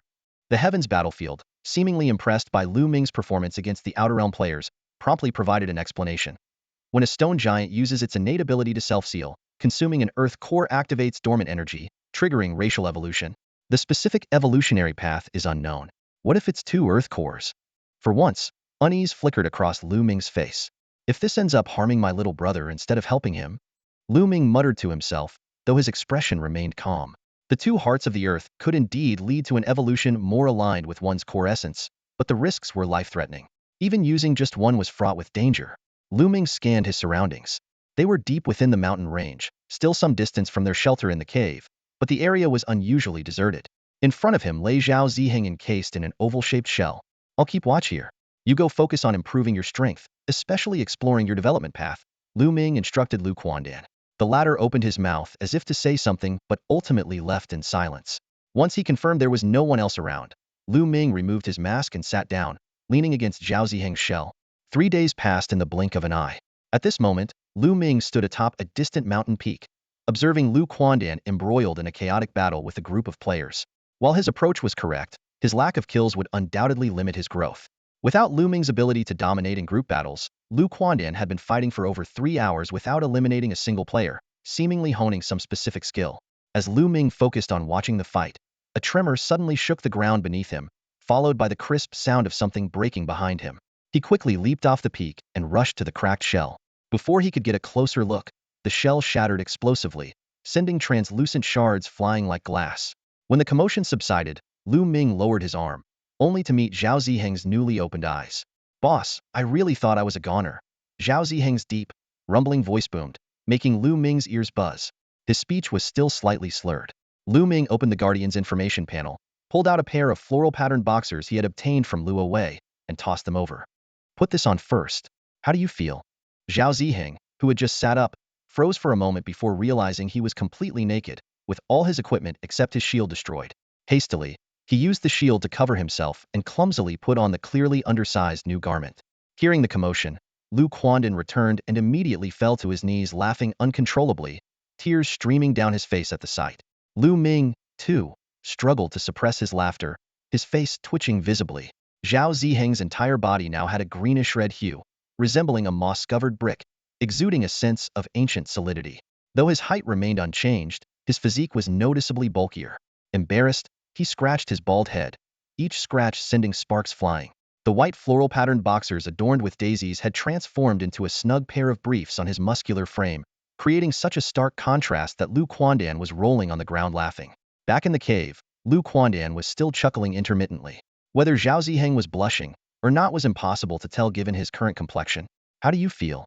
The Heavens battlefield, seemingly impressed by Lu Ming's performance against the Outer Realm players, promptly provided an explanation. When a stone giant uses its innate ability to self-seal, consuming an earth core activates dormant energy, triggering racial evolution. The specific evolutionary path is unknown. What if it's 2 Earth cores? For once, unease flickered across Lu Ming's face. If this ends up harming my little brother instead of helping him? Lu Ming muttered to himself, though his expression remained calm. The 2 hearts of the Earth could indeed lead to an evolution more aligned with one's core essence, but the risks were life-threatening. Even using just one was fraught with danger. Lu Ming scanned his surroundings. They were deep within the mountain range, still some distance from their shelter in the cave, but the area was unusually deserted. In front of him lay Zhao Ziheng encased in an oval-shaped shell. I'll keep watch here. You go focus on improving your strength, especially exploring your development path, Lu Ming instructed Lu Quandan. The latter opened his mouth as if to say something but ultimately left in silence. Once he confirmed there was no one else around, Lu Ming removed his mask and sat down, leaning against Zhao Ziheng's shell. 3 days passed in the blink of an eye. At this moment, Lu Ming stood atop a distant mountain peak, observing Lu Quandan embroiled in a chaotic battle with a group of players. While his approach was correct, his lack of kills would undoubtedly limit his growth. Without Lu Ming's ability to dominate in group battles, Lu Quandan had been fighting for over 3 hours without eliminating a single player, seemingly honing some specific skill. As Lu Ming focused on watching the fight, a tremor suddenly shook the ground beneath him, followed by the crisp sound of something breaking behind him. He quickly leaped off the peak and rushed to the cracked shell. Before he could get a closer look, the shell shattered explosively, sending translucent shards flying like glass. When the commotion subsided, Lu Ming lowered his arm, only to meet Zhao Ziheng's newly opened eyes. "Boss, I really thought I was a goner." Zhao Ziheng's deep, rumbling voice boomed, making Lu Ming's ears buzz. His speech was still slightly slurred. Lu Ming opened the Guardian's information panel, pulled out a pair of floral-patterned boxers he had obtained from Lu Wei, and tossed them over. "Put this on first. How do you feel?" Zhao Ziheng, who had just sat up, froze for a moment before realizing he was completely naked, with all his equipment except his shield destroyed. Hastily, he used the shield to cover himself and clumsily put on the clearly undersized new garment. Hearing the commotion, Lu Quandan returned and immediately fell to his knees laughing uncontrollably, tears streaming down his face at the sight. Lu Ming, too, struggled to suppress his laughter, his face twitching visibly. Zhao Ziheng's entire body now had a greenish-red hue, resembling a moss-covered brick, exuding a sense of ancient solidity. Though his height remained unchanged, his physique was noticeably bulkier. Embarrassed, he scratched his bald head, each scratch sending sparks flying. The white floral-patterned boxers adorned with daisies had transformed into a snug pair of briefs on his muscular frame, creating such a stark contrast that Lu Quandan was rolling on the ground laughing. Back in the cave, Lu Quandan was still chuckling intermittently. Whether Zhao Ziheng was blushing or not was impossible to tell given his current complexion. "How do you feel?"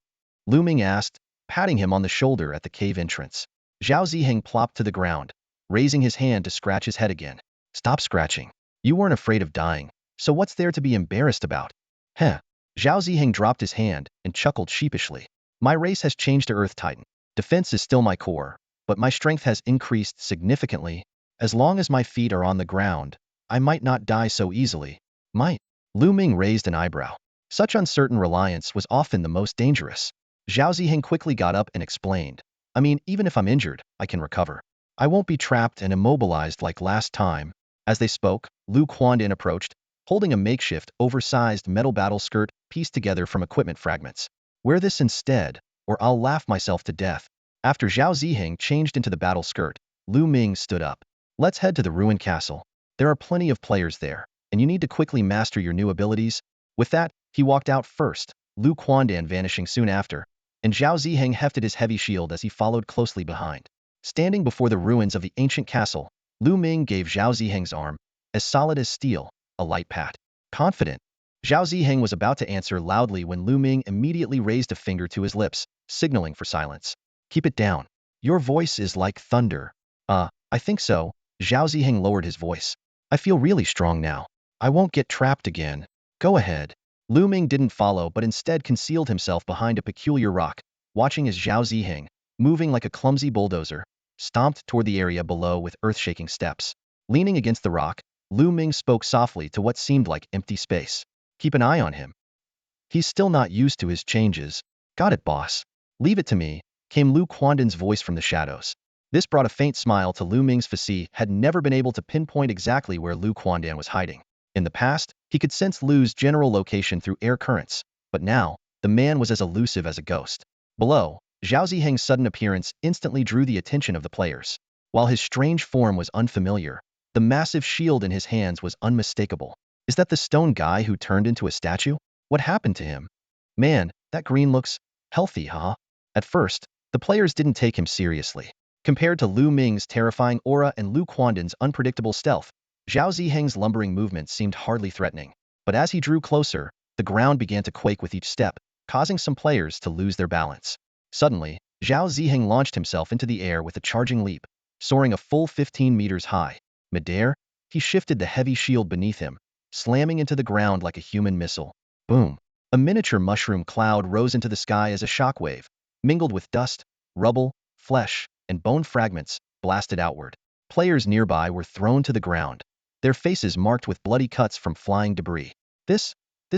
Lu Ming asked, patting him on the shoulder at the cave entrance. Zhao Ziheng plopped to the ground, raising his hand to scratch his head again. "Stop scratching. You weren't afraid of dying, so what's there to be embarrassed about?" "Heh." Zhao Ziheng dropped his hand and chuckled sheepishly. "My race has changed to Earth Titan. Defense is still my core, but my strength has increased significantly. As long as my feet are on the ground, I might not die so easily." "Might?" Lu Ming raised an eyebrow. Such uncertain reliance was often the most dangerous. Zhao Ziheng quickly got up and explained. "I mean, even if I'm injured, I can recover. I won't be trapped and immobilized like last time." As they spoke, Lu Quandan approached, holding a makeshift, oversized metal battle skirt pieced together from equipment fragments. "Wear this instead, or I'll laugh myself to death." After Zhao Ziheng changed into the battle skirt, Lu Ming stood up. "Let's head to the ruined castle. There are plenty of players there, and you need to quickly master your new abilities." With that, he walked out first, Lu Quandan vanishing soon after, and Zhao Ziheng hefted his heavy shield as he followed closely behind. Standing before the ruins of the ancient castle, Lu Ming gave Zhao Ziheng's arm, as solid as steel, a light pat. "Confident." Zhao Ziheng was about to answer loudly when Lu Ming immediately raised a finger to his lips, signaling for silence. "Keep it down. Your voice is like thunder." I think so." Zhao Ziheng lowered his voice. "I feel really strong now. I won't get trapped again. Go ahead." Lu Ming didn't follow but instead concealed himself behind a peculiar rock, watching as Zhao Ziheng, moving like a clumsy bulldozer, stomped toward the area below with earth-shaking steps. Leaning against the rock, Lu Ming spoke softly to what seemed like empty space. "Keep an eye on him. He's still not used to his changes." "Got it, boss." "Leave it to me," came Lu Quandan's voice from the shadows. This brought a faint smile to Lu Ming's face. Had never been able to pinpoint exactly where Lu Quandan was hiding. In the past, he could sense Lu's general location through air currents, but now, the man was as elusive as a ghost. Below, Zhao Ziheng's sudden appearance instantly drew the attention of the players. While his strange form was unfamiliar, The massive shield in his hands was unmistakable. Is that the stone guy who turned into a statue? What happened to him? Man, that green looks healthy, huh? At first, the players didn't take him seriously. Compared to Lu Ming's terrifying aura and Lu Quandan's unpredictable stealth, Zhao Ziheng's lumbering movements seemed hardly threatening. But as he drew closer, the ground began to quake with each step, causing some players to lose their balance. Suddenly, Zhao Ziheng launched himself into the air with a charging leap, soaring a full 15 meters high. Midair, he shifted the heavy shield beneath him, slamming into the ground like a human missile. Boom! A miniature mushroom cloud rose into the sky as a shockwave, mingled with dust, rubble, flesh, and bone fragments, blasted outward. Players nearby were thrown to the ground, their faces marked with bloody cuts from flying debris. This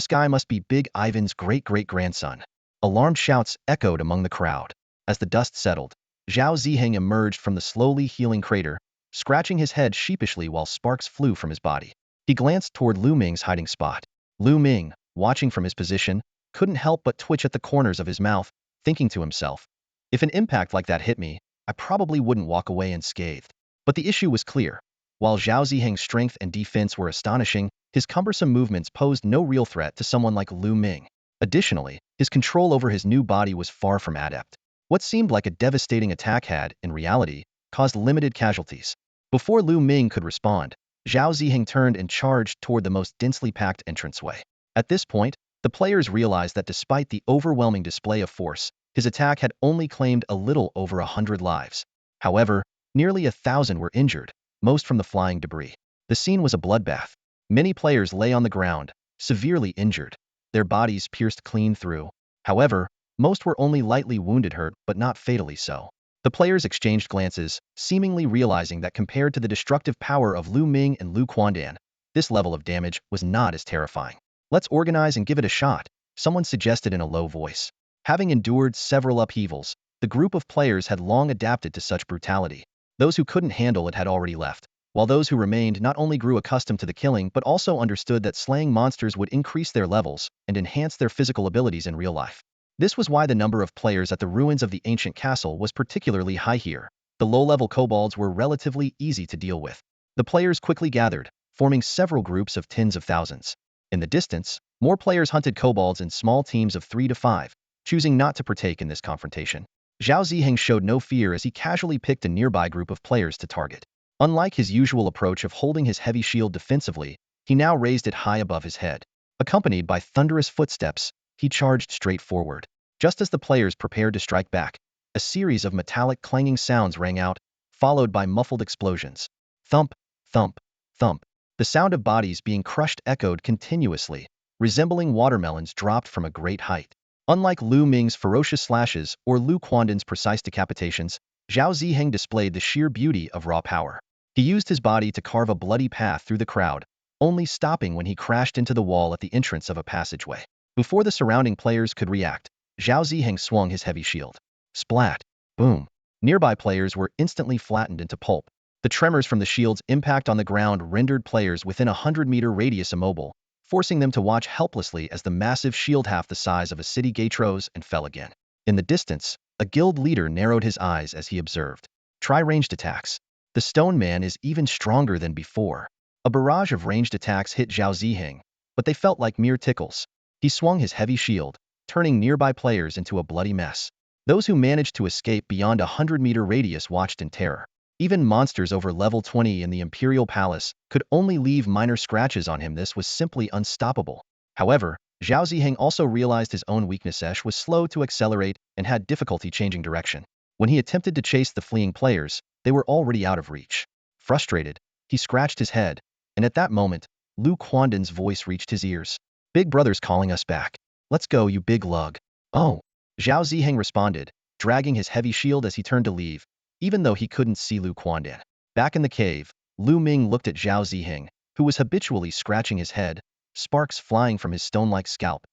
guy must be Big Ivan's great-great-grandson. Alarmed shouts echoed among the crowd. As the dust settled, Zhao Ziheng emerged from the slowly healing crater, scratching his head sheepishly while sparks flew from his body. He glanced toward Lu Ming's hiding spot. Lu Ming, watching from his position, couldn't help but twitch at the corners of his mouth, thinking to himself, if an impact like that hit me, I probably wouldn't walk away unscathed. But the issue was clear. While Zhao Ziheng's strength and defense were astonishing, his cumbersome movements posed no real threat to someone like Lu Ming. Additionally, his control over his new body was far from adept. What seemed like a devastating attack had, in reality, caused limited casualties. Before Lu Ming could respond, Zhao Ziheng turned and charged toward the most densely packed entranceway. At this point, the players realized that despite the overwhelming display of force, his attack had only claimed a little over 100 lives. However, nearly 1,000 were injured, most from the flying debris. The scene was a bloodbath. Many players lay on the ground, severely injured, their bodies pierced clean through. However, most were only lightly wounded, hurt, but not fatally so. The players exchanged glances, seemingly realizing that compared to the destructive power of Lu Ming and Lu Quandan, this level of damage was not as terrifying. Let's organize and give it a shot, someone suggested in a low voice. Having endured several upheavals, the group of players had long adapted to such brutality. Those who couldn't handle it had already left, while those who remained not only grew accustomed to the killing but also understood that slaying monsters would increase their levels and enhance their physical abilities in real life. This was why the number of players at the ruins of the ancient castle was particularly high here. The low-level kobolds were relatively easy to deal with. The players quickly gathered, forming several groups of tens of thousands. In the distance, more players hunted kobolds in small teams of 3 to 5, choosing not to partake in this confrontation. Zhao Ziheng showed no fear as he casually picked a nearby group of players to target. Unlike his usual approach of holding his heavy shield defensively, he now raised it high above his head. Accompanied by thunderous footsteps, he charged straight forward. Just as the players prepared to strike back, a series of metallic clanging sounds rang out, followed by muffled explosions. Thump, thump, thump. The sound of bodies being crushed echoed continuously, resembling watermelons dropped from a great height. Unlike Lu Ming's ferocious slashes or Lu Quandan's precise decapitations, Zhao Ziheng displayed the sheer beauty of raw power. He used his body to carve a bloody path through the crowd, only stopping when he crashed into the wall at the entrance of a passageway. Before the surrounding players could react, Zhao Ziheng swung his heavy shield. Splat! Boom! Nearby players were instantly flattened into pulp. The tremors from the shield's impact on the ground rendered players within a 100-meter radius immobile, forcing them to watch helplessly as the massive shield half the size of a city gate rose and fell again. In the distance, a guild leader narrowed his eyes as he observed. Try ranged attacks. The stone man is even stronger than before. A barrage of ranged attacks hit Zhao Ziheng, but they felt like mere tickles. He swung his heavy shield, turning nearby players into a bloody mess. Those who managed to escape beyond a 100-meter radius watched in terror. Even monsters over level 20 in the Imperial Palace could only leave minor scratches on him. This was simply unstoppable. However, Zhao Ziheng also realized his own weakness. Esh was slow to accelerate and had difficulty changing direction. When he attempted to chase the fleeing players, they were already out of reach. Frustrated, he scratched his head, and at that moment, Lu Quandan's voice reached his ears. Big Brother's calling us back. Let's go, you big lug. Oh. Zhao Ziheng responded, dragging his heavy shield as he turned to leave, even though he couldn't see Lu Quandan. Back in the cave, Lu Ming looked at Zhao Ziheng, who was habitually scratching his head, sparks flying from his stone-like scalp.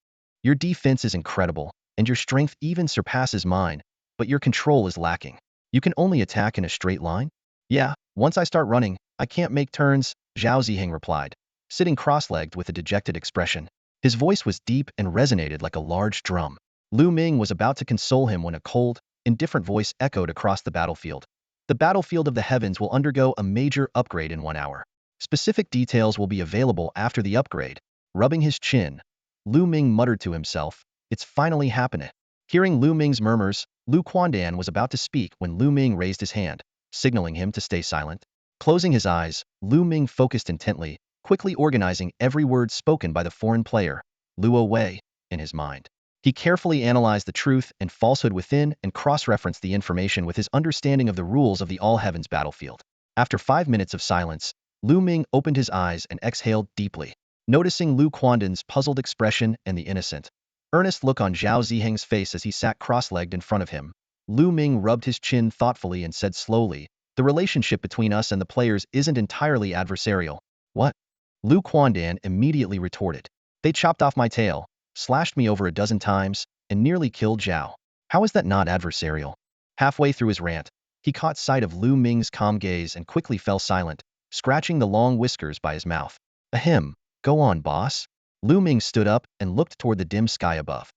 Your defense is incredible, and your strength even surpasses mine, but your control is lacking. You can only attack in a straight line? Yeah, once I start running, I can't make turns, Zhao Ziheng replied, sitting cross-legged with a dejected expression. His voice was deep and resonated like a large drum. Lu Ming was about to console him when a cold, indifferent voice echoed across the battlefield. The battlefield of the heavens will undergo a major upgrade in 1 hour. Specific details will be available after the upgrade. Rubbing his chin, Lu Ming muttered to himself, "It's finally happening." Hearing Lu Ming's murmurs, Lu Quandan was about to speak when Lu Ming raised his hand, signaling him to stay silent. Closing his eyes, Lu Ming focused intently, quickly organizing every word spoken by the foreign player, Luo Wei, in his mind. He carefully analyzed the truth and falsehood within and cross-referenced the information with his understanding of the rules of the All-Heavens battlefield. After 5 minutes of silence, Lu Ming opened his eyes and exhaled deeply. Noticing Lu Quandan's puzzled expression and the innocent, earnest look on Zhao Ziheng's face as he sat cross-legged in front of him, Lu Ming rubbed his chin thoughtfully and said slowly, "The relationship between us and the players isn't entirely adversarial." "What?" Lu Quandan immediately retorted. "They chopped off my tail, slashed me over a dozen times, and nearly killed Zhao. How is that not adversarial?" Halfway through his rant, he caught sight of Lu Ming's calm gaze and quickly fell silent, scratching the long whiskers by his mouth. "Ahem, go on, boss." Lu Ming stood up and looked toward the dim sky above.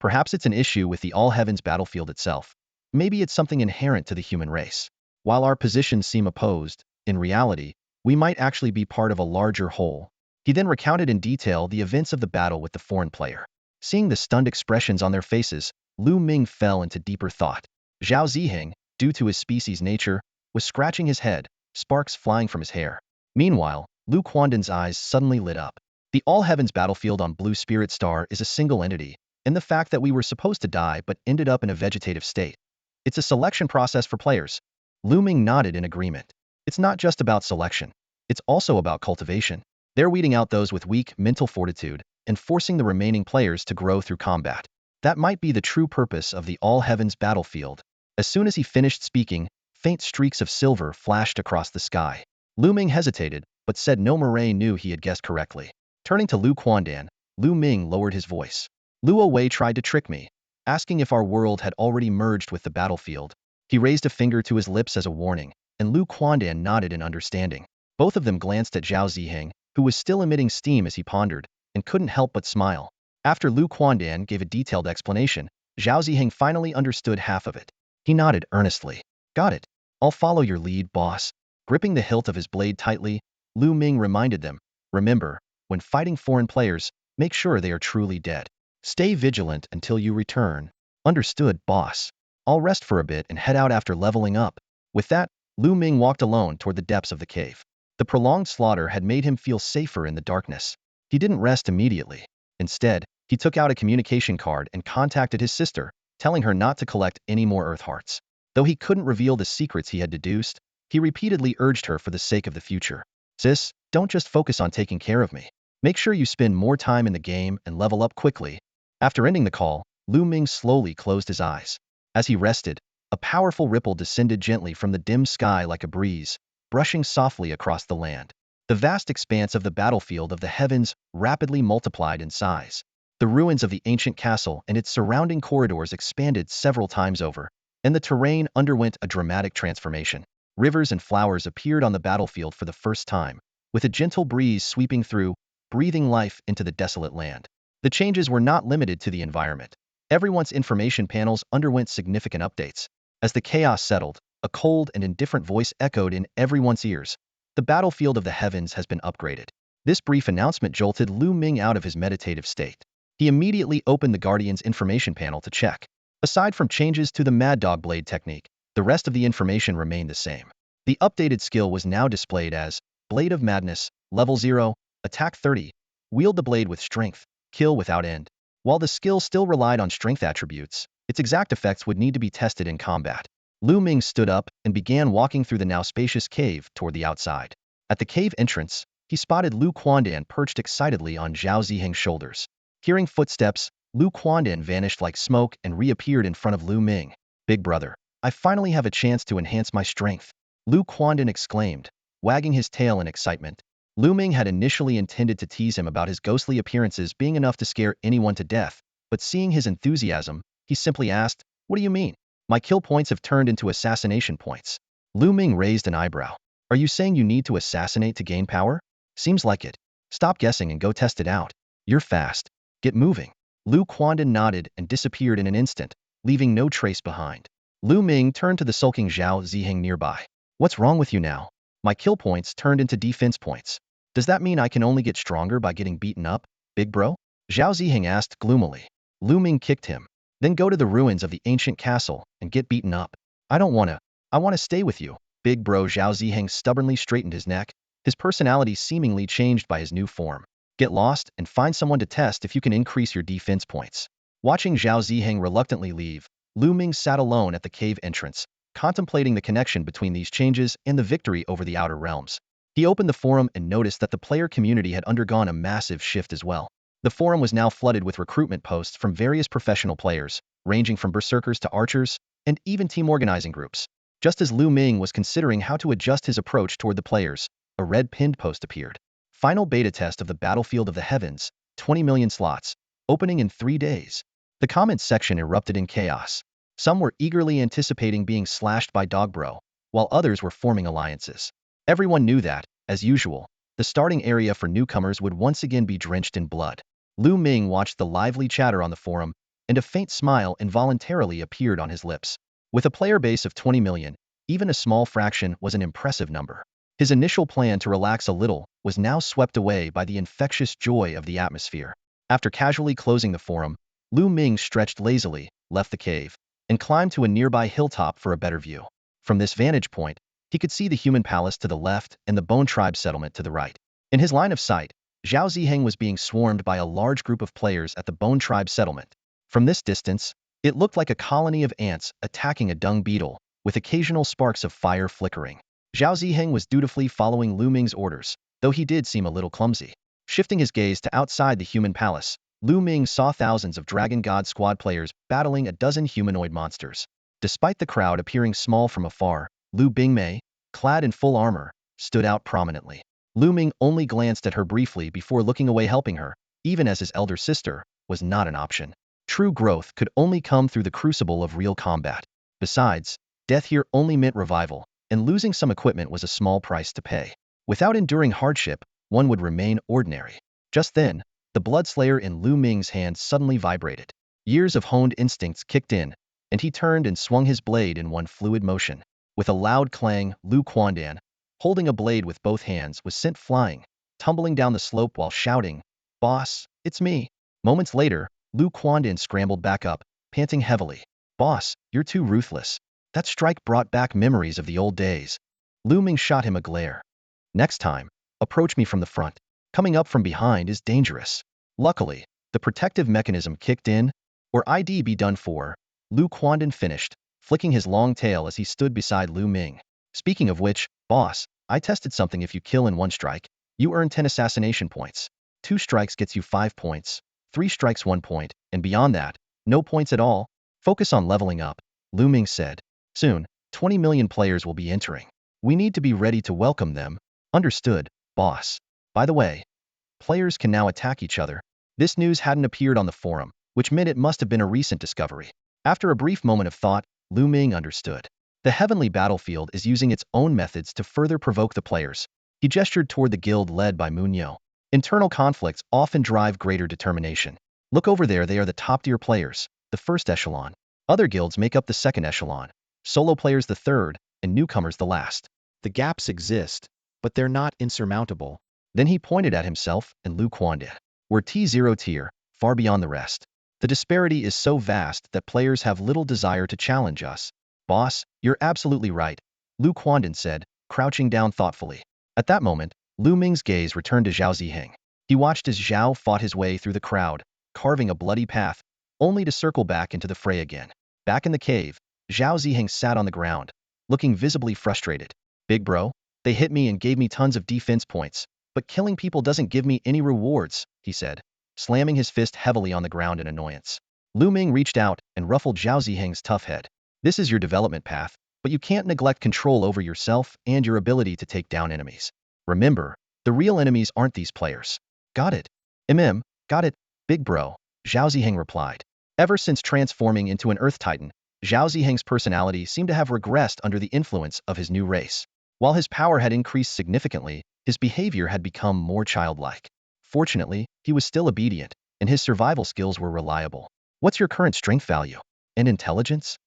"Perhaps it's an issue with the All-Heavens battlefield itself. Maybe it's something inherent to the human race. While our positions seem opposed, in reality, we might actually be part of a larger whole." He then recounted in detail the events of the battle with the foreign player. Seeing the stunned expressions on their faces, Lu Ming fell into deeper thought. Zhao Ziheng, due to his species' nature, was scratching his head, sparks flying from his hair. Meanwhile, Lu Quandan's eyes suddenly lit up. The All-Heavens battlefield on Blue Spirit Star is a single entity, and the fact that we were supposed to die but ended up in a vegetative state. It's a selection process for players. Lu Ming nodded in agreement. It's not just about selection. It's also about cultivation. They're weeding out those with weak mental fortitude and forcing the remaining players to grow through combat. That might be the true purpose of the All-Heavens battlefield. As soon as he finished speaking, faint streaks of silver flashed across the sky. Lu Ming hesitated, but said no. Murray knew he had guessed correctly. Turning to Lu Quandan, Lu Ming lowered his voice. "Luo Wei tried to trick me, asking if our world had already merged with the battlefield." He raised a finger to his lips as a warning, and Lu Quandan nodded in understanding. Both of them glanced at Zhao Ziheng, who was still emitting steam as he pondered, and couldn't help but smile. After Lu Quandan gave a detailed explanation, Zhao Ziheng finally understood half of it. He nodded earnestly. "Got it. I'll follow your lead, boss." Gripping the hilt of his blade tightly, Lu Ming reminded them, "Remember, when fighting foreign players, make sure they are truly dead. Stay vigilant until you return." "Understood, boss. I'll rest for a bit and head out after leveling up." With that, Lu Ming walked alone toward the depths of the cave. The prolonged slaughter had made him feel safer in the darkness. He didn't rest immediately. Instead, he took out a communication card and contacted his sister, telling her not to collect any more Earth Hearts. Though he couldn't reveal the secrets he had deduced, he repeatedly urged her for the sake of the future. "Sis, don't just focus on taking care of me. Make sure you spend more time in the game and level up quickly." After ending the call, Lu Ming slowly closed his eyes. As he rested, a powerful ripple descended gently from the dim sky like a breeze, brushing softly across the land. The vast expanse of the battlefield of the heavens rapidly multiplied in size. The ruins of the ancient castle and its surrounding corridors expanded several times over, and the terrain underwent a dramatic transformation. Rivers and flowers appeared on the battlefield for the first time, with a gentle breeze sweeping through, breathing life into the desolate land. The changes were not limited to the environment. Everyone's information panels underwent significant updates. As the chaos settled, a cold and indifferent voice echoed in everyone's ears. "The battlefield of the heavens has been upgraded." This brief announcement jolted Lu Ming out of his meditative state. He immediately opened the Guardian's information panel to check. Aside from changes to the Mad Dog Blade technique, the rest of the information remained the same. The updated skill was now displayed as Blade of Madness, Level 0, Attack 30. Wield the blade with strength, kill without end. While the skill still relied on strength attributes, its exact effects would need to be tested in combat. Lu Ming stood up and began walking through the now spacious cave toward the outside. At the cave entrance, he spotted Lu Quandan perched excitedly on Zhao Ziheng's shoulders. Hearing footsteps, Lu Quandan vanished like smoke and reappeared in front of Lu Ming. "Big brother, I finally have a chance to enhance my strength," Lu Quandan exclaimed, wagging his tail in excitement. Lu Ming had initially intended to tease him about his ghostly appearances being enough to scare anyone to death, but seeing his enthusiasm, he simply asked, "What do you mean? My kill points have turned into assassination points." Lu Ming raised an eyebrow. "Are you saying you need to assassinate to gain power? Seems like it. Stop guessing and go test it out. You're fast. Get moving." Lu Quandan nodded and disappeared in an instant, leaving no trace behind. Lu Ming turned to the sulking Zhao Ziheng nearby. "What's wrong with you now? My kill points turned into defense points. Does that mean I can only get stronger by getting beaten up, big bro? Zhao Ziheng asked gloomily. Lu Ming kicked him. Then go to the ruins of the ancient castle and get beaten up. I don't wanna. I wanna stay with you, big bro. Zhao Ziheng stubbornly straightened his neck, his personality seemingly changed by his new form. Get lost and find someone to test if you can increase your defense points. Watching Zhao Ziheng reluctantly leave, Lu Ming sat alone at the cave entrance, contemplating the connection between these changes and the victory over the Outer Realms. He opened the forum and noticed that the player community had undergone a massive shift as well. The forum was now flooded with recruitment posts from various professional players, ranging from berserkers to archers, and even team organizing groups. Just as Lu Ming was considering how to adjust his approach toward the players, a red pinned post appeared. Final beta test of the Battlefield of the Heavens, 20 million slots, opening in 3 days. The comments section erupted in chaos. Some were eagerly anticipating being slashed by Dogbro, while others were forming alliances. Everyone knew that, as usual, the starting area for newcomers would once again be drenched in blood. Lu Ming watched the lively chatter on the forum, and a faint smile involuntarily appeared on his lips. With a player base of 20 million, even a small fraction was an impressive number. His initial plan to relax a little was now swept away by the infectious joy of the atmosphere. After casually closing the forum, Lu Ming stretched lazily, left the cave, and climbed to a nearby hilltop for a better view. From this vantage point, he could see the human palace to the left and the Bone Tribe settlement to the right. In his line of sight, Zhao Ziheng was being swarmed by a large group of players at the Bone Tribe settlement. From this distance, it looked like a colony of ants attacking a dung beetle, with occasional sparks of fire flickering. Zhao Ziheng was dutifully following Lu Ming's orders, though he did seem a little clumsy. Shifting his gaze to outside the human palace, Lu Ming saw thousands of Dragon God squad players battling a dozen humanoid monsters. Despite the crowd appearing small from afar, Lu Bingmei, clad in full armor, stood out prominently. Lu Ming only glanced at her briefly before looking away. Helping her, even as his elder sister, was not an option. True growth could only come through the crucible of real combat. Besides, death here only meant revival, and losing some equipment was a small price to pay. Without enduring hardship, one would remain ordinary. Just then, the bloodslayer in Lu Ming's hand suddenly vibrated. Years of honed instincts kicked in, and he turned and swung his blade in one fluid motion. With a loud clang, Lu Quandan, holding a blade with both hands, was sent flying, tumbling down the slope while shouting, "Boss, it's me." Moments later, Lu Quandan scrambled back up, panting heavily. "Boss, you're too ruthless. That strike brought back memories of the old days." Lu Ming shot him a glare. "Next time, approach me from the front. Coming up from behind is dangerous." Luckily, the protective mechanism kicked in, or I'd be done for, Lu Quandan finished, flicking his long tail as he stood beside Lu Ming. "Speaking of which, boss, I tested something. If you kill in 1 strike, you earn 10 assassination points. 2 strikes gets you 5 points, 3 strikes 1 point, and beyond that, no points at all. Focus on leveling up," Lu Ming said. "Soon, 20 million players will be entering. We need to be ready to welcome them." "Understood, boss. By the way, players can now attack each other." This news hadn't appeared on the forum, which meant it must have been a recent discovery. After a brief moment of thought, Lu Ming understood. The heavenly battlefield is using its own methods to further provoke the players. He gestured toward the guild led by Munyo. Internal conflicts often drive greater determination. "Look over there, they are the top-tier players, the first echelon. Other guilds make up the second echelon, solo players the third, and newcomers the last. The gaps exist, but they're not insurmountable." Then he pointed at himself and Lu Quandan. "We're T0 tier, far beyond the rest. The disparity is so vast that players have little desire to challenge us." "Boss, you're absolutely right," Lu Quandan said, crouching down thoughtfully. At that moment, Lu Ming's gaze returned to Zhao Ziheng. He watched as Zhao fought his way through the crowd, carving a bloody path, only to circle back into the fray again. Back in the cave, Zhao Ziheng sat on the ground, looking visibly frustrated. "Big bro, they hit me and gave me tons of defense points, but killing people doesn't give me any rewards," he said, slamming his fist heavily on the ground in annoyance. Lu Ming reached out and ruffled Zhao Ziheng's tough head. "This is your development path, but you can't neglect control over yourself and your ability to take down enemies. Remember, the real enemies aren't these players." "Got it. Got it, big bro," Zhao Ziheng replied. Ever since transforming into an Earth Titan, Zhao Ziheng's personality seemed to have regressed under the influence of his new race. While his power had increased significantly, his behavior had become more childlike. Fortunately, he was still obedient, and his survival skills were reliable. "What's your current strength value? And intelligence?"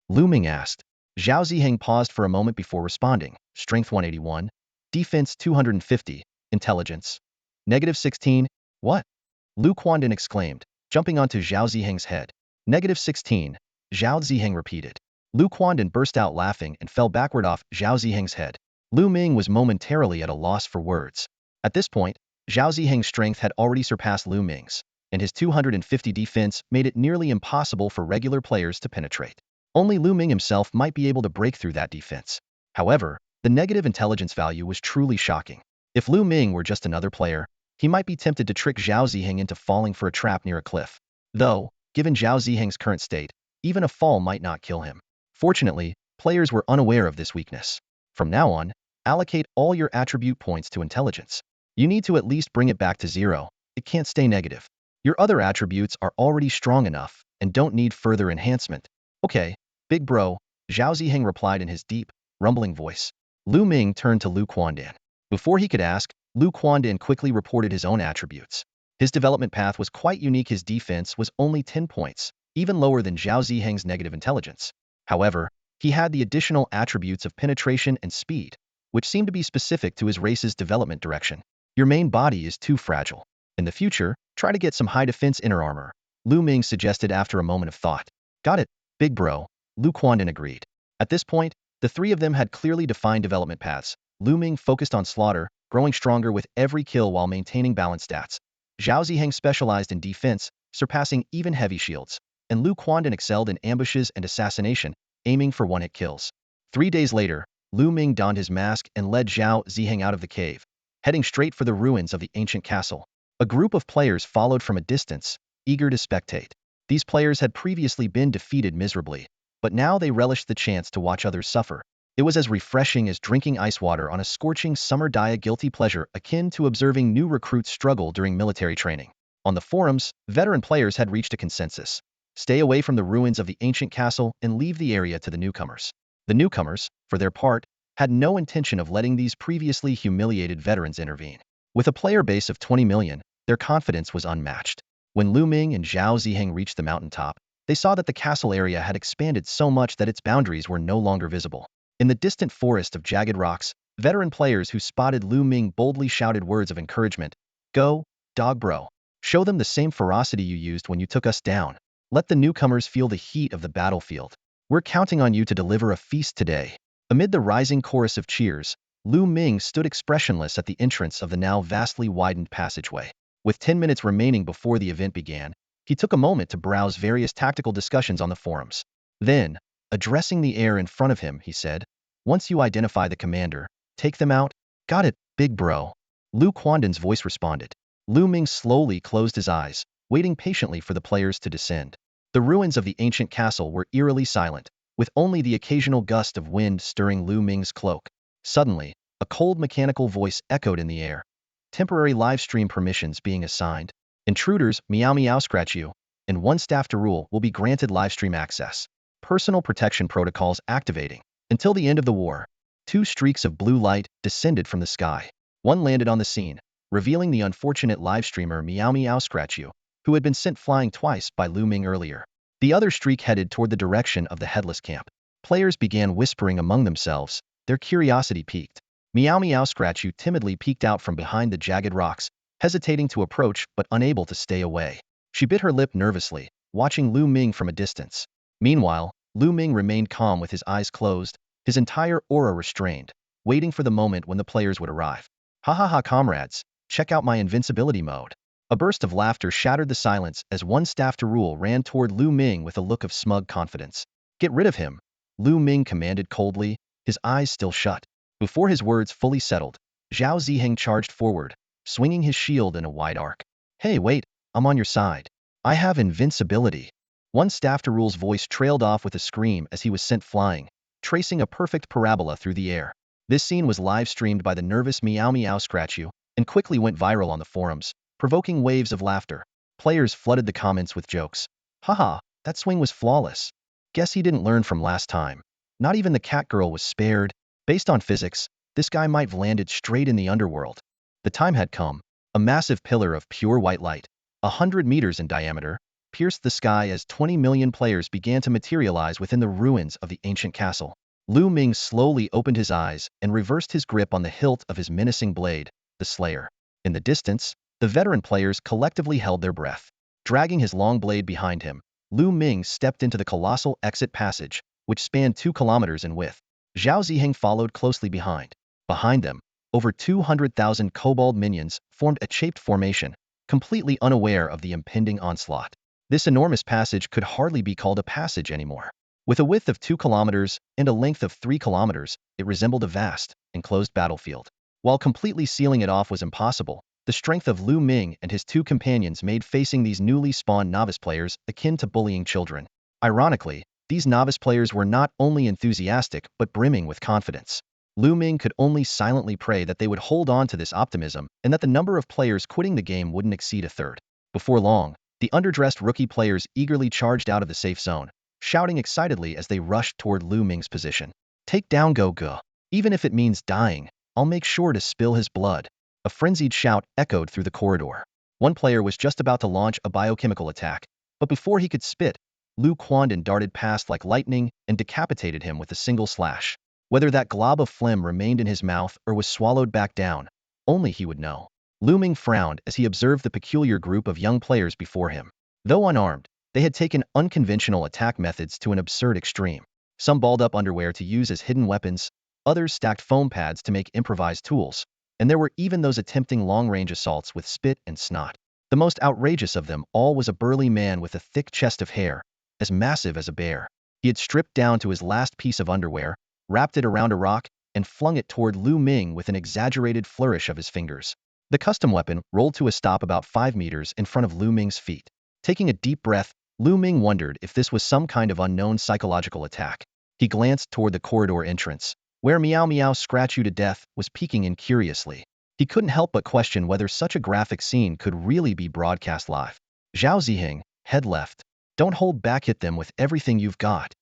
Lu Ming asked. Zhao Ziheng paused for a moment before responding. "Strength 181, Defense 250, Intelligence. -16, what? Lu Quandan exclaimed, jumping onto Zhao Ziheng's head. -16, Zhao Ziheng repeated. Lu Quandan burst out laughing and fell backward off Zhao Ziheng's head. Lu Ming was momentarily at a loss for words. At this point, Zhao Ziheng's strength had already surpassed Lu Ming's, and his 250 defense made it nearly impossible for regular players to penetrate. Only Lu Ming himself might be able to break through that defense. However, the negative intelligence value was truly shocking. If Lu Ming were just another player, he might be tempted to trick Zhao Ziheng into falling for a trap near a cliff. Though, given Zhao Ziheng's current state, even a fall might not kill him. Fortunately, players were unaware of this weakness. From now on, allocate all your attribute points to intelligence. You need to at least bring it back to 0. It can't stay negative. Your other attributes are already strong enough and don't need further enhancement. Okay, big bro, Zhao Ziheng replied in his deep, rumbling voice. Lu Ming turned to Lu Quandan. Before he could ask, Lu Quandan quickly reported his own attributes. His development path was quite unique. His defense was only 10 points, even lower than Zhao Ziheng's negative intelligence. However, he had the additional attributes of penetration and speed, which seemed to be specific to his race's development direction. Your main body is too fragile. In the future, try to get some high defense inner armor, Lu Ming suggested after a moment of thought. Got it, big bro, Lu Quandan agreed. At this point, the three of them had clearly defined development paths. Lu Ming focused on slaughter, growing stronger with every kill while maintaining balanced stats. Zhao Ziheng specialized in defense, surpassing even heavy shields, and Lu Quandan excelled in ambushes and assassination, aiming for one-hit kills. 3 days later, Lu Ming donned his mask and led Zhao Ziheng out of the cave, heading straight for the ruins of the ancient castle. A group of players followed from a distance, eager to spectate. These players had previously been defeated miserably, but now they relished the chance to watch others suffer. It was as refreshing as drinking ice water on a scorching summer day, a guilty pleasure akin to observing new recruits struggle during military training. On the forums, veteran players had reached a consensus. Stay away from the ruins of the ancient castle and leave the area to the newcomers. The newcomers, for their part, had no intention of letting these previously humiliated veterans intervene. With a player base of 20 million, their confidence was unmatched. When Lu Ming and Zhao Ziheng reached the mountaintop, they saw that the castle area had expanded so much that its boundaries were no longer visible. In the distant forest of jagged rocks, veteran players who spotted Lu Ming boldly shouted words of encouragement. Go, dog bro. Show them the same ferocity you used when you took us down. Let the newcomers feel the heat of the battlefield. We're counting on you to deliver a feast today. Amid the rising chorus of cheers, Lu Ming stood expressionless at the entrance of the now vastly widened passageway. With 10 minutes remaining before the event began, he took a moment to browse various tactical discussions on the forums. Then, addressing the air in front of him, he said, once you identify the commander, take them out. Got it, big bro. Lu Quandan's voice responded. Lu Ming slowly closed his eyes, waiting patiently for the players to descend. The ruins of the ancient castle were eerily silent, with only the occasional gust of wind stirring Lu Ming's cloak. Suddenly, a cold mechanical voice echoed in the air. Temporary live stream permissions being assigned. Intruders, meow meow scratch you, and one staff to rule will be granted livestream access. Personal protection protocols activating. Until the end of the war, 2 streaks of blue light descended from the sky. One landed on the scene, revealing the unfortunate livestreamer Meow Meow Scratch You, who had been sent flying twice by Lu Ming earlier. The other streak headed toward the direction of the headless camp. Players began whispering among themselves, their curiosity piqued. Meow Meow Scratch You timidly peeked out from behind the jagged rocks, hesitating to approach but unable to stay away. She bit her lip nervously, watching Lu Ming from a distance. Meanwhile, Lu Ming remained calm with his eyes closed, his entire aura restrained, waiting for the moment when the players would arrive. Ha ha ha comrades, check out my invincibility mode. A burst of laughter shattered the silence as one staff to rule ran toward Lu Ming with a look of smug confidence. Get rid of him, Lu Ming commanded coldly, his eyes still shut. Before his words fully settled, Zhao Ziheng charged forward, swinging his shield in a wide arc. Hey wait, I'm on your side. I have invincibility. One staff to rule's voice trailed off with a scream as he was sent flying, tracing a perfect parabola through the air. This scene was live-streamed by the nervous Meow Meow Scratch You, and quickly went viral on the forums, provoking waves of laughter. Players flooded the comments with jokes. Haha, that swing was flawless. Guess he didn't learn from last time. Not even the cat girl was spared. Based on physics, this guy might have landed straight in the underworld. The time had come. A massive pillar of pure white light, 100 meters in diameter, pierced the sky as 20 million players began to materialize within the ruins of the ancient castle. Lu Ming slowly opened his eyes and reversed his grip on the hilt of his menacing blade, the Slayer. In the distance, the veteran players collectively held their breath. Dragging his long blade behind him, Lu Ming stepped into the colossal exit passage, which spanned 2 kilometers in width. Zhao Ziheng followed closely behind. Behind them, over 200,000 kobold minions formed a shaped formation, completely unaware of the impending onslaught. This enormous passage could hardly be called a passage anymore. With a width of 2 kilometers and a length of 3 kilometers, it resembled a vast, enclosed battlefield. While completely sealing it off was impossible, the strength of Lu Ming and his 2 companions made facing these newly spawned novice players akin to bullying children. Ironically, these novice players were not only enthusiastic but brimming with confidence. Lu Ming could only silently pray that they would hold on to this optimism and that the number of players quitting the game wouldn't exceed a third. Before long, the underdressed rookie players eagerly charged out of the safe zone, shouting excitedly as they rushed toward Lu Ming's position. "Take down Go. Even if it means dying, I'll make sure to spill his blood." A frenzied shout echoed through the corridor. One player was just about to launch a biochemical attack, but before he could spit, Lu Quandan darted past like lightning and decapitated him with a single slash. Whether that glob of phlegm remained in his mouth or was swallowed back down, only he would know. Lu Ming frowned as he observed the peculiar group of young players before him. Though unarmed, they had taken unconventional attack methods to an absurd extreme. Some balled up underwear to use as hidden weapons, others stacked foam pads to make improvised tools, and there were even those attempting long-range assaults with spit and snot. The most outrageous of them all was a burly man with a thick chest of hair, as massive as a bear. He had stripped down to his last piece of underwear, wrapped it around a rock, and flung it toward Lu Ming with an exaggerated flourish of his fingers. The custom weapon rolled to a stop about 5 meters in front of Lu Ming's feet. Taking a deep breath, Lu Ming wondered if this was some kind of unknown psychological attack. He glanced toward the corridor entrance, where Meow Meow Scratch You to Death was peeking in curiously. He couldn't help but question whether such a graphic scene could really be broadcast live. Zhao Ziheng, head left. Don't hold back, hit them with everything you've got.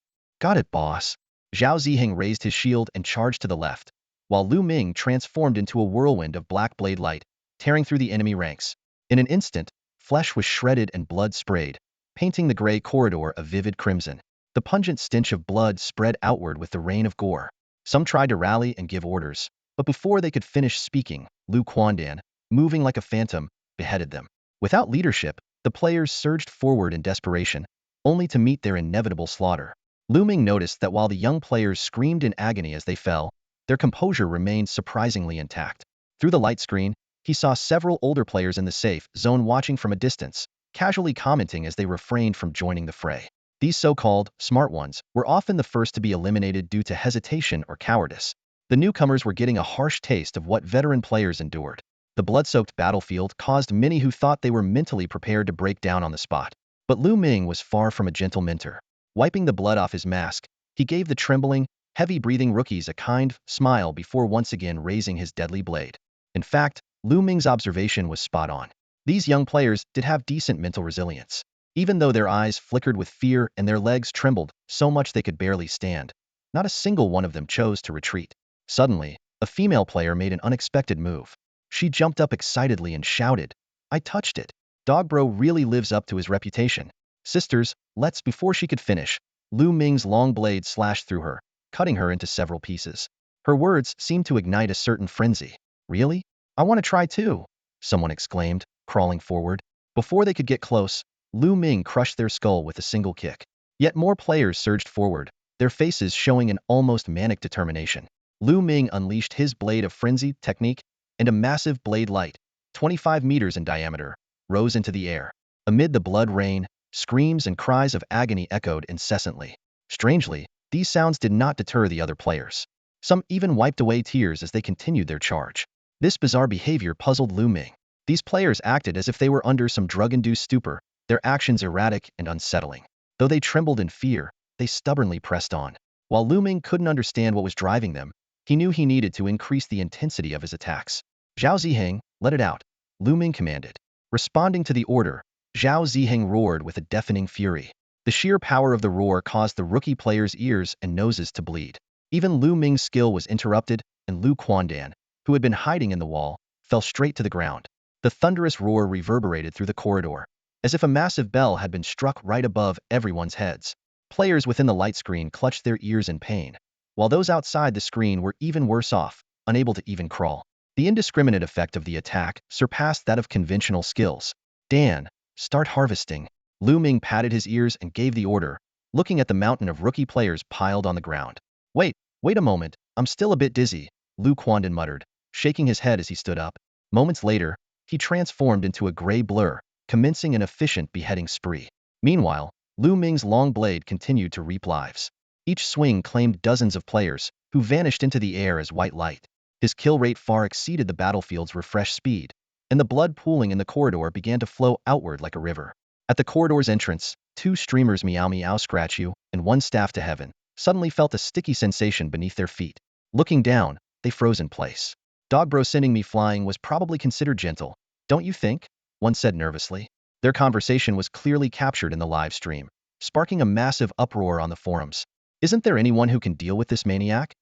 Got it, boss. Zhao Ziheng raised his shield and charged to the left, while Lu Ming transformed into a whirlwind of black blade light, tearing through the enemy ranks. In an instant, flesh was shredded and blood sprayed, painting the gray corridor a vivid crimson. The pungent stench of blood spread outward with the rain of gore. Some tried to rally and give orders, but before they could finish speaking, Lu Quandan, moving like a phantom, beheaded them. Without leadership, the players surged forward in desperation, only to meet their inevitable slaughter. Lu Ming noticed that while the young players screamed in agony as they fell, their composure remained surprisingly intact. Through the light screen, he saw several older players in the safe zone watching from a distance, casually commenting as they refrained from joining the fray. These so-called smart ones were often the first to be eliminated due to hesitation or cowardice. The newcomers were getting a harsh taste of what veteran players endured. The blood-soaked battlefield caused many who thought they were mentally prepared to break down on the spot. But Lu Ming was far from a gentle mentor. Wiping the blood off his mask, he gave the trembling, heavy-breathing rookies a kind smile before once again raising his deadly blade. In fact, Lu Ming's observation was spot on. These young players did have decent mental resilience. Even though their eyes flickered with fear and their legs trembled so much they could barely stand, not a single one of them chose to retreat. Suddenly, a female player made an unexpected move. She jumped up excitedly and shouted, "I touched it. Dogbro really lives up to his reputation. Sisters, let's..." Before she could finish, Lu Ming's long blade slashed through her, cutting her into several pieces. Her words seemed to ignite a certain frenzy. "Really? I want to try too," someone exclaimed, crawling forward. Before they could get close, Lu Ming crushed their skull with a single kick. Yet more players surged forward, their faces showing an almost manic determination. Lu Ming unleashed his blade of frenzied technique, and a massive blade light, 25 meters in diameter, rose into the air. Amid the blood rain, screams and cries of agony echoed incessantly. Strangely, these sounds did not deter the other players. Some even wiped away tears as they continued their charge. This bizarre behavior puzzled Lu Ming. These players acted as if they were under some drug-induced stupor, their actions erratic and unsettling. Though they trembled in fear, they stubbornly pressed on. While Lu Ming couldn't understand what was driving them, he knew he needed to increase the intensity of his attacks. "Zhao Ziheng, let it out," Lu Ming commanded. Responding to the order, Zhao Ziheng roared with a deafening fury. The sheer power of the roar caused the rookie players' ears and noses to bleed. Even Lu Ming's skill was interrupted, and Lu Quandan, who had been hiding in the wall, fell straight to the ground. The thunderous roar reverberated through the corridor, as if a massive bell had been struck right above everyone's heads. Players within the light screen clutched their ears in pain. while those outside the screen were even worse off, unable to even crawl. The indiscriminate effect of the attack surpassed that of conventional skills. Dan, start harvesting. Lu Ming patted his ears and gave the order, looking at the mountain of rookie players piled on the ground. Wait a moment, I'm still a bit dizzy, Lu Quandan muttered, shaking his head as he stood up. Moments later, he transformed into a gray blur, commencing an efficient beheading spree. Meanwhile, Lu Ming's long blade continued to reap lives. Each swing claimed dozens of players, who vanished into the air as white light. His kill rate far exceeded the battlefield's refresh speed, and the blood pooling in the corridor began to flow outward like a river. At the corridor's entrance, two streamers meow meow scratch you, and one staff to heaven, suddenly felt a sticky sensation beneath their feet. Looking down, they froze in place. Dogbro sending me flying was probably considered gentle, don't you think? One said nervously. Their conversation was clearly captured in the live stream, sparking a massive uproar on the forums. Isn't there anyone who can deal with this maniac?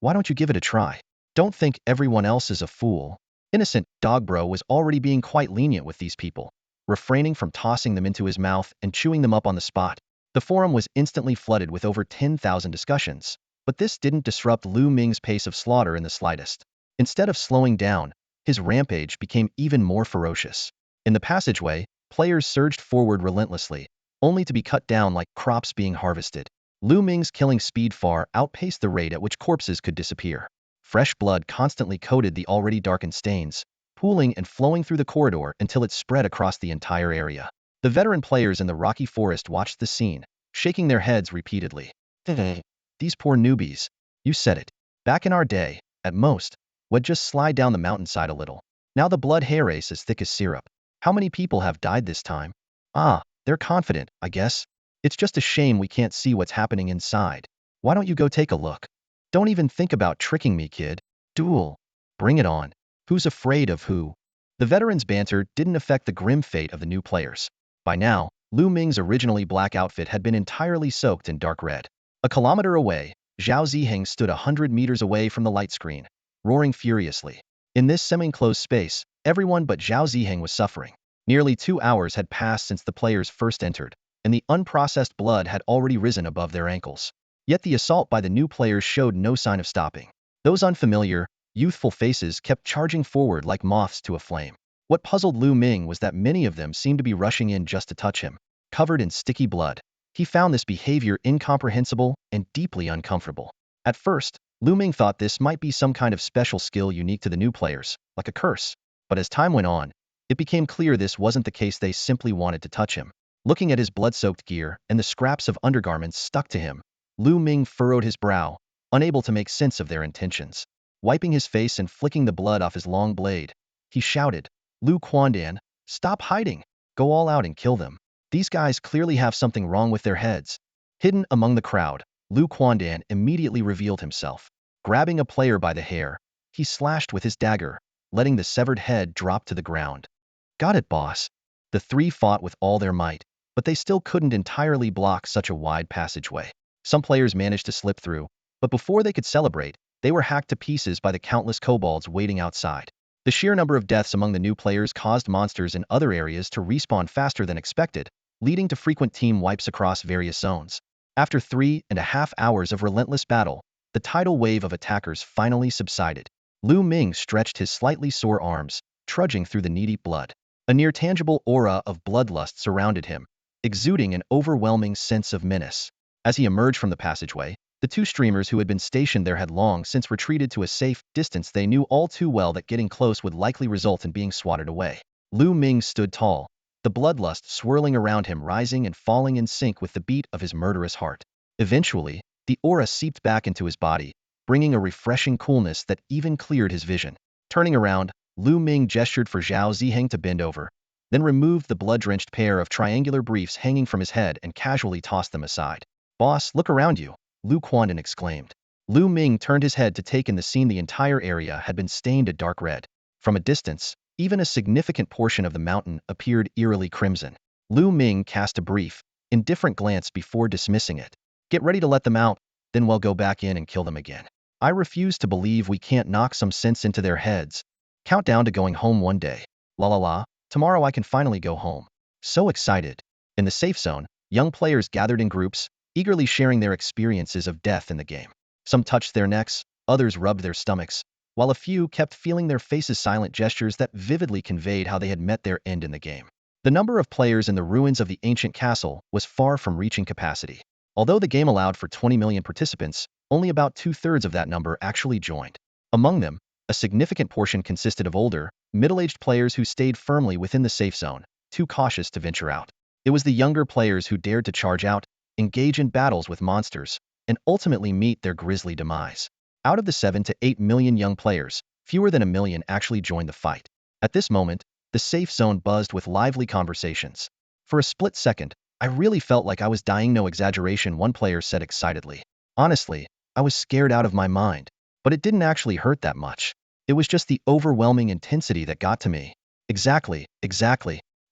Why don't you give it a try? Don't think everyone else is a fool. Innocent Dogbro was already being quite lenient with these people, refraining from tossing them into his mouth and chewing them up on the spot. The forum was instantly flooded with over 10,000 discussions, but this didn't disrupt Lu Ming's pace of slaughter in the slightest. Instead of slowing down, his rampage became even more ferocious. In the passageway, players surged forward relentlessly, only to be cut down like crops being harvested. Lu Ming's killing speed far outpaced the rate at which corpses could disappear. Fresh blood constantly coated the already darkened stains, pooling and flowing through the corridor until it spread across the entire area. The veteran players in the rocky forest watched the scene, shaking their heads repeatedly. These poor newbies. You said it. Back in our day, at most, would just slide down the mountainside a little. Now the blood hair-ace is thick as syrup. How many people have died this time? Ah, they're confident, I guess. It's just a shame we can't see what's happening inside. Why don't you go take a look? Don't even think about tricking me, kid. Duel. Bring it on. Who's afraid of who? The veterans' banter didn't affect the grim fate of the new players. By now, Lu Ming's originally black outfit had been entirely soaked in dark red. A kilometer away, Zhao Ziheng stood 100 meters away from the light screen, roaring furiously. In this semi-enclosed space, everyone but Zhao Ziheng was suffering. Nearly 2 hours had passed since the players first entered, and the unprocessed blood had already risen above their ankles. Yet the assault by the new players showed no sign of stopping. Those unfamiliar, youthful faces kept charging forward like moths to a flame. What puzzled Lu Ming was that many of them seemed to be rushing in just to touch him. Covered in sticky blood, he found this behavior incomprehensible and deeply uncomfortable. At first, Lu Ming thought this might be some kind of special skill unique to the new players, like a curse. But as time went on, it became clear this wasn't the case. They simply wanted to touch him. Looking at his blood-soaked gear and the scraps of undergarments stuck to him, Lu Ming furrowed his brow, unable to make sense of their intentions. Wiping his face and flicking the blood off his long blade, he shouted, Lu Quandan, stop hiding! Go all out and kill them. These guys clearly have something wrong with their heads. Hidden among the crowd, Lu Quandan immediately revealed himself. Grabbing a player by the hair, he slashed with his dagger, letting the severed head drop to the ground. Got it, boss. The three fought with all their might, but they still couldn't entirely block such a wide passageway. Some players managed to slip through, but before they could celebrate, they were hacked to pieces by the countless kobolds waiting outside. The sheer number of deaths among the new players caused monsters in other areas to respawn faster than expected, leading to frequent team wipes across various zones. After 3.5 hours of relentless battle, the tidal wave of attackers finally subsided. Lu Ming stretched his slightly sore arms, trudging through the knee-deep blood. A near-tangible aura of bloodlust surrounded him, exuding an overwhelming sense of menace. As he emerged from the passageway, the two streamers who had been stationed there had long since retreated to a safe distance. They knew all too well that getting close would likely result in being swatted away. Lu Ming stood tall, the bloodlust swirling around him, rising and falling in sync with the beat of his murderous heart. Eventually, the aura seeped back into his body, bringing a refreshing coolness that even cleared his vision. Turning around, Lu Ming gestured for Zhao Ziheng to bend over, then removed the blood-drenched pair of triangular briefs hanging from his head and casually tossed them aside. Boss, look around you, Lu Quandan exclaimed. Lu Ming turned his head to take in the scene. The entire area had been stained a dark red. From a distance, even a significant portion of the mountain appeared eerily crimson. Lu Ming cast a brief, indifferent glance before dismissing it. Get ready to let them out, then we'll go back in and kill them again. I refuse to believe we can't knock some sense into their heads. Countdown to going home one day. La la la, tomorrow I can finally go home. So excited. In the safe zone, young players gathered in groups, eagerly sharing their experiences of death in the game. Some touched their necks, others rubbed their stomachs, while a few kept feeling their faces silent gestures that vividly conveyed how they had met their end in the game. The number of players in the ruins of the ancient castle was far from reaching capacity. Although the game allowed for 20 million participants, only about two-thirds of that number actually joined. Among them, a significant portion consisted of older, middle-aged players who stayed firmly within the safe zone, too cautious to venture out. It was the younger players who dared to charge out, engage in battles with monsters, and ultimately meet their grisly demise. Out of the 7 to 8 million young players, fewer than a million actually joined the fight. At this moment, the safe zone buzzed with lively conversations. For a split second, I really felt like I was dying, no exaggeration, one player said excitedly. Honestly, I was scared out of my mind, but it didn't actually hurt that much. It was just the overwhelming intensity that got to me. Exactly.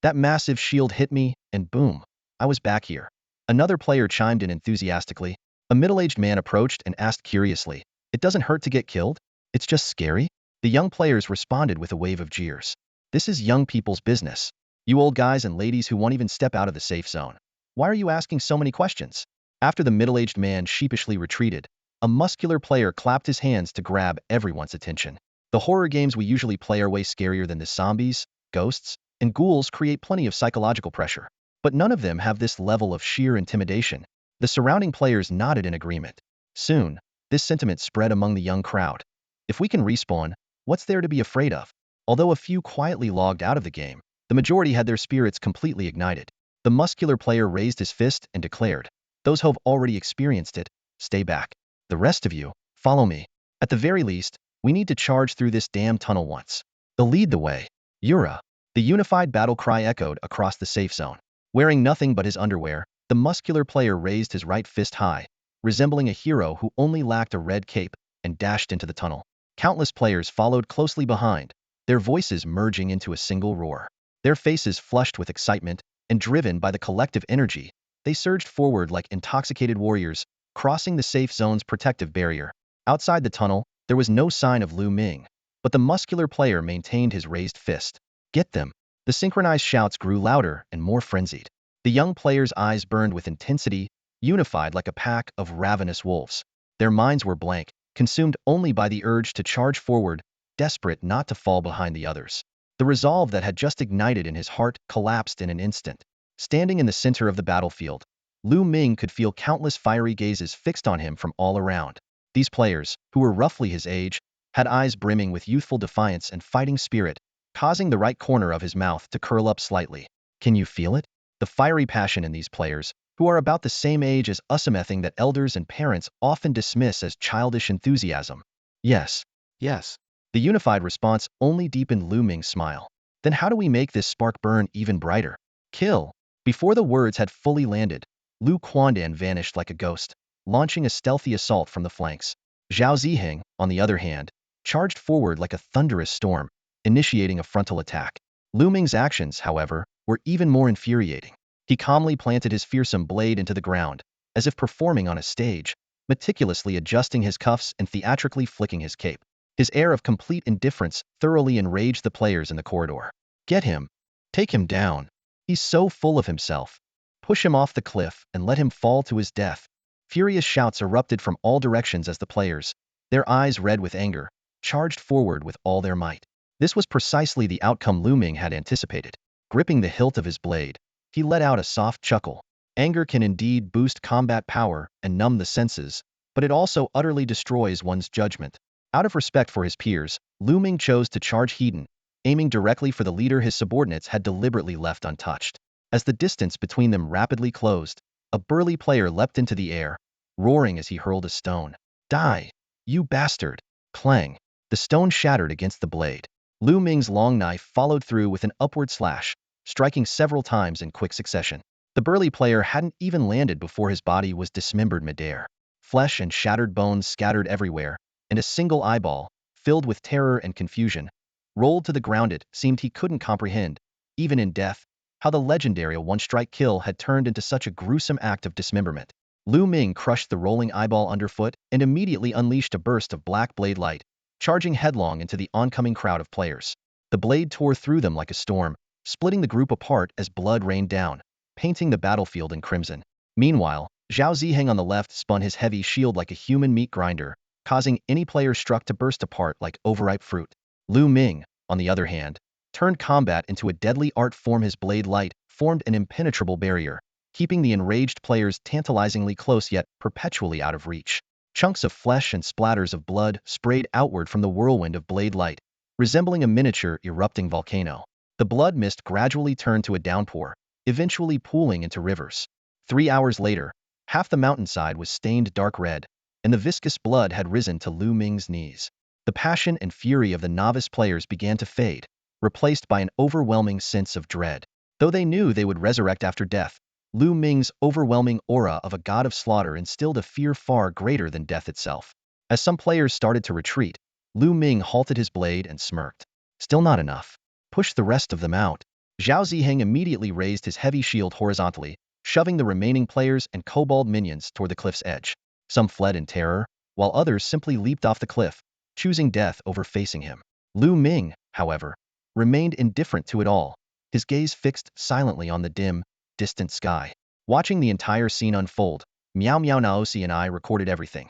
That massive shield hit me, and boom, I was back here. Another player chimed in enthusiastically. A middle-aged man approached and asked curiously, "It doesn't hurt to get killed? It's just scary?" The young players responded with a wave of jeers. "This is young people's business. You old guys and ladies who won't even step out of the safe zone. Why are you asking so many questions?" After the middle-aged man sheepishly retreated, a muscular player clapped his hands to grab everyone's attention. "The horror games we usually play are way scarier than this. Zombies, ghosts, and ghouls create plenty of psychological pressure. But none of them have this level of sheer intimidation." The surrounding players nodded in agreement. Soon, this sentiment spread among the young crowd. If we can respawn, what's there to be afraid of? Although a few quietly logged out of the game, the majority had their spirits completely ignited. The muscular player raised his fist and declared, "Those who've already experienced it, stay back. The rest of you, follow me. At the very least, we need to charge through this damn tunnel once. They'll lead the way." Yura. The unified battle cry echoed across the safe zone. Wearing nothing but his underwear, the muscular player raised his right fist high, resembling a hero who only lacked a red cape, and dashed into the tunnel. Countless players followed closely behind, their voices merging into a single roar. Their faces flushed with excitement, and driven by the collective energy, they surged forward like intoxicated warriors, crossing the safe zone's protective barrier. Outside the tunnel, there was no sign of Lu Ming, but the muscular player maintained his raised fist. "Get them!" The synchronized shouts grew louder and more frenzied. The young players' eyes burned with intensity, unified like a pack of ravenous wolves. Their minds were blank, consumed only by the urge to charge forward, desperate not to fall behind the others. The resolve that had just ignited in his heart collapsed in an instant. Standing in the center of the battlefield, Lu Ming could feel countless fiery gazes fixed on him from all around. These players, who were roughly his age, had eyes brimming with youthful defiance and fighting spirit, causing the right corner of his mouth to curl up slightly. Can you feel it? The fiery passion in these players, who are about the same age as us, a thing that elders and parents often dismiss as childish enthusiasm. Yes. The unified response only deepened Lu Ming's smile. Then how do we make this spark burn even brighter? Kill. Before the words had fully landed, Lu Quandan vanished like a ghost, launching a stealthy assault from the flanks. Zhao Ziheng, on the other hand, charged forward like a thunderous storm, initiating a frontal attack. Lu Ming's actions, however, were even more infuriating. He calmly planted his fearsome blade into the ground, as if performing on a stage, meticulously adjusting his cuffs and theatrically flicking his cape. His air of complete indifference thoroughly enraged the players in the corridor. "Get him! Take him down! He's so full of himself! Push him off the cliff and let him fall to his death!" Furious shouts erupted from all directions as the players, their eyes red with anger, charged forward with all their might. This was precisely the outcome Lu Ming had anticipated. Gripping the hilt of his blade, he let out a soft chuckle. Anger can indeed boost combat power and numb the senses, but it also utterly destroys one's judgment. Out of respect for his peers, Lu Ming chose to charge Hedon, aiming directly for the leader his subordinates had deliberately left untouched. As the distance between them rapidly closed, a burly player leapt into the air, roaring as he hurled a stone. "Die, you bastard!" Clang! The stone shattered against the blade. Lu Ming's long knife followed through with an upward slash, striking several times in quick succession. The burly player hadn't even landed before his body was dismembered midair. Flesh and shattered bones scattered everywhere, and a single eyeball, filled with terror and confusion, rolled to the ground. It seemed he couldn't comprehend, even in death, how the legendary one-strike kill had turned into such a gruesome act of dismemberment. Lu Ming crushed the rolling eyeball underfoot and immediately unleashed a burst of black blade light, charging headlong into the oncoming crowd of players. The blade tore through them like a storm, splitting the group apart as blood rained down, painting the battlefield in crimson. Meanwhile, Zhao Ziheng on the left spun his heavy shield like a human meat grinder, causing any player struck to burst apart like overripe fruit. Lu Ming, on the other hand, turned combat into a deadly art form. His blade light formed an impenetrable barrier, keeping the enraged players tantalizingly close yet perpetually out of reach. Chunks of flesh and splatters of blood sprayed outward from the whirlwind of blade light, resembling a miniature erupting volcano. The blood mist gradually turned to a downpour, eventually pooling into rivers. 3 hours later, half the mountainside was stained dark red, and the viscous blood had risen to Lu Ming's knees. The passion and fury of the novice players began to fade, replaced by an overwhelming sense of dread. Though they knew they would resurrect after death, Lu Ming's overwhelming aura of a god of slaughter instilled a fear far greater than death itself. As some players started to retreat, Lu Ming halted his blade and smirked. Still not enough. Push the rest of them out. Zhao Ziheng immediately raised his heavy shield horizontally, shoving the remaining players and kobold minions toward the cliff's edge. Some fled in terror, while others simply leaped off the cliff, choosing death over facing him. Lu Ming, however, remained indifferent to it all, his gaze fixed silently on the dim, distant sky. Watching the entire scene unfold, Miao Miao Naosi and I recorded everything.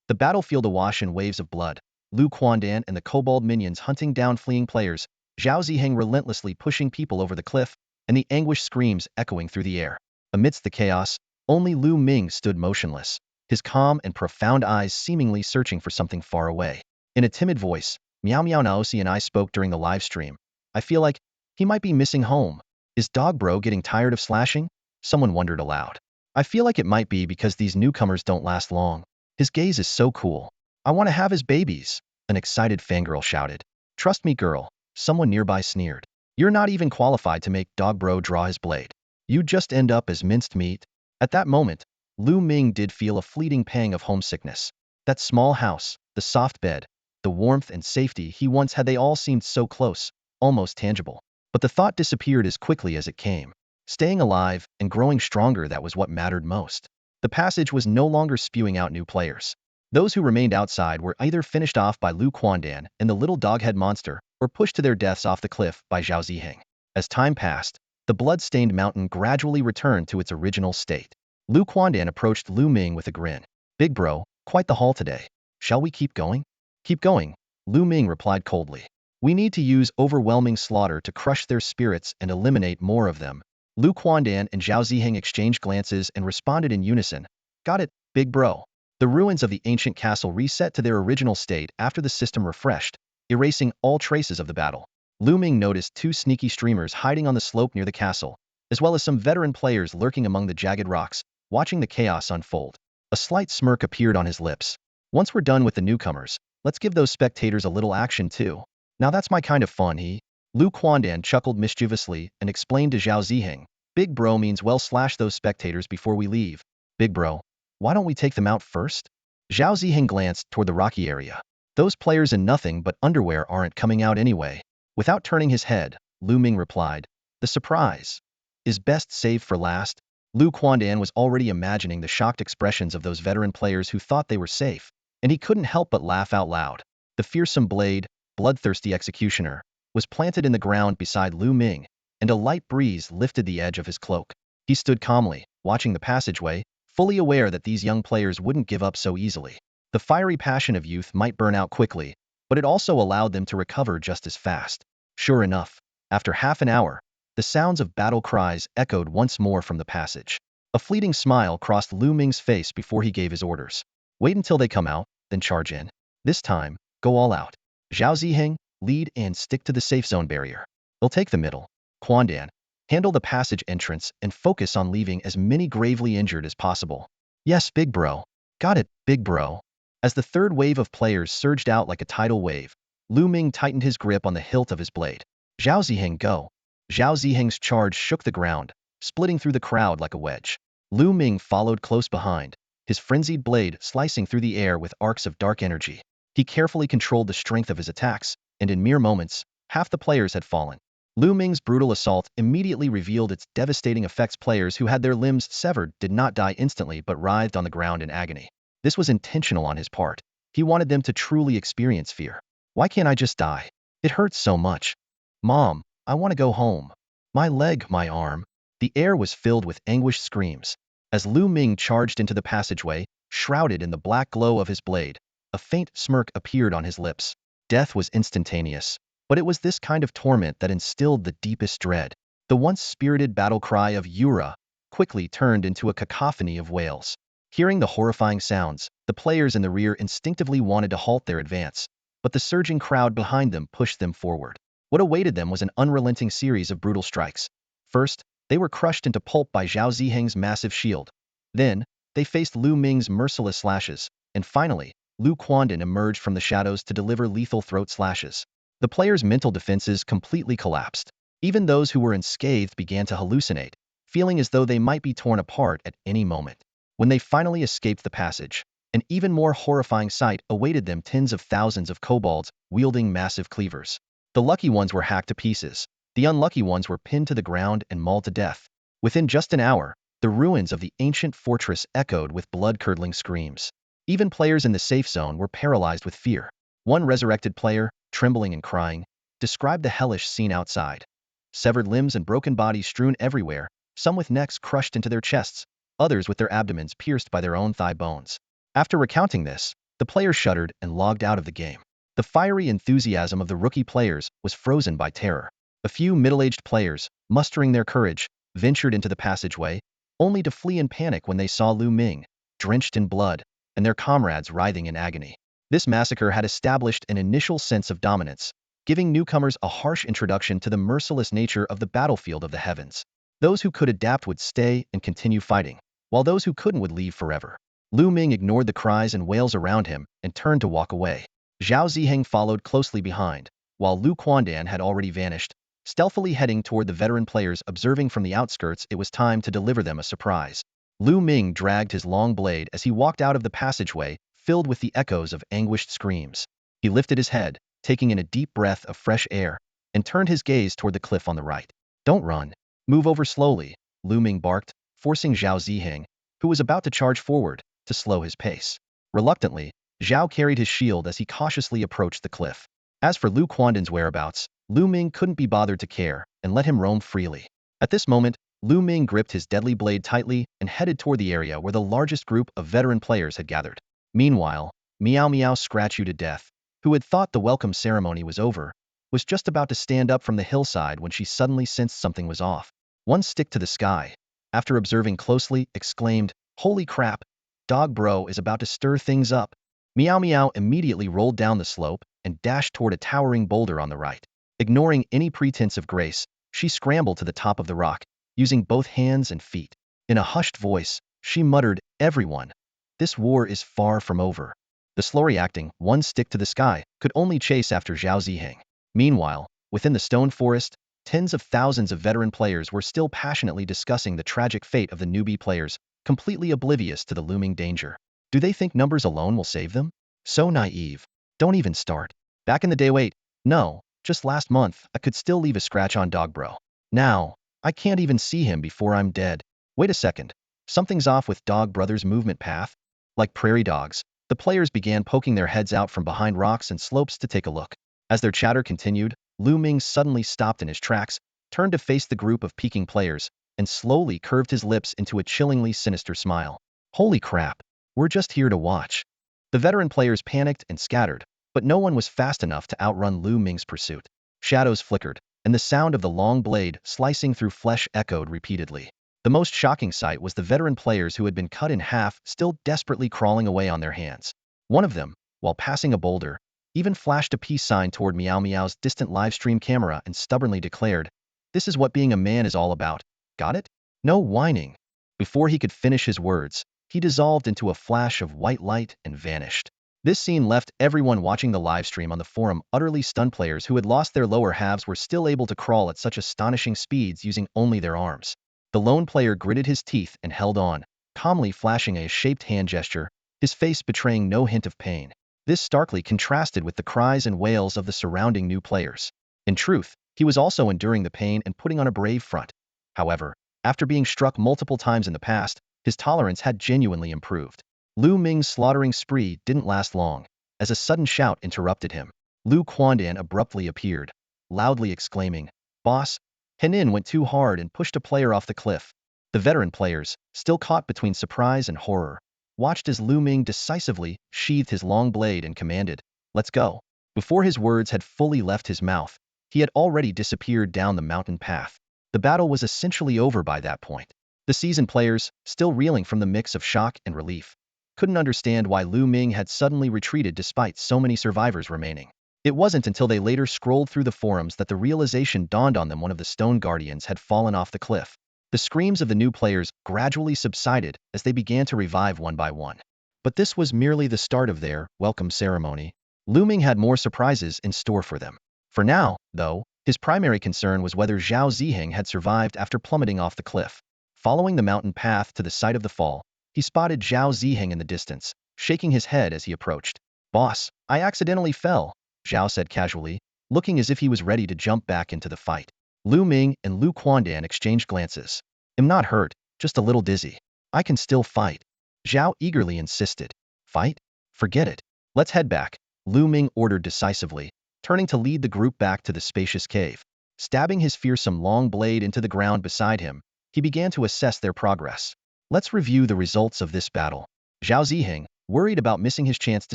The battlefield awash in waves of blood, Lu Quandan and the kobold minions hunting down fleeing players, Zhao Ziheng relentlessly pushing people over the cliff, and the anguished screams echoing through the air. Amidst the chaos, only Lu Ming stood motionless, his calm and profound eyes seemingly searching for something far away. In a timid voice, Miao Miao Naosi and I spoke during the live stream. I feel like he might be missing home. Is Dog Bro getting tired of slashing? Someone wondered aloud. I feel like it might be because these newcomers don't last long. His gaze is so cool. I want to have his babies, an excited fangirl shouted. Trust me, girl, someone nearby sneered. You're not even qualified to make Dog Bro draw his blade. You'd just end up as minced meat. At that moment, Lu Ming did feel a fleeting pang of homesickness. That small house, the soft bed, the warmth and safety he once had, they all seemed so close, almost tangible. But the thought disappeared as quickly as it came. Staying alive and growing stronger, that was what mattered most. The passage was no longer spewing out new players. Those who remained outside were either finished off by Lu Quandan and the little doghead monster, or pushed to their deaths off the cliff by Zhao Ziheng. As time passed, the blood-stained mountain gradually returned to its original state. Lu Quandan approached Lu Ming with a grin. Big bro, quite the haul today. Shall we keep going? Keep going, Lu Ming replied coldly. We need to use overwhelming slaughter to crush their spirits and eliminate more of them. Lu Quandan and Zhao Ziheng exchanged glances and responded in unison. Got it, big bro. The ruins of the ancient castle reset to their original state after the system refreshed, erasing all traces of the battle. Lu Ming noticed two sneaky streamers hiding on the slope near the castle, as well as some veteran players lurking among the jagged rocks, watching the chaos unfold. A slight smirk appeared on his lips. Once we're done with the newcomers, let's give those spectators a little action too. Now that's my kind of fun, Lu Quandan chuckled mischievously and explained to Zhao Ziheng. Big bro means well slash those spectators before we leave. Big bro, why don't we take them out first? Zhao Ziheng glanced toward the rocky area. Those players in nothing but underwear aren't coming out anyway. Without turning his head, Lu Ming replied, the surprise is best saved for last. Lu Quandan was already imagining the shocked expressions of those veteran players who thought they were safe, and he couldn't help but laugh out loud. The fearsome blade, bloodthirsty executioner, was planted in the ground beside Lu Ming, and a light breeze lifted the edge of his cloak. He stood calmly, watching the passageway, fully aware that these young players wouldn't give up so easily. The fiery passion of youth might burn out quickly, but it also allowed them to recover just as fast. Sure enough, after half an hour, the sounds of battle cries echoed once more from the passage. A fleeting smile crossed Lu Ming's face before he gave his orders. Wait until they come out, then charge in. This time, go all out. Zhao Ziheng, lead and stick to the safe zone barrier. They'll take the middle. Quandan, handle the passage entrance and focus on leaving as many gravely injured as possible. Yes, big bro. Got it, big bro. As the third wave of players surged out like a tidal wave, Lu Ming tightened his grip on the hilt of his blade. Zhao Ziheng, go. Zhao Ziheng's charge shook the ground, splitting through the crowd like a wedge. Lu Ming followed close behind, his frenzied blade slicing through the air with arcs of dark energy. He carefully controlled the strength of his attacks, and in mere moments, half the players had fallen. Lu Ming's brutal assault immediately revealed its devastating effects. Players who had their limbs severed did not die instantly but writhed on the ground in agony. This was intentional on his part. He wanted them to truly experience fear. Why can't I just die? It hurts so much. Mom, I want to go home. My leg, my arm. The air was filled with anguished screams. As Lu Ming charged into the passageway, shrouded in the black glow of his blade, a faint smirk appeared on his lips. Death was instantaneous, but it was this kind of torment that instilled the deepest dread. The once spirited battle cry of Yura quickly turned into a cacophony of wails. Hearing the horrifying sounds, the players in the rear instinctively wanted to halt their advance, but the surging crowd behind them pushed them forward. What awaited them was an unrelenting series of brutal strikes. First, they were crushed into pulp by Zhao Ziheng's massive shield. Then, they faced Lu Ming's merciless slashes, and finally, Lu Quandan emerged from the shadows to deliver lethal throat slashes. The players' mental defenses completely collapsed. Even those who were unscathed began to hallucinate, feeling as though they might be torn apart at any moment. When they finally escaped the passage, an even more horrifying sight awaited them: tens of thousands of kobolds wielding massive cleavers. The lucky ones were hacked to pieces. The unlucky ones were pinned to the ground and mauled to death. Within just an hour, the ruins of the ancient fortress echoed with blood-curdling screams. Even players in the safe zone were paralyzed with fear. One resurrected player, trembling and crying, described the hellish scene outside. Severed limbs and broken bodies strewn everywhere, some with necks crushed into their chests, others with their abdomens pierced by their own thigh bones. After recounting this, the players shuddered and logged out of the game. The fiery enthusiasm of the rookie players was frozen by terror. A few middle-aged players, mustering their courage, ventured into the passageway, only to flee in panic when they saw Lu Ming, drenched in blood, and their comrades writhing in agony. This massacre had established an initial sense of dominance, giving newcomers a harsh introduction to the merciless nature of the battlefield of the heavens. Those who could adapt would stay and continue fighting, while those who couldn't would leave forever. Lu Ming ignored the cries and wails around him and turned to walk away. Zhao Ziheng followed closely behind, while Lu Quandan had already vanished, stealthily heading toward the veteran players. Observing from the outskirts, it was time to deliver them a surprise. Lu Ming dragged his long blade as he walked out of the passageway, filled with the echoes of anguished screams. He lifted his head, taking in a deep breath of fresh air, and turned his gaze toward the cliff on the right. "Don't run. Move over slowly," Lu Ming barked, forcing Zhao Ziheng, who was about to charge forward, to slow his pace. Reluctantly, Zhao carried his shield as he cautiously approached the cliff. As for Lu Quandan's whereabouts, Lu Ming couldn't be bothered to care and let him roam freely. At this moment, Lu Ming gripped his deadly blade tightly and headed toward the area where the largest group of veteran players had gathered. Meanwhile, Meow Meow Scratch You to Death, who had thought the welcome ceremony was over, was just about to stand up from the hillside when she suddenly sensed something was off. One stick to the sky, after observing closely, exclaimed, "Holy crap! Dog Bro is about to stir things up." Meow Meow immediately rolled down the slope and dashed toward a towering boulder on the right. Ignoring any pretense of grace, she scrambled to the top of the rock, using both hands and feet. In a hushed voice, she muttered, "Everyone, this war is far from over." The slow-reacting, one stick to the sky, could only chase after Zhao Ziheng. Meanwhile, within the stone forest, tens of thousands of veteran players were still passionately discussing the tragic fate of the newbie players, completely oblivious to the looming danger. Do they think numbers alone will save them? So naive. Don't even start. Back in the day, wait, no, just last month, I could still leave a scratch on Dog Bro. Now, I can't even see him before I'm dead. Wait a second. Something's off with Dog Brother's movement path. Like prairie dogs, the players began poking their heads out from behind rocks and slopes to take a look. As their chatter continued, Lu Ming suddenly stopped in his tracks, turned to face the group of peeking players, and slowly curved his lips into a chillingly sinister smile. "Holy crap, we're just here to watch." The veteran players panicked and scattered, but no one was fast enough to outrun Lu Ming's pursuit. Shadows flickered, and the sound of the long blade slicing through flesh echoed repeatedly. The most shocking sight was the veteran players who had been cut in half still desperately crawling away on their hands. One of them, while passing a boulder, even flashed a peace sign toward Meow Meow's distant livestream camera and stubbornly declared, "This is what being a man is all about. Got it? No whining." Before he could finish his words, he dissolved into a flash of white light and vanished. This scene left everyone watching the livestream on the forum utterly stunned. Players who had lost their lower halves were still able to crawl at such astonishing speeds using only their arms. The lone player gritted his teeth and held on, calmly flashing a shaped hand gesture, his face betraying no hint of pain. This starkly contrasted with the cries and wails of the surrounding new players. In truth, he was also enduring the pain and putting on a brave front. However, after being struck multiple times in the past, his tolerance had genuinely improved. Lu Ming's slaughtering spree didn't last long, as a sudden shout interrupted him. Lu Quandan abruptly appeared, loudly exclaiming, "Boss, Henin went too hard and pushed a player off the cliff." The veteran players, still caught between surprise and horror, watched as Lu Ming decisively sheathed his long blade and commanded, "Let's go." Before his words had fully left his mouth, he had already disappeared down the mountain path. The battle was essentially over by that point. The seasoned players, still reeling from the mix of shock and relief, couldn't understand why Lu Ming had suddenly retreated despite so many survivors remaining. It wasn't until they later scrolled through the forums that the realization dawned on them: one of the stone guardians had fallen off the cliff. The screams of the new players gradually subsided as they began to revive one by one. But this was merely the start of their welcome ceremony. Lu Ming had more surprises in store for them. For now, though, his primary concern was whether Zhao Ziheng had survived after plummeting off the cliff. Following the mountain path to the site of the fall, he spotted Zhao Ziheng in the distance, shaking his head as he approached. "Boss, I accidentally fell," Zhao said casually, looking as if he was ready to jump back into the fight. Lu Ming and Lu Quandan exchanged glances. "I'm not hurt, just a little dizzy. I can still fight," Zhao eagerly insisted. "Fight? Forget it. Let's head back," Lu Ming ordered decisively, turning to lead the group back to the spacious cave. Stabbing his fearsome long blade into the ground beside him, he began to assess their progress. "Let's review the results of this battle." Zhao Ziheng, worried about missing his chance to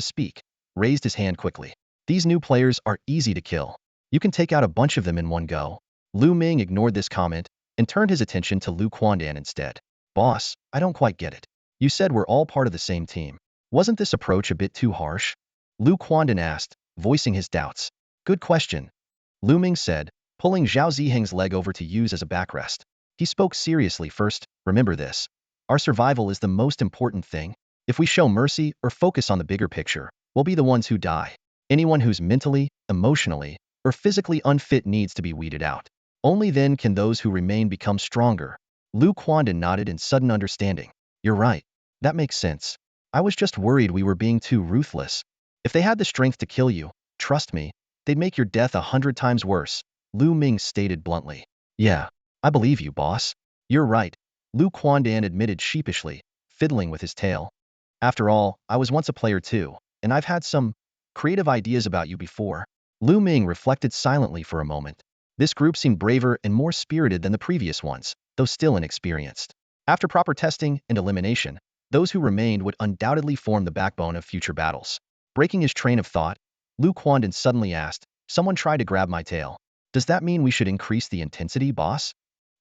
speak, raised his hand quickly. "These new players are easy to kill. You can take out a bunch of them in one go." Lu Ming ignored this comment and turned his attention to Lu Quandan instead. "Boss, I don't quite get it. You said we're all part of the same team. Wasn't this approach a bit too harsh?" Lu Quandan asked, voicing his doubts. "Good question," Lu Ming said, pulling Zhao Ziheng's leg over to use as a backrest. He spoke seriously. "First, remember this. Our survival is the most important thing. If we show mercy or focus on the bigger picture, we'll be the ones who die. Anyone who's mentally, emotionally, or physically unfit needs to be weeded out. Only then can those who remain become stronger." Lu Quandan nodded in sudden understanding. "You're right. That makes sense. I was just worried we were being too ruthless. If they had the strength to kill you, trust me, they'd make your death 100 times worse," Lu Ming stated bluntly. "Yeah, I believe you, boss. You're right," Lu Quandan admitted sheepishly, fiddling with his tail. "After all, I was once a player too, and I've had some creative ideas about you before." Lu Ming reflected silently for a moment. This group seemed braver and more spirited than the previous ones, though still inexperienced. After proper testing and elimination, those who remained would undoubtedly form the backbone of future battles. Breaking his train of thought, Lu Quandan suddenly asked, "Someone tried to grab my tail. Does that mean we should increase the intensity, boss?"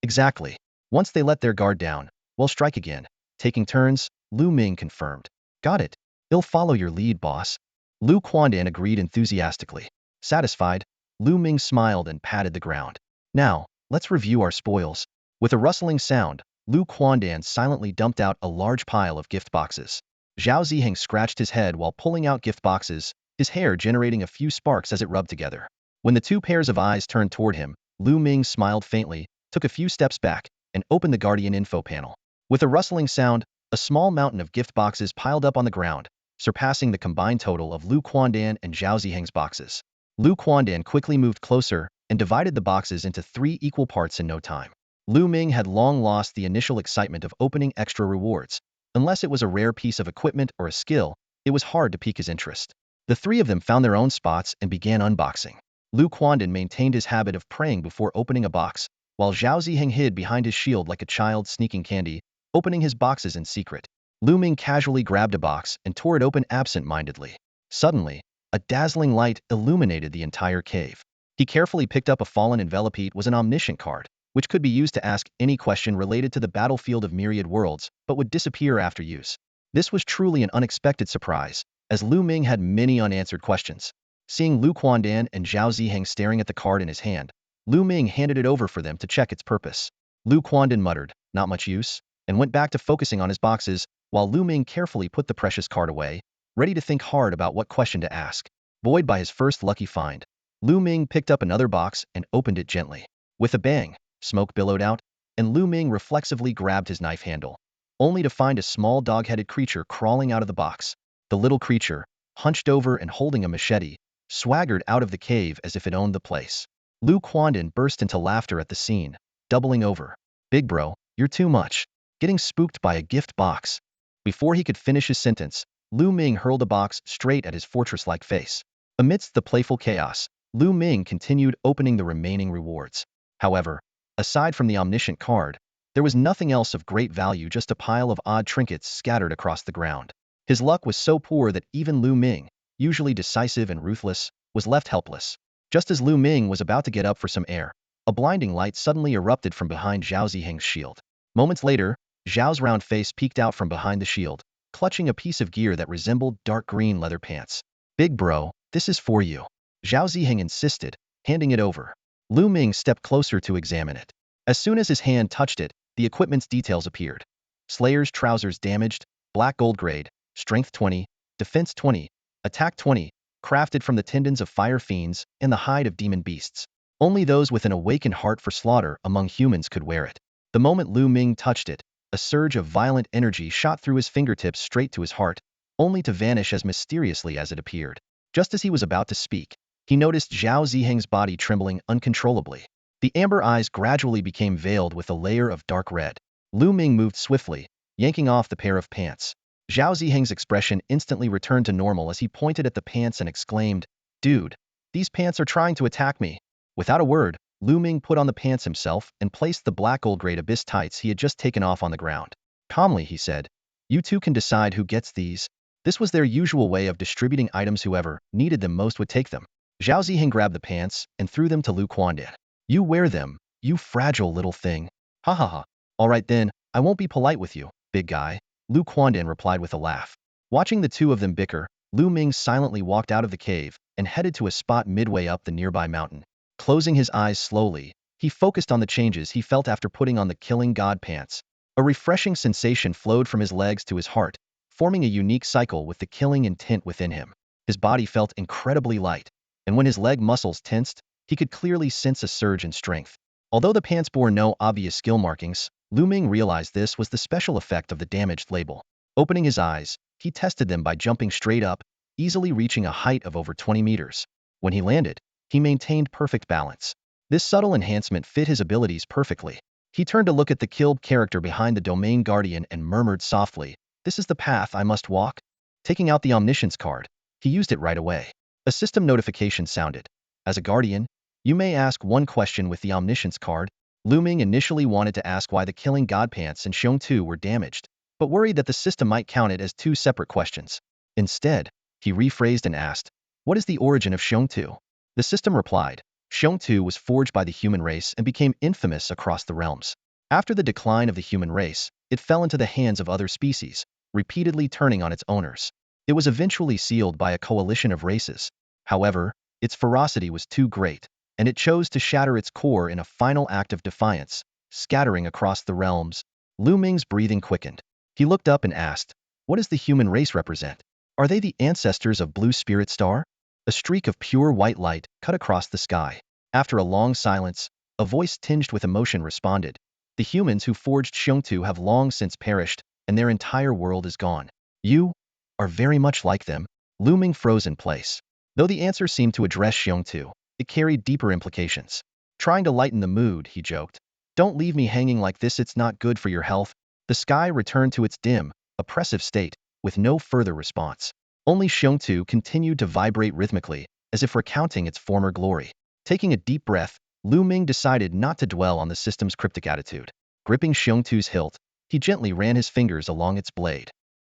"Exactly. Once they let their guard down, we'll strike again. Taking turns," Lu Ming confirmed. "Got it. I'll follow your lead, boss." Lu Quandan agreed enthusiastically. Satisfied, Lu Ming smiled and patted the ground. "Now, let's review our spoils." With a rustling sound, Lu Quandan silently dumped out a large pile of gift boxes. Zhao Ziheng scratched his head while pulling out gift boxes, his hair generating a few sparks as it rubbed together. When the two pairs of eyes turned toward him, Lu Ming smiled faintly, took a few steps back, and opened the Guardian info panel. With a rustling sound, a small mountain of gift boxes piled up on the ground, surpassing the combined total of Lu Quandan and Zhao Ziheng's boxes. Lu Quandan quickly moved closer and divided the boxes into 3 equal parts in no time. Lu Ming had long lost the initial excitement of opening extra rewards. Unless it was a rare piece of equipment or a skill, it was hard to pique his interest. The 3 of them found their own spots and began unboxing. Lu Quandan maintained his habit of praying before opening a box, while Zhao Ziheng hid behind his shield like a child sneaking candy, opening his boxes in secret. Lu Ming casually grabbed a box and tore it open absent-mindedly. Suddenly, a dazzling light illuminated the entire cave. He carefully picked up a fallen envelope. It was an omniscient card, which could be used to ask any question related to the battlefield of myriad worlds, but would disappear after use. This was truly an unexpected surprise, as Lu Ming had many unanswered questions. Seeing Lu Quandan and Zhao Ziheng staring at the card in his hand, Lu Ming handed it over for them to check its purpose. Lu Quandan muttered, "Not much use," and went back to focusing on his boxes, while Lu Ming carefully put the precious card away, ready to think hard about what question to ask. Buoyed by his first lucky find, Lu Ming picked up another box and opened it gently. With a bang, smoke billowed out, and Lu Ming reflexively grabbed his knife handle, only to find a small dog-headed creature crawling out of the box. The little creature, hunched over and holding a machete, swaggered out of the cave as if it owned the place. Lu Quandan burst into laughter at the scene, doubling over. "Big bro, you're too much. Getting spooked by a gift box." Before he could finish his sentence, Lu Ming hurled a box straight at his fortress-like face. Amidst the playful chaos, Lu Ming continued opening the remaining rewards. However, aside from the omniscient card, There was nothing else of great value, just a pile of odd trinkets scattered across the ground. His luck was so poor that even Lu Ming, usually decisive and ruthless, was left helpless. Just as Lu Ming was about to get up for some air, a blinding light suddenly erupted from behind Zhao Ziheng's shield. Moments later, Zhao's round face peeked out from behind the shield, clutching a piece of gear that resembled dark green leather pants. "Big bro, this is for you," Zhao Ziheng insisted, handing it over. Lu Ming stepped closer to examine it. As soon as his hand touched it, the equipment's details appeared. Slayer's trousers damaged, black gold grade, strength 20, defense 20, attack 20, crafted from the tendons of fire fiends and the hide of demon beasts. Only those with an awakened heart for slaughter among humans could wear it. The moment Lu Ming touched it, a surge of violent energy shot through his fingertips straight to his heart, only to vanish as mysteriously as it appeared. Just as he was about to speak, he noticed Zhao Ziheng's body trembling uncontrollably. The amber eyes gradually became veiled with a layer of dark red. Lu Ming moved swiftly, yanking off the pair of pants. Zhao Ziheng's expression instantly returned to normal as he pointed at the pants and exclaimed, "Dude, these pants are trying to attack me." Without a word, Lu Ming put on the pants himself and placed the black gold grade abyss tights he had just taken off on the ground. Calmly, he said, "You two can decide who gets these." This was their usual way of distributing items. Whoever needed them most would take them. Zhao Ziheng grabbed the pants and threw them to Lu Quandan. "You wear them, you fragile little thing." "Ha ha ha. All right then, I won't be polite with you, big guy," Lu Quandan replied with a laugh. Watching the two of them bicker, Lu Ming silently walked out of the cave and headed to a spot midway up the nearby mountain. Closing his eyes slowly, he focused on the changes he felt after putting on the killing god pants. A refreshing sensation flowed from his legs to his heart, forming a unique cycle with the killing intent within him. His body felt incredibly light, and when his leg muscles tensed, he could clearly sense a surge in strength. Although the pants bore no obvious skill markings, Lu Ming realized this was the special effect of the damaged label. Opening his eyes, he tested them by jumping straight up, easily reaching a height of over 20 meters. When he landed, he maintained perfect balance. This subtle enhancement fit his abilities perfectly. He turned to look at the killed character behind the domain guardian and murmured softly, "This is the path I must walk?" Taking out the omniscience card, he used it right away. A system notification sounded. "As a guardian, you may ask one question with the omniscience card." Lu Ming initially wanted to ask why the killing god pants and Xiong were damaged, but worried that the system might count it as two separate questions. Instead, he rephrased and asked, "What is the origin of Xiong?" The system replied, "Xiong was forged by the human race and became infamous across the realms. After the decline of the human race, it fell into the hands of other species, repeatedly turning on its owners. It was eventually sealed by a coalition of races. However, its ferocity was too great, and it chose to shatter its core in a final act of defiance, scattering across the realms." Lu Ming's breathing quickened. He looked up and asked, "What does the human race represent? Are they the ancestors of Blue Spirit Star?" A streak of pure white light cut across the sky. After a long silence, a voice tinged with emotion responded, "The humans who forged Xiong have long since perished, and their entire world is gone. You are very much like them." Lu Ming froze in place. Though the answer seemed to address Xiong, it carried deeper implications. Trying to lighten the mood, he joked, "Don't leave me hanging like this, it's not good for your health." The sky returned to its dim, oppressive state, with no further response. Only Xiong continued to vibrate rhythmically, as if recounting its former glory. Taking a deep breath, Lu Ming decided not to dwell on the system's cryptic attitude. Gripping Xiong's hilt, he gently ran his fingers along its blade.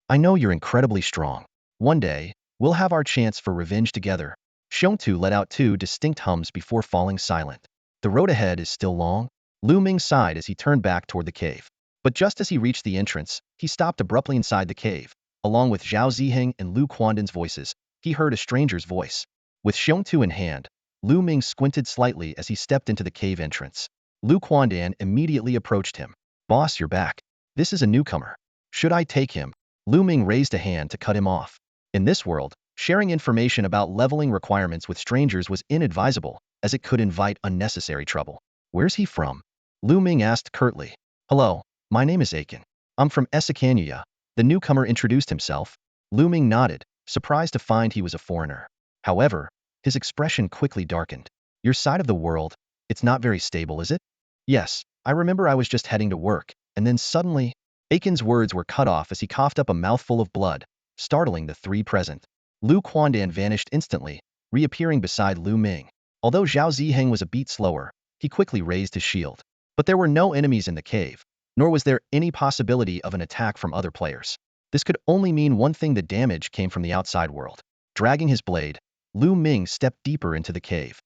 "I know you're incredibly strong. One day, we'll have our chance for revenge together." Xiong let out two distinct hums before falling silent. "The road ahead is still long?" Lu Ming sighed as he turned back toward the cave. But just as he reached the entrance, he stopped abruptly inside the cave. Along with Zhao Ziheng and Lu Quandan's voices, he heard a stranger's voice. With Xiong in hand, Lu Ming squinted slightly as he stepped into the cave entrance. Lu Quandan immediately approached him. "Boss, you're back. This is a newcomer. Should I take him?" Lu Ming raised a hand to cut him off. In this world, sharing information about leveling requirements with strangers was inadvisable, as it could invite unnecessary trouble. "Where's he from?" Lu Ming asked curtly. "Hello, my name is Aiken. I'm from Esakanya." The newcomer introduced himself. Lu Ming nodded, surprised to find he was a foreigner. However, his expression quickly darkened. "Your side of the world, it's not very stable, is it?" "Yes, I remember I was just heading to work, and then suddenly..." Aiken's words were cut off as he coughed up a mouthful of blood, startling the three present. Lu Quandan vanished instantly, reappearing beside Lu Ming. Although Zhao Ziheng was a beat slower, he quickly raised his shield. But there were no enemies in the cave. nor was there any possibility of an attack from other players. This could only mean one thing: the damage came from the outside world. Dragging his blade, Lu Ming stepped deeper into the cave.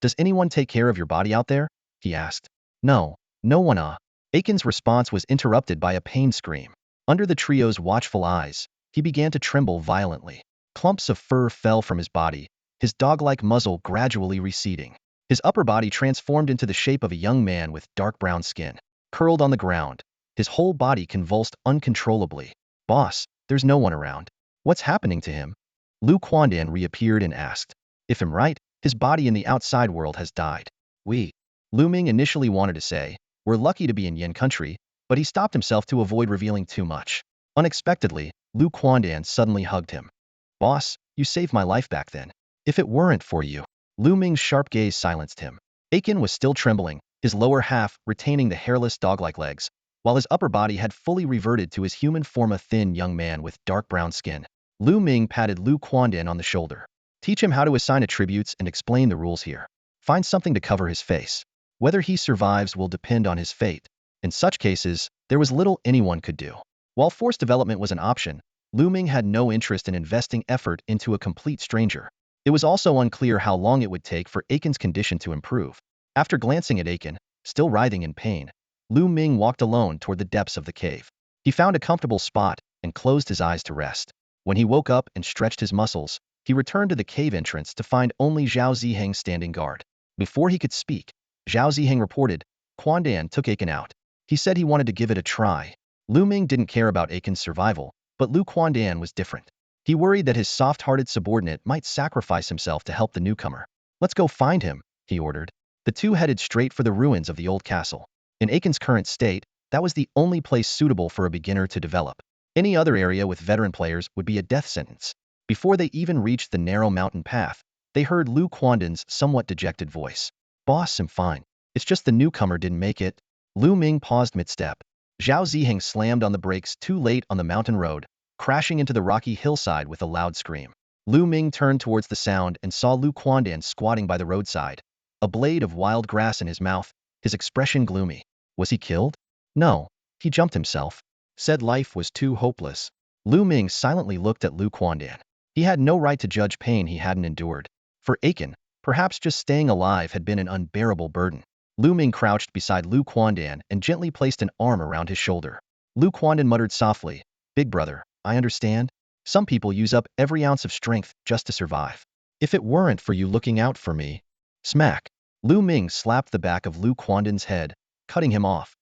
"Does anyone take care of your body out there?" he asked. "No, no one." Aiken's response was interrupted by a pain scream. Under the trio's watchful eyes, he began to tremble violently. Clumps of fur fell from his body, his dog-like muzzle gradually receding. His upper body transformed into the shape of a young man with dark brown skin. Curled on the ground, his whole body convulsed uncontrollably. "Boss, there's no one around. What's happening to him?" Lu Quandan reappeared and asked. "If I'm right, his body in the outside world has died." Lu Ming initially wanted to say, "We're lucky to be in Yin country," but he stopped himself to avoid revealing too much. Unexpectedly, Lu Quandan suddenly hugged him. "Boss, you saved my life back then. If it weren't for you." Lu Ming's sharp gaze silenced him. Aiken was still trembling, his lower half retaining the hairless dog-like legs, while his upper body had fully reverted to his human form, a thin young man with dark brown skin. Lu Ming patted Lu Quandan on the shoulder. "Teach him how to assign attributes and explain the rules here. Find something to cover his face. Whether he survives will depend on his fate." In such cases, there was little anyone could do. While force development was an option, Lu Ming had no interest in investing effort into a complete stranger. It was also unclear how long it would take for Aiken's condition to improve. After glancing at Aiken, still writhing in pain, Lu Ming walked alone toward the depths of the cave. He found a comfortable spot and closed his eyes to rest. When he woke up and stretched his muscles, he returned to the cave entrance to find only Zhao Ziheng standing guard. Before he could speak, Zhao Ziheng reported, "Quandan took Aiken out. He said he wanted to give it a try." Lu Ming didn't care about Aiken's survival, but Lu Quandan was different. He worried that his soft-hearted subordinate might sacrifice himself to help the newcomer. "Let's go find him," he ordered. The two headed straight for the ruins of the old castle. In Aiken's current state, that was the only place suitable for a beginner to develop. Any other area with veteran players would be a death sentence. Before they even reached the narrow mountain path, they heard Lu Quandan's somewhat dejected voice. "Boss, I'm fine. It's just the newcomer didn't make it." Lu Ming paused mid-step. Zhao Ziheng slammed on the brakes too late on the mountain road, crashing into the rocky hillside with a loud scream. Lu Ming turned towards the sound and saw Lu Quandan squatting by the roadside, a blade of wild grass in his mouth, his expression gloomy. Was he killed? No, he jumped himself. Said life was too hopeless. Lu Ming silently looked at Lu Quandan. He had no right to judge pain he hadn't endured. For Aiken, perhaps just staying alive had been an unbearable burden. Lu Ming crouched beside Lu Quandan and gently placed an arm around his shoulder. Lu Quandan muttered softly, "Big brother, I understand. Some people use up every ounce of strength just to survive. If it weren't for you looking out for me..." Smack! Lu Ming slapped the back of Lu Quandan's head, cutting him off.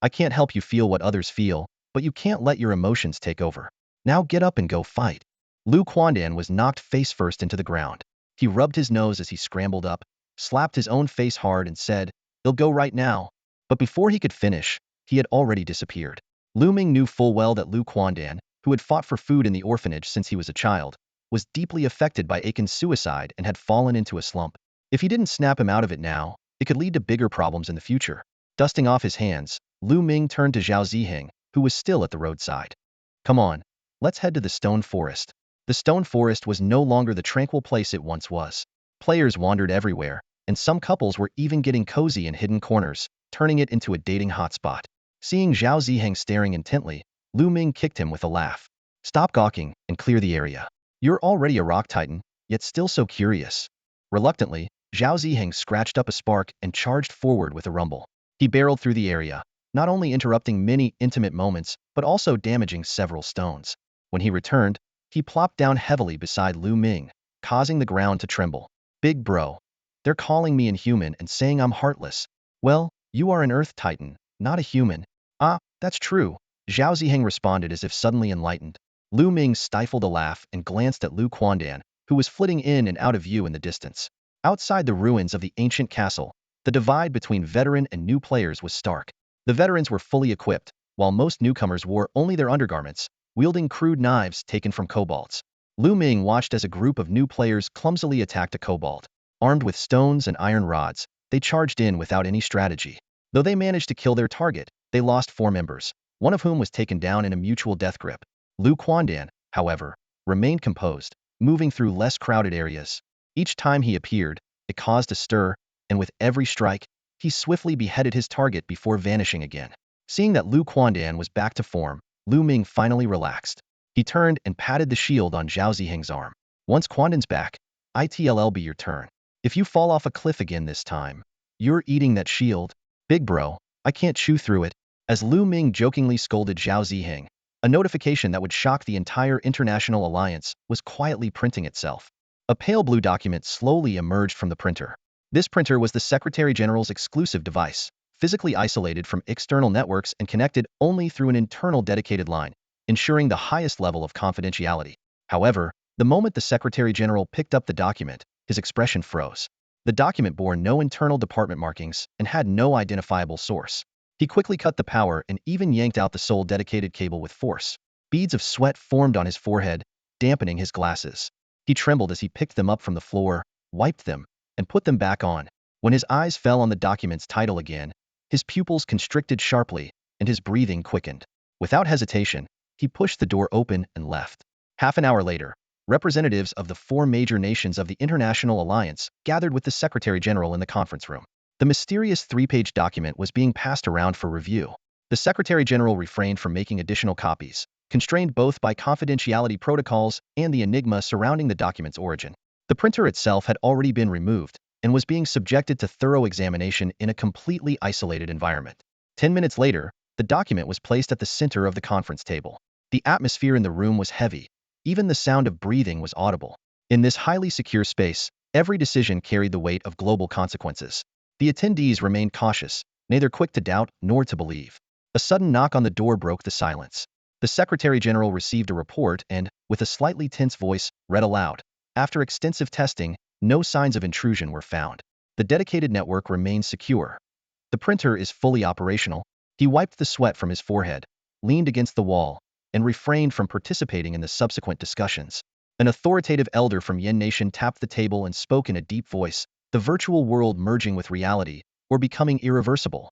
"I can't help you feel what others feel, but you can't let your emotions take over. Now get up and go fight." Lu Quandan was knocked face first into the ground. He rubbed his nose as he scrambled up, slapped his own face hard and said, "It'll go right now." But before he could finish, he had already disappeared. Lu Ming knew full well that Lu Quandan, who had fought for food in the orphanage since he was a child, was deeply affected by Aiken's suicide and had fallen into a slump. If he didn't snap him out of it now, it could lead to bigger problems in the future. Dusting off his hands, Lu Ming turned to Zhao Ziheng, who was still at the roadside. "Come on, let's head to the stone forest." The stone forest was no longer the tranquil place it once was. Players wandered everywhere, and some couples were even getting cozy in hidden corners, turning it into a dating hotspot. Seeing Zhao Ziheng staring intently, Lu Ming kicked him with a laugh. "Stop gawking and clear the area. You're already a rock titan, yet still so curious." Reluctantly, Zhao Ziheng scratched up a spark and charged forward with a rumble. He barreled through the area, not only interrupting many intimate moments, but also damaging several stones. When he returned, he plopped down heavily beside Lu Ming, causing the ground to tremble. "Big bro. They're calling me inhuman and saying I'm heartless." "Well, you are an Earth Titan, not a human." "Ah, that's true," Zhao Ziheng responded as if suddenly enlightened. Lu Ming stifled a laugh and glanced at Lu Quandan, who was flitting in and out of view in the distance. Outside the ruins of the ancient castle, the divide between veteran and new players was stark. The veterans were fully equipped, while most newcomers wore only their undergarments, wielding crude knives taken from kobolds. Lu Ming watched as a group of new players clumsily attacked a kobold. Armed with stones and iron rods, they charged in without any strategy. Though they managed to kill their target, they lost 4 members, one of whom was taken down in a mutual death grip. Lu Quandan, however, remained composed, moving through less crowded areas. Each time he appeared, it caused a stir, and with every strike, he swiftly beheaded his target before vanishing again. Seeing that Lu Quandan was back to form, Lu Ming finally relaxed. He turned and patted the shield on Zhao Ziheng's arm. Once Quandan's back, it'll be your turn. If you fall off a cliff again this time, you're eating that shield. Big bro, I can't chew through it. As Lu Ming jokingly scolded Zhao Ziheng, a notification that would shock the entire international alliance was quietly printing itself. A pale blue document slowly emerged from the printer. This printer was the Secretary General's exclusive device, physically isolated from external networks and connected only through an internal dedicated line, ensuring the highest level of confidentiality. However, the moment the Secretary General picked up the document, his expression froze. The document bore no internal department markings and had no identifiable source. He quickly cut the power and even yanked out the sole dedicated cable with force. Beads of sweat formed on his forehead, dampening his glasses. He trembled as he picked them up from the floor, wiped them, and put them back on. When his eyes fell on the document's title again, his pupils constricted sharply and his breathing quickened. Without hesitation, he pushed the door open and left. Half an hour later, representatives of the 4 major nations of the International Alliance gathered with the Secretary General in the conference room. The mysterious 3-page document was being passed around for review. The Secretary General refrained from making additional copies, constrained both by confidentiality protocols and the enigma surrounding the document's origin. The printer itself had already been removed and was being subjected to thorough examination in a completely isolated environment. 10 minutes later, the document was placed at the center of the conference table. The atmosphere in the room was heavy. Even the sound of breathing was audible. In this highly secure space, every decision carried the weight of global consequences. The attendees remained cautious, neither quick to doubt nor to believe. A sudden knock on the door broke the silence. The Secretary General received a report and, with a slightly tense voice, read aloud. After extensive testing, no signs of intrusion were found. The dedicated network remains secure. The printer is fully operational. He wiped the sweat from his forehead, leaned against the wall, and refrained from participating in the subsequent discussions. An authoritative elder from Yen Nation tapped the table and spoke in a deep voice. The virtual world merging with reality, or becoming irreversible.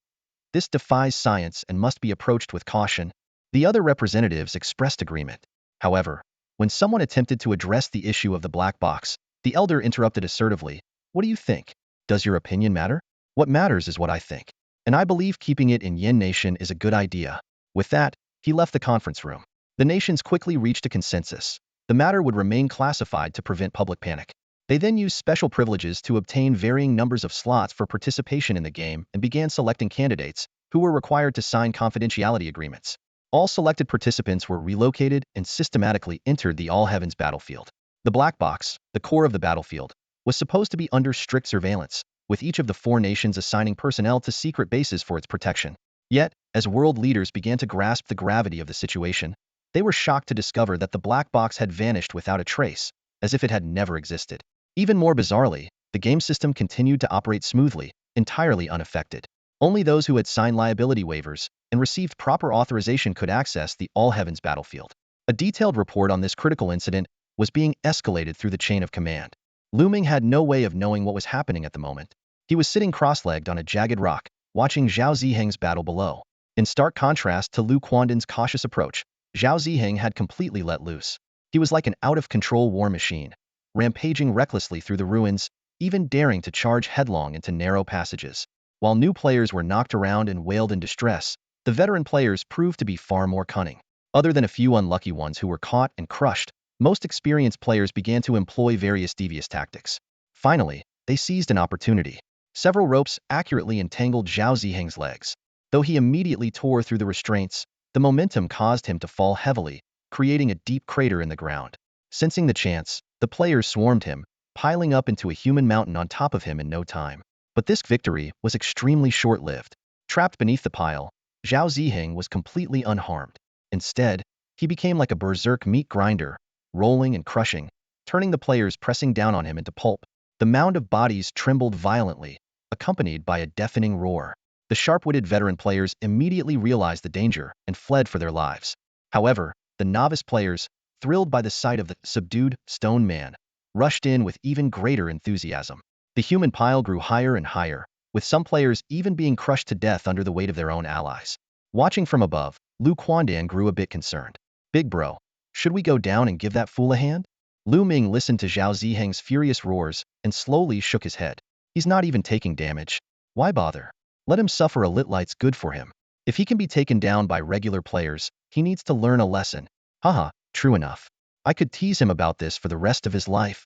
This defies science and must be approached with caution. The other representatives expressed agreement. However, when someone attempted to address the issue of the black box, the elder interrupted assertively. What do you think? Does your opinion matter? What matters is what I think. And I believe keeping it in Yen Nation is a good idea. With that, he left the conference room. The nations quickly reached a consensus. The matter would remain classified to prevent public panic. They then used special privileges to obtain varying numbers of slots for participation in the game and began selecting candidates, who were required to sign confidentiality agreements. All selected participants were relocated and systematically entered the All-Heavens battlefield. The black box, the core of the battlefield, was supposed to be under strict surveillance, with each of the 4 nations assigning personnel to secret bases for its protection. Yet, as world leaders began to grasp the gravity of the situation, they were shocked to discover that the black box had vanished without a trace, as if it had never existed. Even more bizarrely, the game system continued to operate smoothly, entirely unaffected. Only those who had signed liability waivers and received proper authorization could access the All-Heavens battlefield. A detailed report on this critical incident was being escalated through the chain of command. Lu Ming had no way of knowing what was happening at the moment. He was sitting cross-legged on a jagged rock, watching Zhao Ziheng's battle below. In stark contrast to Lu Quandan's cautious approach, Zhao Ziheng had completely let loose. He was like an out-of-control war machine, rampaging recklessly through the ruins, even daring to charge headlong into narrow passages. While new players were knocked around and wailed in distress, the veteran players proved to be far more cunning. Other than a few unlucky ones who were caught and crushed, most experienced players began to employ various devious tactics. Finally, they seized an opportunity. Several ropes accurately entangled Zhao Ziheng's legs. Though he immediately tore through the restraints, the momentum caused him to fall heavily, creating a deep crater in the ground. Sensing the chance, the players swarmed him, piling up into a human mountain on top of him in no time. But this victory was extremely short-lived. Trapped beneath the pile, Zhao Ziheng was completely unharmed. Instead, he became like a berserk meat grinder, rolling and crushing, turning the players pressing down on him into pulp. The mound of bodies trembled violently, accompanied by a deafening roar. The sharp-witted veteran players immediately realized the danger and fled for their lives. However, the novice players, thrilled by the sight of the subdued stone man, rushed in with even greater enthusiasm. The human pile grew higher and higher, with some players even being crushed to death under the weight of their own allies. Watching from above, Lu Quandan grew a bit concerned. Big bro, should we go down and give that fool a hand? Lu Ming listened to Zhao Ziheng's furious roars and slowly shook his head. He's not even taking damage. Why bother? Let him suffer a little, it's good for him. If he can be taken down by regular players, he needs to learn a lesson. Haha, true enough. I could tease him about this for the rest of his life.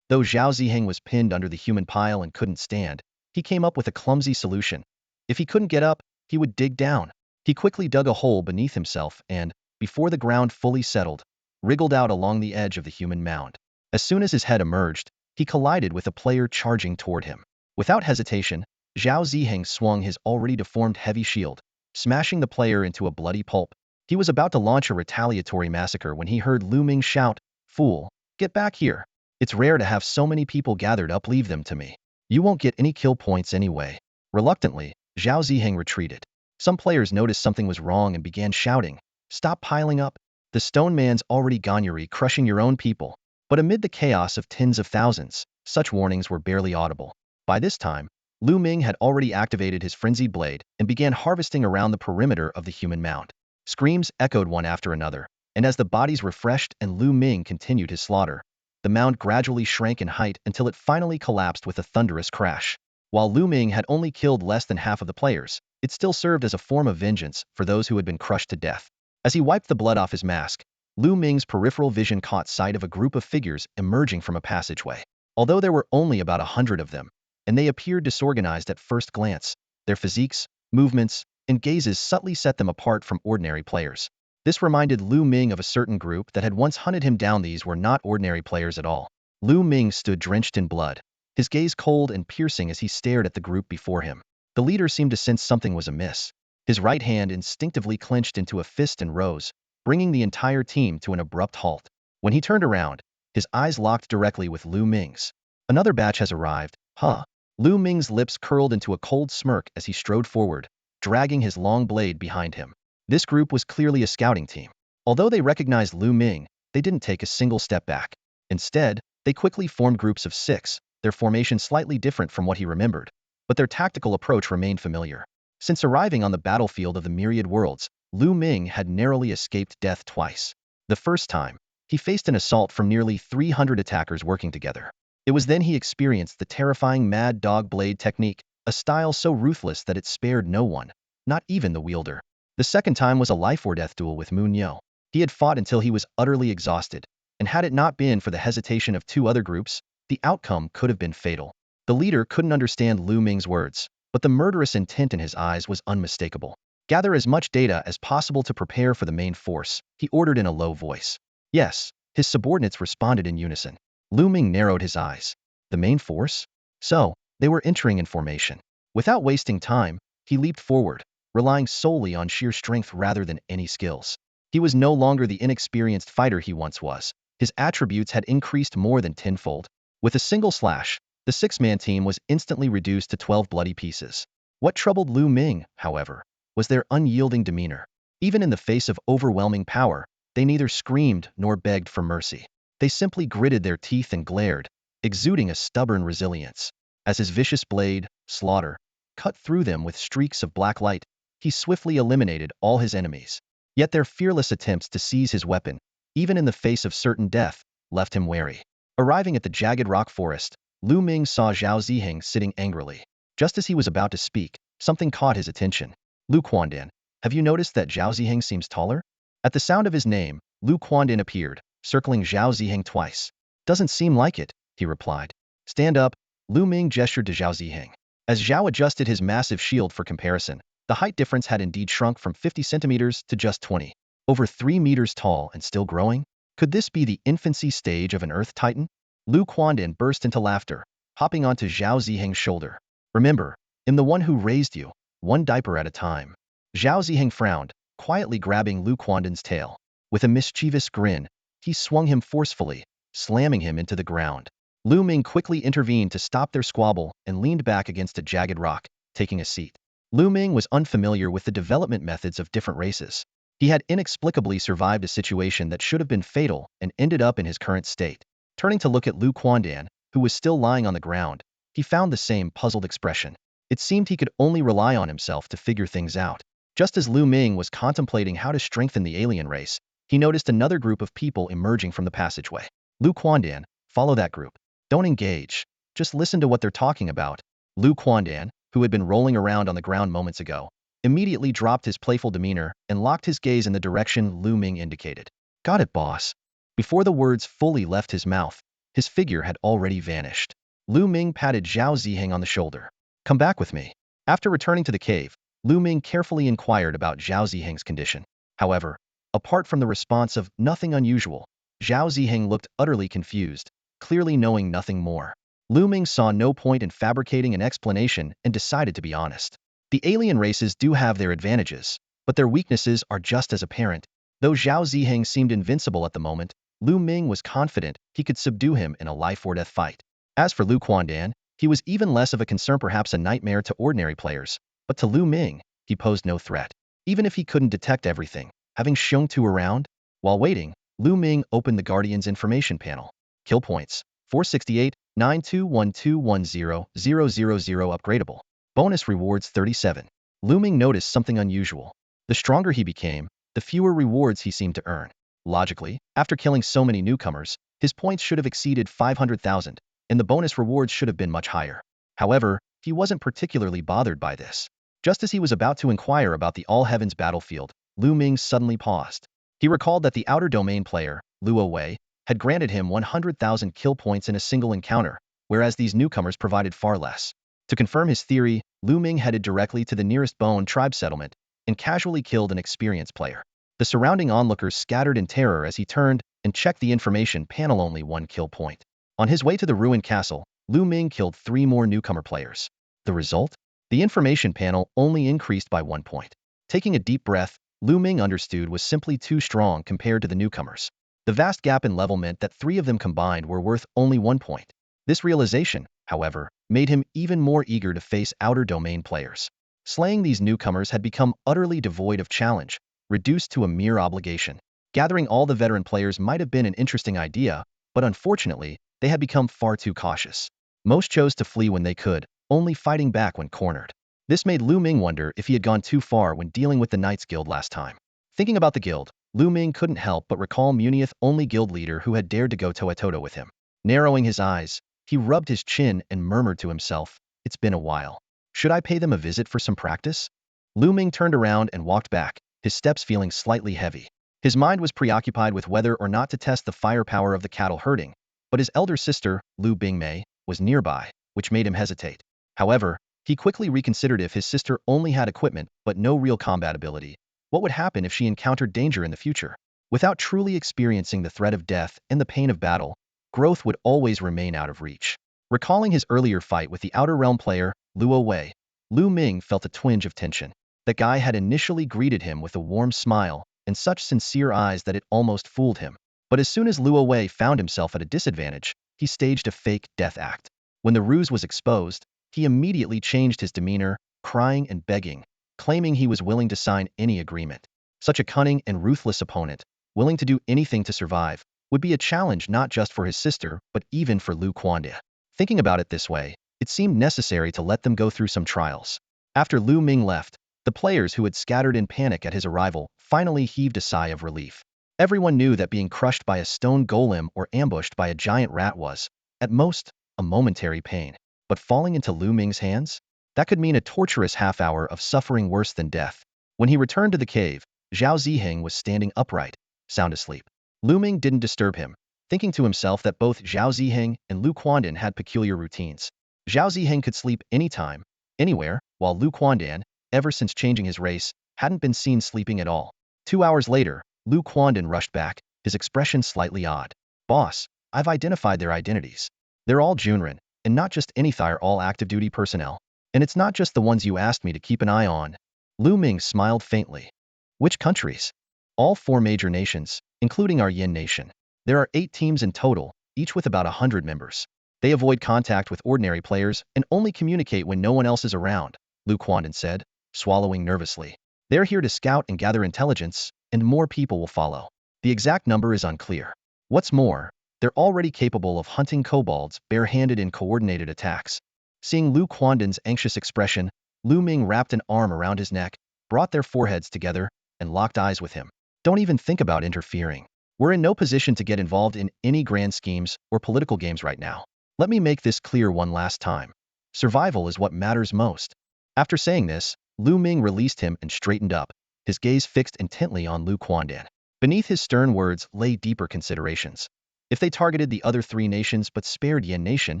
Though Zhao Ziheng was pinned under the human pile and couldn't stand, he came up with a clumsy solution. If he couldn't get up, he would dig down. He quickly dug a hole beneath himself and, before the ground fully settled, wriggled out along the edge of the human mound. As soon as his head emerged, he collided with a player charging toward him. Without hesitation, Zhao Ziheng swung his already deformed heavy shield, smashing the player into a bloody pulp. He was about to launch a retaliatory massacre when he heard Lu Ming shout, "Fool, get back here. It's rare to have so many people gathered up, leave them to me. You won't get any kill points anyway." Reluctantly, Zhao Ziheng retreated. Some players noticed something was wrong and began shouting, "Stop piling up. The stone man's already gone, you're crushing your own people." But amid the chaos of tens of thousands, such warnings were barely audible. By this time, Lu Ming had already activated his frenzied blade and began harvesting around the perimeter of the human mound. Screams echoed one after another, and as the bodies refreshed and Lu Ming continued his slaughter, the mound gradually shrank in height until it finally collapsed with a thunderous crash. While Lu Ming had only killed less than half of the players, it still served as a form of vengeance for those who had been crushed to death. As he wiped the blood off his mask, Lu Ming's peripheral vision caught sight of a group of figures emerging from a passageway. Although there were only about 100 of them, and they appeared disorganized at first glance, their physiques, movements, and gazes subtly set them apart from ordinary players. This reminded Lu Ming of a certain group that had once hunted him down. These were not ordinary players at all. Lu Ming stood drenched in blood, his gaze cold and piercing as he stared at the group before him. The leader seemed to sense something was amiss. His right hand instinctively clenched into a fist and rose, bringing the entire team to an abrupt halt. When he turned around, his eyes locked directly with Lu Ming's. "Another batch has arrived, huh?" Lu Ming's lips curled into a cold smirk as he strode forward, dragging his long blade behind him. This group was clearly a scouting team. Although they recognized Lu Ming, they didn't take a single step back. Instead, they quickly formed groups of 6, their formation slightly different from what he remembered, but their tactical approach remained familiar. Since arriving on the battlefield of the myriad worlds, Lu Ming had narrowly escaped death twice. The first time, he faced an assault from nearly 300 attackers working together. It was then he experienced the terrifying Mad Dog Blade technique, a style so ruthless that it spared no one, not even the wielder. The second time was a life-or-death duel with Moon Yo. He had fought until he was utterly exhausted, and had it not been for the hesitation of 2 other groups, the outcome could have been fatal. The leader couldn't understand Lu Ming's words, but the murderous intent in his eyes was unmistakable. "Gather as much data as possible to prepare for the main force," he ordered in a low voice. "Yes," his subordinates responded in unison. Lu Ming narrowed his eyes. The main force? So, they were entering in formation. Without wasting time, he leaped forward, relying solely on sheer strength rather than any skills. He was no longer the inexperienced fighter he once was. His attributes had increased more than tenfold. With a single slash, the 6-man team was instantly reduced to 12 bloody pieces. What troubled Lu Ming, however, was their unyielding demeanor. Even in the face of overwhelming power, they neither screamed nor begged for mercy. They simply gritted their teeth and glared, exuding a stubborn resilience. As his vicious blade, Slaughter, cut through them with streaks of black light, he swiftly eliminated all his enemies. Yet their fearless attempts to seize his weapon, even in the face of certain death, left him wary. Arriving at the jagged rock forest, Lu Ming saw Zhao Ziheng sitting angrily. Just as he was about to speak, something caught his attention. "Lu Quandan, have you noticed that Zhao Ziheng seems taller?" At the sound of his name, Lu Quandan appeared, circling Zhao Ziheng twice. "Doesn't seem like it," he replied. "Stand up," Lu Ming gestured to Zhao Ziheng. As Zhao adjusted his massive shield for comparison, the height difference had indeed shrunk from 50 centimeters to just 20. Over 3 meters tall and still growing? Could this be the infancy stage of an Earth Titan? Lu Quandan burst into laughter, hopping onto Zhao Ziheng's shoulder. "Remember, I'm the one who raised you, one diaper at a time." Zhao Ziheng frowned, quietly grabbing Lu Quandan's tail. With a mischievous grin, he swung him forcefully, slamming him into the ground. Lu Ming quickly intervened to stop their squabble and leaned back against a jagged rock, taking a seat. Lu Ming was unfamiliar with the development methods of different races. He had inexplicably survived a situation that should have been fatal and ended up in his current state. Turning to look at Lu Quandan, who was still lying on the ground, he found the same puzzled expression. It seemed he could only rely on himself to figure things out. Just as Lu Ming was contemplating how to strengthen the alien race, he noticed another group of people emerging from the passageway. "Lu Quandan, follow that group. Don't engage. Just listen to what they're talking about." Lu Quandan, who had been rolling around on the ground moments ago, immediately dropped his playful demeanor and locked his gaze in the direction Lu Ming indicated. Got it, boss. Before the words fully left his mouth, his figure had already vanished. Lu Ming patted Zhao Ziheng on the shoulder. Come back with me. After returning to the cave, Lu Ming carefully inquired about Zhao Ziheng's condition. However, apart from the response of nothing unusual, Zhao Ziheng looked utterly confused, clearly knowing nothing more. Lu Ming saw no point in fabricating an explanation and decided to be honest. The alien races do have their advantages, but their weaknesses are just as apparent. Though Zhao Ziheng seemed invincible at the moment, Lu Ming was confident he could subdue him in a life-or-death fight. As for Lu Quandan, he was even less of a concern, perhaps a nightmare to ordinary players, but to Lu Ming, he posed no threat. Even if he couldn't detect everything, having Xiong Tu around? While waiting, Lu Ming opened the Guardian's information panel. Kill points, 468, 921210, 000 upgradable. Bonus rewards 37. Lu Ming noticed something unusual. The stronger he became, the fewer rewards he seemed to earn. Logically, after killing so many newcomers, his points should have exceeded 500,000, and the bonus rewards should have been much higher. However, he wasn't particularly bothered by this. Just as he was about to inquire about the All Heavens battlefield, Lu Ming suddenly paused. He recalled that the outer domain player, Luo Wei, had granted him 100,000 kill points in a single encounter, whereas these newcomers provided far less. To confirm his theory, Lu Ming headed directly to the nearest Bone tribe settlement and casually killed an experienced player. The surrounding onlookers scattered in terror as he turned and checked the information panel. Only 1 kill point. On his way to the ruined castle, Lu Ming killed 3 more newcomer players. The result? The information panel only increased by 1 point. Taking a deep breath, Lu Ming understood was simply too strong compared to the newcomers. The vast gap in level meant that 3 of them combined were worth only 1 point. This realization, however, made him even more eager to face outer domain players. Slaying these newcomers had become utterly devoid of challenge, reduced to a mere obligation. Gathering all the veteran players might have been an interesting idea, but unfortunately, they had become far too cautious. Most chose to flee when they could, only fighting back when cornered. This made Lu Ming wonder if he had gone too far when dealing with the Knights Guild last time. Thinking about the guild, Lu Ming couldn't help but recall Muniath's only guild leader who had dared to go toe-to-toe with him. Narrowing his eyes, he rubbed his chin and murmured to himself, "It's been a while. Should I pay them a visit for some practice?" Lu Ming turned around and walked back, his steps feeling slightly heavy. His mind was preoccupied with whether or not to test the firepower of the cattle herding, but his elder sister, Lu Bingmei, was nearby, which made him hesitate. However, he quickly reconsidered. If his sister only had equipment but no real combat ability, what would happen if she encountered danger in the future? Without truly experiencing the threat of death and the pain of battle, growth would always remain out of reach. Recalling his earlier fight with the Outer Realm player, Luo Wei, Lu Ming felt a twinge of tension. The guy had initially greeted him with a warm smile and such sincere eyes that it almost fooled him. But as soon as Luo Wei found himself at a disadvantage, he staged a fake death act. When the ruse was exposed, he immediately changed his demeanor, crying and begging, claiming he was willing to sign any agreement. Such a cunning and ruthless opponent, willing to do anything to survive, would be a challenge not just for his sister, but even for Lu Quandia. Thinking about it this way, it seemed necessary to let them go through some trials. After Lu Ming left, the players who had scattered in panic at his arrival finally heaved a sigh of relief. Everyone knew that being crushed by a stone golem or ambushed by a giant rat was, at most, a momentary pain. But falling into Lu Ming's hands? That could mean a torturous half-hour of suffering worse than death. When he returned to the cave, Zhao Ziheng was standing upright, sound asleep. Lu Ming didn't disturb him, thinking to himself that both Zhao Ziheng and Lu Quandan had peculiar routines. Zhao Ziheng could sleep anytime, anywhere, while Lu Quandan, ever since changing his race, hadn't been seen sleeping at all. 2 hours later, Lu Quandan rushed back, his expression slightly odd. "Boss, I've identified their identities. They're all Junrin, and not just any Thire, all active-duty personnel. And it's not just the ones you asked me to keep an eye on." Lu Ming smiled faintly. "Which countries?" "All 4 major nations, including our Yin nation. There are 8 teams in total, each with about 100 members. They avoid contact with ordinary players and only communicate when no one else is around," Lu Quandan said, swallowing nervously. "They're here to scout and gather intelligence, and more people will follow. The exact number is unclear. What's more, they're already capable of hunting kobolds barehanded in coordinated attacks." Seeing Lu Quandan's anxious expression, Lu Ming wrapped an arm around his neck, brought their foreheads together, and locked eyes with him. "Don't even think about interfering. We're in no position to get involved in any grand schemes or political games right now. Let me make this clear one last time. Survival is what matters most." After saying this, Lu Ming released him and straightened up, his gaze fixed intently on Lu Quandan. Beneath his stern words lay deeper considerations. If they targeted the other three nations but spared Yin Nation,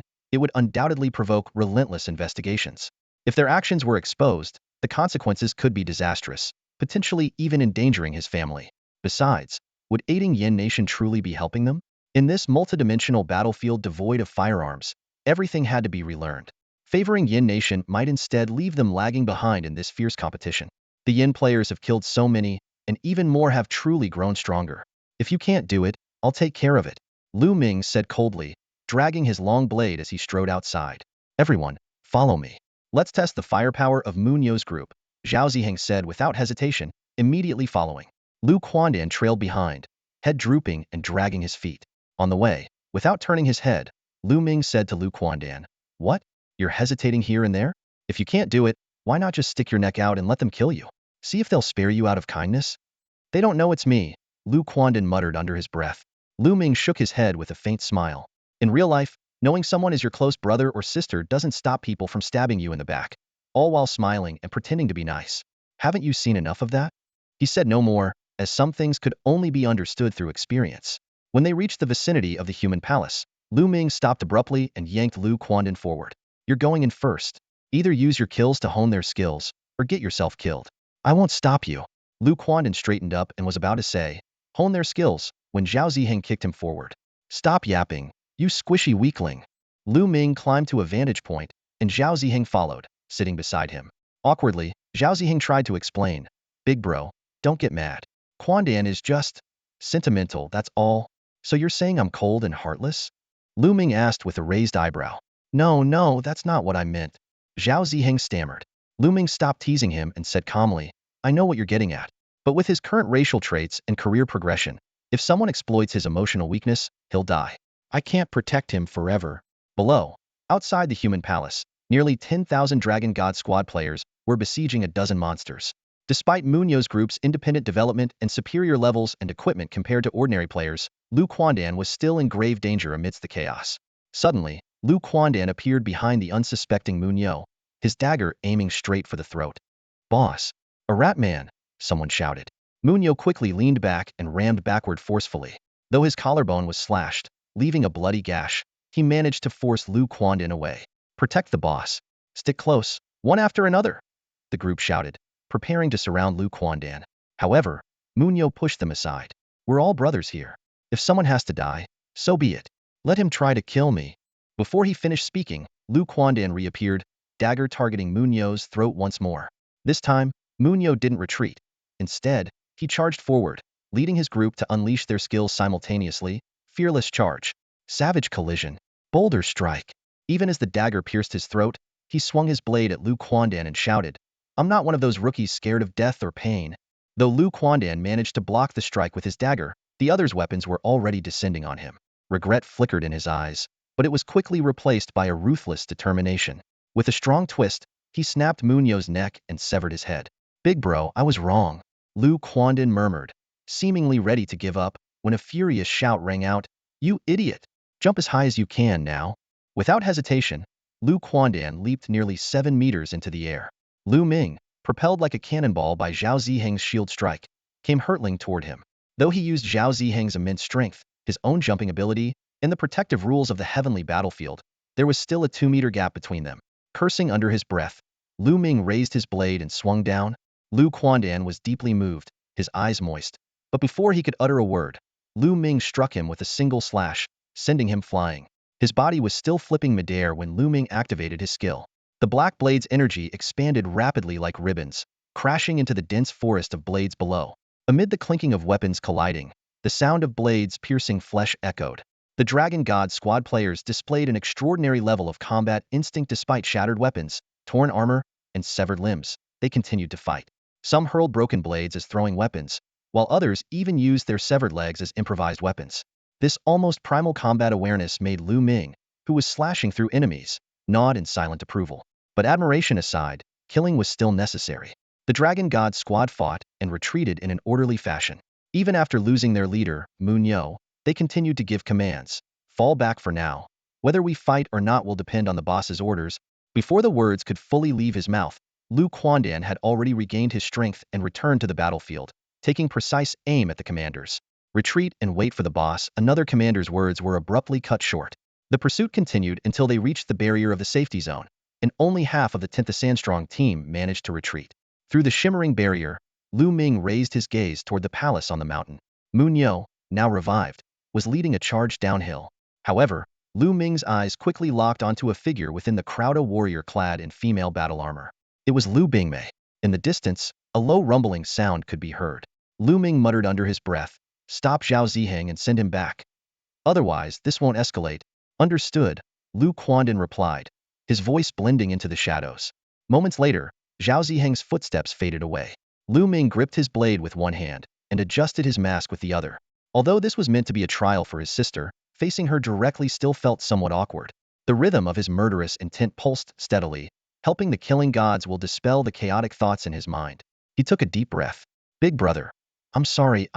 it would undoubtedly provoke relentless investigations. If their actions were exposed, the consequences could be disastrous, potentially even endangering his family. Besides, would aiding Yin Nation truly be helping them? In this multidimensional battlefield devoid of firearms, everything had to be relearned. Favoring Yin Nation might instead leave them lagging behind in this fierce competition. The Yin players have killed so many, and even more have truly grown stronger. If you can't do it, I'll take care of it, Lu Ming said coldly, dragging his long blade as he strode outside. Everyone, follow me. Let's test the firepower of Munyo's group, Zhao Ziheng said without hesitation, immediately following. Lu Quandan trailed behind, head drooping and dragging his feet. On the way, without turning his head, Lu Ming said to Lu Quandan, "What? You're hesitating here and there? If you can't do it, why not just stick your neck out and let them kill you? See if they'll spare you out of kindness?" "They don't know it's me," Lu Quandan muttered under his breath. Lu Ming shook his head with a faint smile. In real life, knowing someone is your close brother or sister doesn't stop people from stabbing you in the back, all while smiling and pretending to be nice. Haven't you seen enough of that? He said no more, as some things could only be understood through experience. When they reached the vicinity of the human palace, Lu Ming stopped abruptly and yanked Lu Quandan forward. "You're going in first. Either use your kills to hone their skills, or get yourself killed. I won't stop you." Lu Quandan straightened up and was about to say, "Hone their skills," when Zhao Ziheng kicked him forward. "Stop yapping, you squishy weakling." Lu Ming climbed to a vantage point, and Zhao Ziheng followed, sitting beside him. Awkwardly, Zhao Ziheng tried to explain, "Big bro, don't get mad. Quandan is just sentimental, that's all." "So you're saying I'm cold and heartless?" Lu Ming asked with a raised eyebrow. No, that's not what I meant," Zhao Ziheng stammered. Lu Ming stopped teasing him and said calmly, "I know what you're getting at. But with his current racial traits and career progression, if someone exploits his emotional weakness, he'll die. I can't protect him forever." Below, outside the human palace, nearly 10,000 Dragon God Squad players were besieging a dozen monsters. Despite Munyo's group's independent development and superior levels and equipment compared to ordinary players, Lu Quandan was still in grave danger amidst the chaos. Suddenly, Lu Quandan appeared behind the unsuspecting Munyo, his dagger aiming straight for the throat. "Boss, a rat man," someone shouted. Munyo quickly leaned back and rammed backward forcefully. Though his collarbone was slashed, leaving a bloody gash, he managed to force Lu Quandan away. "Protect the boss. Stick close, one after another," the group shouted, preparing to surround Lu Quandan. However, Munyo pushed them aside. "We're all brothers here. If someone has to die, so be it. Let him try to kill me." Before he finished speaking, Lu Quandan reappeared, dagger targeting Munyo's throat once more. This time, Munyo didn't retreat. Instead, he charged forward, leading his group to unleash their skills simultaneously. Fearless charge, savage collision, boulder strike. Even as the dagger pierced his throat, he swung his blade at Lu Quandan and shouted, "I'm not one of those rookies scared of death or pain." Though Lu Quandan managed to block the strike with his dagger, the other's weapons were already descending on him. Regret flickered in his eyes, but it was quickly replaced by a ruthless determination. With a strong twist, he snapped Munyo's neck and severed his head. "Big bro, I was wrong," Lu Quandan murmured, seemingly ready to give up, when a furious shout rang out, "You idiot! Jump as high as you can now." Without hesitation, Lu Quandan leaped nearly 7 meters into the air. Lu Ming, propelled like a cannonball by Zhao Ziheng's shield strike, came hurtling toward him. Though he used Zhao Ziheng's immense strength, his own jumping ability, and the protective rules of the heavenly battlefield, there was still a 2-meter gap between them. Cursing under his breath, Lu Ming raised his blade and swung down. Lu Quandan was deeply moved, his eyes moist. But before he could utter a word, Lu Ming struck him with a single slash, sending him flying. His body was still flipping midair when Lu Ming activated his skill. The black blade's energy expanded rapidly like ribbons, crashing into the dense forest of blades below. Amid the clinking of weapons colliding, the sound of blades piercing flesh echoed. The Dragon God Squad players displayed an extraordinary level of combat instinct despite shattered weapons, torn armor, and severed limbs. They continued to fight. Some hurled broken blades as throwing weapons, while others even used their severed legs as improvised weapons. This almost primal combat awareness made Lu Ming, who was slashing through enemies, nod in silent approval. But admiration aside, killing was still necessary. The Dragon God Squad fought and retreated in an orderly fashion. Even after losing their leader, Munyo, they continued to give commands. "Fall back for now. Whether we fight or not will depend on the boss's orders." Before the words could fully leave his mouth, Lu Quandan had already regained his strength and returned to the battlefield, taking precise aim at the commanders. Retreat and wait for the boss, another commander's words were abruptly cut short. The pursuit continued until they reached the barrier of the safety zone, and only half of the 10th Sandstrong team managed to retreat. Through the shimmering barrier, Lu Ming raised his gaze toward the palace on the mountain. Munyo, now revived, was leading a charge downhill. However, Lu Ming's eyes quickly locked onto a figure within the crowd, a warrior clad in female battle armor. It was Lu Bingmei. In the distance, a low rumbling sound could be heard. Lu Ming muttered under his breath, "Stop Zhao Ziheng and send him back. Otherwise, this won't escalate." "Understood," Lu Quandan replied, his voice blending into the shadows. Moments later, Zhao Ziheng's footsteps faded away. Lu Ming gripped his blade with one hand and adjusted his mask with the other. Although this was meant to be a trial for his sister, facing her directly still felt somewhat awkward. The rhythm of his murderous intent pulsed steadily, helping the killing gods will dispel the chaotic thoughts in his mind. He took a deep breath. "Big brother, I'm sorry,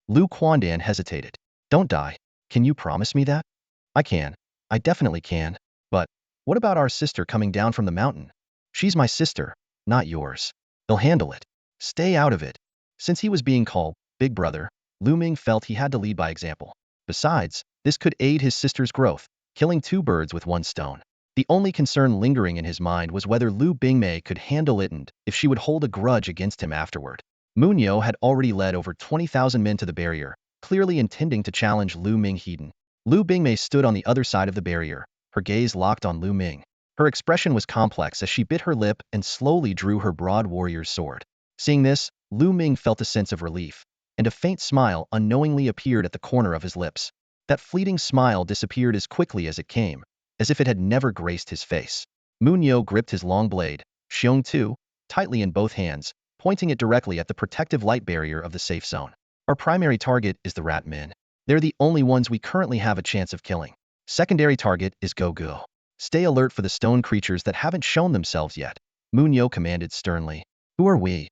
Lu Quandan hesitated. "Don't die. Can you promise me that?" "I can. I definitely can. But what about our sister coming down from the mountain?" "She's my sister, not yours. They'll handle it. Stay out of it." Since he was being called Big Brother, Lu Ming felt he had to lead by example. Besides, this could aid his sister's growth, killing two birds with one stone. The only concern lingering in his mind was whether Lu Bingmei could handle it and if she would hold a grudge against him afterward. Munyo had already led over 20,000 men to the barrier, clearly intending to challenge Lu Ming Heiden. Lu Bingmei stood on the other side of the barrier, her gaze locked on Lu Ming. Her expression was complex as she bit her lip and slowly drew her broad warrior's sword. Seeing this, Lu Ming felt a sense of relief, and a faint smile unknowingly appeared at the corner of his lips. That fleeting smile disappeared as quickly as it came, as if it had never graced his face. Munyo gripped his long blade, Xiong Tu, tightly in both hands, pointing it directly at the protective light barrier of the safe zone. "Our primary target is the rat men. They're the only ones we currently have a chance of killing. Secondary target is Gogu. Stay alert for the stone creatures that haven't shown themselves yet," Munyo commanded sternly. "Who are we?"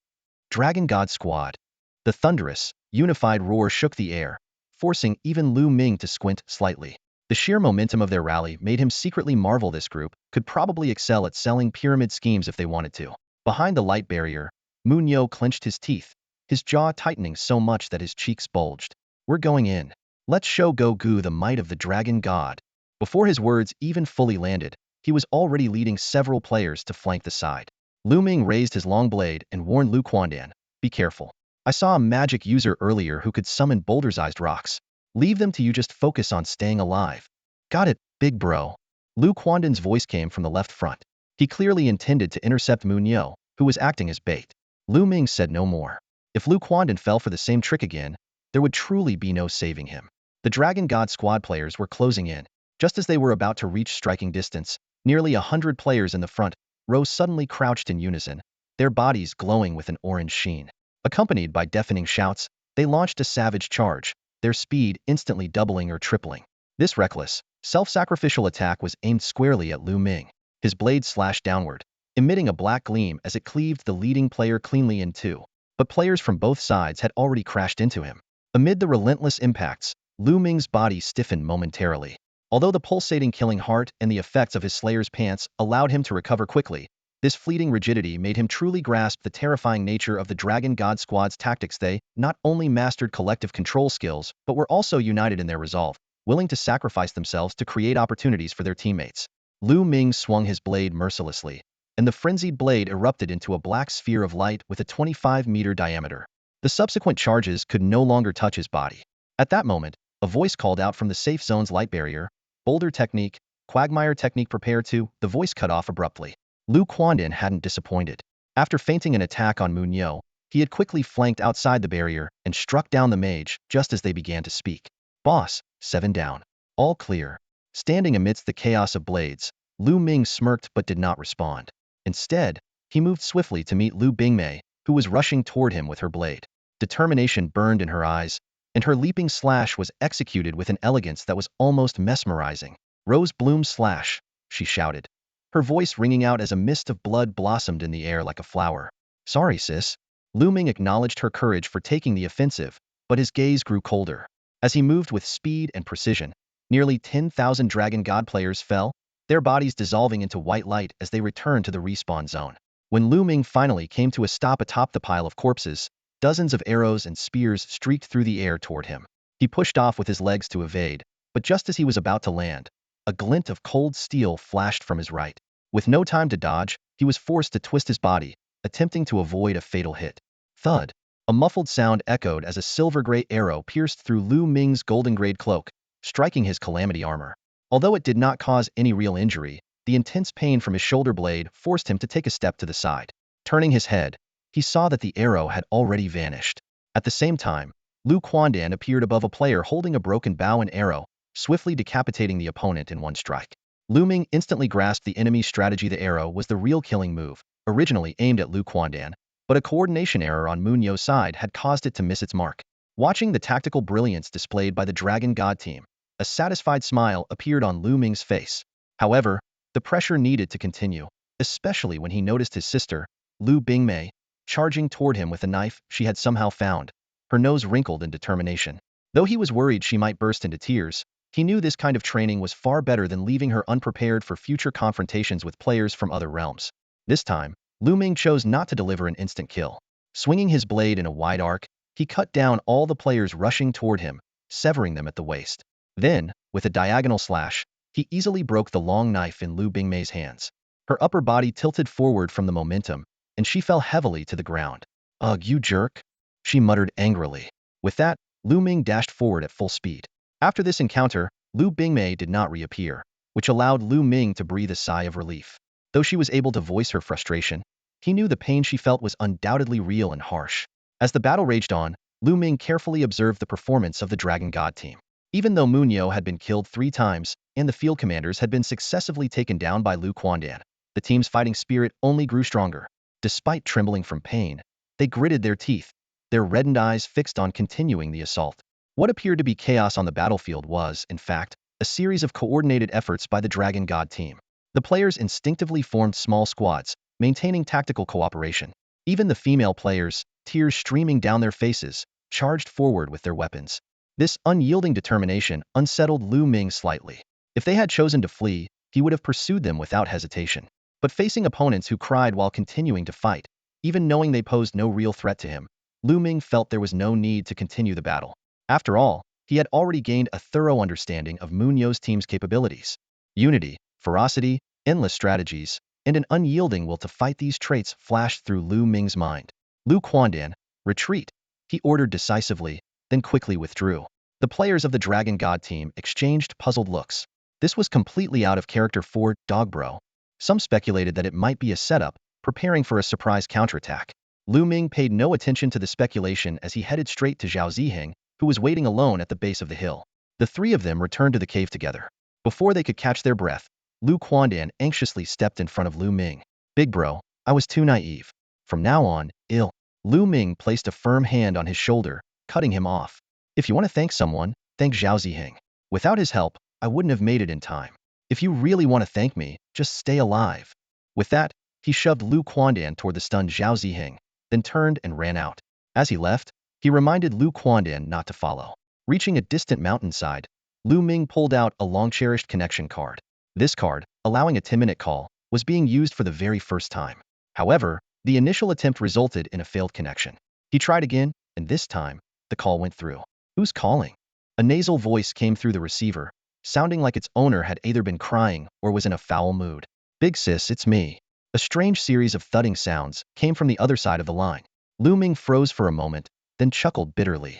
"Dragon God Squad." The thunderous, unified roar shook the air, forcing even Lu Ming to squint slightly. The sheer momentum of their rally made him secretly marvel this group could probably excel at selling pyramid schemes if they wanted to. Behind the light barrier, Munyo clenched his teeth, his jaw tightening so much that his cheeks bulged. "We're going in. Let's show Gogu the might of the dragon god." Before his words even fully landed, he was already leading several players to flank the side. Lu Ming raised his long blade and warned Lu Quandan, "Be careful. I saw a magic user earlier who could summon boulder-sized rocks. Leave them to you, just focus on staying alive." "Got it, big bro." Lu Quandan's voice came from the left front. He clearly intended to intercept Munyo, who was acting as bait. Lu Ming said no more. If Lu Quandan fell for the same trick again, there would truly be no saving him. The Dragon God Squad players were closing in. Just as they were about to reach striking distance, nearly 100 players in the front row suddenly crouched in unison, their bodies glowing with an orange sheen. Accompanied by deafening shouts, they launched a savage charge, their speed instantly doubling or tripling. This reckless, self-sacrificial attack was aimed squarely at Lu Ming. His blade slashed downward, emitting a black gleam as it cleaved the leading player cleanly in two. But players from both sides had already crashed into him. Amid the relentless impacts, Lu Ming's body stiffened momentarily. Although the pulsating killing heart and the effects of his slayer's pants allowed him to recover quickly, this fleeting rigidity made him truly grasp the terrifying nature of the Dragon God Squad's tactics. They not only mastered collective control skills, but were also united in their resolve, willing to sacrifice themselves to create opportunities for their teammates. Lu Ming swung his blade mercilessly, and the frenzied blade erupted into a black sphere of light with a 25-meter diameter. The subsequent charges could no longer touch his body. At that moment, a voice called out from the safe zone's light barrier, "Boulder technique, quagmire technique, prepare to." The voice cut off abruptly. Lu Quandan hadn't disappointed. After feinting an attack on Munyo, he had quickly flanked outside the barrier and struck down the mage just as they began to speak. "Boss, 7 down. All clear." Standing amidst the chaos of blades, Lu Ming smirked but did not respond. Instead, he moved swiftly to meet Lu Bingmei, who was rushing toward him with her blade. Determination burned in her eyes, and her leaping slash was executed with an elegance that was almost mesmerizing. "Rose bloom slash," she shouted, her voice ringing out as a mist of blood blossomed in the air like a flower. "Sorry, sis." Lu Ming acknowledged her courage for taking the offensive, but his gaze grew colder. As he moved with speed and precision, nearly 10,000 Dragon God players fell, their bodies dissolving into white light as they returned to the respawn zone. When Lu Ming finally came to a stop atop the pile of corpses, dozens of arrows and spears streaked through the air toward him. He pushed off with his legs to evade, but just as he was about to land, a glint of cold steel flashed from his right. With no time to dodge, he was forced to twist his body, attempting to avoid a fatal hit. Thud! A muffled sound echoed as a silver-gray arrow pierced through Lu Ming's golden-grayed cloak, striking his calamity armor. Although it did not cause any real injury, the intense pain from his shoulder blade forced him to take a step to the side. Turning his head, he saw that the arrow had already vanished. At the same time, Lu Quandan appeared above a player holding a broken bow and arrow, swiftly decapitating the opponent in one strike. Lu Ming instantly grasped the enemy's strategy. The arrow was the real killing move, originally aimed at Lu Quandan, but a coordination error on Munyo's side had caused it to miss its mark. Watching the tactical brilliance displayed by the Dragon God team, a satisfied smile appeared on Lu Ming's face. However, the pressure needed to continue, especially when he noticed his sister, Lu Bingmei, charging toward him with a knife she had somehow found, her nose wrinkled in determination. Though he was worried she might burst into tears, he knew this kind of training was far better than leaving her unprepared for future confrontations with players from other realms. This time, Lu Ming chose not to deliver an instant kill. Swinging his blade in a wide arc, he cut down all the players rushing toward him, severing them at the waist. Then, with a diagonal slash, he easily broke the long knife in Lu Bingmei's hands. Her upper body tilted forward from the momentum, and she fell heavily to the ground. "Ugh, you jerk," she muttered angrily. With that, Lu Ming dashed forward at full speed. After this encounter, Lu Bingmei did not reappear, which allowed Lu Ming to breathe a sigh of relief. Though she was able to voice her frustration, he knew the pain she felt was undoubtedly real and harsh. As the battle raged on, Lu Ming carefully observed the performance of the Dragon God team. Even though Munyo had been killed 3 times, and the field commanders had been successively taken down by Lu Quandan, the team's fighting spirit only grew stronger. Despite trembling from pain, they gritted their teeth, their reddened eyes fixed on continuing the assault. What appeared to be chaos on the battlefield was, in fact, a series of coordinated efforts by the Dragon God team. The players instinctively formed small squads, maintaining tactical cooperation. Even the female players, tears streaming down their faces, charged forward with their weapons. This unyielding determination unsettled Lu Ming slightly. If they had chosen to flee, he would have pursued them without hesitation. But facing opponents who cried while continuing to fight, even knowing they posed no real threat to him, Lu Ming felt there was no need to continue the battle. After all, he had already gained a thorough understanding of Munyo's team's capabilities. Unity, ferocity, endless strategies, and an unyielding will to fight. These traits flashed through Lu Ming's mind. Lu Quandan, retreat, he ordered decisively, then quickly withdrew. The players of the Dragon God team exchanged puzzled looks. This was completely out of character for Dogbro. Some speculated that it might be a setup, preparing for a surprise counterattack. Lu Ming paid no attention to the speculation as he headed straight to Zhao Ziheng, who was waiting alone at the base of the hill. The 3 of them returned to the cave together. Before they could catch their breath, Lu Quandan anxiously stepped in front of Lu Ming. "Big bro, I was too naive. From now on, ill." Lu Ming placed a firm hand on his shoulder, cutting him off. "If you want to thank someone, thank Zhao Ziheng. Without his help, I wouldn't have made it in time. If you really want to thank me, just stay alive." With that, he shoved Lu Quandan toward the stunned Zhao Ziheng, then turned and ran out. As he left, he reminded Lu Quandan not to follow. Reaching a distant mountainside, Lu Ming pulled out a long-cherished connection card. This card, allowing a 10-minute call, was being used for the very first time. However, the initial attempt resulted in a failed connection. He tried again, and this time, the call went through. "Who's calling?" A nasal voice came through the receiver, sounding like its owner had either been crying or was in a foul mood. "Big sis, it's me." A strange series of thudding sounds came from the other side of the line. Lu Ming froze for a moment, then chuckled bitterly.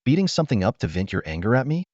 "Beating something up to vent your anger at me?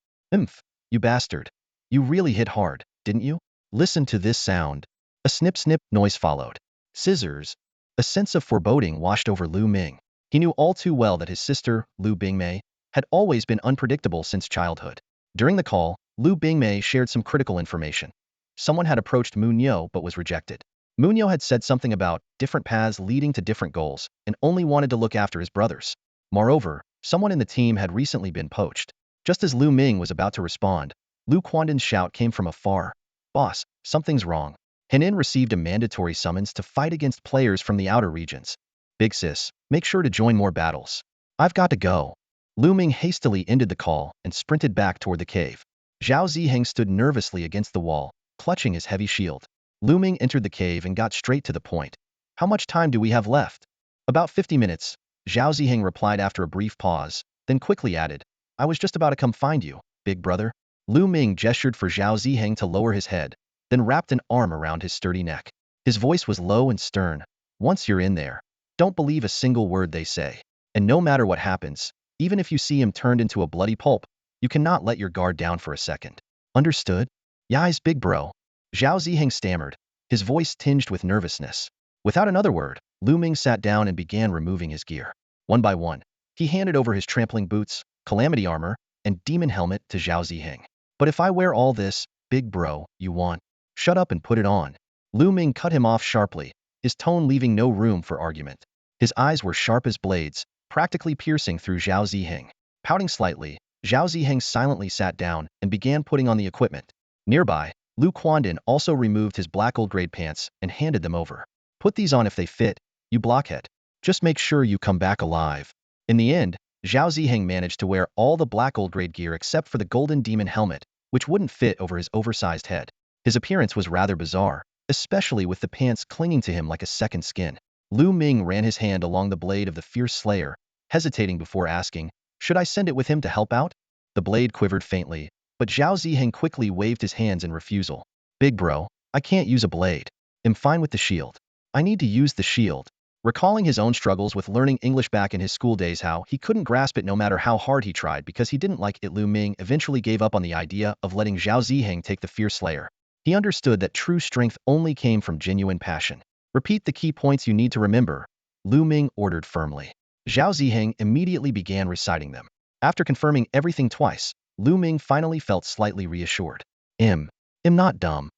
You bastard. You really hit hard, didn't you? Listen to this sound." A snip-snip noise followed. Scissors. A sense of foreboding washed over Lu Ming. He knew all too well that his sister, Lu Bingmei, had always been unpredictable since childhood. During the call, Lu Bingmei shared some critical information. Someone had approached Munyo but was rejected. Munyo had said something about different paths leading to different goals and only wanted to look after his brothers. Moreover, someone in the team had recently been poached. Just as Lu Ming was about to respond, Lu Quandan's shout came from afar. "Boss, something's wrong." Henin received a mandatory summons to fight against players from the outer regions. "Big sis, make sure to join more battles. I've got to go." Lu Ming hastily ended the call and sprinted back toward the cave. Zhao Ziheng stood nervously against the wall, clutching his heavy shield. Lu Ming entered the cave and got straight to the point. How much time do we have left? About 50 minutes, Zhao Ziheng replied after a brief pause, then quickly added, I was just about to come find you, big brother. Lu Ming gestured for Zhao Ziheng to lower his head, then wrapped an arm around his sturdy neck. His voice was low and stern. Once you're in there, don't believe a single word they say. And no matter what happens, even if you see him turned into a bloody pulp, you cannot let your guard down for a second. Understood? Yai's big bro. Zhao Ziheng stammered, his voice tinged with nervousness. Without another word, Lu Ming sat down and began removing his gear. One by one, he handed over his trampling boots, calamity armor, and demon helmet to Zhao Ziheng. But if I wear all this, big bro, you want? Shut up and put it on. Lu Ming cut him off sharply, his tone leaving no room for argument. His eyes were sharp as blades, practically piercing through Zhao Ziheng. Pouting slightly, Zhao Ziheng silently sat down and began putting on the equipment. Nearby, Lu Quandan also removed his black gold-grade pants and handed them over. Put these on if they fit, you blockhead. Just make sure you come back alive. In the end, Zhao Ziheng managed to wear all the black gold-grade gear except for the golden demon helmet, which wouldn't fit over his oversized head. His appearance was rather bizarre, especially with the pants clinging to him like a second skin. Lu Ming ran his hand along the blade of the fierce slayer, hesitating before asking, should I send it with him to help out? The blade quivered faintly, but Zhao Ziheng quickly waved his hands in refusal. Big bro, I can't use a blade. I'm fine with the shield. I need to use the shield. Recalling his own struggles with learning English back in his school days, how he couldn't grasp it no matter how hard he tried because he didn't like it, Lu Ming eventually gave up on the idea of letting Zhao Ziheng take the fierce slayer. He understood that true strength only came from genuine passion. Repeat the key points you need to remember, Lu Ming ordered firmly. Zhao Ziheng immediately began reciting them. After confirming everything twice, Lu Ming finally felt slightly reassured. I'm not dumb.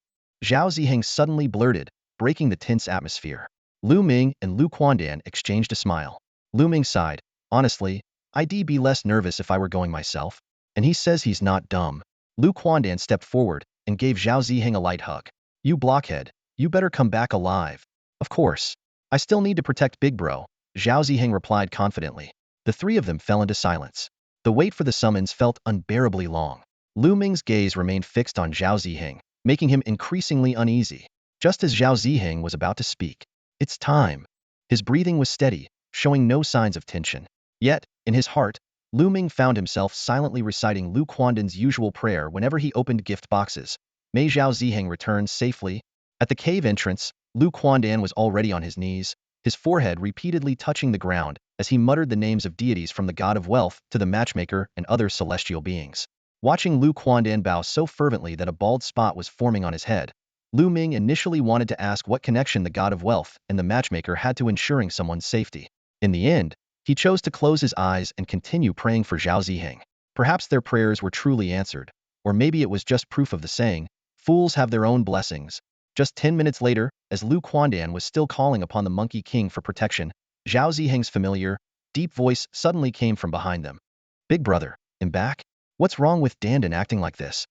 Zhao Ziheng suddenly blurted, breaking the tense atmosphere. Lu Ming and Lu Quandan exchanged a smile. Lu Ming sighed, honestly, I'd be less nervous if I were going myself. And he says he's not dumb. Lu Quandan stepped forward and gave Zhao Ziheng a light hug. You blockhead, you better come back alive. Of course. I still need to protect Big Bro, Zhao Ziheng replied confidently. The three of them fell into silence. The wait for the summons felt unbearably long. Lu Ming's gaze remained fixed on Zhao Ziheng, making him increasingly uneasy. Just as Zhao Ziheng was about to speak, it's time. His breathing was steady, showing no signs of tension. Yet, in his heart, Lu Ming found himself silently reciting Lu Quandan's usual prayer whenever he opened gift boxes. May Zhao Ziheng return safely. At the cave entrance, Lu Quandan was already on his knees, his forehead repeatedly touching the ground as he muttered the names of deities from the god of wealth to the matchmaker and other celestial beings. Watching Lu Quandan bow so fervently that a bald spot was forming on his head, Lu Ming initially wanted to ask what connection the god of wealth and the matchmaker had to ensuring someone's safety. In the end, he chose to close his eyes and continue praying for Zhao Ziheng. Perhaps their prayers were truly answered, or maybe it was just proof of the saying, fools have their own blessings. Just 10 minutes later, as Lu Quandan was still calling upon the Monkey King for protection, Zhao Ziheng's familiar, deep voice suddenly came from behind them. Big brother, I'm back? What's wrong with Dandan acting like this?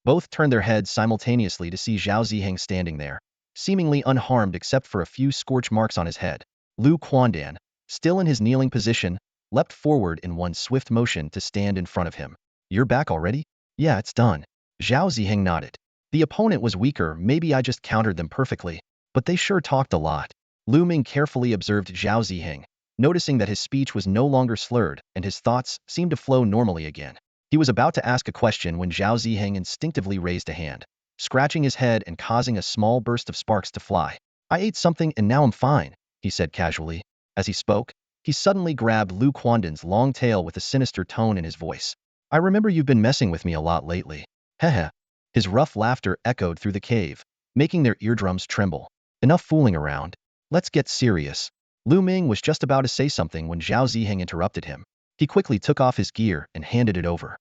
Both turned their heads simultaneously to see Zhao Ziheng standing there, seemingly unharmed except for a few scorch marks on his head. Lu Quandan, still in his kneeling position, leapt forward in one swift motion to stand in front of him. You're back already? Yeah, it's done. Zhao Ziheng nodded. The opponent was weaker, maybe I just countered them perfectly, but they sure talked a lot. Lu Ming carefully observed Zhao Ziheng, noticing that his speech was no longer slurred and his thoughts seemed to flow normally again. He was about to ask a question when Zhao Ziheng instinctively raised a hand, scratching his head and causing a small burst of sparks to fly. I ate something and now I'm fine, he said casually. As he spoke, he suddenly grabbed Lu Quandan's long tail with a sinister tone in his voice. I remember you've been messing with me a lot lately. Heh. His rough laughter echoed through the cave, making their eardrums tremble. Enough fooling around. Let's get serious. Lu Ming was just about to say something when Zhao Ziheng interrupted him. He quickly took off his gear and handed it over.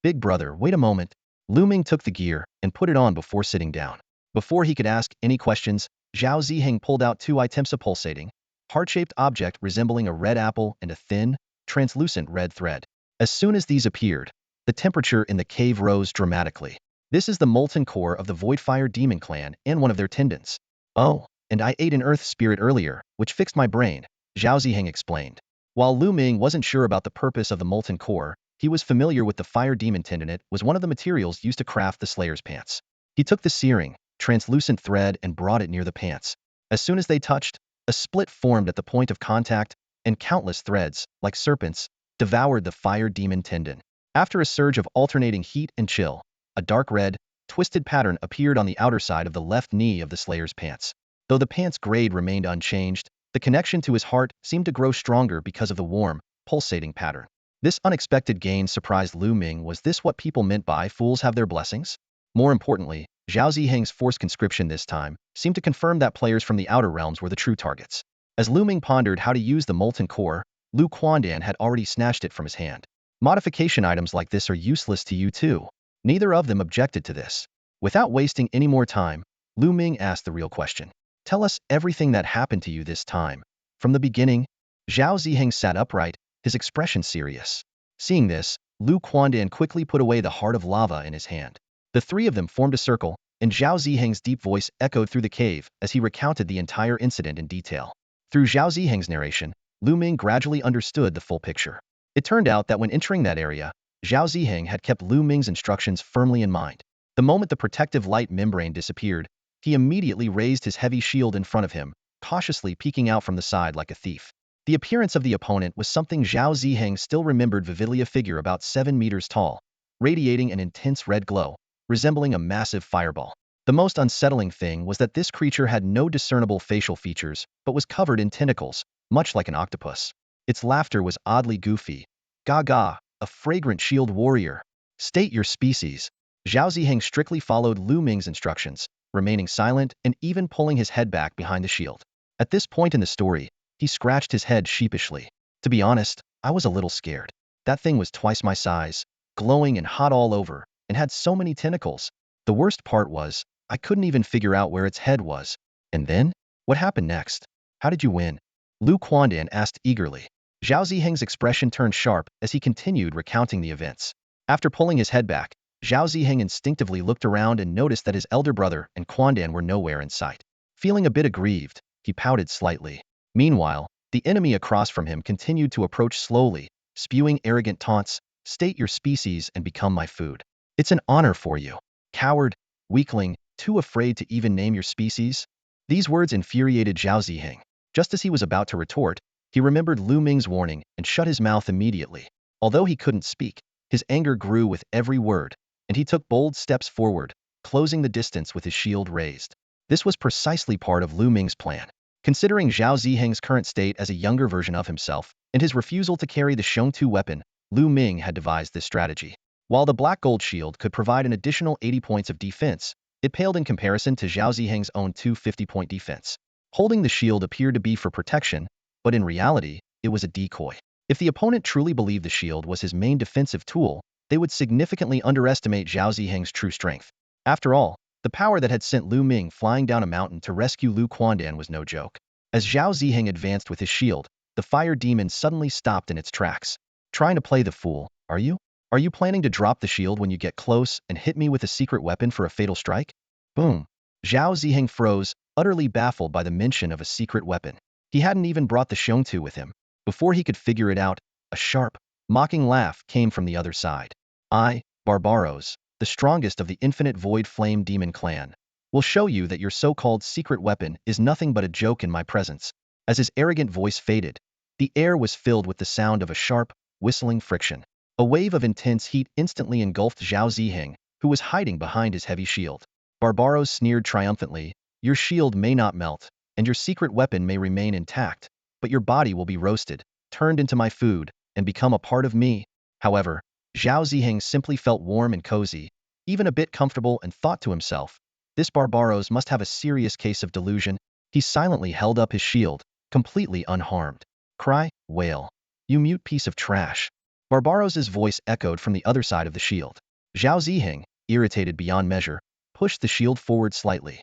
Big brother, wait a moment. Lu Ming took the gear and put it on before sitting down. Before he could ask any questions, Zhao Ziheng pulled out two items, a pulsating, heart-shaped object resembling a red apple and a thin, translucent red thread. As soon as these appeared, the temperature in the cave rose dramatically. This is the molten core of the Voidfire Demon Clan and one of their tendons. Oh, and I ate an earth spirit earlier, which fixed my brain, Zhao Ziheng explained. While Lu Ming wasn't sure about the purpose of the molten core, he was familiar with the fire demon tendon. It was one of the materials used to craft the Slayer's pants. He took the searing, translucent thread and brought it near the pants. As soon as they touched, A split formed at the point of contact, and countless threads, like serpents, devoured the fire demon tendon. After a surge of alternating heat and chill, a dark red, twisted pattern appeared on the outer side of the left knee of the Slayer's pants. Though the pants' grade remained unchanged, the connection to his heart seemed to grow stronger because of the warm, pulsating pattern. This unexpected gain surprised Lu Ming. Was this what people meant by "fools have their blessings"? More importantly, Zhao Ziheng's forced conscription this time seemed to confirm that players from the outer realms were the true targets. As Lu Ming pondered how to use the molten core, Lu Quandan had already snatched it from his hand. Modification items like this are useless to you too. Neither of them objected to this. Without wasting any more time, Lu Ming asked the real question. Tell us everything that happened to you this time. From the beginning. Zhao Ziheng sat upright, his expression serious. Seeing this, Lu Quandan quickly put away the heart of lava in his hand. The three of them formed a circle, and Zhao Ziheng's deep voice echoed through the cave as he recounted the entire incident in detail. Through Zhao Ziheng's narration, Lu Ming gradually understood the full picture. It turned out that when entering that area, Zhao Ziheng had kept Lu Ming's instructions firmly in mind. The moment the protective light membrane disappeared, he immediately raised his heavy shield in front of him, cautiously peeking out from the side like a thief. The appearance of the opponent was something Zhao Ziheng still remembered: vividly a figure about 7 meters tall, radiating an intense red glow, resembling a massive fireball. The most unsettling thing was that this creature had no discernible facial features, but was covered in tentacles, much like an octopus. Its laughter was oddly goofy. Gaga, a fragrant shield warrior. State your species. Zhao Ziheng strictly followed Lu Ming's instructions, remaining silent and even pulling his head back behind the shield. At this point in the story, he scratched his head sheepishly. To be honest, I was a little scared. That thing was twice my size, glowing and hot all over, and had so many tentacles. The worst part was, I couldn't even figure out where its head was. And then? What happened next? How did you win? Lu Quandan asked eagerly. Zhao Ziheng's expression turned sharp as he continued recounting the events. After pulling his head back, Zhao Ziheng instinctively looked around and noticed that his elder brother and Quandan were nowhere in sight. Feeling a bit aggrieved, he pouted slightly. Meanwhile, the enemy across from him continued to approach slowly, spewing arrogant taunts. State your species and become my food. It's an honor for you. Coward, weakling, too afraid to even name your species? These words infuriated Zhao Ziheng. Just as he was about to retort, he remembered Lu Ming's warning and shut his mouth immediately. Although he couldn't speak, his anger grew with every word, and he took bold steps forward, closing the distance with his shield raised. This was precisely part of Lu Ming's plan. Considering Zhao Ziheng's current state as a younger version of himself, and his refusal to carry the Sheng-Tu weapon, Lu Ming had devised this strategy. While the black gold shield could provide an additional 80 points of defense, it paled in comparison to Zhao Ziheng's own 250-point defense. Holding the shield appeared to be for protection, but in reality, it was a decoy. If the opponent truly believed the shield was his main defensive tool, they would significantly underestimate Zhao Ziheng's true strength. After all, the power that had sent Lu Ming flying down a mountain to rescue Lu Quandan was no joke. As Zhao Ziheng advanced with his shield, the fire demon suddenly stopped in its tracks. Trying to play the fool, are you? Are you planning to drop the shield when you get close and hit me with a secret weapon for a fatal strike? Boom. Zhao Ziheng froze, utterly baffled by the mention of a secret weapon. He hadn't even brought the Sheng-Tu with him. Before he could figure it out, a sharp, mocking laugh came from the other side. I, Barbaros, the strongest of the infinite void flame demon clan, will show you that your so-called secret weapon is nothing but a joke in my presence. As his arrogant voice faded, the air was filled with the sound of a sharp, whistling friction. A wave of intense heat instantly engulfed Zhao Ziheng, who was hiding behind his heavy shield. Barbaros sneered triumphantly, your shield may not melt, and your secret weapon may remain intact, but your body will be roasted, turned into my food, and become a part of me. However, Zhao Ziheng simply felt warm and cozy, even a bit comfortable, and thought to himself, this Barbaros must have a serious case of delusion. He silently held up his shield, completely unharmed. Cry, wail. You mute piece of trash. Barbaros's voice echoed from the other side of the shield. Zhao Ziheng, irritated beyond measure, pushed the shield forward slightly.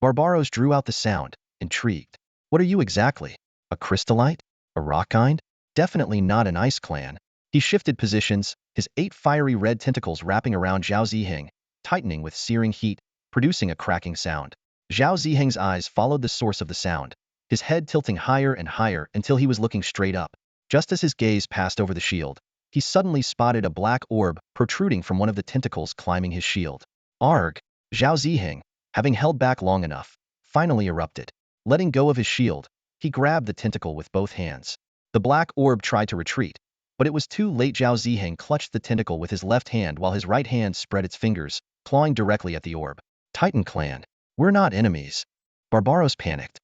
Barbaros drew out the sound, intrigued. What are you exactly? A crystallite? A rock kind? Definitely not an ice clan. He shifted positions, his 8 fiery red tentacles wrapping around Zhao Ziheng, tightening with searing heat, producing a cracking sound. Zhao Ziheng's eyes followed the source of the sound, his head tilting higher and higher until he was looking straight up. Just as his gaze passed over the shield, he suddenly spotted a black orb protruding from one of the tentacles climbing his shield. Arg! Zhao Ziheng, having held back long enough, finally erupted. Letting go of his shield, he grabbed the tentacle with both hands. The black orb tried to retreat, but it was too late. Zhao Ziheng clutched the tentacle with his left hand while his right hand spread its fingers, clawing directly at the orb. Titan clan. We're not enemies. Barbaros panicked.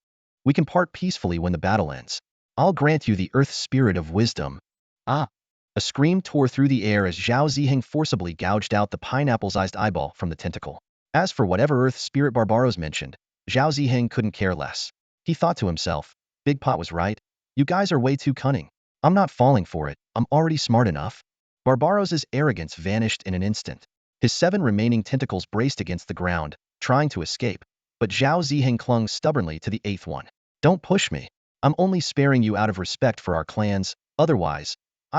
We can part peacefully when the battle ends. I'll grant you the earth spirit of wisdom. Ah! A scream tore through the air as Zhao Ziheng forcibly gouged out the pineapple-sized eyeball from the tentacle. As for whatever earth spirit Barbaros mentioned, Zhao Ziheng couldn't care less. He thought to himself, Big Pot was right. You guys are way too cunning. I'm not falling for it. I'm already smart enough. Barbaros's arrogance vanished in an instant. His 7 remaining tentacles braced against the ground, trying to escape, but Zhao Ziheng clung stubbornly to the 8th one. Don't push me. I'm only sparing you out of respect for our clans, otherwise.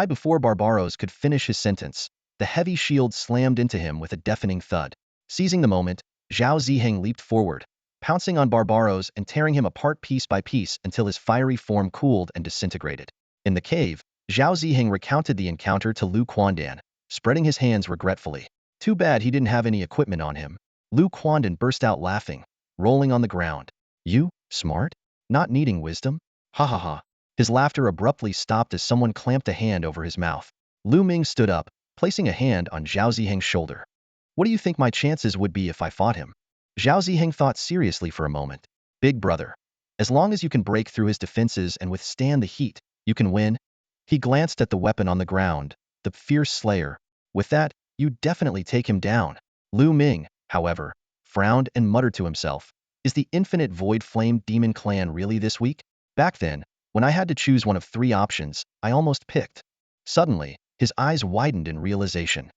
Before Barbaros could finish his sentence, the heavy shield slammed into him with a deafening thud. Seizing the moment, Zhao Ziheng leaped forward, pouncing on Barbaros and tearing him apart piece by piece until his fiery form cooled and disintegrated. In the cave, Zhao Ziheng recounted the encounter to Lu Quandan, spreading his hands regretfully. Too bad he didn't have any equipment on him. Lu Quandan burst out laughing, rolling on the ground. You, smart? Not needing wisdom? Ha ha ha. His laughter abruptly stopped as someone clamped a hand over his mouth. Lu Ming stood up, placing a hand on Zhao Ziheng's shoulder. What do you think my chances would be if I fought him? Zhao Ziheng thought seriously for a moment. Big brother. As long as you can break through his defenses and withstand the heat, you can win. He glanced at the weapon on the ground, the fierce slayer. With that, you definitely take him down. Lu Ming, however, frowned and muttered to himself. Is the infinite void flame demon clan really this weak? Back then, when I had to choose one of 3 options, I almost picked. Suddenly, his eyes widened in realization.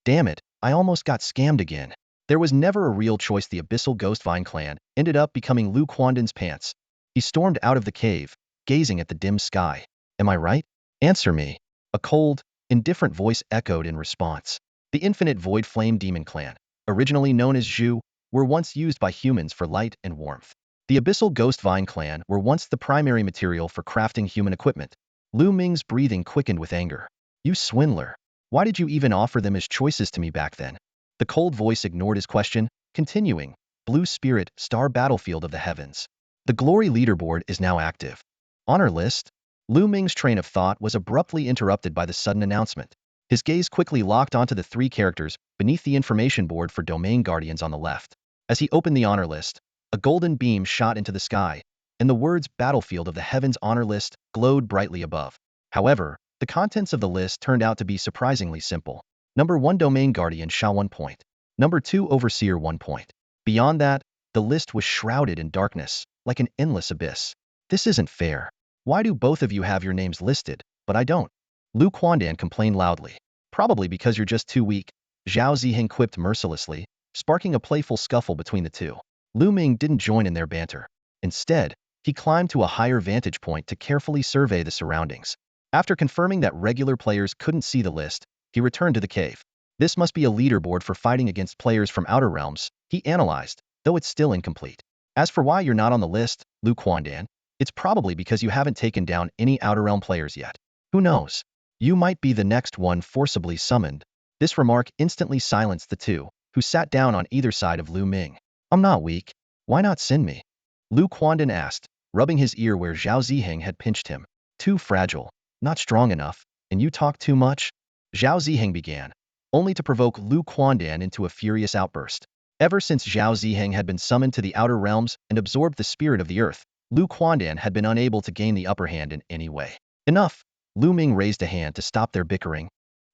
Damn it, I almost got scammed again. There was never a real choice. The Abyssal Ghost Vine clan ended up becoming Lu Quandan's pants. He stormed out of the cave, gazing at the dim sky. Am I right? Answer me. A cold, indifferent voice echoed in response. The infinite void flame demon clan, originally known as Zhu, were once used by humans for light and warmth. The Abyssal Ghost Vine clan were once the primary material for crafting human equipment. Lu Ming's breathing quickened with anger. You swindler. Why did you even offer them as choices to me back then? The cold voice ignored his question, continuing. Blue Spirit, Star Battlefield of the Heavens. The Glory leaderboard is now active. Honor list? Lu Ming's train of thought was abruptly interrupted by the sudden announcement. His gaze quickly locked onto the 3 characters beneath the information board for Domain Guardians on the left. As he opened the honor list, a golden beam shot into the sky, and the words Battlefield of the Heavens honor list glowed brightly above. However, the contents of the list turned out to be surprisingly simple. Number 1 Domain Guardian Sha 1 point. Number 2 Overseer 1 point. Beyond that, the list was shrouded in darkness, like an endless abyss. This isn't fair. Why do both of you have your names listed, but I don't? Lu Quandan complained loudly. Probably because you're just too weak, Zhao Ziheng quipped mercilessly, sparking a playful scuffle between the two. Lu Ming didn't join in their banter. Instead, he climbed to a higher vantage point to carefully survey the surroundings. After confirming that regular players couldn't see the list, he returned to the cave. This must be a leaderboard for fighting against players from Outer Realms, he analyzed, though it's still incomplete. As for why you're not on the list, Lu Quandan, it's probably because you haven't taken down any Outer Realm players yet. Who knows? You might be the next one forcibly summoned. This remark instantly silenced the 2, who sat down on either side of Lu Ming. I'm not weak. Why not send me? Lu Quandan asked, rubbing his ear where Zhao Ziheng had pinched him. Too fragile, not strong enough, and you talk too much? Zhao Ziheng began, only to provoke Lu Quandan into a furious outburst. Ever since Zhao Ziheng had been summoned to the Outer Realms and absorbed the spirit of the earth, Lu Quandan had been unable to gain the upper hand in any way. Enough! Lu Ming raised a hand to stop their bickering.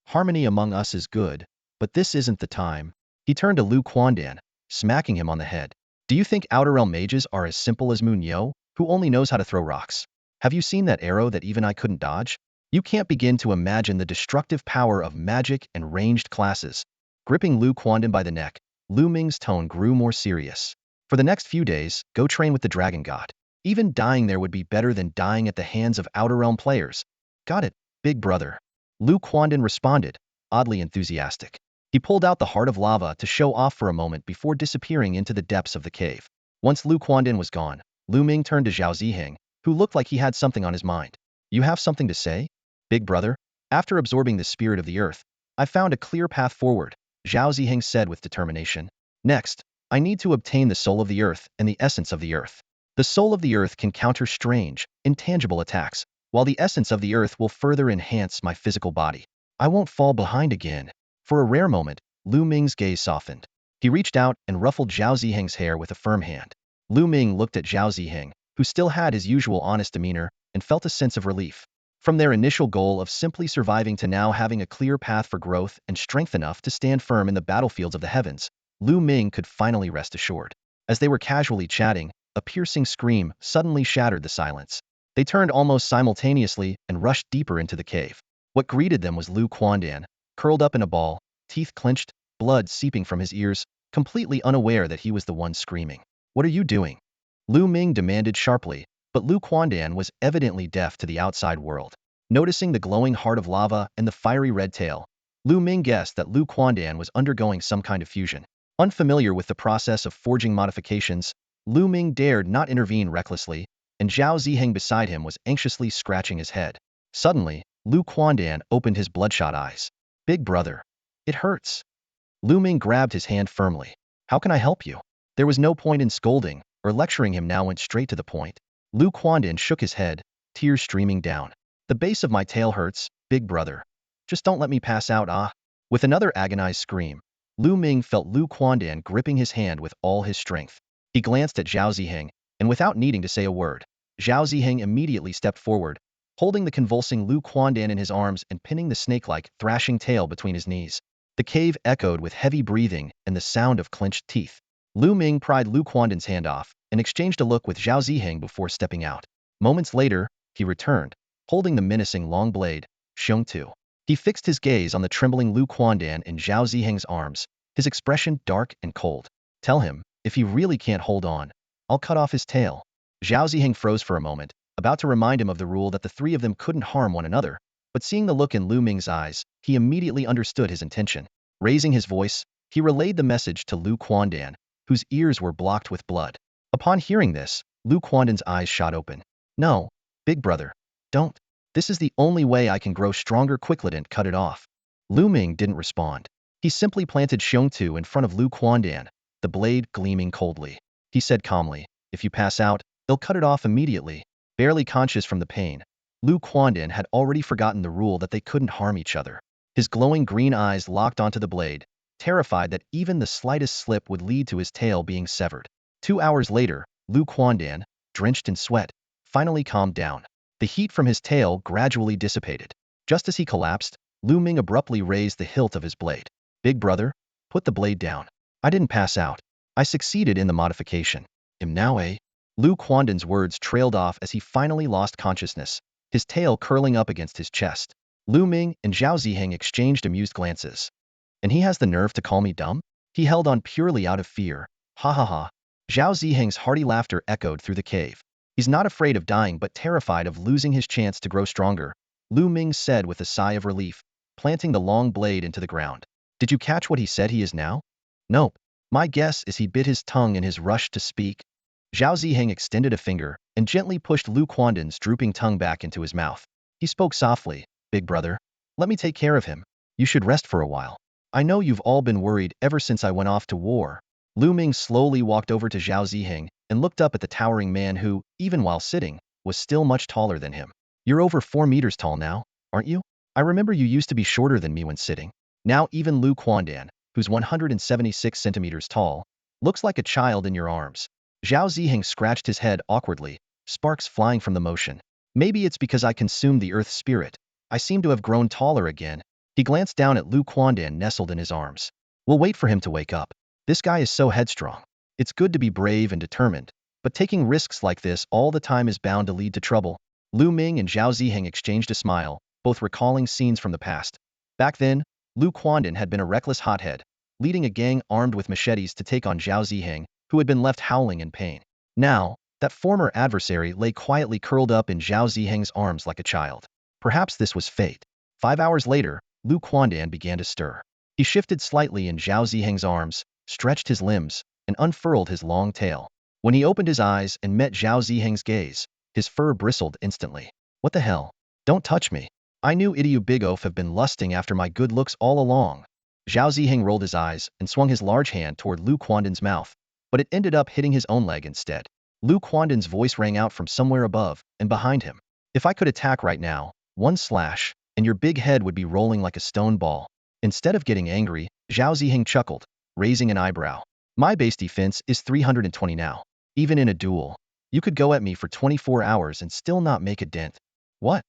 Harmony among us is good, but this isn't the time. He turned to Lu Quandan, smacking him on the head. Do you think Outer Realm mages are as simple as Moon Yo, who only knows how to throw rocks? Have you seen that arrow that even I couldn't dodge? You can't begin to imagine the destructive power of magic and ranged classes. Gripping Lu Quandan by the neck, Lu Ming's tone grew more serious. For the next few days, go train with the Dragon God. Even dying there would be better than dying at the hands of Outer Realm players. Got it, big brother. Lu Quandan responded, oddly enthusiastic. He pulled out the Heart of Lava to show off for a moment before disappearing into the depths of the cave. Once Lu Quandan was gone, Lu Ming turned to Zhao Ziheng, who looked like he had something on his mind. You have something to say? Big brother, after absorbing the spirit of the earth, I found a clear path forward, Zhao Ziheng said with determination. Next, I need to obtain the soul of the earth and the essence of the earth. The soul of the earth can counter strange, intangible attacks, while the essence of the earth will further enhance my physical body. I won't fall behind again. For a rare moment, Lu Ming's gaze softened. He reached out and ruffled Zhao Ziheng's hair with a firm hand. Lu Ming looked at Zhao Ziheng, who still had his usual honest demeanor, and felt a sense of relief. From their initial goal of simply surviving to now having a clear path for growth and strength enough to stand firm in the battlefields of the heavens, Lu Ming could finally rest assured. As they were casually chatting, a piercing scream suddenly shattered the silence. They turned almost simultaneously and rushed deeper into the cave. What greeted them was Lu Quandan, curled up in a ball, teeth clenched, blood seeping from his ears, completely unaware that he was the one screaming. "What are you doing?" Lu Ming demanded sharply, but Lu Quandan was evidently deaf to the outside world. Noticing the glowing heart of lava and the fiery red tail, Lu Ming guessed that Lu Quandan was undergoing some kind of fusion. Unfamiliar with the process of forging modifications, Lu Ming dared not intervene recklessly, and Zhao Ziheng beside him was anxiously scratching his head. Suddenly, Lu Quandan opened his bloodshot eyes. "Big brother, it hurts." Lu Ming grabbed his hand firmly. "How can I help you?" There was no point in scolding or lecturing him, now went straight to the point. Lu Quandan shook his head, tears streaming down. "The base of my tail hurts, big brother. Just don't let me pass out, ah." With another agonized scream, Lu Ming felt Lu Quandan gripping his hand with all his strength. He glanced at Zhao Ziheng, and without needing to say a word, Zhao Ziheng immediately stepped forward, holding the convulsing Lu Quandan in his arms and pinning the snake-like, thrashing tail between his knees. The cave echoed with heavy breathing and the sound of clenched teeth. Lu Ming pried Lu Quandan's hand off and exchanged a look with Zhao Ziheng before stepping out. Moments later, he returned, holding the menacing long blade, Xiong Tu. He fixed his gaze on the trembling Lu Quandan in Zhao Ziheng's arms, his expression dark and cold. "Tell him, if he really can't hold on, I'll cut off his tail." Zhao Ziheng froze for a moment, about to remind him of the rule that the three of them couldn't harm one another, but seeing the look in Lu Ming's eyes, he immediately understood his intention. Raising his voice, he relayed the message to Lu Quandan, whose ears were blocked with blood. Upon hearing this, Lu Quandan's eyes shot open. "No, big brother, don't. This is the only way I can grow stronger. Quickly, cut it off." Lu Ming didn't respond. He simply planted Xiong Tu in front of Lu Quandan, the blade gleaming coldly. He said calmly, "If you pass out, they'll cut it off immediately." Barely conscious from the pain, Lu Quandan had already forgotten the rule that they couldn't harm each other. His glowing green eyes locked onto the blade, terrified that even the slightest slip would lead to his tail being severed. 2 hours later, Lu Quandan, drenched in sweat, finally calmed down. The heat from his tail gradually dissipated. Just as he collapsed, Lu Ming abruptly raised the hilt of his blade. "Big brother, put the blade down. I didn't pass out. I succeeded in the modification. Now, eh?" Lu Quandan's words trailed off as he finally lost consciousness, his tail curling up against his chest. Lu Ming and Zhao Ziheng exchanged amused glances. "And he has the nerve to call me dumb? He held on purely out of fear. Ha ha ha." Zhao Ziheng's hearty laughter echoed through the cave. "He's not afraid of dying but terrified of losing his chance to grow stronger," Lu Ming said with a sigh of relief, planting the long blade into the ground. "Did you catch what he said he is now?" "Nope. My guess is he bit his tongue in his rush to speak." Zhao Ziheng extended a finger and gently pushed Lu Quandan's drooping tongue back into his mouth. He spoke softly, "Big brother, let me take care of him. You should rest for a while. I know you've all been worried ever since I went off to war." Lu Ming slowly walked over to Zhao Ziheng and looked up at the towering man who, even while sitting, was still much taller than him. "You're over 4 meters tall now, aren't you? I remember you used to be shorter than me when sitting." Now even Lu Quandan, who's 176 centimeters tall, looks like a child in your arms. Zhao Ziheng scratched his head awkwardly, sparks flying from the motion. "Maybe it's because I consumed the earth spirit. I seem to have grown taller again." He glanced down at Lu Quandan nestled in his arms. "We'll wait for him to wake up. This guy is so headstrong. It's good to be brave and determined, but taking risks like this all the time is bound to lead to trouble." Lu Ming and Zhao Ziheng exchanged a smile, both recalling scenes from the past. Back then, Lu Quandan had been a reckless hothead, leading a gang armed with machetes to take on Zhao Ziheng, who had been left howling in pain. Now, that former adversary lay quietly curled up in Zhao Ziheng's arms like a child. Perhaps this was fate. 5 hours later, Lu Quandan began to stir. He shifted slightly in Zhao Ziheng's arms, stretched his limbs, and unfurled his long tail. When he opened his eyes and met Zhao Ziheng's gaze, his fur bristled instantly. "What the hell? Don't touch me. I knew you big oaf have been lusting after my good looks all along." Zhao Ziheng rolled his eyes and swung his large hand toward Lu Quandan's mouth, but it ended up hitting his own leg instead. Lu Quandan's voice rang out from somewhere above and behind him. If I could attack right now, one slash, and your big head would be rolling like a stone ball. Instead of getting angry, Zhao Ziheng chuckled, raising an eyebrow. My base defense is 320 now. Even in a duel, you could go at me for 24 hours and still not make a dent. What?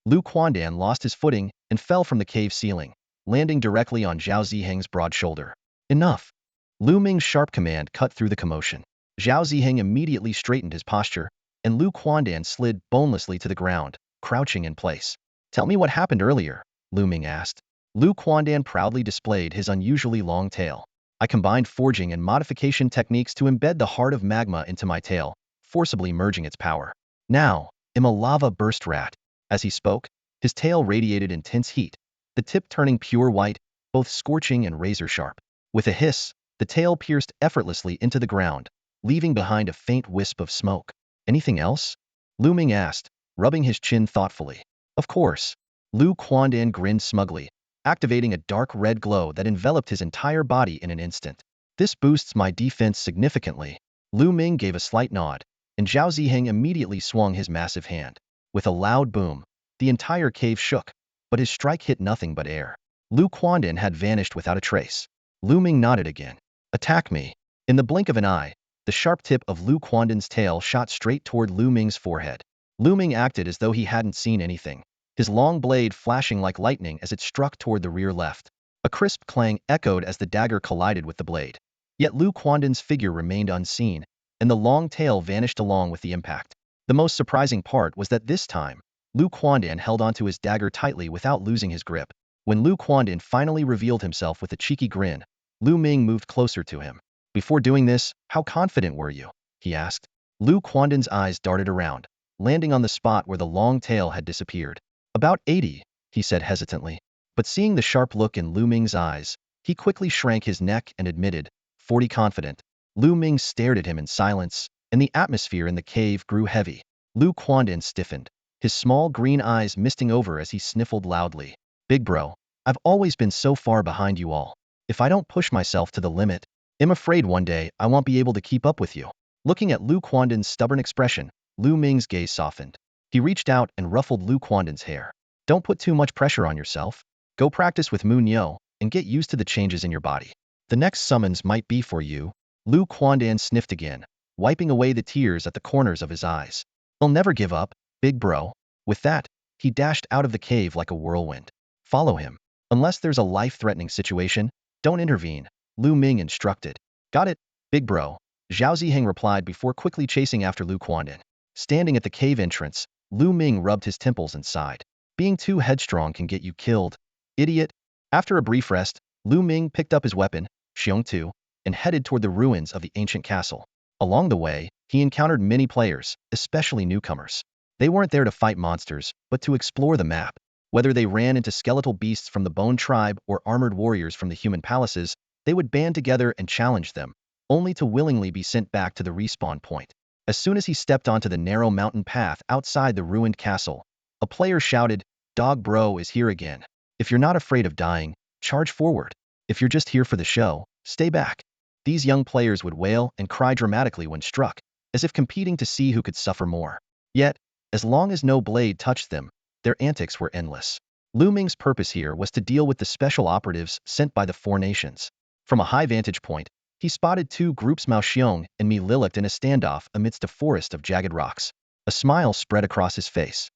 Lu Quandan lost his footing and fell from the cave ceiling, landing directly on Zhao Ziheng's broad shoulder. Enough! Lu Ming's sharp command cut through the commotion. Zhao Ziheng immediately straightened his posture, and Lu Quandan slid bonelessly to the ground, crouching in place. Tell me what happened earlier, Lu Ming asked. Lu Quandan proudly displayed his unusually long tail. I combined forging and modification techniques to embed the heart of magma into my tail, forcibly merging its power. Now, I'm a lava burst rat. As he spoke, his tail radiated intense heat, the tip turning pure white, both scorching and razor-sharp. With a hiss, the tail pierced effortlessly into the ground, leaving behind a faint wisp of smoke. Anything else? Lu Ming asked, rubbing his chin thoughtfully. Of course. Lu Quandan grinned smugly, activating a dark red glow that enveloped his entire body in an instant. This boosts my defense significantly. Lu Ming gave a slight nod, and Zhao Ziheng immediately swung his massive hand. With a loud boom, the entire cave shook, but his strike hit nothing but air. Lu Quandan had vanished without a trace. Lu Ming nodded again. Attack me. In the blink of an eye, the sharp tip of Lu Quandan's tail shot straight toward Lu Ming's forehead. Lu Ming acted as though he hadn't seen anything, his long blade flashing like lightning as it struck toward the rear left. A crisp clang echoed as the dagger collided with the blade. Yet Lu Quandan's figure remained unseen, and the long tail vanished along with the impact. The most surprising part was that this time, Lu Quandan held onto his dagger tightly without losing his grip. When Lu Quandan finally revealed himself with a cheeky grin, Lu Ming moved closer to him. Before doing this, how confident were you? He asked. Lu Quandan's eyes darted around, landing on the spot where the long tail had disappeared. About 80, he said hesitantly. But seeing the sharp look in Lu Ming's eyes, he quickly shrank his neck and admitted, 40 confident. Lu Ming stared at him in silence, and the atmosphere in the cave grew heavy. Lu Quandan stiffened, his small green eyes misting over as he sniffled loudly. Big bro, I've always been so far behind you all. If I don't push myself to the limit, I'm afraid one day I won't be able to keep up with you. Looking at Lu Quandan's stubborn expression, Lu Ming's gaze softened. He reached out and ruffled Lu Quandan's hair. Don't put too much pressure on yourself. Go practice with Moon Yo and get used to the changes in your body. The next summons might be for you. Lu Quandan sniffed again, wiping away the tears at the corners of his eyes. I'll never give up, big bro. With that, he dashed out of the cave like a whirlwind. Follow him. Unless there's a life-threatening situation, don't intervene, Lu Ming instructed. Got it, big bro, Zhao Ziheng replied before quickly chasing after Lu Quandan. Standing at the cave entrance, Lu Ming rubbed his temples and sighed. Being too headstrong can get you killed, idiot. After a brief rest, Lu Ming picked up his weapon, Xiong Tu, and headed toward the ruins of the ancient castle. Along the way, he encountered many players, especially newcomers. They weren't there to fight monsters, but to explore the map. Whether they ran into skeletal beasts from the Bone Tribe or armored warriors from the human palaces, they would band together and challenge them, only to willingly be sent back to the respawn point. As soon as he stepped onto the narrow mountain path outside the ruined castle, a player shouted, "Dog bro is here again. If you're not afraid of dying, charge forward. If you're just here for the show, stay back." These young players would wail and cry dramatically when struck, as if competing to see who could suffer more. Yet, as long as no blade touched them, their antics were endless. Lu Ming's purpose here was to deal with the special operatives sent by the Four Nations. From a high vantage point, he spotted two groups, Mao Xiong and Mi Lilith, in a standoff amidst a forest of jagged rocks. A smile spread across his face.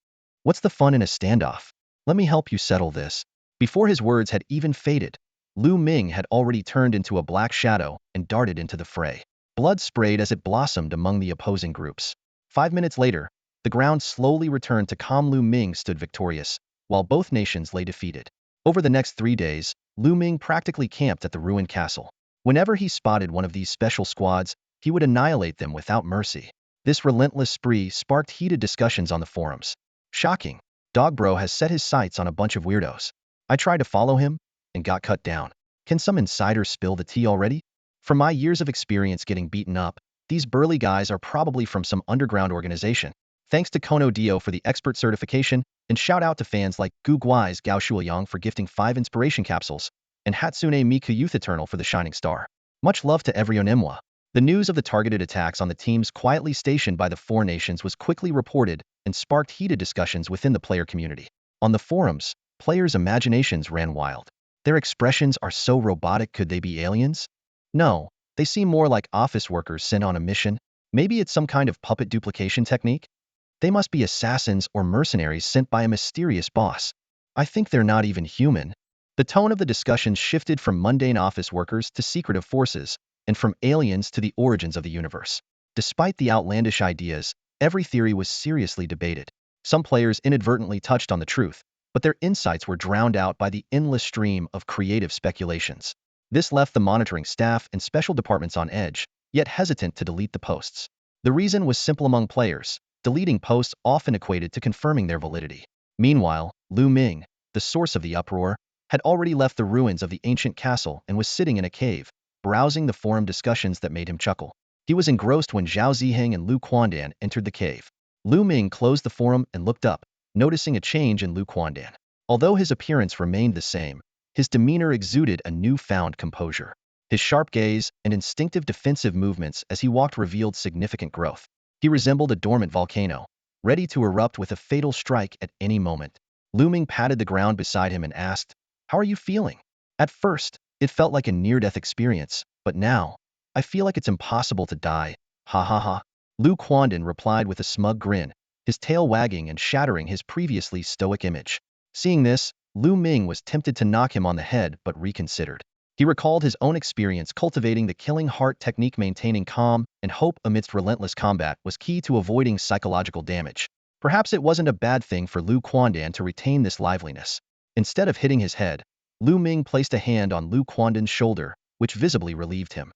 What's the fun in a standoff? Let me help you settle this. Before his words had even faded, Lu Ming had already turned into a black shadow and darted into the fray. Blood sprayed as it blossomed among the opposing groups. 5 minutes later, the ground slowly returned to calm. Lu Ming stood victorious, while both nations lay defeated. Over the next 3 days, Lu Ming practically camped at the ruined castle. Whenever he spotted one of these special squads, he would annihilate them without mercy. This relentless spree sparked heated discussions on the forums. Shocking. Dog bro has set his sights on a bunch of weirdos. I tried to follow him and got cut down. Can some insider spill the tea already? From my years of experience getting beaten up, these burly guys are probably from some underground organization. Thanks to Kono Dio for the expert certification, and shout out to fans like Gu Guai's Gao Shuoyang for gifting 5 inspiration capsules, and Hatsune Miku Youth Eternal for the shining star. Much love to everyone. The news of the targeted attacks on the teams quietly stationed by the four nations was quickly reported and sparked heated discussions within the player community. On the forums, players' imaginations ran wild. Their expressions are so robotic, could they be aliens? No, they seem more like office workers sent on a mission. Maybe it's some kind of puppet duplication technique? They must be assassins or mercenaries sent by a mysterious boss. I think they're not even human. The tone of the discussions shifted from mundane office workers to secretive forces, and from aliens to the origins of the universe. Despite the outlandish ideas, every theory was seriously debated. Some players inadvertently touched on the truth, but their insights were drowned out by the endless stream of creative speculations. This left the monitoring staff and special departments on edge, yet hesitant to delete the posts. The reason was simple among players. Deleting posts often equated to confirming their validity. Meanwhile, Lu Ming, the source of the uproar, had already left the ruins of the ancient castle and was sitting in a cave, browsing the forum discussions that made him chuckle. He was engrossed when Zhao Ziheng and Lu Quandan entered the cave. Lu Ming closed the forum and looked up, noticing a change in Lu Quandan. Although his appearance remained the same, his demeanor exuded a newfound composure. His sharp gaze and instinctive defensive movements as he walked revealed significant growth. He resembled a dormant volcano, ready to erupt with a fatal strike at any moment. Lu Ming patted the ground beside him and asked, "How are you feeling?" At first, it felt like a near-death experience, but now, I feel like it's impossible to die. Ha ha ha. Lu Quandan replied with a smug grin, his tail wagging and shattering his previously stoic image. Seeing this, Lu Ming was tempted to knock him on the head but reconsidered. He recalled his own experience cultivating the killing heart technique. Maintaining calm and hope amidst relentless combat was key to avoiding psychological damage. Perhaps it wasn't a bad thing for Lu Quandan to retain this liveliness. Instead of hitting his head, Lu Ming placed a hand on Lu Quandan's shoulder, which visibly relieved him.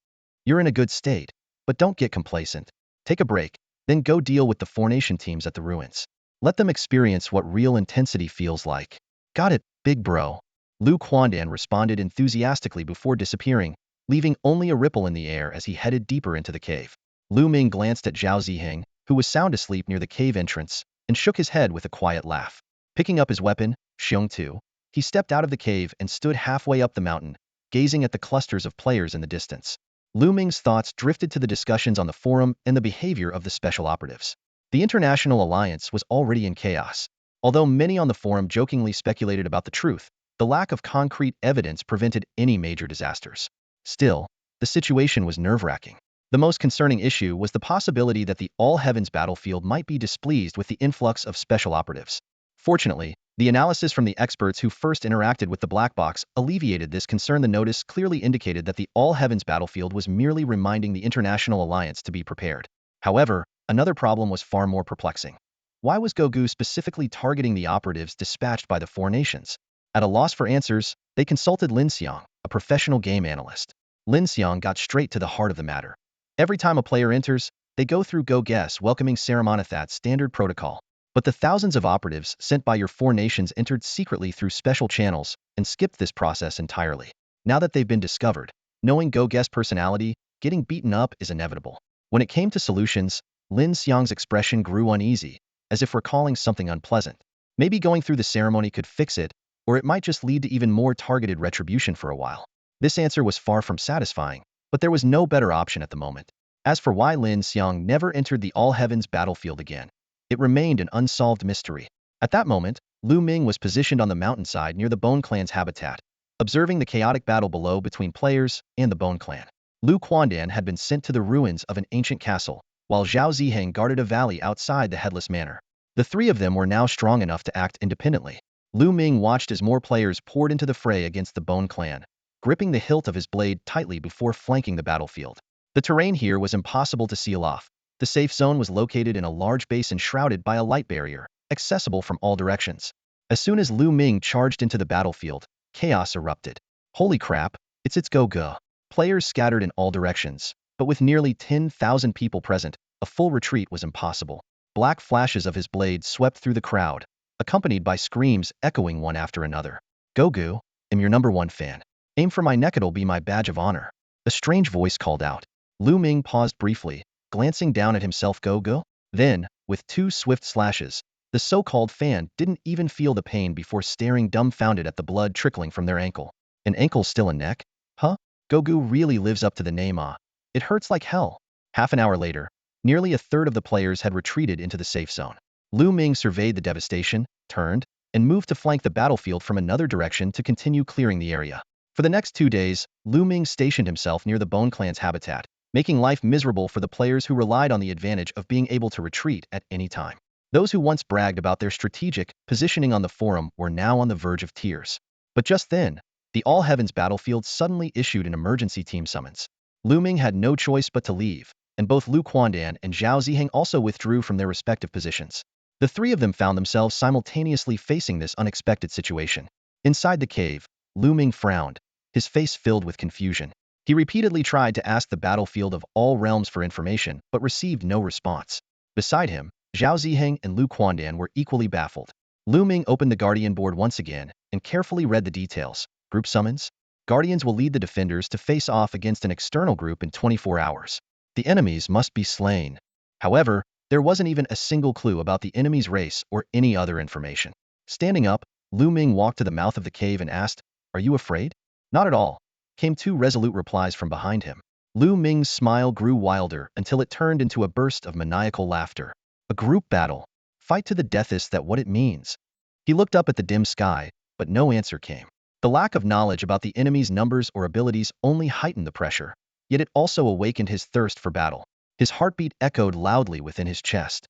"You're in a good state, but don't get complacent. Take a break, then go deal with the formation teams at the ruins. Let them experience what real intensity feels like." "Got it, big bro." Lu Quandan responded enthusiastically before disappearing, leaving only a ripple in the air as he headed deeper into the cave. Lu Ming glanced at Zhao Ziheng, who was sound asleep near the cave entrance, and shook his head with a quiet laugh. Picking up his weapon, Xiong Tu, he stepped out of the cave and stood halfway up the mountain, gazing at the clusters of players in the distance. Lu Ming's thoughts drifted to the discussions on the forum and the behavior of the special operatives. The International Alliance was already in chaos. Although many on the forum jokingly speculated about the truth, the lack of concrete evidence prevented any major disasters. Still, the situation was nerve-wracking. The most concerning issue was the possibility that the all-heavens battlefield might be displeased with the influx of special operatives. Fortunately, the analysis from the experts who first interacted with the black box alleviated this concern. The notice clearly indicated that the all-heavens battlefield was merely reminding the International Alliance to be prepared. However, another problem was far more perplexing. Why was Gogu specifically targeting the operatives dispatched by the four nations? At a loss for answers, they consulted Lin Xiang, a professional game analyst. Lin Xiang got straight to the heart of the matter. Every time a player enters, they go through Go Guess welcoming ceremony. That's standard protocol. But the thousands of operatives sent by your four nations entered secretly through special channels and skipped this process entirely. Now that they've been discovered, knowing Go Guess personality, getting beaten up is inevitable. When it came to solutions, Lin Xiang's expression grew uneasy, as if recalling something unpleasant. Maybe going through the ceremony could fix it, or it might just lead to even more targeted retribution for a while. This answer was far from satisfying, but there was no better option at the moment. As for why Lin Xiang never entered the all-heavens battlefield again, it remained an unsolved mystery. At that moment, Lu Ming was positioned on the mountainside near the Bone Clan's habitat, observing the chaotic battle below between players and the Bone Clan. Lu Quandan had been sent to the ruins of an ancient castle, while Zhao Ziheng guarded a valley outside the Headless Manor. The three of them were now strong enough to act independently. Lu Ming watched as more players poured into the fray against the Bone Clan, gripping the hilt of his blade tightly before flanking the battlefield. The terrain here was impossible to seal off. The safe zone was located in a large basin shrouded by a light barrier, accessible from all directions. As soon as Lu Ming charged into the battlefield, chaos erupted. Holy crap, it's Go-Go. Players scattered in all directions, but with nearly 10,000 people present, a full retreat was impossible. Black flashes of his blade swept through the crowd, accompanied by screams echoing one after another. "Gogu, I'm your #1 fan. Aim for my neck, it'll be my badge of honor." A strange voice called out. Lu Ming paused briefly, glancing down at himself. Gogu? Then, with two swift slashes, the so-called fan didn't even feel the pain before staring dumbfounded at the blood trickling from their ankle. An ankle still a neck? Huh? Gogu really lives up to the name, ah. It hurts like hell. Half an hour later, nearly a third of the players had retreated into the safe zone. Lu Ming surveyed the devastation, turned, and moved to flank the battlefield from another direction to continue clearing the area. For the next 2 days, Lu Ming stationed himself near the Bone Clan's habitat, making life miserable for the players who relied on the advantage of being able to retreat at any time. Those who once bragged about their strategic positioning on the forum were now on the verge of tears. But just then, the All Heavens battlefield suddenly issued an emergency team summons. Lu Ming had no choice but to leave, and both Lu Quandan and Zhao Ziheng also withdrew from their respective positions. The three of them found themselves simultaneously facing this unexpected situation. Inside the cave, Lu Ming frowned, his face filled with confusion. He repeatedly tried to ask the battlefield of all realms for information, but received no response. Beside him, Zhao Ziheng and Lu Quandan were equally baffled. Lu Ming opened the Guardian board once again and carefully read the details. Group summons? Guardians will lead the defenders to face off against an external group in 24 hours. The enemies must be slain. However, there wasn't even a single clue about the enemy's race or any other information. Standing up, Lu Ming walked to the mouth of the cave and asked, "Are you afraid?" "Not at all," came two resolute replies from behind him. Lu Ming's smile grew wilder until it turned into a burst of maniacal laughter. A group battle. Fight to the death, is that what it means? He looked up at the dim sky, but no answer came. The lack of knowledge about the enemy's numbers or abilities only heightened the pressure, yet it also awakened his thirst for battle. His heartbeat echoed loudly within his chest.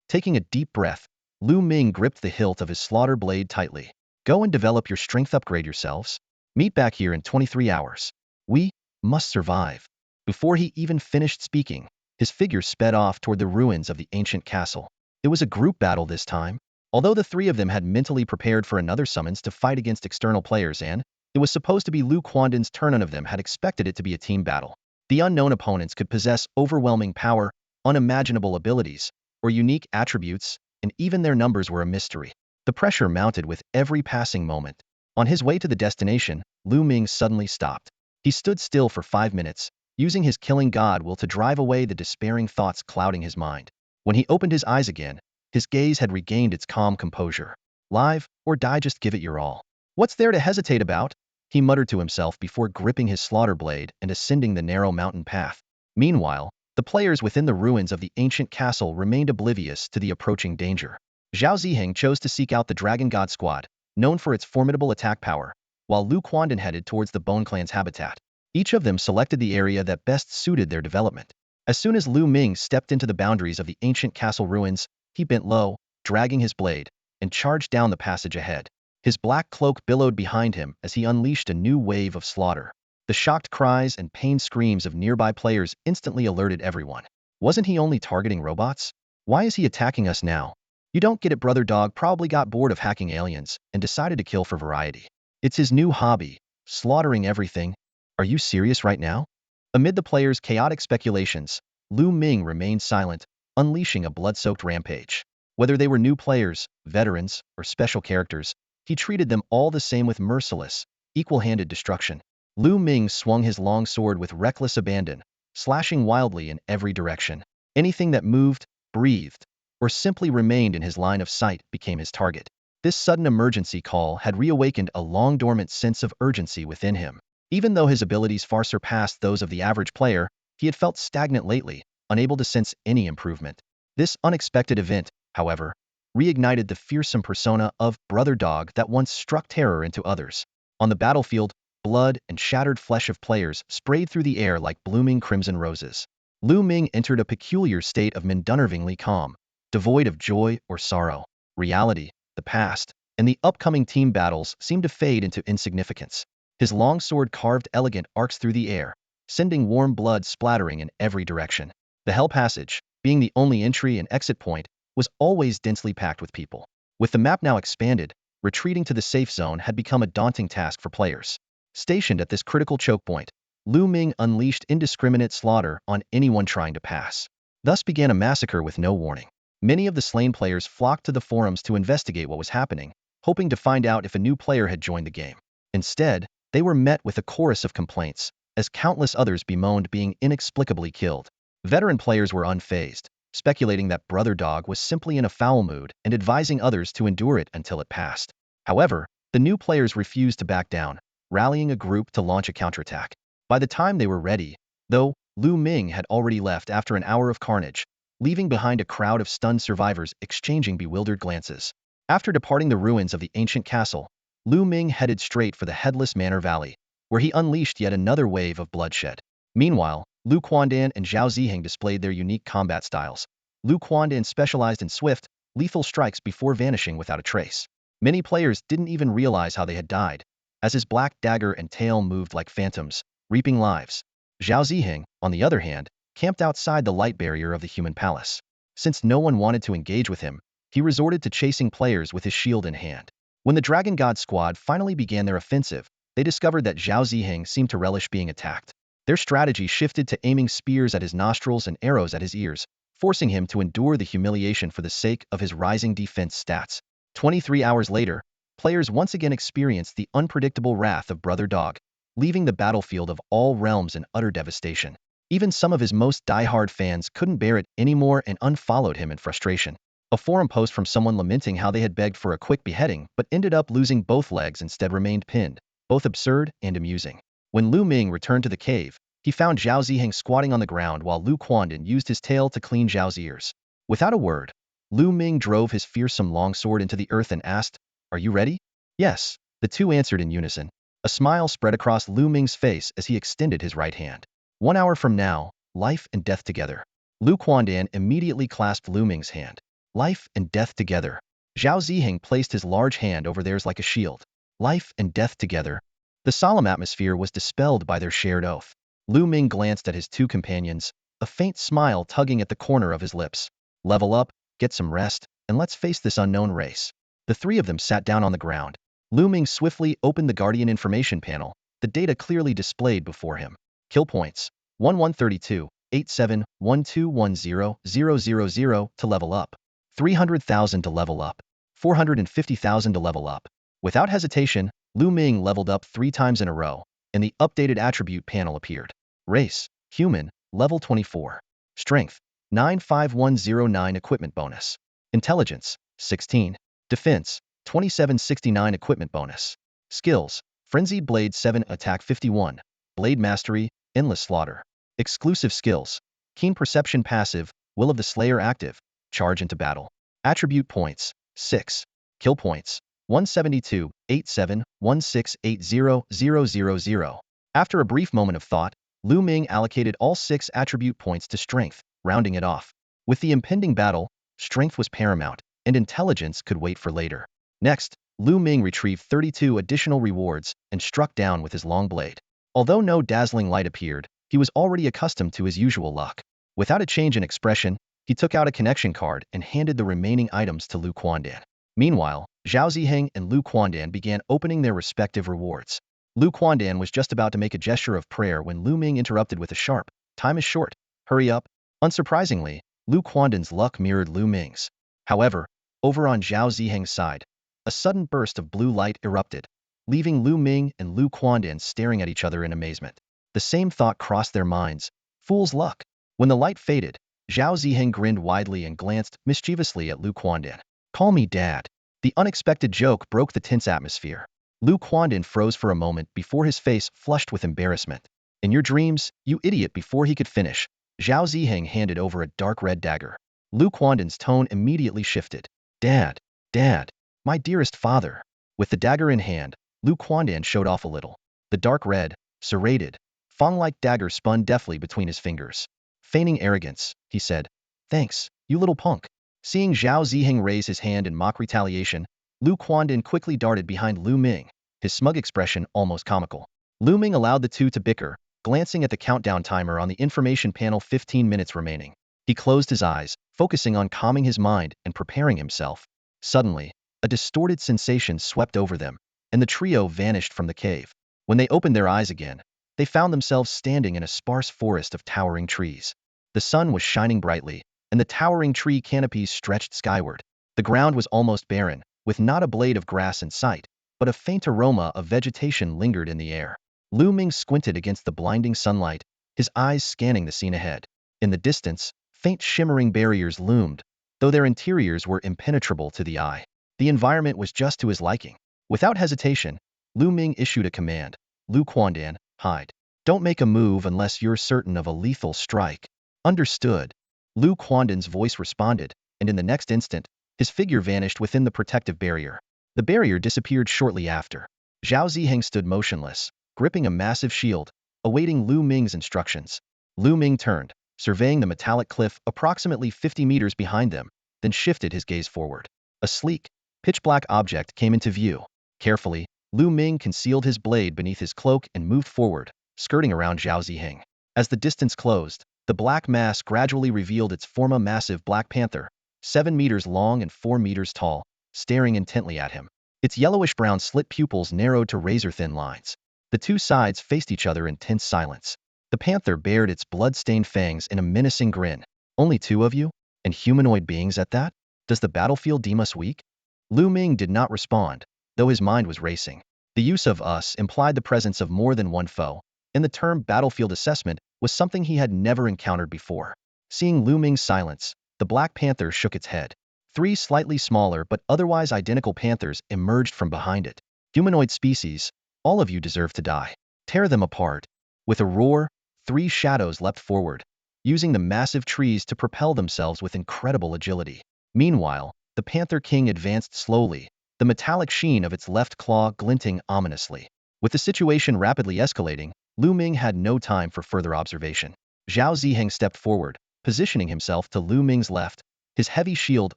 Taking a deep breath, Lu Ming gripped the hilt of his slaughter blade tightly. "Go and develop your strength, upgrade yourselves. Meet back here in 23 hours. We must survive." Before he even finished speaking, his figure sped off toward the ruins of the ancient castle. It was a group battle this time. Although the three of them had mentally prepared for another summons to fight against external players, and it was supposed to be Lu Quandan's turn, none of them had expected it to be a team battle. The unknown opponents could possess overwhelming power, unimaginable abilities, or unique attributes, and even their numbers were a mystery. The pressure mounted with every passing moment. On his way to the destination, Lu Ming suddenly stopped. He stood still for 5 minutes, using his killing god will to drive away the despairing thoughts clouding his mind. When he opened his eyes again, his gaze had regained its calm composure. "Live or die, just give it your all. What's there to hesitate about?" he muttered to himself before gripping his slaughter blade and ascending the narrow mountain path. Meanwhile, the players within the ruins of the ancient castle remained oblivious to the approaching danger. Zhao Ziheng chose to seek out the Dragon God Squad, known for its formidable attack power, while Lu Quandan headed towards the Bone Clan's habitat. Each of them selected the area that best suited their development. As soon as Lu Ming stepped into the boundaries of the ancient castle ruins, he bent low, dragging his blade, and charged down the passage ahead. His black cloak billowed behind him as he unleashed a new wave of slaughter. The shocked cries and pained screams of nearby players instantly alerted everyone. Wasn't he only targeting robots? Why is he attacking us now? You don't get it, brother dog probably got bored of hacking aliens and decided to kill for variety. It's his new hobby, slaughtering everything. Are you serious right now? Amid the players' chaotic speculations, Lu Ming remained silent, unleashing a blood-soaked rampage. Whether they were new players, veterans, or special characters, he treated them all the same with merciless, equal-handed destruction. Lu Ming swung his long sword with reckless abandon, slashing wildly in every direction. Anything that moved, breathed, or simply remained in his line of sight became his target. This sudden emergency call had reawakened a long-dormant sense of urgency within him. Even though his abilities far surpassed those of the average player, he had felt stagnant lately, unable to sense any improvement. This unexpected event, however, reignited the fearsome persona of Brother Dog that once struck terror into others. On the battlefield, blood and shattered flesh of players sprayed through the air like blooming crimson roses. Lu Ming entered a peculiar state of unnervingly calm, devoid of joy or sorrow. Reality, the past, and the upcoming team battles seemed to fade into insignificance. His long sword carved elegant arcs through the air, sending warm blood splattering in every direction. The Hell Passage, being the only entry and exit point, was always densely packed with people. With the map now expanded, retreating to the safe zone had become a daunting task for players. Stationed at this critical choke point, Lu Ming unleashed indiscriminate slaughter on anyone trying to pass. Thus began a massacre with no warning. Many of the slain players flocked to the forums to investigate what was happening, hoping to find out if a new player had joined the game. Instead, they were met with a chorus of complaints, as countless others bemoaned being inexplicably killed. Veteran players were unfazed, speculating that Brother Dog was simply in a foul mood and advising others to endure it until it passed. However, the new players refused to back down, rallying a group to launch a counterattack. By the time they were ready, though, Lu Ming had already left after an hour of carnage, leaving behind a crowd of stunned survivors exchanging bewildered glances. After departing the ruins of the ancient castle, Lu Ming headed straight for the Headless Manor Valley, where he unleashed yet another wave of bloodshed. Meanwhile, Lu Quandan and Zhao Ziheng displayed their unique combat styles. Lu Quandan specialized in swift, lethal strikes before vanishing without a trace. Many players didn't even realize how they had died, as his black dagger and tail moved like phantoms, reaping lives. Zhao Ziheng, on the other hand, camped outside the light barrier of the human palace. Since no one wanted to engage with him, he resorted to chasing players with his shield in hand. When the Dragon God squad finally began their offensive, they discovered that Zhao Ziheng seemed to relish being attacked. Their strategy shifted to aiming spears at his nostrils and arrows at his ears, forcing him to endure the humiliation for the sake of his rising defense stats. 23 hours later, players once again experienced the unpredictable wrath of Brother Dog, leaving the battlefield of all realms in utter devastation. Even some of his most die-hard fans couldn't bear it anymore and unfollowed him in frustration. A forum post from someone lamenting how they had begged for a quick beheading but ended up losing both legs instead remained pinned, both absurd and amusing. When Lu Ming returned to the cave, he found Zhao Ziheng squatting on the ground while Lu Quandan used his tail to clean Zhao's ears. Without a word, Lu Ming drove his fearsome longsword into the earth and asked, "Are you ready?" "Yes," the two answered in unison. A smile spread across Lu Ming's face as he extended his right hand. 1 hour from now, life and death together. Lu Quandan immediately clasped Lu Ming's hand. Life and death together. Zhao Ziheng placed his large hand over theirs like a shield. Life and death together. The solemn atmosphere was dispelled by their shared oath. Lu Ming glanced at his two companions, a faint smile tugging at the corner of his lips. Level up, get some rest, and let's face this unknown race. The three of them sat down on the ground. Lu Ming swiftly opened the Guardian information panel, the data clearly displayed before him. Kill points: 1132, 87, 1210, 000 to level up. 300,000 to level up. 450,000 to level up. Without hesitation, Lu Ming leveled up 3 times in a row, and the updated attribute panel appeared. Race: Human, level 24. Strength: 95109 equipment bonus. Intelligence: 16. Defense: 2769 equipment bonus. Skills: Frenzied Blade 7 Attack 51. Blade Mastery, Endless Slaughter. Exclusive skills: Keen Perception passive, Will of the Slayer active, Charge into battle. Attribute points: 6. Kill points: 172, 87, 1680, 000. After a brief moment of thought, Lu Ming allocated all 6 attribute points to strength, rounding it off. With the impending battle, strength was paramount, and intelligence could wait for later. Next, Lu Ming retrieved 32 additional rewards and struck down with his long blade. Although no dazzling light appeared, he was already accustomed to his usual luck. Without a change in expression, he took out a connection card and handed the remaining items to Lu Quandan. Meanwhile, Zhao Ziheng and Lu Quandan began opening their respective rewards. Lu Quandan was just about to make a gesture of prayer when Lu Ming interrupted with a sharp, "Time is short, hurry up." Unsurprisingly, Lu Quandan's luck mirrored Lu Ming's. However, over on Zhao Ziheng's side, a sudden burst of blue light erupted, leaving Lu Ming and Lu Quandan staring at each other in amazement. The same thought crossed their minds: fool's luck. When the light faded, Zhao Ziheng grinned widely and glanced mischievously at Lu Quandan. "Call me Dad." The unexpected joke broke the tense atmosphere. Lu Quandan froze for a moment before his face flushed with embarrassment. "In your dreams, you idiot." Before he could finish, Zhao Ziheng handed over a dark red dagger. Lu Quandan's tone immediately shifted. "Dad, Dad, my dearest father." With the dagger in hand, Lu Quandan showed off a little. The dark red, serrated, fang-like dagger spun deftly between his fingers. Feigning arrogance, he said, "Thanks, you little punk." Seeing Zhao Ziheng raise his hand in mock retaliation, Lu Quandan quickly darted behind Lu Ming, his smug expression almost comical. Lu Ming allowed the two to bicker, glancing at the countdown timer on the information panel. 15 minutes remaining. He closed his eyes, focusing on calming his mind and preparing himself. Suddenly, a distorted sensation swept over them, and the trio vanished from the cave. When they opened their eyes again, they found themselves standing in a sparse forest of towering trees. The sun was shining brightly, and the towering tree canopies stretched skyward. The ground was almost barren, with not a blade of grass in sight, but a faint aroma of vegetation lingered in the air. Lu Ming squinted against the blinding sunlight, his eyes scanning the scene ahead. In the distance, faint shimmering barriers loomed, though their interiors were impenetrable to the eye. The environment was just to his liking. Without hesitation, Lu Ming issued a command: "Lu Quandan, hide." Don't make a move unless you're certain of a lethal strike. Understood. Lu Quandan's voice responded, and in the next instant, his figure vanished within the protective barrier. The barrier disappeared shortly after. Zhao Ziheng stood motionless, gripping a massive shield, awaiting Lu Ming's instructions. Lu Ming turned, surveying the metallic cliff approximately 50 meters behind them, then shifted his gaze forward. A sleek, pitch-black object came into view. Carefully, Lu Ming concealed his blade beneath his cloak and moved forward, skirting around Zhao Ziheng. As the distance closed, the black mass gradually revealed its former massive black panther, 7 meters long and 4 meters tall, staring intently at him. Its yellowish-brown slit pupils narrowed to razor-thin lines. The two sides faced each other in tense silence. The panther bared its blood-stained fangs in a menacing grin. Only two of you? And humanoid beings at that? Does the battlefield deem us weak? Lu Ming did not respond, though his mind was racing. The use of us implied the presence of more than one foe, and the term battlefield assessment was something he had never encountered before. Seeing Lu Ming's silence, the Black Panther shook its head. 3 slightly smaller but otherwise identical panthers emerged from behind it. Humanoid species, all of you deserve to die. Tear them apart. With a roar, 3 shadows leapt forward, using the massive trees to propel themselves with incredible agility. Meanwhile, the Panther King advanced slowly, the metallic sheen of its left claw glinting ominously. With the situation rapidly escalating, Lu Ming had no time for further observation. Zhao Ziheng stepped forward, positioning himself to Lu Ming's left, his heavy shield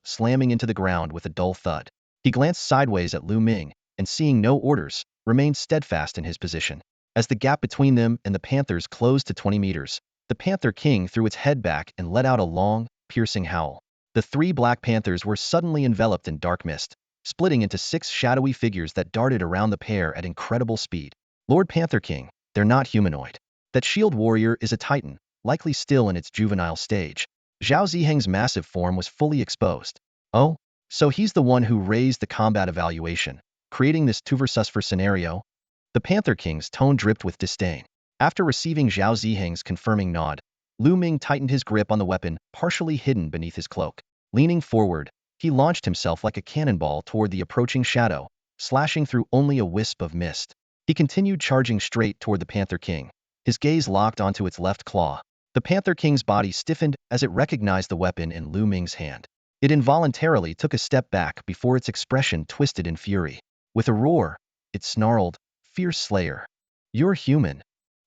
slamming into the ground with a dull thud. He glanced sideways at Lu Ming, and seeing no orders, remained steadfast in his position. As the gap between them and the panthers closed to 20 meters, the Panther King threw its head back and let out a long, piercing howl. The 3 black panthers were suddenly enveloped in dark mist, splitting into 6 shadowy figures that darted around the pair at incredible speed. Lord Panther King, they're not humanoid. That shield warrior is a titan, likely still in its juvenile stage. Zhao Ziheng's massive form was fully exposed. Oh, so he's the one who raised the combat evaluation, creating this 2 versus 4 scenario? The Panther King's tone dripped with disdain. After receiving Zhao Ziheng's confirming nod, Lu Ming tightened his grip on the weapon partially hidden beneath his cloak. Leaning forward, he launched himself like a cannonball toward the approaching shadow, slashing through only a wisp of mist. He continued charging straight toward the Panther King, his gaze locked onto its left claw. The Panther King's body stiffened as it recognized the weapon in Lu Ming's hand. It involuntarily took a step back before its expression twisted in fury. With a roar, it snarled, "Fierce Slayer. You're human.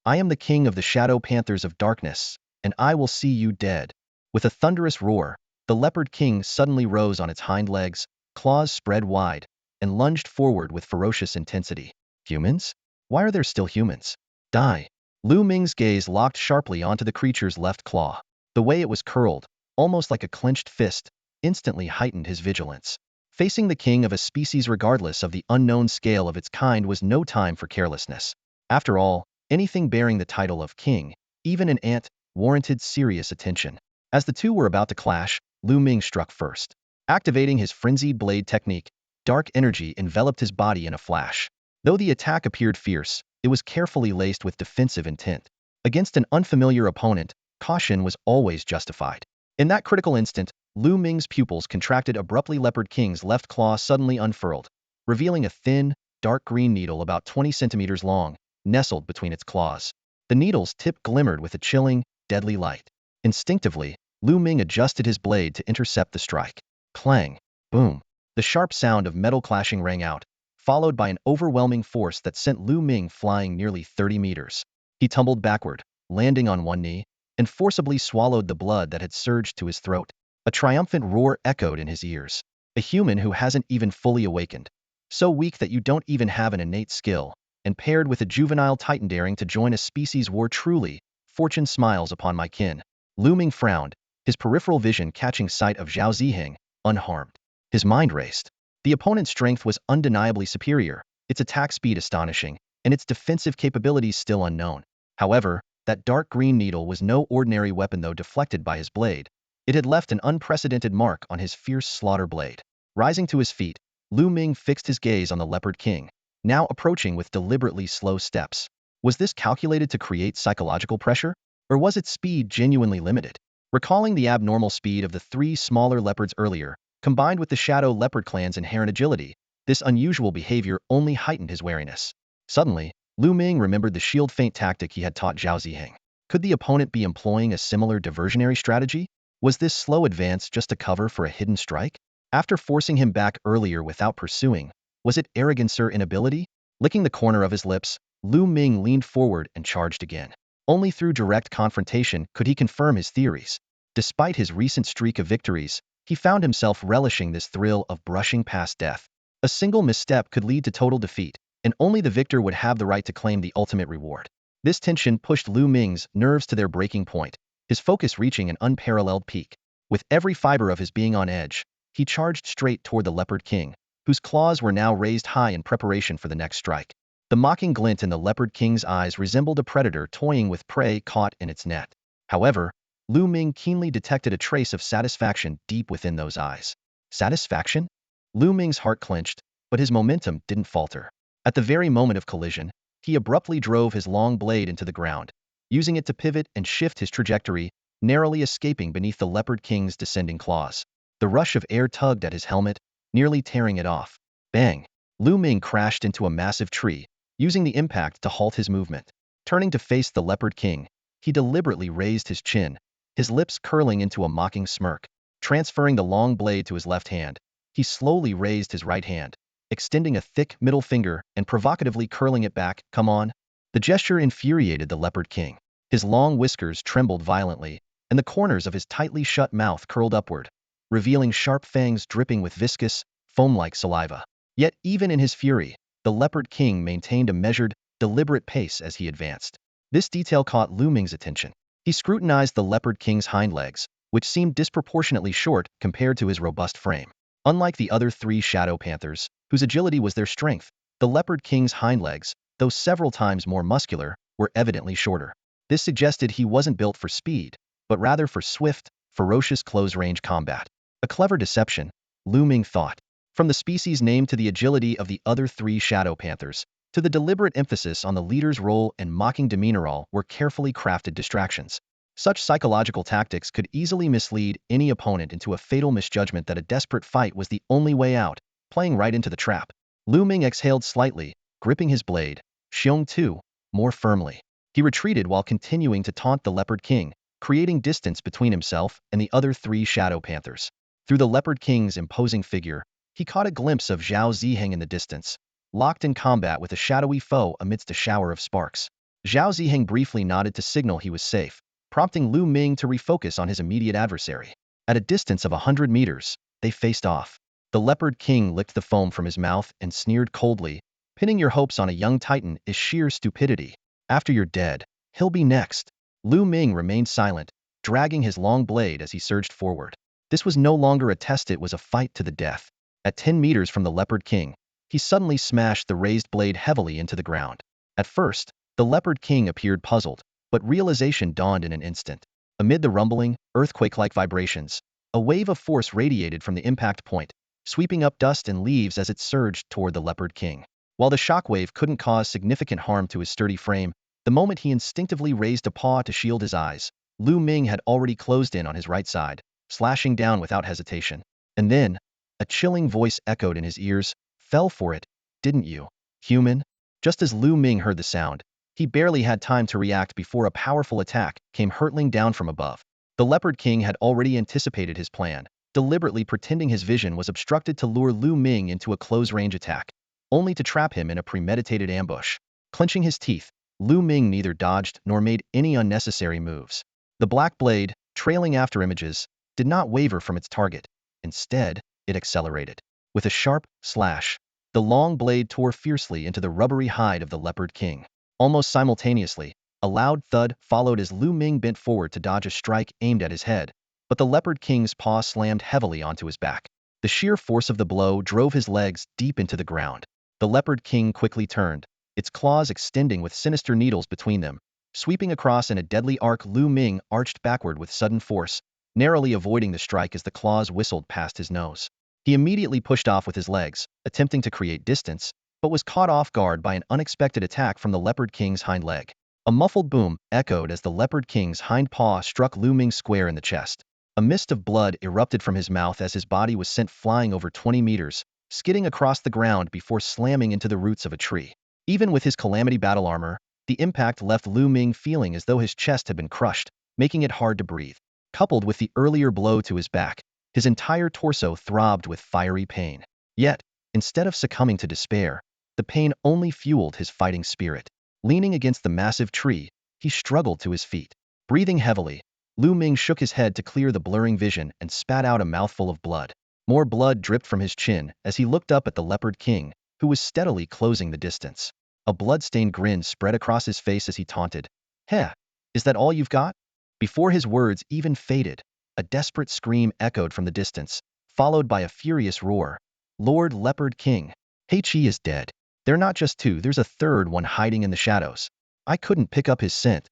I am the king of the Shadow Panthers of Darkness, and I will see you dead." With a thunderous roar, the Leopard King suddenly rose on its hind legs, claws spread wide, and lunged forward with ferocious intensity. Humans? Why are there still humans? Die. Lu Ming's gaze locked sharply onto the creature's left claw. The way it was curled, almost like a clenched fist, instantly heightened his vigilance. Facing the king of a species regardless of the unknown scale of its kind was no time for carelessness. After all, anything bearing the title of king, even an ant, warranted serious attention. As the two were about to clash, Lu Ming struck first. Activating his frenzied blade technique, dark energy enveloped his body in a flash. Though the attack appeared fierce, it was carefully laced with defensive intent. Against an unfamiliar opponent, caution was always justified. In that critical instant, Lu Ming's pupils contracted abruptly. Leopard King's left claw suddenly unfurled, revealing a thin, dark green needle about 20 centimeters long, nestled between its claws. The needle's tip glimmered with a chilling, deadly light. Instinctively, Lu Ming adjusted his blade to intercept the strike. Clang! Boom! The sharp sound of metal clashing rang out, followed by an overwhelming force that sent Lu Ming flying nearly 30 meters. He tumbled backward, landing on one knee, and forcibly swallowed the blood that had surged to his throat. A triumphant roar echoed in his ears. A human who hasn't even fully awakened. So weak that you don't even have an innate skill, and paired with a juvenile titan daring to join a species war. Truly, fortune smiles upon my kin. Lu Ming frowned, his peripheral vision catching sight of Zhao Ziheng, unharmed. His mind raced. The opponent's strength was undeniably superior, its attack speed astonishing, and its defensive capabilities still unknown. However, that dark green needle was no ordinary weapon. Though deflected by his blade, it had left an unprecedented mark on his fierce slaughter blade. Rising to his feet, Lu Ming fixed his gaze on the Leopard King, now approaching with deliberately slow steps. Was this calculated to create psychological pressure, or was its speed genuinely limited? Recalling the abnormal speed of the 3 smaller leopards earlier, combined with the Shadow Leopard clan's inherent agility, this unusual behavior only heightened his wariness. Suddenly, Lu Ming remembered the shield feint tactic he had taught Zhao Ziheng. Could the opponent be employing a similar diversionary strategy? Was this slow advance just a cover for a hidden strike? After forcing him back earlier without pursuing, was it arrogance or inability? Licking the corner of his lips, Lu Ming leaned forward and charged again. Only through direct confrontation could he confirm his theories. Despite his recent streak of victories, he found himself relishing this thrill of brushing past death. A single misstep could lead to total defeat, and only the victor would have the right to claim the ultimate reward. This tension pushed Lu Ming's nerves to their breaking point, his focus reaching an unparalleled peak. With every fiber of his being on edge, he charged straight toward the Leopard King, whose claws were now raised high in preparation for the next strike. The mocking glint in the Leopard King's eyes resembled a predator toying with prey caught in its net. However, Lu Ming keenly detected a trace of satisfaction deep within those eyes. Satisfaction? Lu Ming's heart clenched, but his momentum didn't falter. At the very moment of collision, he abruptly drove his long blade into the ground, using it to pivot and shift his trajectory, narrowly escaping beneath the Leopard King's descending claws. The rush of air tugged at his helmet, nearly tearing it off. Bang! Lu Ming crashed into a massive tree, using the impact to halt his movement. Turning to face the Leopard King, he deliberately raised his chin, his lips curling into a mocking smirk. Transferring the long blade to his left hand, he slowly raised his right hand, extending a thick middle finger and provocatively curling it back. Come on. The gesture infuriated the Leopard King. His long whiskers trembled violently, and the corners of his tightly shut mouth curled upward, revealing sharp fangs dripping with viscous, foam-like saliva. Yet even in his fury, the Leopard King maintained a measured, deliberate pace as he advanced. This detail caught Lu Ming's attention. He scrutinized the Leopard King's hind legs, which seemed disproportionately short compared to his robust frame. Unlike the other three Shadow Panthers, whose agility was their strength, the Leopard King's hind legs, though several times more muscular, were evidently shorter. This suggested he wasn't built for speed, but rather for swift, ferocious close-range combat. A clever deception, Lu Ming thought. From the species name to the agility of the other three Shadow Panthers, to the deliberate emphasis on the leader's role and mocking demeanor, all were carefully crafted distractions. Such psychological tactics could easily mislead any opponent into a fatal misjudgment that a desperate fight was the only way out, playing right into the trap. Lu Ming exhaled slightly, gripping his blade, Xiong Tu, more firmly. He retreated while continuing to taunt the Leopard King, creating distance between himself and the other three Shadow Panthers. Through the Leopard King's imposing figure, he caught a glimpse of Zhao Ziheng in the distance, locked in combat with a shadowy foe amidst a shower of sparks. Zhao Ziheng briefly nodded to signal he was safe, prompting Lu Ming to refocus on his immediate adversary. At a distance of 100 meters, they faced off. The Leopard King licked the foam from his mouth and sneered coldly, pinning your hopes on a young titan is sheer stupidity. After you're dead, he'll be next. Lu Ming remained silent, dragging his long blade as he surged forward. This was no longer a test, it was a fight to the death. At 10 meters from the Leopard King, he suddenly smashed the raised blade heavily into the ground. At first, the Leopard King appeared puzzled, but realization dawned in an instant. Amid the rumbling, earthquake-like vibrations, a wave of force radiated from the impact point, sweeping up dust and leaves as it surged toward the Leopard King. While the shockwave couldn't cause significant harm to his sturdy frame, the moment he instinctively raised a paw to shield his eyes, Lu Ming had already closed in on his right side, slashing down without hesitation. And then, a chilling voice echoed in his ears, "Fell for it, didn't you, human?" Just as Lu Ming heard the sound, he barely had time to react before a powerful attack came hurtling down from above. The Leopard King had already anticipated his plan, deliberately pretending his vision was obstructed to lure Lu Ming into a close-range attack, only to trap him in a premeditated ambush. Clenching his teeth, Lu Ming neither dodged nor made any unnecessary moves. The black blade, trailing after images, did not waver from its target. Instead, it accelerated. With a sharp slash, the long blade tore fiercely into the rubbery hide of the Leopard King. Almost simultaneously, a loud thud followed as Lu Ming bent forward to dodge a strike aimed at his head, but the Leopard King's paw slammed heavily onto his back. The sheer force of the blow drove his legs deep into the ground. The Leopard King quickly turned, its claws extending with sinister needles between them. Sweeping across in a deadly arc, Lu Ming arched backward with sudden force, narrowly avoiding the strike as the claws whistled past his nose. He immediately pushed off with his legs, attempting to create distance, but was caught off guard by an unexpected attack from the Leopard King's hind leg. A muffled boom echoed as the Leopard King's hind paw struck Lu Ming square in the chest. A mist of blood erupted from his mouth as his body was sent flying over 20 meters, skidding across the ground before slamming into the roots of a tree. Even with his calamity battle armor, the impact left Lu Ming feeling as though his chest had been crushed, making it hard to breathe. Coupled with the earlier blow to his back, his entire torso throbbed with fiery pain. Yet, instead of succumbing to despair, the pain only fueled his fighting spirit. Leaning against the massive tree, he struggled to his feet. Breathing heavily, Lu Ming shook his head to clear the blurring vision and spat out a mouthful of blood. More blood dripped from his chin as he looked up at the Leopard King, who was steadily closing the distance. A blood-stained grin spread across his face as he taunted. "Heh, is that all you've got?" Before his words even faded, a desperate scream echoed from the distance, followed by a furious roar. "Lord Leopard King, He is dead. They're not just two, there's a third one hiding in the shadows. I couldn't pick up his scent."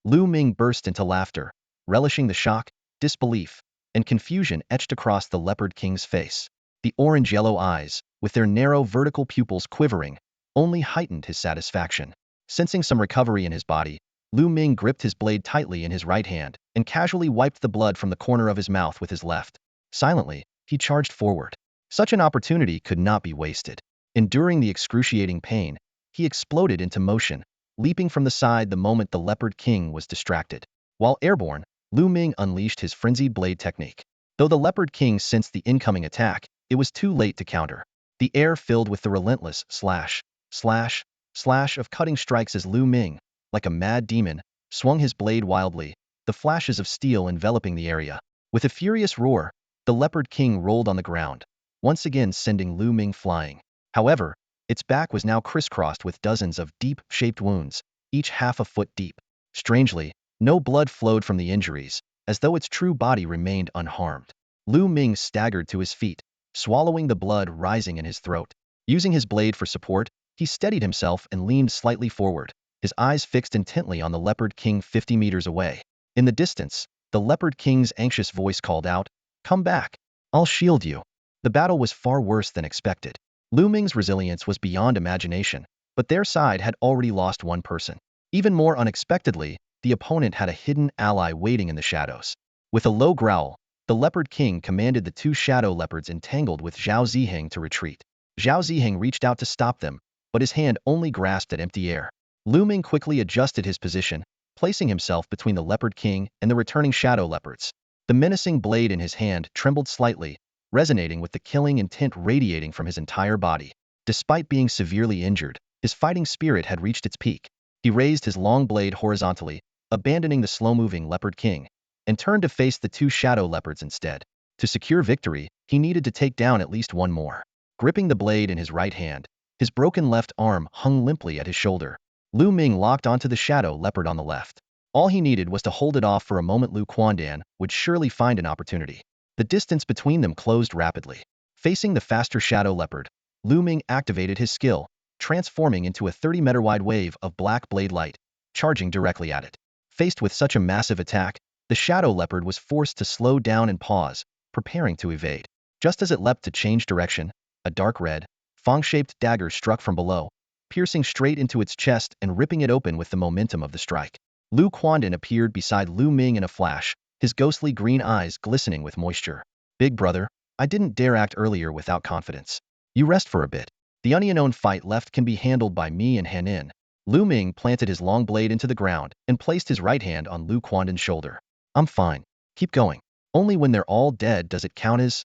Lu Ming burst into laughter, relishing the shock, disbelief, and confusion etched across the Leopard King's face. The orange-yellow eyes, with their narrow vertical pupils quivering, only heightened his satisfaction. Sensing some recovery in his body, Lu Ming gripped his blade tightly in his right hand and casually wiped the blood from the corner of his mouth with his left. Silently, he charged forward. Such an opportunity could not be wasted. Enduring the excruciating pain, he exploded into motion, leaping from the side the moment the Leopard King was distracted. While airborne, Lu Ming unleashed his frenzied blade technique. Though the Leopard King sensed the incoming attack, it was too late to counter. The air filled with the relentless slash, slash, slash of cutting strikes as Lu Ming, like a mad demon, swung his blade wildly, the flashes of steel enveloping the area. With a furious roar, the Leopard King rolled on the ground, once again sending Lu Ming flying. However, its back was now crisscrossed with dozens of deep-shaped wounds, each half a foot deep. Strangely, no blood flowed from the injuries, as though its true body remained unharmed. Lu Ming staggered to his feet, swallowing the blood rising in his throat. Using his blade for support, he steadied himself and leaned slightly forward, his eyes fixed intently on the Leopard King 50 meters away. In the distance, the Leopard King's anxious voice called out, "Come back. I'll shield you." The battle was far worse than expected. Lu Ming's resilience was beyond imagination, but their side had already lost one person. Even more unexpectedly, the opponent had a hidden ally waiting in the shadows. With a low growl, the Leopard King commanded the two shadow leopards entangled with Zhao Ziheng to retreat. Zhao Ziheng reached out to stop them, but his hand only grasped at empty air. Lu Ming quickly adjusted his position, placing himself between the Leopard King and the returning shadow leopards. The menacing blade in his hand trembled slightly, resonating with the killing intent radiating from his entire body. Despite being severely injured, his fighting spirit had reached its peak. He raised his long blade horizontally, abandoning the slow-moving Leopard King, and turned to face the two shadow leopards instead. To secure victory, he needed to take down at least one more. Gripping the blade in his right hand, his broken left arm hung limply at his shoulder. Lu Ming locked onto the shadow leopard on the left. All he needed was to hold it off for a moment. Lu Quandan would surely find an opportunity. The distance between them closed rapidly. Facing the faster shadow leopard, Lu Ming activated his skill, transforming into a 30-meter-wide wave of black blade light, charging directly at it. Faced with such a massive attack, the shadow leopard was forced to slow down and pause, preparing to evade. Just as it leapt to change direction, a dark red, fang-shaped dagger struck from below, piercing straight into its chest and ripping it open with the momentum of the strike. Lu Quandan appeared beside Lu Ming in a flash, his ghostly green eyes glistening with moisture. "Big brother, I didn't dare act earlier without confidence. You rest for a bit. The unknown fight left can be handled by me and Hanin." Lu Ming planted his long blade into the ground and placed his right hand on Lu Quandan's shoulder. "I'm fine. Keep going. Only when they're all dead does it count as..."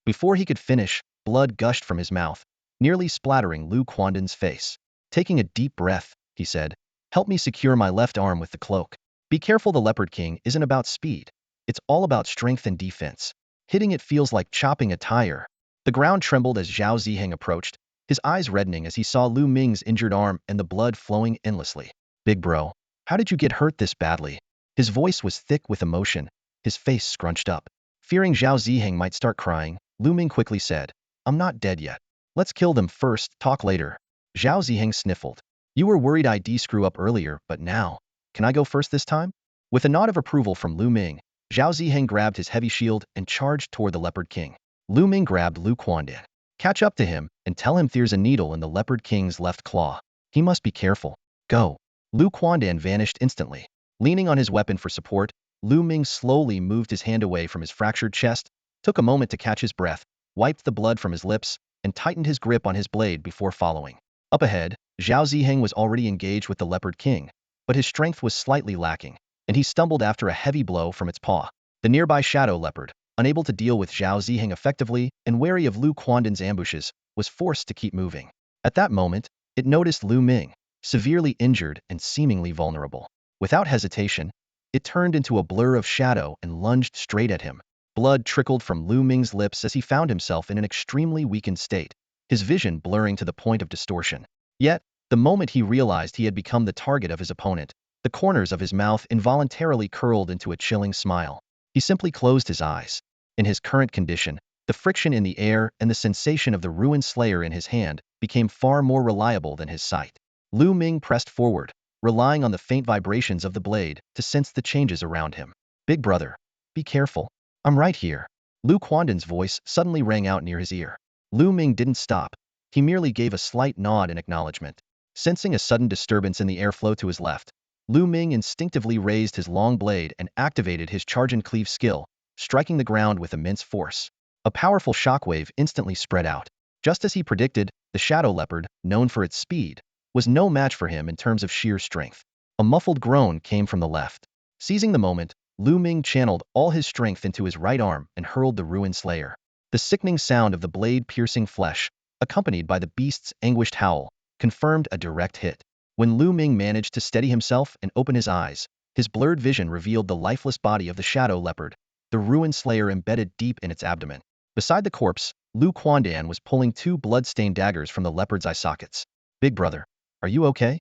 Before he could finish, blood gushed from his mouth, nearly splattering Lu Quandan's face. Taking a deep breath, he said, "Help me secure my left arm with the cloak. Be careful, the Leopard King isn't about speed. It's all about strength and defense. Hitting it feels like chopping a tire." The ground trembled as Zhao Ziheng approached, his eyes reddening as he saw Lu Ming's injured arm and the blood flowing endlessly. "Big bro, how did you get hurt this badly?" His voice was thick with emotion, his face scrunched up. Fearing Zhao Ziheng might start crying, Lu Ming quickly said, "I'm not dead yet. Let's kill them first, talk later." Zhao Ziheng sniffled. "You were worried I'd screw up earlier, but now, can I go first this time?" With a nod of approval from Lu Ming, Zhao Ziheng grabbed his heavy shield and charged toward the Leopard King. Lu Ming grabbed Lu Quandan. "Catch up to him and tell him there's a needle in the Leopard King's left claw. He must be careful. Go." Lu Quandan vanished instantly. Leaning on his weapon for support, Lu Ming slowly moved his hand away from his fractured chest, took a moment to catch his breath, wiped the blood from his lips, and tightened his grip on his blade before following. Up ahead, Zhao Ziheng was already engaged with the Leopard King, but his strength was slightly lacking, and he stumbled after a heavy blow from its paw. The nearby Shadow Leopard, unable to deal with Zhao Ziheng effectively and wary of Lu Quandan's ambushes, was forced to keep moving. At that moment, it noticed Lu Ming, severely injured and seemingly vulnerable. Without hesitation, it turned into a blur of shadow and lunged straight at him. Blood trickled from Lu Ming's lips as he found himself in an extremely weakened state, his vision blurring to the point of distortion. Yet, the moment he realized he had become the target of his opponent, the corners of his mouth involuntarily curled into a chilling smile. He simply closed his eyes. In his current condition, the friction in the air and the sensation of the ruined slayer in his hand became far more reliable than his sight. Lu Ming pressed forward, relying on the faint vibrations of the blade to sense the changes around him. "Big brother, be careful. I'm right here." Lu Quandan's voice suddenly rang out near his ear. Lu Ming didn't stop. He merely gave a slight nod in acknowledgement. Sensing a sudden disturbance in the airflow to his left, Lu Ming instinctively raised his long blade and activated his charge and cleave skill, striking the ground with immense force. A powerful shockwave instantly spread out. Just as he predicted, the Shadow Leopard, known for its speed, was no match for him in terms of sheer strength. A muffled groan came from the left. Seizing the moment, Lu Ming channeled all his strength into his right arm and hurled the ruined slayer. The sickening sound of the blade piercing flesh, accompanied by the beast's anguished howl, confirmed a direct hit. When Lu Ming managed to steady himself and open his eyes, his blurred vision revealed the lifeless body of the Shadow Leopard, the ruined slayer embedded deep in its abdomen. Beside the corpse, Lu Quandan was pulling two blood-stained daggers from the leopard's eye sockets. "Big brother, are you okay?"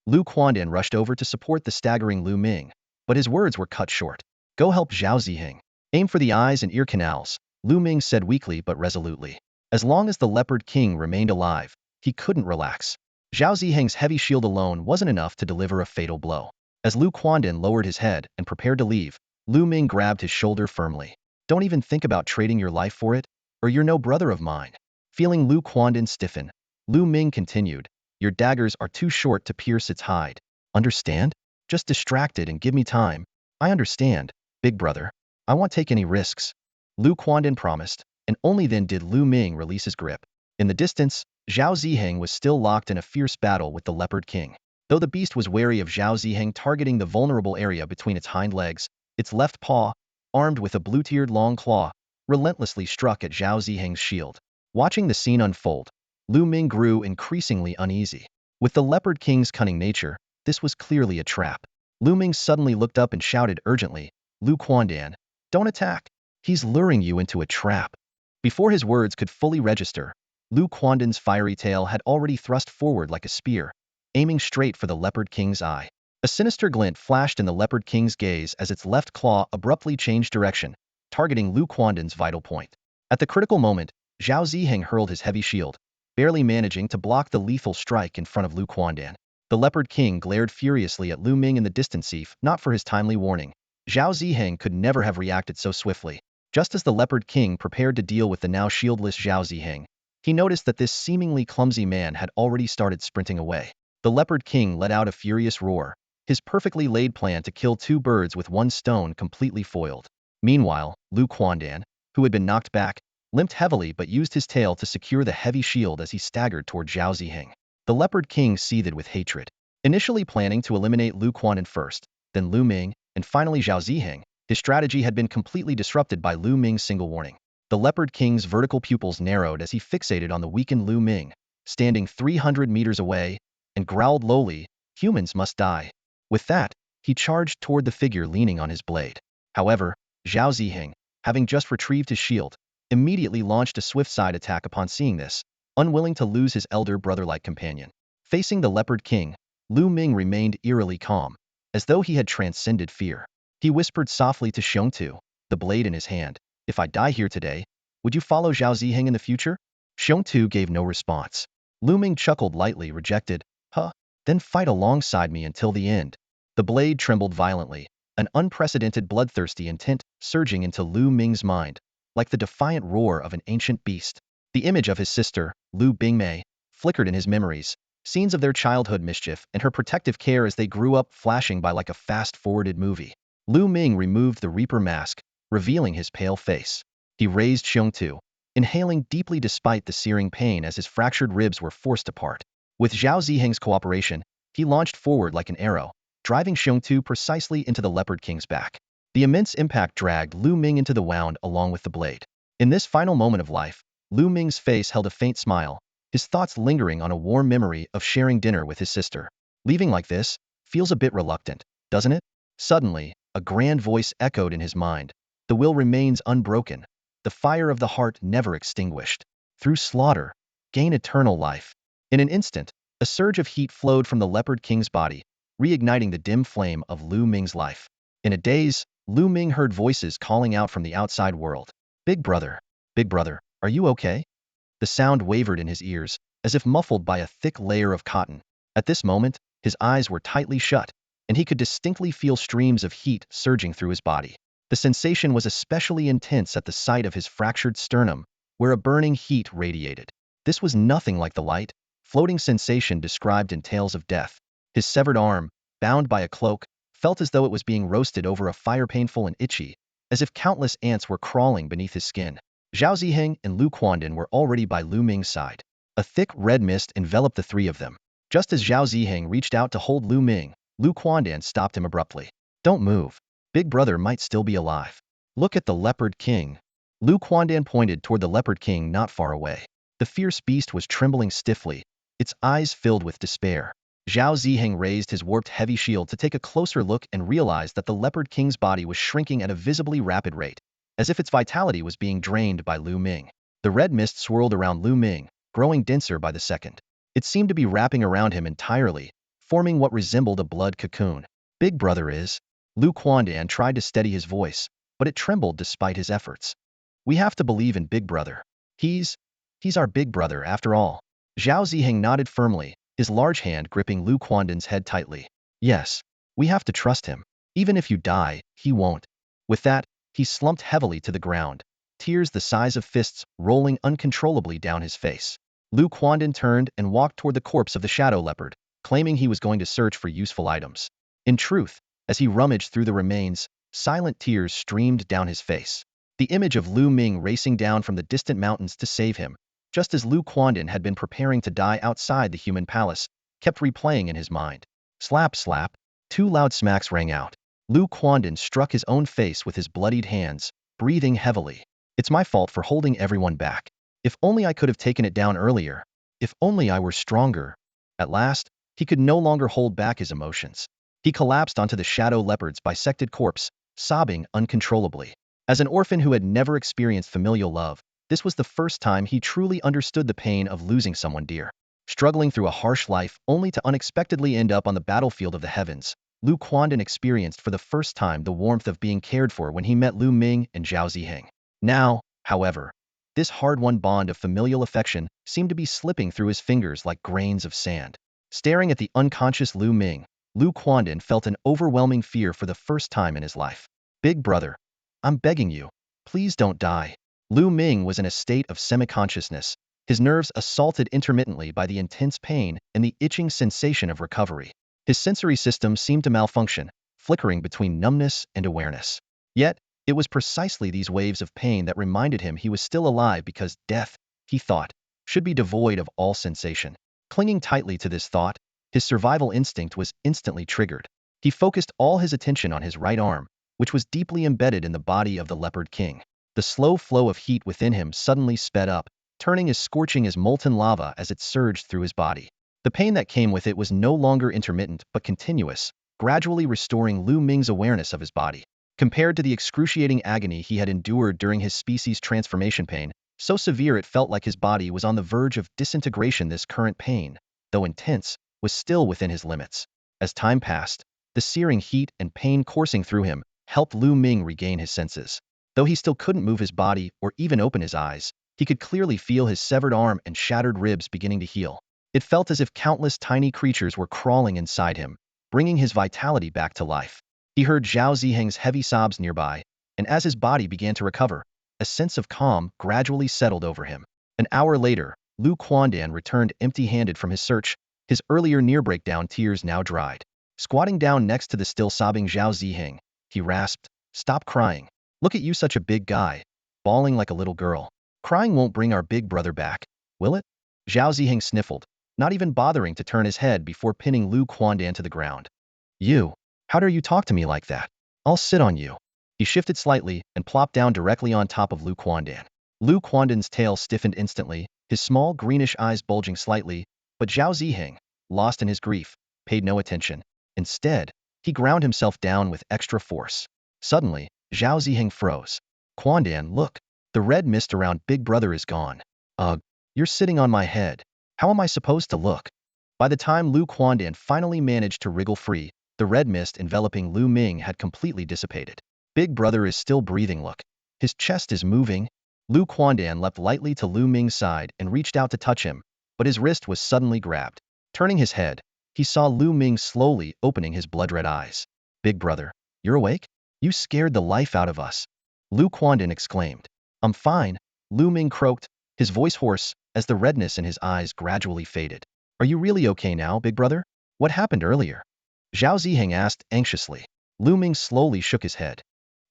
Lu Quandan rushed over to support the staggering Lu Ming, but his words were cut short. "Go help Zhao Ziheng. Aim for the eyes and ear canals," Lu Ming said weakly but resolutely. As long as the Leopard King remained alive, he couldn't relax. Zhao Ziheng's heavy shield alone wasn't enough to deliver a fatal blow. As Lu Quandan lowered his head and prepared to leave, Lu Ming grabbed his shoulder firmly. "Don't even think about trading your life for it, or you're no brother of mine." Feeling Lu Quandan stiffen, Lu Ming continued, "Your daggers are too short to pierce its hide. Understand? Just distract it and give me time." "I understand, big brother. I won't take any risks," Lu Quandan promised, and only then did Lu Ming release his grip. In the distance, Zhao Ziheng was still locked in a fierce battle with the Leopard King. Though the beast was wary of Zhao Ziheng targeting the vulnerable area between its hind legs, its left paw, armed with a blue-tiered long claw, relentlessly struck at Zhao Ziheng's shield. Watching the scene unfold, Lu Ming grew increasingly uneasy. With the Leopard King's cunning nature, this was clearly a trap. Lu Ming suddenly looked up and shouted urgently, "Lu Quandan, don't attack. He's luring you into a trap." Before his words could fully register, Lu Quandan's fiery tail had already thrust forward like a spear, aiming straight for the Leopard King's eye. A sinister glint flashed in the Leopard King's gaze as its left claw abruptly changed direction, targeting Lu Quandan's vital point. At the critical moment, Zhao Ziheng hurled his heavy shield, barely managing to block the lethal strike in front of Lu Quandan. The Leopard King glared furiously at Lu Ming in the distance. If not for his timely warning, Zhao Ziheng could never have reacted so swiftly. Just as the Leopard King prepared to deal with the now shieldless Zhao Ziheng, he noticed that this seemingly clumsy man had already started sprinting away. The Leopard King let out a furious roar, his perfectly laid plan to kill two birds with one stone completely foiled. Meanwhile, Lu Quandan, who had been knocked back, limped heavily but used his tail to secure the heavy shield as he staggered toward Zhao Ziheng. The Leopard King seethed with hatred. Initially planning to eliminate Lu Quandan first, then Lu Ming, and finally Zhao Ziheng, his strategy had been completely disrupted by Lu Ming's single warning. The Leopard King's vertical pupils narrowed as he fixated on the weakened Lu Ming, standing 300 meters away, and growled lowly, "Humans must die." With that, he charged toward the figure leaning on his blade. However, Zhao Ziheng, having just retrieved his shield, immediately launched a swift side attack upon seeing this, unwilling to lose his elder brother-like companion. Facing the Leopard King, Lu Ming remained eerily calm, as though he had transcended fear. He whispered softly to Xiongtu, the blade in his hand, "If I die here today, would you follow Zhao Ziheng in the future?" Xiongtu gave no response. Lu Ming chuckled lightly, rejected, "Huh, then fight alongside me until the end." The blade trembled violently, an unprecedented bloodthirsty intent surging into Lu Ming's mind, like the defiant roar of an ancient beast. The image of his sister, Lu Bingmei, flickered in his memories, scenes of their childhood mischief and her protective care as they grew up flashing by like a fast-forwarded movie. Lu Ming removed the Reaper mask, revealing his pale face. He raised Xiongtu, inhaling deeply despite the searing pain as his fractured ribs were forced apart. With Zhao Ziheng's cooperation, he launched forward like an arrow, driving Xiongtu precisely into the Leopard King's back. The immense impact dragged Lu Ming into the wound along with the blade. In this final moment of life, Lu Ming's face held a faint smile, his thoughts lingering on a warm memory of sharing dinner with his sister. Leaving like this feels a bit reluctant, doesn't it? Suddenly, a grand voice echoed in his mind. The will remains unbroken, the fire of the heart never extinguished. Through slaughter, gain eternal life. In an instant, a surge of heat flowed from the Leopard King's body, reigniting the dim flame of Lu Ming's life. In a daze, Lu Ming heard voices calling out from the outside world. Big brother, are you okay? The sound wavered in his ears, as if muffled by a thick layer of cotton. At this moment, his eyes were tightly shut, and he could distinctly feel streams of heat surging through his body. The sensation was especially intense at the site of his fractured sternum, where a burning heat radiated. This was nothing like the light, floating sensation described in Tales of Death. His severed arm, bound by a cloak, felt as though it was being roasted over a fire, painful and itchy, as if countless ants were crawling beneath his skin. Zhao Ziheng and Lu Quandan were already by Lu Ming's side. A thick red mist enveloped the three of them. Just as Zhao Ziheng reached out to hold Lu Ming, Lu Quandan stopped him abruptly. Don't move. Big brother might still be alive. Look at the Leopard King. Lu Quandan pointed toward the Leopard King not far away. The fierce beast was trembling stiffly, its eyes filled with despair. Zhao Ziheng raised his warped heavy shield to take a closer look and realized that the Leopard King's body was shrinking at a visibly rapid rate, as if its vitality was being drained by Lu Ming. The red mist swirled around Lu Ming, growing denser by the second. It seemed to be wrapping around him entirely, forming what resembled a blood cocoon. Big brother is. Lu Quandan tried to steady his voice, but it trembled despite his efforts. We have to believe in Big brother. He's our big brother after all. Zhao Ziheng nodded firmly, his large hand gripping Lu Quandan's head tightly. Yes, we have to trust him. Even if you die, he won't. With that, he slumped heavily to the ground, tears the size of fists rolling uncontrollably down his face. Lu Quandan turned and walked toward the corpse of the shadow leopard, claiming he was going to search for useful items. In truth, as he rummaged through the remains, silent tears streamed down his face. The image of Lu Ming racing down from the distant mountains to save him, just as Lu Quandan had been preparing to die outside the human palace, kept replaying in his mind. Slap, slap. Two loud smacks rang out. Lu Quandan struck his own face with his bloodied hands, breathing heavily. It's my fault for holding everyone back. If only I could have taken it down earlier. If only I were stronger. At last, he could no longer hold back his emotions. He collapsed onto the shadow leopard's bisected corpse, sobbing uncontrollably. As an orphan who had never experienced familial love, this was the first time he truly understood the pain of losing someone dear. Struggling through a harsh life only to unexpectedly end up on the battlefield of the heavens, Lu Quandan experienced for the first time the warmth of being cared for when he met Lu Ming and Zhao Ziheng. Now, however, this hard-won bond of familial affection seemed to be slipping through his fingers like grains of sand. Staring at the unconscious Lu Ming, Lu Quandan felt an overwhelming fear for the first time in his life. Big brother, I'm begging you, please don't die. Lu Ming was in a state of semi-consciousness, his nerves assaulted intermittently by the intense pain and the itching sensation of recovery. His sensory system seemed to malfunction, flickering between numbness and awareness. Yet, it was precisely these waves of pain that reminded him he was still alive because death, he thought, should be devoid of all sensation. Clinging tightly to this thought, his survival instinct was instantly triggered. He focused all his attention on his right arm, which was deeply embedded in the body of the Leopard King. The slow flow of heat within him suddenly sped up, turning as scorching as molten lava as it surged through his body. The pain that came with it was no longer intermittent but continuous, gradually restoring Lu Ming's awareness of his body. Compared to the excruciating agony he had endured during his species transformation pain, so severe it felt like his body was on the verge of disintegration, this current pain, though intense, was still within his limits. As time passed, the searing heat and pain coursing through him helped Lu Ming regain his senses. Though he still couldn't move his body or even open his eyes, he could clearly feel his severed arm and shattered ribs beginning to heal. It felt as if countless tiny creatures were crawling inside him, bringing his vitality back to life. He heard Zhao Ziheng's heavy sobs nearby, and as his body began to recover, a sense of calm gradually settled over him. An hour later, Lu Quandan returned empty-handed from his search, his earlier near-breakdown tears now dried. Squatting down next to the still sobbing Zhao Ziheng, he rasped, "Stop crying. Look at you, such a big guy, bawling like a little girl. Crying won't bring our big brother back, will it?" Zhao Ziheng sniffled, not even bothering to turn his head before pinning Lu Quandan to the ground. You, how dare you talk to me like that? I'll sit on you. He shifted slightly and plopped down directly on top of Lu Quandan. Lu Quandan's tail stiffened instantly, his small greenish eyes bulging slightly, but Zhao Ziheng, lost in his grief, paid no attention. Instead, he ground himself down with extra force. Suddenly, Zhao Ziheng froze. Quandan, look. The red mist around Big Brother is gone. Ugh, you're sitting on my head. How am I supposed to look? By the time Lu Quandan finally managed to wriggle free, the red mist enveloping Lu Ming had completely dissipated. Big Brother is still breathing, look. His chest is moving. Lu Quandan leapt lightly to Lu Ming's side and reached out to touch him, but his wrist was suddenly grabbed. Turning his head, he saw Lu Ming slowly opening his blood-red eyes. Big Brother, you're awake? You scared the life out of us. Lu Quandan exclaimed. I'm fine, Lu Ming croaked, his voice hoarse, as the redness in his eyes gradually faded. Are you really okay now, Big Brother? What happened earlier? Zhao Ziheng asked anxiously. Lu Ming slowly shook his head.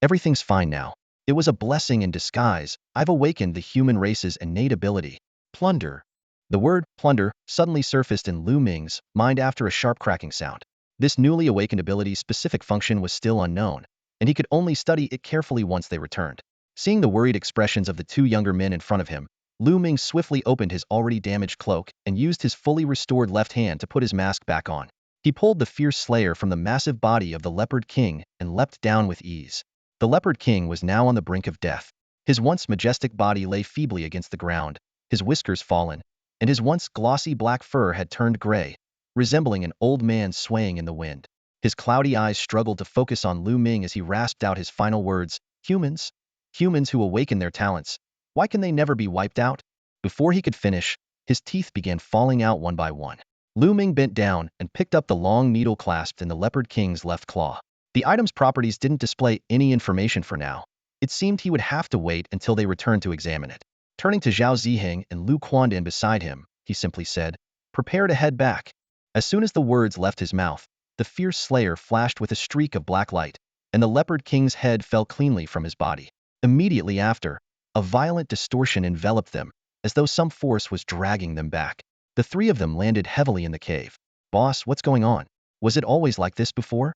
Everything's fine now. It was a blessing in disguise. I've awakened the human race's innate ability. Plunder. The word plunder suddenly surfaced in Lu Ming's mind after a sharp cracking sound. This newly awakened ability's specific function was still unknown, and he could only study it carefully once they returned. Seeing the worried expressions of the two younger men in front of him, Lu Ming swiftly opened his already damaged cloak and used his fully restored left hand to put his mask back on. He pulled the fierce slayer from the massive body of the Leopard King and leapt down with ease. The Leopard King was now on the brink of death. His once majestic body lay feebly against the ground, his whiskers fallen, and his once glossy black fur had turned gray, resembling an old man swaying in the wind. His cloudy eyes struggled to focus on Lu Ming as he rasped out his final words, humans? Humans who awaken their talents. Why can they never be wiped out? Before he could finish, his teeth began falling out one by one. Lu Ming bent down and picked up the long needle clasped in the Leopard King's left claw. The item's properties didn't display any information for now. It seemed he would have to wait until they returned to examine it. Turning to Zhao Ziheng and Lu Quandan beside him, he simply said, prepare to head back. As soon as the words left his mouth, the fierce slayer flashed with a streak of black light, and the Leopard King's head fell cleanly from his body. Immediately after, a violent distortion enveloped them, as though some force was dragging them back. The three of them landed heavily in the cave. Boss, what's going on? Was it always like this before?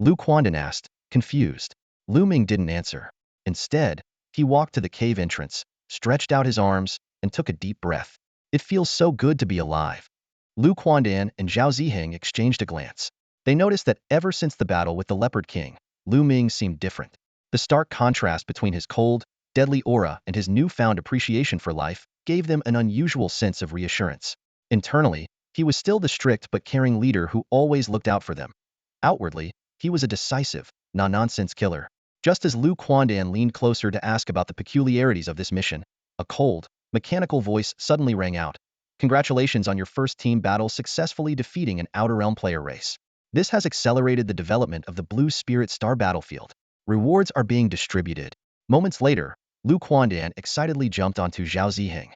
Lu Quandan asked, confused. Lu Ming didn't answer. Instead, he walked to the cave entrance, stretched out his arms, and took a deep breath. It feels so good to be alive. Lu Quandan and Zhao Ziheng exchanged a glance. They noticed that ever since the battle with the Leopard King, Lu Ming seemed different. The stark contrast between his cold, deadly aura and his newfound appreciation for life gave them an unusual sense of reassurance. Internally, he was still the strict but caring leader who always looked out for them. Outwardly, he was a decisive, no-nonsense killer. Just as Lu Quandan leaned closer to ask about the peculiarities of this mission, a cold, mechanical voice suddenly rang out. Congratulations on your first team battle successfully defeating an Outer Realm player race. This has accelerated the development of the Blue Spirit Star battlefield. Rewards are being distributed. Moments later, Lu Quandan excitedly jumped onto Zhao Ziheng.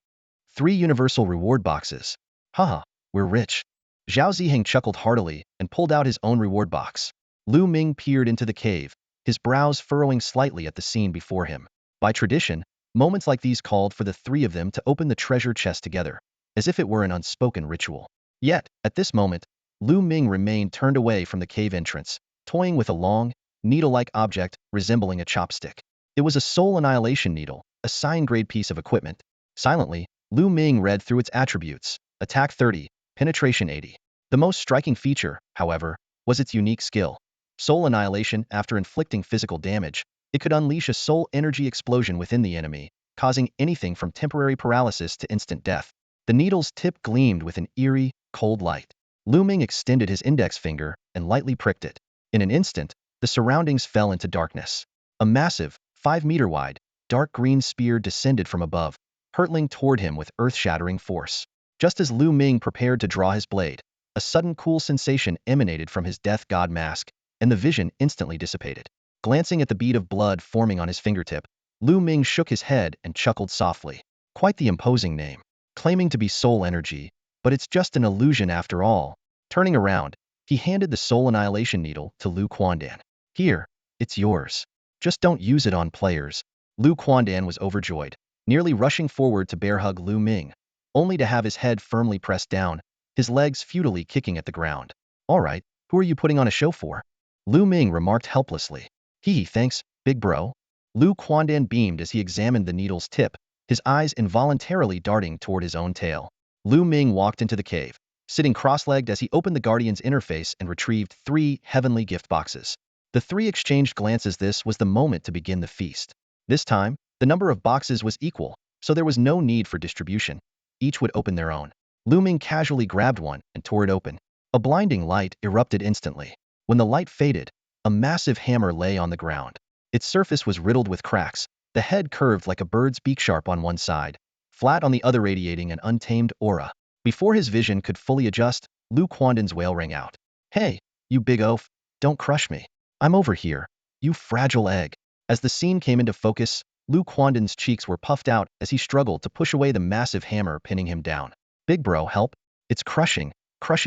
3 universal reward boxes. Haha, we're rich. Zhao Ziheng chuckled heartily and pulled out his own reward box. Lu Ming peered into the cave, his brows furrowing slightly at the scene before him. By tradition, moments like these called for the three of them to open the treasure chest together, as if it were an unspoken ritual. Yet, at this moment, Lu Ming remained turned away from the cave entrance, toying with a long, needle-like object resembling a chopstick. It was a soul annihilation needle, a sign-grade piece of equipment. Silently, Lu Ming read through its attributes: attack 30, penetration 80. The most striking feature, however, was its unique skill. Soul annihilation. After inflicting physical damage, it could unleash a soul energy explosion within the enemy, causing anything from temporary paralysis to instant death. The needle's tip gleamed with an eerie, cold light. Lu Ming extended his index finger and lightly pricked it. In an instant, the surroundings fell into darkness. A massive, 5-meter-wide, dark green spear descended from above, hurtling toward him with earth-shattering force. Just as Lu Ming prepared to draw his blade, a sudden cool sensation emanated from his death god mask, and the vision instantly dissipated. Glancing at the bead of blood forming on his fingertip, Lu Ming shook his head and chuckled softly. Quite the imposing name. Claiming to be soul energy, but it's just an illusion after all. Turning around, he handed the soul annihilation needle to Lu Quandan. Here, it's yours. Just don't use it on players. Lu Quandan was overjoyed, nearly rushing forward to bear hug Lu Ming, only to have his head firmly pressed down, his legs futilely kicking at the ground. All right, who are you putting on a show for? Lu Ming remarked helplessly. Hee, thanks, big bro. Lu Quandan beamed as he examined the needle's tip, his eyes involuntarily darting toward his own tail. Lu Ming walked into the cave, sitting cross-legged as he opened the Guardian's interface and retrieved 3 heavenly gift boxes. The 3 exchanged glances. This was the moment to begin the feast. This time, the number of boxes was equal, so there was no need for distribution. Each would open their own. Lu Ming casually grabbed one and tore it open. A blinding light erupted instantly. When the light faded, a massive hammer lay on the ground. Its surface was riddled with cracks, the head curved like a bird's beak, sharp on one side, flat on the other, radiating an untamed aura. Before his vision could fully adjust, Lu Quandan's wail rang out. Hey, you big oaf, don't crush me. I'm over here, you fragile egg. As the scene came into focus, Lu Quandan's cheeks were puffed out as he struggled to push away the massive hammer pinning him down. Big bro, help. It's crushing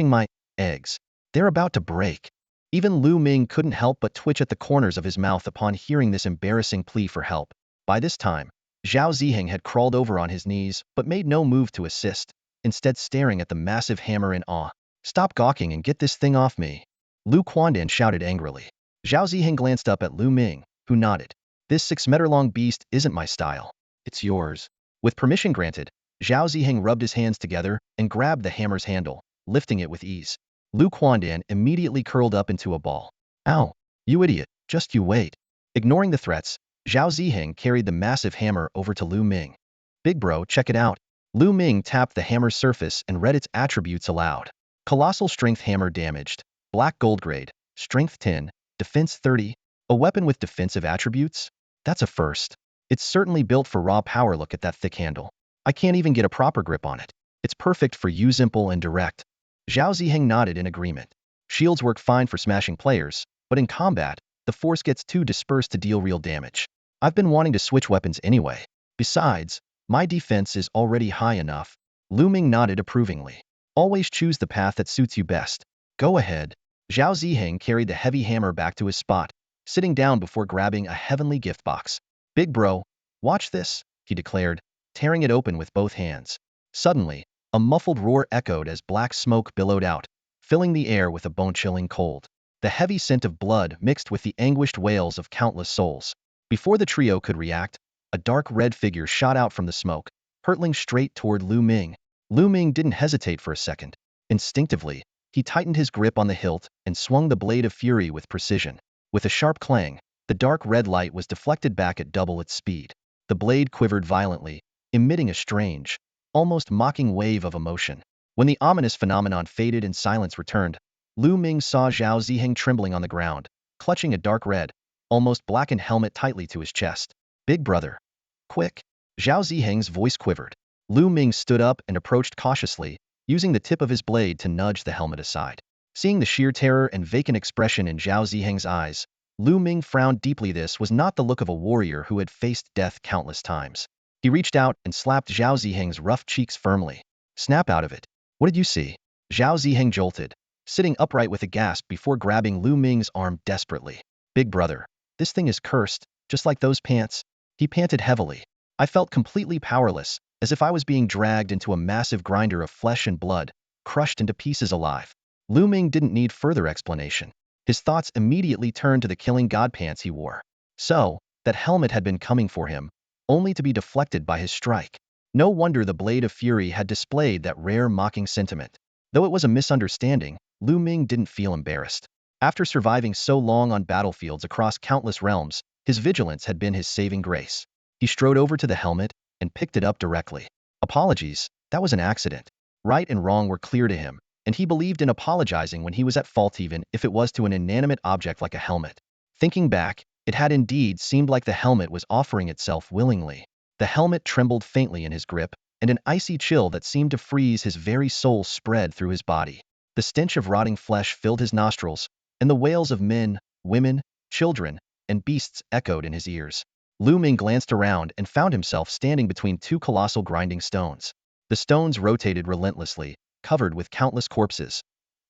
my eggs. They're about to break. Even Lu Ming couldn't help but twitch at the corners of his mouth upon hearing this embarrassing plea for help. By this time, Zhao Ziheng had crawled over on his knees but made no move to assist, instead staring at the massive hammer in awe. Stop gawking and get this thing off me, Lu Quandan shouted angrily. Zhao Ziheng glanced up at Lu Ming, who nodded. This 6-meter-long beast isn't my style. It's yours. With permission granted, Zhao Ziheng rubbed his hands together and grabbed the hammer's handle, lifting it with ease. Lu Quandan immediately curled up into a ball. Ow, you idiot, just you wait. Ignoring the threats, Zhao Ziheng carried the massive hammer over to Lu Ming. Big bro, check it out. Lu Ming tapped the hammer's surface and read its attributes aloud. Colossal strength hammer, damaged, black gold grade, strength 10, defense 30, a weapon with defensive attributes? That's a first. It's certainly built for raw power. Look at that thick handle. I can't even get a proper grip on it. It's perfect for you, simple and direct. Zhao Ziheng nodded in agreement. Shields work fine for smashing players, but in combat, the force gets too dispersed to deal real damage. I've been wanting to switch weapons anyway. Besides, my defense is already high enough. Lu Ming nodded approvingly. Always choose the path that suits you best. Go ahead. Zhao Ziheng carried the heavy hammer back to his spot, sitting down before grabbing a heavenly gift box. Big bro, watch this, he declared, tearing it open with both hands. Suddenly, a muffled roar echoed as black smoke billowed out, filling the air with a bone-chilling cold. The heavy scent of blood mixed with the anguished wails of countless souls. Before the trio could react, a dark red figure shot out from the smoke, hurtling straight toward Lu Ming. Lu Ming didn't hesitate for a second. Instinctively, he tightened his grip on the hilt and swung the blade of fury with precision. With a sharp clang, the dark red light was deflected back at double its speed. The blade quivered violently, emitting a strange, almost mocking wave of emotion. When the ominous phenomenon faded and silence returned, Lu Ming saw Zhao Ziheng trembling on the ground, clutching a dark red, almost blackened helmet tightly to his chest. Big brother. Quick. Zhao Ziheng's voice quivered. Lu Ming stood up and approached cautiously, using the tip of his blade to nudge the helmet aside. Seeing the sheer terror and vacant expression in Zhao Ziheng's eyes, Lu Ming frowned deeply. This was not the look of a warrior who had faced death countless times. He reached out and slapped Zhao Ziheng's rough cheeks firmly. Snap out of it. What did you see? Zhao Ziheng jolted, sitting upright with a gasp before grabbing Lu Ming's arm desperately. Big brother, this thing is cursed, just like those pants. He panted heavily. I felt completely powerless, as if I was being dragged into a massive grinder of flesh and blood, crushed into pieces alive. Lu Ming didn't need further explanation. His thoughts immediately turned to the killing god pants he wore. So, that helmet had been coming for him, only to be deflected by his strike. No wonder the Blade of Fury had displayed that rare mocking sentiment. Though it was a misunderstanding, Lu Ming didn't feel embarrassed. After surviving so long on battlefields across countless realms, his vigilance had been his saving grace. He strode over to the helmet and picked it up directly. Apologies, that was an accident. Right and wrong were clear to him, and he believed in apologizing when he was at fault, even if it was to an inanimate object like a helmet. Thinking back, it had indeed seemed like the helmet was offering itself willingly. The helmet trembled faintly in his grip, and an icy chill that seemed to freeze his very soul spread through his body. The stench of rotting flesh filled his nostrils, and the wails of men, women, children, and beasts echoed in his ears. Lu Ming glanced around and found himself standing between 2 colossal grinding stones. The stones rotated relentlessly, covered with countless corpses.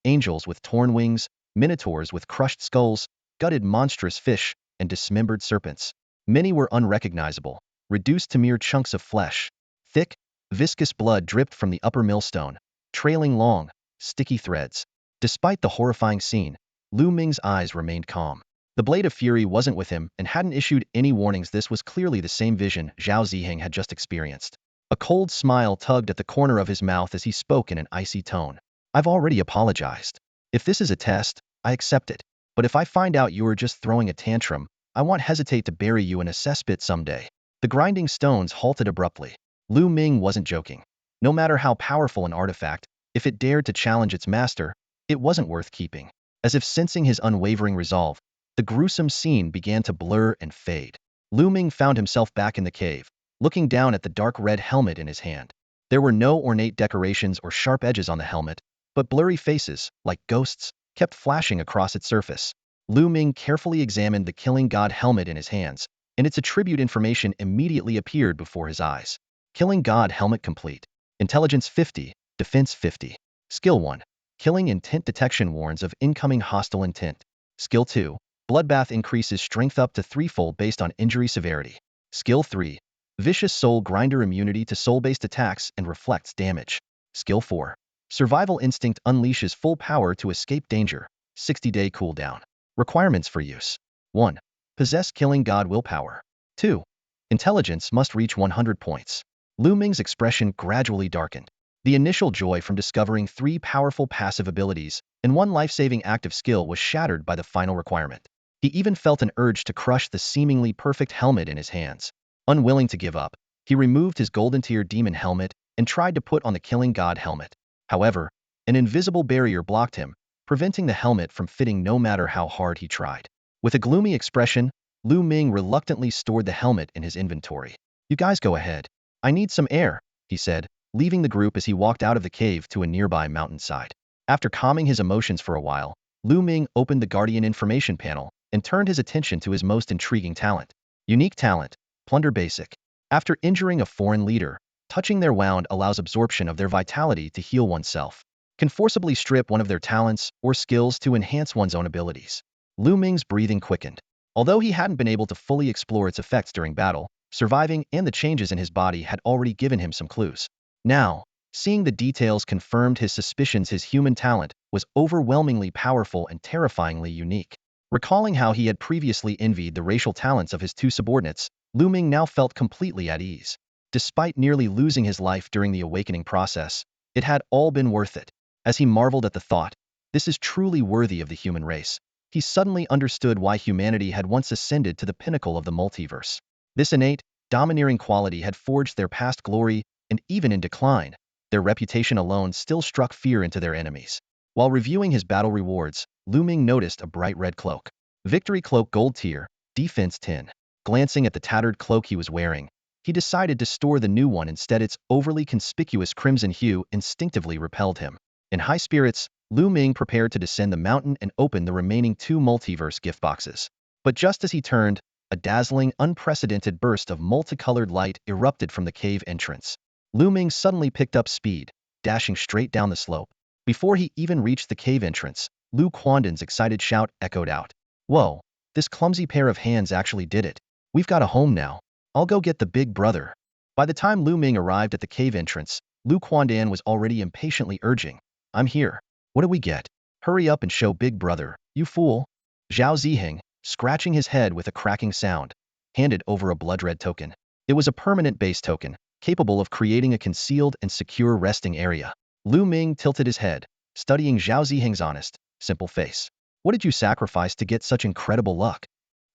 Angels with torn wings, minotaurs with crushed skulls, gutted monstrous fish, and dismembered serpents. Many were unrecognizable, reduced to mere chunks of flesh. Thick, viscous blood dripped from the upper millstone, trailing long, sticky threads. Despite the horrifying scene, Lu Ming's eyes remained calm. The blade of fury wasn't with him and hadn't issued any warnings. This was clearly the same vision Zhao Ziheng had just experienced. A cold smile tugged at the corner of his mouth as he spoke in an icy tone. I've already apologized. If this is a test, I accept it. But if I find out you were just throwing a tantrum, I won't hesitate to bury you in a cesspit someday. The grinding stones halted abruptly. Lu Ming wasn't joking. No matter how powerful an artifact, if it dared to challenge its master, it wasn't worth keeping. As if sensing his unwavering resolve, the gruesome scene began to blur and fade. Lu Ming found himself back in the cave, looking down at the dark red helmet in his hand. There were no ornate decorations or sharp edges on the helmet, but blurry faces, like ghosts, kept flashing across its surface. Lu Ming carefully examined the Killing God helmet in his hands, and its attribute information immediately appeared before his eyes. Killing God helmet complete. Intelligence 50, Defense 50. Skill 1. Killing intent detection warns of incoming hostile intent. Skill 2. Bloodbath increases strength up to threefold based on injury severity. Skill 3. Vicious Soul Grinder immunity to soul-based attacks and reflects damage. Skill 4. Survival Instinct unleashes full power to escape danger. 60-day cooldown. Requirements for use. 1. Possess Killing God willpower. 2. Intelligence must reach 100 points. Lu Ming's expression gradually darkened. The initial joy from discovering 3 powerful passive abilities and 1 life-saving active skill was shattered by the final requirement. He even felt an urge to crush the seemingly perfect helmet in his hands. Unwilling to give up, he removed his golden tier demon helmet and tried to put on the Killing God helmet. However, an invisible barrier blocked him, preventing the helmet from fitting no matter how hard he tried. With a gloomy expression, Lu Ming reluctantly stored the helmet in his inventory. You guys go ahead. I need some air, he said, leaving the group as he walked out of the cave to a nearby mountainside. After calming his emotions for a while, Lu Ming opened the Guardian information panel and turned his attention to his most intriguing talent. Unique talent, Plunder Basic. After injuring a foreign leader, touching their wound allows absorption of their vitality to heal oneself. Can forcibly strip one of their talents or skills to enhance one's own abilities. Lu Ming's breathing quickened. Although he hadn't been able to fully explore its effects during battle, surviving and the changes in his body had already given him some clues. Now, seeing the details confirmed his suspicions. His human talent was overwhelmingly powerful and terrifyingly unique. Recalling how he had previously envied the racial talents of his 2 subordinates, Lu Ming now felt completely at ease. Despite nearly losing his life during the awakening process, it had all been worth it. As he marveled at the thought, this is truly worthy of the human race, he suddenly understood why humanity had once ascended to the pinnacle of the multiverse. This innate, domineering quality had forged their past glory, and even in decline, their reputation alone still struck fear into their enemies. While reviewing his battle rewards, Lu Ming noticed a bright red cloak. Victory Cloak Gold Tier, Defense 10. Glancing at the tattered cloak he was wearing, he decided to store the new one instead. Its overly conspicuous crimson hue instinctively repelled him. In high spirits, Lu Ming prepared to descend the mountain and open the remaining 2 multiverse gift boxes. But just as he turned, a dazzling, unprecedented burst of multicolored light erupted from the cave entrance. Lu Ming suddenly picked up speed, dashing straight down the slope. Before he even reached the cave entrance, Lu Quandan's excited shout echoed out. Whoa, this clumsy pair of hands actually did it. We've got a home now. I'll go get the big brother. By the time Lu Ming arrived at the cave entrance, Lu Quandan was already impatiently urging, I'm here. What do we get? Hurry up and show big brother, you fool. Zhao Ziheng, scratching his head with a cracking sound, handed over a blood-red token. It was a permanent base token, capable of creating a concealed and secure resting area. Lu Ming tilted his head, studying Zhao Ziheng's honest, simple face. What did you sacrifice to get such incredible luck?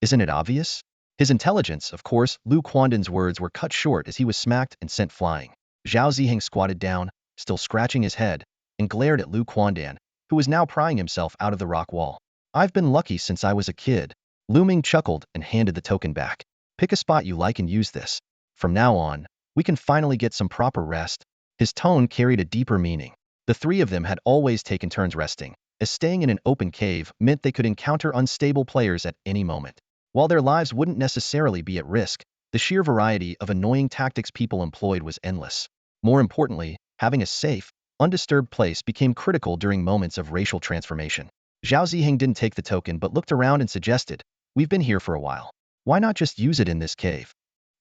Isn't it obvious? His intelligence, of course. Lu Quandan's words were cut short as he was smacked and sent flying. Zhao Ziheng squatted down, still scratching his head, and glared at Lu Quandan, who was now prying himself out of the rock wall. I've been lucky since I was a kid. Lu Ming chuckled and handed the token back. Pick a spot you like and use this. From now on, we can finally get some proper rest. His tone carried a deeper meaning. The 3 of them had always taken turns resting, as staying in an open cave meant they could encounter unstable players at any moment. While their lives wouldn't necessarily be at risk, the sheer variety of annoying tactics people employed was endless. More importantly, having a safe, undisturbed place became critical during moments of racial transformation. Zhao Ziheng didn't take the token but looked around and suggested, we've been here for a while. Why not just use it in this cave?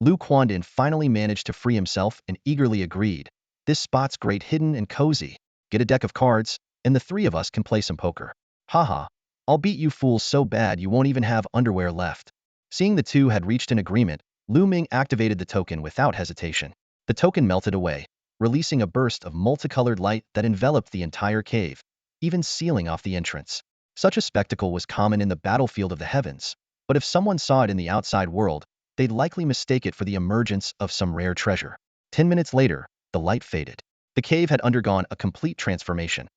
Lu Quandan finally managed to free himself and eagerly agreed. This spot's great, hidden and cozy. Get a deck of cards, and the three of us can play some poker. Haha, I'll beat you fools so bad you won't even have underwear left. Seeing the two had reached an agreement, Lu Ming activated the token without hesitation. The token melted away, releasing a burst of multicolored light that enveloped the entire cave, even sealing off the entrance. Such a spectacle was common in the battlefield of the heavens, but if someone saw it in the outside world, they'd likely mistake it for the emergence of some rare treasure. 10 minutes later, the light faded. The cave had undergone a complete transformation.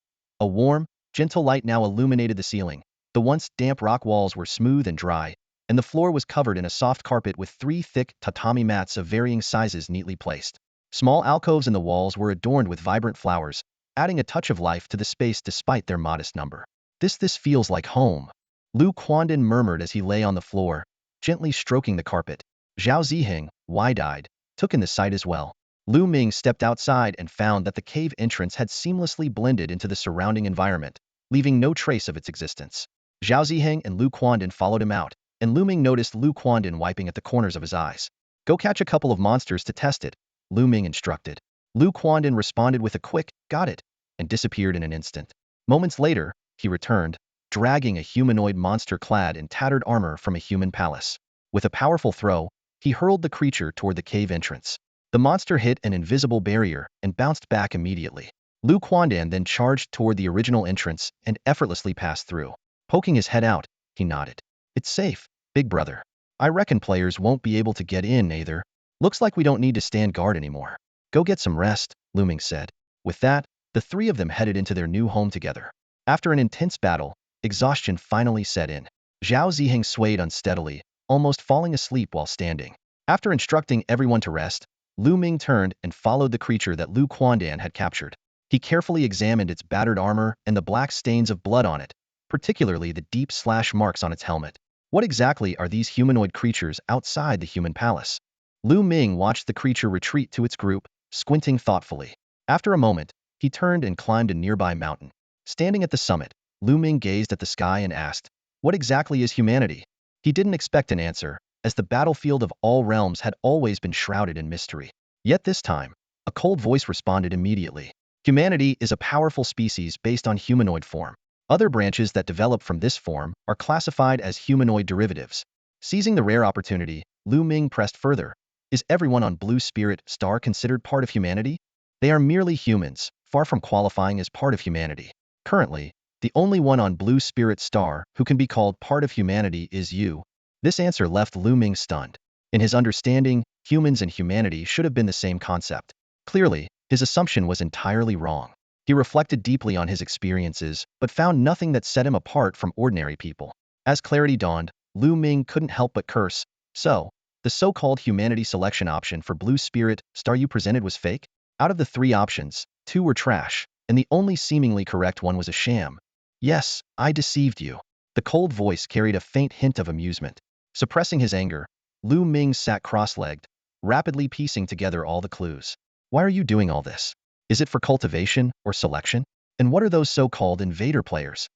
A warm, gentle light now illuminated the ceiling. The once damp rock walls were smooth and dry, and the floor was covered in a soft carpet with 3 thick tatami mats of varying sizes neatly placed. Small alcoves in the walls were adorned with vibrant flowers, adding a touch of life to the space despite their modest number. This feels like home, Lu Quandan murmured as he lay on the floor, gently stroking the carpet. Zhao Ziheng, wide-eyed, took in the sight as well. Lu Ming stepped outside and found that the cave entrance had seamlessly blended into the surrounding environment, leaving no trace of its existence. Zhao Ziheng and Lu Quandan followed him out, and Lu Ming noticed Lu Quandan wiping at the corners of his eyes. Go catch a couple of monsters to test it, Lu Ming instructed. Lu Quandan responded with a quick, got it, and disappeared in an instant. Moments later, he returned, dragging a humanoid monster clad in tattered armor from a human palace. With a powerful throw, he hurled the creature toward the cave entrance. The monster hit an invisible barrier and bounced back immediately. Lu Quandan then charged toward the original entrance and effortlessly passed through. Poking his head out, he nodded. It's safe, big brother. I reckon players won't be able to get in either. Looks like we don't need to stand guard anymore. Go get some rest, Lu Ming said. With that, the three of them headed into their new home together. After an intense battle, exhaustion finally set in. Zhao Ziheng swayed unsteadily, almost falling asleep while standing. After instructing everyone to rest, Lu Ming turned and followed the creature that Lu Quandan had captured. He carefully examined its battered armor and the black stains of blood on it, particularly the deep slash marks on its helmet. What exactly are these humanoid creatures outside the human palace? Lu Ming watched the creature retreat to its group, squinting thoughtfully. After a moment, he turned and climbed a nearby mountain. Standing at the summit, Lu Ming gazed at the sky and asked, what exactly is humanity? He didn't expect an answer, as the battlefield of all realms had always been shrouded in mystery. Yet this time, a cold voice responded immediately. Humanity is a powerful species based on humanoid form. Other branches that develop from this form are classified as humanoid derivatives. Seizing the rare opportunity, Lu Ming pressed further. Is everyone on Blue Spirit Star considered part of humanity? They are merely humans, far from qualifying as part of humanity. Currently, the only one on Blue Spirit Star who can be called part of humanity is you. This answer left Lu Ming stunned. In his understanding, humans and humanity should have been the same concept. Clearly, his assumption was entirely wrong. He reflected deeply on his experiences, but found nothing that set him apart from ordinary people. As clarity dawned, Lu Ming couldn't help but curse. So, the so-called humanity selection option for Blue Spirit Star you presented was fake? Out of the 3 options, 2 were trash, and the only seemingly correct one was a sham. Yes, I deceived you. The cold voice carried a faint hint of amusement. Suppressing his anger, Lu Ming sat cross-legged, rapidly piecing together all the clues. Why are you doing all this? Is it for cultivation or selection? And what are those so-called invader players?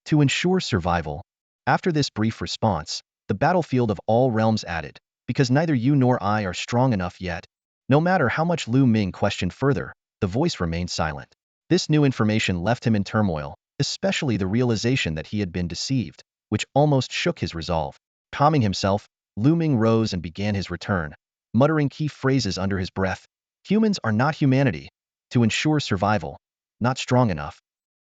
To ensure survival. After this brief response, the battlefield of all realms added, because neither you nor I are strong enough yet. No matter how much Lu Ming questioned further, the voice remained silent. This new information left him in turmoil, especially the realization that he had been deceived, which almost shook his resolve. Calming himself, Lu Ming rose and began his return, muttering key phrases under his breath. Humans are not humanity. To ensure survival. Not strong enough.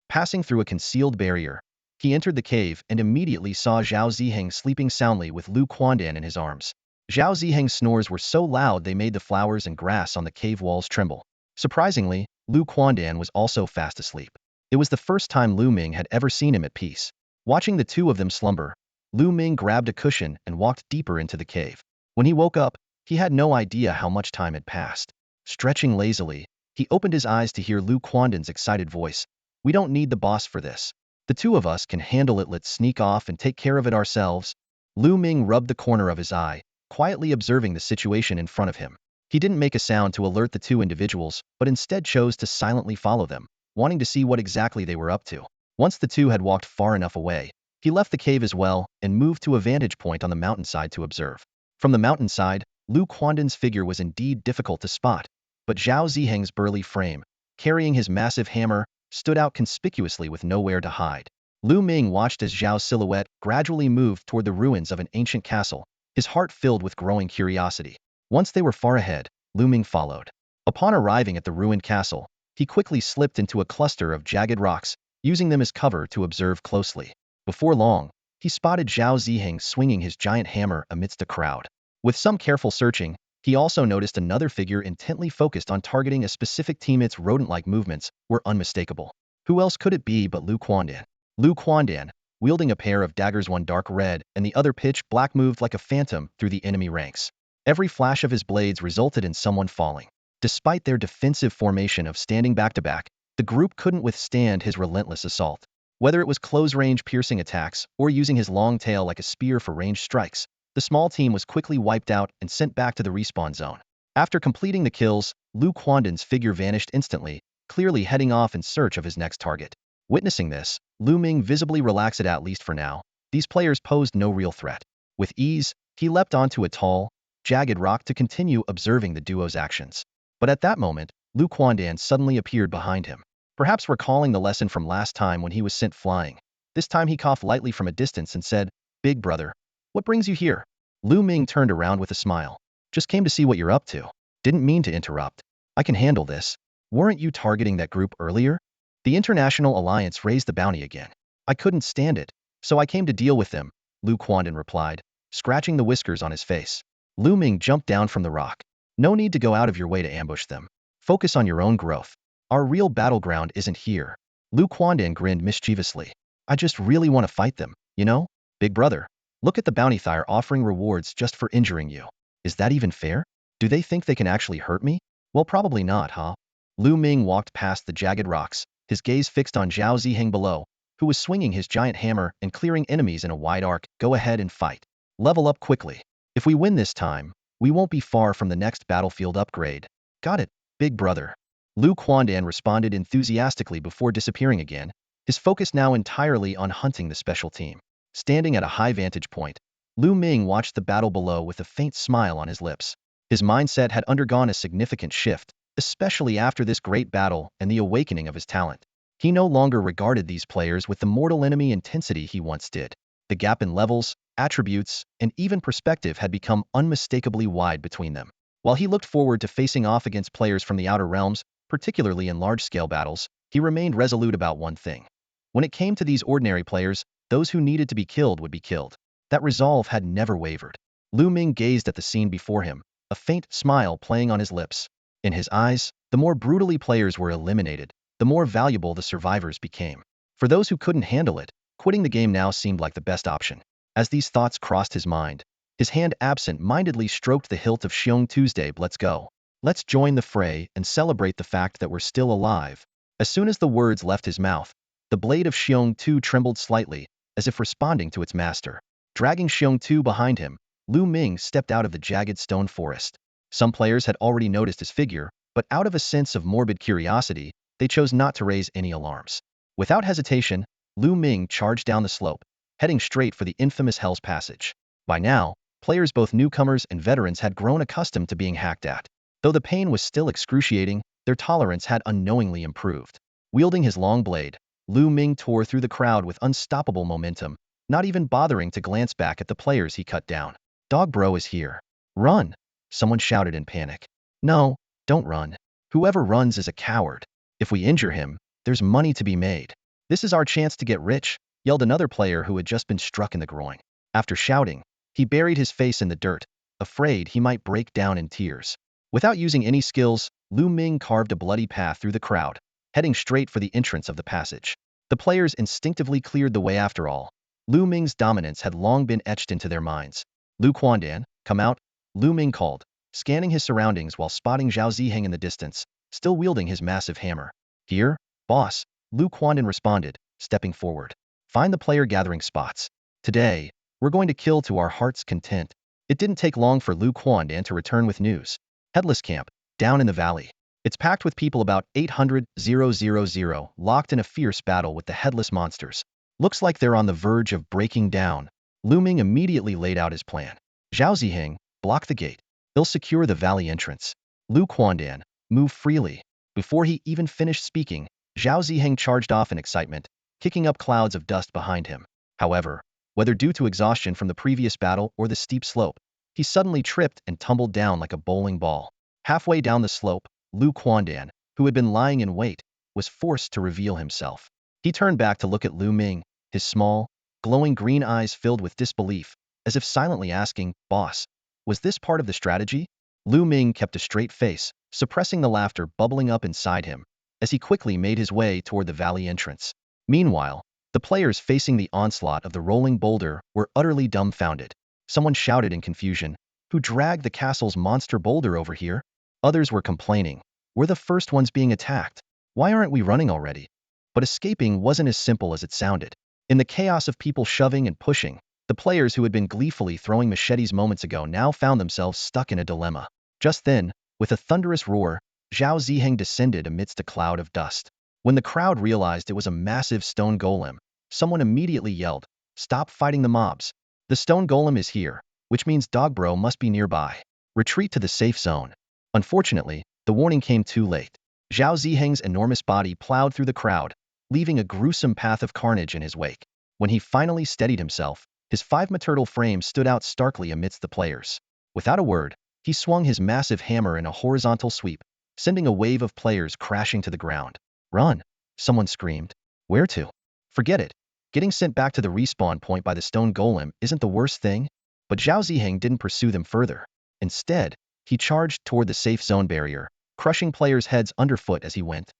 Passing through a concealed barrier, he entered the cave and immediately saw Zhao Ziheng sleeping soundly with Lu Quandan in his arms. Zhao Ziheng's snores were so loud they made the flowers and grass on the cave walls tremble. Surprisingly, Lu Quandan was also fast asleep. It was the first time Lu Ming had ever seen him at peace. Watching the two of them slumber, Lu Ming grabbed a cushion and walked deeper into the cave. When he woke up, he had no idea how much time had passed. Stretching lazily, he opened his eyes to hear Lu Quandan's excited voice. We don't need the boss for this. The two of us can handle it. Let's sneak off and take care of it ourselves. Lu Ming rubbed the corner of his eye, quietly observing the situation in front of him. He didn't make a sound to alert the two individuals, but instead chose to silently follow them, wanting to see what exactly they were up to. Once the two had walked far enough away, he left the cave as well and moved to a vantage point on the mountainside to observe. From the mountainside, Lu Quandan's figure was indeed difficult to spot, but Zhao Ziheng's burly frame, carrying his massive hammer, stood out conspicuously with nowhere to hide. Lu Ming watched as Zhao's silhouette gradually moved toward the ruins of an ancient castle, his heart filled with growing curiosity. Once they were far ahead, Lu Ming followed. Upon arriving at the ruined castle, he quickly slipped into a cluster of jagged rocks, using them as cover to observe closely. Before long, he spotted Zhao Ziheng swinging his giant hammer amidst a crowd. With some careful searching, he also noticed another figure intently focused on targeting a specific teammate's rodent-like movements were unmistakable. Who else could it be but Lu Quandan? Lu Quandan, wielding a pair of daggers, one dark red and the other pitch black, moved like a phantom through the enemy ranks. Every flash of his blades resulted in someone falling. Despite their defensive formation of standing back-to-back, the group couldn't withstand his relentless assault. Whether it was close-range piercing attacks or using his long tail like a spear for ranged strikes, the small team was quickly wiped out and sent back to the respawn zone. After completing the kills, Lu Quandan's figure vanished instantly, clearly heading off in search of his next target. Witnessing this, Lu Ming visibly relaxed. At least for now, these players posed no real threat. With ease, he leapt onto a tall, jagged rock to continue observing the duo's actions. But at that moment, Lu Quandan suddenly appeared behind him. Perhaps recalling the lesson from last time when he was sent flying. This time he coughed lightly from a distance and said, "Big brother, what brings you here?" Lu Ming turned around with a smile. "Just came to see what you're up to." "Didn't mean to interrupt. I can handle this. Weren't you targeting that group earlier?" "The International Alliance raised the bounty again. I couldn't stand it, so I came to deal with them," Lu Quandan replied, scratching the whiskers on his face. Lu Ming jumped down from the rock. "No need to go out of your way to ambush them. Focus on your own growth. Our real battleground isn't here." Lu Quandan grinned mischievously. "I just really want to fight them, you know? Big brother, look at the bounty they're offering rewards just for injuring you. Is that even fair? Do they think they can actually hurt me? Well, probably not, huh?" Lu Ming walked past the jagged rocks, his gaze fixed on Zhao Ziheng below, who was swinging his giant hammer and clearing enemies in a wide arc. "Go ahead and fight. Level up quickly. If we win this time, we won't be far from the next battlefield upgrade." "Got it, big brother." Lu Quandan responded enthusiastically before disappearing again, his focus now entirely on hunting the special team. Standing at a high vantage point, Lu Ming watched the battle below with a faint smile on his lips. His mindset had undergone a significant shift, especially after this great battle and the awakening of his talent. He no longer regarded these players with the mortal enemy intensity he once did. The gap in levels, attributes, and even perspective had become unmistakably wide between them. While he looked forward to facing off against players from the outer realms, particularly in large-scale battles, he remained resolute about one thing. When it came to these ordinary players, those who needed to be killed would be killed. That resolve had never wavered. Lu Ming gazed at the scene before him, a faint smile playing on his lips. In his eyes, the more brutally players were eliminated, the more valuable the survivors became. For those who couldn't handle it, quitting the game now seemed like the best option. As these thoughts crossed his mind, his hand absent-mindedly stroked the hilt of Xiong Tuesday. "Let's go. Let's join the fray and celebrate the fact that we're still alive." As soon as the words left his mouth, the blade of Xiong Tu trembled slightly, as if responding to its master. Dragging Xiong Tu behind him, Lu Ming stepped out of the jagged stone forest. Some players had already noticed his figure, but out of a sense of morbid curiosity, they chose not to raise any alarms. Without hesitation, Lu Ming charged down the slope, heading straight for the infamous Hell's Passage. By now, players both newcomers and veterans had grown accustomed to being hacked at. Though the pain was still excruciating, their tolerance had unknowingly improved. Wielding his long blade, Lu Ming tore through the crowd with unstoppable momentum, not even bothering to glance back at the players he cut down. "Dog bro is here. Run!" someone shouted in panic. "No, don't run. Whoever runs is a coward. If we injure him, there's money to be made. This is our chance to get rich," yelled another player who had just been struck in the groin. After shouting, he buried his face in the dirt, afraid he might break down in tears. Without using any skills, Lu Ming carved a bloody path through the crowd, heading straight for the entrance of the passage. The players instinctively cleared the way. After all, Lu Ming's dominance had long been etched into their minds. "Lu Quandan, come out," Lu Ming called, scanning his surroundings while spotting Zhao Ziheng in the distance, still wielding his massive hammer. "Here, boss," Lu Quandan responded, stepping forward. "Find the player gathering spots. Today, we're going to kill to our heart's content." It didn't take long for Lu Quandan to return with news. Headless camp, down in the valley. It's packed with people about 800,000, locked in a fierce battle with the headless monsters. Looks like they're on the verge of breaking down. Lu Ming immediately laid out his plan. "Zhao Ziheng, block the gate. They'll secure the valley entrance." Lu Quandan, move freely. Before he even finished speaking, Zhao Ziheng charged off in excitement, kicking up clouds of dust behind him. However, whether due to exhaustion from the previous battle or the steep slope, he suddenly tripped and tumbled down like a bowling ball. Halfway down the slope, Lu Quandan, who had been lying in wait, was forced to reveal himself. He turned back to look at Lu Ming, his small, glowing green eyes filled with disbelief, as if silently asking, "Boss, was this part of the strategy?" Lu Ming kept a straight face, suppressing the laughter bubbling up inside him, as he quickly made his way toward the valley entrance. Meanwhile, the players facing the onslaught of the rolling boulder were utterly dumbfounded. Someone shouted in confusion, "Who dragged the castle's monster boulder over here?" Others were complaining, "We're the first ones being attacked. Why aren't we running already?" But escaping wasn't as simple as it sounded. In the chaos of people shoving and pushing, the players who had been gleefully throwing machetes moments ago now found themselves stuck in a dilemma. Just then, with a thunderous roar, Zhao Ziheng descended amidst a cloud of dust. When the crowd realized it was a massive stone golem, someone immediately yelled, "Stop fighting the mobs. The stone golem is here, which means Dogbro must be nearby. Retreat to the safe zone." Unfortunately, the warning came too late. Zhao Ziheng's enormous body plowed through the crowd, leaving a gruesome path of carnage in his wake. When he finally steadied himself, his 5-meter frame stood out starkly amidst the players. Without a word, he swung his massive hammer in a horizontal sweep, sending a wave of players crashing to the ground. "Run!" someone screamed. "Where to?" "Forget it. Getting sent back to the respawn point by the stone golem isn't the worst thing." But Zhao Ziheng didn't pursue them further. Instead, he charged toward the safe zone barrier, crushing players' heads underfoot as he went.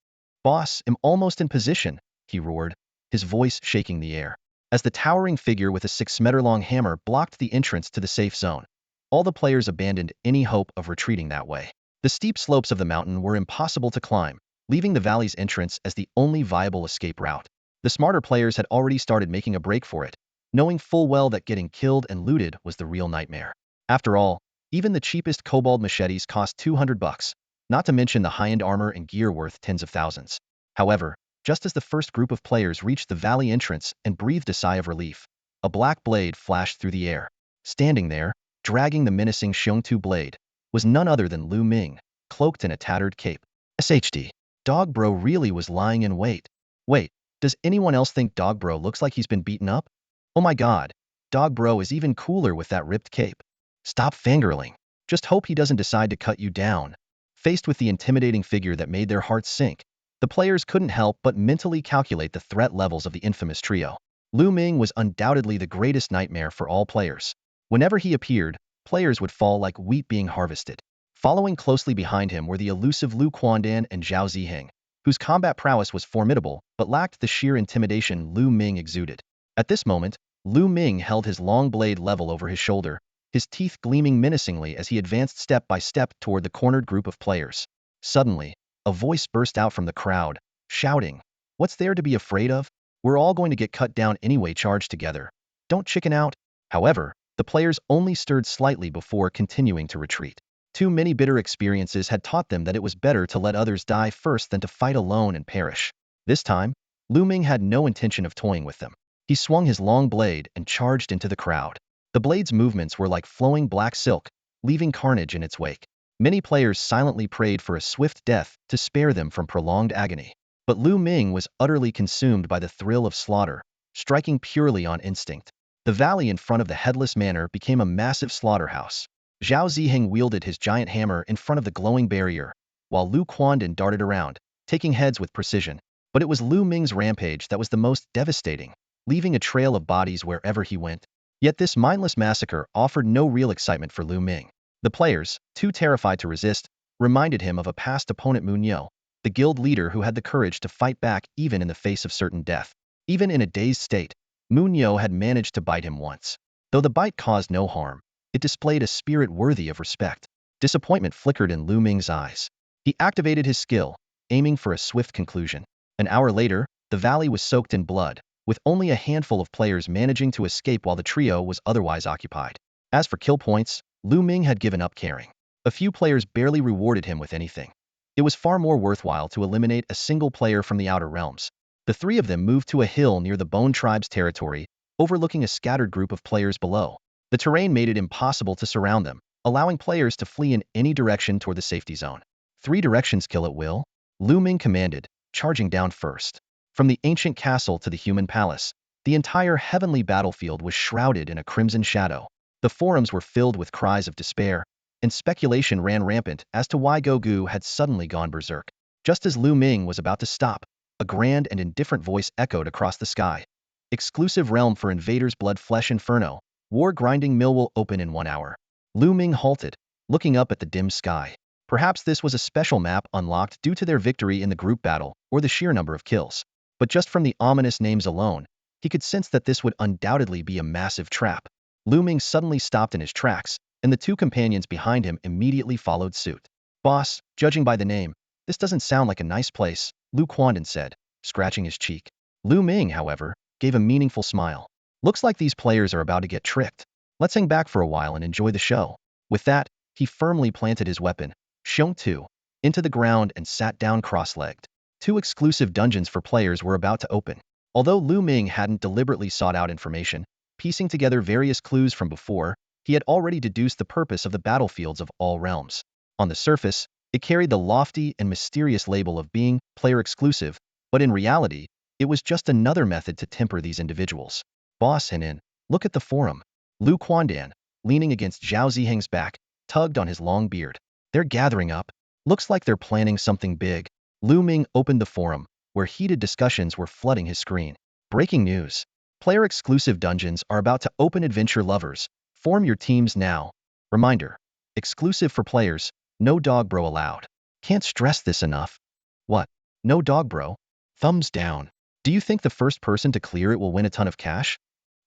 "Boss, I'm almost in position," he roared, his voice shaking the air. As the towering figure with a 6-meter-long hammer blocked the entrance to the safe zone, all the players abandoned any hope of retreating that way. The steep slopes of the mountain were impossible to climb, leaving the valley's entrance as the only viable escape route. The smarter players had already started making a break for it, knowing full well that getting killed and looted was the real nightmare. After all, even the cheapest kobold machetes cost $200, not to mention the high-end armor and gear worth tens of thousands. However, just as the first group of players reached the valley entrance and breathed a sigh of relief, a black blade flashed through the air. Standing there, dragging the menacing Xiongtu blade, was none other than Lu Ming, cloaked in a tattered cape. SHD. Dogbro really was lying in wait. Wait, does anyone else think Dogbro looks like he's been beaten up? Oh my god, Dogbro is even cooler with that ripped cape. Stop fangirling. Just hope he doesn't decide to cut you down. Faced with the intimidating figure that made their hearts sink, the players couldn't help but mentally calculate the threat levels of the infamous trio. Lu Ming was undoubtedly the greatest nightmare for all players. Whenever he appeared, players would fall like wheat being harvested. Following closely behind him were the elusive Lu Quandan and Zhao Ziheng, whose combat prowess was formidable but lacked the sheer intimidation Lu Ming exuded. At this moment, Lu Ming held his long blade level over his shoulder, his teeth gleaming menacingly as he advanced step by step toward the cornered group of players. Suddenly, a voice burst out from the crowd, shouting, "What's there to be afraid of? We're all going to get cut down anyway. Charge together. Don't chicken out." However, the players only stirred slightly before continuing to retreat. Too many bitter experiences had taught them that it was better to let others die first than to fight alone and perish. This time, Lu Ming had no intention of toying with them. He swung his long blade and charged into the crowd. The blade's movements were like flowing black silk, leaving carnage in its wake. Many players silently prayed for a swift death to spare them from prolonged agony. But Lu Ming was utterly consumed by the thrill of slaughter, striking purely on instinct. The valley in front of the headless manor became a massive slaughterhouse. Zhao Ziheng wielded his giant hammer in front of the glowing barrier, while Lu Quandan darted around, taking heads with precision. But it was Lu Ming's rampage that was the most devastating, leaving a trail of bodies wherever he went. Yet this mindless massacre offered no real excitement for Lu Ming. The players, too terrified to resist, reminded him of a past opponent Munyo, the guild leader who had the courage to fight back even in the face of certain death. Even in a dazed state, Munyo had managed to bite him once. Though the bite caused no harm, it displayed a spirit worthy of respect. Disappointment flickered in Lu Ming's eyes. He activated his skill, aiming for a swift conclusion. An hour later, the valley was soaked in blood, with only a handful of players managing to escape while the trio was otherwise occupied. As for kill points, Lu Ming had given up caring. A few players barely rewarded him with anything. It was far more worthwhile to eliminate a single player from the Outer Realms. The three of them moved to a hill near the Bone Tribe's territory, overlooking a scattered group of players below. The terrain made it impossible to surround them, allowing players to flee in any direction toward the safety zone. 3 directions kill at will, Lu Ming commanded, charging down first. From the ancient castle to the human palace, the entire heavenly battlefield was shrouded in a crimson shadow. The forums were filled with cries of despair, and speculation ran rampant as to why Gogu had suddenly gone berserk. Just as Lu Ming was about to stop, a grand and indifferent voice echoed across the sky. Exclusive realm for invaders, blood flesh inferno. War grinding mill will open in 1 hour. Lu Ming halted, looking up at the dim sky. Perhaps this was a special map unlocked due to their victory in the group battle or the sheer number of kills. But just from the ominous names alone, he could sense that this would undoubtedly be a massive trap. Lu Ming suddenly stopped in his tracks, and the two companions behind him immediately followed suit. Boss, judging by the name, this doesn't sound like a nice place, Lu Quandan said, scratching his cheek. Lu Ming, however, gave a meaningful smile. Looks like these players are about to get tricked. Let's hang back for a while and enjoy the show. With that, he firmly planted his weapon, Xiong Tu, into the ground and sat down cross-legged. 2 exclusive dungeons for players were about to open. Although Lu Ming hadn't deliberately sought out information, piecing together various clues from before, he had already deduced the purpose of the battlefields of all realms. On the surface, it carried the lofty and mysterious label of being player exclusive, but in reality, it was just another method to temper these individuals. Boss Henin, look at the forum. Lu Quandan, leaning against Zhao Ziheng's back, tugged on his long beard. They're gathering up. Looks like they're planning something big. Lu Ming opened the forum, where heated discussions were flooding his screen. Breaking news. Player-exclusive dungeons are about to open. Adventure lovers, form your teams now. Reminder. Exclusive for players, no dog bro allowed. Can't stress this enough. What? No dog bro? Thumbs down. Do you think the first person to clear it will win a ton of cash?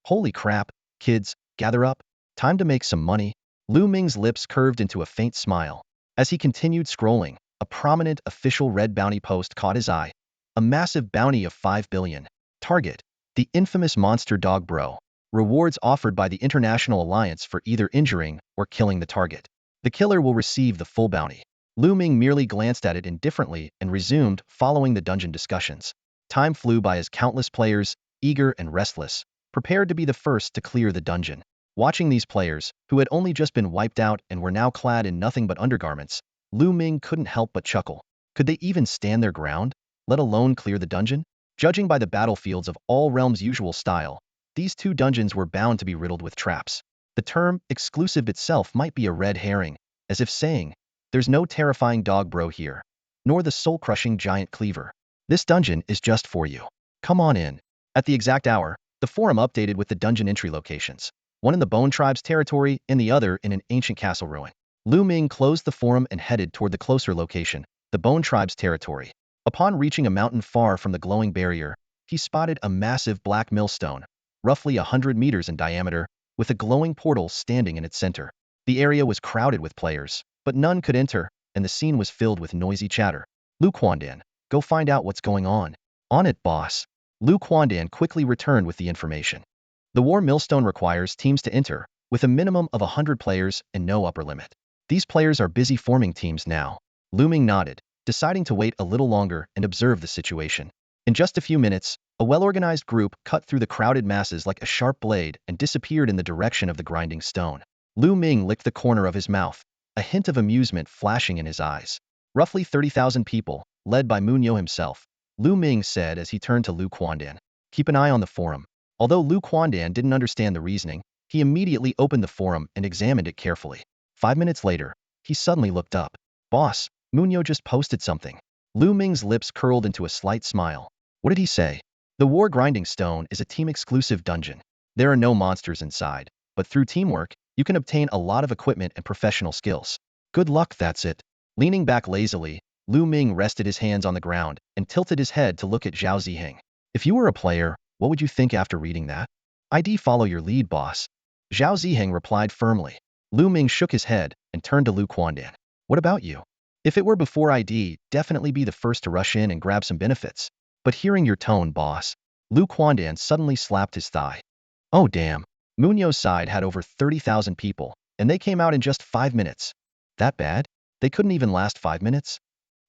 Holy crap, kids, gather up. Time to make some money. Lu Ming's lips curved into a faint smile. As he continued scrolling, a prominent official red bounty post caught his eye. A massive bounty of 5 billion. Target. The infamous monster dog bro. Rewards offered by the International Alliance for either injuring or killing the target. The killer will receive the full bounty. Lu Ming merely glanced at it indifferently and resumed following the dungeon discussions. Time flew by as countless players, eager and restless, prepared to be the first to clear the dungeon. Watching these players, who had only just been wiped out and were now clad in nothing but undergarments, Lu Ming couldn't help but chuckle. Could they even stand their ground, let alone clear the dungeon? Judging by the battlefields of all realms' usual style, these 2 dungeons were bound to be riddled with traps. The term exclusive itself might be a red herring, as if saying, there's no terrifying dog bro here, nor the soul-crushing giant cleaver. This dungeon is just for you. Come on in. At the exact hour, the forum updated with the dungeon entry locations, one in the Bone Tribe's territory and the other in an ancient castle ruin. Lu Ming closed the forum and headed toward the closer location, the Bone Tribe's territory. Upon reaching a mountain far from the glowing barrier, he spotted a massive black millstone, roughly 100 meters in diameter, with a glowing portal standing in its center. The area was crowded with players, but none could enter, and the scene was filled with noisy chatter. Lu Quandan, go find out what's going on. On it, boss. Lu Quandan quickly returned with the information. The War Millstone requires teams to enter, with a minimum of 100 players and no upper limit. These players are busy forming teams now. Lu Ming nodded, deciding to wait a little longer and observe the situation. In just a few minutes, a well-organized group cut through the crowded masses like a sharp blade and disappeared in the direction of the grinding stone. Lu Ming licked the corner of his mouth, a hint of amusement flashing in his eyes. Roughly 30,000 people, led by Munyo himself, Lu Ming said as he turned to Lu Quandan. Keep an eye on the forum. Although Lu Quandan didn't understand the reasoning, he immediately opened the forum and examined it carefully. 5 minutes later, he suddenly looked up. Boss, Munyo just posted something. Lu Ming's lips curled into a slight smile. What did he say? The War Grinding Stone is a team-exclusive dungeon. There are no monsters inside, but through teamwork, you can obtain a lot of equipment and professional skills. Good luck, that's it. Leaning back lazily, Lu Ming rested his hands on the ground and tilted his head to look at Zhao Ziheng. If you were a player, what would you think after reading that? I'd follow your lead, boss. Zhao Ziheng replied firmly. Lu Ming shook his head and turned to Lu Quandan. What about you? If it were before I'd definitely be the first to rush in and grab some benefits. But hearing your tone, boss. Lu Quandan suddenly slapped his thigh. Oh damn. Munyo's side had over 30,000 people, and they came out in just 5 minutes. That bad? They couldn't even last 5 minutes?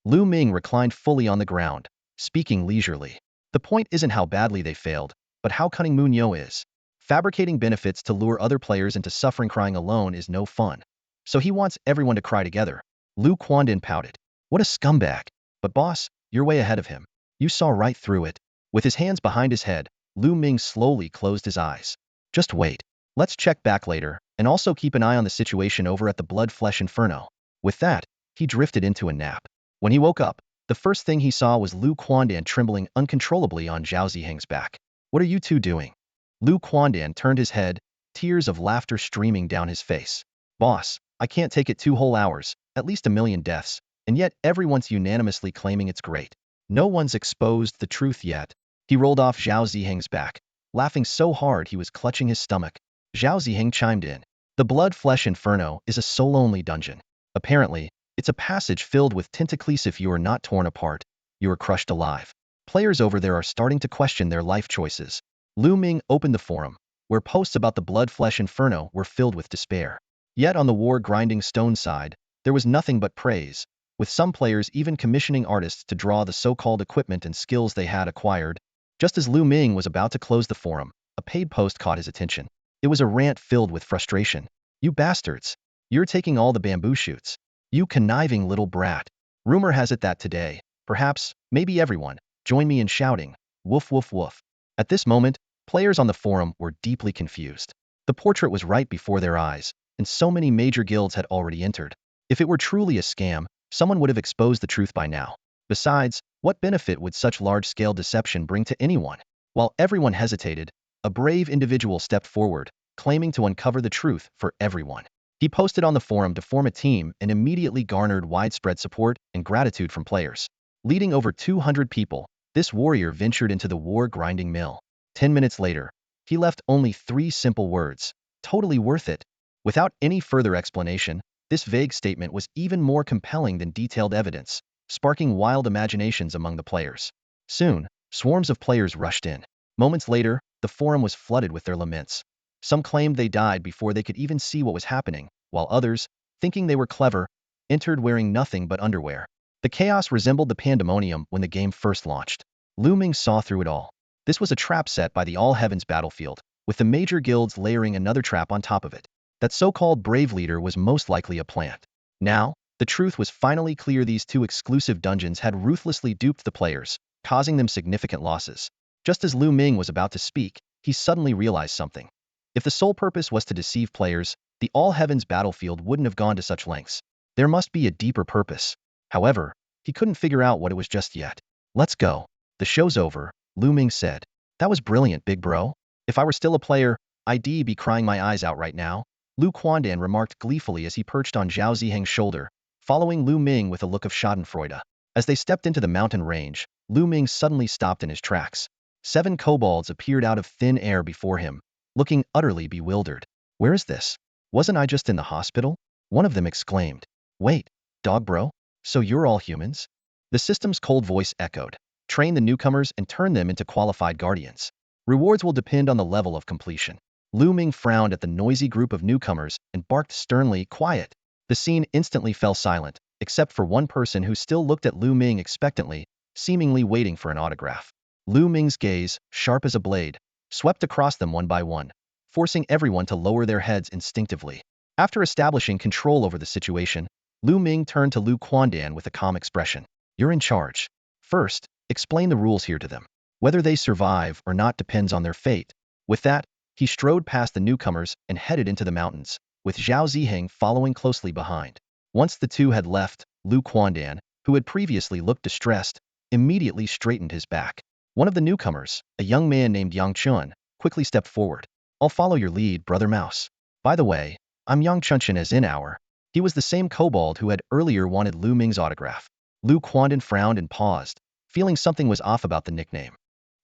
Lu Ming reclined fully on the ground, speaking leisurely. The point isn't how badly they failed, but how cunning Munyo is. Fabricating benefits to lure other players into suffering. Crying alone is no fun. So he wants everyone to cry together. Lu Quandan pouted. What a scumbag. But boss, you're way ahead of him. You saw right through it. With his hands behind his head, Lu Ming slowly closed his eyes. Just wait. Let's check back later, and also keep an eye on the situation over at the Blood Flesh Inferno. With that, he drifted into a nap. When he woke up, the first thing he saw was Lu Quandan trembling uncontrollably on Zhao Ziheng's back. What are you two doing? Lu Quandan turned his head, tears of laughter streaming down his face. Boss, I can't take it 2 whole hours, at least 1 million deaths, and yet everyone's unanimously claiming it's great. No one's exposed the truth yet. He rolled off Zhao Ziheng's back, laughing so hard he was clutching his stomach. Zhao Ziheng chimed in. The Blood Flesh Inferno is a soul-only dungeon. Apparently, it's a passage filled with tentacles. If you are not torn apart, you are crushed alive. Players over there are starting to question their life choices. Lu Ming opened the forum, where posts about the Blood Flesh Inferno were filled with despair. Yet on the war-grinding stone side, there was nothing but praise, with some players even commissioning artists to draw the so-called equipment and skills they had acquired. Just as Lu Ming was about to close the forum, a paid post caught his attention. It was a rant filled with frustration. You bastards! You're taking all the bamboo shoots. You conniving little brat. Rumor has it that today, perhaps, maybe everyone, join me in shouting, woof woof woof. At this moment, players on the forum were deeply confused. The portrait was right before their eyes, and so many major guilds had already entered. If it were truly a scam, someone would have exposed the truth by now. Besides, what benefit would such large-scale deception bring to anyone? While everyone hesitated, a brave individual stepped forward, claiming to uncover the truth for everyone. He posted on the forum to form a team and immediately garnered widespread support and gratitude from players. Leading over 200 people, this warrior ventured into the war-grinding mill. 10 minutes later, he left only 3 simple words, totally worth it. Without any further explanation, this vague statement was even more compelling than detailed evidence, sparking wild imaginations among the players. Soon, swarms of players rushed in. Moments later, the forum was flooded with their laments. Some claimed they died before they could even see what was happening, while others, thinking they were clever, entered wearing nothing but underwear. The chaos resembled the pandemonium when the game first launched. Lu Ming saw through it all. This was a trap set by the All Heavens battlefield, with the major guilds layering another trap on top of it. That so-called brave leader was most likely a plant. Now, the truth was finally clear. These 2 exclusive dungeons had ruthlessly duped the players, causing them significant losses. Just as Lu Ming was about to speak, he suddenly realized something. If the sole purpose was to deceive players, the All Heavens battlefield wouldn't have gone to such lengths. There must be a deeper purpose. However, he couldn't figure out what it was just yet. Let's go. The show's over, Lu Ming said. That was brilliant, big bro. If I were still a player, I'd be crying my eyes out right now. Lu Quandan remarked gleefully as he perched on Zhao Ziheng's shoulder, following Lu Ming with a look of schadenfreude. As they stepped into the mountain range, Lu Ming suddenly stopped in his tracks. 7 kobolds appeared out of thin air before him, looking utterly bewildered. Where is this? Wasn't I just in the hospital? One of them exclaimed. Wait, dog bro? So you're all humans? The system's cold voice echoed. Train the newcomers and turn them into qualified guardians. Rewards will depend on the level of completion. Lu Ming frowned at the noisy group of newcomers and barked sternly, quiet. The scene instantly fell silent, except for one person who still looked at Lu Ming expectantly, seemingly waiting for an autograph. Lu Ming's gaze, sharp as a blade, swept across them one by one, forcing everyone to lower their heads instinctively. After establishing control over the situation, Lu Ming turned to Lu Quandan with a calm expression. You're in charge. First, explain the rules here to them. Whether they survive or not depends on their fate. With that, he strode past the newcomers and headed into the mountains, with Zhao Ziheng following closely behind. Once the 2 had left, Lu Quandan, who had previously looked distressed, immediately straightened his back. One of the newcomers, a young man named Yang Chun, quickly stepped forward. I'll follow your lead, Brother Mouse. By the way, I'm Yang Chun as in our. He was the same kobold who had earlier wanted Lu Ming's autograph. Lu Quandan frowned and paused, feeling something was off about the nickname.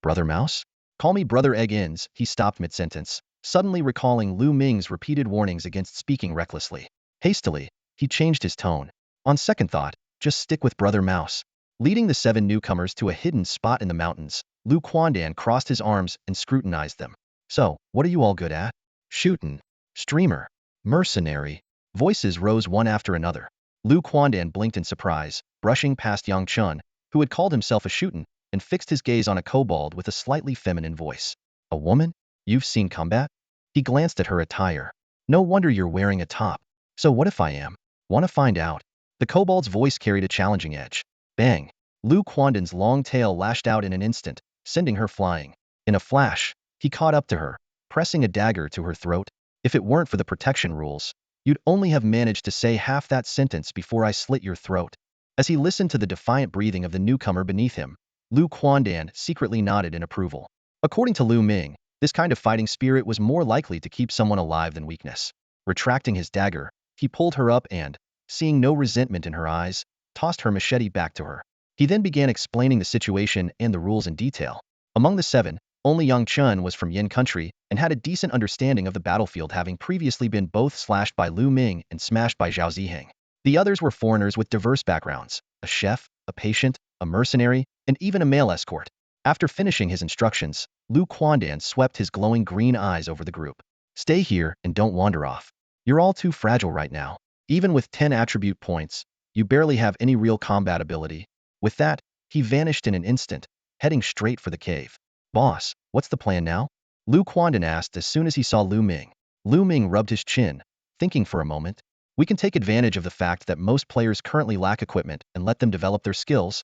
Brother Mouse? Call me Brother Egg Ins. He stopped mid-sentence, suddenly recalling Lu Ming's repeated warnings against speaking recklessly. Hastily, he changed his tone. On second thought, just stick with Brother Mouse. Leading the 7 newcomers to a hidden spot in the mountains, Lu Quandan crossed his arms and scrutinized them. So, what are you all good at? Shootin', streamer, mercenary. Voices rose one after another. Lu Quandan blinked in surprise, brushing past Yang Chun, who had called himself a shootin', and fixed his gaze on a kobold with a slightly feminine voice. A woman? You've seen combat? He glanced at her attire. No wonder you're wearing a top. So what if I am? Want to find out? The kobold's voice carried a challenging edge. Bang! Lu Quandan's long tail lashed out in an instant, sending her flying. In a flash, he caught up to her, pressing a dagger to her throat. If it weren't for the protection rules, you'd only have managed to say half that sentence before I slit your throat. As he listened to the defiant breathing of the newcomer beneath him, Lu Quandan secretly nodded in approval. According to Lu Ming, this kind of fighting spirit was more likely to keep someone alive than weakness. Retracting his dagger, he pulled her up and, seeing no resentment in her eyes, tossed her machete back to her. He then began explaining the situation and the rules in detail. Among the 7, only Yang Chun was from Yin country and had a decent understanding of the battlefield, having previously been both slashed by Lu Ming and smashed by Zhao Ziheng. The others were foreigners with diverse backgrounds, a chef, a patient, a mercenary, and even a male escort. After finishing his instructions, Lu Quandan swept his glowing green eyes over the group. Stay here and don't wander off. You're all too fragile right now. Even with 10 attribute points, you barely have any real combat ability. With that, he vanished in an instant, heading straight for the cave. Boss, what's the plan now? Lu Quandan asked as soon as he saw Lu Ming. Lu Ming rubbed his chin, thinking for a moment. We can take advantage of the fact that most players currently lack equipment and let them develop their skills.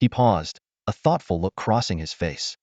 He paused, a thoughtful look crossing his face.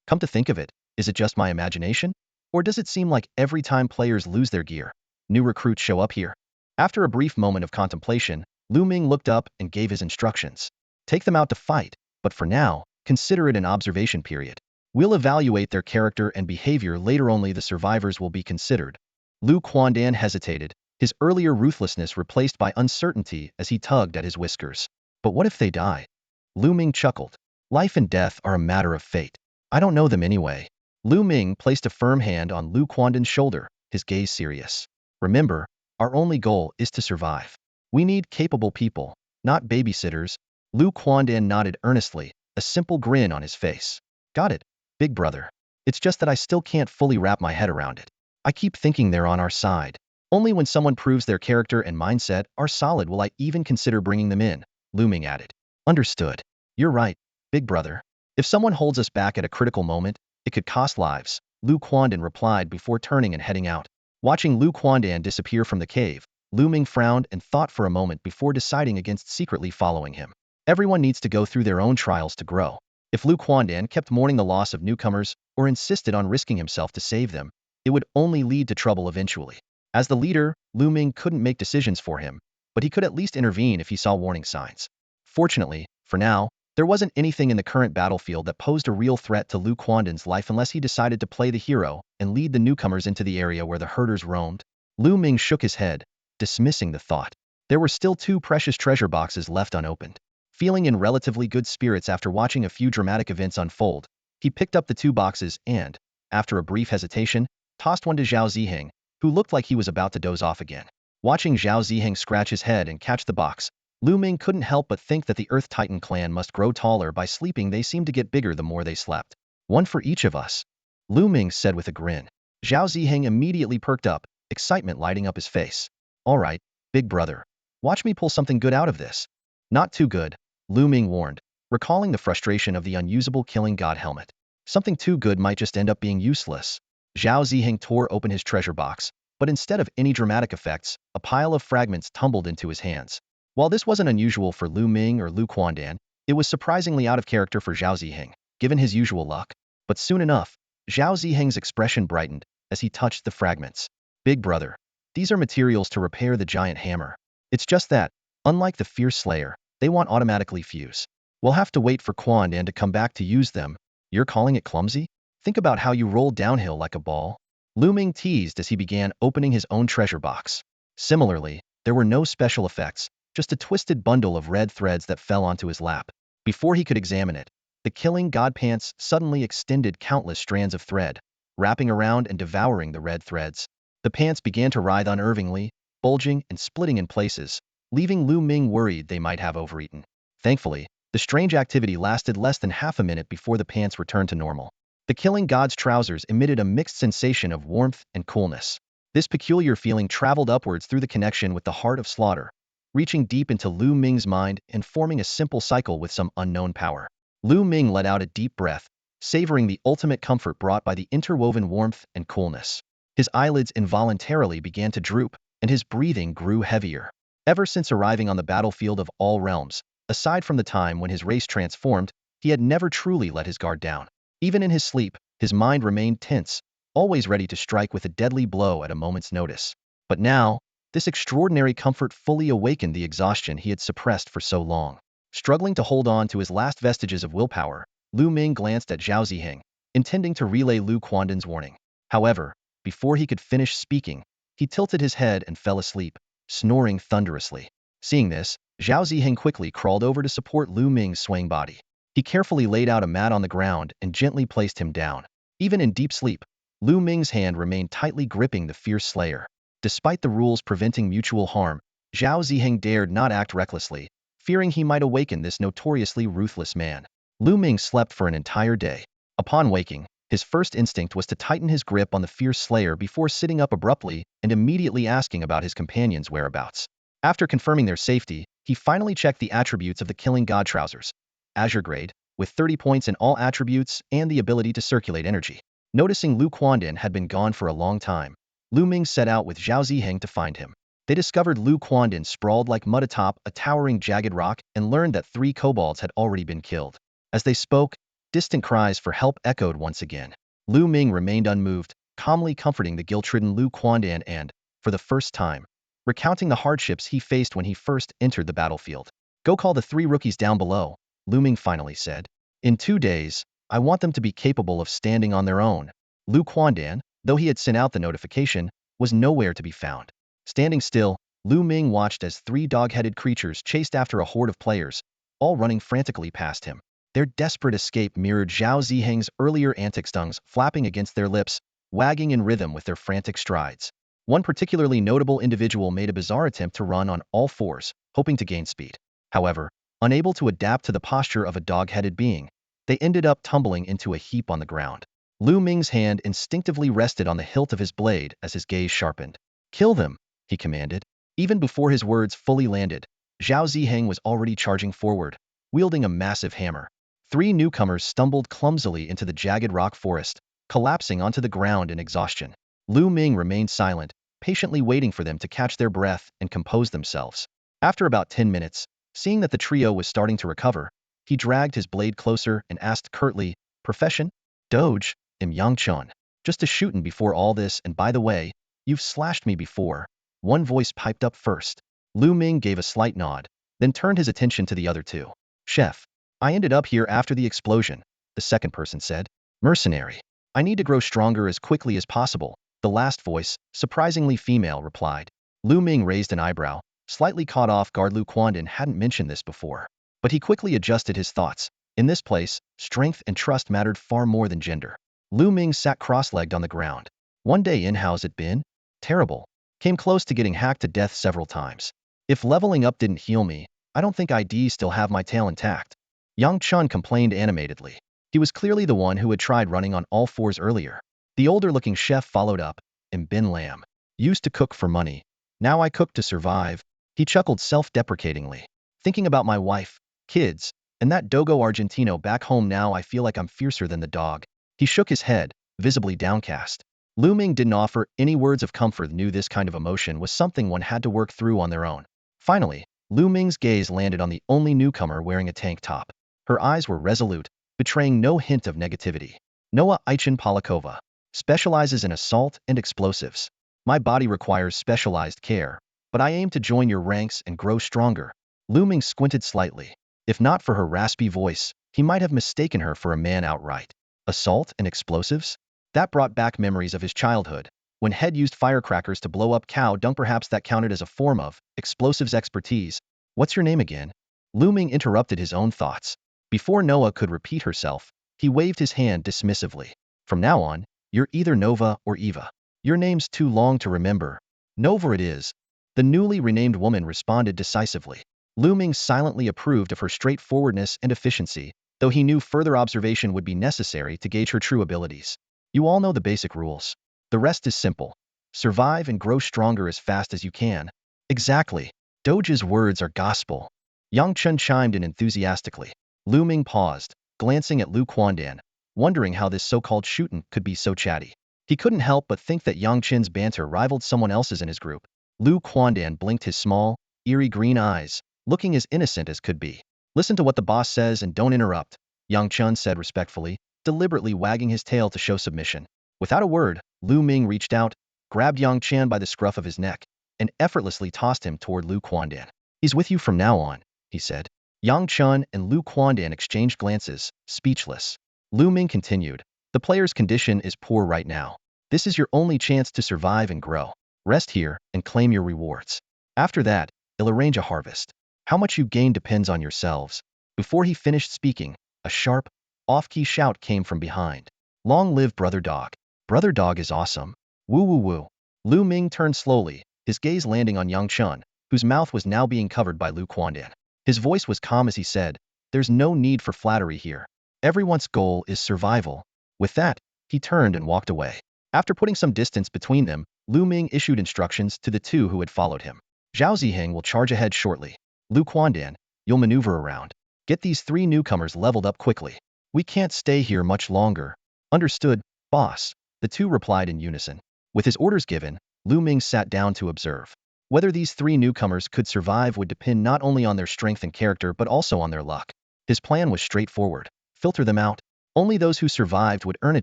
Come to think of it, is it just my imagination? Or does it seem like every time players lose their gear, new recruits show up here? After a brief moment of contemplation, Lu Ming looked up and gave his instructions. Take them out to fight, but for now, consider it an observation period. We'll evaluate their character and behavior later, only the survivors will be considered. Lu Quandan hesitated, his earlier ruthlessness replaced by uncertainty as he tugged at his whiskers. But what if they die? Lu Ming chuckled. Life and death are a matter of fate. I don't know them anyway. Lu Ming placed a firm hand on Lu Quandan's shoulder, his gaze serious. Remember, our only goal is to survive. We need capable people, not babysitters. Lu Quandan nodded earnestly, a simple grin on his face. Got it, big brother. It's just that I still can't fully wrap my head around it. I keep thinking they're on our side. Only when someone proves their character and mindset are solid will I even consider bringing them in, Lu Ming added. Understood. You're right, big brother. If someone holds us back at a critical moment, it could cost lives, Lu Quandan replied before turning and heading out. Watching Lu Quandan disappear from the cave, Lu Ming frowned and thought for a moment before deciding against secretly following him. Everyone needs to go through their own trials to grow. If Lu Quandan kept mourning the loss of newcomers or insisted on risking himself to save them, it would only lead to trouble eventually. As the leader, Lu Ming couldn't make decisions for him, but he could at least intervene if he saw warning signs. Fortunately, for now, there wasn't anything in the current battlefield that posed a real threat to Lu Quandan's life unless he decided to play the hero and lead the newcomers into the area where the herders roamed. Lu Ming shook his head, dismissing the thought. There were still 2 precious treasure boxes left unopened. Feeling in relatively good spirits after watching a few dramatic events unfold, he picked up the 2 boxes and, after a brief hesitation, tossed one to Zhao Ziheng, who looked like he was about to doze off again. Watching Zhao Ziheng scratch his head and catch the box, Lu Ming couldn't help but think that the Earth Titan clan must grow taller by sleeping. They seemed to get bigger the more they slept. One for each of us, Lu Ming said with a grin. Zhao Ziheng immediately perked up, excitement lighting up his face. All right, big brother. Watch me pull something good out of this. Not too good, Lu Ming warned, recalling the frustration of the unusable killing god helmet. Something too good might just end up being useless. Zhao Ziheng tore open his treasure box, but instead of any dramatic effects, a pile of fragments tumbled into his hands. While this wasn't unusual for Lu Ming or Lu Quandan, it was surprisingly out of character for Zhao Ziheng, given his usual luck. But soon enough, Zhao Ziheng's expression brightened as he touched the fragments. Big brother, these are materials to repair the giant hammer. It's just that, unlike the fierce slayer, they won't automatically fuse. We'll have to wait for Quandan to come back to use them. You're calling it clumsy? Think about how you roll downhill like a ball. Lu Ming teased as he began opening his own treasure box. Similarly, there were no special effects, just a twisted bundle of red threads that fell onto his lap. Before he could examine it, the killing god pants suddenly extended countless strands of thread, wrapping around and devouring the red threads. The pants began to writhe unnervingly, bulging and splitting in places, leaving Lu Ming worried they might have overeaten. Thankfully, the strange activity lasted less than half a minute before the pants returned to normal. The killing god's trousers emitted a mixed sensation of warmth and coolness. This peculiar feeling traveled upwards through the connection with the heart of slaughter, reaching deep into Lu Ming's mind and forming a simple cycle with some unknown power. Lu Ming let out a deep breath, savoring the ultimate comfort brought by the interwoven warmth and coolness. His eyelids involuntarily began to droop, and his breathing grew heavier. Ever since arriving on the battlefield of all realms, Aside from the time when his race transformed, he had never truly let his guard down. Even in his sleep, his mind remained tense, always ready to strike with a deadly blow at a moment's notice. But now, this extraordinary comfort fully awakened the exhaustion he had suppressed for so long. Struggling to hold on to his last vestiges of willpower, Lu Ming glanced at Zhao Ziheng, intending to relay Lu Quanden's warning. However, before he could finish speaking, he tilted his head and fell asleep, snoring thunderously. Seeing this, Zhao Ziheng quickly crawled over to support Lu Ming's swaying body. He carefully laid out a mat on the ground and gently placed him down. Even in deep sleep, Lu Ming's hand remained tightly gripping the fierce slayer. Despite the rules preventing mutual harm, Zhao Ziheng dared not act recklessly, fearing he might awaken this notoriously ruthless man. Lu Ming slept for an entire day. Upon waking, his first instinct was to tighten his grip on the fierce slayer before sitting up abruptly and immediately asking about his companion's whereabouts. After confirming their safety, he finally checked the attributes of the killing god trousers. Azure grade, with 30 points in all attributes and the ability to circulate energy. Noticing Lu Quanden had been gone for a long time, Lu Ming set out with Zhao Ziheng to find him. They discovered Lu Quanden sprawled like mud atop a towering jagged rock and learned that 3 kobolds had already been killed. As they spoke, distant cries for help echoed once again. Lu Ming remained unmoved, calmly comforting the guilt-ridden Lu Quandan and, for the first time, recounting the hardships he faced when he first entered the battlefield. Go call the 3 rookies down below, Lu Ming finally said. In 2 days, I want them to be capable of standing on their own. Lu Quandan, though he had sent out the notification, was nowhere to be found. Standing still, Lu Ming watched as 3 dog-headed creatures chased after a horde of players, all running frantically past him. Their desperate escape mirrored Zhao Ziheng's earlier antics, tongues flapping against their lips, wagging in rhythm with their frantic strides. One particularly notable individual made a bizarre attempt to run on all 4s, hoping to gain speed. However, unable to adapt to the posture of a dog-headed being, they ended up tumbling into a heap on the ground. Lu Ming's hand instinctively rested on the hilt of his blade as his gaze sharpened. Kill them, he commanded. Even before his words fully landed, Zhao Ziheng was already charging forward, wielding a massive hammer. 3 newcomers stumbled clumsily into the jagged rock forest, collapsing onto the ground in exhaustion. Lu Ming remained silent, patiently waiting for them to catch their breath and compose themselves. After about 10 minutes, seeing that the trio was starting to recover, he dragged his blade closer and asked curtly, "Profession?" "Doge, am Yangchun. Just a shootin' before all this, and by the way, you've slashed me before." One voice piped up first. Lu Ming gave a slight nod, then turned his attention to the other 2. "Chef, I ended up here after the explosion," the second person said. "Mercenary. I need to grow stronger as quickly as possible," the last voice, surprisingly female, replied. Lu Ming raised an eyebrow, slightly caught off guard. Lu Quandan hadn't mentioned this before. But he quickly adjusted his thoughts. In this place, strength and trust mattered far more than gender. Lu Ming sat cross-legged on the ground. "One day in, how's it been?" "Terrible. Came close to getting hacked to death several times. If leveling up didn't heal me, I don't think I'd still have my tail intact." Yang Chun complained animatedly. He was clearly the one who had tried running on all 4s earlier. The older-looking chef followed up, "I'm Ben Lam. Used to cook for money. Now I cook to survive." He chuckled self-deprecatingly. "Thinking about my wife, kids, and that Dogo Argentino back home now I feel like I'm fiercer than the dog." He shook his head, visibly downcast. Lu Ming didn't offer any words of comfort, knew this kind of emotion was something one had to work through on their own. Finally, Lu Ming's gaze landed on the only newcomer wearing a tank top. Her eyes were resolute, betraying no hint of negativity. "Noah Eichin Polakova. Specializes in assault and explosives. My body requires specialized care, but I aim to join your ranks and grow stronger." Lu Ming squinted slightly. If not for her raspy voice, he might have mistaken her for a man outright. Assault and explosives? That brought back memories of his childhood, when Head used firecrackers to blow up cow dung. Perhaps that counted as a form of explosives expertise. "What's your name again?" Lu Ming interrupted his own thoughts. Before Noah could repeat herself, he waved his hand dismissively. "From now on, you're either Nova or Eva. Your name's too long to remember." "Nova it is." The newly renamed woman responded decisively. Lu Ming silently approved of her straightforwardness and efficiency, though he knew further observation would be necessary to gauge her true abilities. "You all know the basic rules. The rest is simple. Survive and grow stronger as fast as you can." "Exactly. Doge's words are gospel." Yang Chun chimed in enthusiastically. Lu Ming paused, glancing at Lu Quandan, wondering how this so-called shootin' could be so chatty. He couldn't help but think that Yang Chin's banter rivaled someone else's in his group. Lu Quandan blinked his small, eerie green eyes, looking as innocent as could be. Listen to what the boss says and don't interrupt, Yang Chun said respectfully, deliberately wagging his tail to show submission. Without a word, Lu Ming reached out, grabbed Yang Chan by the scruff of his neck, and effortlessly tossed him toward Lu Quandan. He's with you from now on, he said. Yang Chun and Lu Quandan exchanged glances, speechless. Lu Ming continued, the player's condition is poor right now. This is your only chance to survive and grow. Rest here and claim your rewards. After that, he'll arrange a harvest. How much you gain depends on yourselves. Before he finished speaking, a sharp, off-key shout came from behind. Long live Brother Dog. Brother Dog is awesome. Woo woo woo. Lu Ming turned slowly, his gaze landing on Yang Chun, whose mouth was now being covered by Lu Quandan. His voice was calm as he said, there's no need for flattery here. Everyone's goal is survival. With that, he turned and walked away. After putting some distance between them, Lu Ming issued instructions to the two who had followed him. Zhao Ziheng will charge ahead shortly. Lu Quandan, you'll maneuver around. Get these 3 newcomers leveled up quickly. We can't stay here much longer. Understood, boss, the two replied in unison. With his orders given, Lu Ming sat down to observe. Whether these 3 newcomers could survive would depend not only on their strength and character but also on their luck. His plan was straightforward. Filter them out. Only those who survived would earn a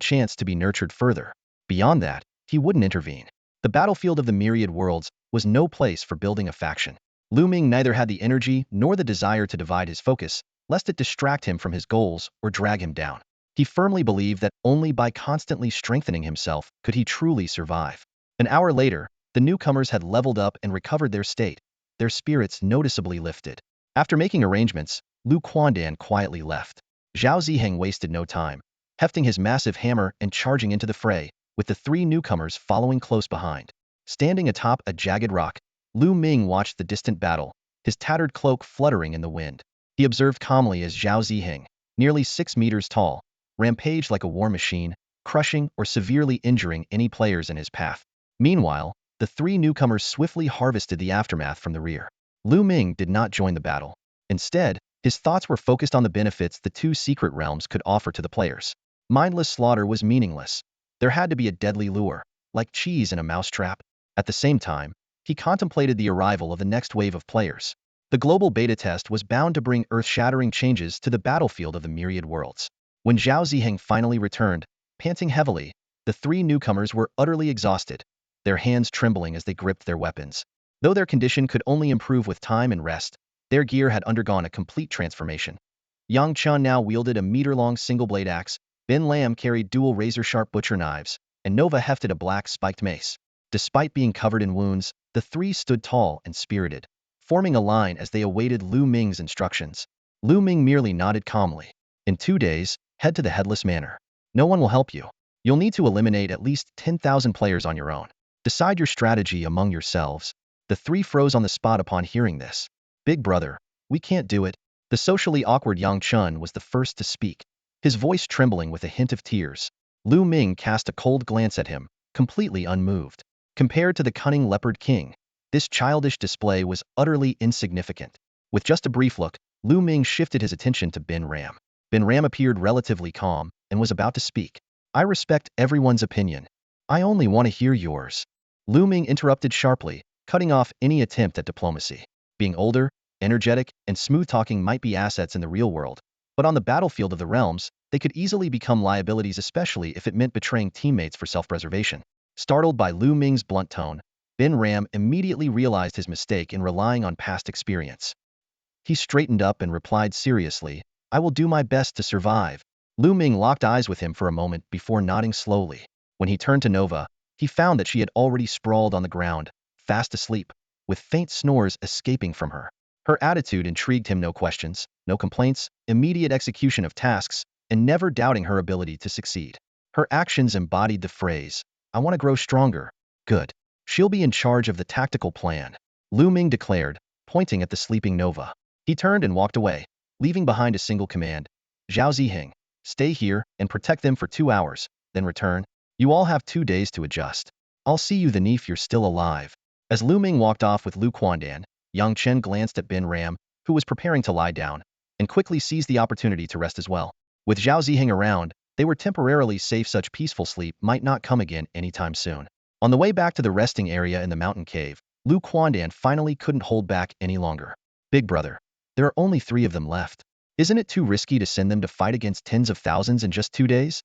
chance to be nurtured further. Beyond that, he wouldn't intervene. The battlefield of the myriad worlds was no place for building a faction. Lu Ming neither had the energy nor the desire to divide his focus, lest it distract him from his goals or drag him down. He firmly believed that only by constantly strengthening himself could he truly survive. An hour later, the newcomers had leveled up and recovered their state, their spirits noticeably lifted. After making arrangements, Lu Quandan quietly left. Zhao Ziheng wasted no time, hefting his massive hammer and charging into the fray, with the 3 newcomers following close behind. Standing atop a jagged rock, Lu Ming watched the distant battle, his tattered cloak fluttering in the wind. He observed calmly as Zhao Ziheng, nearly 6 meters tall, rampaged like a war machine, crushing or severely injuring any players in his path. Meanwhile, the 3 newcomers swiftly harvested the aftermath from the rear. Lu Ming did not join the battle. Instead, his thoughts were focused on the benefits the 2 secret realms could offer to the players. Mindless slaughter was meaningless. There had to be a deadly lure, like cheese in a mousetrap. At the same time, he contemplated the arrival of the next wave of players. The global beta test was bound to bring earth-shattering changes to the battlefield of the myriad worlds. When Zhao Ziheng finally returned, panting heavily, the 3 newcomers were utterly exhausted, their hands trembling as they gripped their weapons. Though their condition could only improve with time and rest, their gear had undergone a complete transformation. Yang Chun now wielded a meter-long single-blade axe, Ben Lam carried dual razor-sharp butcher knives, and Nova hefted a black spiked mace. Despite being covered in wounds, the 3 stood tall and spirited, forming a line as they awaited Lu Ming's instructions. Lu Ming merely nodded calmly. In 2 days, head to the Headless Manor. No one will help you. You'll need to eliminate at least 10,000 players on your own. Decide your strategy among yourselves. The 3 froze on the spot upon hearing this. Big brother, we can't do it. The socially awkward Yang Chun was the first to speak, his voice trembling with a hint of tears. Lu Ming cast a cold glance at him, completely unmoved. Compared to the cunning Leopard King, this childish display was utterly insignificant. With just a brief look, Lu Ming shifted his attention to Ben Ram. Ben Ram appeared relatively calm and was about to speak. I respect everyone's opinion. I only want to hear yours. Lu Ming interrupted sharply, cutting off any attempt at diplomacy. Being older, energetic, and smooth-talking might be assets in the real world, but on the battlefield of the realms, they could easily become liabilities, especially if it meant betraying teammates for self-preservation. Startled by Lu Ming's blunt tone, Ben Ram immediately realized his mistake in relying on past experience. He straightened up and replied seriously, I will do my best to survive. Lu Ming locked eyes with him for a moment before nodding slowly. When he turned to Nova, he found that she had already sprawled on the ground, fast asleep, with faint snores escaping from her. Her attitude intrigued him. No questions, no complaints, immediate execution of tasks, and never doubting her ability to succeed. Her actions embodied the phrase, I want to grow stronger. Good. She'll be in charge of the tactical plan, Lu Ming declared, pointing at the sleeping Nova. He turned and walked away, leaving behind a single command. Zhao Ziheng, stay here and protect them for 2 hours, then return. You all have 2 days to adjust. I'll see you then if you're still alive. As Lu Ming walked off with Lu Quandan, Yang Chen glanced at Ben Ram, who was preparing to lie down, and quickly seized the opportunity to rest as well. With Zhao Ziheng around, they were temporarily safe. Such peaceful sleep might not come again anytime soon. On the way back to the resting area in the mountain cave, Lu Quandan finally couldn't hold back any longer. Big brother, There are only 3 of them left. Isn't it too risky to send them to fight against tens of thousands in just 2 days?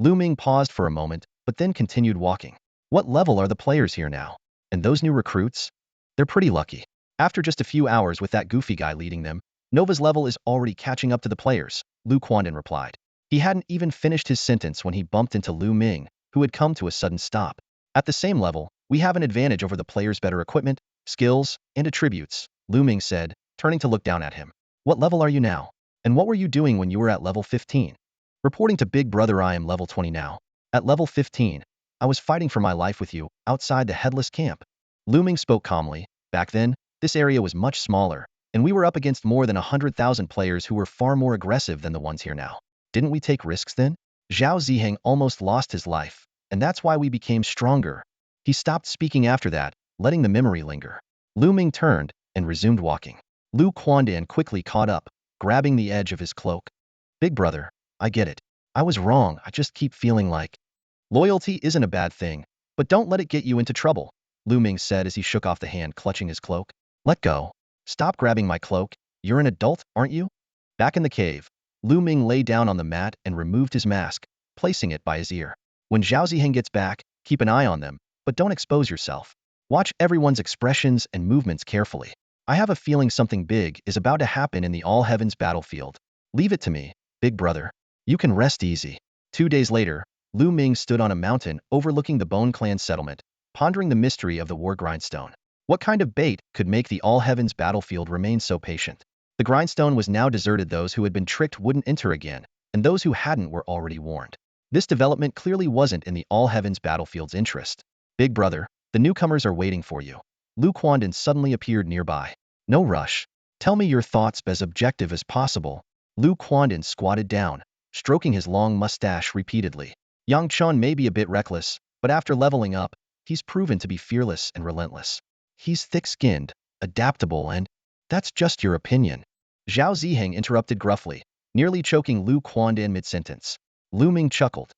Lu Ming paused for a moment, but then continued walking. What level are the players here now? And those new recruits? They're pretty lucky. After just a few hours with that goofy guy leading them, Nova's level is already catching up to the players, Lu Quandan replied. He hadn't even finished his sentence when he bumped into Lu Ming, who had come to a sudden stop. At the same level, we have an advantage over the players' better equipment, skills, and attributes, Lu Ming said, turning to look down at him. What level are you now? And what were you doing when you were at level 15? Reporting to Big Brother, I am level 20 now. At level 15, I was fighting for my life with you, outside the headless camp. Lu Ming spoke calmly. Back then, this area was much smaller, and we were up against more than 100,000 players who were far more aggressive than the ones here now. Didn't we take risks then? Zhao Ziheng almost lost his life, and that's why we became stronger. He stopped speaking after that, letting the memory linger. Lu Ming turned and resumed walking. Lu Quandan quickly caught up, grabbing the edge of his cloak. Big brother, I get it. I was wrong, I just keep feeling like. Loyalty isn't a bad thing, but don't let it get you into trouble, Lu Ming said as he shook off the hand clutching his cloak. Let go. Stop grabbing my cloak. You're an adult, aren't you? Back in the cave, Lu Ming lay down on the mat and removed his mask, placing it by his ear. When Zhao Ziheng gets back, keep an eye on them, but don't expose yourself. Watch everyone's expressions and movements carefully. I have a feeling something big is about to happen in the All Heavens battlefield. Leave it to me, big brother. You can rest easy. 2 days later, Lu Ming stood on a mountain overlooking the Bone Clan settlement, pondering the mystery of the war grindstone. What kind of bait could make the All Heavens battlefield remain so patient? The grindstone was now deserted. Those who had been tricked wouldn't enter again, and those who hadn't were already warned. This development clearly wasn't in the All Heavens battlefield's interest. Big brother, the newcomers are waiting for you. Lu Quandan suddenly appeared nearby. No rush. Tell me your thoughts as objective as possible. Lu Quandan squatted down, stroking his long mustache repeatedly. Yang Chun may be a bit reckless, but after leveling up, he's proven to be fearless and relentless. He's thick-skinned, adaptable, and that's just your opinion. Zhao Ziheng interrupted gruffly, nearly choking Lu Quandan mid-sentence. Lu Ming chuckled.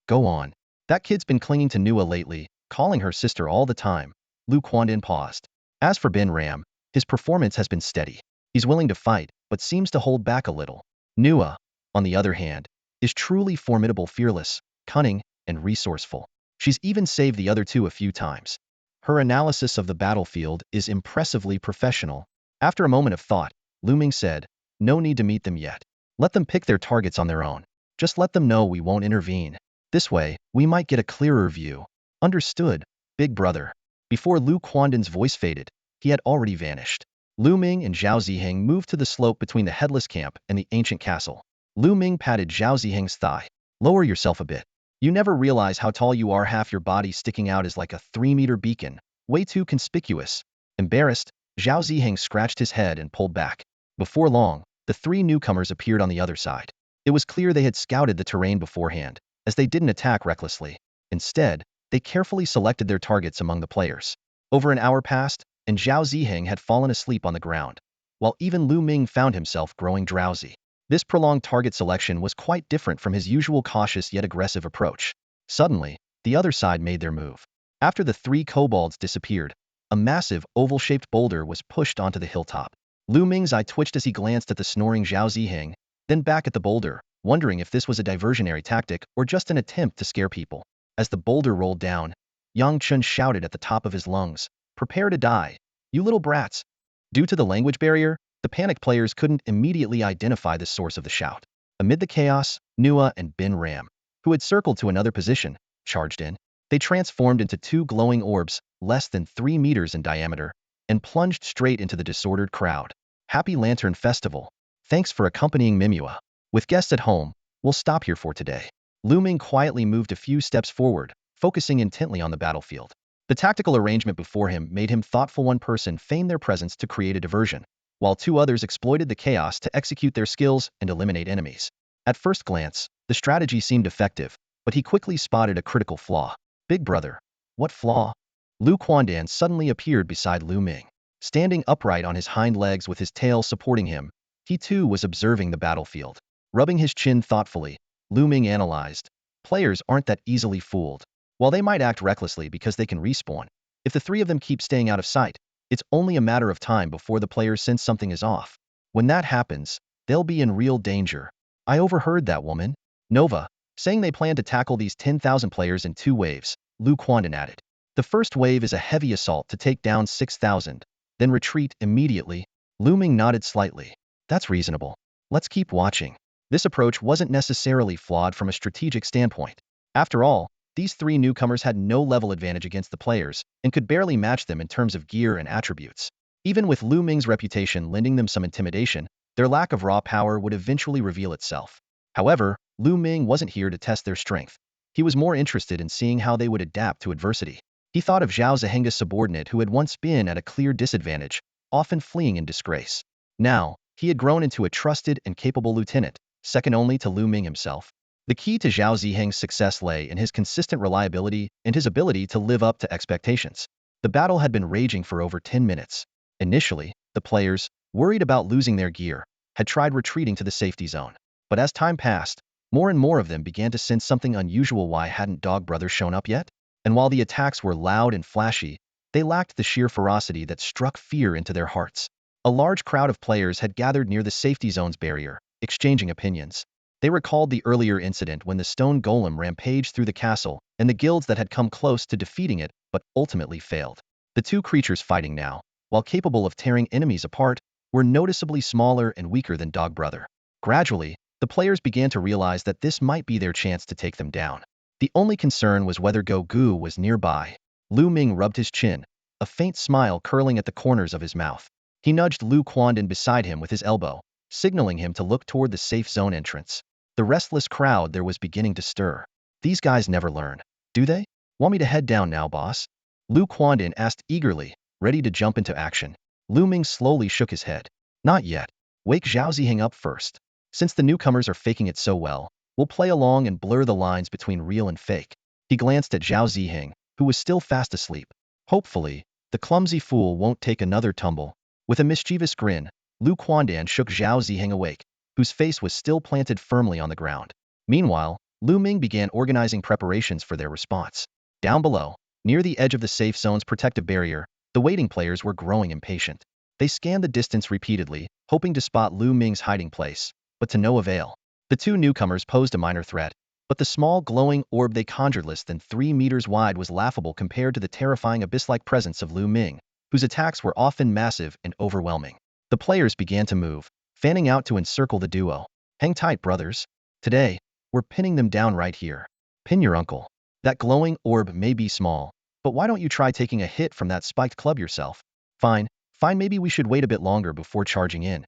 Go on. That kid's been clinging to Nua lately, calling her sister all the time. Lu Quandan paused. As for Ben Ram, his performance has been steady. He's willing to fight, but seems to hold back a little. Nua, on the other hand, is truly formidable, fearless, cunning, and resourceful. She's even saved the other 2 a few times. Her analysis of the battlefield is impressively professional. After a moment of thought, Lu Ming said, no need to meet them yet. Let them pick their targets on their own. Just let them know we won't intervene. This way, we might get a clearer view. Understood, big brother. Before Lu Quandan's voice faded, he had already vanished. Lu Ming and Zhao Ziheng moved to the slope between the headless camp and the ancient castle. Lu Ming patted Zhao Ziheng's thigh. Lower yourself a bit. You never realize how tall you are. Half your body sticking out is like a 3-meter beacon. Way too conspicuous. Embarrassed, Zhao Ziheng scratched his head and pulled back. Before long, the 3 newcomers appeared on the other side. It was clear they had scouted the terrain beforehand, as they didn't attack recklessly. Instead, they carefully selected their targets among the players. Over an hour passed, and Zhao Ziheng had fallen asleep on the ground, while even Lu Ming found himself growing drowsy. This prolonged target selection was quite different from his usual cautious yet aggressive approach. Suddenly, the other side made their move. After the 3 kobolds disappeared, a massive, oval-shaped boulder was pushed onto the hilltop. Lu Ming's eye twitched as he glanced at the snoring Zhao Ziheng, then back at the boulder, wondering if this was a diversionary tactic or just an attempt to scare people. As the boulder rolled down, Yang Chun shouted at the top of his lungs, "Prepare to die, you little brats." Due to the language barrier, the panicked players couldn't immediately identify the source of the shout. Amid the chaos, Nua and Ben Ram, who had circled to another position, charged in. They transformed into 2 glowing orbs, less than 3 meters in diameter, and plunged straight into the disordered crowd. Happy Lantern Festival. Thanks for accompanying Mimua. With guests at home, we'll stop here for today. Lu Ming quietly moved a few steps forward, focusing intently on the battlefield. The tactical arrangement before him made him thoughtful. 1 person feigned their presence to create a diversion, while 2 others exploited the chaos to execute their skills and eliminate enemies. At first glance, the strategy seemed effective, but he quickly spotted a critical flaw. Big brother. What flaw? Lu Quandan suddenly appeared beside Lu Ming. Standing upright on his hind legs with his tail supporting him, he too was observing the battlefield. Rubbing his chin thoughtfully, Lu Ming analyzed. Players aren't that easily fooled. While they might act recklessly because they can respawn, if the 3 of them keep staying out of sight, it's only a matter of time before the players sense something is off. When that happens, they'll be in real danger. I overheard that woman, Nova, saying they plan to tackle these 10,000 players in 2 waves, Lu Quandon added. The first wave is a heavy assault to take down 6,000, then retreat immediately. Lu Ming nodded slightly. That's reasonable. Let's keep watching. This approach wasn't necessarily flawed from a strategic standpoint. After all, these 3 newcomers had no level advantage against the players and could barely match them in terms of gear and attributes. Even with Lu Ming's reputation lending them some intimidation, their lack of raw power would eventually reveal itself. However, Lu Ming wasn't here to test their strength. He was more interested in seeing how they would adapt to adversity. He thought of Zhao Zhenga's subordinate who had once been at a clear disadvantage, often fleeing in disgrace. Now, he had grown into a trusted and capable lieutenant, second only to Lu Ming himself. The key to Zhao Ziheng's success lay in his consistent reliability and his ability to live up to expectations. The battle had been raging for over 10 minutes. Initially, the players, worried about losing their gear, had tried retreating to the safety zone. But as time passed, more and more of them began to sense something unusual. Why hadn't Dog Brothers shown up yet? And while the attacks were loud and flashy, they lacked the sheer ferocity that struck fear into their hearts. A large crowd of players had gathered near the safety zone's barrier, exchanging opinions. They recalled the earlier incident when the stone golem rampaged through the castle and the guilds that had come close to defeating it but ultimately failed. The 2 creatures fighting now, while capable of tearing enemies apart, were noticeably smaller and weaker than Dog Brother. Gradually, the players began to realize that this might be their chance to take them down. The only concern was whether Go Gu was nearby. Lu Ming rubbed his chin, a faint smile curling at the corners of his mouth. He nudged Lu Quandon beside him with his elbow, signaling him to look toward the safe zone entrance. The restless crowd there was beginning to stir. These guys never learn, do they? Want me to head down now, boss? Lu Quandon asked eagerly, ready to jump into action. Lu Ming slowly shook his head. Not yet. Wake Zhao Ziheng up first. Since the newcomers are faking it so well, we'll play along and blur the lines between real and fake. He glanced at Zhao Ziheng, who was still fast asleep. Hopefully, the clumsy fool won't take another tumble. With a mischievous grin, Lu Quandon shook Zhao Ziheng awake, whose face was still planted firmly on the ground. Meanwhile, Lu Ming began organizing preparations for their response. Down below, near the edge of the safe zone's protective barrier, the waiting players were growing impatient. They scanned the distance repeatedly, hoping to spot Lu Ming's hiding place, but to no avail. The 2 newcomers posed a minor threat, but the small glowing orb they conjured less than 3 meters wide was laughable compared to the terrifying abyss-like presence of Lu Ming, whose attacks were often massive and overwhelming. The players began to move, fanning out to encircle the duo. Hang tight, brothers. Today, we're pinning them down right here. Pin your uncle. That glowing orb may be small, but why don't you try taking a hit from that spiked club yourself? Fine, maybe we should wait a bit longer before charging in,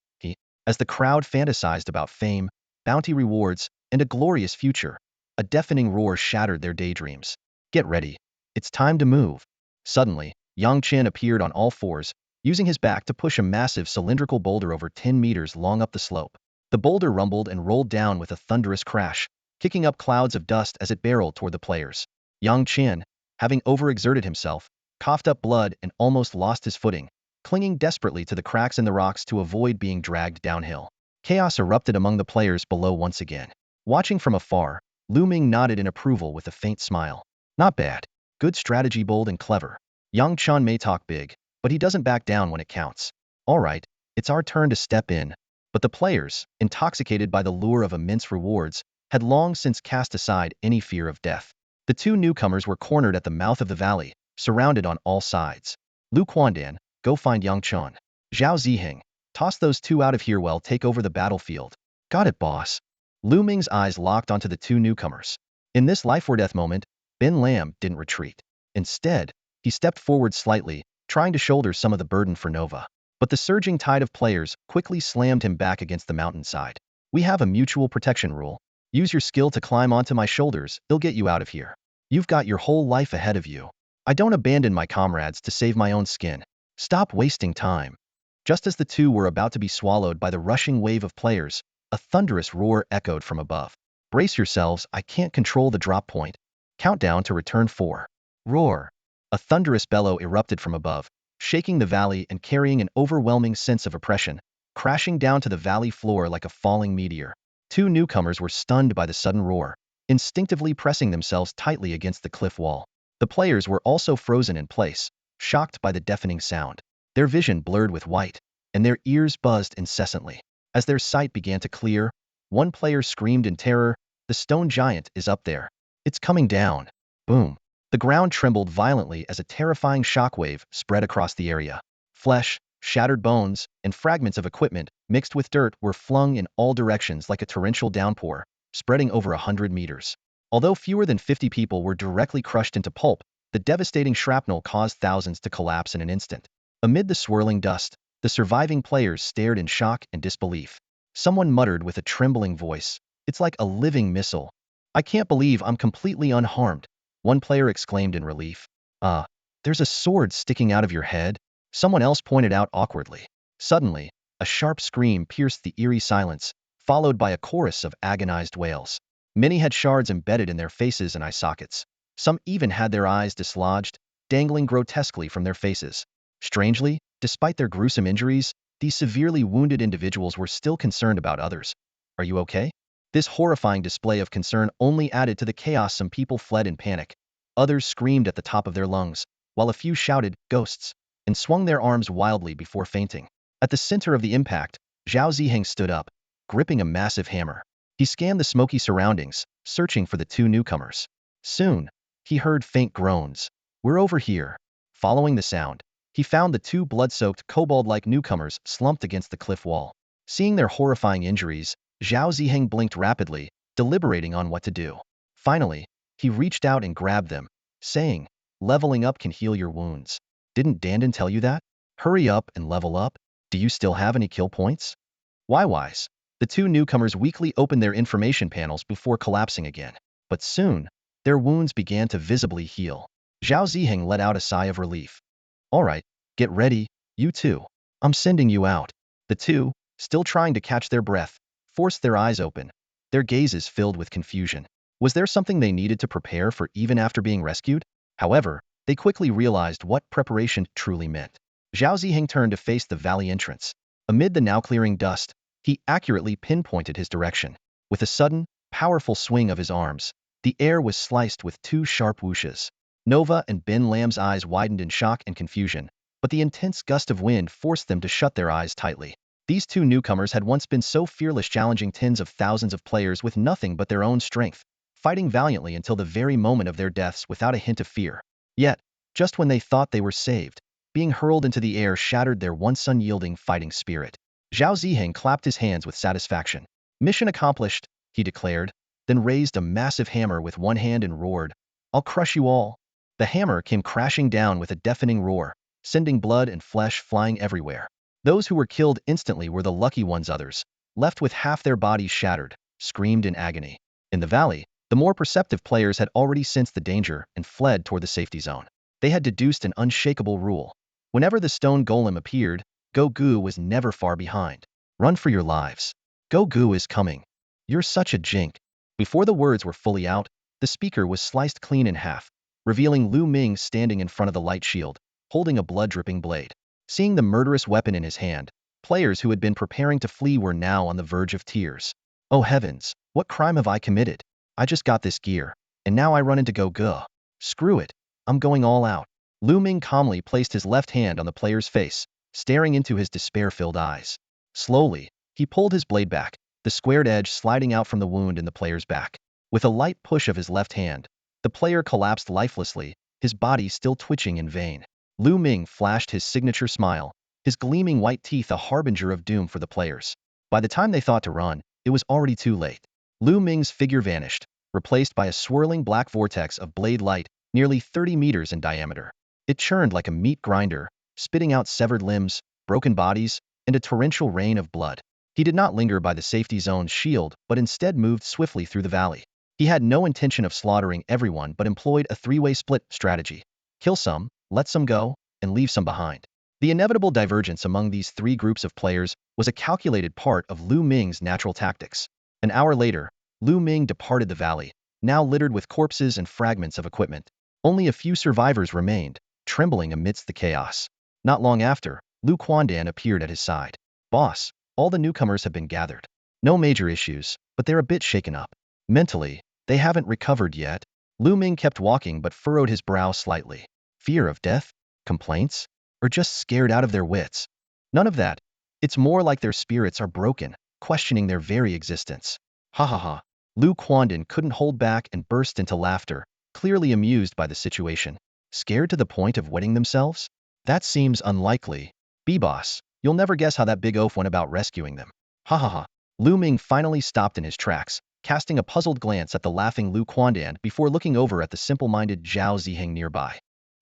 As the crowd fantasized about fame, bounty rewards, and a glorious future, a deafening roar shattered their daydreams. Get ready. It's time to move. Suddenly, Yang Chen appeared on all fours, using his back to push a massive cylindrical boulder over 10 meters long up the slope. The boulder rumbled and rolled down with a thunderous crash, kicking up clouds of dust as it barreled toward the players. Yang Chen, having overexerted himself, coughed up blood and almost lost his footing, clinging desperately to the cracks in the rocks to avoid being dragged downhill. Chaos erupted among the players below once again. Watching from afar, Lu Ming nodded in approval with a faint smile. Not bad. Good strategy, bold and clever. Yang Chen may talk big, but he doesn't back down when it counts. All right, it's our turn to step in. But the players, intoxicated by the lure of immense rewards, had long since cast aside any fear of death. The 2 newcomers were cornered at the mouth of the valley, surrounded on all sides. Lu Quandon, go find Yang Chen. Zhao Ziheng, toss those 2 out of here while take over the battlefield. Got it, boss. Lu Ming's eyes locked onto the 2 newcomers. In this life-or-death moment, Ben Lam didn't retreat. Instead, he stepped forward slightly, trying to shoulder some of the burden for Nova. But the surging tide of players quickly slammed him back against the mountainside. We have a mutual protection rule. Use your skill to climb onto my shoulders, they'll get you out of here. You've got your whole life ahead of you. I don't abandon my comrades to save my own skin. Stop wasting time. Just as the 2 were about to be swallowed by the rushing wave of players, a thunderous roar echoed from above. Brace yourselves, I can't control the drop point. Countdown to return 4. Roar. A thunderous bellow erupted from above, shaking the valley and carrying an overwhelming sense of oppression, crashing down to the valley floor like a falling meteor. 2 newcomers were stunned by the sudden roar, instinctively pressing themselves tightly against the cliff wall. The players were also frozen in place, shocked by the deafening sound. Their vision blurred with white, and their ears buzzed incessantly. As their sight began to clear, one player screamed in terror, "The stone giant is up there. It's coming down." Boom. The ground trembled violently as a terrifying shockwave spread across the area. Flesh, shattered bones, and fragments of equipment mixed with dirt were flung in all directions like a torrential downpour, spreading over 100 meters. Although fewer than 50 people were directly crushed into pulp, the devastating shrapnel caused thousands to collapse in an instant. Amid the swirling dust, the surviving players stared in shock and disbelief. Someone muttered with a trembling voice, "It's like a living missile. I can't believe I'm completely unharmed." One player exclaimed in relief, there's a sword sticking out of your head," someone else pointed out awkwardly. Suddenly, a sharp scream pierced the eerie silence, followed by a chorus of agonized wails. Many had shards embedded in their faces and eye sockets. Some even had their eyes dislodged, dangling grotesquely from their faces. Strangely, despite their gruesome injuries, these severely wounded individuals were still concerned about others. "Are you okay?" This horrifying display of concern only added to the chaos. Some people fled in panic. Others screamed at the top of their lungs, while a few shouted, "Ghosts," and swung their arms wildly before fainting. At the center of the impact, Zhao Ziheng stood up, gripping a massive hammer. He scanned the smoky surroundings, searching for the two newcomers. Soon, he heard faint groans. "We're over here." Following the sound, he found the two blood-soaked, kobold-like newcomers slumped against the cliff wall. Seeing their horrifying injuries, Zhao Ziheng blinked rapidly, deliberating on what to do. Finally, he reached out and grabbed them, saying, "Leveling up can heal your wounds. Didn't Dandan tell you that? Hurry up and level up. Do you still have any kill points?" Wise. The two newcomers weakly opened their information panels before collapsing again. But soon, their wounds began to visibly heal. Zhao Ziheng let out a sigh of relief. "All right, get ready, you two. I'm sending you out." The two, still trying to catch their breath, forced their eyes open, their gazes filled with confusion. Was there something they needed to prepare for even after being rescued? However, they quickly realized what preparation truly meant. Zhao Ziheng turned to face the valley entrance. Amid the now clearing dust, he accurately pinpointed his direction. With a sudden, powerful swing of his arms, the air was sliced with two sharp whooshes. Nova and Ben Lam's eyes widened in shock and confusion, but the intense gust of wind forced them to shut their eyes tightly. These two newcomers had once been so fearless, challenging tens of thousands of players with nothing but their own strength, fighting valiantly until the very moment of their deaths without a hint of fear. Yet, just when they thought they were saved, being hurled into the air shattered their once unyielding fighting spirit. Zhao Ziheng clapped his hands with satisfaction. "Mission accomplished," he declared, then raised a massive hammer with one hand and roared, "I'll crush you all." The hammer came crashing down with a deafening roar, sending blood and flesh flying everywhere. Those who were killed instantly were the lucky ones. Others, left with half their bodies shattered, screamed in agony. In the valley, the more perceptive players had already sensed the danger and fled toward the safety zone. They had deduced an unshakable rule. Whenever the stone golem appeared, Go-Gu was never far behind. "Run for your lives. Go-Gu is coming. You're such a jink." Before the words were fully out, the speaker was sliced clean in half, revealing Lu Ming standing in front of the light shield, holding a blood-dripping blade. Seeing the murderous weapon in his hand, players who had been preparing to flee were now on the verge of tears. "Oh heavens, what crime have I committed? I just got this gear, and now I run into Go-Gu. Screw it, I'm going all out." Lu Ming calmly placed his left hand on the player's face, staring into his despair-filled eyes. Slowly, he pulled his blade back, the squared edge sliding out from the wound in the player's back. With a light push of his left hand, the player collapsed lifelessly, his body still twitching in vain. Lu Ming flashed his signature smile, his gleaming white teeth a harbinger of doom for the players. By the time they thought to run, it was already too late. Lu Ming's figure vanished, replaced by a swirling black vortex of blade light, nearly 30 meters in diameter. It churned like a meat grinder, spitting out severed limbs, broken bodies, and a torrential rain of blood. He did not linger by the safety zone's shield, but instead moved swiftly through the valley. He had no intention of slaughtering everyone but employed a three-way split strategy. Kill some, let some go, and leave some behind. The inevitable divergence among these three groups of players was a calculated part of Lu Ming's natural tactics. An hour later, Lu Ming departed the valley, now littered with corpses and fragments of equipment. Only a few survivors remained, trembling amidst the chaos. Not long after, Lu Quandan appeared at his side. "Boss, all the newcomers have been gathered. No major issues, but they're a bit shaken up. Mentally, they haven't recovered yet." Lu Ming kept walking but furrowed his brow slightly. Fear of death? Complaints? Or just scared out of their wits? None of that. It's more like their spirits are broken, questioning their very existence. Ha ha ha. Lu Quandan couldn't hold back and burst into laughter, clearly amused by the situation. Scared to the point of wetting themselves? That seems unlikely. B-Boss, you'll never guess how that big oaf went about rescuing them. Ha ha ha. Lu Ming finally stopped in his tracks, casting a puzzled glance at the laughing Lu Quandan before looking over at the simple-minded Zhao Ziheng nearby.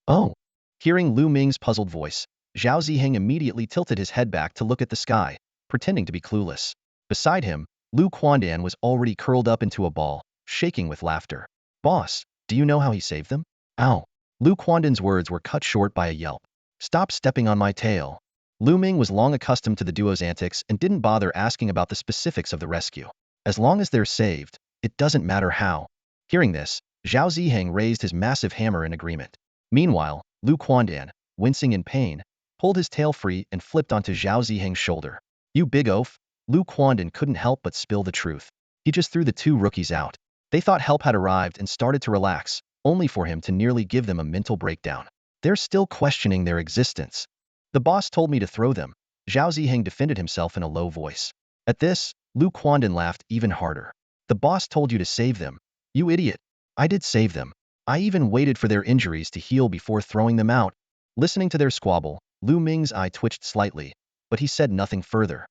Oh. Hearing Lu Ming's puzzled voice, Zhao Ziheng immediately tilted his head back to look at the sky, pretending to be clueless. Beside him, Lu Quandan was already curled up into a ball, shaking with laughter. Boss, do you know how he saved them? Ow. Lu Quandan's words were cut short by a yelp. Stop stepping on my tail. Lu Ming was long accustomed to the duo's antics and didn't bother asking about the specifics of the rescue. As long as they're saved, it doesn't matter how. Hearing this, Zhao Ziheng raised his massive hammer in agreement. Meanwhile, Lu Quandan, wincing in pain, pulled his tail free and flipped onto Zhao Ziheng's shoulder. You big oaf. Lu Quandan couldn't help but spill the truth. He just threw the two rookies out. They thought help had arrived and started to relax, only for him to nearly give them a mental breakdown. They're still questioning their existence. The boss told me to throw them. Zhao Ziheng defended himself in a low voice. At this, Lu Quandan laughed even harder. The boss told you to save them. You idiot. I did save them. I even waited for their injuries to heal before throwing them out. Listening to their squabble, Lu Ming's eye twitched slightly, but he said nothing further.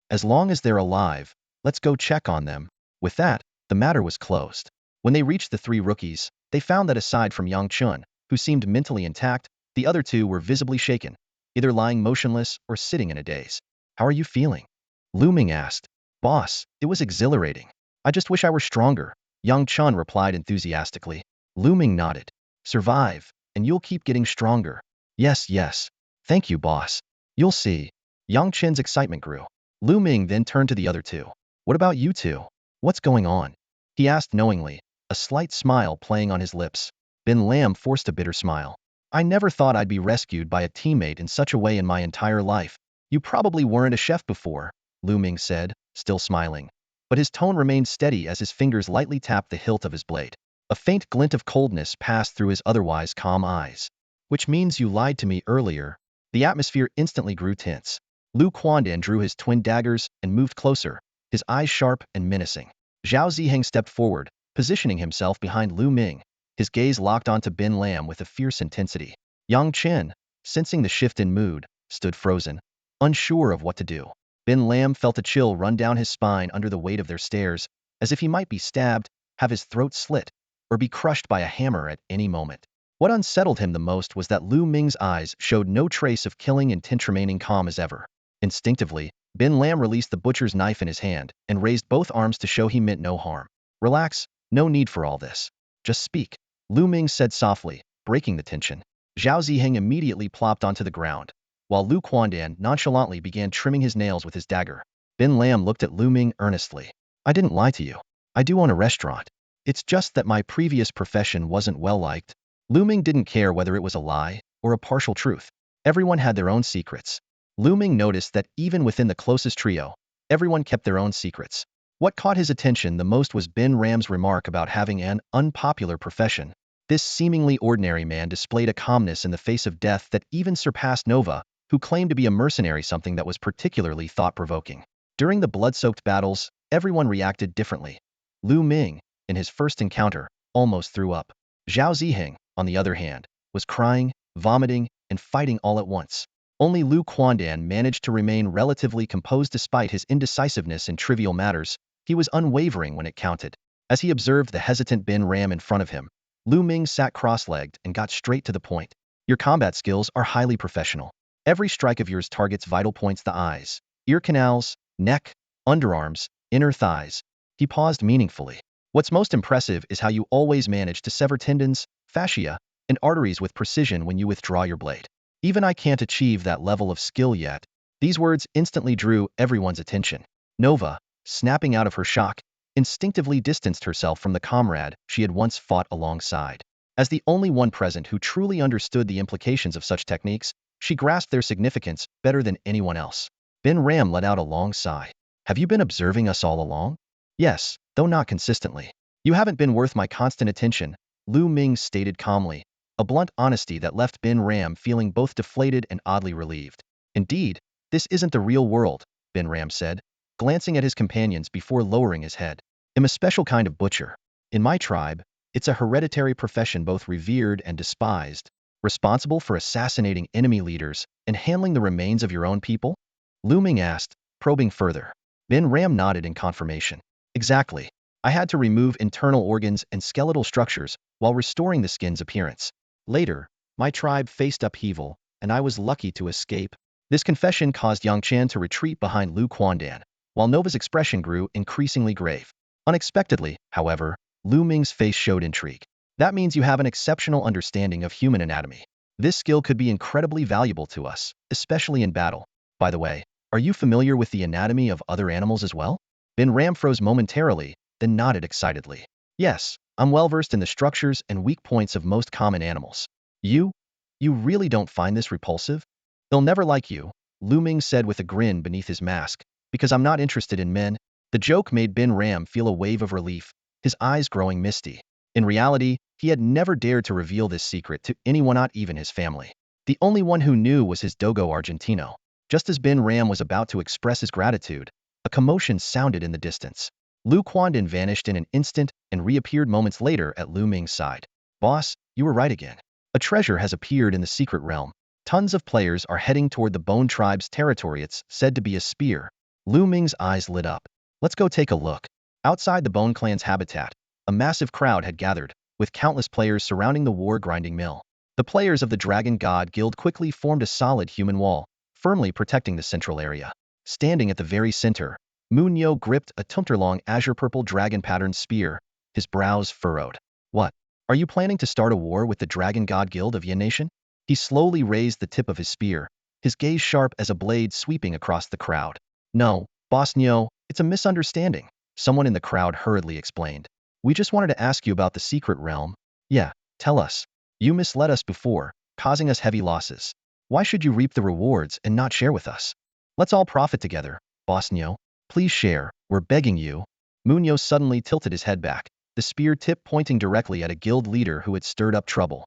As long as they're alive, let's go check on them. With that, the matter was closed. When they reached the three rookies, they found that aside from Yang Chun, who seemed mentally intact, the other two were visibly shaken, either lying motionless or sitting in a daze. How are you feeling? Lu Ming asked. Boss, it was exhilarating. I just wish I were stronger, Yang Chun replied enthusiastically. Lu Ming nodded. Survive, and you'll keep getting stronger. Yes, yes. Thank you, boss. You'll see. Yang Chen's excitement grew. Lu Ming then turned to the other two. What about you two? What's going on? He asked knowingly, a slight smile playing on his lips. Bin Lam forced a bitter smile. I never thought I'd be rescued by a teammate in such a way in my entire life. You probably weren't a chef before, Lu Ming said, still smiling. But his tone remained steady as his fingers lightly tapped the hilt of his blade. A faint glint of coldness passed through his otherwise calm eyes. Which means you lied to me earlier. The atmosphere instantly grew tense. Lu Quandan drew his twin daggers and moved closer, his eyes sharp and menacing. Zhao Ziheng stepped forward, positioning himself behind Lu Ming, his gaze locked onto Bin Lam with a fierce intensity. Yang Chen, sensing the shift in mood, stood frozen, unsure of what to do. Bin Lam felt a chill run down his spine under the weight of their stares, as if he might be stabbed, have his throat slit, or be crushed by a hammer at any moment. What unsettled him the most was that Lu Ming's eyes showed no trace of killing intent, remaining calm as ever. Instinctively, Bin Lam released the butcher's knife in his hand and raised both arms to show he meant no harm. Relax, no need for all this. Just speak, Lu Ming said softly, breaking the tension. Zhao Ziheng immediately plopped onto the ground, while Lu Quandan nonchalantly began trimming his nails with his dagger. Bin Lam looked at Lu Ming earnestly. I didn't lie to you. I do own a restaurant. It's just that my previous profession wasn't well liked. Lu Ming didn't care whether it was a lie or a partial truth. Everyone had their own secrets. Lu Ming noticed that even within the closest trio, everyone kept their own secrets. What caught his attention the most was Bin Ram's remark about having an unpopular profession. This seemingly ordinary man displayed a calmness in the face of death that even surpassed Nova, who claimed to be a mercenary, something that was particularly thought-provoking. During the blood-soaked battles, everyone reacted differently. Lu Ming, in his first encounter, almost threw up. Zhao Ziheng, on the other hand, was crying, vomiting, and fighting all at once. Only Lu Quandan managed to remain relatively composed despite his indecisiveness in trivial matters. He was unwavering when it counted. As he observed the hesitant Bin Ram in front of him, Lu Ming sat cross-legged and got straight to the point. Your combat skills are highly professional. Every strike of yours targets vital points: the eyes, ear canals, neck, underarms, inner thighs. He paused meaningfully. What's most impressive is how you always manage to sever tendons, fascia, and arteries with precision when you withdraw your blade. Even I can't achieve that level of skill yet. These words instantly drew everyone's attention. Nova, snapping out of her shock, instinctively distanced herself from the comrade she had once fought alongside. As the only one present who truly understood the implications of such techniques, she grasped their significance better than anyone else. Bin Ram let out a long sigh. Have you been observing us all along? Yes, though not consistently. You haven't been worth my constant attention, Lu Ming stated calmly, a blunt honesty that left Bin Ram feeling both deflated and oddly relieved. Indeed, This isn't the real world, Ben Ram said, glancing at his companions before lowering his head. I'm a special kind of butcher. In my tribe, it's a hereditary profession both revered and despised, responsible for assassinating enemy leaders and handling the remains of your own people? Lu Ming asked, probing further. Ben Ram nodded in confirmation. Exactly. I had to remove internal organs and skeletal structures while restoring the skin's appearance. Later, my tribe faced upheaval, and I was lucky to escape. This confession caused Yang Qian to retreat behind Lu Quandan, while Nova's expression grew increasingly grave. Unexpectedly, however, Lu Ming's face showed intrigue. That means you have an exceptional understanding of human anatomy. This skill could be incredibly valuable to us, especially in battle. By the way, are you familiar with the anatomy of other animals as well? Ben Ram froze momentarily, then nodded excitedly. Yes, I'm well versed in the structures and weak points of most common animals. You really don't find this repulsive? They'll never like you, Lu Ming said with a grin beneath his mask, because I'm not interested in men. The joke made Ben Ram feel a wave of relief, his eyes growing misty. In reality, he had never dared to reveal this secret to anyone, not even his family. The only one who knew was his dogo Argentino. Just as Ben Ram was about to express his gratitude, a commotion sounded in the distance. Lu Quandan vanished in an instant and reappeared moments later at Lu Ming's side. Boss, you were right again. A treasure has appeared in the secret realm. Tons of players are heading toward the Bone Tribe's territory. It's said to be a spear. Lu Ming's eyes lit up. Let's go take a look. Outside the Bone Clan's habitat, a massive crowd had gathered, with countless players surrounding the war-grinding mill. The players of the Dragon God Guild quickly formed a solid human wall, firmly protecting the central area. Standing at the very center, Munyo gripped a tunterlong azure-purple dragon-patterned spear, his brows furrowed. What? Are you planning to start a war with the Dragon God Guild of Yin Nation? He slowly raised the tip of his spear, his gaze sharp as a blade sweeping across the crowd. No, Boss Nyo, it's a misunderstanding, someone in the crowd hurriedly explained. We just wanted to ask you about the secret realm. Yeah, tell us. You misled us before, causing us heavy losses. Why should you reap the rewards and not share with us? Let's all profit together, Boss Nyo. Please share, we're begging you. Munyo suddenly tilted his head back, the spear tip pointing directly at a guild leader who had stirred up trouble.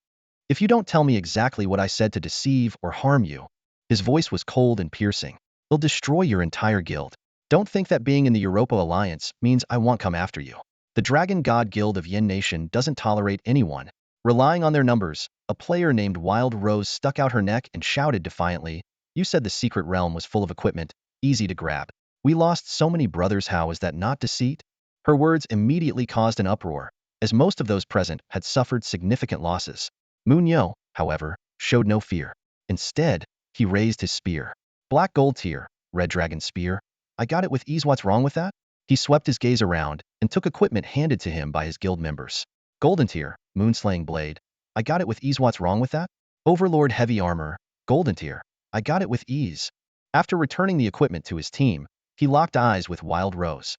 If you don't tell me exactly what I said to deceive or harm you, his voice was cold and piercing, it'll destroy your entire guild. Don't think that being in the Europa Alliance means I won't come after you. The Dragon God Guild of Yin Nation doesn't tolerate anyone. Relying on their numbers, a player named Wild Rose stuck out her neck and shouted defiantly, You said the secret realm was full of equipment, easy to grab. We lost so many brothers, how is that not deceit? Her words immediately caused an uproar, as most of those present had suffered significant losses. Munyo, however, showed no fear. Instead, he raised his spear. Black gold tier, red dragon spear. I got it with ease, what's wrong with that? He swept his gaze around and took equipment handed to him by his guild members. Golden tier, moonslaying blade. I got it with ease, what's wrong with that? Overlord heavy armor, golden tier. I got it with ease. After returning the equipment to his team, he locked eyes with Wild Rose.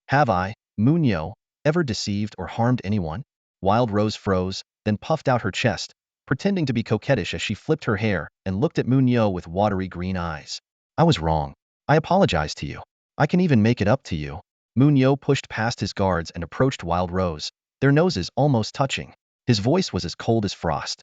Have I, Munyo, ever deceived or harmed anyone? Wild Rose froze, then puffed out her chest, pretending to be coquettish as she flipped her hair and looked at Munyo with watery green eyes. I was wrong. I apologize to you. I can even make it up to you. Munyo pushed past his guards and approached Wild Rose, their noses almost touching. His voice was as cold as frost.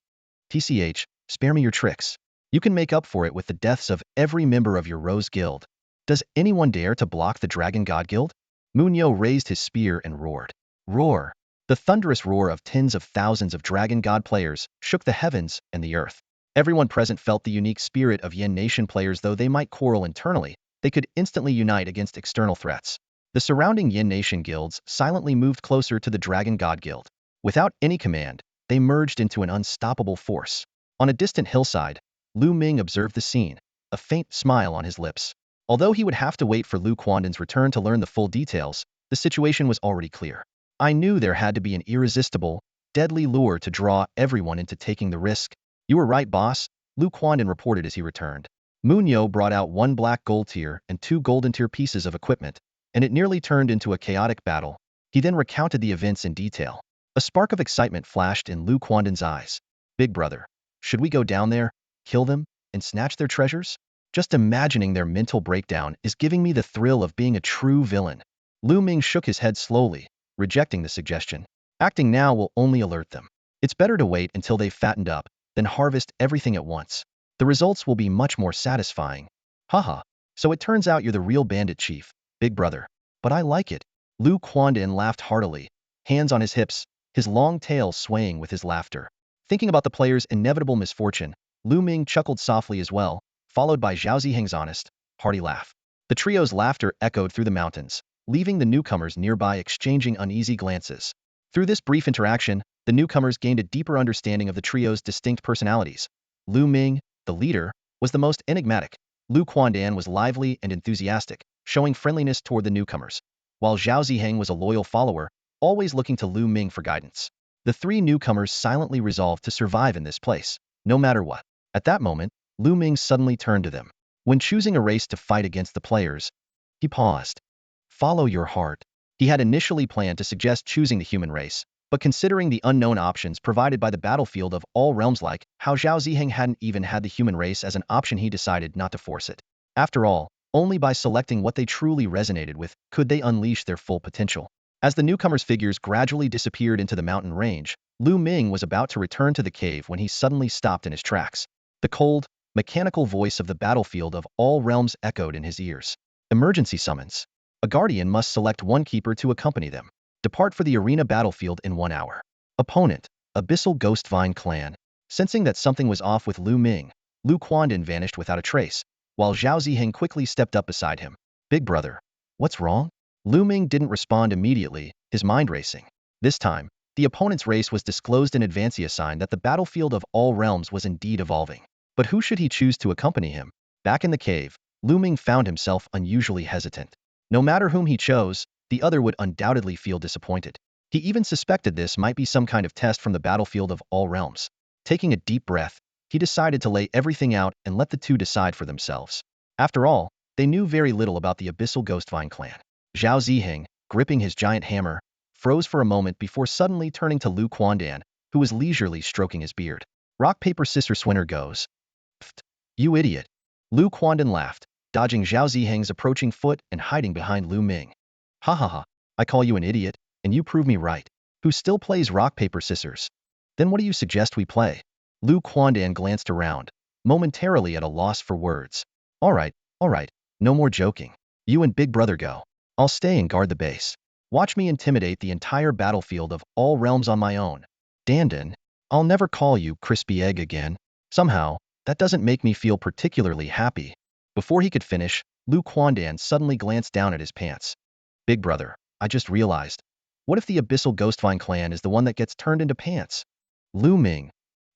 TCH, spare me your tricks. You can make up for it with the deaths of every member of your Rose Guild. Does anyone dare to block the Dragon God Guild? Munyo raised his spear and roared. Roar! The thunderous roar of tens of thousands of Dragon God players shook the heavens and the earth. Everyone present felt the unique spirit of Yin Nation players. Though they might quarrel internally, they could instantly unite against external threats. The surrounding Yin Nation guilds silently moved closer to the Dragon God Guild. Without any command, they merged into an unstoppable force. On a distant hillside, Lu Ming observed the scene, a faint smile on his lips. Although he would have to wait for Lu Quandan's return to learn the full details, the situation was already clear. I knew there had to be an irresistible, deadly lure to draw everyone into taking the risk. You were right, boss, Lu Quandan reported as he returned. Munyo brought out one black gold tier and two golden tier pieces of equipment, and it nearly turned into a chaotic battle. He then recounted the events in detail. A spark of excitement flashed in Lu Quandan's eyes. Big brother, should we go down there, kill them, and snatch their treasures? Just imagining their mental breakdown is giving me the thrill of being a true villain. Lu Ming shook his head slowly, rejecting the suggestion. Acting now will only alert them. It's better to wait until they've fattened up, than harvest everything at once. The results will be much more satisfying. Haha. So it turns out you're the real bandit chief, big brother. But I like it. Lu Quandan laughed heartily, hands on his hips, his long tail swaying with his laughter. Thinking about the player's inevitable misfortune, Lu Ming chuckled softly as well, followed by Zhao Ziheng's honest, hearty laugh. The trio's laughter echoed through the mountains, leaving the newcomers nearby exchanging uneasy glances. Through this brief interaction, the newcomers gained a deeper understanding of the trio's distinct personalities. Lu Ming, the leader, was the most enigmatic. Lu Quandan was lively and enthusiastic, showing friendliness toward the newcomers, while Zhao Ziheng was a loyal follower, always looking to Lu Ming for guidance. The three newcomers silently resolved to survive in this place, no matter what. At that moment, Lu Ming suddenly turned to them. When choosing a race to fight against the players, he paused. Follow your heart. He had initially planned to suggest choosing the human race, but considering the unknown options provided by the battlefield of all realms like how Zhao Ziheng hadn't even had the human race as an option, he decided not to force it. After all, only by selecting what they truly resonated with could they unleash their full potential. As the newcomers' figures gradually disappeared into the mountain range, Lu Ming was about to return to the cave when he suddenly stopped in his tracks. The cold, mechanical voice of the battlefield of all realms echoed in his ears. Emergency summons. A guardian must select one keeper to accompany them. Depart for the arena battlefield in 1 hour. Opponent, Abyssal Ghostvine Clan. Sensing that something was off with Lu Ming, Lu Quandan vanished without a trace, while Zhao Ziheng quickly stepped up beside him. Big brother, what's wrong? Lu Ming didn't respond immediately, his mind racing. This time, the opponent's race was disclosed in advance, a sign that the battlefield of all realms was indeed evolving. But who should he choose to accompany him? Back in the cave, Lu Ming found himself unusually hesitant. No matter whom he chose, the other would undoubtedly feel disappointed. He even suspected this might be some kind of test from the battlefield of all realms. Taking a deep breath, he decided to lay everything out and let the two decide for themselves. After all, they knew very little about the Abyssal Ghostvine clan. Zhao Ziheng, gripping his giant hammer, froze for a moment before suddenly turning to Lu Quandan, who was leisurely stroking his beard. Rock, paper, scissors, winner goes. Pfft, you idiot. Lu Quandan laughed, dodging Zhao Ziheng's approaching foot and hiding behind Lu Ming. Ha ha ha, I call you an idiot, and you prove me right. Who still plays rock, paper, scissors? Then what do you suggest we play? Lu Quandan glanced around, momentarily at a loss for words. All right, no more joking. You and Big Brother go. I'll stay and guard the base. Watch me intimidate the entire battlefield of all realms on my own. Dandan, I'll never call you Crispy Egg again. Somehow, that doesn't make me feel particularly happy. Before he could finish, Lu Quandan suddenly glanced down at his pants. Big brother, I just realized. What if the Abyssal Ghostvine clan is the one that gets turned into pants? Lu Ming.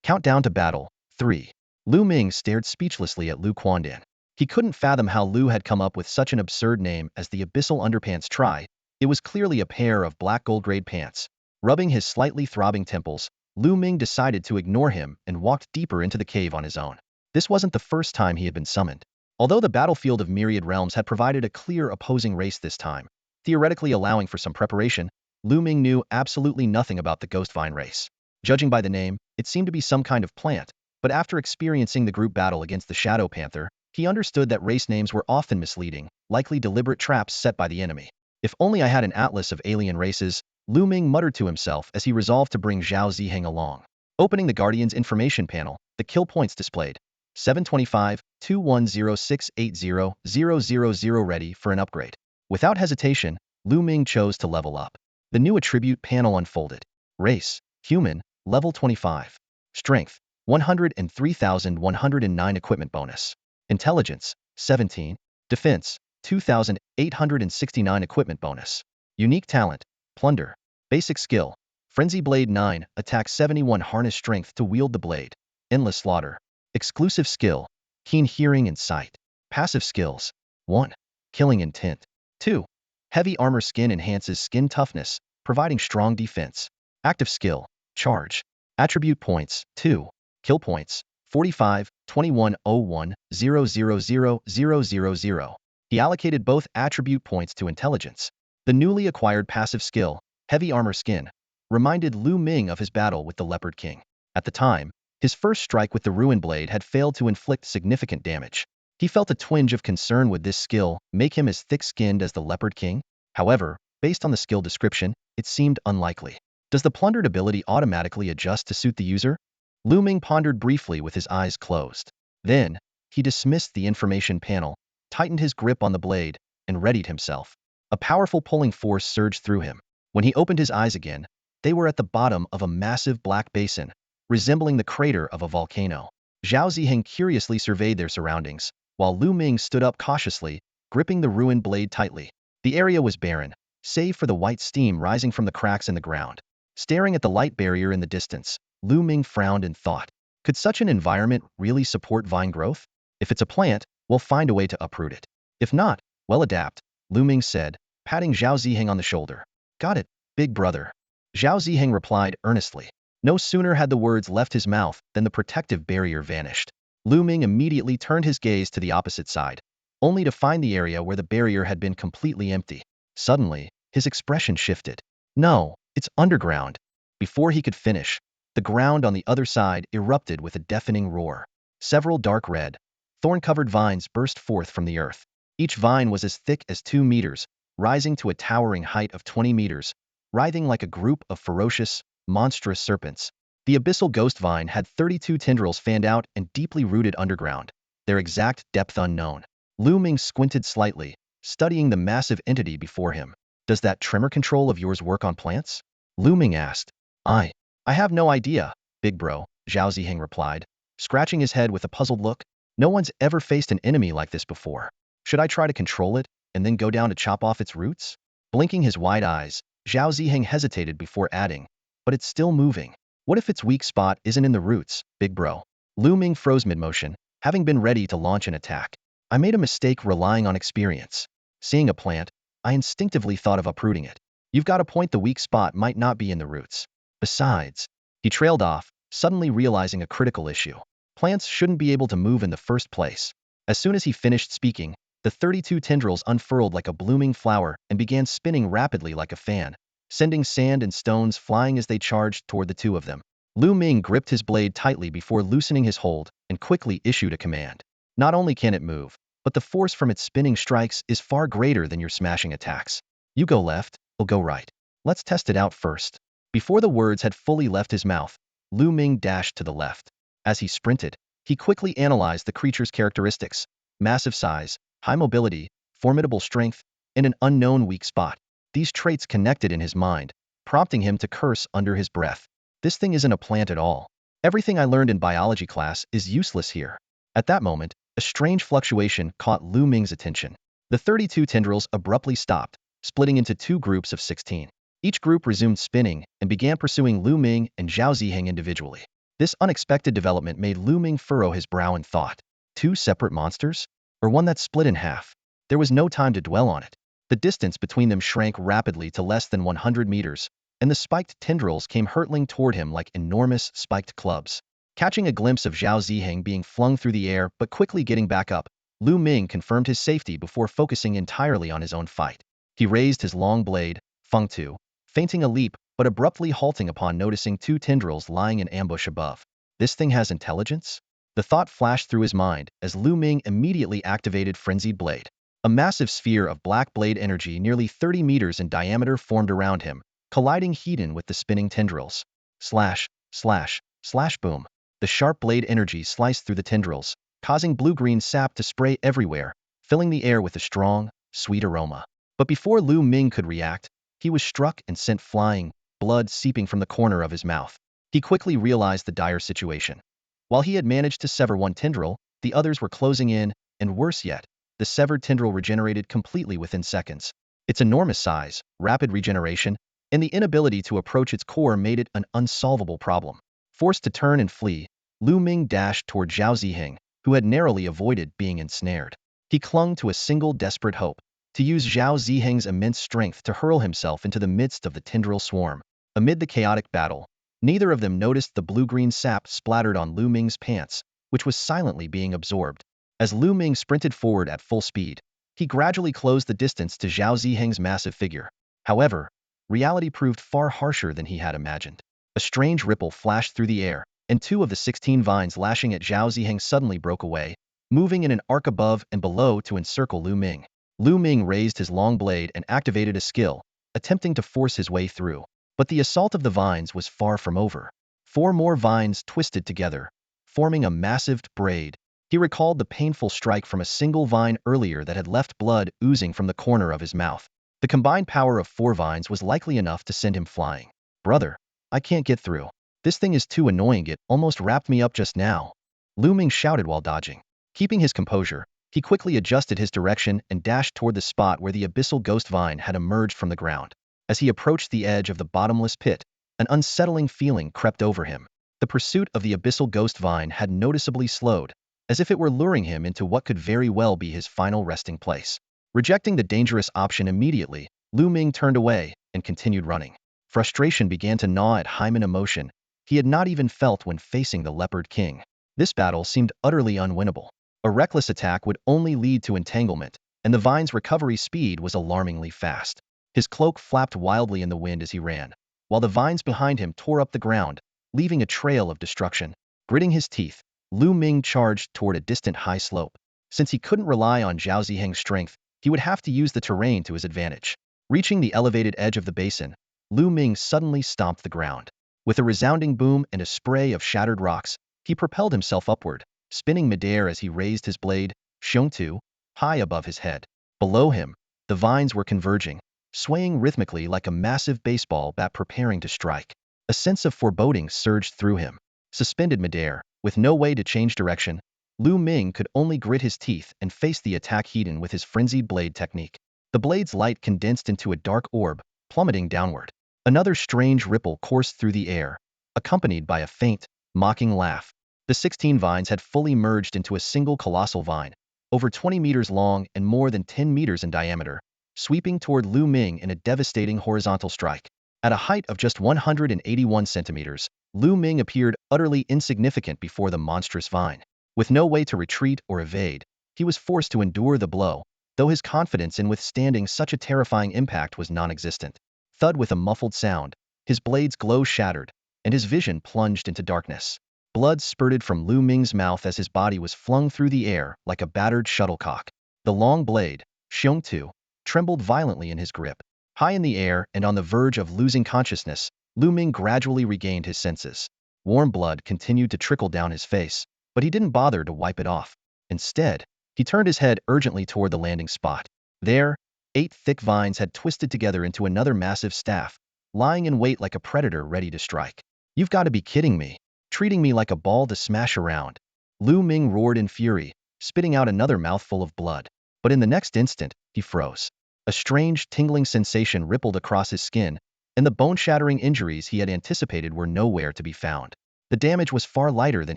Countdown to battle. 3. Lu Ming stared speechlessly at Lu Quandan. He couldn't fathom how Lu had come up with such an absurd name as the Abyssal Underpants Try. It was clearly a pair of black gold-grade pants. Rubbing his slightly throbbing temples, Lu Ming decided to ignore him and walked deeper into the cave on his own. This wasn't the first time he had been summoned. Although the battlefield of myriad realms had provided a clear opposing race this time, theoretically allowing for some preparation, Lu Ming knew absolutely nothing about the Ghostvine race. Judging by the name, it seemed to be some kind of plant, but after experiencing the group battle against the Shadow Panther, he understood that race names were often misleading, likely deliberate traps set by the enemy. If only I had an atlas of alien races, Lu Ming muttered to himself as he resolved to bring Zhao Ziheng along. Opening the Guardian's information panel, the kill points displayed. 725, 210680, ready for an upgrade. Without hesitation, Lu Ming chose to level up. The new attribute panel unfolded. Race, human, level 25. Strength, 103,109 equipment bonus. Intelligence, 17. Defense, 2,869 equipment bonus. Unique talent, plunder. Basic skill, Frenzy Blade 9, attack 71, harness strength to wield the blade. Endless slaughter. Exclusive skill, keen hearing and sight. Passive skills, 1. Killing intent. 2. Heavy armor skin enhances skin toughness, providing strong defense. Active skill, charge. Attribute points, 2. Kill points, 45, 2101, 000,000. He allocated both attribute points to intelligence. The newly acquired passive skill, Heavy Armor Skin, reminded Lu Ming of his battle with the Leopard King. At the time, his first strike with the Ruin Blade had failed to inflict significant damage. He felt a twinge of concern. Would this skill make him as thick-skinned as the Leopard King? However, based on the skill description, it seemed unlikely. Does the plundered ability automatically adjust to suit the user? Lu Ming pondered briefly with his eyes closed. Then, he dismissed the information panel, tightened his grip on the blade, and readied himself. A powerful pulling force surged through him. When he opened his eyes again, they were at the bottom of a massive black basin, resembling the crater of a volcano. Zhao Ziheng curiously surveyed their surroundings, while Lu Ming stood up cautiously, gripping the ruined blade tightly. The area was barren, save for the white steam rising from the cracks in the ground. Staring at the light barrier in the distance, Lu Ming frowned in thought. Could such an environment really support vine growth? If it's a plant, we'll find a way to uproot it. If not, we'll adapt, Lu Ming said, patting Zhao Ziheng on the shoulder. Got it, big brother. Zhao Ziheng replied earnestly. No sooner had the words left his mouth than the protective barrier vanished. Lu Ming immediately turned his gaze to the opposite side, only to find the area where the barrier had been completely empty. Suddenly, his expression shifted. No, it's underground. Before he could finish, the ground on the other side erupted with a deafening roar. Several dark red, thorn-covered vines burst forth from the earth. Each vine was as thick as 2 meters, rising to a towering height of 20 meters, writhing like a group of ferocious, monstrous serpents. The abyssal ghost vine had 32 tendrils fanned out and deeply rooted underground, their exact depth unknown. Lu Ming squinted slightly, studying the massive entity before him. Does that tremor control of yours work on plants? Lu Ming asked. I have no idea, big bro, Zhao Ziheng replied, scratching his head with a puzzled look. No one's ever faced an enemy like this before. Should I try to control it, and then go down to chop off its roots? Blinking his wide eyes, Zhao Ziheng hesitated before adding, but it's still moving. What if its weak spot isn't in the roots, big bro? Lu Ming froze mid-motion, having been ready to launch an attack. I made a mistake relying on experience. Seeing a plant, I instinctively thought of uprooting it. You've got a point, the weak spot might not be in the roots. Besides, he trailed off, suddenly realizing a critical issue. Plants shouldn't be able to move in the first place. As soon as he finished speaking, the 32 tendrils unfurled like a blooming flower and began spinning rapidly like a fan, sending sand and stones flying as they charged toward the two of them. Lu Ming gripped his blade tightly before loosening his hold and quickly issued a command. Not only can it move, but the force from its spinning strikes is far greater than your smashing attacks. You go left, I'll go right. Let's test it out first. Before the words had fully left his mouth, Lu Ming dashed to the left. As he sprinted, he quickly analyzed the creature's characteristics: massive size, high mobility, formidable strength, and an unknown weak spot. These traits connected in his mind, prompting him to curse under his breath. This thing isn't a plant at all. Everything I learned in biology class is useless here. At that moment, a strange fluctuation caught Lu Ming's attention. The 32 tendrils abruptly stopped, splitting into 2 groups of 16. Each group resumed spinning and began pursuing Lu Ming and Zhao Ziheng individually. This unexpected development made Lu Ming furrow his brow in thought. 2 separate monsters? Or one that split in half? There was no time to dwell on it. The distance between them shrank rapidly to less than 100 meters, and the spiked tendrils came hurtling toward him like enormous spiked clubs. Catching a glimpse of Zhao Ziheng being flung through the air but quickly getting back up, Lu Ming confirmed his safety before focusing entirely on his own fight. He raised his long blade, Feng Tu, feinting a leap but abruptly halting upon noticing 2 tendrils lying in ambush above. This thing has intelligence? The thought flashed through his mind as Lu Ming immediately activated Frenzied Blade. A massive sphere of black blade energy nearly 30 meters in diameter formed around him, colliding head-on with the spinning tendrils. Slash, slash, slash boom. The sharp blade energy sliced through the tendrils, causing blue-green sap to spray everywhere, filling the air with a strong, sweet aroma. But before Lu Ming could react, he was struck and sent flying, blood seeping from the corner of his mouth. He quickly realized the dire situation. While he had managed to sever one tendril, the others were closing in, and worse yet, the severed tendril regenerated completely within seconds. Its enormous size, rapid regeneration, and the inability to approach its core made it an unsolvable problem. Forced to turn and flee, Lu Ming dashed toward Zhao Ziheng, who had narrowly avoided being ensnared. He clung to a single desperate hope: to use Zhao Ziheng's immense strength to hurl himself into the midst of the tendril swarm. Amid the chaotic battle, neither of them noticed the blue-green sap splattered on Lu Ming's pants, which was silently being absorbed. As Lu Ming sprinted forward at full speed, he gradually closed the distance to Zhao Ziheng's massive figure. However, reality proved far harsher than he had imagined. A strange ripple flashed through the air, and 2 of the 16 vines lashing at Zhao Ziheng suddenly broke away, moving in an arc above and below to encircle Lu Ming. Lu Ming raised his long blade and activated a skill, attempting to force his way through. But the assault of the vines was far from over. 4 more vines twisted together, forming a massive braid, He recalled the painful strike from a single vine earlier that had left blood oozing from the corner of his mouth. The combined power of 4 vines was likely enough to send him flying. Brother, I can't get through. This thing is too annoying, it almost wrapped me up just now. Lu Ming shouted while dodging. Keeping his composure, he quickly adjusted his direction and dashed toward the spot where the abyssal ghost vine had emerged from the ground. As he approached the edge of the bottomless pit, an unsettling feeling crept over him. The pursuit of the abyssal ghost vine had noticeably slowed, as if it were luring him into what could very well be his final resting place. Rejecting the dangerous option immediately, Lu Ming turned away and continued running. Frustration began to gnaw at Hyman, emotion he had not even felt when facing the Leopard King. This battle seemed utterly unwinnable. A reckless attack would only lead to entanglement, and the vine's recovery speed was alarmingly fast. His cloak flapped wildly in the wind as he ran, while the vines behind him tore up the ground, leaving a trail of destruction. Gritting his teeth, Lu Ming charged toward a distant high slope. Since he couldn't rely on Zhao Ziheng's strength, he would have to use the terrain to his advantage. Reaching the elevated edge of the basin, Lu Ming suddenly stomped the ground. With a resounding boom and a spray of shattered rocks, he propelled himself upward, spinning midair as he raised his blade, Xiongtu, high above his head. Below him, the vines were converging, swaying rhythmically like a massive baseball bat preparing to strike. A sense of foreboding surged through him. Suspended midair, with no way to change direction, Lu Ming could only grit his teeth and face the attack head-on with his frenzied blade technique. The blade's light condensed into a dark orb, plummeting downward. Another strange ripple coursed through the air, accompanied by a faint, mocking laugh. The 16 vines had fully merged into a single colossal vine, over 20 meters long and more than 10 meters in diameter, sweeping toward Lu Ming in a devastating horizontal strike. At a height of just 181 centimeters, Lu Ming appeared utterly insignificant before the monstrous vine. With no way to retreat or evade, he was forced to endure the blow, though his confidence in withstanding such a terrifying impact was non-existent. Thud with a muffled sound, his blade's glow shattered, and his vision plunged into darkness. Blood spurted from Lu Ming's mouth as his body was flung through the air like a battered shuttlecock. The long blade, Xiongtu, trembled violently in his grip. High in the air and on the verge of losing consciousness, Lu Ming gradually regained his senses. Warm blood continued to trickle down his face, but he didn't bother to wipe it off. Instead, he turned his head urgently toward the landing spot. There, 8 thick vines had twisted together into another massive staff, lying in wait like a predator ready to strike. "You've got to be kidding me. Treating me like a ball to smash around." Lu Ming roared in fury, spitting out another mouthful of blood. But in the next instant, he froze. A strange, tingling sensation rippled across his skin, and the bone-shattering injuries he had anticipated were nowhere to be found. The damage was far lighter than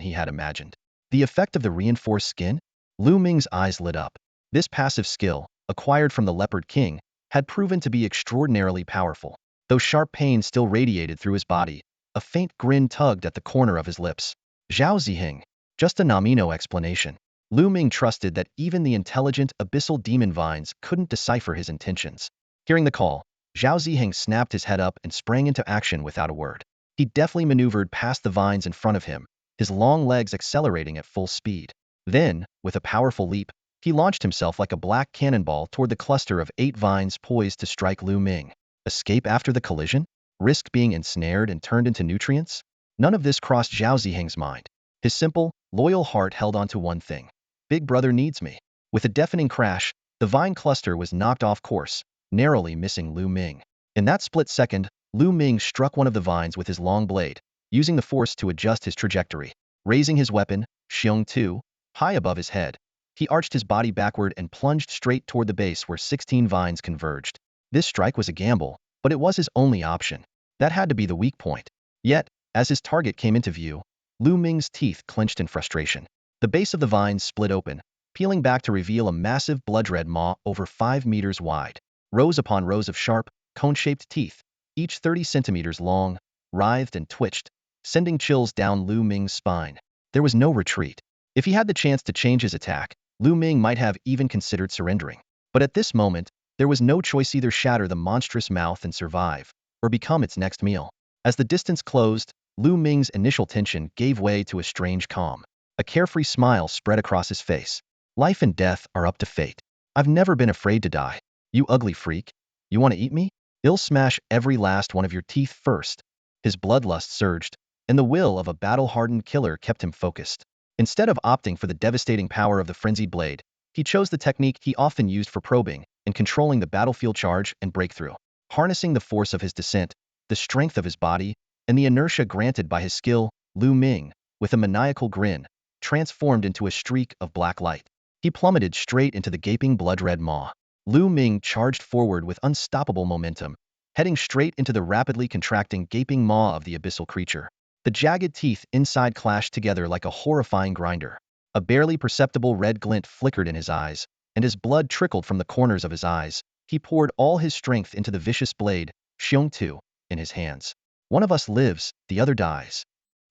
he had imagined. The effect of the reinforced skin? Lu Ming's eyes lit up. This passive skill, acquired from the Leopard King, had proven to be extraordinarily powerful. Though sharp pain still radiated through his body, a faint grin tugged at the corner of his lips. Zhao Ziheng. Just a nominal explanation. Lu Ming trusted that even the intelligent abyssal demon vines couldn't decipher his intentions. Hearing the call, Zhao Ziheng snapped his head up and sprang into action without a word. He deftly maneuvered past the vines in front of him, his long legs accelerating at full speed. Then, with a powerful leap, he launched himself like a black cannonball toward the cluster of 8 vines poised to strike Lu Ming. Escape after the collision? Risk being ensnared and turned into nutrients? None of this crossed Zhao Ziheng's mind. His simple, loyal heart held on to one thing. Big brother needs me. With a deafening crash, the vine cluster was knocked off course, narrowly missing Lu Ming. In that split second, Lu Ming struck one of the vines with his long blade, using the force to adjust his trajectory. Raising his weapon, Xiongtu, high above his head, he arched his body backward and plunged straight toward the base where 16 vines converged. This strike was a gamble, but it was his only option. That had to be the weak point. Yet, as his target came into view, Lu Ming's teeth clenched in frustration. The base of the vines split open, peeling back to reveal a massive blood-red maw over 5 meters wide. Rows upon rows of sharp, cone-shaped teeth, each 30 centimeters long, writhed and twitched, sending chills down Lu Ming's spine. There was no retreat. If he had the chance to change his attack, Lu Ming might have even considered surrendering. But at this moment, there was no choice: either shatter the monstrous mouth and survive, or become its next meal. As the distance closed, Lu Ming's initial tension gave way to a strange calm. A carefree smile spread across his face. Life and death are up to fate. I've never been afraid to die. You ugly freak. You want to eat me? I'll smash every last one of your teeth first. His bloodlust surged, and the will of a battle-hardened killer kept him focused. Instead of opting for the devastating power of the frenzied blade, he chose the technique he often used for probing and controlling the battlefield charge and breakthrough. Harnessing the force of his descent, the strength of his body, and the inertia granted by his skill, Lu Ming, with a maniacal grin, transformed into a streak of black light. He plummeted straight into the gaping blood-red maw. Lu Ming charged forward with unstoppable momentum, heading straight into the rapidly contracting gaping maw of the abyssal creature. The jagged teeth inside clashed together like a horrifying grinder. A barely perceptible red glint flickered in his eyes, and as blood trickled from the corners of his eyes, he poured all his strength into the vicious blade, Xiong in his hands. One of us lives, the other dies.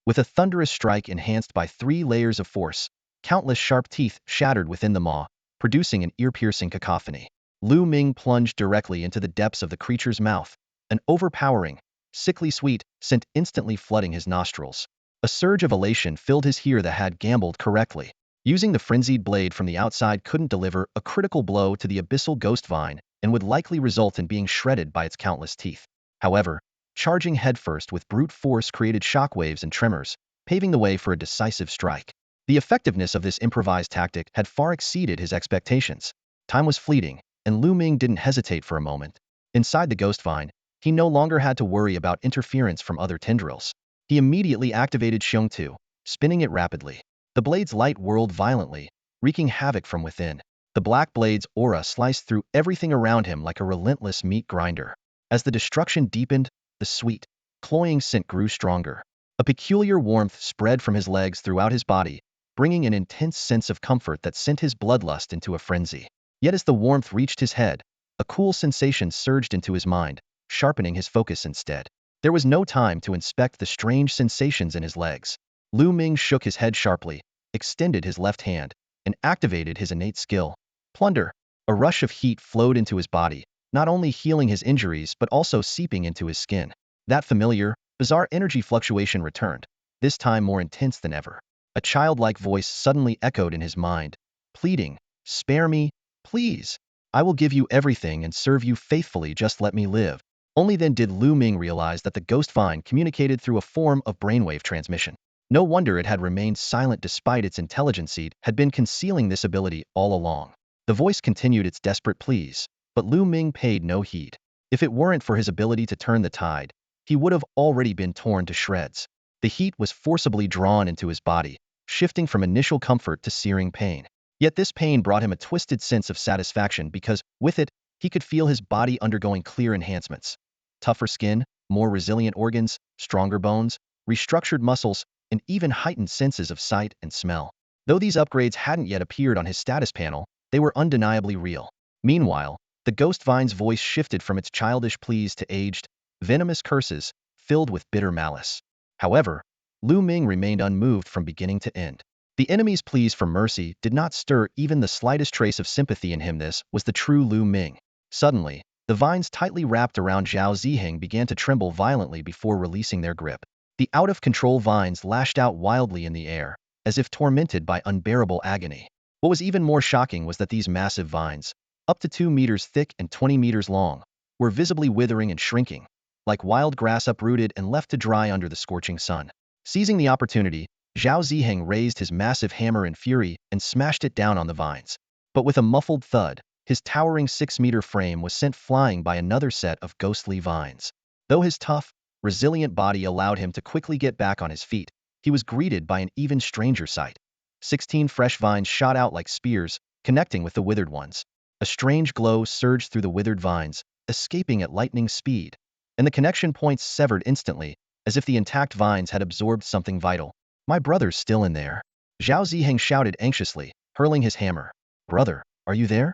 With a thunderous strike enhanced by 3 layers of force, countless sharp teeth shattered within the maw, producing an ear-piercing cacophony. Lu Ming plunged directly into the depths of the creature's mouth, an overpowering, sickly sweet scent instantly flooding his nostrils. A surge of elation filled his ear that had gambled correctly. Using the frenzied blade from the outside couldn't deliver a critical blow to the abyssal ghost vine and would likely result in being shredded by its countless teeth. However, charging headfirst with brute force created shockwaves and tremors, paving the way for a decisive strike. The effectiveness of this improvised tactic had far exceeded his expectations. Time was fleeting, and Lu Ming didn't hesitate for a moment. Inside the ghost vine, he no longer had to worry about interference from other tendrils. He immediately activated Xiong, spinning it rapidly. The blade's light whirled violently, wreaking havoc from within. The black blade's aura sliced through everything around him like a relentless meat grinder. As the destruction deepened, the sweet, cloying scent grew stronger. A peculiar warmth spread from his legs throughout his body, bringing an intense sense of comfort that sent his bloodlust into a frenzy. Yet as the warmth reached his head, a cool sensation surged into his mind, sharpening his focus instead. There was no time to inspect the strange sensations in his legs. Lu Ming shook his head sharply, extended his left hand, and activated his innate skill, plunder. A rush of heat flowed into his body, not only healing his injuries but also seeping into his skin. That familiar, bizarre energy fluctuation returned, this time more intense than ever. A childlike voice suddenly echoed in his mind, pleading, "Spare me, please. I will give you everything and serve you faithfully, just let me live." Only then did Lu Ming realize that the ghost vine communicated through a form of brainwave transmission. No wonder it had remained silent despite its intelligence. It had been concealing this ability all along. The voice continued its desperate pleas, but Lu Ming paid no heed. If it weren't for his ability to turn the tide, he would have already been torn to shreds. The heat was forcibly drawn into his body, shifting from initial comfort to searing pain. Yet this pain brought him a twisted sense of satisfaction because, with it, he could feel his body undergoing clear enhancements. Tougher skin, more resilient organs, stronger bones, restructured muscles, and even heightened senses of sight and smell. Though these upgrades hadn't yet appeared on his status panel, they were undeniably real. Meanwhile, the ghost vine's voice shifted from its childish pleas to aged, venomous curses, filled with bitter malice. However, Lu Ming remained unmoved from beginning to end. The enemy's pleas for mercy did not stir even the slightest trace of sympathy in him. This was the true Lu Ming. Suddenly, the vines tightly wrapped around Zhao Ziheng began to tremble violently before releasing their grip. The out-of-control vines lashed out wildly in the air, as if tormented by unbearable agony. What was even more shocking was that these massive vines, up to 2 meters thick and 20 meters long, were visibly withering and shrinking, like wild grass uprooted and left to dry under the scorching sun. Seizing the opportunity, Zhao Ziheng raised his massive hammer in fury and smashed it down on the vines. But with a muffled thud, his towering 6-meter frame was sent flying by another set of ghostly vines. Though his tough, resilient body allowed him to quickly get back on his feet, he was greeted by an even stranger sight. 16 fresh vines shot out like spears, connecting with the withered ones. A strange glow surged through the withered vines, escaping at lightning speed, and the connection points severed instantly, as if the intact vines had absorbed something vital. "My brother's still in there," Zhao Ziheng shouted anxiously, hurling his hammer. "Brother, are you there?"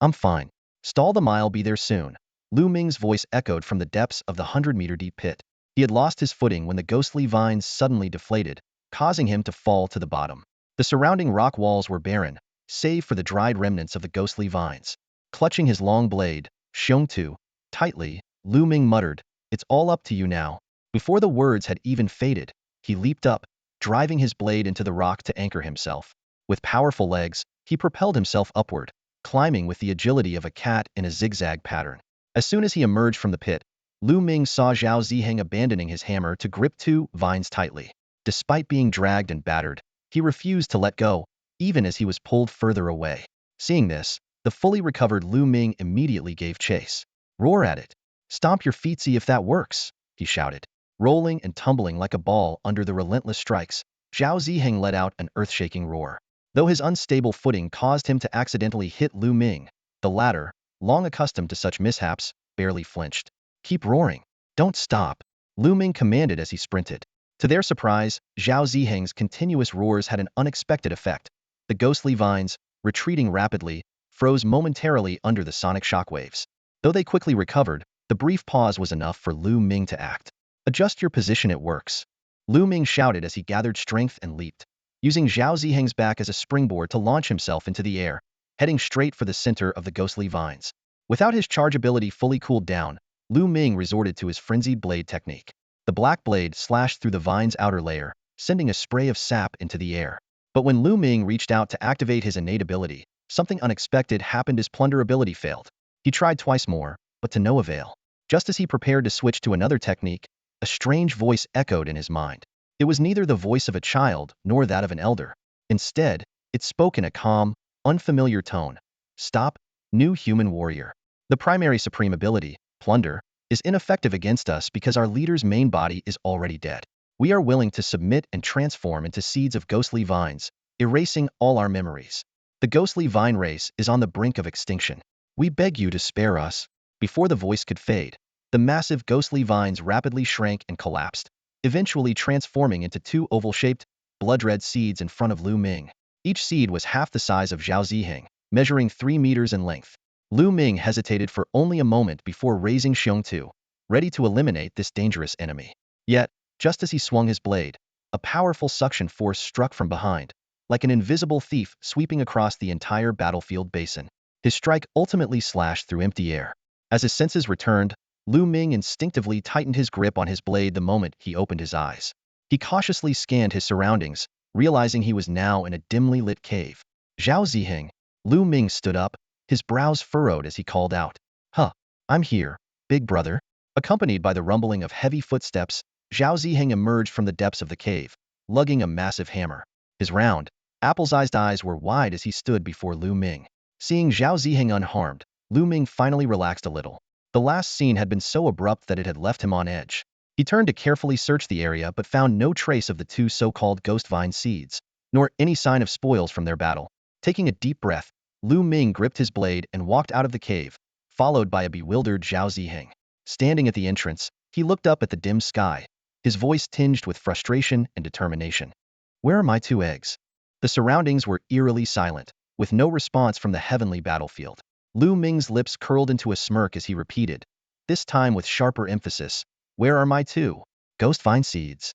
"I'm fine. Stall them, I'll be there soon." Lu Ming's voice echoed from the depths of the 100-meter deep pit. He had lost his footing when the ghostly vines suddenly deflated, causing him to fall to the bottom. The surrounding rock walls were barren, save for the dried remnants of the ghostly vines. Clutching his long blade, Xiong tightly, Lu Ming muttered, "It's all up to you now." Before the words had even faded, he leaped up, driving his blade into the rock to anchor himself. With powerful legs, he propelled himself upward, climbing with the agility of a cat in a zigzag pattern. As soon as he emerged from the pit, Lu Ming saw Zhao Ziheng abandoning his hammer to grip 2 vines tightly. Despite being dragged and battered, He refused to let go, even as he was pulled further away. Seeing this, the fully recovered Lu Ming immediately gave chase. Roar at it. Stomp your feet, see if that works, he shouted. Rolling and tumbling like a ball under the relentless strikes, Zhao Ziheng let out an earth-shaking roar. Though his unstable footing caused him to accidentally hit Lu Ming, the latter, long accustomed to such mishaps, barely flinched. Keep roaring. Don't stop, Lu Ming commanded as he sprinted. To their surprise, Zhao Ziheng's continuous roars had an unexpected effect. The ghostly vines, retreating rapidly, froze momentarily under the sonic shockwaves. Though they quickly recovered, the brief pause was enough for Lu Ming to act. Adjust your position, it works, Lu Ming shouted as he gathered strength and leaped, using Zhao Ziheng's back as a springboard to launch himself into the air, heading straight for the center of the ghostly vines. Without his charge ability fully cooled down, Lu Ming resorted to his frenzied blade technique. The black blade slashed through the vine's outer layer, sending a spray of sap into the air. But when Lu Ming reached out to activate his innate ability, something unexpected happened. His plunder ability failed. He tried twice more, but to no avail. Just as he prepared to switch to another technique, a strange voice echoed in his mind. It was neither the voice of a child nor that of an elder. Instead, it spoke in a calm, unfamiliar tone. Stop, new human warrior. The primary supreme ability, plunder, is ineffective against us because our leader's main body is already dead. We are willing to submit and transform into seeds of ghostly vines, erasing all our memories. The ghostly vine race is on the brink of extinction. We beg you to spare us. Before the voice could fade, the massive ghostly vines rapidly shrank and collapsed, eventually transforming into two oval-shaped, blood-red seeds in front of Lu Ming. Each seed was half the size of Zhao Ziheng, measuring 3 meters in length. Lu Ming hesitated for only a moment before raising Xiongtu, ready to eliminate this dangerous enemy. Yet, just as he swung his blade, a powerful suction force struck from behind, like an invisible thief sweeping across the entire battlefield basin. His strike ultimately slashed through empty air. As his senses returned, Lu Ming instinctively tightened his grip on his blade the moment he opened his eyes. He cautiously scanned his surroundings, realizing he was now in a dimly lit cave. Zhao Ziheng. Lu Ming stood up, his brows furrowed as he called out. Huh, I'm here, big brother. Accompanied by the rumbling of heavy footsteps, Zhao Ziheng emerged from the depths of the cave, lugging a massive hammer. His round, apple-sized eyes were wide as he stood before Lu Ming. Seeing Zhao Ziheng unharmed, Lu Ming finally relaxed a little. The last scene had been so abrupt that it had left him on edge. He turned to carefully search the area but found no trace of the two so-called ghost vine seeds, nor any sign of spoils from their battle. Taking a deep breath, Lu Ming gripped his blade and walked out of the cave, followed by a bewildered Zhao Ziheng. Standing at the entrance, he looked up at the dim sky, his voice tinged with frustration and determination. Where are my 2 eggs? The surroundings were eerily silent, with no response from the heavenly battlefield. Lu Ming's lips curled into a smirk as he repeated, this time with sharper emphasis, where are my 2 ghost vine seeds?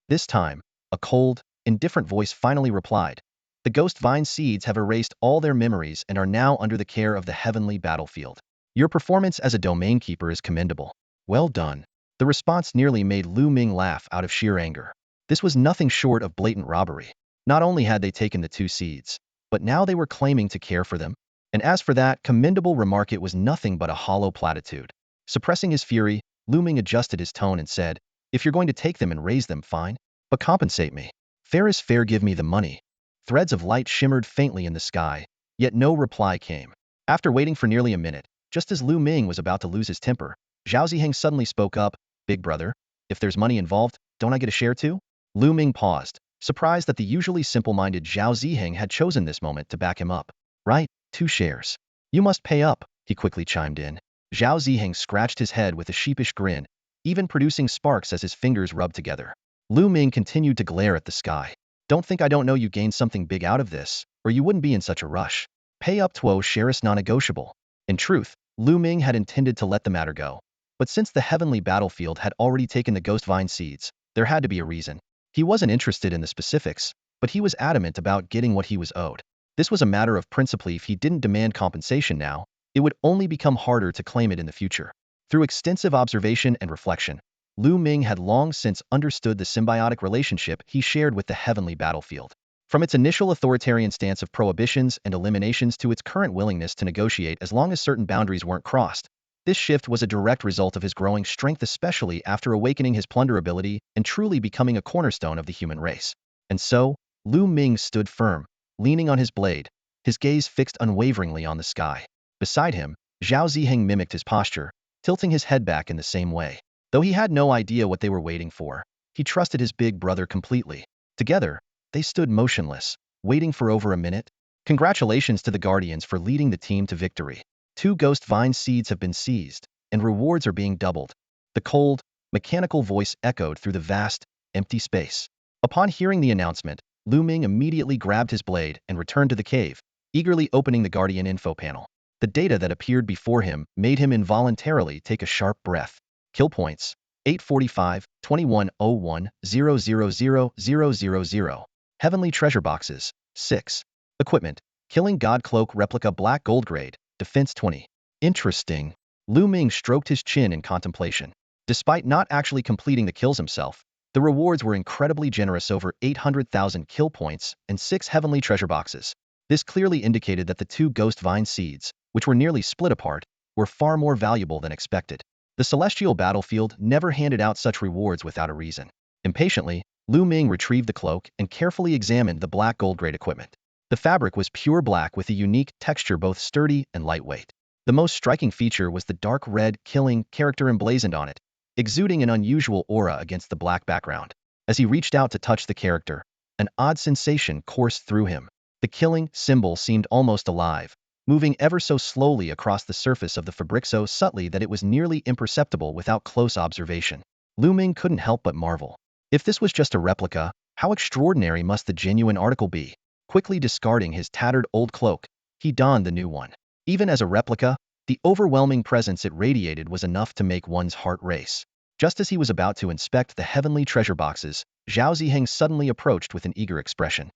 This time, a cold, indifferent voice finally replied, the ghost vine seeds have erased all their memories and are now under the care of the heavenly battlefield. Your performance as a domain keeper is commendable. Well done. The response nearly made Lu Ming laugh out of sheer anger. This was nothing short of blatant robbery. Not only had they taken the 2 seeds, but now they were claiming to care for them. And as for that commendable remark, it was nothing but a hollow platitude. Suppressing his fury, Lu Ming adjusted his tone and said, if you're going to take them and raise them, fine. But compensate me. Fair is fair, give me the money. Threads of light shimmered faintly in the sky, yet no reply came. After waiting for nearly a minute, just as Lu Ming was about to lose his temper, Zhao Ziheng suddenly spoke up, big brother, if there's money involved, don't I get a share too? Lu Ming paused, surprised that the usually simple-minded Zhao Ziheng had chosen this moment to back him up. Right, 2 shares. You must pay up, he quickly chimed in. Zhao Ziheng scratched his head with a sheepish grin, even producing sparks as his fingers rubbed together. Lu Ming continued to glare at the sky. Don't think I don't know you gained something big out of this, or you wouldn't be in such a rush. Pay up 2 shares non-negotiable. In truth, Lu Ming had intended to let the matter go. But since the heavenly battlefield had already taken the ghost vine seeds, there had to be a reason. He wasn't interested in the specifics, but he was adamant about getting what he was owed. This was a matter of principle. If he didn't demand compensation now, it would only become harder to claim it in the future. Through extensive observation and reflection, Lu Ming had long since understood the symbiotic relationship he shared with the heavenly battlefield. From its initial authoritarian stance of prohibitions and eliminations to its current willingness to negotiate as long as certain boundaries weren't crossed, this shift was a direct result of his growing strength, especially after awakening his plunder ability and truly becoming a cornerstone of the human race. And so, Lu Ming stood firm, leaning on his blade, his gaze fixed unwaveringly on the sky. Beside him, Zhao Ziheng mimicked his posture, tilting his head back in the same way. Though he had no idea what they were waiting for, he trusted his big brother completely. Together, they stood motionless, waiting for over a minute. Congratulations to the Guardians for leading the team to victory. 2 ghost vine seeds have been seized, and rewards are being doubled. The cold, mechanical voice echoed through the vast, empty space. Upon hearing the announcement, Lu Ming immediately grabbed his blade and returned to the cave, eagerly opening the Guardian info panel. The data that appeared before him made him involuntarily take a sharp breath. Kill points: 845, 2101, 000. Heavenly treasure boxes: 6. Equipment: Killing God Cloak Replica Black Gold Grade, Defense 20. Interesting. Lu Ming stroked his chin in contemplation. Despite not actually completing the kills himself, the rewards were incredibly generous, over 800,000 kill points and 6 heavenly treasure boxes. This clearly indicated that the 2 ghost vine seeds, which were nearly split apart, were far more valuable than expected. The celestial battlefield never handed out such rewards without a reason. Impatiently, Lu Ming retrieved the cloak and carefully examined the black gold grade equipment. The fabric was pure black with a unique texture, both sturdy and lightweight. The most striking feature was the dark red killing character emblazoned on it, exuding an unusual aura against the black background. As he reached out to touch the character, an odd sensation coursed through him. The killing symbol seemed almost alive, moving ever so slowly across the surface of the fabric, so subtly that it was nearly imperceptible without close observation. Lu Ming couldn't help but marvel. If this was just a replica, how extraordinary must the genuine article be? Quickly discarding his tattered old cloak, he donned the new one. Even as a replica, the overwhelming presence it radiated was enough to make one's heart race. Just as he was about to inspect the heavenly treasure boxes, Zhao Ziheng suddenly approached with an eager expression.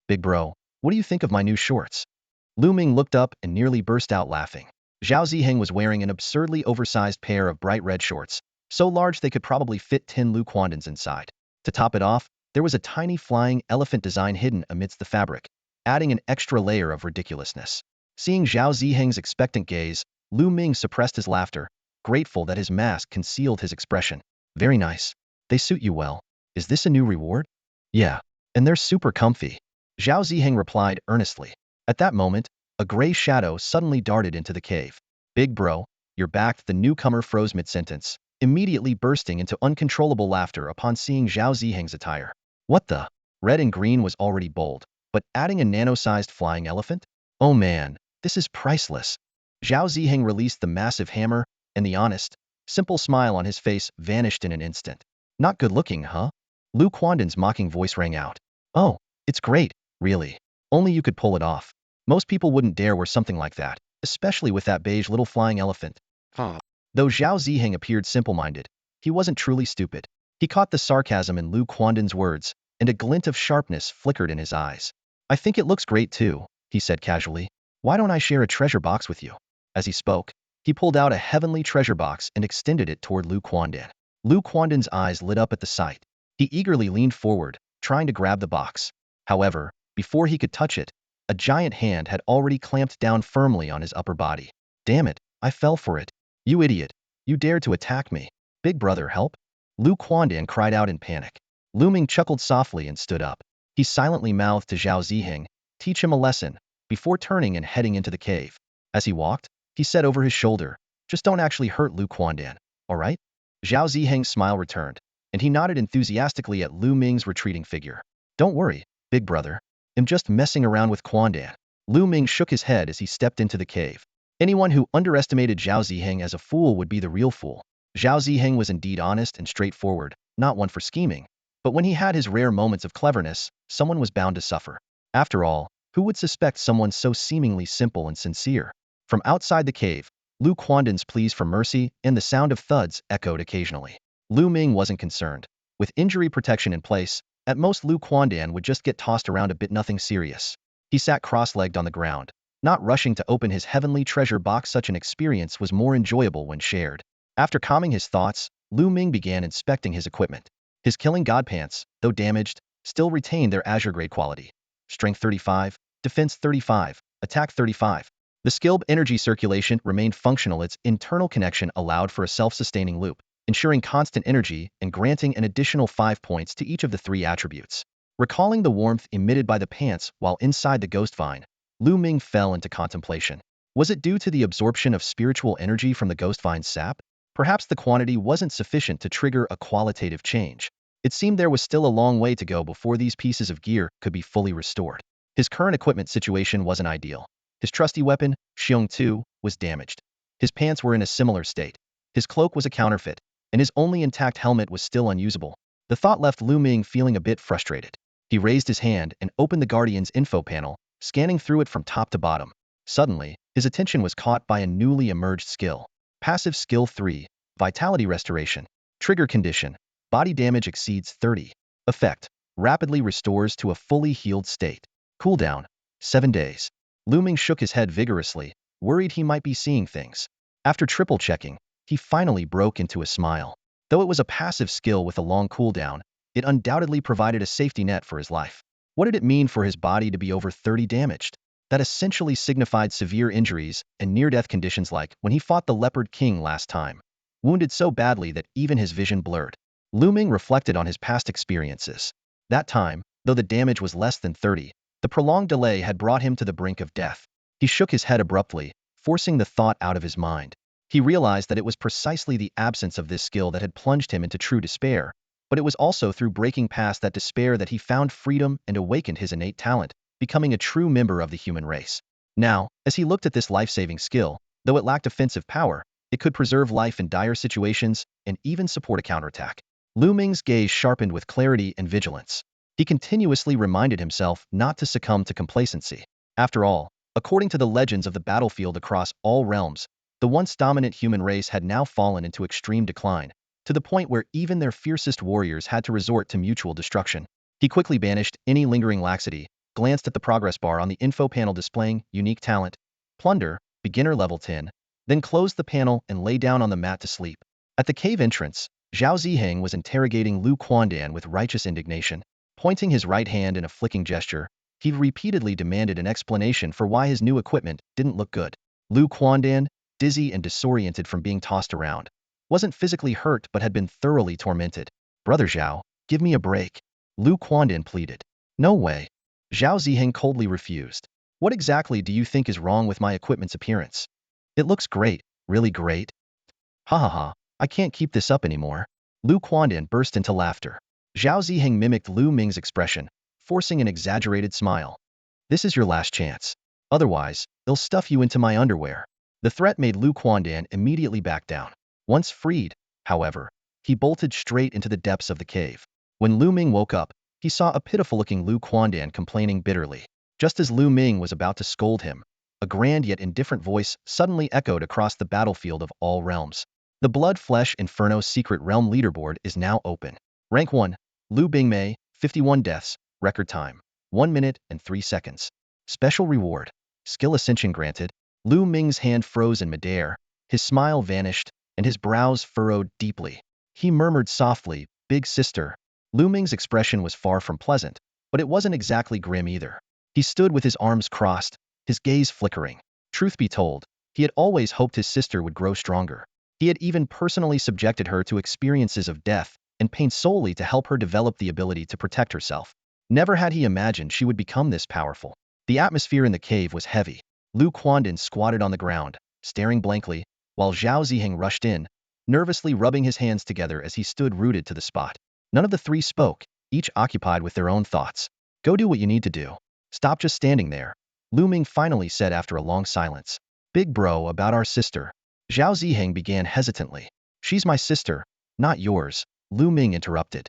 "Big bro, what do you think of my new shorts?" Lu Ming looked up and nearly burst out laughing. Zhao Ziheng was wearing an absurdly oversized pair of bright red shorts, so large they could probably fit 10 Lu Quandans inside. To top it off, there was a tiny flying elephant design hidden amidst the fabric, adding an extra layer of ridiculousness. Seeing Zhao Ziheng's expectant gaze, Lu Ming suppressed his laughter, grateful that his mask concealed his expression. "Very nice. They suit you well. Is this a new reward?" "Yeah, and they're super comfy," Zhao Ziheng replied earnestly. At that moment, a gray shadow suddenly darted into the cave. "Big bro, you're back." The newcomer froze mid-sentence, immediately bursting into uncontrollable laughter upon seeing Zhao Ziheng's attire. What the? Red and green was already bold, but adding a nano-sized flying elephant? Oh man, this is priceless. Zhao Ziheng released the massive hammer, and the honest, simple smile on his face vanished in an instant. "Not good looking, huh?" Lu Quandan's mocking voice rang out. "Oh, it's great, really. Only you could pull it off. Most people wouldn't dare wear something like that, especially with that beige little flying elephant." Though Zhao Ziheng appeared simple-minded, he wasn't truly stupid. He caught the sarcasm in Lu Quandan's words, and a glint of sharpness flickered in his eyes. "I think it looks great too," he said casually. "Why don't I share a treasure box with you?" As he spoke, he pulled out a heavenly treasure box and extended it toward Lu Quandan. Lu Quandan's eyes lit up at the sight. He eagerly leaned forward, trying to grab the box. However, before he could touch it, a giant hand had already clamped down firmly on his upper body. "Damn it, I fell for it. You idiot. You dared to attack me. Big brother, help." Lu Quandan cried out in panic. Lu Ming chuckled softly and stood up. He silently mouthed to Zhao Ziheng, "Teach him a lesson," before turning and heading into the cave. As he walked, he said over his shoulder, "Just don't actually hurt Lu Quandan, all right?" Zhao Ziheng's smile returned, and he nodded enthusiastically at Lu Ming's retreating figure. "Don't worry, big brother. I'm just messing around with Quandan." Lu Ming shook his head as he stepped into the cave. Anyone who underestimated Zhao Ziheng as a fool would be the real fool. Zhao Ziheng was indeed honest and straightforward, not one for scheming. But when he had his rare moments of cleverness, someone was bound to suffer. After all, who would suspect someone so seemingly simple and sincere? From outside the cave, Lu Quandan's pleas for mercy and the sound of thuds echoed occasionally. Lu Ming wasn't concerned. With injury protection in place, at most Lu Quandan would just get tossed around a bit, nothing serious. He sat cross-legged on the ground, not rushing to open his heavenly treasure box. Such an experience was more enjoyable when shared. After calming his thoughts, Lu Ming began inspecting his equipment. His killing god pants, though damaged, still retained their azure-grade quality. Strength 35, defense 35, attack 35. The skilled energy circulation remained functional. Its internal connection allowed for a self-sustaining loop, ensuring constant energy and granting an additional 5 points to each of the 3 attributes. Recalling the warmth emitted by the pants while inside the ghost vine, Lu Ming fell into contemplation. Was it due to the absorption of spiritual energy from the ghost vine's sap? Perhaps the quantity wasn't sufficient to trigger a qualitative change. It seemed there was still a long way to go before these pieces of gear could be fully restored. His current equipment situation wasn't ideal. His trusty weapon, Xiong Tu, was damaged. His pants were in a similar state. His cloak was a counterfeit, and his only intact helmet was still unusable. The thought left Lu Ming feeling a bit frustrated. He raised his hand and opened the Guardian's info panel, scanning through it from top to bottom. Suddenly, his attention was caught by a newly emerged skill. Passive Skill 3, Vitality Restoration. Trigger condition, body damage exceeds 30. Effect, rapidly restores to a fully healed state. Cooldown, 7 days. Lu Ming shook his head vigorously, worried he might be seeing things. After triple checking, he finally broke into a smile. Though it was a passive skill with a long cooldown, it undoubtedly provided a safety net for his life. What did it mean for his body to be over 30 damaged? That essentially signified severe injuries and near-death conditions like when he fought the Leopard King last time. Wounded so badly that even his vision blurred. Lu Ming reflected on his past experiences. That time, though the damage was less than 30, the prolonged delay had brought him to the brink of death. He shook his head abruptly, forcing the thought out of his mind. He realized that it was precisely the absence of this skill that had plunged him into true despair, but it was also through breaking past that despair that he found freedom and awakened his innate talent, becoming a true member of the human race. Now, as he looked at this life-saving skill, though it lacked offensive power, it could preserve life in dire situations and even support a counterattack. Lu Ming's gaze sharpened with clarity and vigilance. He continuously reminded himself not to succumb to complacency. After all, according to the legends of the battlefield across all realms, the once dominant human race had now fallen into extreme decline, to the point where even their fiercest warriors had to resort to mutual destruction. He quickly banished any lingering laxity, glanced at the progress bar on the info panel displaying unique talent, plunder, beginner level 10, then closed the panel and lay down on the mat to sleep. At the cave entrance, Zhao Ziheng was interrogating Lu Quandan with righteous indignation. Pointing his right hand in a flicking gesture, he repeatedly demanded an explanation for why his new equipment didn't look good. Lu Quandan, dizzy and disoriented from being tossed around, wasn't physically hurt but had been thoroughly tormented. "Brother Zhao, give me a break," Lu Quandan pleaded. "No way." Zhao Ziheng coldly refused. "What exactly do you think is wrong with my equipment's appearance? It looks great, really great." "Ha ha ha, I can't keep this up anymore." Lu Quandan burst into laughter. Zhao Ziheng mimicked Lu Ming's expression, forcing an exaggerated smile. "This is your last chance. Otherwise, they'll stuff you into my underwear." The threat made Lu Quandan immediately back down. Once freed, however, he bolted straight into the depths of the cave. When Lu Ming woke up, he saw a pitiful-looking Lu Quandan complaining bitterly. Just as Lu Ming was about to scold him, a grand yet indifferent voice suddenly echoed across the battlefield of all realms. "The Blood Flesh Inferno Secret Realm leaderboard is now open. Rank 1, Lu Bingmei, 51 deaths, record time, 1 minute and 3 seconds. Special reward, skill ascension granted." Lu Ming's hand froze in midair, his smile vanished, and his brows furrowed deeply. He murmured softly, "Big sister." Lu Ming's expression was far from pleasant, but it wasn't exactly grim either. He stood with his arms crossed, his gaze flickering. Truth be told, he had always hoped his sister would grow stronger. He had even personally subjected her to experiences of death and pain solely to help her develop the ability to protect herself. Never had he imagined she would become this powerful. The atmosphere in the cave was heavy. Lu Quandan squatted on the ground, staring blankly, while Zhao Ziheng rushed in, nervously rubbing his hands together as he stood rooted to the spot. None of the three spoke, each occupied with their own thoughts. "Go do what you need to do. Stop just standing there," Lu Ming finally said after a long silence. "Big bro, about our sister." Zhao Ziheng began hesitantly. "She's my sister, not yours," Lu Ming interrupted.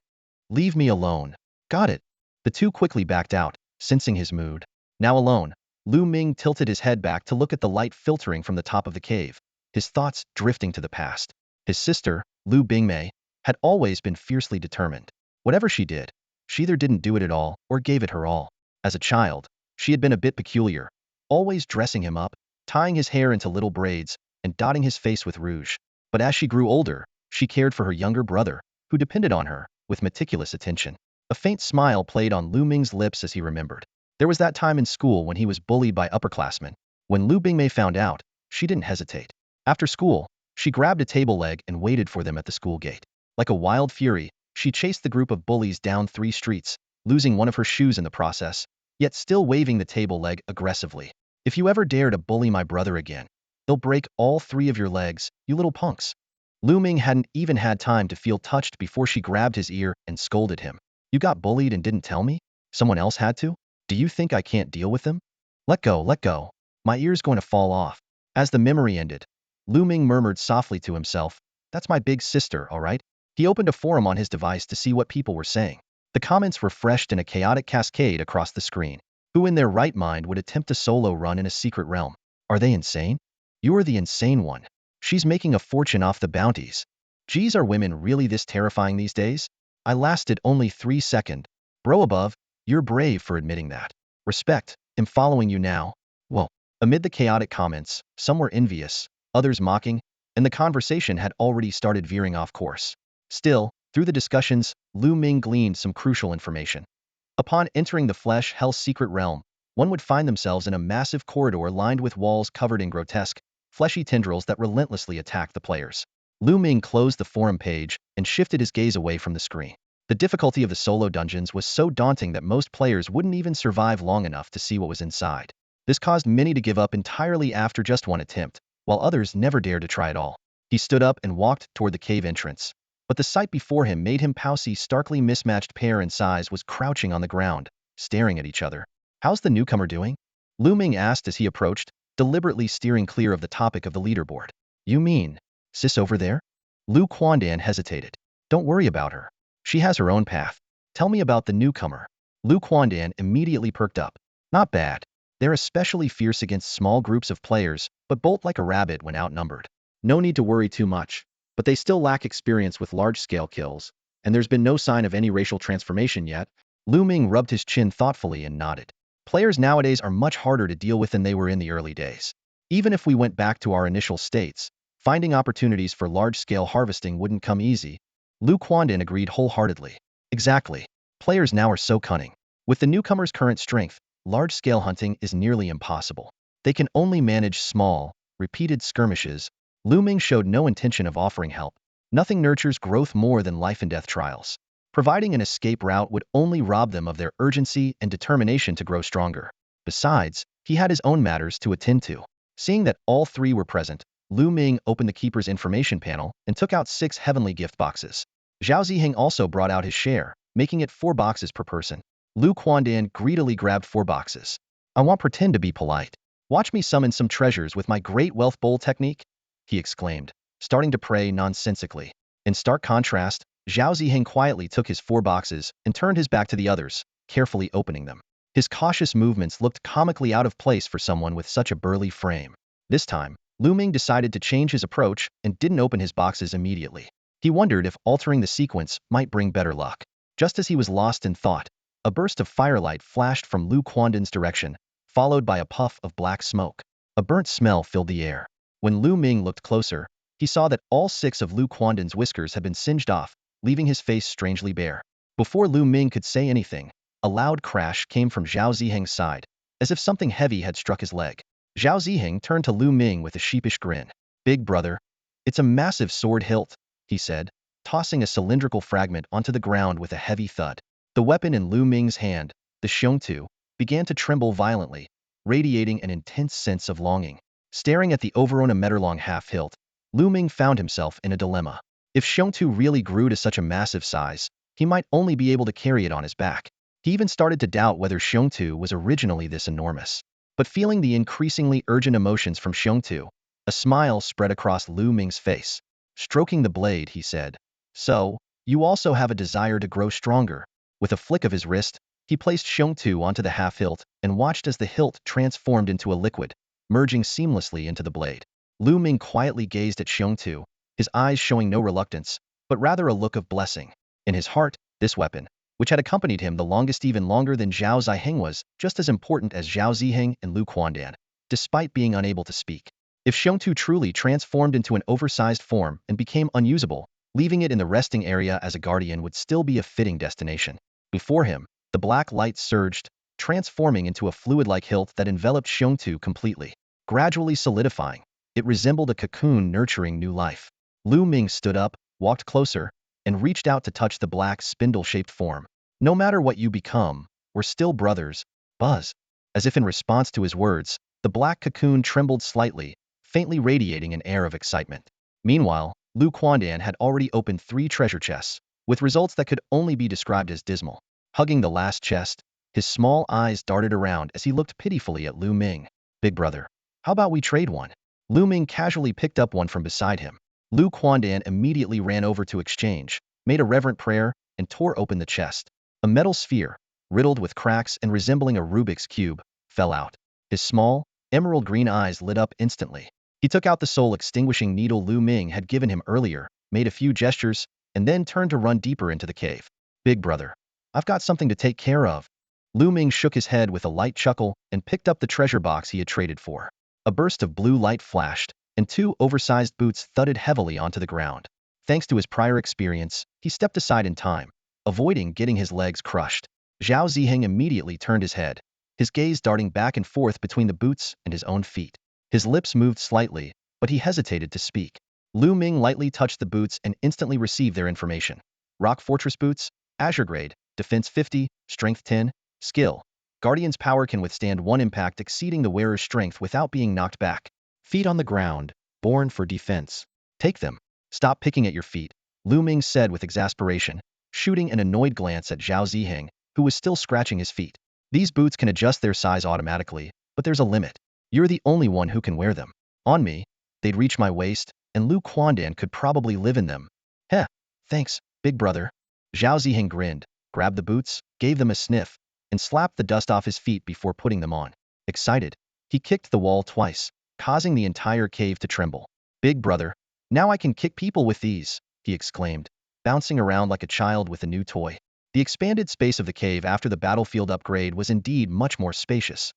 "Leave me alone." "Got it." The two quickly backed out, sensing his mood. Now alone, Lu Ming tilted his head back to look at the light filtering from the top of the cave, his thoughts drifting to the past. His sister, Lu Bingmei, had always been fiercely determined. Whatever she did, she either didn't do it at all or gave it her all. As a child, she had been a bit peculiar, always dressing him up, tying his hair into little braids, and dotting his face with rouge. But as she grew older, she cared for her younger brother, who depended on her, with meticulous attention. A faint smile played on Lu Ming's lips as he remembered. There was that time in school when he was bullied by upperclassmen. When Lu Bingmei found out, she didn't hesitate. After school, she grabbed a table leg and waited for them at the school gate. Like a wild fury, she chased the group of bullies down 3 streets, losing one of her shoes in the process, yet still waving the table leg aggressively. If you ever dare to bully my brother again, they'll break all 3 of your legs, you little punks. Lu Ming hadn't even had time to feel touched before she grabbed his ear and scolded him. You got bullied and didn't tell me? Someone else had to? Do you think I can't deal with them? Let go, let go. My ear's going to fall off. As the memory ended, Lu Ming murmured softly to himself, that's my big sister, all right? He opened a forum on his device to see what people were saying. The comments refreshed in a chaotic cascade across the screen. Who in their right mind would attempt a solo run in a secret realm? Are they insane? You're the insane one. She's making a fortune off the bounties. Geez, are women really this terrifying these days? I lasted only 3 seconds. Bro above, you're brave for admitting that. Respect, I'm following you now. Whoa. Amid the chaotic comments, some were envious, others mocking, and the conversation had already started veering off course. Still, through the discussions, Lu Ming gleaned some crucial information. Upon entering the Flesh Hell's secret realm, one would find themselves in a massive corridor lined with walls covered in grotesque, fleshy tendrils that relentlessly attack the players. Lu Ming closed the forum page and shifted his gaze away from the screen. The difficulty of the solo dungeons was so daunting that most players wouldn't even survive long enough to see what was inside. This caused many to give up entirely after just one attempt, while others never dared to try at all. He stood up and walked toward the cave entrance. But the sight before him made him Pousy's starkly mismatched pair in size was crouching on the ground, staring at each other. How's the newcomer doing? Lu Ming asked as he approached, deliberately steering clear of the topic of the leaderboard. You mean, sis over there? Lu Quandan hesitated. Don't worry about her. She has her own path. Tell me about the newcomer. Lu Quandan immediately perked up. Not bad. They're especially fierce against small groups of players, but bolt like a rabbit when outnumbered. No need to worry too much. But they still lack experience with large-scale kills, and there's been no sign of any racial transformation yet. Lu Ming rubbed his chin thoughtfully and nodded. Players nowadays are much harder to deal with than they were in the early days. Even if we went back to our initial states, finding opportunities for large-scale harvesting wouldn't come easy. Lu Quandan agreed wholeheartedly. Exactly. Players now are so cunning. With the newcomer's current strength, large-scale hunting is nearly impossible. They can only manage small, repeated skirmishes. Lu Ming showed no intention of offering help. Nothing nurtures growth more than life and death trials. Providing an escape route would only rob them of their urgency and determination to grow stronger. Besides, he had his own matters to attend to. Seeing that all 3 were present, Lu Ming opened the keeper's information panel and took out 6 heavenly gift boxes. Zhao Ziheng also brought out his share, making it 4 boxes per person. Lu Quandan greedily grabbed 4 boxes. I won't pretend to be polite. Watch me summon some treasures with my great wealth bowl technique, he exclaimed, starting to pray nonsensically. In stark contrast, Zhao Ziheng quietly took his 4 boxes and turned his back to the others, carefully opening them. His cautious movements looked comically out of place for someone with such a burly frame. This time, Lu Ming decided to change his approach and didn't open his boxes immediately. He wondered if altering the sequence might bring better luck. Just as he was lost in thought, a burst of firelight flashed from Lu Quandan's direction, followed by a puff of black smoke. A burnt smell filled the air. When Lu Ming looked closer, he saw that all 6 of Lu Quandan's whiskers had been singed off, leaving his face strangely bare. Before Lu Ming could say anything, a loud crash came from Zhao Ziheng's side, as if something heavy had struck his leg. Zhao Ziheng turned to Lu Ming with a sheepish grin. Big brother. It's a massive sword hilt, he said, tossing a cylindrical fragment onto the ground with a heavy thud. The weapon in Lu Ming's hand, the Xiongtu, began to tremble violently, radiating an intense sense of longing. Staring at the over a meter-long half-hilt, Lu Ming found himself in a dilemma. If Xiongtu really grew to such a massive size, he might only be able to carry it on his back. He even started to doubt whether Xiongtu was originally this enormous. But feeling the increasingly urgent emotions from Xiongtu, a smile spread across Lu Ming's face. Stroking the blade, he said, "So, you also have a desire to grow stronger." With a flick of his wrist, he placed Xiongtu onto the half-hilt and watched as the hilt transformed into a liquid, merging seamlessly into the blade. Lu Ming quietly gazed at Xiongtu, his eyes showing no reluctance, but rather a look of blessing. In his heart, this weapon, which had accompanied him the longest, even longer than Zhao Ziheng, was just as important as Zhao Ziheng and Lu Quandan, despite being unable to speak. If Xiongtu truly transformed into an oversized form and became unusable, leaving it in the resting area as a guardian would still be a fitting destination. Before him, the black light surged, transforming into a fluid-like hilt that enveloped Xiongtu completely. Gradually solidifying, it resembled a cocoon nurturing new life. Lu Ming stood up, walked closer, and reached out to touch the black spindle-shaped form. No matter what you become, we're still brothers. Buzz. As if in response to his words, the black cocoon trembled slightly, faintly radiating an air of excitement. Meanwhile, Lu Quandan had already opened 3 treasure chests, with results that could only be described as dismal. Hugging the last chest, his small eyes darted around as he looked pitifully at Lu Ming. Big brother, how about we trade one? Lu Ming casually picked up one from beside him. Lu Quandan immediately ran over to exchange, made a reverent prayer, and tore open the chest. A metal sphere, riddled with cracks and resembling a Rubik's cube, fell out. His small, emerald green eyes lit up instantly. He took out the soul-extinguishing needle Lu Ming had given him earlier, made a few gestures, and then turned to run deeper into the cave. Big brother, I've got something to take care of. Lu Ming shook his head with a light chuckle and picked up the treasure box he had traded for. A burst of blue light flashed, and 2 oversized boots thudded heavily onto the ground. Thanks to his prior experience, he stepped aside in time, avoiding getting his legs crushed. Zhao Ziheng immediately turned his head, his gaze darting back and forth between the boots and his own feet. His lips moved slightly, but he hesitated to speak. Lu Ming lightly touched the boots and instantly received their information. Rock Fortress boots, Azure grade, defense 50, strength 10, skill. Guardian's power can withstand 1 impact exceeding the wearer's strength without being knocked back. Feet on the ground, born for defense. Take them. Stop picking at your feet, Lu Ming said with exasperation, shooting an annoyed glance at Zhao Ziheng, who was still scratching his feet. These boots can adjust their size automatically, but there's a limit. You're the only one who can wear them. On me, they'd reach my waist, and Lu Quandan could probably live in them. Heh, thanks, big brother. Zhao Ziheng grinned, grabbed the boots, gave them a sniff, and slapped the dust off his feet before putting them on. Excited, he kicked the wall twice, causing the entire cave to tremble. Big brother, now I can kick people with these, he exclaimed, bouncing around like a child with a new toy. The expanded space of the cave after the battlefield upgrade was indeed much more spacious.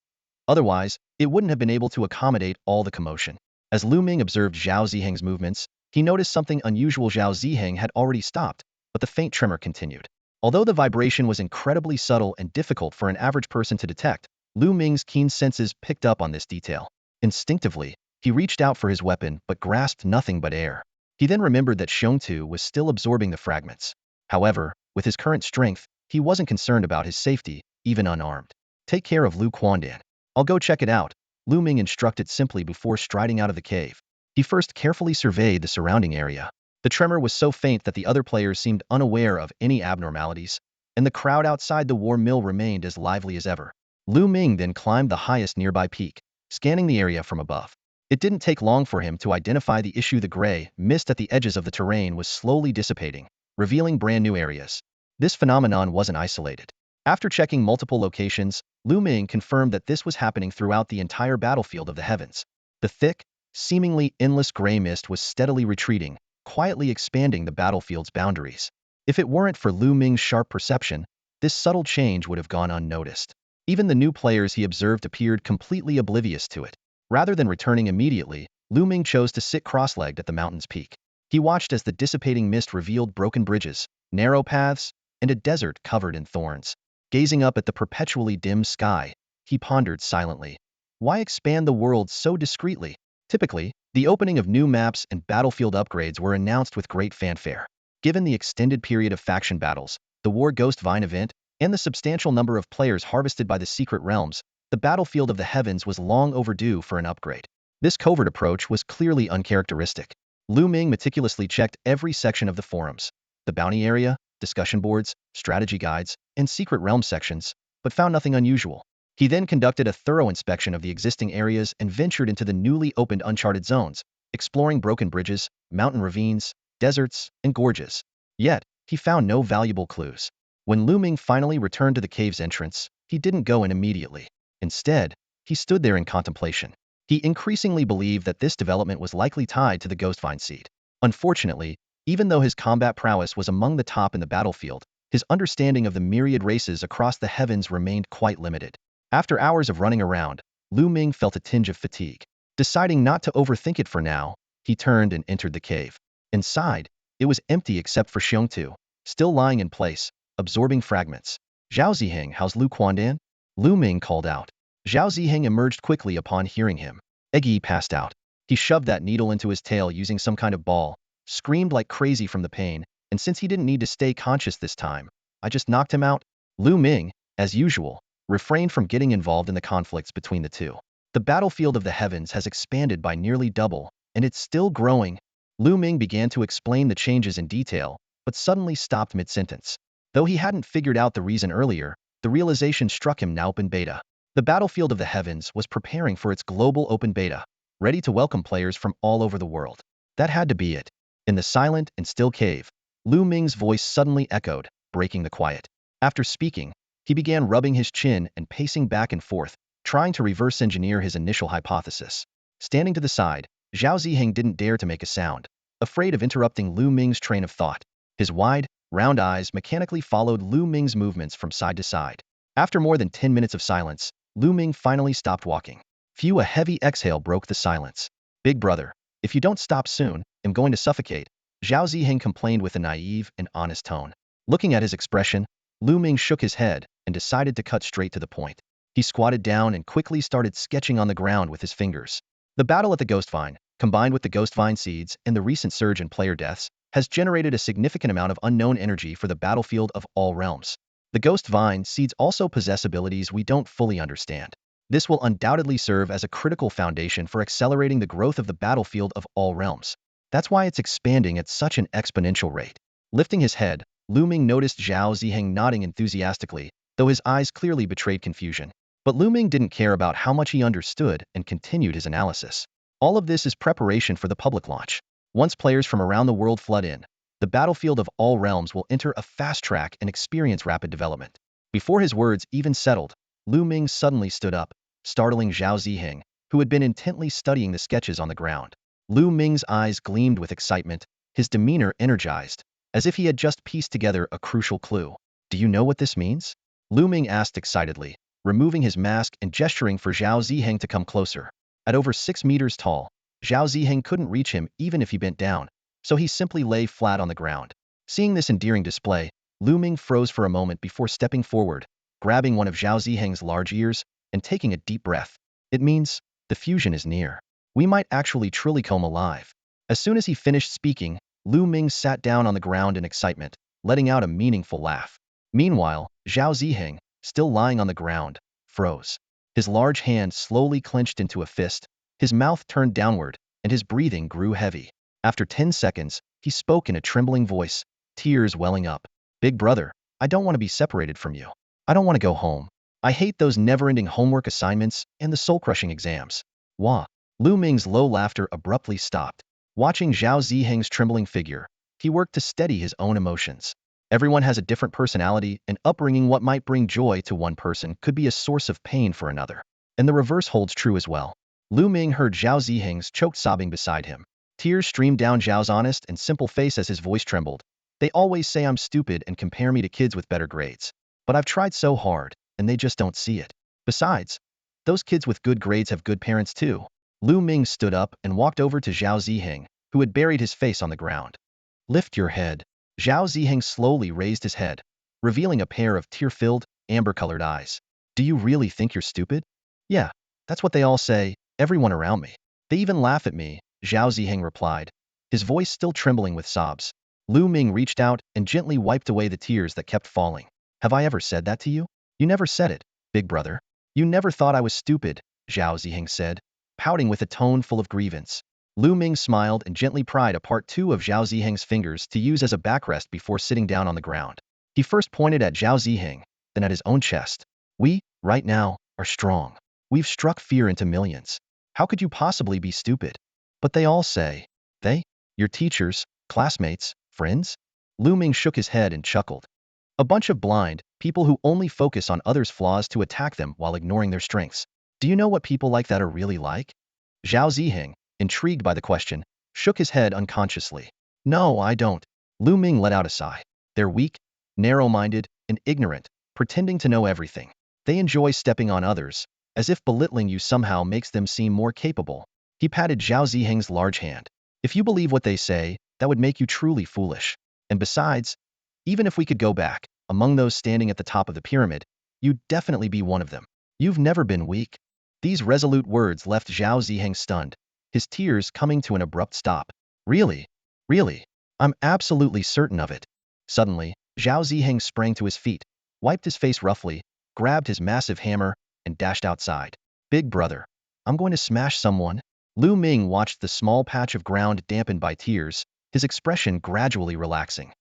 Otherwise, it wouldn't have been able to accommodate all the commotion. As Lu Ming observed Zhao Ziheng's movements, he noticed something unusual. Zhao Ziheng had already stopped, but the faint tremor continued. Although the vibration was incredibly subtle and difficult for an average person to detect, Lu Ming's keen senses picked up on this detail. Instinctively, he reached out for his weapon but grasped nothing but air. He then remembered that Xiongtu was still absorbing the fragments. However, with his current strength, he wasn't concerned about his safety, even unarmed. Take care of Lu Quandan. I'll go check it out, Lu Ming instructed simply before striding out of the cave. He first carefully surveyed the surrounding area. The tremor was so faint that the other players seemed unaware of any abnormalities, and the crowd outside the war mill remained as lively as ever. Lu Ming then climbed the highest nearby peak, scanning the area from above. It didn't take long for him to identify the issue. The gray mist at the edges of the terrain was slowly dissipating, revealing brand new areas. This phenomenon wasn't isolated. After checking multiple locations, Lu Ming confirmed that this was happening throughout the entire battlefield of the heavens. The thick, seemingly endless gray mist was steadily retreating, quietly expanding the battlefield's boundaries. If it weren't for Lu Ming's sharp perception, this subtle change would have gone unnoticed. Even the new players he observed appeared completely oblivious to it. Rather than returning immediately, Lu Ming chose to sit cross-legged at the mountain's peak. He watched as the dissipating mist revealed broken bridges, narrow paths, and a desert covered in thorns. Gazing up at the perpetually dim sky, he pondered silently. Why expand the world so discreetly? Typically, the opening of new maps and battlefield upgrades were announced with great fanfare. Given the extended period of faction battles, the War Ghost Vine event, and the substantial number of players harvested by the Secret Realms, the battlefield of the heavens was long overdue for an upgrade. This covert approach was clearly uncharacteristic. Lu Ming meticulously checked every section of the forums, the bounty area, discussion boards, strategy guides, and Secret Realm sections, but found nothing unusual. He then conducted a thorough inspection of the existing areas and ventured into the newly opened uncharted zones, exploring broken bridges, mountain ravines, deserts, and gorges. Yet, he found no valuable clues. When Lu Ming finally returned to the cave's entrance, he didn't go in immediately. Instead, he stood there in contemplation. He increasingly believed that this development was likely tied to the Ghostvine seed. Unfortunately, even though his combat prowess was among the top in the battlefield, his understanding of the myriad races across the heavens remained quite limited. After hours of running around, Lu Ming felt a tinge of fatigue. Deciding not to overthink it for now, he turned and entered the cave. Inside, it was empty except for Xiongtu, still lying in place, absorbing fragments. Zhao Ziheng, how's Lu Quandan? Lu Ming called out. Zhao Ziheng emerged quickly upon hearing him. Eggy passed out. He shoved that needle into his tail using some kind of ball, screamed like crazy from the pain, and since he didn't need to stay conscious this time, I just knocked him out, Lu Ming, as usual, refrained from getting involved in the conflicts between the two. The battlefield of the heavens has expanded by nearly double, and it's still growing. Lu Ming began to explain the changes in detail, but suddenly stopped mid-sentence. Though he hadn't figured out the reason earlier, the realization struck him now open beta. The battlefield of the heavens was preparing for its global open beta, ready to welcome players from all over the world. That had to be it. In the silent and still cave, Lu Ming's voice suddenly echoed, breaking the quiet. After speaking, he began rubbing his chin and pacing back and forth, trying to reverse engineer his initial hypothesis. Standing to the side, Zhao Ziheng didn't dare to make a sound, afraid of interrupting Lu Ming's train of thought. His wide, round eyes mechanically followed Lu Ming's movements from side to side. After more than 10 minutes of silence, Lu Ming finally stopped walking. A heavy exhale broke the silence. Big brother, if you don't stop soon, I'm going to suffocate, Zhao Ziheng complained with a naive and honest tone. Looking at his expression, Lu Ming shook his head and decided to cut straight to the point. He squatted down and quickly started sketching on the ground with his fingers. The battle at the Ghost Vine, combined with the Ghost Vine seeds and the recent surge in player deaths, has generated a significant amount of unknown energy for the battlefield of all realms. The Ghost Vine seeds also possess abilities we don't fully understand. This will undoubtedly serve as a critical foundation for accelerating the growth of the battlefield of all realms. That's why it's expanding at such an exponential rate. Lifting his head, Lu Ming noticed Zhao Ziheng nodding enthusiastically, though his eyes clearly betrayed confusion. But Lu Ming didn't care about how much he understood and continued his analysis. All of this is preparation for the public launch. Once players from around the world flood in, the battlefield of all realms will enter a fast track and experience rapid development. Before his words even settled, Lu Ming suddenly stood up, startling Zhao Ziheng, who had been intently studying the sketches on the ground. Lu Ming's eyes gleamed with excitement, his demeanor energized, as if he had just pieced together a crucial clue. Do you know what this means? Lu Ming asked excitedly, removing his mask and gesturing for Zhao Ziheng to come closer. At over 6 meters tall, Zhao Ziheng couldn't reach him even if he bent down, so he simply lay flat on the ground. Seeing this endearing display, Lu Ming froze for a moment before stepping forward, grabbing one of Zhao Ziheng's large ears and taking a deep breath. It means the fusion is near. We might actually truly come alive. As soon as he finished speaking, Lu Ming sat down on the ground in excitement, letting out a meaningful laugh. Meanwhile, Zhao Ziheng, still lying on the ground, froze. His large hand slowly clenched into a fist, his mouth turned downward, and his breathing grew heavy. After 10 seconds, he spoke in a trembling voice, tears welling up. Big brother, I don't want to be separated from you. I don't want to go home. I hate those never-ending homework assignments and the soul-crushing exams. Wah. Lu Ming's low laughter abruptly stopped. Watching Zhao Ziheng's trembling figure, he worked to steady his own emotions. Everyone has a different personality, and upbringing what might bring joy to one person could be a source of pain for another. And the reverse holds true as well. Lu Ming heard Zhao Ziheng's choked sobbing beside him. Tears streamed down Zhao's honest and simple face as his voice trembled. They always say I'm stupid and compare me to kids with better grades. But I've tried so hard, and they just don't see it. Besides, those kids with good grades have good parents too. Lu Ming stood up and walked over to Zhao Ziheng, who had buried his face on the ground. Lift your head. Zhao Ziheng slowly raised his head, revealing a pair of tear-filled, amber-colored eyes. Do you really think you're stupid? Yeah, that's what they all say, everyone around me. They even laugh at me, Zhao Ziheng replied, his voice still trembling with sobs. Lu Ming reached out and gently wiped away the tears that kept falling. Have I ever said that to you? You never said it, big brother. You never thought I was stupid, Zhao Ziheng said, pouting with a tone full of grievance. Lu Ming smiled and gently pried apart 2 of Zhao Ziheng's fingers to use as a backrest before sitting down on the ground. He first pointed at Zhao Ziheng, then at his own chest. We, right now, are strong. We've struck fear into millions. How could you possibly be stupid? But they all say. They? Your teachers, classmates, friends? Lu Ming shook his head and chuckled. A bunch of blind people who only focus on others' flaws to attack them while ignoring their strengths. Do you know what people like that are really like? Zhao Ziheng, intrigued by the question, shook his head unconsciously. No, I don't. Lu Ming let out a sigh. They're weak, narrow-minded, and ignorant, pretending to know everything. They enjoy stepping on others, as if belittling you somehow makes them seem more capable. He patted Zhao Ziheng's large hand. If you believe what they say, that would make you truly foolish. And besides, even if we could go back, among those standing at the top of the pyramid, you'd definitely be one of them. You've never been weak. These resolute words left Zhao Ziheng stunned, his tears coming to an abrupt stop. Really? Really? I'm absolutely certain of it. Suddenly, Zhao Ziheng sprang to his feet, wiped his face roughly, grabbed his massive hammer, and dashed outside. Big brother, I'm going to smash someone. Lu Ming watched the small patch of ground dampened by tears, his expression gradually relaxing.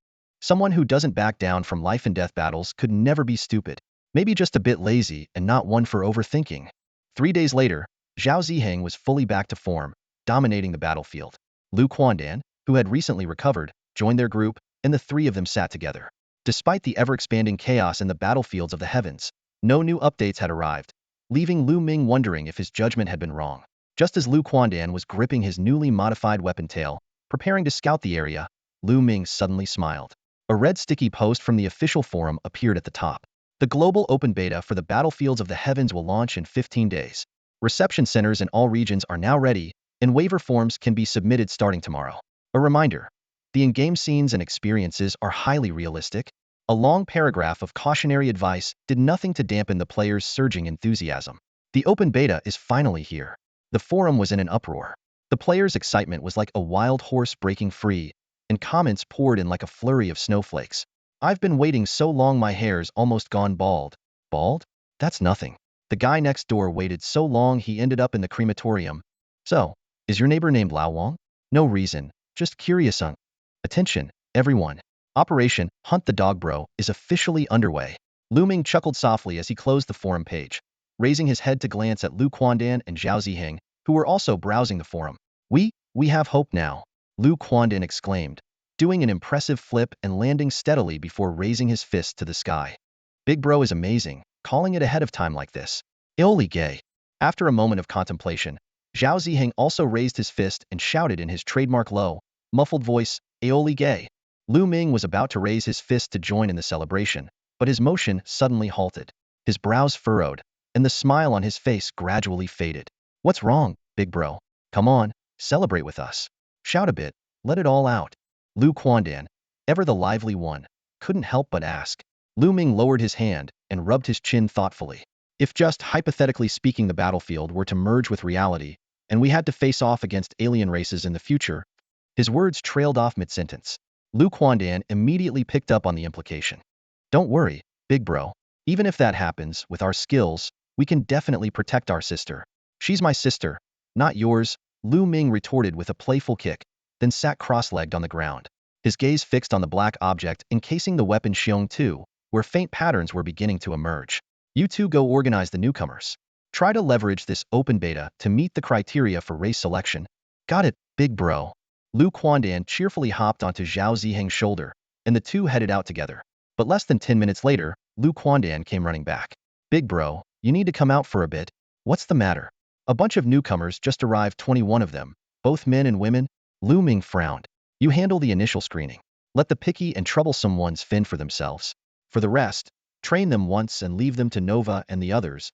Someone who doesn't back down from life and death battles could never be stupid. Maybe just a bit lazy and not one for overthinking. 3 days later, Zhao Ziheng was fully back to form, dominating the battlefield. Lu Quandan, who had recently recovered, joined their group, and the three of them sat together. Despite the ever-expanding chaos in the battlefields of the heavens, no new updates had arrived, leaving Lu Ming wondering if his judgment had been wrong. Just as Lu Quandan was gripping his newly modified weapon tail, preparing to scout the area, Lu Ming suddenly smiled. A red sticky post from the official forum appeared at the top. The global open beta for the battlefields of the heavens will launch in 15 days. Reception centers in all regions are now ready, and waiver forms can be submitted starting tomorrow. A reminder, the in-game scenes and experiences are highly realistic. A long paragraph of cautionary advice did nothing to dampen the players' surging enthusiasm. The open beta is finally here. The forum was in an uproar. The players' excitement was like a wild horse breaking free, and comments poured in like a flurry of snowflakes. I've been waiting so long my hair's almost gone bald. Bald? That's nothing. The guy next door waited so long he ended up in the crematorium. So, is your neighbor named Lao Wang? No reason, just curious. Attention, everyone. Operation Hunt the Dog Bro is officially underway. Lu Ming chuckled softly as he closed the forum page, raising his head to glance at Lu Quandan and Zhao Ziheng, who were also browsing the forum. We have hope now, Lu Quandan exclaimed, doing an impressive flip and landing steadily before raising his fist to the sky. Big bro is amazing, calling it ahead of time like this. Aoli gay. After a moment of contemplation, Zhao Ziheng also raised his fist and shouted in his trademark low, muffled voice, Aoli gay. Lu Ming was about to raise his fist to join in the celebration, but his motion suddenly halted. His brows furrowed, and the smile on his face gradually faded. What's wrong, big bro? Come on, celebrate with us. Shout a bit, let it all out. Lu Quandan, ever the lively one, couldn't help but ask. Lu Ming lowered his hand and rubbed his chin thoughtfully. If just hypothetically speaking the battlefield were to merge with reality, and we had to face off against alien races in the future, his words trailed off mid-sentence. Lu Quandan immediately picked up on the implication. Don't worry, big bro. Even if that happens, with our skills, we can definitely protect our sister. She's my sister, not yours, Lu Ming retorted with a playful kick, then sat cross-legged on the ground. His gaze fixed on the black object encasing the weapon Xiong 2, where faint patterns were beginning to emerge. You two go organize the newcomers. Try to leverage this open beta to meet the criteria for race selection. Got it, big bro. Lu Quandan cheerfully hopped onto Zhao Ziheng's shoulder, and the two headed out together. But less than 10 minutes later, Lu Quandan came running back. Big bro, you need to come out for a bit. What's the matter? A bunch of newcomers just arrived, 21 of them, both men and women. Lu Ming frowned. You handle the initial screening. Let the picky and troublesome ones fend for themselves. For the rest, train them once and leave them to Nova and the others.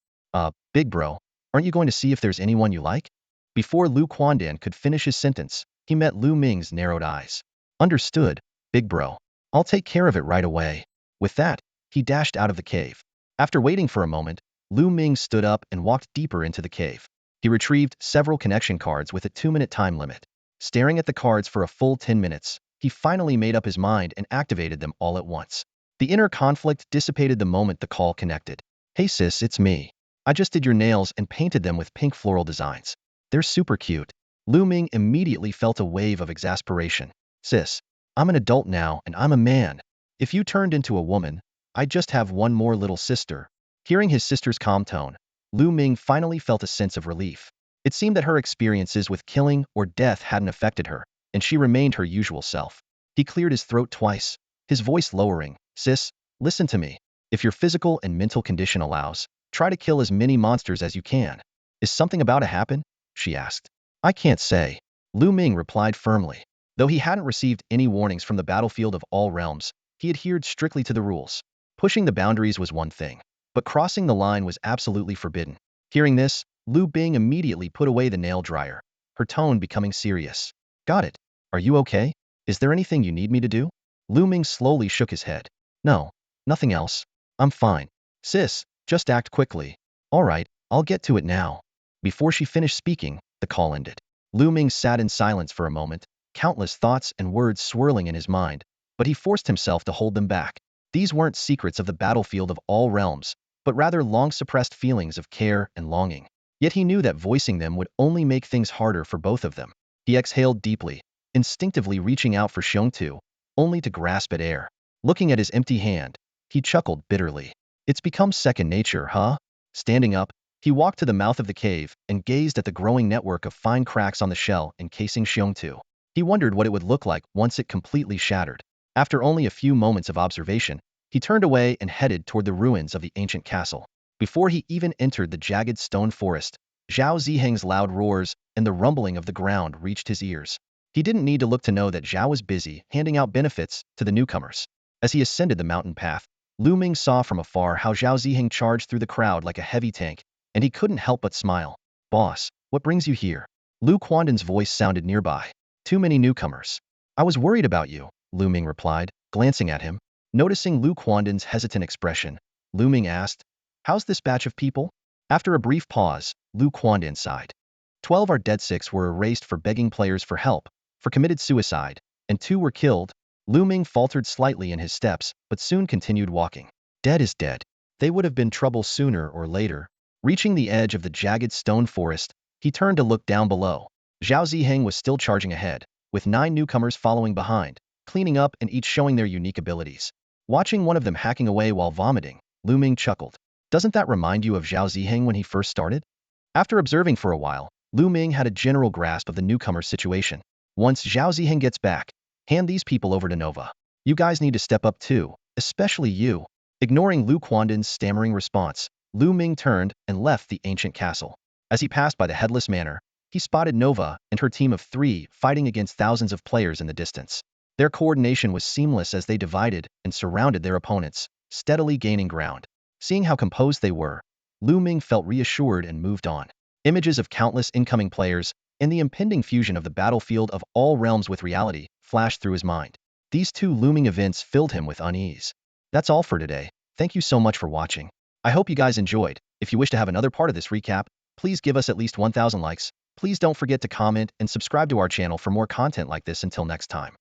Big bro, aren't you going to see if there's anyone you like? Before Lu Quandan could finish his sentence, he met Lu Ming's narrowed eyes. Understood, big bro. I'll take care of it right away. With that, he dashed out of the cave. After waiting for a moment, Lu Ming stood up and walked deeper into the cave. He retrieved several connection cards with a 2-minute time limit. Staring at the cards for a full 10 minutes, he finally made up his mind and activated them all at once. The inner conflict dissipated the moment the call connected. Hey sis, it's me. I just did your nails and painted them with pink floral designs. They're super cute. Lu Ming immediately felt a wave of exasperation. Sis, I'm an adult now and I'm a man. If you turned into a woman, I'd just have one more little sister. Hearing his sister's calm tone, Lu Ming finally felt a sense of relief. It seemed that her experiences with killing or death hadn't affected her, and she remained her usual self. He cleared his throat twice, his voice lowering. Sis, listen to me. If your physical and mental condition allows, try to kill as many monsters as you can. Is something about to happen? She asked. I can't say. Lu Ming replied firmly. Though he hadn't received any warnings from the battlefield of all realms, he adhered strictly to the rules. Pushing the boundaries was one thing, but crossing the line was absolutely forbidden. Hearing this, Lu Bing immediately put away the nail dryer, her tone becoming serious. Got it. Are you okay? Is there anything you need me to do? Lu Ming slowly shook his head. No, nothing else. I'm fine. Sis, just act quickly. All right, I'll get to it now. Before she finished speaking, the call ended. Lu Ming sat in silence for a moment, countless thoughts and words swirling in his mind, but he forced himself to hold them back. These weren't secrets of the battlefield of all realms, but rather long-suppressed feelings of care and longing. Yet he knew that voicing them would only make things harder for both of them. He exhaled deeply, instinctively reaching out for Xiongtu, only to grasp at air. Looking at his empty hand, he chuckled bitterly. It's become second nature, huh? Standing up, he walked to the mouth of the cave and gazed at the growing network of fine cracks on the shell encasing Xiongtu. He wondered what it would look like once it completely shattered. After only a few moments of observation, he turned away and headed toward the ruins of the ancient castle. Before he even entered the jagged stone forest, Zhao Ziheng's loud roars and the rumbling of the ground reached his ears. He didn't need to look to know that Zhao was busy handing out benefits to the newcomers. As he ascended the mountain path, Lu Ming saw from afar how Zhao Ziheng charged through the crowd like a heavy tank, and he couldn't help but smile. "Boss, what brings you here?" Lu Quanden's voice sounded nearby. "Too many newcomers." "I was worried about you," Lu Ming replied, glancing at him. Noticing Lu Quanden's hesitant expression, Lu Ming asked, "How's this batch of people?" After a brief pause, Lu Quanden sighed. 12 are dead, 6 were erased for begging players for help, for committed suicide, and 2 were killed. Lu Ming faltered slightly in his steps, but soon continued walking. Dead is dead. They would have been trouble sooner or later. Reaching the edge of the jagged stone forest, he turned to look down below. Zhao Ziheng was still charging ahead, with 9 newcomers following behind, cleaning up and each showing their unique abilities. Watching one of them hacking away while vomiting, Lu Ming chuckled. "Doesn't that remind you of Zhao Ziheng when he first started?" After observing for a while, Lu Ming had a general grasp of the newcomer's situation. "Once Zhao Ziheng gets back, hand these people over to Nova. You guys need to step up too, especially you." Ignoring Lu Quanden's stammering response, Lu Ming turned and left the ancient castle. As he passed by the Headless Manor, he spotted Nova and her team of 3 fighting against thousands of players in the distance. Their coordination was seamless as they divided and surrounded their opponents, steadily gaining ground. Seeing how composed they were, Lu Ming felt reassured and moved on. Images of countless incoming players and the impending fusion of the battlefield of all realms with reality flashed through his mind. These 2 looming events filled him with unease. That's all for today. Thank you so much for watching. I hope you guys enjoyed. If you wish to have another part of this recap, please give us at least 1,000 likes. Please don't forget to comment and subscribe to our channel for more content like this. Until next time.